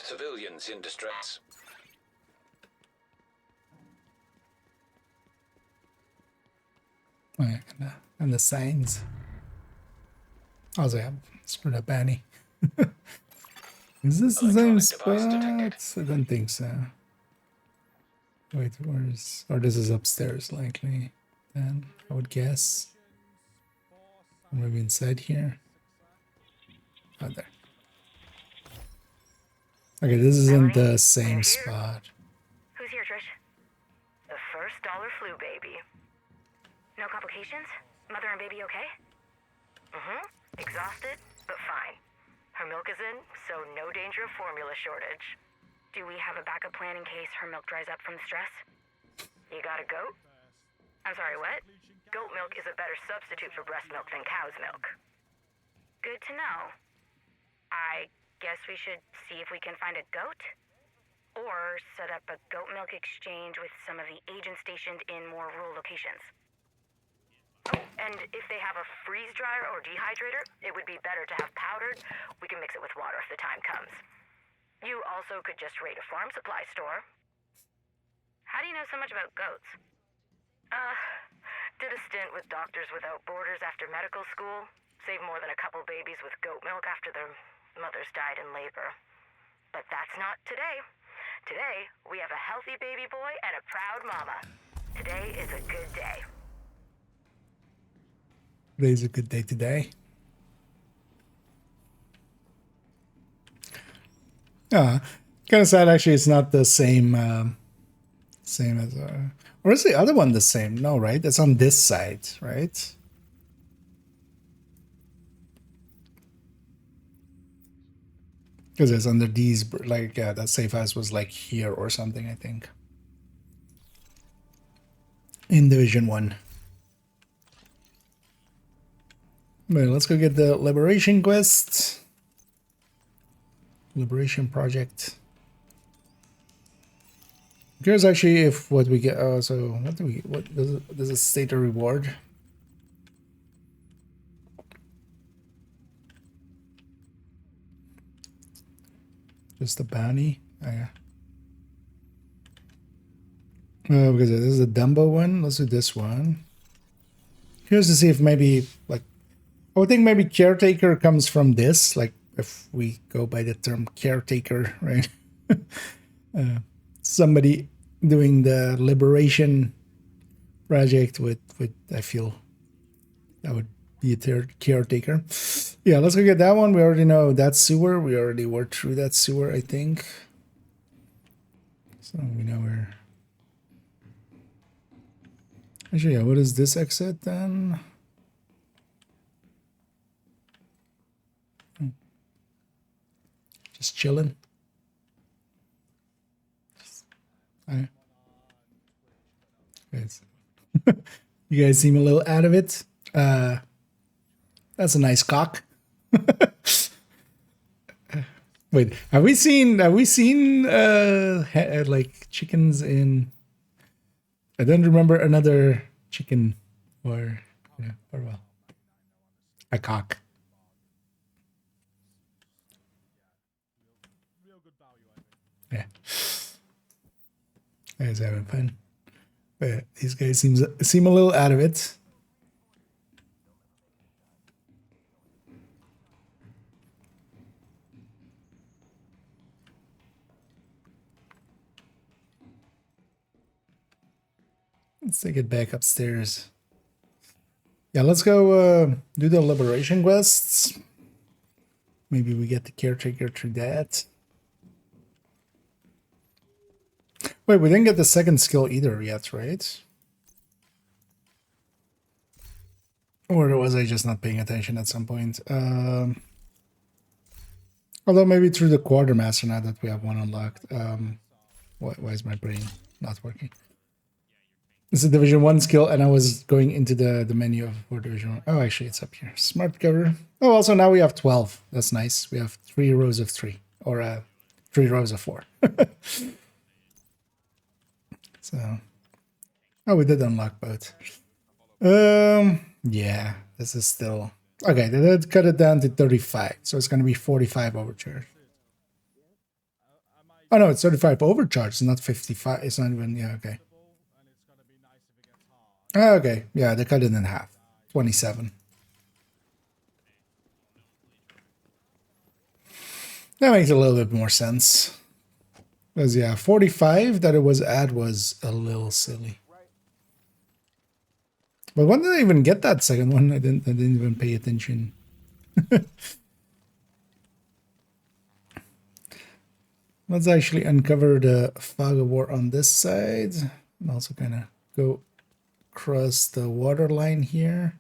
Civilians in distress. Oh, yeah, and the signs. Also, yeah, screwed up Annie. Is this the same spot? I don't think so. Wait, where's... Or this is upstairs, likely. Then, I would guess. Or maybe inside here. Oh, there. Okay, this isn't the same spot. Who's here, Trish? The first dollar flu baby. No complications? Mother and baby okay? Mm-hmm. Exhausted, but fine. Her milk is in, so no danger of formula shortage. Do we have a backup plan in case her milk dries up from the stress? You got a goat? I'm sorry, what? Goat milk is a better substitute for breast milk than cow's milk. Good to know. I guess we should see if we can find a goat? Or set up a goat milk exchange with some of the agents stationed in more rural locations. Oh, and if they have a freeze dryer or dehydrator, it would be better to have powdered. We can mix it with water if the time comes. You also could just raid a farm supply store. How do you know so much about goats? Did a stint with Doctors Without Borders after medical school. Saved more than a couple babies with goat milk after their mothers died in labor. But that's not today. Today, we have a healthy baby boy and a proud mama. Today is a good day. Today's a good day today. Kind of sad actually it's not the same same as or is the other one the same? No, right? It's on this side, right? Because it's under these, like, yeah, that safe house was like here or something, I think. In Division 1. Well, let's go get the Liberation quest. Liberation project. Here's actually if what we get. Oh, so what do we? What does it state a reward? Just a bounty. Oh, yeah. Because this is a Dumbo one. Let's do this one. Here's to see if maybe, like, I would think maybe caretaker comes from this. Like, if we go by the term caretaker, right? Somebody doing the liberation project with I feel that would be a caretaker. Yeah, let's go get that one. We already know that sewer. We already worked through that sewer, I think. So we know where. Actually, yeah, what is this exit then? Just chilling. Alright. You guys seem a little out of it. That's a nice cock. Wait, have we seen like chickens in? I don't remember another chicken or well, a cock. Yeah, guys having fun. But these guys seem a little out of it. Let's take it back upstairs. Yeah, let's go do the liberation quests. Maybe we get the caretaker through that. Wait, we didn't get the second skill either yet, right? Or was I just not paying attention at some point? Although maybe through the quartermaster now that we have one unlocked. Why is my brain not working? This is Division 1 skill, and I was going into the menu for Division 1. Oh, actually, it's up here. Smart cover. Oh, also now we have 12. That's nice. We have 3 rows of 3. Or 3 rows of 4. So... Oh, we did unlock both. Yeah, this is still... Okay, they did cut it down to 35. So it's going to be 45 overcharge. Oh, no, it's 35 overcharge. It's not 55. It's not even... Yeah, okay. Okay, yeah, they cut it in half. 27. That makes a little bit more sense. Because, yeah, 45 that it was at was a little silly. But when did I even get that second one? I didn't even pay attention. Let's actually uncover the fog of war on this side. And also kind of go across the water line here.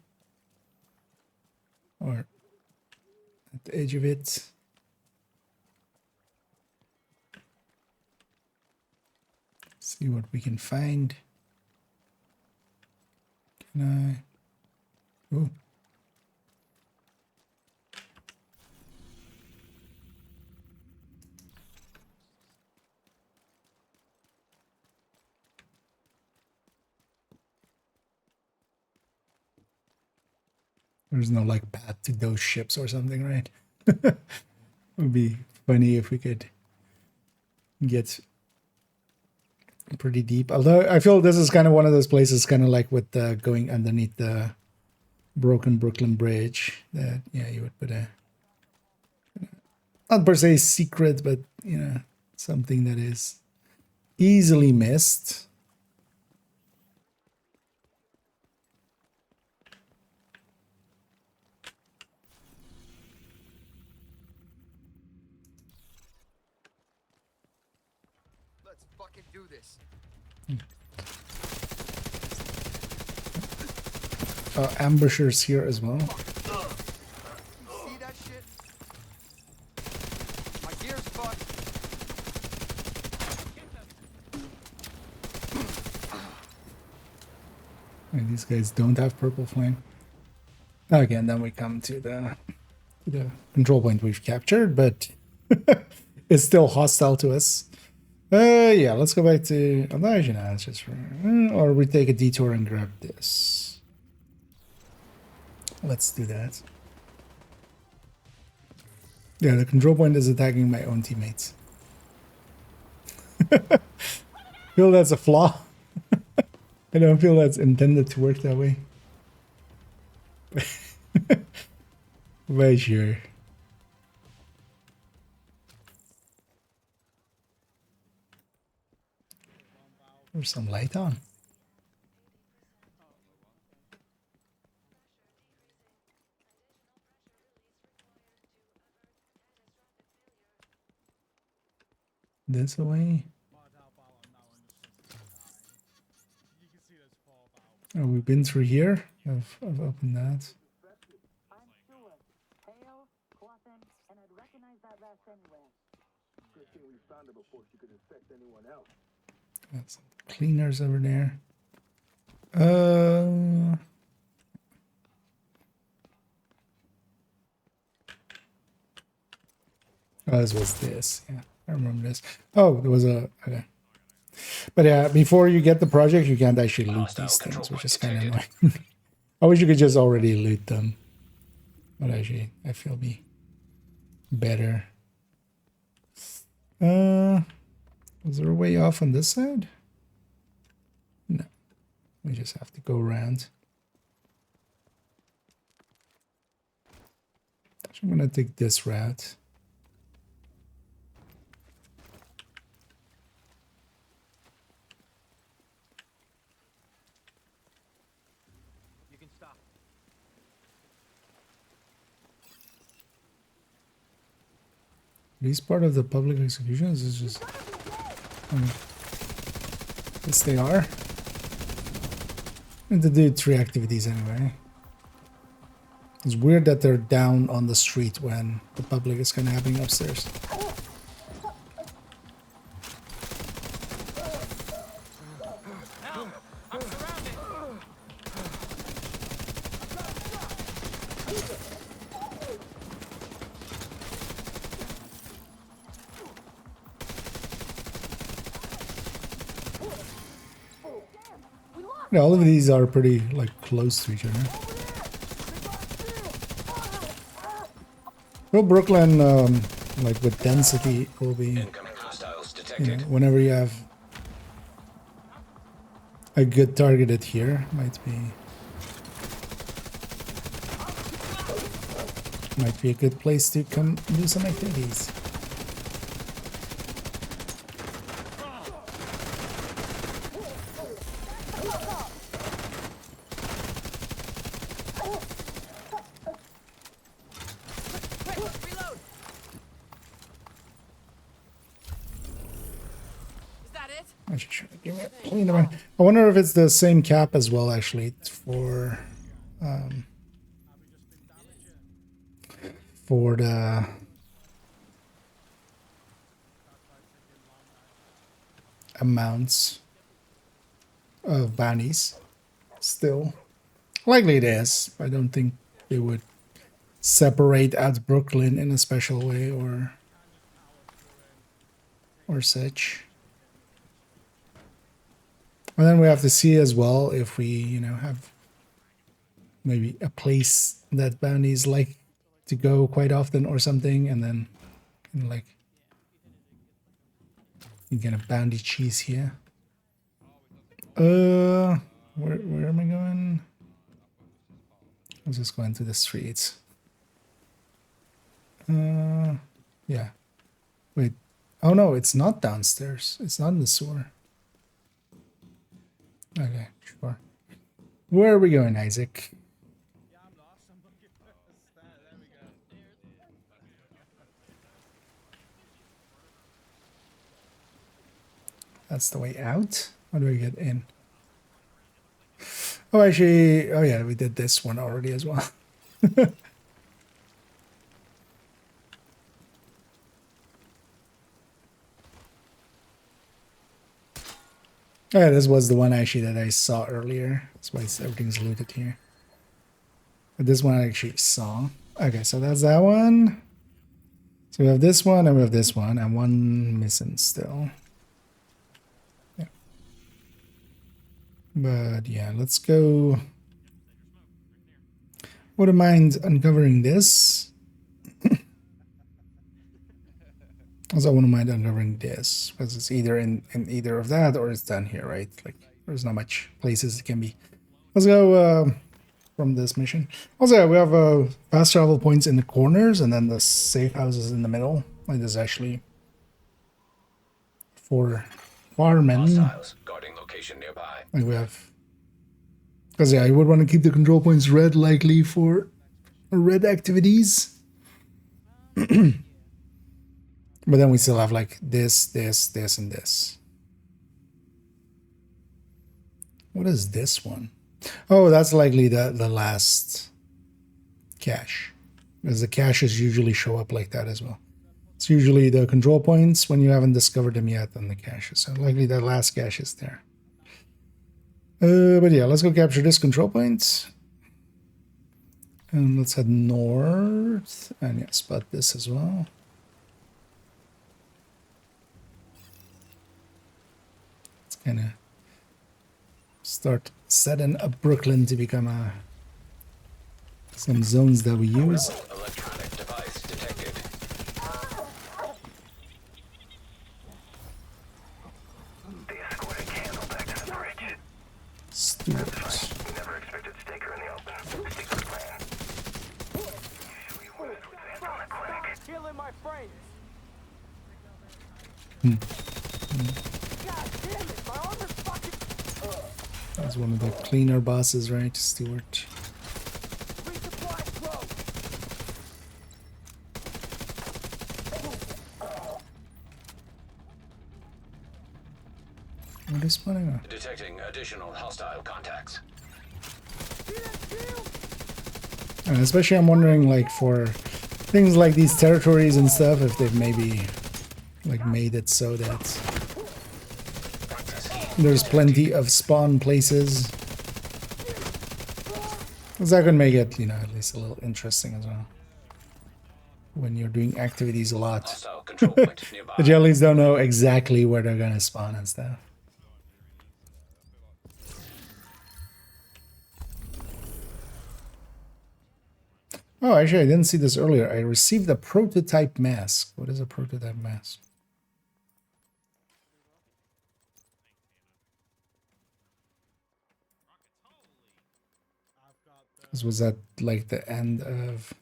Or at the edge of it. See what we can find. Can I? Ooh. There's no like path to those ships or something, right? Would be funny if we could get pretty deep. Although I feel this is kind of one of those places, kind of like with going underneath the broken Brooklyn Bridge, that you would put a, not per se secret, but something that is easily missed. Let's fucking do this. Ambushers here as well. See that shit? My gear's fucked. And these guys don't have purple flame. Again, then we come to the control point we've captured, but it's still hostile to us. Yeah, let's go back to... I'm not actually not, it's just for... Or we take a detour and grab this. Let's do that. Yeah, the control point is attacking my own teammates. Feel that's a flaw. I don't feel that's intended to work that way. But sure. There's some light on. This way. Oh, we've been through here. I've opened that. Got some cleaners over there. Oh, this was this. Yeah, I remember this. Oh, there was a... Okay. But yeah, before you get the project, you can't actually loot these things, which is kind of annoying. I wish you could just already loot them. But actually, I feel be better. Was there a way off on this side? No. We just have to go around. So I'm gonna take this route. You can stop. These part of the public executions is just... yes, they are. And to do 3 activities anyway. It's weird that they're down on the street when the public is kind of happening upstairs. Yeah, all of these are pretty like close to each other. Well, Brooklyn, like with density, will be, whenever you have a good targeted here, might be a good place to come do some activities. I wonder if it's the same cap as well, actually, for the amounts of bounties. Still, likely it is. I don't think they would separate out Brooklyn in a special way or such. And then we have to see as well if we, have maybe a place that bounties like to go quite often or something, and then like you get a bounty cheese here. Where am I going? I'm just going through the streets. Yeah. Wait. Oh no, it's not downstairs. It's not in the sewer. Okay, sure. Where are we going, Isaac? That's the way out. How do we get in? Oh, actually, oh yeah, we did this one already as well. Yeah, this was the one actually that I saw earlier. That's why everything's looted here. But this one I actually saw. Okay, so that's that one. So we have this one and we have this one, and one missing still. Yeah. But yeah, let's go. Wouldn't mind uncovering this. Also, I wouldn't mind uncovering this, because it's either in either of that or it's down here, right? Like, there's not much places it can be. Let's go from this mission. Also, yeah, we have fast travel points in the corners, and then the safe houses in the middle. Like, there's actually 4 firemen. Hostiles guarding location nearby. Like, we have... Because, yeah, you would want to keep the control points red, likely, for red activities. But then we still have like this, and this. What is this one? Oh, that's likely the last cache. Because the caches usually show up like that as well. It's usually the control points when you haven't discovered them yet, and the caches. So likely the last cache is there. But yeah, let's go capture this control point. And let's head north. And yeah, spot this as well. Kind of start setting up Brooklyn to become some zones that we use. Electronic device detected. They escorted Candle back to the bridge. Stewart. We never expected Staker in the open. Stick to the plan. We wanted to advance on the clinic. Killing my friends. That's one of the cleaner bosses, right? Stewart. What is spawning up? Detecting additional hostile contacts. And especially I'm wondering, like, for things like these territories and stuff, if they've maybe like made it so that there's plenty of spawn places. Because that can make it, you know, at least a little interesting as well. When you're doing activities a lot. The jellies don't know exactly where they're gonna spawn and stuff. Oh, actually, I didn't see this earlier. I received a prototype mask. What is a prototype mask? This was at like the end of...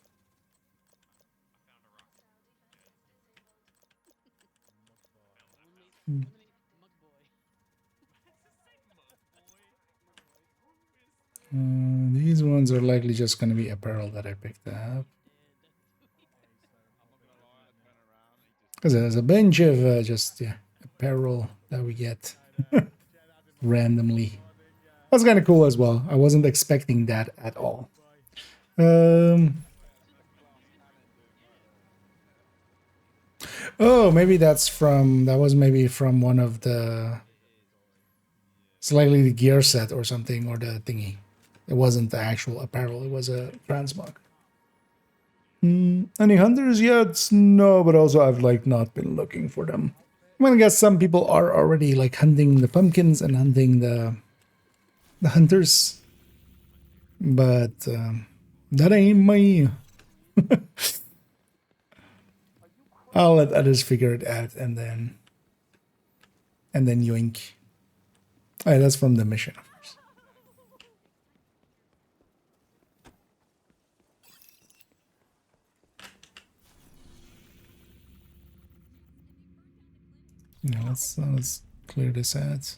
These ones are likely just going to be apparel that I picked up. Because there's a bunch of just apparel that we get randomly. That's kind of cool as well. I wasn't expecting that at all. Oh, maybe that's from... That was maybe from one of the... It's likely the gear set or something, or the thingy. It wasn't the actual apparel, it was a transmog. Any hunters yet? No, but also I've like not been looking for them. I'm gonna guess some people are already like hunting the pumpkins and hunting the hunters. but that ain't me. I'll let others figure it out, and then yoink. Alright, that's from the mission, of course. Yeah, let's clear this out.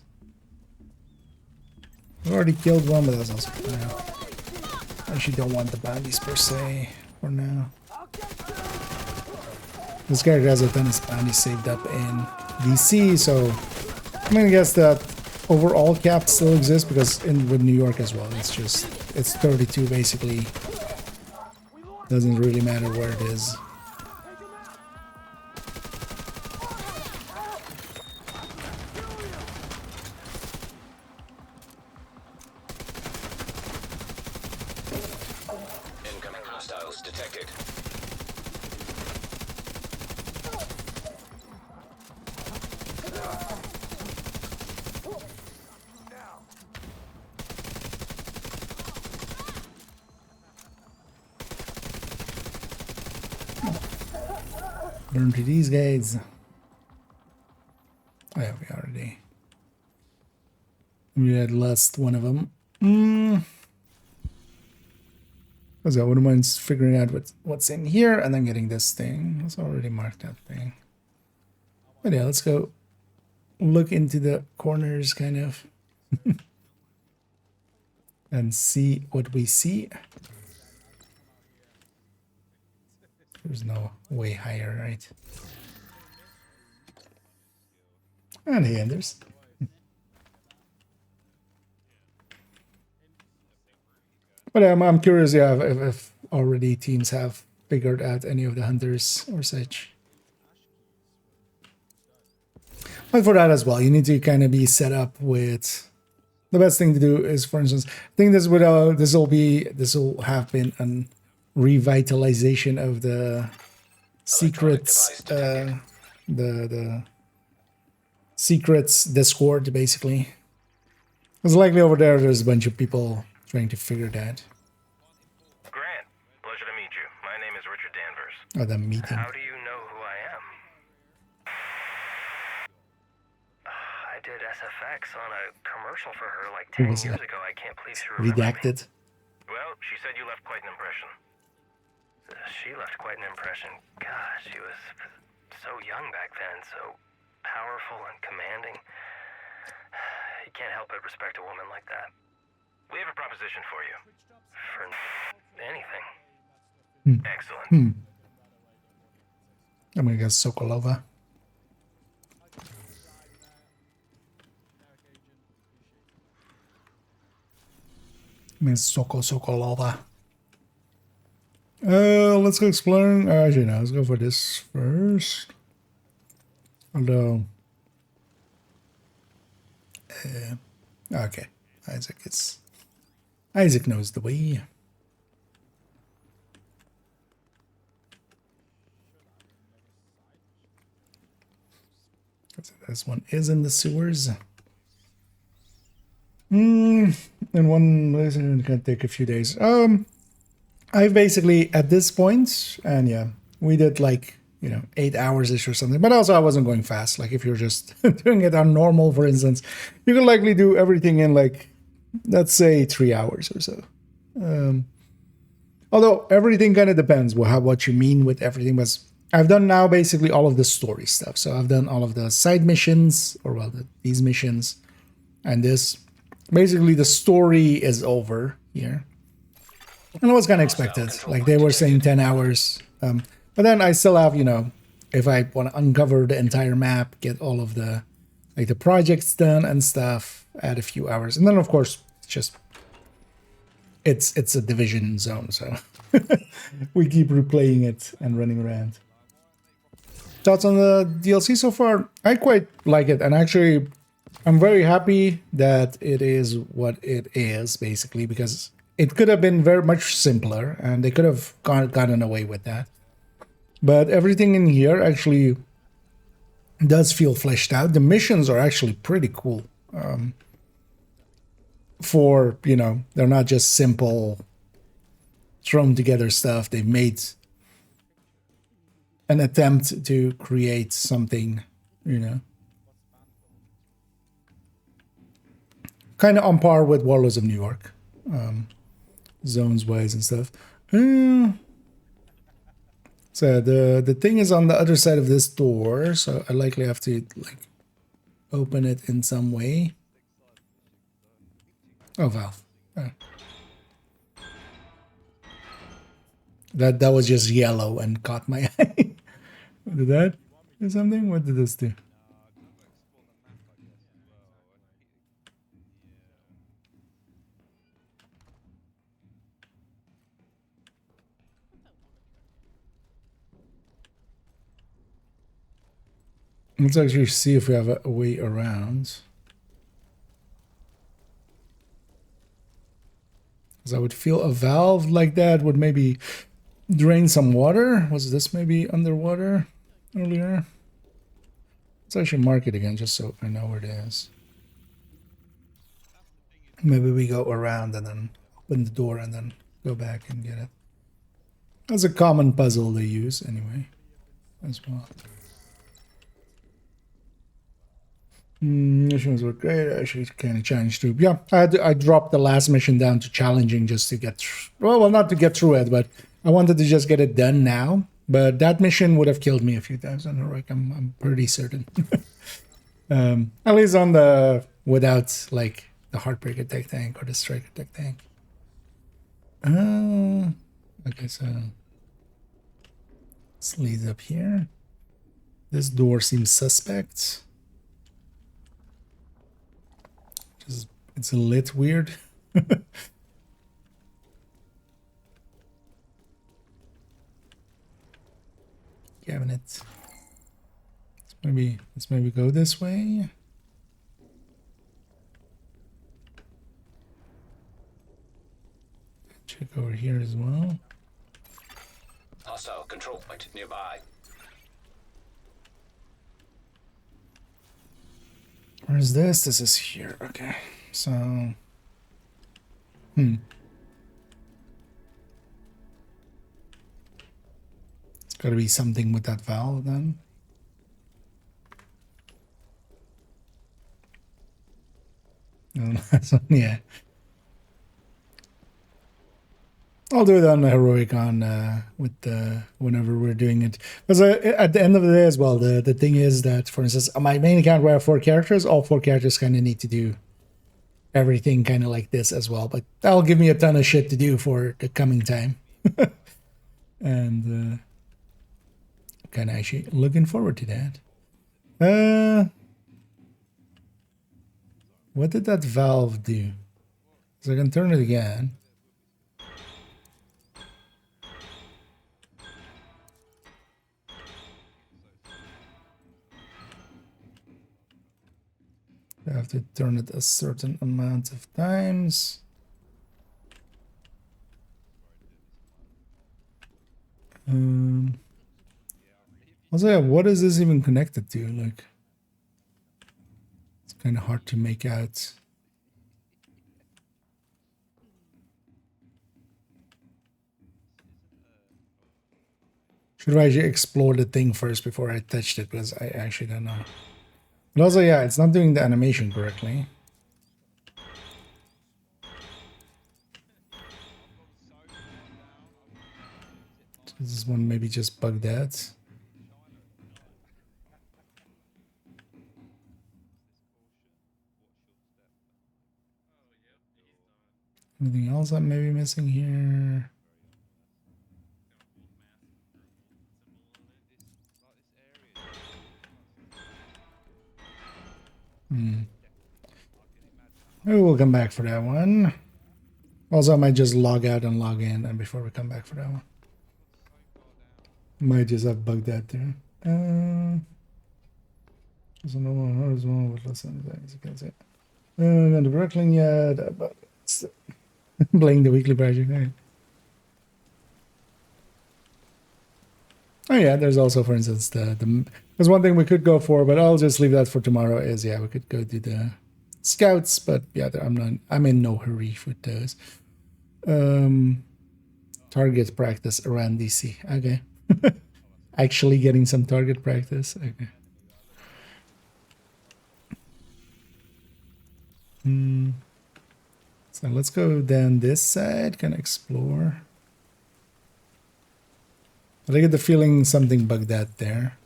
We already killed one, but that's also fine. I actually don't want the bounties per se for now. This character has a ton of bounties saved up in DC, so I'm gonna guess that overall cap still exists because with New York as well, it's 32 basically. Doesn't really matter where it is. Incoming hostiles detected. Burn to these guys. Oh yeah, we had lost one of them. So I wouldn't mind figuring out what's in here and then getting this thing. Let's already mark that thing. But yeah, let's go look into the corners kind of and see what we see. There's no way higher, right? And hey, Anders. But I'm curious, yeah, if already teams have figured out any of the hunters or such. But for that as well, you need to kind of be set up with. The best thing to do is, for instance, I think this will have been a revitalization of the secrets, the secrets Discord, basically. It's likely over there's a bunch of people trying to figure that. Grant, pleasure to meet you. My name is Richard Danvers. Oh, the meeting. How do you know who I am? I did SFX on a commercial for her like 10 years ago. I can't believe she remembered Redacted. Me. Well, she said you left quite an impression. She left quite an impression. Gosh, she was so young back then, so powerful and commanding. You can't help but respect a woman like that. We have a proposition for you. For anything. Excellent. I'm gonna guess Sokolova. Miss Sokolova. Let's go exploring. Actually, no, let's go for this first. Although, okay, Isaac knows the way. This one is in the sewers. And one lesson can take a few days. I've basically at this point, and yeah, we did like 8 hours-ish or something, but also I wasn't going fast. Like if you're just doing it on normal, for instance, you can likely do everything in like, let's say 3 hours or so. Although everything kind of depends what you mean with everything. But I've done now basically all of the story stuff. So I've done all of the side missions, or well, these missions, and this. Basically, the story is over here. And it was kind of expected. Like they were saying 10 hours. But then I still have, if I want to uncover the entire map, get all of the projects done and stuff, add a few hours. And then of course, it's a division zone, so we keep replaying it and running around. Thoughts on the DLC so far? I quite like it, and actually I'm very happy that it is what it is, basically, because it could have been very much simpler, and they could have gotten away with that. But everything in here actually does feel fleshed out. The missions are actually pretty cool. for, you know, they're not just simple thrown together stuff. They've made an attempt to create something, you know, kind of on par with Warlords of New York, zones wise and stuff. So the thing is on the other side of this door, so I likely have to like open it in some way. Oh, valve. Oh. That was just yellow and caught my eye. Did that do something? What did this do? Let's actually see if we have a way around. Because I would feel a valve like that would maybe drain some water. Was this maybe underwater earlier? Let's actually mark it again just so I know where it is. Maybe we go around and then open the door and then go back and get it. That's a common puzzle they use anyway, as well. Missions were great. Actually, kind of challenged too. Yeah, I dropped the last mission down to challenging just to get well, not to get through it, but I wanted to just get it done now. But that mission would have killed me a few times on heroic. I'm pretty certain. At least on the without like the Heartbreak Attack tank or the Strike Attack tank. Okay, so this leads up here. This door seems suspect. It's a lit weird. Cabinet. Let's maybe go this way. Check over here as well. Hostile control point nearby. Where's this? This is here. Okay. So, it's got to be something with that valve then. Yeah. I'll do it on the heroic on with whenever we're doing it. Because at the end of the day as well, the thing is that, for instance, on my main account where I have 4 characters, all 4 characters kind of need to do everything kind of like this as well. But that'll give me a ton of shit to do for the coming time. And kind of actually looking forward to that. What did that valve do? So I can turn it again. I have to turn it a certain amount of times. Also, yeah, what is this even connected to? Like, it's kind of hard to make out. Should I actually explore the thing first before I touched it? Because I actually don't know. But also, yeah, it's not doing the animation correctly. This one maybe just bugged out. Anything else I may be missing here? Maybe we'll come back for that one. Also, I might just log out and log in and before we come back for that one. Might just have bugged that there. There's no one as well with less than that, as you can see. Not the Brooklyn yet, but it's playing the weekly project. Right? Oh yeah, there's also, for instance, there's one thing we could go for, but I'll just leave that for tomorrow. Is yeah, we could go do scouts, but yeah, I'm in no hurry with those. Target practice around DC. Okay. Actually getting some target practice. Okay. So let's go down this side, can explore. But I get the feeling something bugged out there.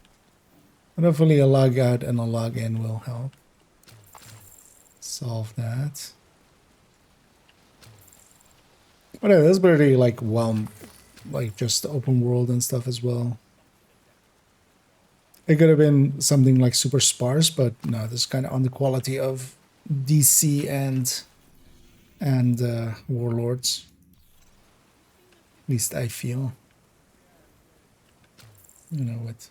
But hopefully a log out and a log in will help solve that. But yeah, that's pretty like like just open world and stuff as well. It could have been something like super sparse, but no, this is kind of on the quality of DC and Warlords. At least I feel. You know, with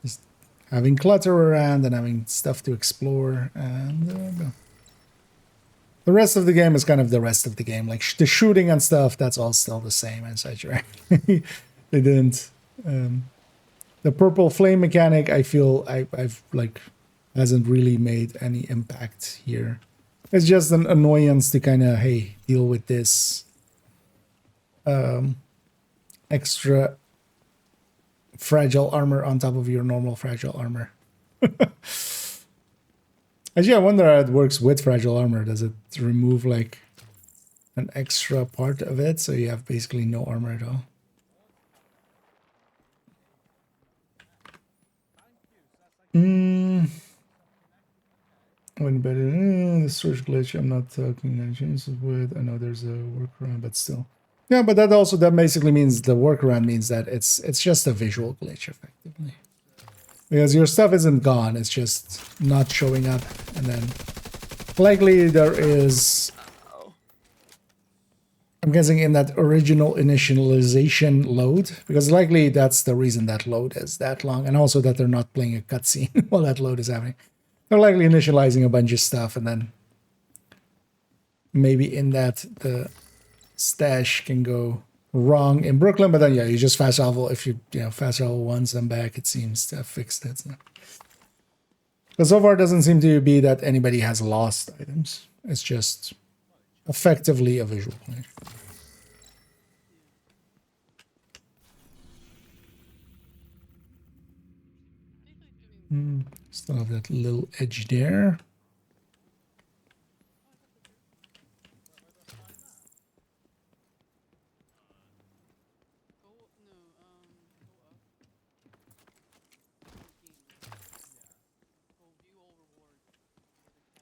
just having clutter around and having stuff to explore, and the rest of the game is kind of the rest of the game. Like the shooting and stuff, that's all still the same and such, right? They didn't. The purple flame mechanic, I feel I've like hasn't really made any impact here. It's just an annoyance to kind of, hey, deal with this extra fragile armor on top of your normal fragile armor. Actually, I wonder how it works with fragile armor. Does it remove like an extra part of it so you have basically no armor at all? When better the search glitch, I'm not talking changes with. I know there's a workaround, but still. Yeah, but that basically means the workaround means that it's just a visual glitch effectively. Because your stuff isn't gone, it's just not showing up, and then likely there is, I'm guessing, in that original initialization load, because likely that's the reason that load is that long, and also that they're not playing a cutscene while that load is happening. They're likely initializing a bunch of stuff, and then maybe in that the stash can go wrong in Brooklyn, but then yeah, you just fast travel. If you fast travel once and back, it seems to have fixed it. But so far, it doesn't seem to be that anybody has lost items. It's just effectively a visual glitch. Still have that little edge there.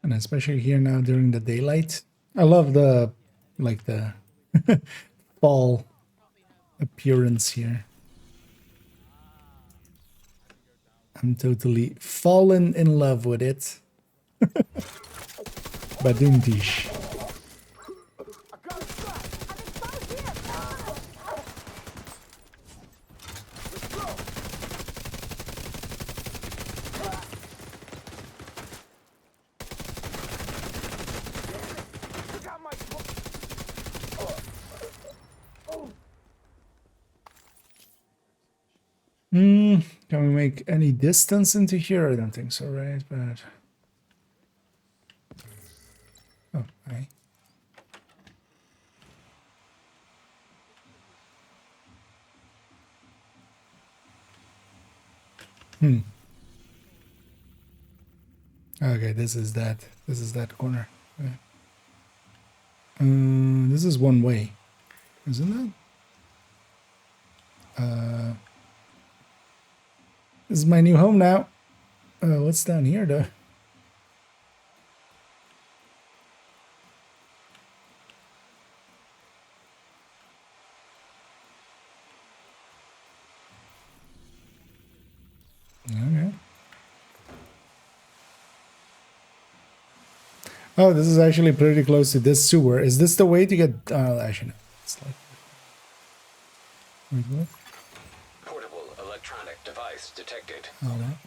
And especially here now during the daylight. I love the fall appearance here. I'm totally fallen in love with it. Baduntish. Can we make any distance into here? I don't think so, right? But oh, hi. Okay, this is that corner. Okay. This is one way, isn't it? This is my new home now. What's down here, though? Okay. Oh, this is actually pretty close to this sewer. Is this the way to get... actually, no. It's like... Wait, what? Portable electronic device detected. Hold on.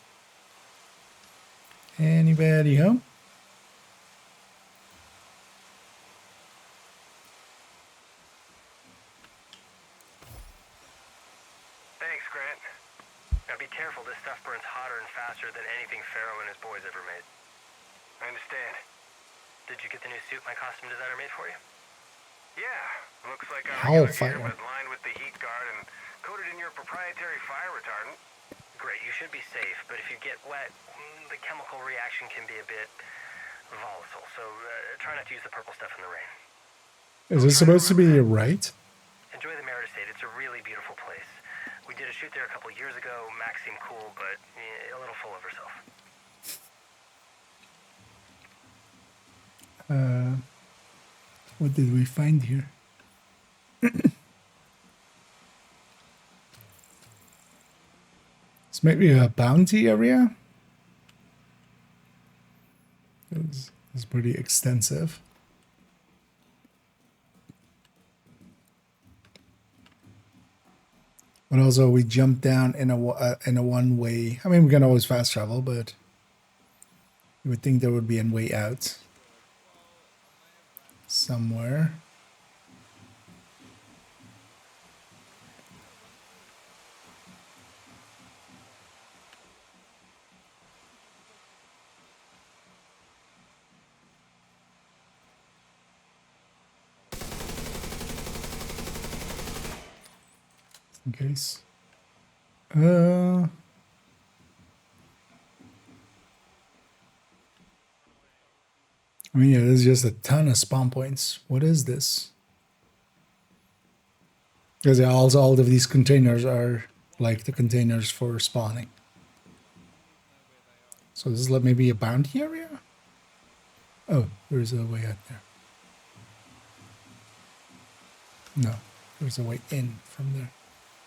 Anybody home? Thanks, Grant. Now be careful, this stuff burns hotter and faster than anything Pharaoh and his boys ever made. I understand. Did you get the new suit my costume designer made for you? Yeah, looks like a Hellfire. regular gear, but lined with the heat guard and coated in your proprietary fire retardant. Great, you should be safe, but if you get wet, the chemical reaction can be a bit volatile, so try not to use the purple stuff in the rain. Is this supposed to be right? Enjoy the Merit Estate, it's a really beautiful place. We did a shoot there a couple years ago. Max seemed cool, but a little full of herself. What did we find here? It's maybe a bounty area. It's pretty extensive. But also we jump down in a one way. I mean, we can always fast travel, but you would think there would be a way out somewhere. In case. I mean, yeah, there's just a ton of spawn points. What is this? Because yeah, also all of these containers are like the containers for spawning. So this is like maybe a bounty area? Oh, there's a way out there. No, there's a way in from there.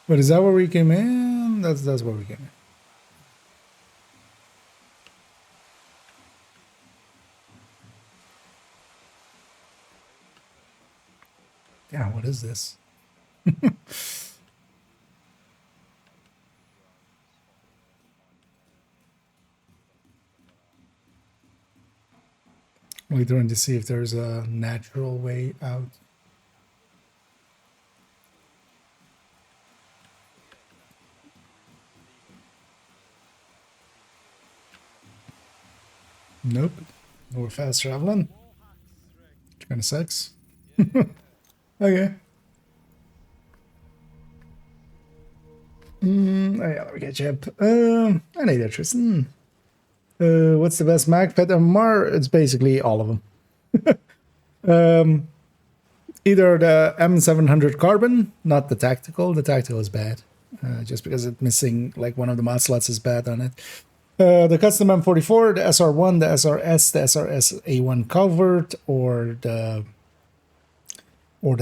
But is that where we came in? That's where we came in. Yeah, what is this? We're trying to see if there's a natural way out. Nope. We're fast traveling. Kind of sucks. Okay. Oh yeah, let me catch up. I need that, Tristan. What's the best mag? Pet MR? It's basically all of them. Either the M700 Carbon, not the tactical. The tactical is bad. Just because it's missing like one of the mod slots is bad on it. The custom M44, the SR1, the SRS, the SRS A1 covert, or the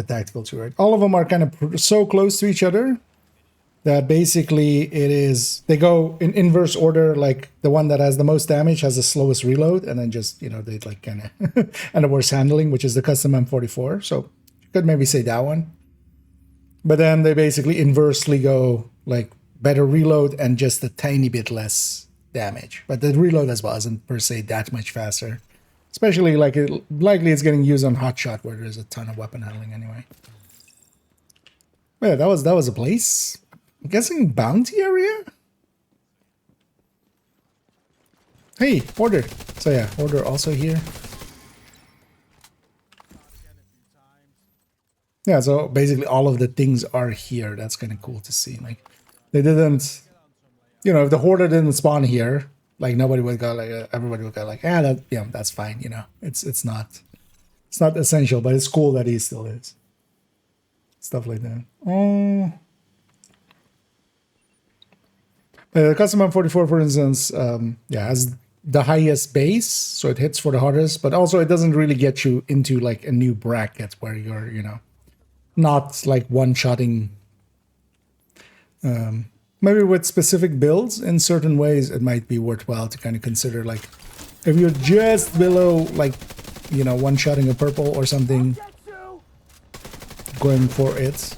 tactical turret. All of them are kind of so close to each other that basically they go in inverse order. Like the one that has the most damage has the slowest reload, and then just, they like kind of and the worst handling, which is the custom M44. So you could maybe say that one. But then they basically inversely go like better reload and just a tiny bit less damage. But the reload as well isn't per se that much faster. Especially like likely it's getting used on hotshot where there's a ton of weapon handling anyway. Yeah, that was a place. I'm guessing bounty area? Hey, order. So yeah, order also here. Yeah, so basically all of the things are here. That's kind of cool to see. Like they didn't, if the hoarder didn't spawn here, like nobody would go like everybody would go like, that's fine. It's not essential, but it's cool that he still is. Stuff like that. Oh. The custom M44, for instance, has the highest base, so it hits for the hardest, but also it doesn't really get you into like a new bracket where you're, not like one-shotting. Maybe with specific builds, in certain ways, it might be worthwhile to kind of consider, like, if you're just below, like, one-shotting a purple or something, going for it.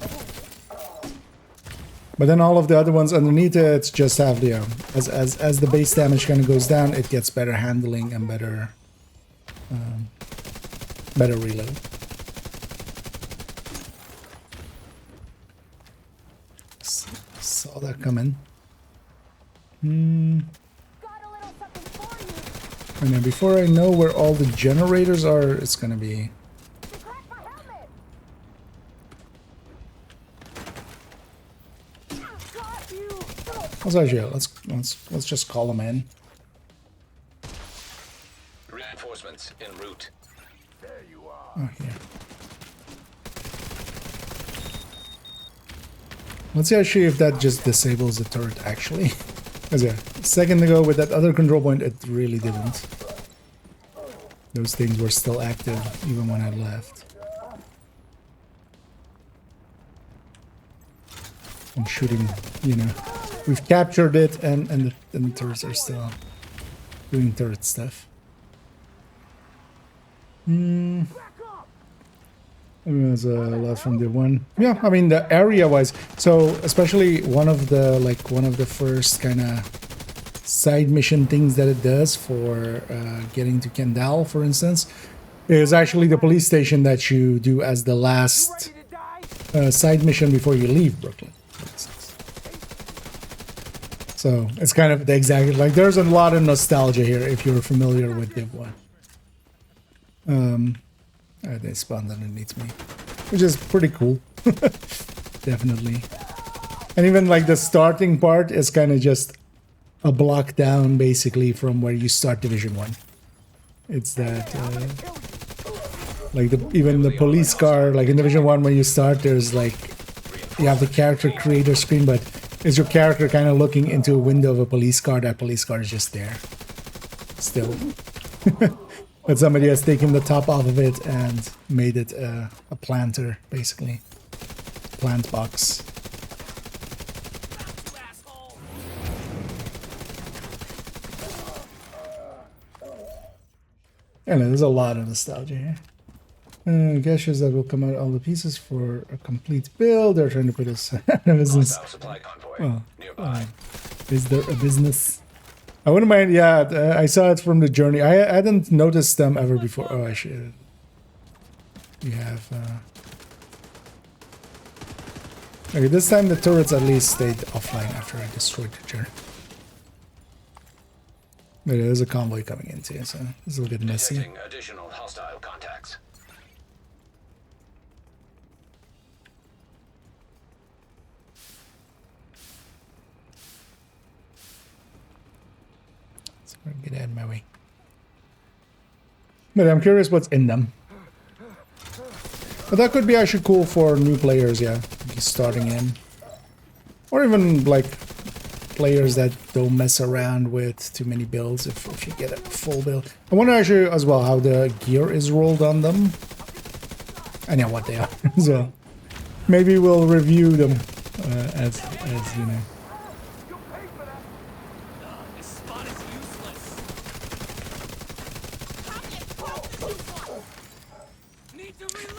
But then all of the other ones underneath it just have the, as the base damage kind of goes down, it gets better handling and better reload. Saw that coming. And then before I know where all the generators are, it's gonna be... Let's just call them in. Reinforcements en route. There you are. Oh, here. Let's see actually if that just disables the turret actually. Because yeah, a second ago with that other control point, it really didn't. Those things were still active even when I left. And shooting, you know. We've captured it and the turrets are still doing turret stuff. There's a lot from the one. Yeah, I mean the area-wise. So especially one of the first kind of side mission things that it does for getting to Kendall, for instance, is actually the police station that you do as the last side mission before you leave Brooklyn, for instance. So it's kind of the exact, like there's a lot of nostalgia here if you're familiar with Div 1. They spawned underneath me, which is pretty cool. Definitely. And even like the starting part is kind of just a block down basically from where you start Division 1. It's that like even the police car, like in Division 1 when you start, there's like you have the character creator screen, but is your character kind of looking into a window of a police car? That police car is just there still. But somebody has taken the top off of it and made it a planter, basically. Plant box. And there's a lot of nostalgia here. Caches that will come out all the pieces for a complete build. They're trying to put us out of business. Well, is there a business? I wouldn't mind, yeah, I saw it from the journey. I hadn't noticed them ever before. Oh, I should. We have... Okay, this time the turrets at least stayed offline after I destroyed the journey. But there's a convoy coming in too, so it's a little bit messy. Detecting additional hostile contacts. Get out of my way. But I'm curious what's in them. But that could be actually cool for new players, yeah. Starting in. Or even like players that don't mess around with too many builds if you get a full build. I wonder actually as well how the gear is rolled on them. I know what they are. So maybe we'll review them as you know.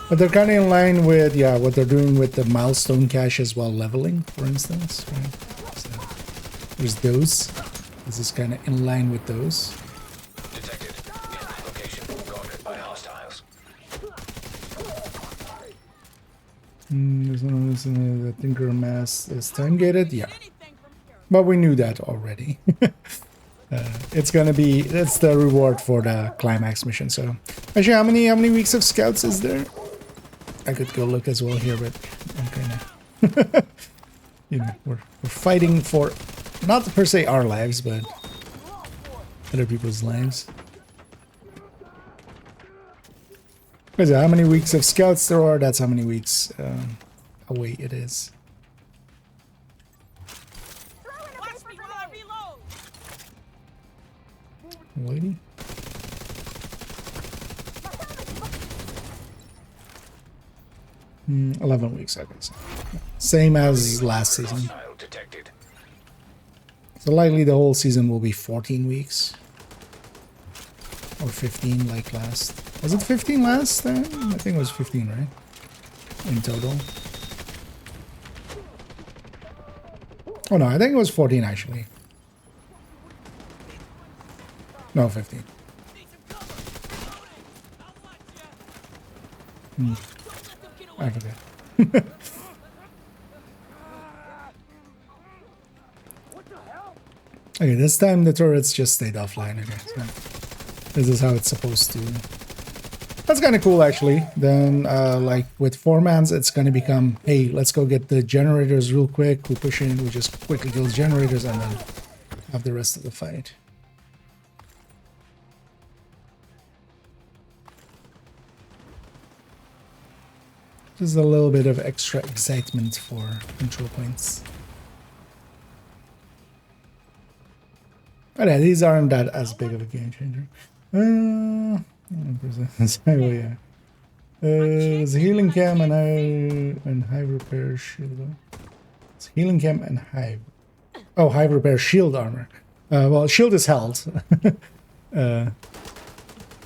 But they're kind of in line with, yeah, what they're doing with the milestone caches while leveling, for instance. Right? So there's those. This is kind of in line with those. Detected. Location guarded by hostiles. There's one the Tinker Mass is time gated, yeah. But we knew that already. It's gonna be, it's the reward for the climax mission. So actually, how many weeks of scouts is there? I could go look as well here, but I'm kind of, you know, we're fighting for not per se our lives, but other people's lives. Because how many weeks of scouts there are? That's how many weeks away it is. Lady. 11 weeks, I guess. Same as last season. So likely the whole season will be 14 weeks. Or 15 like last. Was it 15 last time? I think it was 15, right? In total. Oh no, I think it was 14 actually. No, 15. I forget. Okay, this time the turrets just stayed offline again. So. This is how it's supposed to. That's kind of cool, actually. Then, like, with 4-mans, it's going to become, hey, let's go get the generators real quick. We push in, we just quickly kill the generators, and then have the rest of the fight. Just a little bit of extra excitement for control points. But yeah, these aren't that as big of a game changer. Oh yeah. There's healing cam and hive repair shield. It's healing cam and hive. Oh, hive repair shield armor. Well, shield is held.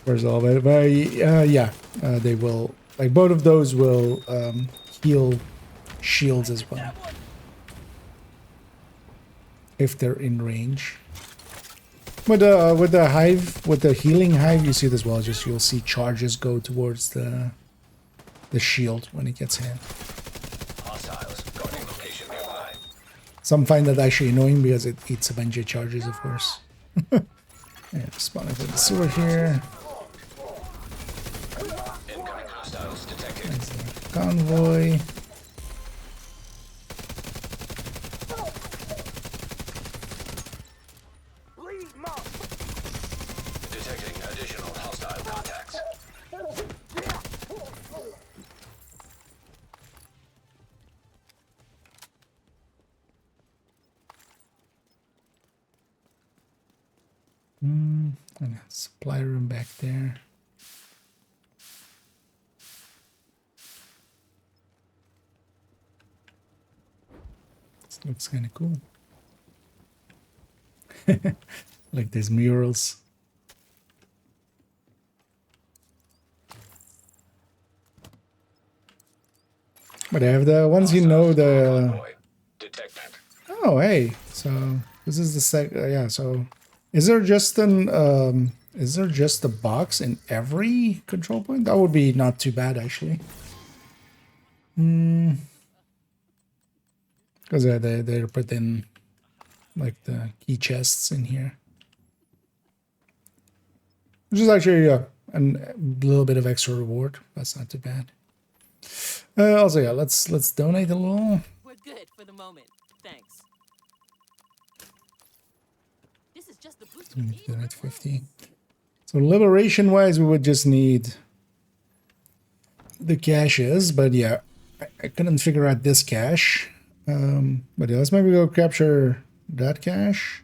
First of all, but yeah, they will. Like both of those will heal shields as well if they're in range. With the hive, with the healing hive, you see it as well. Just you'll see charges go towards the shield when it gets hit. Some find that actually annoying because it eats a bunch of charges, of course. Yeah, spawning for the sewer here. There's the convoy. And a supply room back there. This looks kind of cool. Like these murals. But I have the ones you know the. Oh hey, so this is the yeah. So is there just an is there just a box in every control point? That would be not too bad actually. Because they're putting like the key chests in here, which is actually a little bit of extra reward. That's not too bad. Also, yeah, let's donate a little. We're good for the moment. Thanks. This is just the boost we need. Donate 50. So liberation-wise, we would just need the caches, but yeah, I couldn't figure out this cache. But yeah, let's maybe go capture that cache.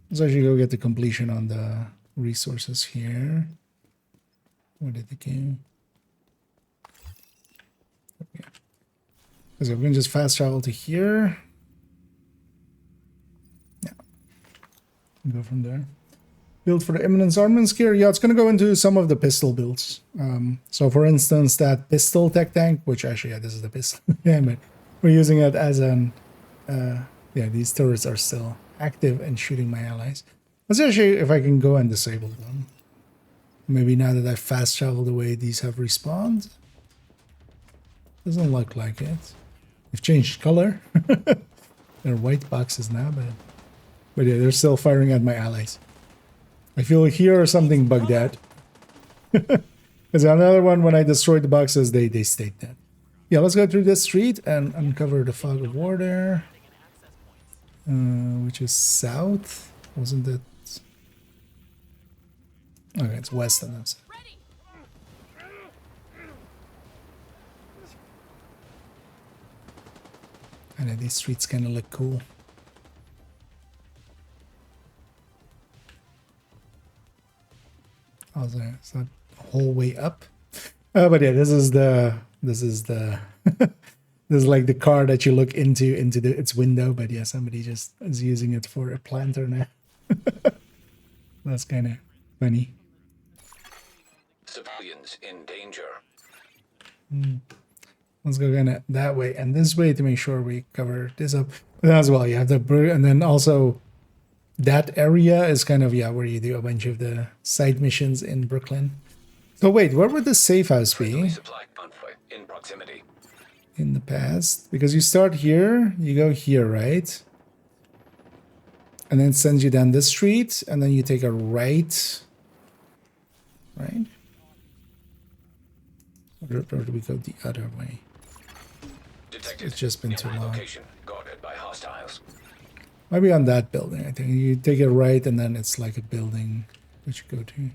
Let's actually go get the completion on the resources here. Where did it go? Yeah. So we can just fast travel to here. Yeah. Go from there. Build for the Eminence Armaments gear. Yeah, it's going to go into some of the pistol builds. So for instance, that pistol tech tank, which actually, yeah, this is the pistol. Yeah, but we're using it as an, yeah, these turrets are still active and shooting my allies. Let's actually, if I can go and disable them. Maybe now that I've fast traveled away, these have respawned. Doesn't look like it. They've changed color. They're white boxes now, but yeah, they're still firing at my allies. I feel here something bugged out. There's another one when I destroyed the boxes, they stayed dead. Yeah, let's go through this street and uncover the fog of war there. Which is south. Wasn't it? Okay, it's west of us. I know these streets kind of look cool. Also, it's not the whole way up. But yeah, this is this is like the car that you look into its window. But yeah, somebody just is using it for a planter now. That's kind of funny. Civilians in danger. Let's go kind of that way and this way to make sure we cover this up. But as well, you have the and then also that area is kind of, yeah, where you do a bunch of the side missions in Brooklyn. So wait, where would the safe house be? In proximity. In the past? Because you start here, you go here, right? And then it sends you down this street, and then you take a right right? Or do we go the other way? Detected. It's just been too Nearby long. location guarded by hostiles. Maybe on that building, I think. You take it right and then it's like a building that you go to.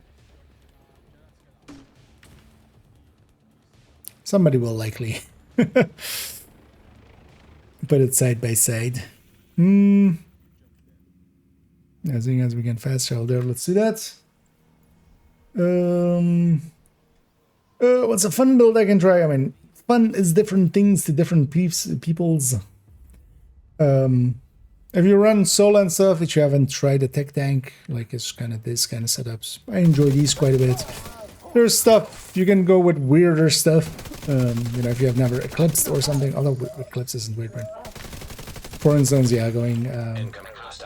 Somebody will likely put it side by side. As soon as we can fast travel there, let's do that. What's a fun build I can try? I mean, fun is different things to different peoples. If you run solo and stuff, if you haven't tried a tech tank, like it's kind of this kind of setups, I enjoy these quite a bit. There's stuff, you can go with weirder stuff, you know, if you have never eclipsed or something, although eclipse isn't weird, right? For instance, yeah, going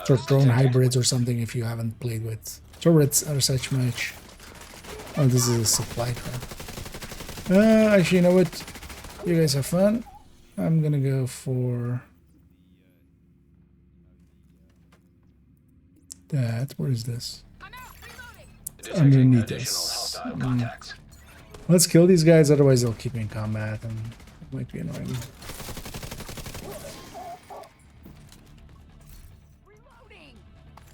sort of drone hybrids or something if you haven't played with turrets or such much. Oh, this is a supply trap. Actually, you know what? You guys have fun. I'm gonna go for that. Where is this? Underneath us. Let's kill these guys, otherwise they'll keep me in combat and it might be annoying.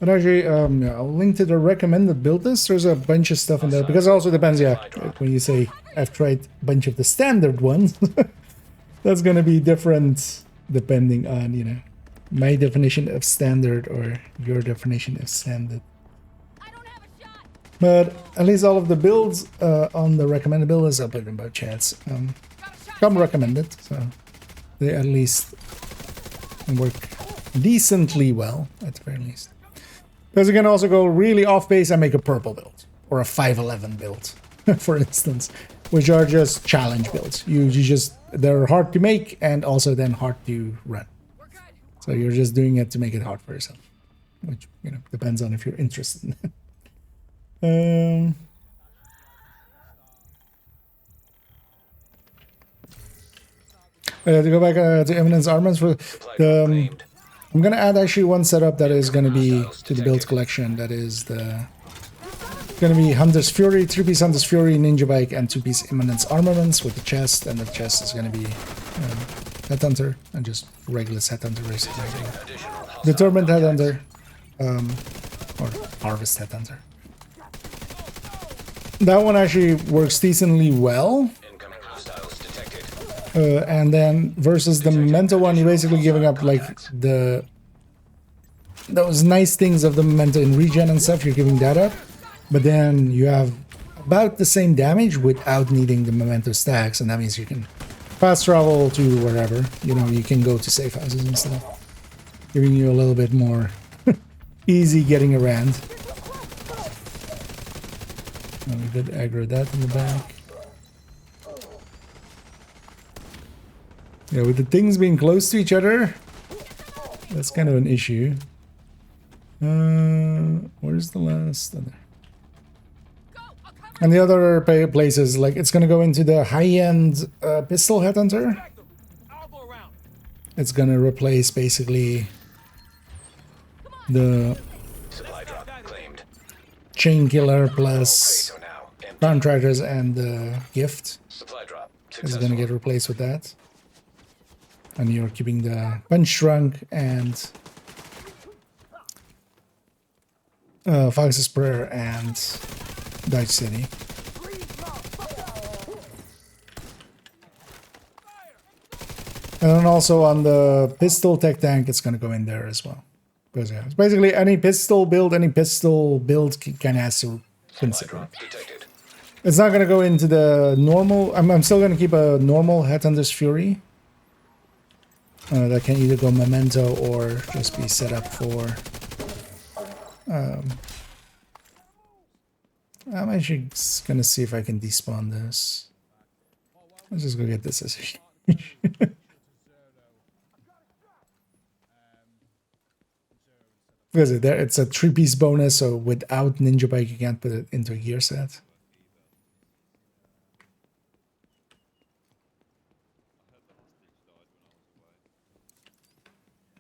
But actually, yeah, I'll link to the recommended build list. There's a bunch of stuff in there because it also depends, yeah, like when you say I've tried a bunch of the standard ones, that's gonna be different depending on, you know, my definition of standard or your definition of standard. But at least all of the builds on the recommended build list, I'll put them by chance. Come recommended, so they at least work decently well, at the very least. Because you can also go really off base and make a purple build or a 511 build, for instance, which are just challenge builds. You just, they're hard to make and also then hard to run. So you're just doing it to make it hard for yourself, which, you know, depends on if you're interested in it. To go back to Eminence Armaments for the I'm gonna add actually one setup that is gonna be to the build collection. That is the gonna be Hunter's Fury, 3-piece Hunter's Fury, Ninja Bike, and 2-piece Eminence Armaments with the chest, and the chest is gonna be Headhunter and just regular Headhunter basically. Determined Headhunter, or Harvest Headhunter. That one actually works decently well. And then versus the Memento one, you're basically giving up like those nice things of the Memento in regen and stuff, you're giving that up. But then you have about the same damage without needing the Memento stacks, and that means you can fast travel to wherever. You know, you can go to safe houses and stuff. Giving you a little bit more easy getting around. Oh, we did aggro that in the back. Yeah, with the things being close to each other, that's kind of an issue. Where's the last other? And the other places, like it's gonna go into the high-end pistol headhunter. It's gonna replace basically the chain killer plus contractors and the gift. Is gonna get replaced with that. And you're keeping the punch drunk and Fox's Prayer and Dodge City. And then also on the pistol tech tank, it's going to go in there as well. Because yeah, it's basically any pistol build kind of has to consider. It's not going to go into the normal. I'm still going to keep a normal Headhunter's Fury. That can either go Memento or just be set up for... I'm actually going to see if I can despawn this. Let's just go get this as a because it's a 3-piece bonus, so without Ninja Bike you can't put it into a gear set.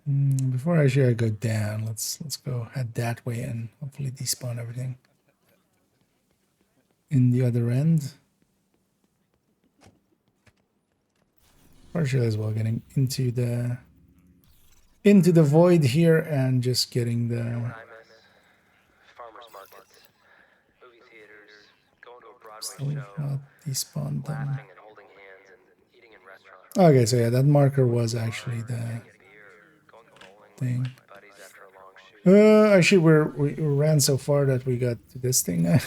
Before actually I go down, let's go head that way and hopefully despawn everything. in the other end. Partially as well, getting into the void here and just getting the Farmers markets, movie theaters, going to a Broadway so show, not despawn them. laughing and holding hands and eating in restaurants. Okay, so yeah, that marker was actually the thing. Actually, we ran so far that we got to this thing now.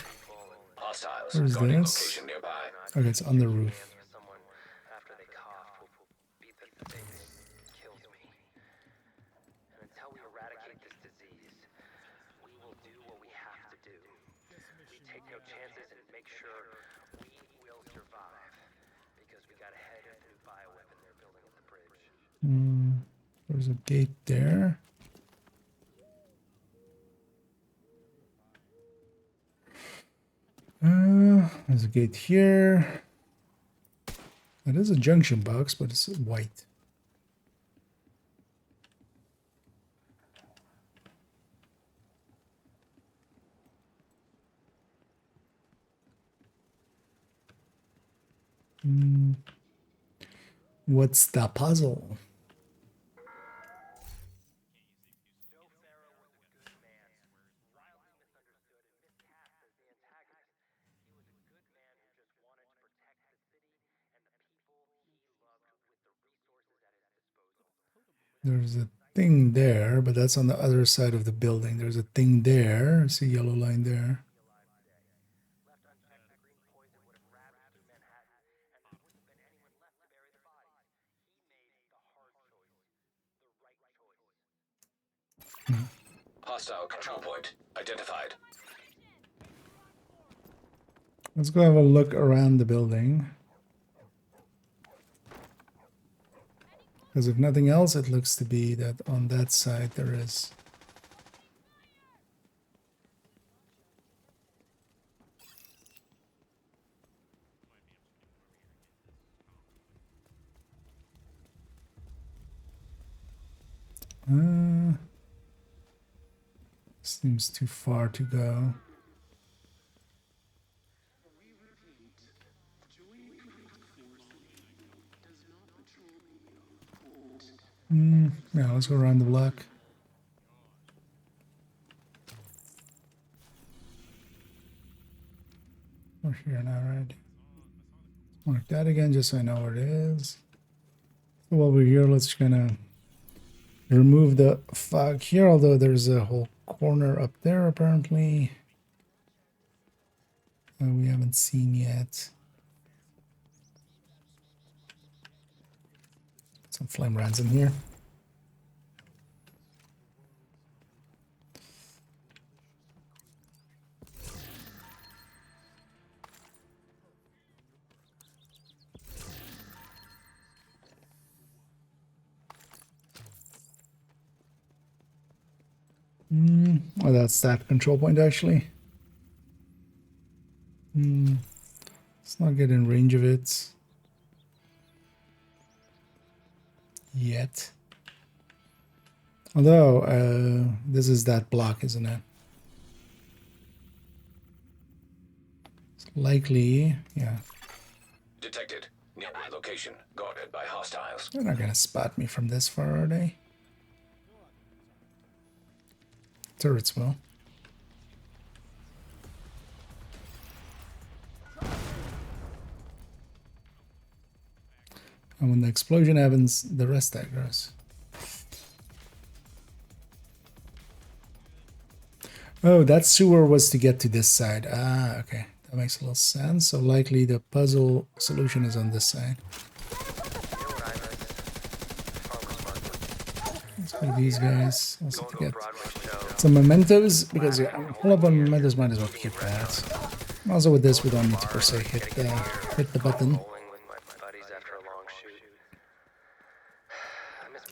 Hostiles. Where's Guarding this? location nearby. Okay, it's on the roof. There's a gate there. There's a gate here. It is a junction box, but it's white. What's the puzzle? There's a thing there, but that's on the other side of the building. There's a thing there. I see a yellow line there. Hostile control point identified. Let's go have a look around the building. Because if nothing else, it looks to be that on that side there is. Seems too far to go. Yeah, let's go around the block. We're here now, right? Mark that again just so I know where it is. So while we're here, let's kind of remove the fog here, although there's a whole corner up there apparently we haven't seen yet. Some flame rounds in here. Oh, that's that control point actually. Let's not get in range of it yet. Although, this is that block, isn't it? It's likely, yeah. Detected. Nearby location. Guarded by hostiles. They're not gonna spot me from this far, are they? Turrets will. And when the explosion happens, the rest aggroes. Oh, that sewer was to get to this side. Ah, okay. That makes a little sense. So likely the puzzle solution is on this side. Let's go these guys. Also to get some mementos, because yeah, I'm full up on mementos, might as well keep that. Also with this, we don't need to per se hit the button.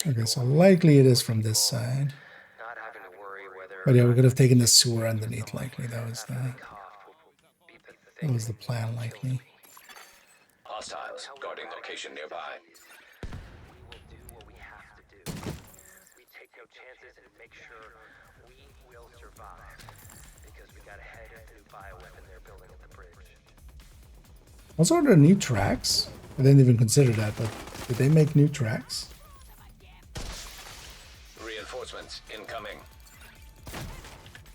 Okay, so likely it is from this side. But yeah, we could have taken the sewer underneath, likely. That was the plan, likely. Hostiles guarding location nearby. We will do what we have to do. We take no chances and make sure we will survive. Because we got a head of new bioweapon they're building at the bridge. Also, are there new tracks? I didn't even consider that, but did they make new tracks? Reinforcements incoming.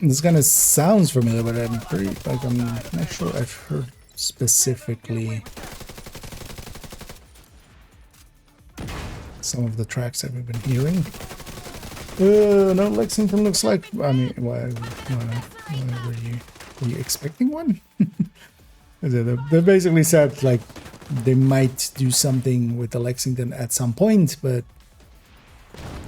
This kind of sounds familiar, but I'm pretty like I'm not sure I've heard specifically some of the tracks that we've been hearing. No, Lexington looks like. I mean, why were you expecting one? They basically said like they might do something with the Lexington at some point, but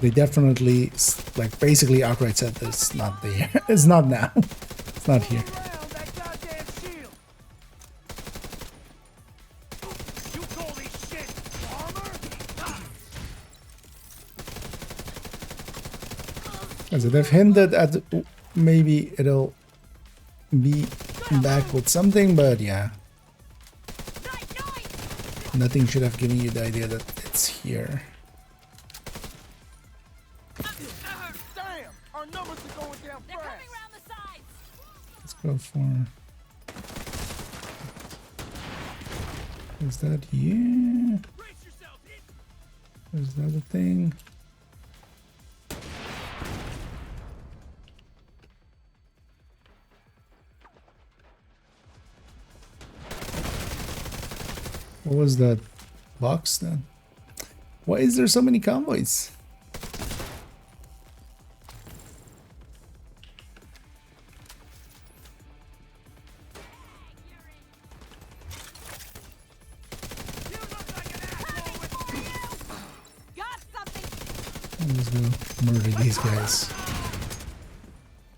they definitely like basically outright said it's not there. It's not now. It's not here. So they've hinted at maybe it'll be back with something, but yeah. Nothing should have given you the idea that it's here. Damn! Our numbers are going down fast. Let's go for... Is that you? Is that a thing? What was that box then? Why is there so many convoys? I'm just gonna murder these guys.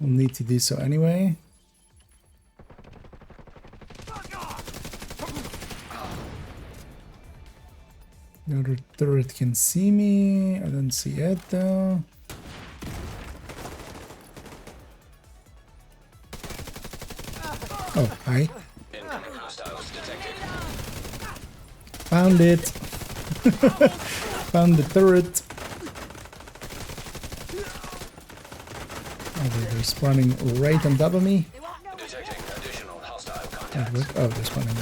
We'll need to do so anyway. The other turret can see me. I don't see it though. Oh, hi. Incoming hostiles detected. Found it. Found the turret. Oh, they're spawning right on top of me. Detecting additional hostile contact. Oh, they're spawning.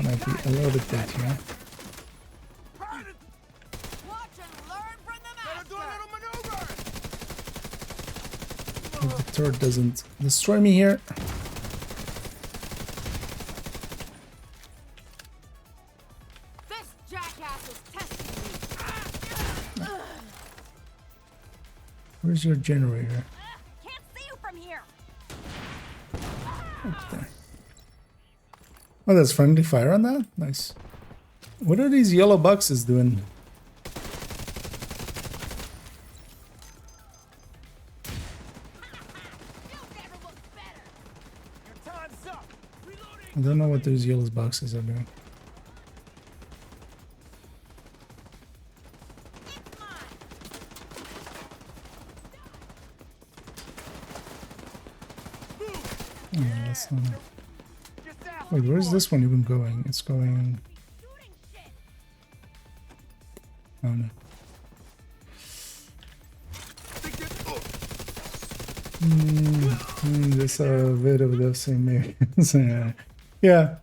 Might be a little bit dead here. Hope the turret doesn't destroy me here. This jackass is testing me. Where's your generator? Can't see you from here. Up there. Oh, there's friendly fire on that? Nice. What are these yellow boxes doing? I don't know what those yellow boxes are doing. Oh, that's not... Wait, where's this one even going? It's going... Oh no. Just a bit of the same maybe. Yeah.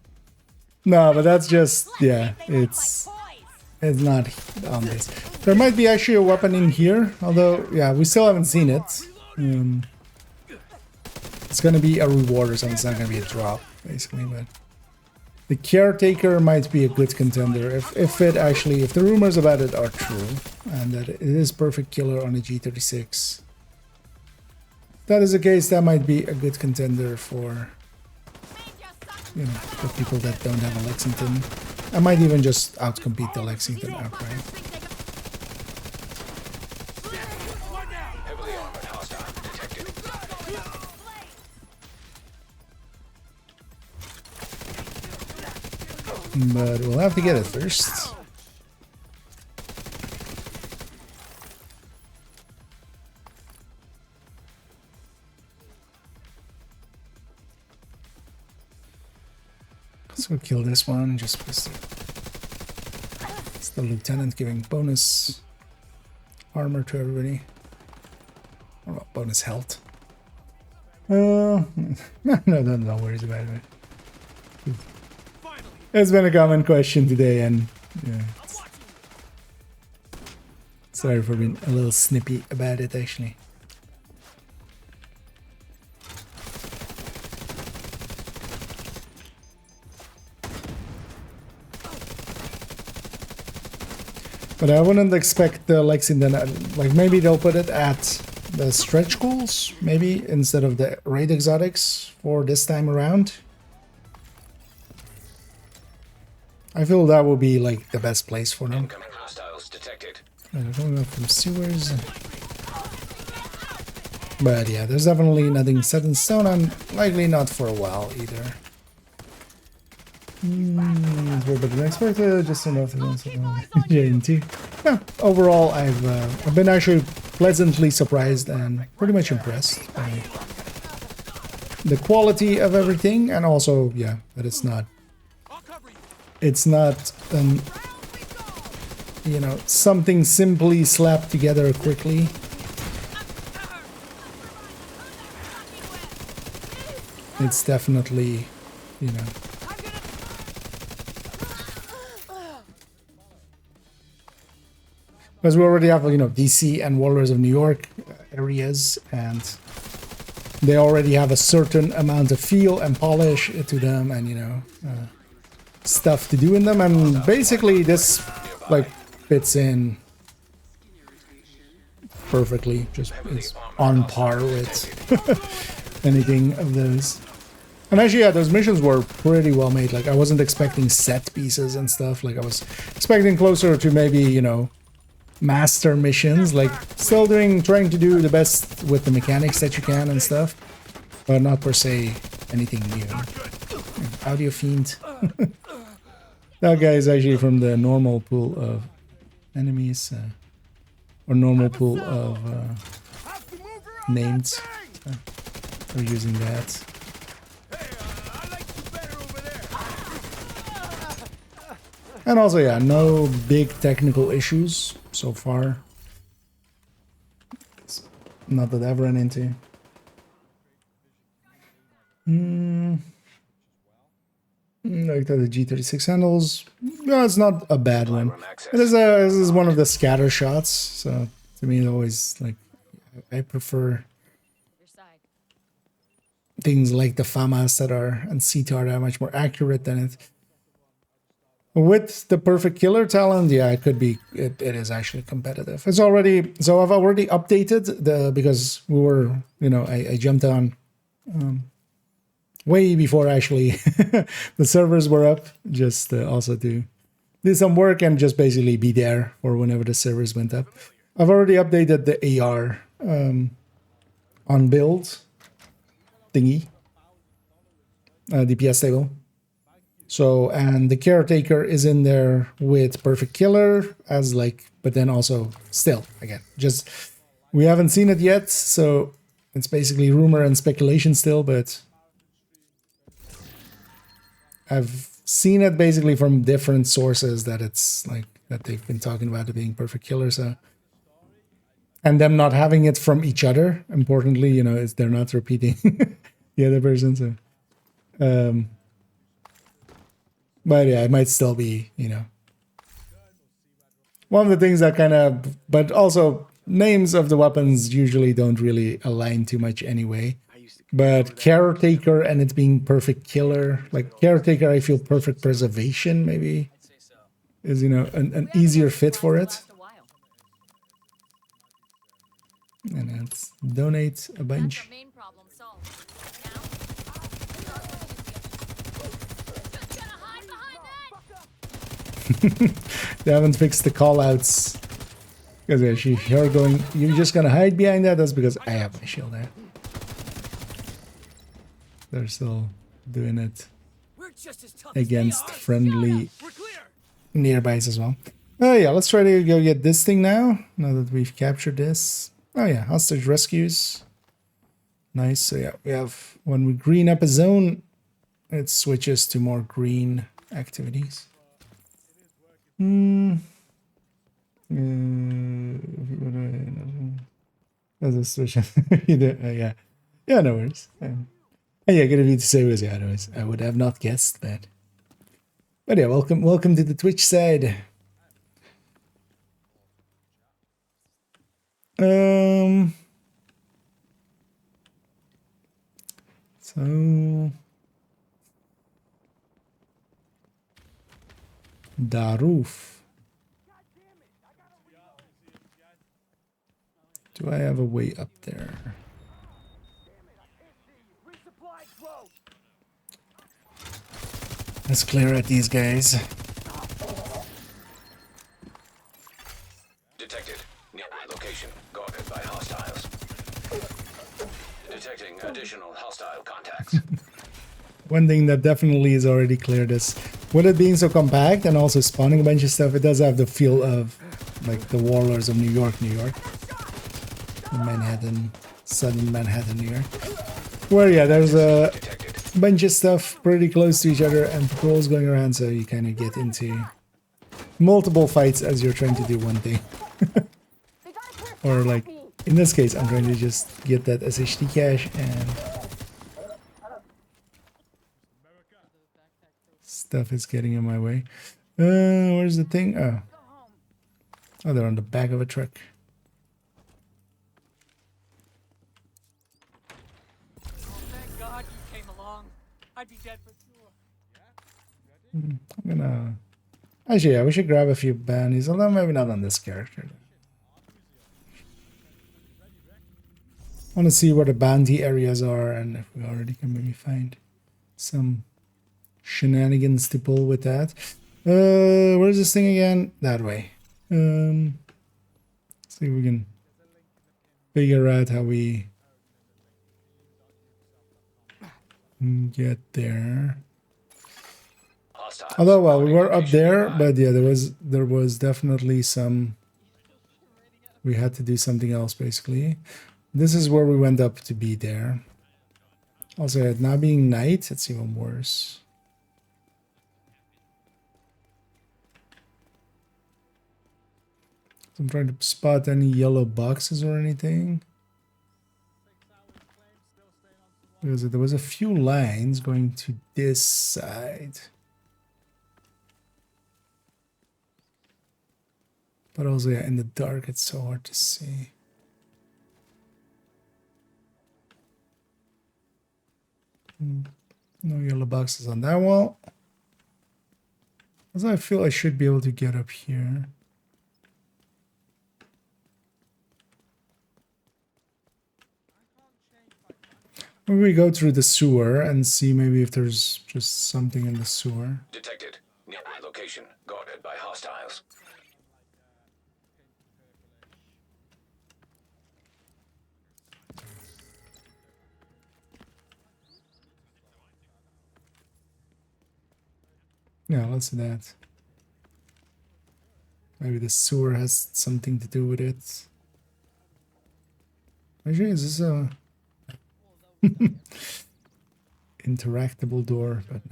No, but that's just... Yeah, it's not on this. There might be actually a weapon in here, although, yeah, we still haven't seen it. It's gonna be a reward or something, it's not gonna be a drop, basically, but... The Caretaker might be a good contender if the rumors about it are true, and that it is perfect killer on a G36. If that is the case, that might be a good contender for, you know, for people that don't have a Lexington. I might even just outcompete the Lexington outright. Heavily armored hostile detected. But we'll have to get it first. Let's go kill this one just because it's the lieutenant giving bonus armor to everybody. Oh, bonus health. No worries about it. It's been a common question today, and yeah. Sorry for being a little snippy about it, actually. But I wouldn't expect the Lexington, like maybe they'll put it at the stretch goals, maybe, instead of the raid exotics for this time around. I feel that would be like the best place for them. Incoming hostiles detected. They're going up from sewers. But yeah, there's definitely nothing set in stone, and likely not for a while either. But the next part, just enough JNT. Yeah, overall, I've been actually pleasantly surprised and pretty much impressed by the quality of everything, and also, yeah, that it's not you know, something simply slapped together quickly. It's definitely, you know, because we already have, you know, DC and Warlords of New York areas, and they already have a certain amount of feel and polish to them, and, you know, stuff to do in them, and basically this like fits in perfectly, just is on par with anything of those. And actually, yeah, those missions were pretty well made. Like, I wasn't expecting set pieces and stuff. Like, I was expecting closer to maybe, you know, master missions, like still trying to do the best with the mechanics that you can and stuff, but not per se anything new. Audio Fiend. That guy is actually from the normal pool of enemies, or normal pool of names. We're using that. And also, yeah, no big technical issues so far. It's not that I've run into. Like the G36 handles, no, it's not a bad one. This is one of the scatter shots, so to me, it always, like, I prefer things like the FAMAS that are and CTAR that are much more accurate than it. With the perfect killer talent, yeah, it could be. It is actually competitive. It's already, so I've already updated because we were, you know, I jumped on way before actually the servers were up, just also to do some work and just basically be there for whenever the servers went up. I've already updated the AR on build thingy, DPS table. So, and the caretaker is in there with perfect killer as like, but then also still, again, just, we haven't seen it yet. So it's basically rumor and speculation still, but I've seen it basically from different sources that it's like, that they've been talking about it being perfect killer. So, and them not having it from each other, importantly, you know, is they're not repeating the other person. So, but yeah, it might still be, you know, one of the things that kind of, but also names of the weapons usually don't really align too much anyway. But caretaker and it being perfect killer, like caretaker, I feel perfect preservation maybe is, you know, an easier fit for it. And let's donate a bunch. They haven't fixed the callouts. Because actually, you're going, you're just gonna hide behind that. That's because I have my shield there. They're still doing it against friendly nearbys as well. Oh yeah, let's try to go get this thing now. Now that we've captured this. Oh yeah, hostage rescues. Nice. So yeah, we have, when we green up a zone, it switches to more green activities. That's a switch. Yeah. Yeah, no worries. Yeah, good of you to say was, yeah, anyways. I would have not guessed that. But yeah, welcome to the Twitch side. So Daruf. Do I have a way up there? Let's clear out these guys. Detected. Nearby location. Guarded by hostiles. Detecting additional hostile contacts. One thing that definitely is already cleared is, with it being so compact and also spawning a bunch of stuff, it does have the feel of like the Warlords of New York. Manhattan, southern Manhattan, New York. Where, yeah, there's a bunch of stuff pretty close to each other and patrols going around, so you kind of get into multiple fights as you're trying to do one thing. Or like, in this case, I'm trying to just get that SHD cache and stuff is getting in my way. Where's the thing? Oh, they're on the back of a truck. Thank God you came along. I'd be dead for sure. I'm gonna... Actually, yeah, we should grab a few bounties, although maybe not on this character. I want to see where the bounty areas are and if we already can maybe find some shenanigans to pull with that. Where's this thing again? That way. See if we can figure out how we get there. Although, well, we were up there, but yeah, there was definitely some. We had to do something else basically. This is where we went up to be there. Also, it now being night, it's even worse. I'm trying to spot any yellow boxes or anything. Because there was a few lines going to this side. But also, yeah, in the dark, it's so hard to see. No yellow boxes on that wall. Also, I feel I should be able to get up here. Maybe we go through the sewer and see maybe if there's just something in the sewer. Detected. Nearby location. Guarded by hostiles. Yeah, let's do that. Maybe the sewer has something to do with it. Actually, is this a interactable door? But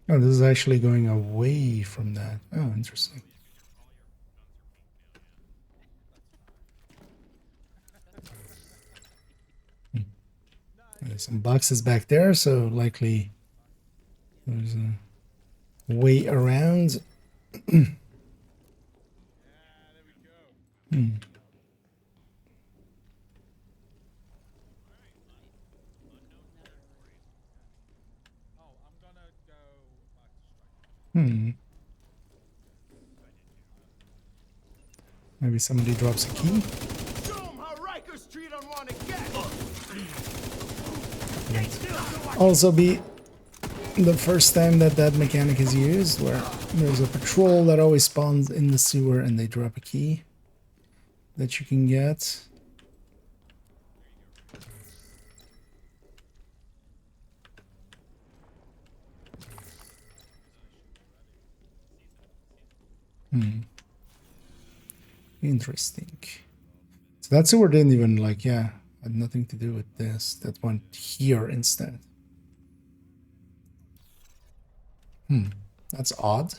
oh, this is actually going away from that. Oh, interesting. There's some boxes back there, so likely there's a way around. Maybe somebody drops a key. Also be the first time that that mechanic is used, where there's a patrol that always spawns in the sewer and they drop a key that you can get. Interesting. So that sewer didn't even like, yeah, had nothing to do with this. That went here instead. That's odd.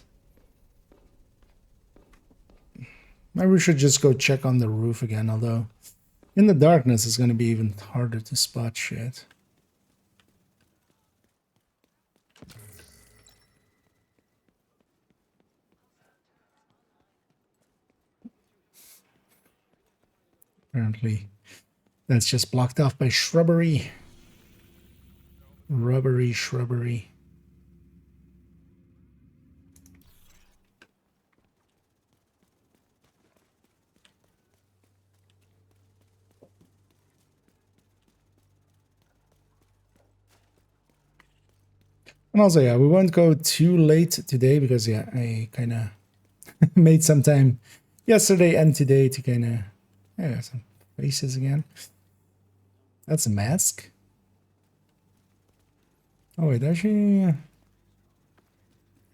Maybe we should just go check on the roof again, although in the darkness it's going to be even harder to spot shit. Apparently that's just blocked off by shrubbery. Rubbery shrubbery. And also, yeah, we won't go too late today because, yeah, I kind of made some time yesterday and today to kind of, yeah, some faces again. That's a mask. Oh, wait, actually,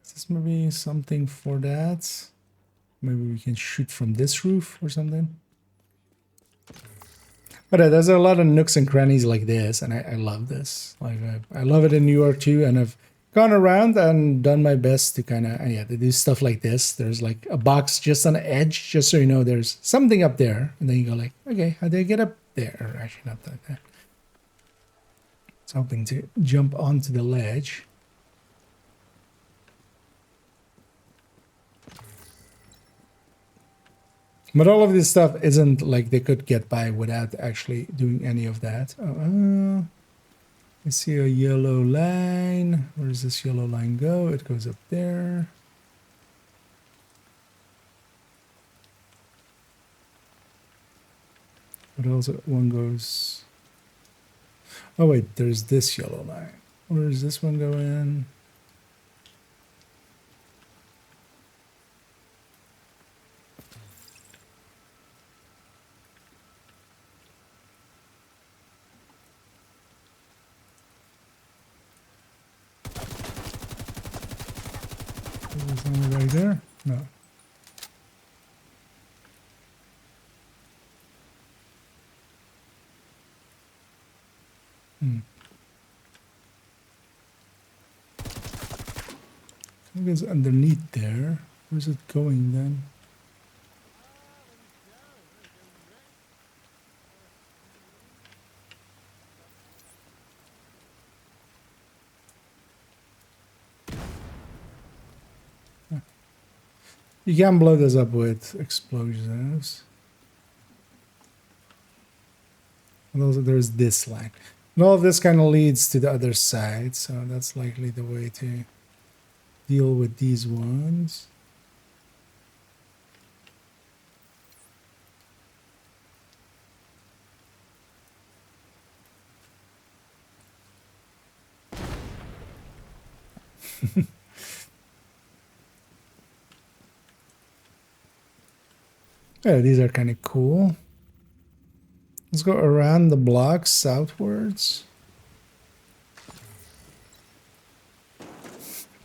is this maybe something for that? Maybe we can shoot from this roof or something. But there's a lot of nooks and crannies like this, and I love this. Like I love it in New York too, and I've gone around and done my best to kind of, yeah, to do stuff like this. There's like a box just on the edge, just so you know there's something up there, and then you go like, okay, how do I get up there? Or actually, not like that. It's hoping to jump onto the ledge. But all of this stuff isn't like they could get by without actually doing any of that. I see a yellow line. Where does this yellow line go? It goes up there. But also one goes... Oh wait, there's this yellow line. Where does this one go in? Is it right there? No. I think it's underneath there. Where's it going then? You can blow this up with explosions. And also there's this line. And all of this kind of leads to the other side, so that's likely the way to deal with these ones. Yeah, these are kind of cool. Let's go around the block southwards.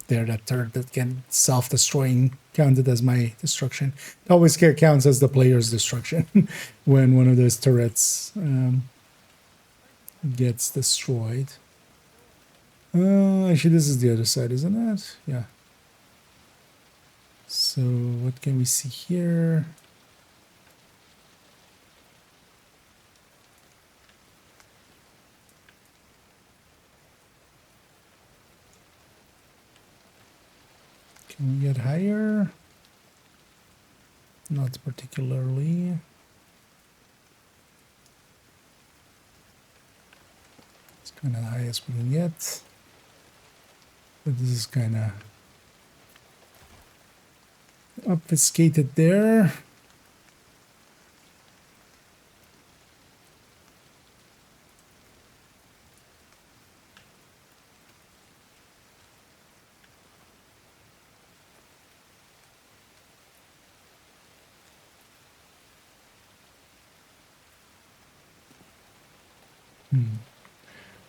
There, that turret that can self-destroying counted as my destruction. It always counts as the player's destruction when one of those turrets gets destroyed. Actually, this is the other side, isn't it? Yeah. So, what can we see here? Can we get higher? Not particularly. It's kind of the highest we can get. But this is kind of obfuscated there.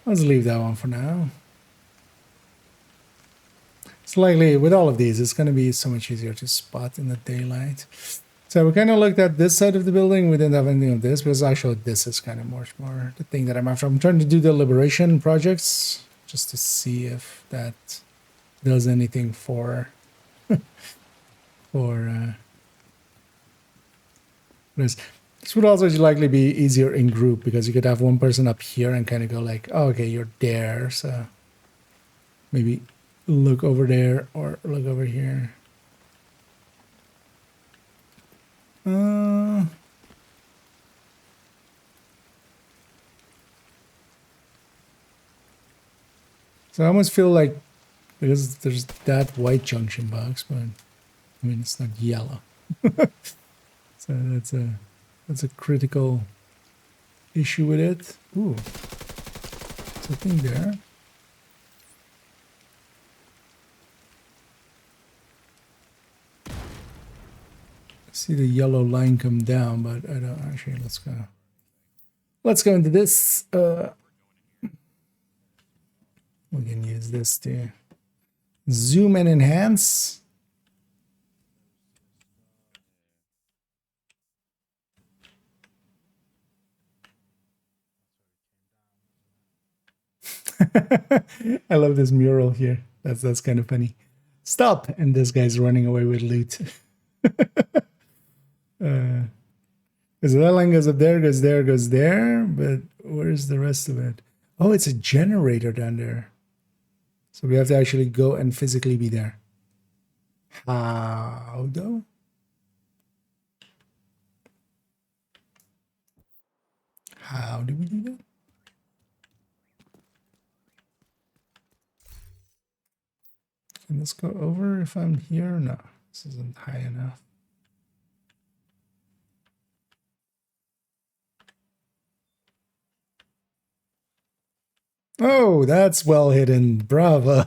Let's leave that one for now. It's likely with all of these, it's going to be so much easier to spot in the daylight. So we kind of looked at this side of the building. We didn't have anything of this because I showed this as kind of more the thing that I'm after. I'm trying to do the liberation projects just to see if that does anything for this. This would also likely be easier in group because you could have one person up here and kind of go like, oh, okay, you're there, so maybe look over there or look over here. So I almost feel like because there's that white junction box, but I mean it's not yellow. So that's a critical issue with it. Ooh, something there. See the yellow line come down, but I don't actually. Let's go into this. We can use this to zoom and enhance. I love this mural here. That's kind of funny. Stop! And this guy's running away with loot. So that line goes up there, goes there, goes there, but where's the rest of it? Oh, it's a generator down there. So we have to actually go and physically be there. How though? How do we do that? Can this go over if I'm here? No, this isn't high enough. Oh, that's well hidden. Bravo.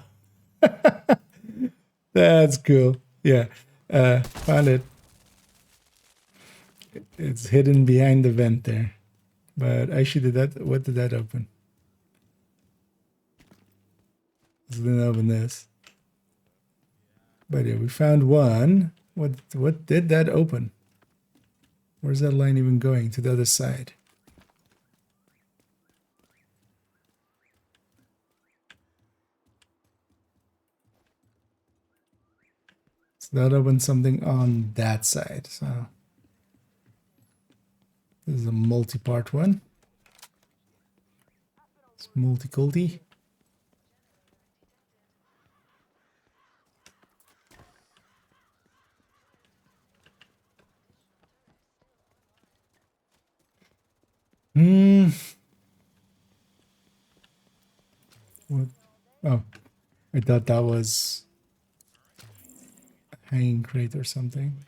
That's cool. Yeah. Found it. It's hidden behind the vent there. But actually, what did that open? Let's then open this. But yeah, we found one. What did that open? Where's that line even going? To the other side. So that opens something on that side. So this is a multi-part one. It's multi-culti. What? Oh, I thought that was a hanging crate or something.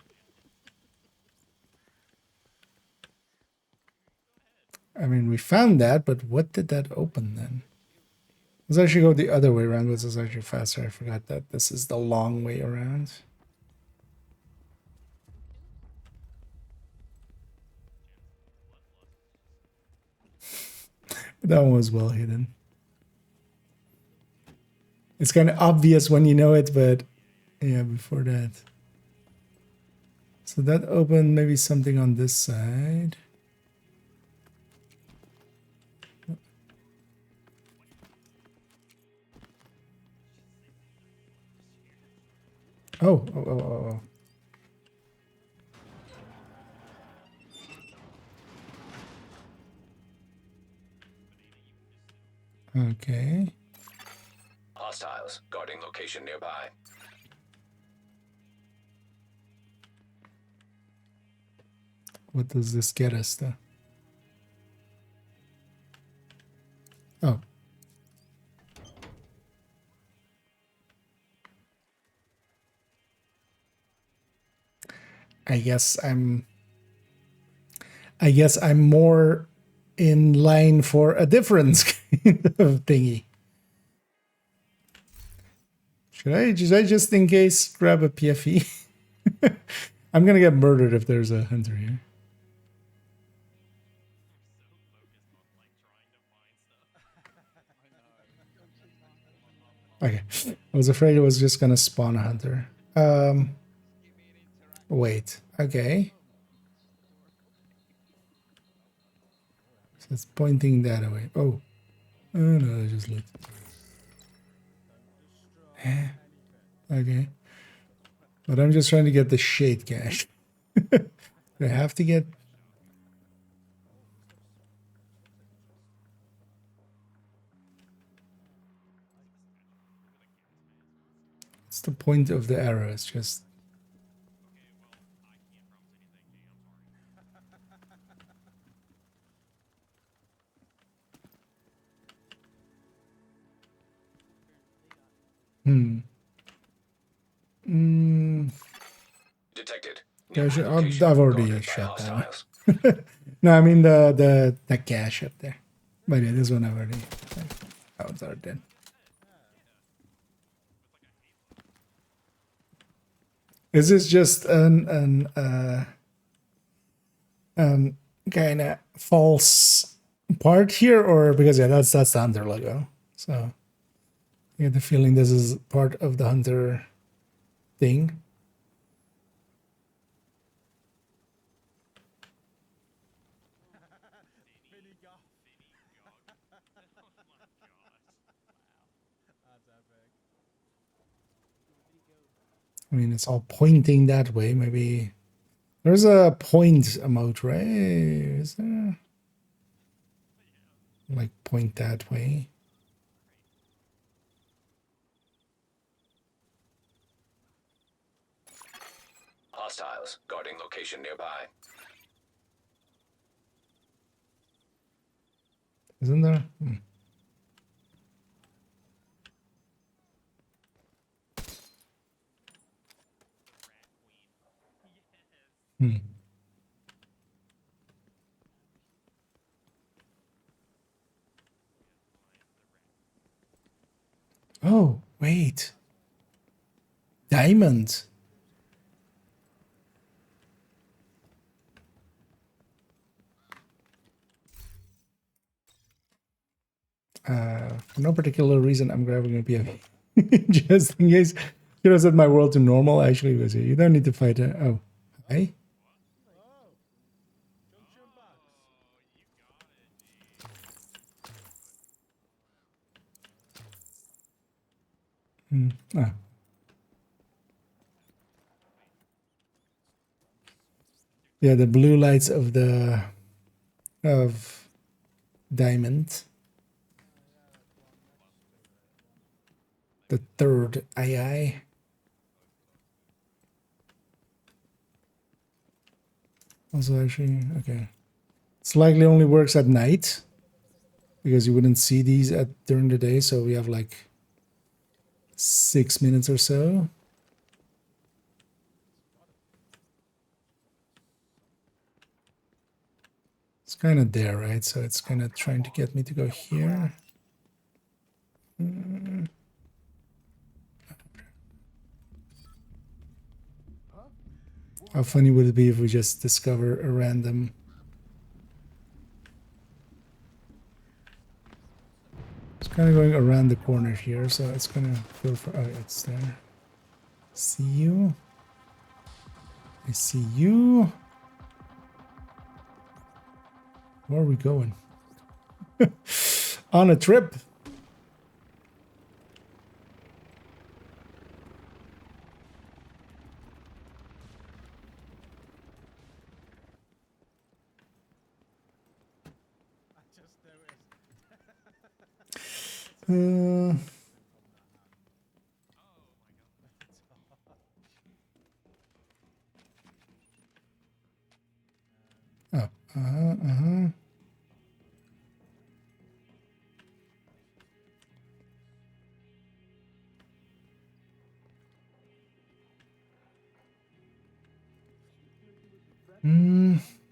I mean, we found that, but what did that open then? Let's actually go the other way around. This is actually faster. I forgot that this is the long way around. That one was well hidden. It's kind of obvious when you know it, but yeah, before that. So that opened maybe something on this side. Oh. Okay. Hostiles guarding location nearby. What does this get us though? Oh. I guess I'm more in line for a different kind of thingy. Should I just in case grab a PFE? I'm gonna get murdered if there's a hunter here. Okay, I was afraid it was just gonna spawn a hunter. Wait, okay. it's pointing that away. Oh, oh no, I just looked. Okay, but I'm just trying to get the shade cache. I have to get. What's the point of the arrow? It's just. Detected. Cache, Nearby location I've already guarded by shot that one. hostiles. No, I mean the cache up there. But yeah, this one I've already. That one's already dead. Is this just an kind of false part here, or because yeah, that's the Hunter logo. So I get the feeling this is part of the Hunter thing. I mean, it's all pointing that way. Maybe there's a point emote, right? Is there? Like point that way. Hostiles guarding location nearby. Isn't there? Oh, wait. Diamond. For no particular reason, I'm grabbing a PFE. Just in case you know, set my world to normal. Actually, you don't need to fight her. Oh, hi. Ah. Yeah, the blue lights of Diamond. The third AI. Also, actually, okay. This likely only works at night because you wouldn't see these during the day. So we have like 6 minutes or so. It's kind of there, right? So it's kind of trying to get me to go here. How funny would it be if we just discover a random... It's kind of going around the corner here, so it's gonna go for... Oh, it's there. See you. I see you. Where are we going? On a trip.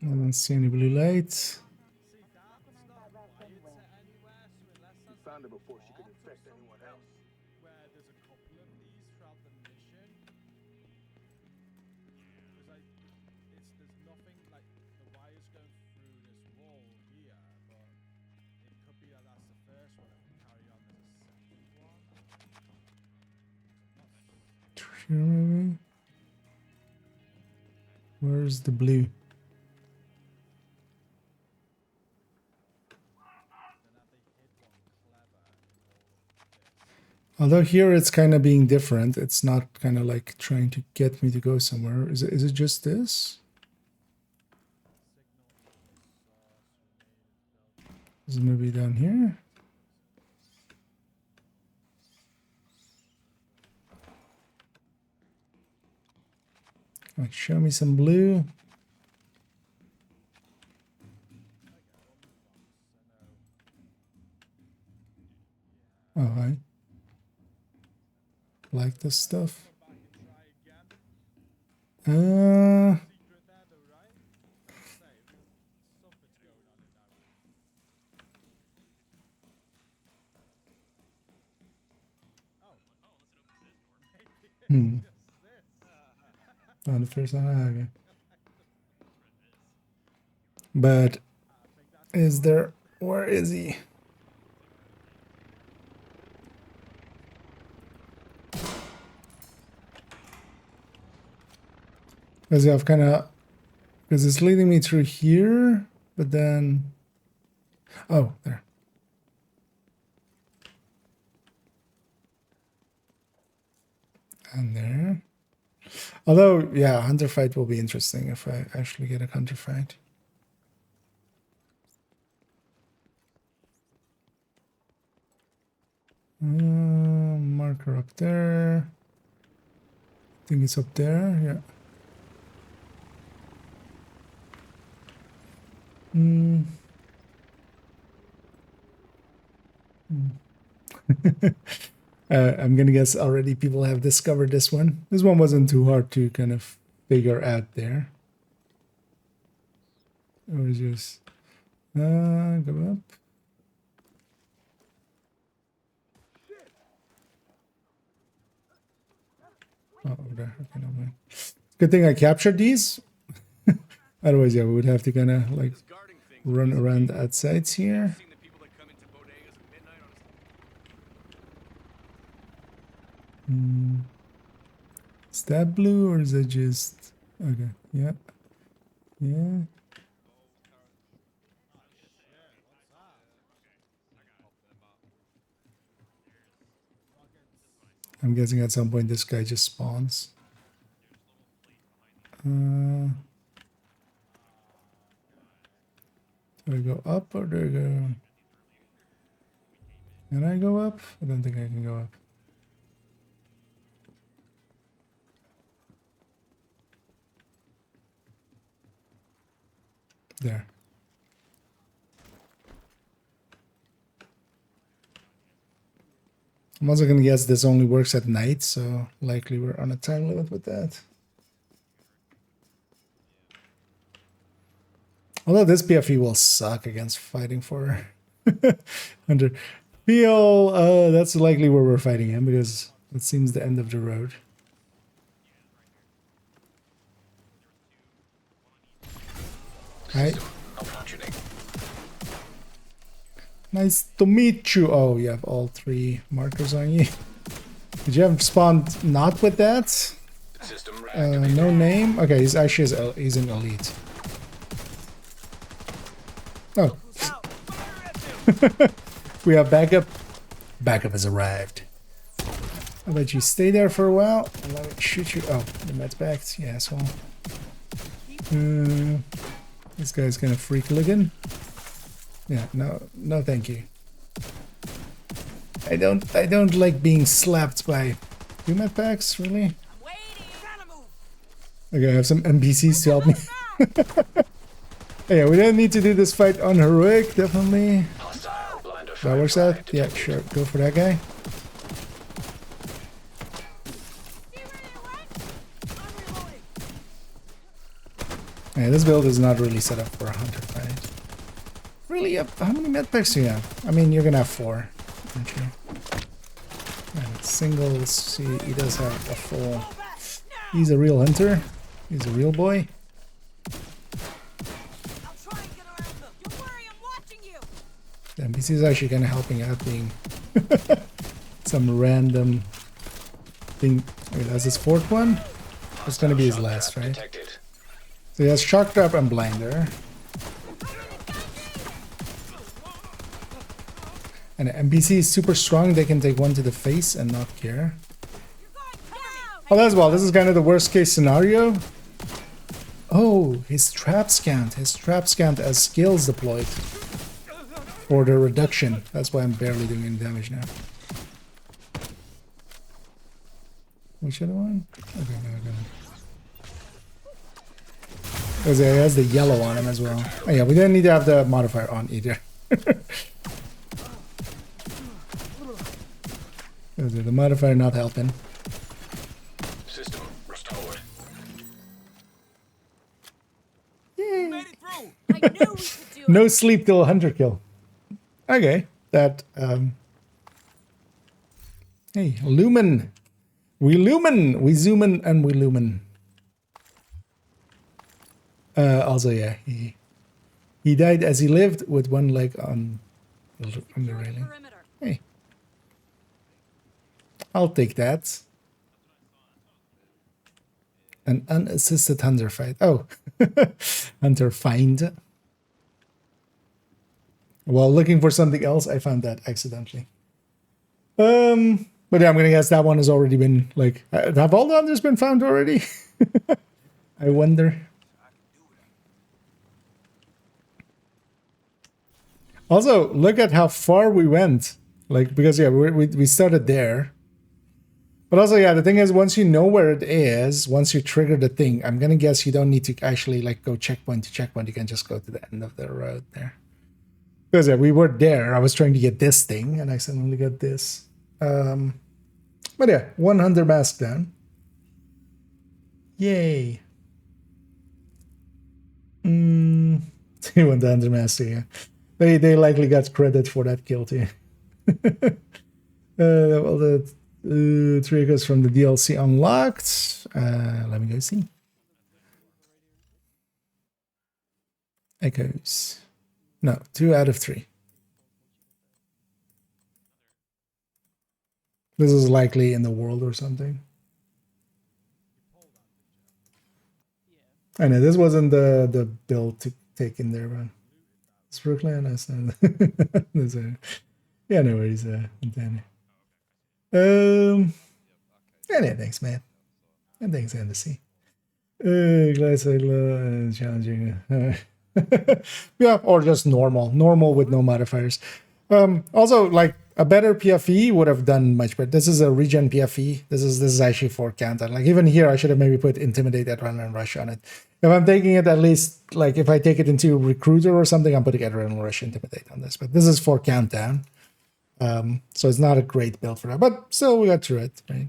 I don't see any blue lights. Found her before she could infect anyone else. Where there's a couple of these throughout the mission. Because there's nothing like the wires going through this wall here, but it could be that that's the first one and we carry on as a second one. Where's the blue? Although here it's kind of being different. It's not kind of like trying to get me to go somewhere. Is it just this? Is it maybe down here? Like, show me some blue. Oh, hi. Like this stuff. On the first one, okay. But is there? Where is he? Because I've kind of, because it's leading me through here, but then, oh, there. And there. Although, yeah, hunter fight will be interesting if I actually get a hunter fight. Marker up there. I think it's up there, yeah. I'm gonna guess already people have discovered this one. This one wasn't too hard to kind of figure out there. It was just go up. Oh, over there. Okay, no way. Good thing I captured these. Otherwise, yeah, we would have to kind of like run around the outsides here. Is that blue or is it just okay? Yeah, yeah. I'm guessing at some point this guy just spawns. Do I go up or do I go? Can I go up? I don't think I can go up. There. I'm also gonna guess this only works at night, so likely we're on a time limit with that. Although this PFE will suck against fighting for under feel that's likely where we're fighting him because it seems the end of the road. Hi. Nice to meet you. Oh, you have all 3 markers on you. Did you have spawned not with that? No name. Okay, he's actually he's an elite. Oh. We have backup. Backup has arrived. How about you stay there for a while and let me shoot you? Oh, the med's back. Yeah, asshole. This guy's gonna freak looking. Yeah, no, thank you. I don't like being slapped by 2 med packs, really. Okay, I have some NPCs to help me. Yeah, we don't need to do this fight on heroic, definitely. That works out. Yeah, sure. Go for that guy. Yeah, this build is not really set up for a hunter fight. Really? How many med packs do you have? I mean, you're gonna have 4, aren't you? And singles, he does have a full. He's a real hunter. He's a real boy. The NPC is actually kind of helping out, being some random thing. Wait, that's his 4th one? That's gonna be his last, right? So he has Shock Trap and Blinder. And an NPC is super strong. They can take one to the face and not care. Oh, as well. This is kind of the worst case scenario. Oh, his trap scant. His trap scant as skills deployed. For the reduction. That's why I'm barely doing any damage now. Which other one? Okay, okay. Because he has the yellow on him as well. Oh yeah, we didn't need to have the modifier on either. The modifier not helping. System restored. Yay. No sleep till hunter kill. Okay, that hey, lumen. We lumen. We zoom in and we lumen. Also, yeah, he died as he lived with one leg on the railing. Hey, I'll take that. An unassisted hunter fight. Oh, hunter find. While looking for something else, I found that accidentally. But yeah, I'm gonna guess that one has already been like. Have all the hunters been found already? I wonder. Also, look at how far we went. Like, because yeah, we started there. But also, yeah, the thing is, once you know where it is, once you trigger the thing, I'm gonna guess you don't need to actually like go checkpoint to checkpoint. You can just go to the end of the road there. Because yeah, we were there. I was trying to get this thing, and I accidentally got this. But yeah, 100 mask down. Yay. 100 mask, yeah. They likely got credit for that kill too. Well, the 3 echoes from the DLC unlocked. Let me go see. Echoes. No, 2 out of 3. This is likely in the world or something. I know this wasn't the build to take in there, but it's Brooklyn. That's not. Yeah, no worries. Danny. Yeah, thanks, man. And thanks, Andy. Glad challenging. Yeah, or just normal with no modifiers. Also, like a better PFE would have done much better. This is a regen PFE. This is actually for counter. Like even here, I should have maybe put intimidate, adrenaline rush on it. If I'm taking it, at least like if I take it into recruiter or something, I'm putting adrenaline rush, intimidate on this. But this is for countdown, so it's not a great build for that. But still, we got through it. Right?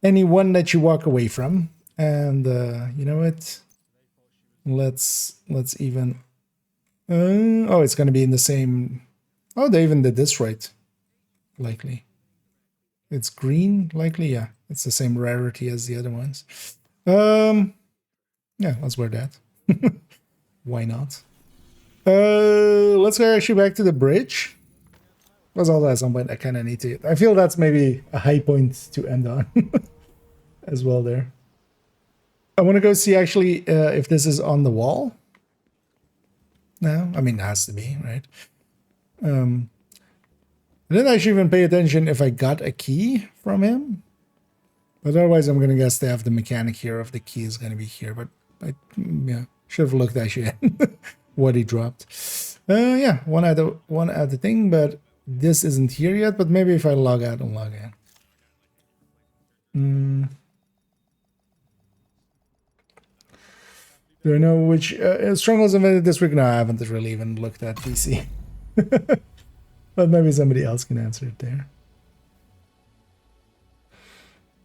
Any one that you walk away from, and you know what? Let's even. Oh, it's going to be in the same. Oh, they even did this right. Likely. It's green, likely, yeah. It's the same rarity as the other ones. Yeah, let's wear that. Why not? Let's go actually back to the bridge. That's all at some point I kind of need to. I feel that's maybe a high point to end on as well there. I want to go see actually if this is on the wall. No, I mean, it has to be, right? I didn't actually even pay attention if I got a key from him. But otherwise, I'm going to guess they have the mechanic here of the key is going to be here. But I yeah, should have looked actually at what he dropped. Yeah, one at the thing, but this isn't here yet. But maybe if I log out and log in. Do I know which strongholds invented this week? No, I haven't really even looked at PC. But maybe somebody else can answer it there.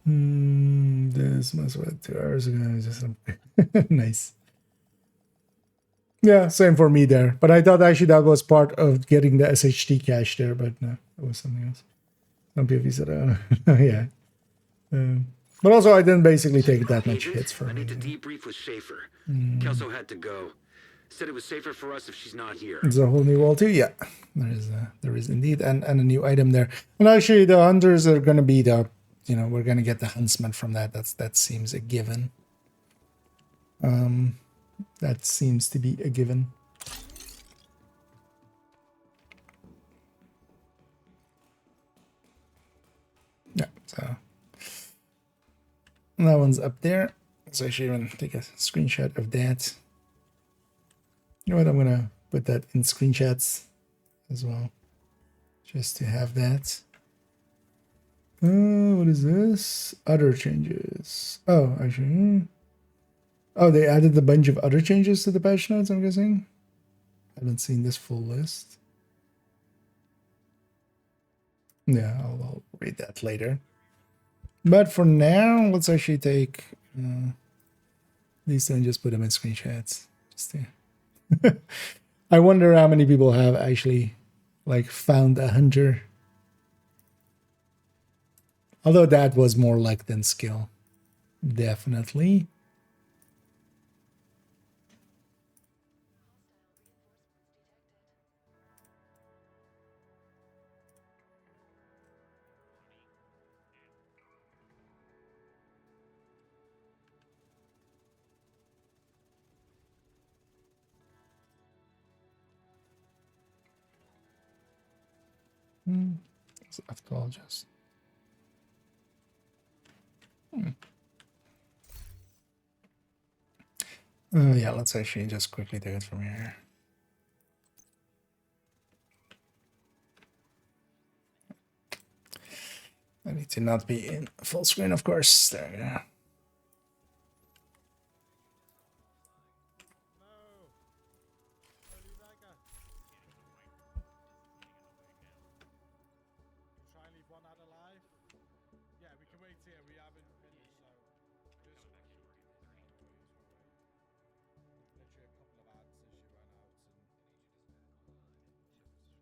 This must have 2 hours ago. Just nice. Yeah, same for me there. But I thought actually that was part of getting the SHT cache there, but no, it was something else. Some people said, oh, yeah. But also, I didn't basically take that much hits for I me. need to debrief with Schaefer. Kelso had to go. Said it was safer for us if she's not here. There's a whole new wall too. Yeah, there is indeed, and a new item there. And actually, the hunters are going to be the, we're going to get the huntsman from that. That seems a given. That seems to be a given. So that one's up there. So I should even take a screenshot of that. You know what? I'm gonna put that in screenshots as well, just to have that. What is this? Other changes. Oh, actually, oh, they added a bunch of other changes to the patch notes, I'm guessing. I haven't seen this full list. Yeah, I'll read that later. But for now, let's actually take these two and just put them in screenshots. Just to I wonder how many people have actually like found a hunter. Although that was more luck than skill. Definitely. After all, just. Yeah, let's actually just quickly do it from here. I need to not be in full screen, of course. There we go.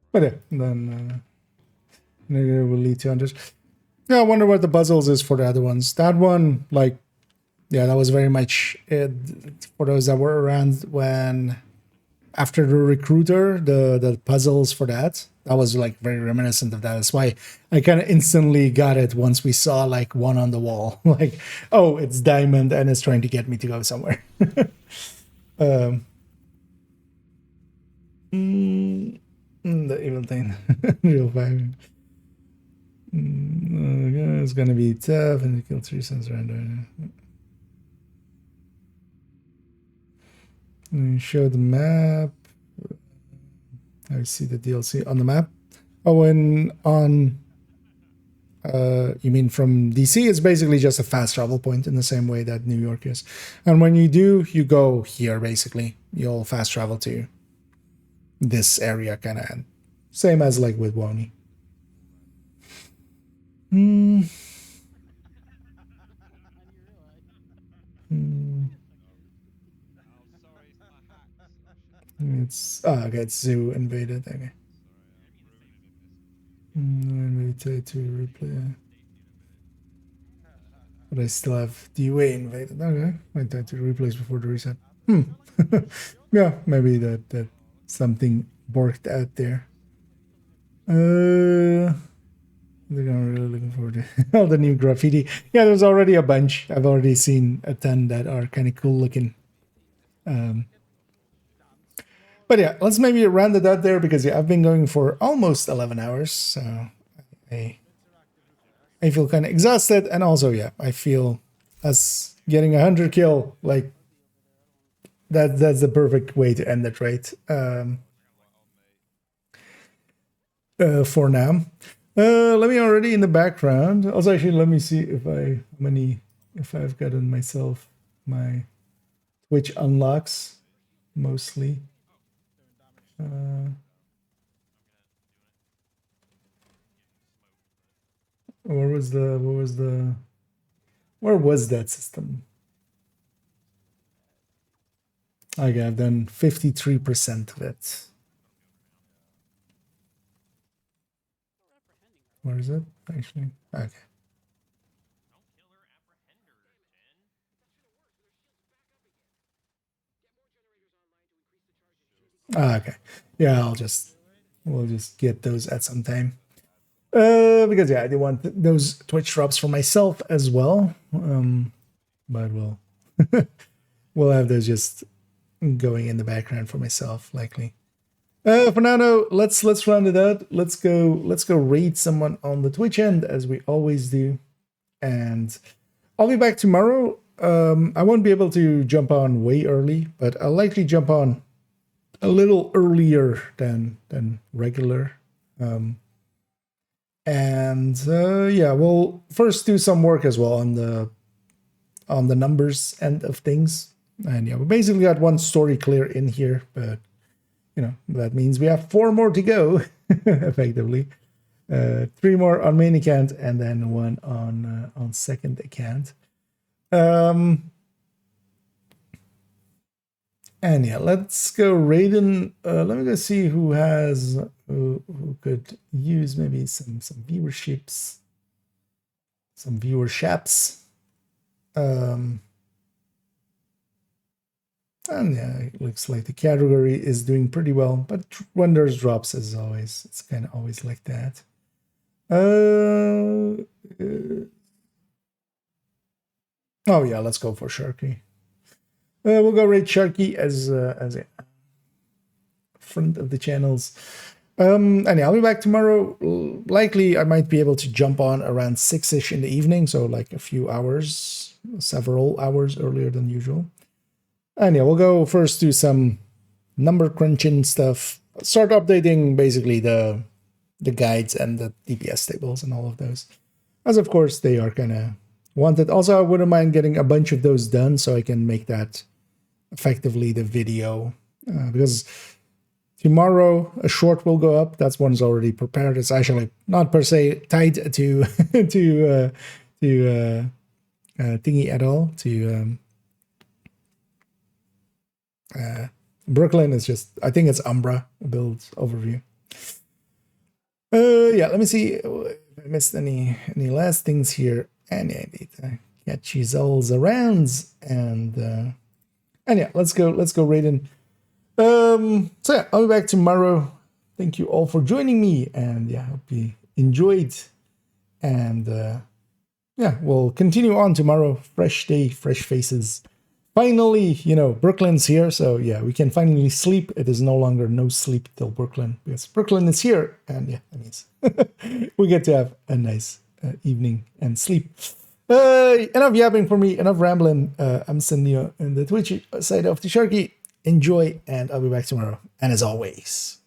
But yeah, then maybe it will lead to others. Yeah, I wonder what the puzzles is for the other ones. That one, like, yeah, that was very much it, for those that were around when after the recruiter, the puzzles for that was like very reminiscent of that. That's why I kind of instantly got it once we saw like one on the wall. Like, oh, it's diamond and it's trying to get me to go somewhere. The evil thing. Real fire. It's gonna be tough and you kill 3 sons random. Show the map. I see the DLC on the map. Oh, and on you mean from DC, it's basically just a fast travel point in the same way that New York is. And when you do, you go here basically. You'll fast travel to this area kind of same as like with Woni. It's okay, it's zoo invaded. Okay. Maybe to replay. But I still have DUA invaded. Okay, I tried to replace before the reset. Yeah, maybe that something worked out there. They're really looking forward to all the new graffiti. Yeah, there's already a bunch. I've already seen a ton that are kind of cool looking. But yeah, let's maybe round it out there because yeah, I've been going for almost 11 hours, so I feel kind of exhausted, and also yeah, I feel as getting 100 kill like that's the perfect way to end it, right? For now. Let me already in the background. Also, actually, let me see if I've gotten myself my Twitch unlocks mostly. Where was that system? Okay, I've done 53% of it. Where is it actually? Okay. Okay. Yeah, we'll just get those at some time. Because yeah, I do want those Twitch drops for myself as well. But we'll have those just going in the background for myself, likely. For now, no, let's round it out. Let's go raid someone on the Twitch end as we always do. and I'll be back tomorrow. I won't be able to jump on way early, but I'll likely jump on a little earlier than regular. Yeah, we'll first do some work as well on the numbers end of things. And yeah, we basically got one story clear in here, but you know, that means we have 4 more to go, effectively. 3 more on main account and then 1 on second account. And yeah, let's go Raiden. Let me go see who has who could use maybe some viewerships, some viewerships. And yeah, it looks like the category is doing pretty well, but when there's drops, as always, it's kind of always like that. Oh yeah, let's go for Sharky. We'll go rate Sharky as a friend of the channels. And yeah, I'll be back tomorrow. Likely, I might be able to jump on around 6-ish in the evening, so like a few hours, several hours earlier than usual. And yeah, we'll go first do some number crunching stuff. Start updating basically the guides and the DPS tables and all of those, as of course they are kind of wanted. Also, I wouldn't mind getting a bunch of those done so I can make that effectively the video, because tomorrow a short will go up. That's one's already prepared. It's actually not per se tied to thingy at all, to Brooklyn. Is just, I think it's Umbra build overview. Yeah, let me see if I missed any last things here. And yeah, I need to get you all around, and yeah, let's go Raiden. So yeah, I'll be back tomorrow. Thank you all for joining me, and yeah, hope you enjoyed. And yeah, we'll continue on tomorrow. Fresh day, fresh faces. Finally, you know, Brooklyn's here, so yeah, we can finally sleep. It is no longer no sleep till Brooklyn, because Brooklyn is here, and yeah, that means we get to have a nice evening and sleep. Enough yapping for me, enough rambling. I'm Senio on the Twitch side of the Sharky. Enjoy, and I'll be back tomorrow. And as always,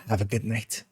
have a good night.